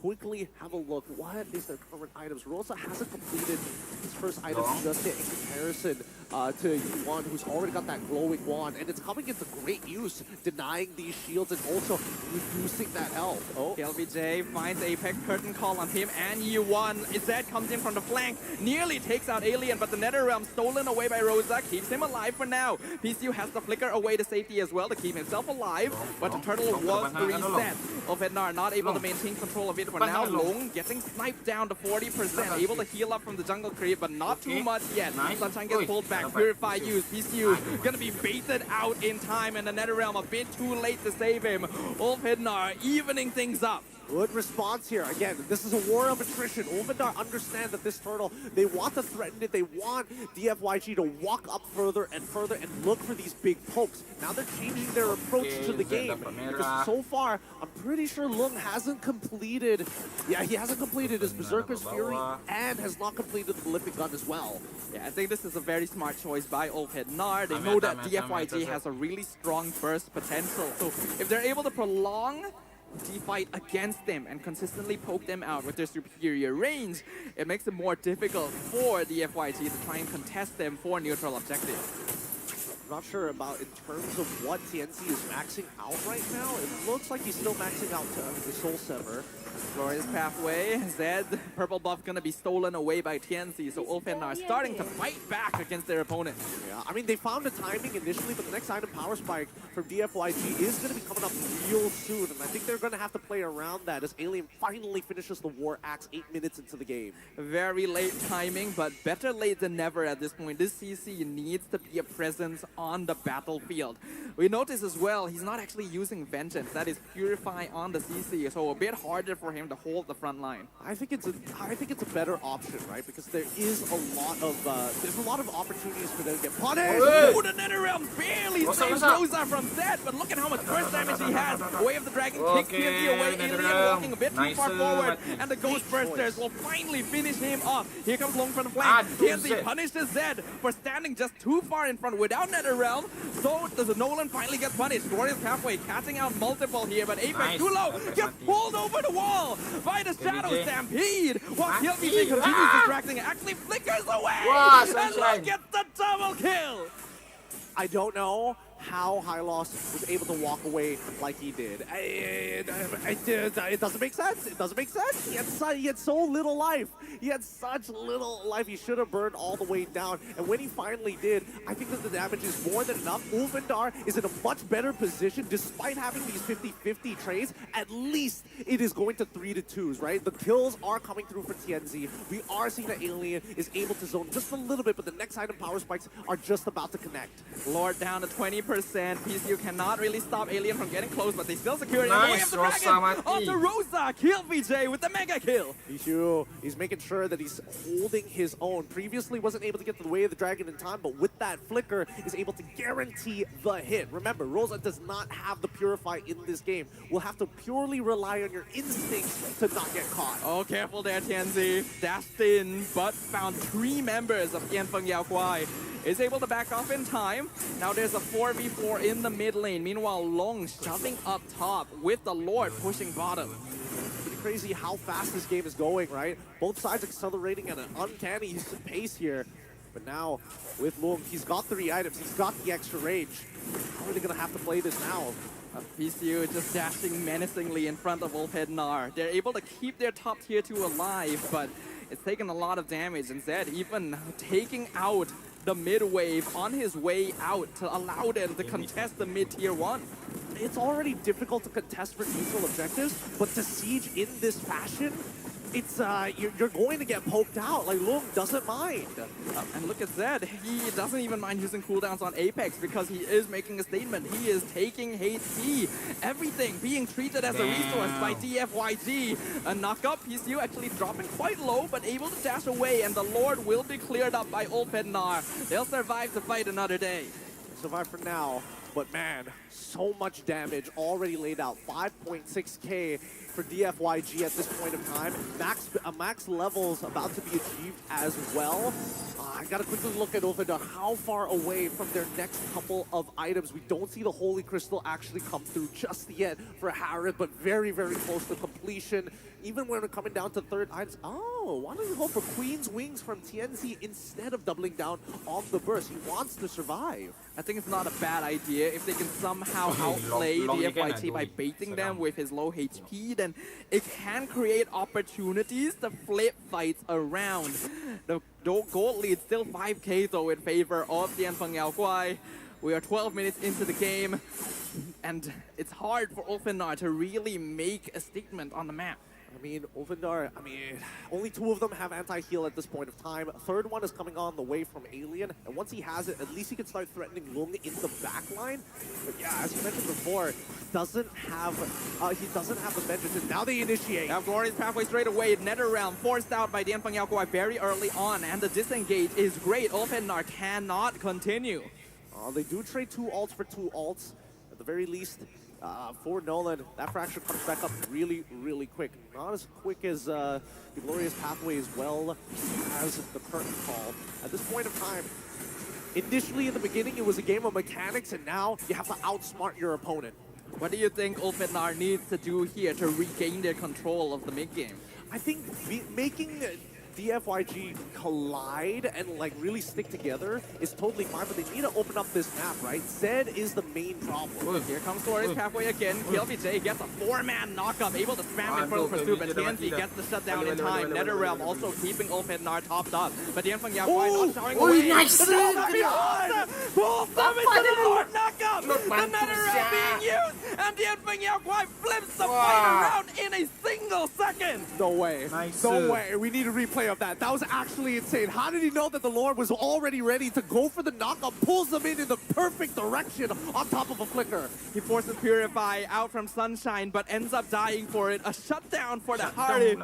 [SPEAKER 10] quickly have a look. What is their current items? Rosa hasn't completed his first item just yet in comparison to Yi1, who's already got that glowing wand, and it's coming into great use, denying these shields and also reducing that health. Oh,
[SPEAKER 9] KLVJ finds Apex curtain call on him and Yi1. Zed comes in from the flank, nearly takes out Alien, but the NetherRealm stolen away by Rosa keeps him alive for now. PCU has to flicker away to safety as well to keep himself alive, but the turtle was reset. Ulfhednar not able to maintain control of it for now. Long getting sniped down to 40%, able to heal up from the jungle creep, but not too much yet. Sunshine gets pulled back, Purify used, PCU gonna be baited out in time, and the NetherRealm a bit too late to save him. Ulfhednar evening things up.
[SPEAKER 10] Good response here. Again, this is a war of attrition. Ulfhednar understand that this turtle, they want to threaten it. They want DFYG to walk up further and further and look for these big pokes. Now they're changing their approach to the game. Because so far, I'm pretty sure Lung hasn't completed... Yeah, he hasn't completed his Berserker's Fury and has not completed the Malefic Gun as well.
[SPEAKER 9] Yeah, I think this is a very smart choice by Ulfhednar. They know that DFYG has a really strong burst potential. So if they're able to prolong the fight against them and consistently poke them out with their superior range, it makes it more difficult for the FYG to try and contest them for neutral objectives.
[SPEAKER 10] I'm not sure about in terms of what TNC is maxing out right now. It looks like he's still maxing out to the Soul Sever.
[SPEAKER 9] Glorious Pathway, Zed, purple buff gonna be stolen away by TNC, so Ulfhednar starting to fight back against their opponent.
[SPEAKER 10] Yeah, I mean, they found the timing initially, but the next item, Power Spike from DFYG, is gonna be coming up real soon, and I think they're gonna have to play around that as Alien finally finishes the War Axe 8 minutes into the game.
[SPEAKER 9] Very late timing, but better late than never at this point. This CC needs to be a presence on the battlefield. We notice as well, he's not actually using Vengeance, that is Purify on the CC, so a bit harder for him to hold the front line.
[SPEAKER 10] I think it's a better option, right? Because there is a lot of opportunities for them to get punished.
[SPEAKER 9] Oh, the NetherRealm barely saves Rosa from Zed, but look at how much burst damage he has. Way of the Dragon kicks TNC away. Alien walking a bit too far forward, and the Ghost Bursters will finally finish him off. Here comes Long from the flank. TNC punishes Zed for standing just too far in front without NetherRealm. So does the Nolan finally get punished. Glorious Pathway catching out multiple here, but Apex too low, gets pulled over the wall by the Shadow Stampede, while KLVJ continues distracting, actually flickers away, and Long gets the double kill!
[SPEAKER 10] I don't know how Hylos was able to walk away like he did. It doesn't make sense. It doesn't make sense. He had so little life. He had such little life. He should have burned all the way down. And when he finally did, I think that the damage is more than enough. Ulfhednar is in a much better position despite having these 50-50 trades. At least it is going to 3-2s, right? The kills are coming through for TNZ. We are seeing that Alien is able to zone just a little bit, but the next item Power Spikes are just about to connect.
[SPEAKER 9] Lord down to 20%. PCU cannot really stop Alien from getting close, but they still secure it.
[SPEAKER 14] Nice,
[SPEAKER 9] The
[SPEAKER 14] Rosa mati.
[SPEAKER 9] onto Rosa, kill VJ with the mega kill.
[SPEAKER 10] PCU, he's making sure that he's holding his own. Previously wasn't able to get to the way of the dragon in time, but with that flicker is able to guarantee the hit. Remember, Rosa does not have the Purify in this game. We'll have to purely rely on your instincts to not get caught.
[SPEAKER 9] Oh, careful there, Tianzi. Dashed in, but found 3 members of Tianfeng Yao Guai. Is able to back off in time. Now there's a 4v4 in the mid lane. Meanwhile, Long shoving up top with the Lord pushing bottom.
[SPEAKER 10] Pretty crazy how fast this game is going, right? Both sides accelerating at an uncanny pace here. But now, with Long, he's got 3 items. He's got the extra range. How are they going to have to play this now?
[SPEAKER 9] PCU just dashing menacingly in front of Wolfhead Nar. They're able to keep their top tier 2 alive, but it's taken a lot of damage. And Zed even taking out the mid wave on his way out to allow them to contest the mid tier 1.
[SPEAKER 10] It's already difficult to contest for neutral objectives, but to siege in this fashion, it's you're going to get poked out. Like, Lung doesn't mind.
[SPEAKER 9] And look at Zed. He doesn't even mind using cooldowns on Apex because he is making a statement. He is taking HP. Everything being treated as a resource by DFYG. A knock-up, PCU actually dropping quite low, but able to dash away, and the Lord will be cleared up by Ulfed Nar. They'll survive to fight another day.
[SPEAKER 10] Survive for now, but man, so much damage already laid out. 5.6k for DFYG at this point of time. Max levels about to be achieved as well. I gotta quickly look at Ulfedar. How far away from their next couple of items? We don't see the Holy Crystal actually come through just yet for Harith, but very, very close to completion. Even when we're coming down to third items. Oh, why don't you go for Queen's Wings from TNZ instead of doubling down on the burst? He wants to survive.
[SPEAKER 9] I think it's not a bad idea if they can somehow outplay DFYG by baiting them with his low HP, then it can create opportunities to flip fights around. The gold lead still 5k though in favor of Tianfeng Yao Guai. We are 12 minutes into the game, and it's hard for Ulfenar to really make a statement on the map.
[SPEAKER 10] I mean, Ulfendar, only 2 of them have anti-heal at this point of time. A third one is coming on the way from Alien, and once he has it, at least he can start threatening Lung in the backline. But yeah, as you mentioned before, he doesn't have the vengeance, and now they initiate.
[SPEAKER 9] Now Glorious Pathway straight away. NetherRealm forced out by Tianfeng Yao Guai very early on, and the disengage is great. Ulfenar cannot continue.
[SPEAKER 10] They do trade 2 ults for 2 ults, at the very least. For Nolan, that fracture comes back up really, really quick. Not as quick as the Glorious Pathway as well as the Curtain Call. At this point of time, initially in the beginning it was a game of mechanics, and now you have to outsmart your opponent.
[SPEAKER 9] What do you think Ulfenar needs to do here to regain their control of the mid-game?
[SPEAKER 10] I think making DFYG collide and like really stick together is totally fine, but they need to open up this map, right? Zed is the main problem.
[SPEAKER 9] Here comes Glorious Pathway again. KLVJ gets a 4-man knockup, able to spam in front of pursuit, but TNZ gets the shutdown in time. NetherRealm also keeping Ulfednar topped up, but Tianfeng Yao Guai not showing away.
[SPEAKER 14] Nice!
[SPEAKER 9] Both them into the Lord knockup! The NetherRealm being used, and Tianfeng Yao Guai flips the fight around in a single second!
[SPEAKER 10] No way.
[SPEAKER 14] Nice.
[SPEAKER 10] No way. We need a replay of that. That was actually insane. How did he know that the Lord was already ready to go for the knockup, pulls them in the perfect direction on top of a flicker?
[SPEAKER 9] He forces Purify out from Sunshine, but ends up dying for it. A shutdown for the Harith.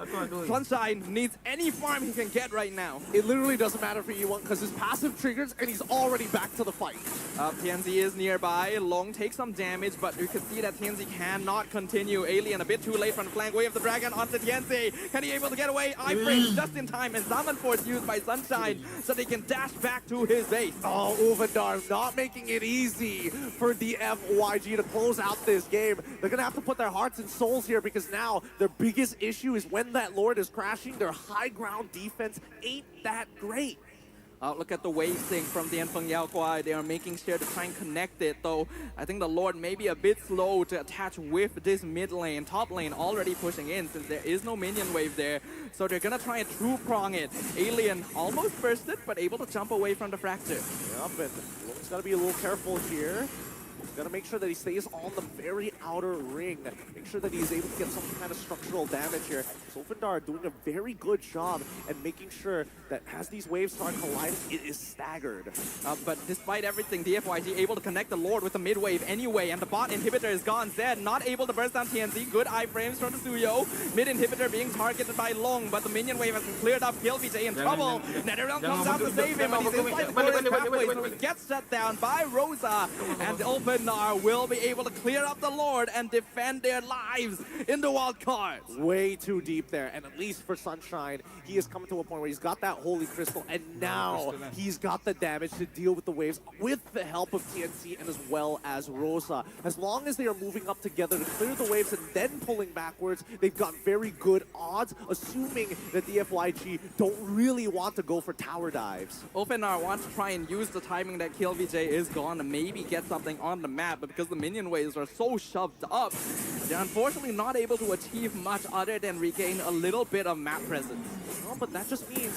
[SPEAKER 9] Sunshine needs any farm he can get right now.
[SPEAKER 10] It literally doesn't matter for E1 because his passive triggers and he's already back to the fight.
[SPEAKER 9] TNZ is nearby. Long takes some damage, but you can see that TNZ cannot continue. Alien a bit too late from the flank. Way of the Dragon onto TNZ. Can he able to get away? Iframe just in time, and Summon Force used by Sunshine so they can dash back to his base.
[SPEAKER 10] Oh, Ulfendar not making it easy for the FYG to close out this game. They're going to have to put their hearts and souls here because now their biggest issue is when that Lord is crashing, their high ground defense ain't that great.
[SPEAKER 9] Look at the wave sync from Tianfeng Yao Guai. They are making sure to try and connect it, though I think the Lord may be a bit slow to attach with this mid lane. Top lane already pushing in since there is no minion wave there. So they're gonna try and true prong it. Alien almost bursted, but able to jump away from the fracture.
[SPEAKER 10] Yep, and Long's got to be a little careful here. Gotta make sure that he stays on the very outer ring. Make sure that he's able to get some kind of structural damage here. Wolfendar doing a very good job and making sure that as these waves start colliding, it is staggered.
[SPEAKER 9] But despite everything, DFYG able to connect the Lord with the mid wave anyway, and the bot inhibitor is gone. Zed not able to burst down TNC. Good iframes from the Suyo. Mid inhibitor being targeted by Long, but the minion wave has been cleared up. KillVJ in trouble. NetherRealm comes out to save him, but he's inside the forest pathway, so he gets shut down by Rosa. And Openar will be able to clear up the Lord and defend their lives in the wild card.
[SPEAKER 10] Way too deep there, and at least for Sunshine, he has come to a point where he's got that Holy Crystal, and now he's got the damage to deal with the waves with the help of TNC and as well as Rosa. As long as they are moving up together to clear the waves and then pulling backwards, they've got very good odds, assuming that the FYG don't really want to go for tower dives.
[SPEAKER 9] Openar wants to try and use the timing that KillVJ is gone to maybe get something on the map, but because the minion waves are so shoved up, they're unfortunately not able to achieve much other than regain a little bit of map presence.
[SPEAKER 10] No, but that just means...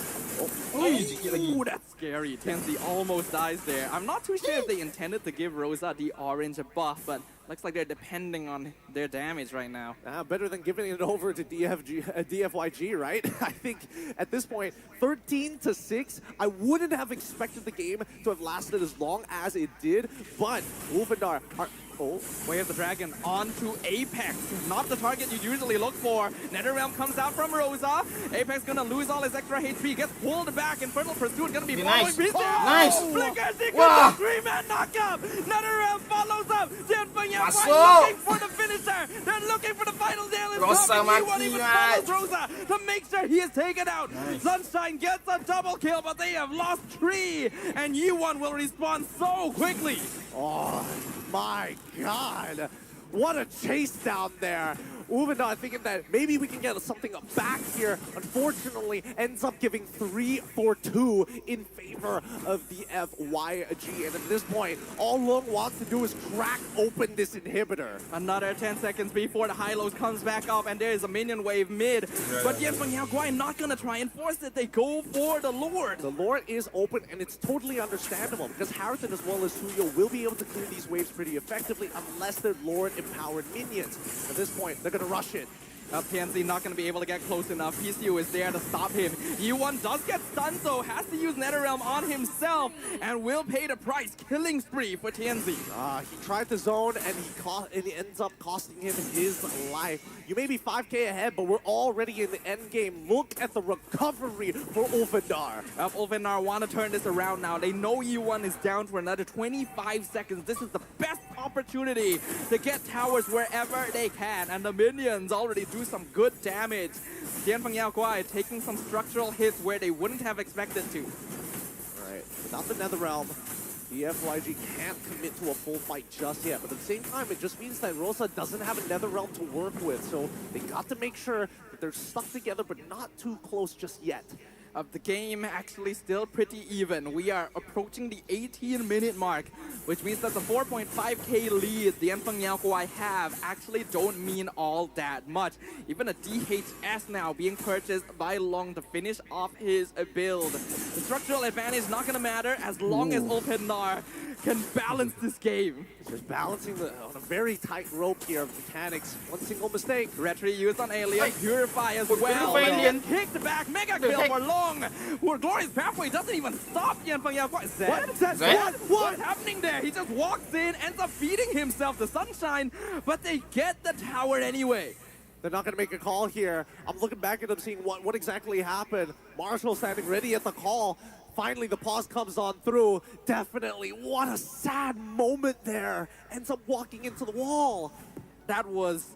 [SPEAKER 9] Oh, that's scary. Tenzi almost dies there. I'm not too sure if they intended to give Rosa the orange buff, but looks like they're depending on their damage right now.
[SPEAKER 10] Better than giving it over to DFYG, right? I think at this point, 13-6, I wouldn't have expected the game to have lasted as long as it did, but Wolfendar are... Oh,
[SPEAKER 9] Way of the Dragon onto Apex. Not the target you usually look for. NetherRealm comes out from Rosa. Apex gonna lose all his extra HP. Gets pulled back. Infernal Pursuit gonna be following.
[SPEAKER 14] Nice.
[SPEAKER 9] Flickers. He
[SPEAKER 14] Wow.
[SPEAKER 9] gets a 3-man knockup. NetherRealm follows up. Looking for the finisher. They're looking for the final nail.
[SPEAKER 14] Rosa
[SPEAKER 9] He even
[SPEAKER 14] mati.
[SPEAKER 9] follows Rosa to make sure he is taken out. Sunshine gets a double kill, but they have lost 3. And U1 will respawn so quickly.
[SPEAKER 10] Oh my god! What a chase down there! Uvendar thinking that maybe we can get something back here. Unfortunately, ends up giving 3-4-2 in favor of the FYG. And at this point, all Long wants to do is crack open this inhibitor.
[SPEAKER 9] Another 10 seconds before the high-lows comes back up, and there is a minion wave mid. But Yefeng Yaoguai not gonna try and force it. They go for the Lord.
[SPEAKER 10] The Lord is open, and it's totally understandable because Harrington as well as Suyo will be able to clear these waves pretty effectively unless they're Lord-empowered minions. At this point, they're gonna rush it.
[SPEAKER 9] PNC not going to be able to get close enough. PCU is there to stop him. U1 does get stunned though, has to use NetherRealm on himself, and will pay the price. Killing spree for TNZ.
[SPEAKER 10] He tried the zone, and he ends up costing him his life. You may be 5k ahead, but we're already in the end game. Look at the recovery for Ulfendar.
[SPEAKER 9] Ulfendar want to turn this around now. They know U1 is down for another 25 seconds. This is the best opportunity to get towers wherever they can, and the minions already do some good damage. Tianfeng Yaoguai taking some structural hits where they wouldn't have expected to.
[SPEAKER 10] Alright, without the Netherrealm, the FYG can't commit to a full fight just yet, but at the same time, it just means that Rosa doesn't have a Netherrealm to work with, so they got to make sure that they're stuck together, but not too close just yet.
[SPEAKER 9] The game actually still pretty even. We are approaching the 18-minute mark, which means that the 4.5k lead the Tianfeng Yaoguai have actually don't mean all that much. Even a DHS now being purchased by Long to finish off his build. The structural advantage not gonna matter as long as Ulfendar can balance this game.
[SPEAKER 10] Just balancing on a very tight rope here of mechanics. One single mistake.
[SPEAKER 9] Retry used on Alien. Purify as well.
[SPEAKER 14] Alien.
[SPEAKER 9] Kicked back. Mega kill for Long. Glorious Pathway doesn't even stop Tianfeng Yaoguai.
[SPEAKER 10] What is that?
[SPEAKER 9] What's happening there? He just walks in, ends up feeding himself the Sunshine, but they get the tower anyway.
[SPEAKER 10] They're not going to make a call here. I'm looking back at them, seeing what exactly happened. Marshall standing ready at the call. Finally, the pause comes on through. Definitely, what a sad moment there. Ends up walking into the wall.
[SPEAKER 9] That was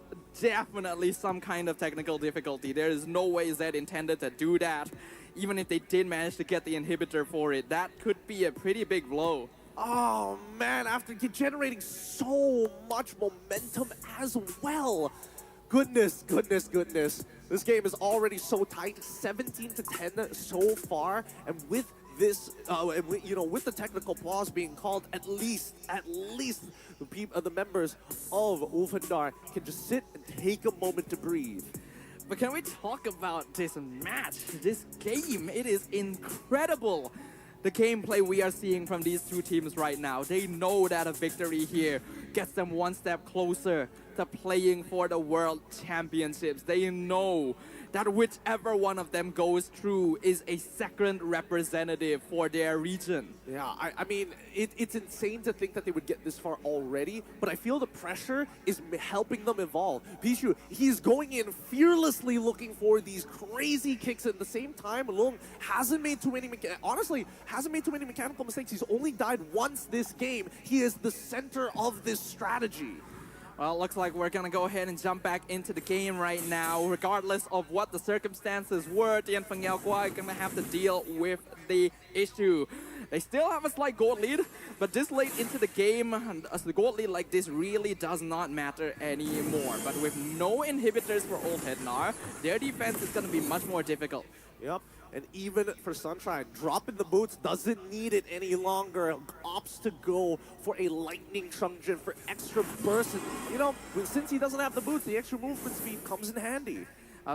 [SPEAKER 9] definitely some kind of technical difficulty. There is no way Zed intended to do that. Even if they did manage to get the inhibitor for it, that could be a pretty big blow.
[SPEAKER 10] Oh man, after generating so much momentum as well. Goodness. This game is already so tight, 17-10 so far, and with this, with the technical pause being called, at least the members of Ulfendar can just sit and take a moment to breathe.
[SPEAKER 9] But can we talk about this match, this game? It is incredible. The gameplay we are seeing from these two teams right now. They know that a victory here gets them one step closer to playing for the World Championships. They know that whichever one of them goes through is a second representative for their region.
[SPEAKER 10] Yeah, I mean, it's insane to think that they would get this far already, but I feel the pressure is helping them evolve. Pichu, he's going in fearlessly looking for these crazy kicks. At the same time, Lung hasn't made too many, hasn't made too many mechanical mistakes. He's only died once this game. He is the center of this strategy.
[SPEAKER 9] Well, it looks like we're going to go ahead and jump back into the game right now. Regardless of what the circumstances were, Tianfeng Yaoguai going to have to deal with the issue. They still have a slight gold lead, but this late into the game, the gold lead like this really does not matter anymore. But with no inhibitors for Old Hednar, their defense is going to be much more difficult.
[SPEAKER 10] Yep. And even for Sunshine, dropping the boots doesn't need it any longer. Opts to go for a lightning Chungjin for extra burst. And, you know, since he doesn't have the boots, the extra movement speed comes in handy.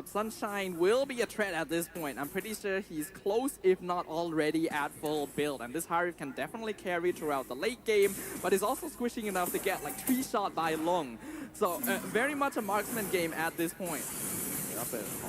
[SPEAKER 9] Sunshine will be a threat at this point. I'm pretty sure he's close, if not already, at full build. And this Harif can definitely carry throughout the late game, but is also squishing enough to get like 3-shot by Long. So very much a marksman game at this point.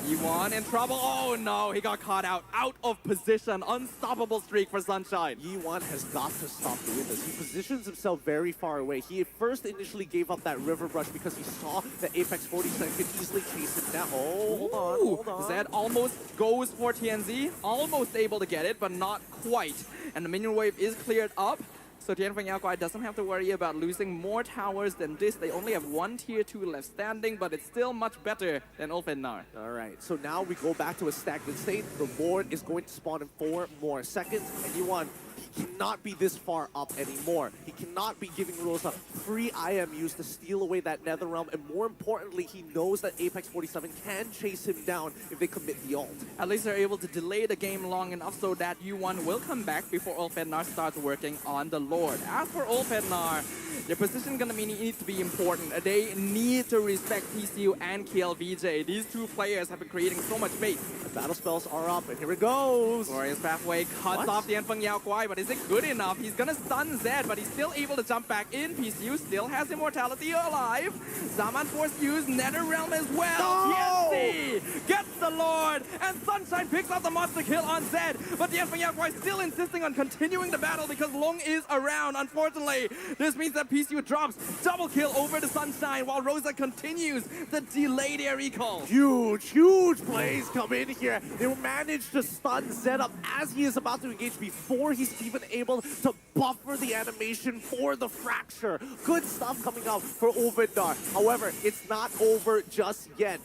[SPEAKER 9] Yi1 in trouble. Oh no, he got caught out of position. Unstoppable streak for Sunshine.
[SPEAKER 10] Yi1 has got to stop doing this. He positions himself very far away. He first initially gave up that river brush because he saw that Apex 47 could easily chase him down. Oh, hold on.
[SPEAKER 9] Zed almost goes for TNZ. Almost able to get it, but not quite. And the minion wave is cleared up. So Tianfeng Yaoguai doesn't have to worry about losing more towers than this. They only have one tier 2 left standing, but it's still much better than Ulfennar.
[SPEAKER 10] All right, so now we go back to a stagnant state. The Lord is going to spawn in 4 more seconds, and Yi1, he cannot be this far up anymore. He cannot be giving Rosa free IMUs to steal away that Nether Realm, and more importantly, he knows that Apex 47 can chase him down if they commit the ult.
[SPEAKER 9] At least they're able to delay the game long enough so that Yi1 will come back before Ulfennar starts working on the Lord. As for Ulfennar, their position gonna need to be important. They need to respect PCU and KLVJ. These two players have been creating so much bait.
[SPEAKER 10] The battle spells are up, and here it goes.
[SPEAKER 9] Glorious Pathway cuts off the Tianfeng Yaoguai, but is it good enough? He's gonna stun Zed, but he's still able to jump back in. PCU still has immortality alive. Zaman Force used Nether Realm as well.
[SPEAKER 10] No!
[SPEAKER 9] TNC gets the Lord, and Sunshine picks up the monster kill on Zed, but the Tianfeng Yaoguai still insisting on continuing the battle because Long is around. Unfortunately, this means that PCU drops double kill over the Sunshine while Rosa continues to delay their recall.
[SPEAKER 10] Huge plays come in here. They will manage to stun Zed up as he is about to engage before he's even able to buffer the animation for the fracture. Good stuff coming out for Ulfennar. However, it's not over just yet.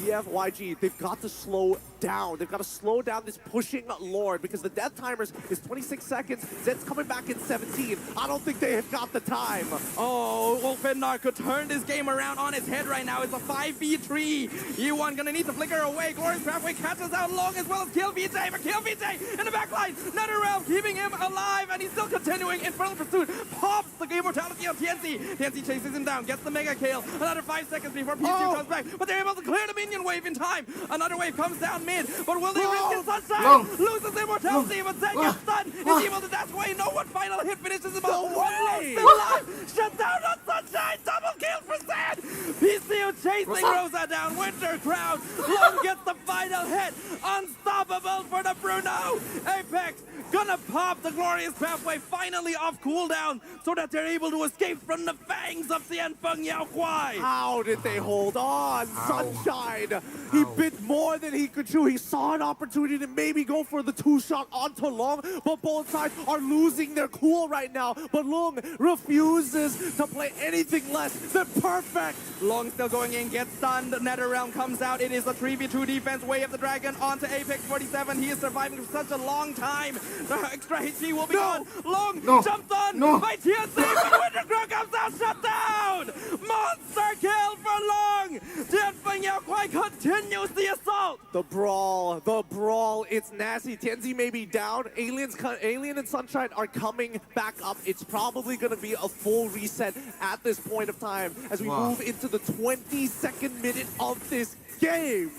[SPEAKER 10] YG, they've got to slow down. They've got to slow down this pushing Lord because the death timers is 26 seconds. Zed's coming back in 17. I don't think they have got the time.
[SPEAKER 9] Oh, Ulfennar could turn this game around on its head right now. It's a 5v3. Yi1 gonna need to flicker away. Glorious Pathway catches out Long as well as Kill VJ, but Kill VJ in the back line. Nether Realm keeping him alive, and he's still continuing in front of pursuit. Pops the immortality on TNC. TNC chases him down, gets the mega kill. Another 5 seconds before PCU comes back, but they're able to clear the minion wave in time. Another wave comes down mid, but will they risk it? Sunshine loses immortality, but Zed gets stunned. He's able to dash away. No one final hit finishes him off. One still alive. Shut down on Sunshine. Double kill for Zed. PCU chasing Rosa down. Winter Crown. Long gets the final hit. Unstoppable for the Bruno. Apex gonna pop the Glorious Pathway finally off cooldown so that they're able to escape from the fangs of Tianfeng Yaoguai.
[SPEAKER 10] How did they hold on? Sunshine. He bit more than he could chew. He saw an opportunity to maybe go for the 2-shot onto Long, but both sides are losing their cool right now. But Long refuses to play anything less than perfect.
[SPEAKER 9] Long still going in, gets stunned. Nether Realm comes out. It is a 3v2 defense. Way of the Dragon onto Apex 47. He is surviving for such a long time. The extra HP will be gone. Long jumps on by TNC, but Winter Crown comes out, shut down! Monster kill for Long! Tianfeng Yaoguai continues the assault!
[SPEAKER 10] The brawl, it's nasty. Tianzi may be down. Alien and Sunshine are coming back up. It's probably going to be a full reset at this point of time as we move into the 22nd minute of this game.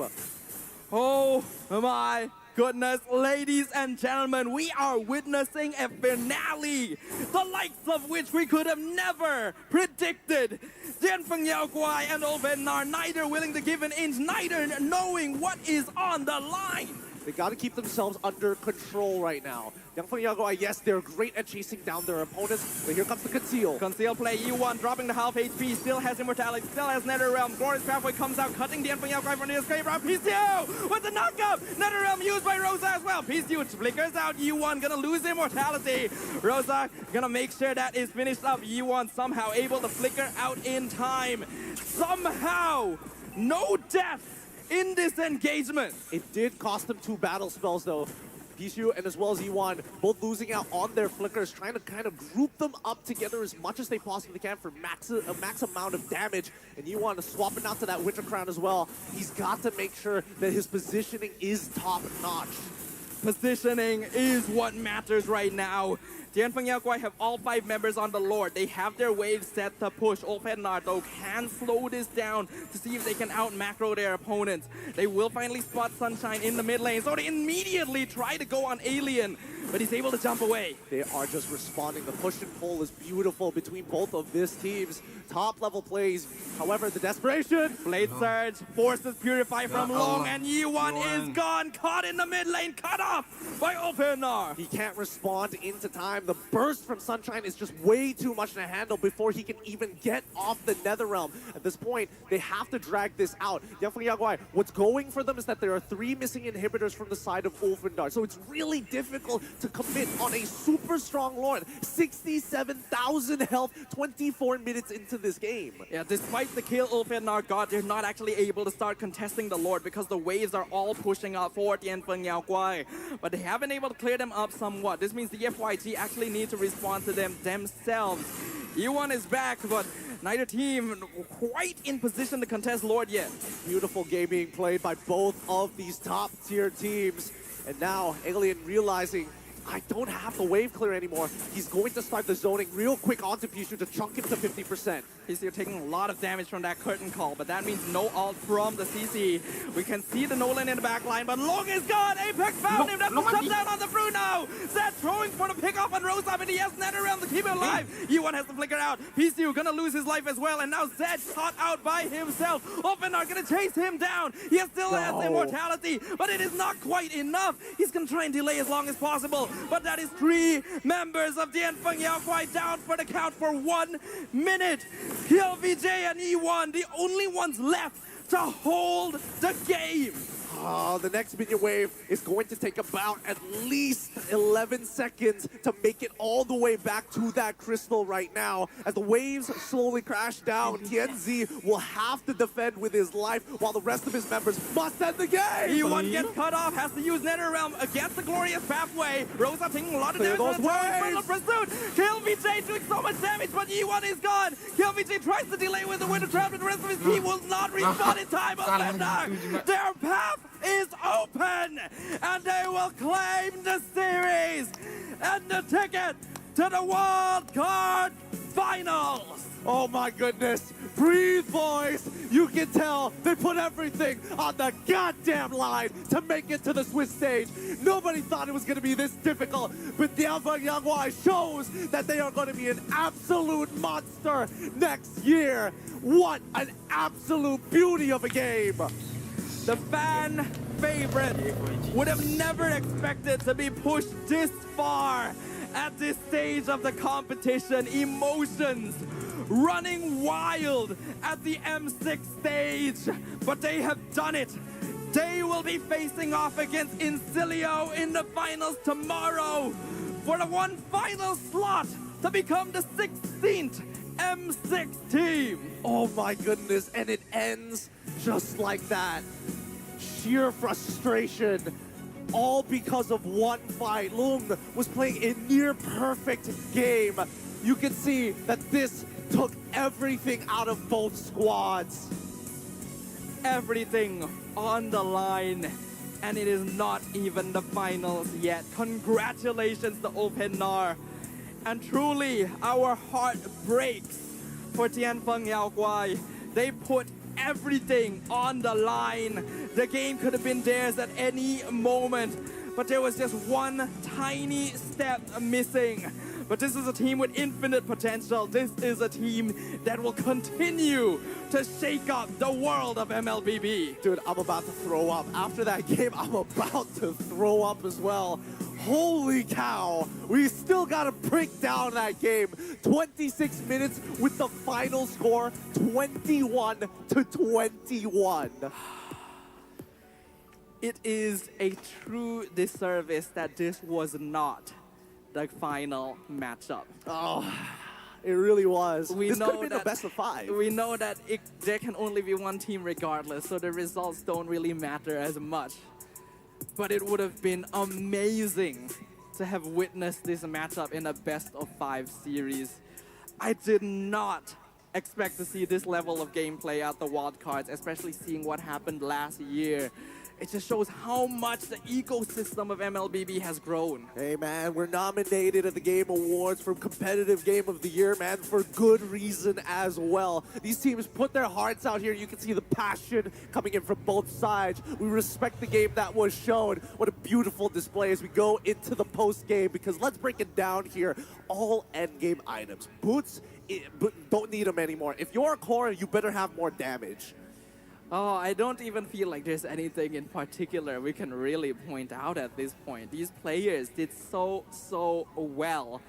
[SPEAKER 9] Oh my goodness, ladies and gentlemen, we are witnessing a finale, the likes of which we could have never predicted. Dianfeng Yaoguai and Open are neither willing to give an inch, neither knowing what is on the line.
[SPEAKER 10] They got to keep themselves under control right now. Dianfeng Yaoguai, yes, they're great at chasing down their opponents, but here comes the conceal.
[SPEAKER 9] Conceal play, E1 dropping the half HP, still has immortality, still has NetherRealm. Glorious Pathway comes out, cutting Dianfeng Yaoguai from the escape route. PCU with the knockup! NetherRealm used by Rosa as well. PCU flickers out, E1 gonna lose immortality. Rosa gonna make sure that is finished up. E1 somehow able to flicker out in time. Somehow, no death in this engagement.
[SPEAKER 10] It did cost them 2 battle spells though. Pishu and as well as E1 both losing out on their flickers, trying to kind of group them up together as much as they possibly can for a max amount of damage. And E1 is swapping out to that Winter Crown as well. He's got to make sure that his positioning is top notch.
[SPEAKER 9] Positioning is what matters right now. Dianfeng Yaoguai have all 5 members on the Lord. They have their waves set to push. Olfednar, though, can slow this down to see if they can out-macro their opponents. They will finally spot Sunshine in the mid lane, so they immediately try to go on Alien, but he's able to jump away.
[SPEAKER 10] They are just responding. The push and pull is beautiful between both of these teams. Top-level plays. However, the desperation.
[SPEAKER 9] Blade Surge forces Purify from Long, and Yi1 is gone. Caught in the mid lane, cut off by Olfednar.
[SPEAKER 10] He can't respond into time. The burst from Sunshine is just way too much to handle before he can even get off the NetherRealm. At this point, they have to drag this out. Dianfeng Yaoguai, what's going for them is that there are 3 missing inhibitors from the side of Ulfendar. So it's really difficult to commit on a super strong Lord. 67,000 health, 24 minutes into this game.
[SPEAKER 9] Yeah, despite the kill Ulfednar got, they're not actually able to start contesting the Lord because the waves are all pushing out for Dianfeng Yaoguai. But they have been able to clear them up somewhat. This means the FYG actually need to respond to them themselves. E1 is back, but neither team quite in position to contest Lord yet.
[SPEAKER 10] Beautiful game being played by both of these top-tier teams. And now, Alien realizing, I don't have the wave clear anymore. He's going to start the zoning real quick onto Pishu to chunk him to 50%.
[SPEAKER 9] He's here taking a lot of damage from that curtain call, but that means no ult from the CC. We can see the Nolan in the back line, but Long is gone! Apex found him! That's the shutdown on the Bruno! Zed throwing for the pickoff on Rosa, but he has NetherRealm to keep him alive! E1 has to flicker out. PCU gonna lose his life as well, and now Zed caught out by himself. Olfednar gonna chase him down. He still has immortality, but it is not quite enough. He's gonna try and delay as long as possible, but that is 3 members of Dianfeng Yaoguai down for the count for 1 minute. KLVJ and E1, the only ones left to hold the game.
[SPEAKER 10] The next minion wave is going to take about at least 11 seconds to make it all the way back to that crystal right now. As the waves slowly crash down, TNZ will have to defend with his life while the rest of his members must end the game.
[SPEAKER 9] E1 gets cut off, has to use NetherRealm against the Glorious Pathway. Rosa taking a lot of damage from the tower pursuit. KLVJ doing so much damage, but E1 is gone. KLVJ tries to delay with the Winter Trap, but the rest of his team will not respond in time. Their path is open, and they will claim the series and the ticket to the Wildcard Finals.
[SPEAKER 10] Oh my goodness. Breathe, boys. You can tell they put everything on the goddamn line to make it to the Swiss stage. Nobody thought it was going to be this difficult, but Dianfeng Yaoguai shows that they are going to be an absolute monster next year. What an absolute beauty of a game.
[SPEAKER 9] The fan favorite would have never expected to be pushed this far at this stage of the competition. Emotions running wild at the M6 stage, but they have done it. They will be facing off against Incilio in the finals tomorrow for the one final slot to become the 16th M6 team.
[SPEAKER 10] Oh my goodness, and it ends just like that. Sheer frustration, all because of one fight. Lung was playing a near perfect game. You can see that this took everything out of both squads.
[SPEAKER 9] Everything on the line, and it is not even the finals yet. Congratulations to Olfednar. And truly, our heart breaks for Dianfeng Yaoguai. They put everything on the line. The game could have been theirs at any moment, but there was just one tiny step missing. But this is a team with infinite potential. This is a team that will continue to shake up the world of MLBB.
[SPEAKER 10] Dude, I'm about to throw up. After that game, I'm about to throw up as well. Holy cow, we still gotta break down that game. 26 minutes with the final score, 21-21.
[SPEAKER 9] It is a true disservice that this was not the final matchup.
[SPEAKER 10] Oh, it really was. This could have been
[SPEAKER 9] that,
[SPEAKER 10] a best of 5.
[SPEAKER 9] We know that there can only be one team regardless, so the results don't really matter as much. But it would have been amazing to have witnessed this matchup in a best of 5 series. I did not expect to see this level of gameplay at the Wildcards, especially seeing what happened last year. It just shows how much the ecosystem of MLBB has grown.
[SPEAKER 10] Hey man, we're nominated at the Game Awards for Competitive Game of the Year, man, for good reason as well. These teams put their hearts out here. You can see the passion coming in from both sides. We respect the game that was shown. What a beautiful display as we go into the post game, because let's break it down here. All end game items. Boots don't need them anymore. If you're a core, you better have more damage.
[SPEAKER 9] Oh, I don't even feel like there's anything in particular we can really point out at this point. These players did so well.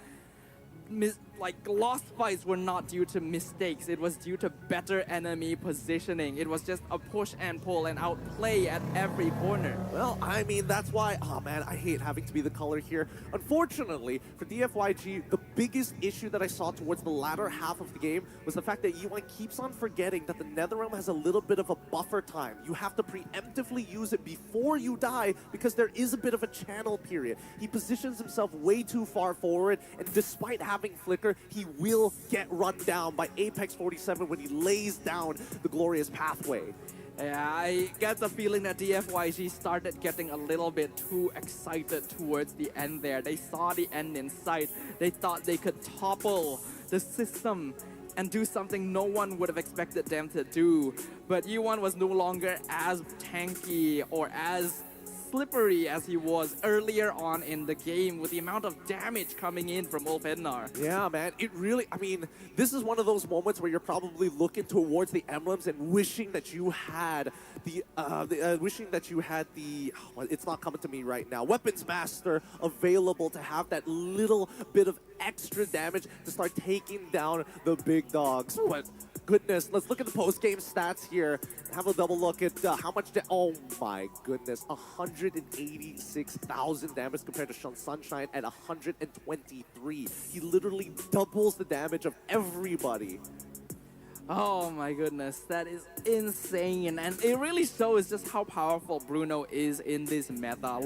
[SPEAKER 9] Lost fights were not due to mistakes. It was due to better enemy positioning. It was just a push and pull and outplay at every corner.
[SPEAKER 10] Well, I mean, that's why, oh man, I hate having to be the color here. Unfortunately, for DFYG, the biggest issue that I saw towards the latter half of the game was the fact that Yuan keeps on forgetting that the Netherrealm has a little bit of a buffer time. You have to preemptively use it before you die because there is a bit of a channel period. He positions himself way too far forward, and despite having Flicker, he will get run down by Apex 47 when he lays down the glorious pathway.
[SPEAKER 9] Yeah, I get the feeling that DFYG started getting a little bit too excited towards the end there. They saw the end in sight. They thought they could topple the system and do something no one would have expected them to do. But Yuan was no longer as tanky or as slippery as he was earlier on in the game with the amount of damage coming in from Ulfednar.
[SPEAKER 10] Yeah, man, it really, I mean, this is one of those moments where you're probably looking towards the emblems and wishing that you had well, it's not coming to me right now, Weapons Master available to have that little bit of extra damage to start taking down the big dogs. But goodness, let's look at the post-game stats here. Have a double look at how much oh my goodness, 186,000 damage compared to Sunshine at 123. He literally doubles the damage of everybody.
[SPEAKER 9] Oh my goodness, that is insane. And it really shows just how powerful Bruno is in this meta.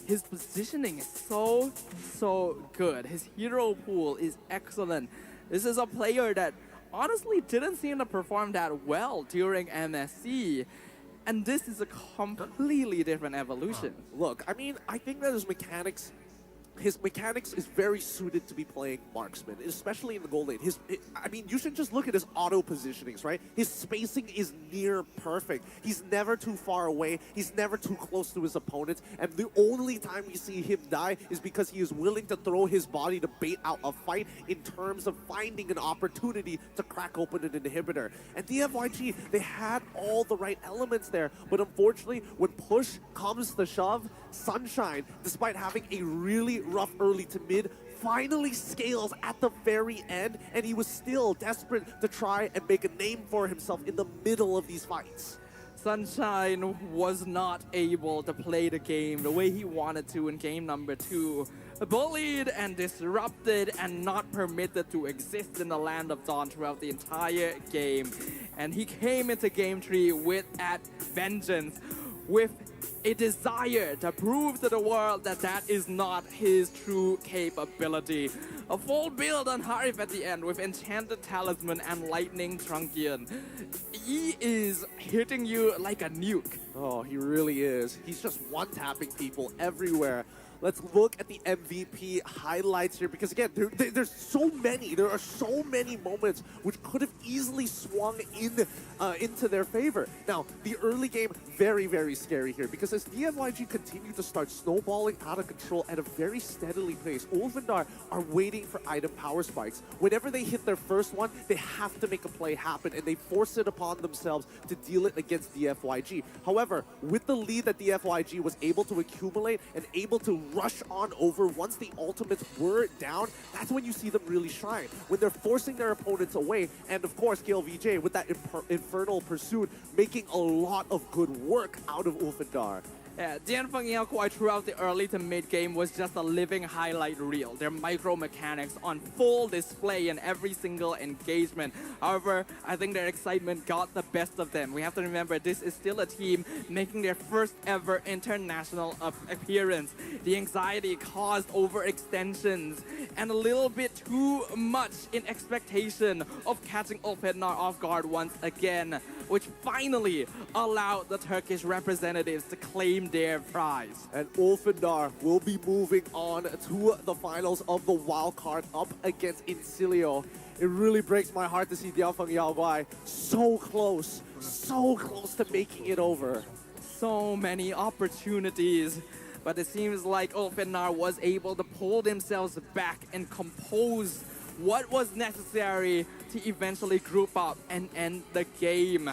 [SPEAKER 9] His positioning is so good. His hero pool is excellent. This is a player that honestly didn't seem to perform that well during MSC. And this is a completely different evolution.
[SPEAKER 10] Look, I mean, I think that his mechanics is very suited to be playing marksman, especially in the gold lane. I mean, you should just look at his auto positionings, right? His spacing is near perfect. He's never too far away. He's never too close to his opponents. And the only time we see him die is because he is willing to throw his body to bait out a fight in terms of finding an opportunity to crack open an inhibitor. And DFYG, they had all the right elements there. But unfortunately, when push comes to shove, Sunshine, despite having a really rough early to mid, finally scales at the very end, and he was still desperate to try and make a name for himself in the middle of these fights.
[SPEAKER 9] Sunshine was not able to play the game the way he wanted to in game number 2. Bullied and disrupted and not permitted to exist in the land of Dawn throughout the entire game. And he came into game 3 with at vengeance, with a desire to prove to the world that that is not his true capability. A full build on Harif at the end with Enchanted Talisman and Lightning Trunkion. He is hitting you like a nuke.
[SPEAKER 10] Oh, he really is. He's just one-tapping people everywhere. let's look at the MVP highlights here, because again, there's so many. There are so many moments which could have easily swung into their favor. Now, the early game, very, very scary here, because as DFYG continue to start snowballing out of control at a very steadily pace, Ulfindar are waiting for item power spikes. Whenever they hit their first one, they have to make a play happen, and they force it upon themselves to deal it against DFYG. However, with the lead that DFYG was able to accumulate and able to rush on over once the ultimates were down, that's when you see them really shine. When they're forcing their opponents away, and of course, KLVJ with that Infernal Pursuit making a lot of good work out of Ulfindar.
[SPEAKER 9] Yeah, Dianfeng Yaoguai throughout the early to mid game was just a living highlight reel. Their micro mechanics on full display in every single engagement. However, I think their excitement got the best of them. We have to remember this is still a team making their first ever international appearance. The anxiety caused overextensions and a little bit too much in expectation of catching Ulfindar off guard once again, which finally allowed the Turkish representatives to claim their prize.
[SPEAKER 10] And Ulfindar will be moving on to the finals of the wild card up against Incilio. It really breaks my heart to see Dianfeng Yaoguai so close to making it over.
[SPEAKER 9] So many opportunities, but it seems like Ulfindar was able to pull themselves back and compose what was necessary to eventually group up and end the game.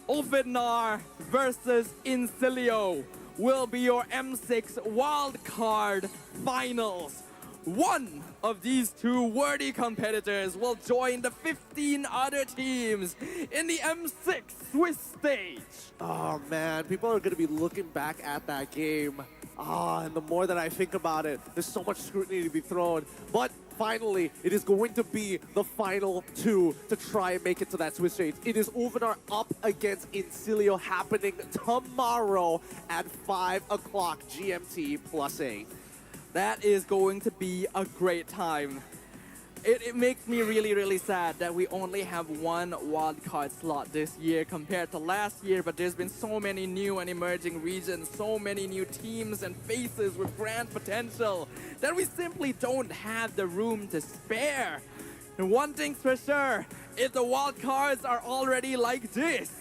[SPEAKER 9] Ulfindar versus Incilio will be your M6 wildcard finals. One of these two worthy competitors will join the 15 other teams in the M6 Swiss stage.
[SPEAKER 10] Oh man, people are going to be looking back at that game. And the more that I think about it, there's so much scrutiny to be thrown. But finally, it is going to be the final two to try and make it to that Swiss stage. It is Ulfindar up against Incilio, happening tomorrow at 5 o'clock GMT +8.
[SPEAKER 9] That is going to be a great time. It makes me really, really sad that we only have one wildcard slot this year compared to last year, but there's been so many new and emerging regions, so many new teams and faces with grand potential that we simply don't have the room to spare. And one thing's for sure, if the wildcards are already like this,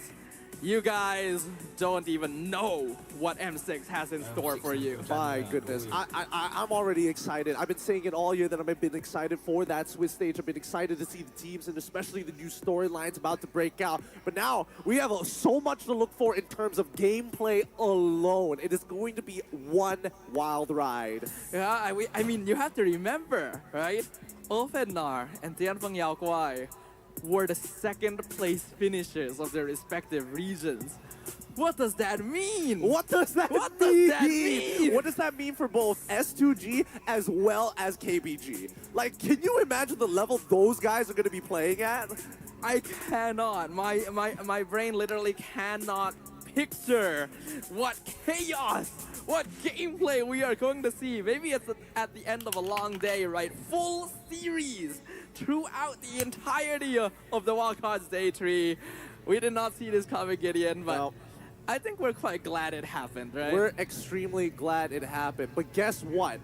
[SPEAKER 9] you guys don't even know what M6 has in store for you.
[SPEAKER 10] My goodness, I'm already excited. I've been saying it all year that I've been excited for that Swiss stage. I've been excited to see the teams and especially the new storylines about to break out. But now we have so much to look for in terms of gameplay alone. It is going to be one wild ride.
[SPEAKER 9] Yeah, I mean, you have to remember, right? Ulfindar and Dianfeng Yaoguai were the second place finishers of their respective regions. What does that mean?
[SPEAKER 10] What does that mean? What does that mean for both S2G as well as KBG? Like, can you imagine the level those guys are going to be playing at?
[SPEAKER 9] I cannot. My brain literally cannot picture what chaos, what gameplay we are going to see. Maybe it's at the end of a long day, right? Full series throughout the entirety of the Wildcards Day 3. We did not see this coming, Gideon, but
[SPEAKER 10] well,
[SPEAKER 9] I think we're quite glad it happened, right?
[SPEAKER 10] We're extremely glad it happened. But guess what?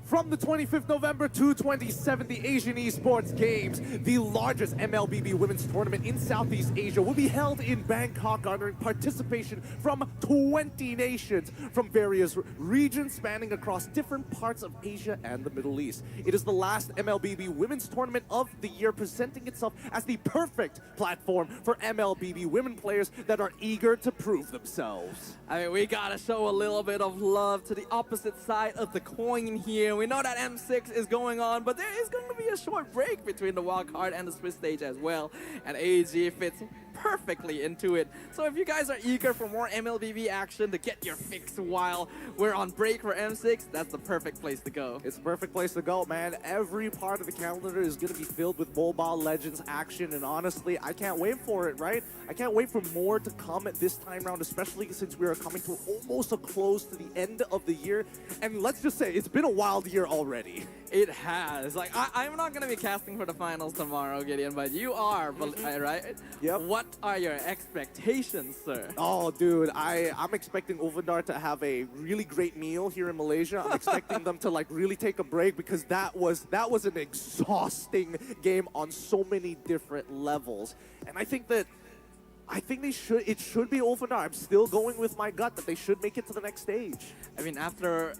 [SPEAKER 10] From the 25th November to 27th, the Asian Esports Games, the largest MLBB women's tournament in Southeast Asia, will be held in Bangkok, garnering participation from 20 nations from various regions spanning across different parts of Asia and the Middle East. It is the last MLBB women's tournament of the year, presenting itself as the perfect platform for MLBB women players that are eager to prove themselves.
[SPEAKER 9] I mean, we gotta show a little bit of love to the opposite side of the coin here. We know that M6 is going on, but there is going to be a short break between the wildcard and the Swiss stage as well. And AEG fits perfectly into it. So if you guys are eager for more MLBB action to get your fix while we're on break for M6, that's the perfect place to go.
[SPEAKER 10] It's the perfect place to go, man. Every part of the calendar is going to be filled with Mobile Legends action, and honestly, I can't wait for it, right? I can't wait for more to come at this time round, especially since we are coming to almost a close to the end of the year. And let's just say, it's been a wild year already.
[SPEAKER 9] It has. Like, I'm not going to be casting for the finals tomorrow, Gideon, but you are, right?
[SPEAKER 10] Yep.
[SPEAKER 9] What are your expectations, sir?
[SPEAKER 10] Oh, dude, I'm expecting Ovendar to have a really great meal here in Malaysia. I'm expecting them to like really take a break because that was an exhausting game on so many different levels. And I think it should be Ovendar. I'm still going with my gut that they should make it to the next stage.
[SPEAKER 9] I mean, after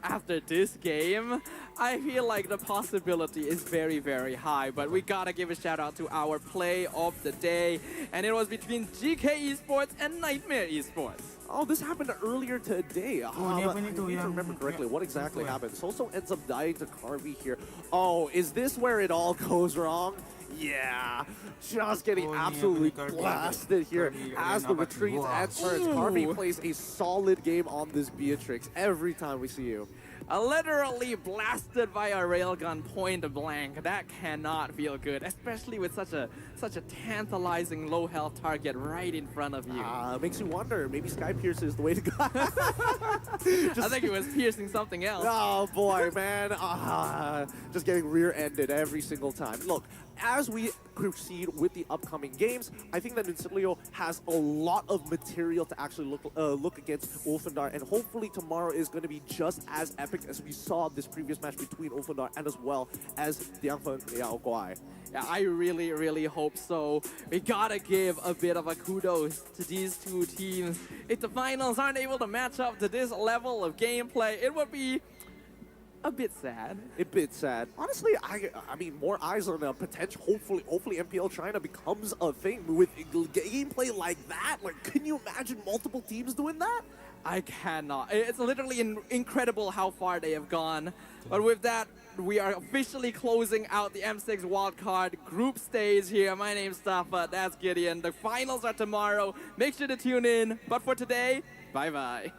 [SPEAKER 9] this game, I feel like the possibility is very, very high. But we gotta give a shout out to our play of the day, and it was between GK Esports and Nightmare Esports.
[SPEAKER 10] Oh, this happened earlier today. I need to remember correctly what exactly happened. Soso ends up dying to Carvey here. Oh, is this where it all goes wrong? Yeah, just getting absolutely blasted here as the retreat and turns. Carvey plays a solid game on this Beatrix every time we see you.
[SPEAKER 9] Literally blasted by a railgun point blank. That cannot feel good, especially with such a tantalizing low health target right in front of you.
[SPEAKER 10] Makes you wonder. Maybe Sky Pierce is the way to go.
[SPEAKER 9] I think it was piercing something else.
[SPEAKER 10] Oh boy, man! Just getting rear-ended every single time. Look, as we proceed with the upcoming games, I think that Nuncilio has a lot of material to actually look against Wolfendar, and hopefully tomorrow is going to be just as epic as we saw this previous match between Wolfendar and as well as Diangfen Liao Guai.
[SPEAKER 9] Yeah, I really, really hope so. We gotta give a bit of a kudos to these two teams. If the finals aren't able to match up to this level of gameplay, it would be a bit sad.
[SPEAKER 10] A bit sad. Honestly, I mean, more eyes on the potential. Hopefully MPL China becomes a thing with gameplay like that. Like, can you imagine multiple teams doing that?
[SPEAKER 9] I cannot. It's literally incredible how far they have gone. But with that, we are officially closing out the M6 Wildcard group stage here. My name's Stafa, that's Gideon. The finals are tomorrow. Make sure to tune in. But for today, bye-bye.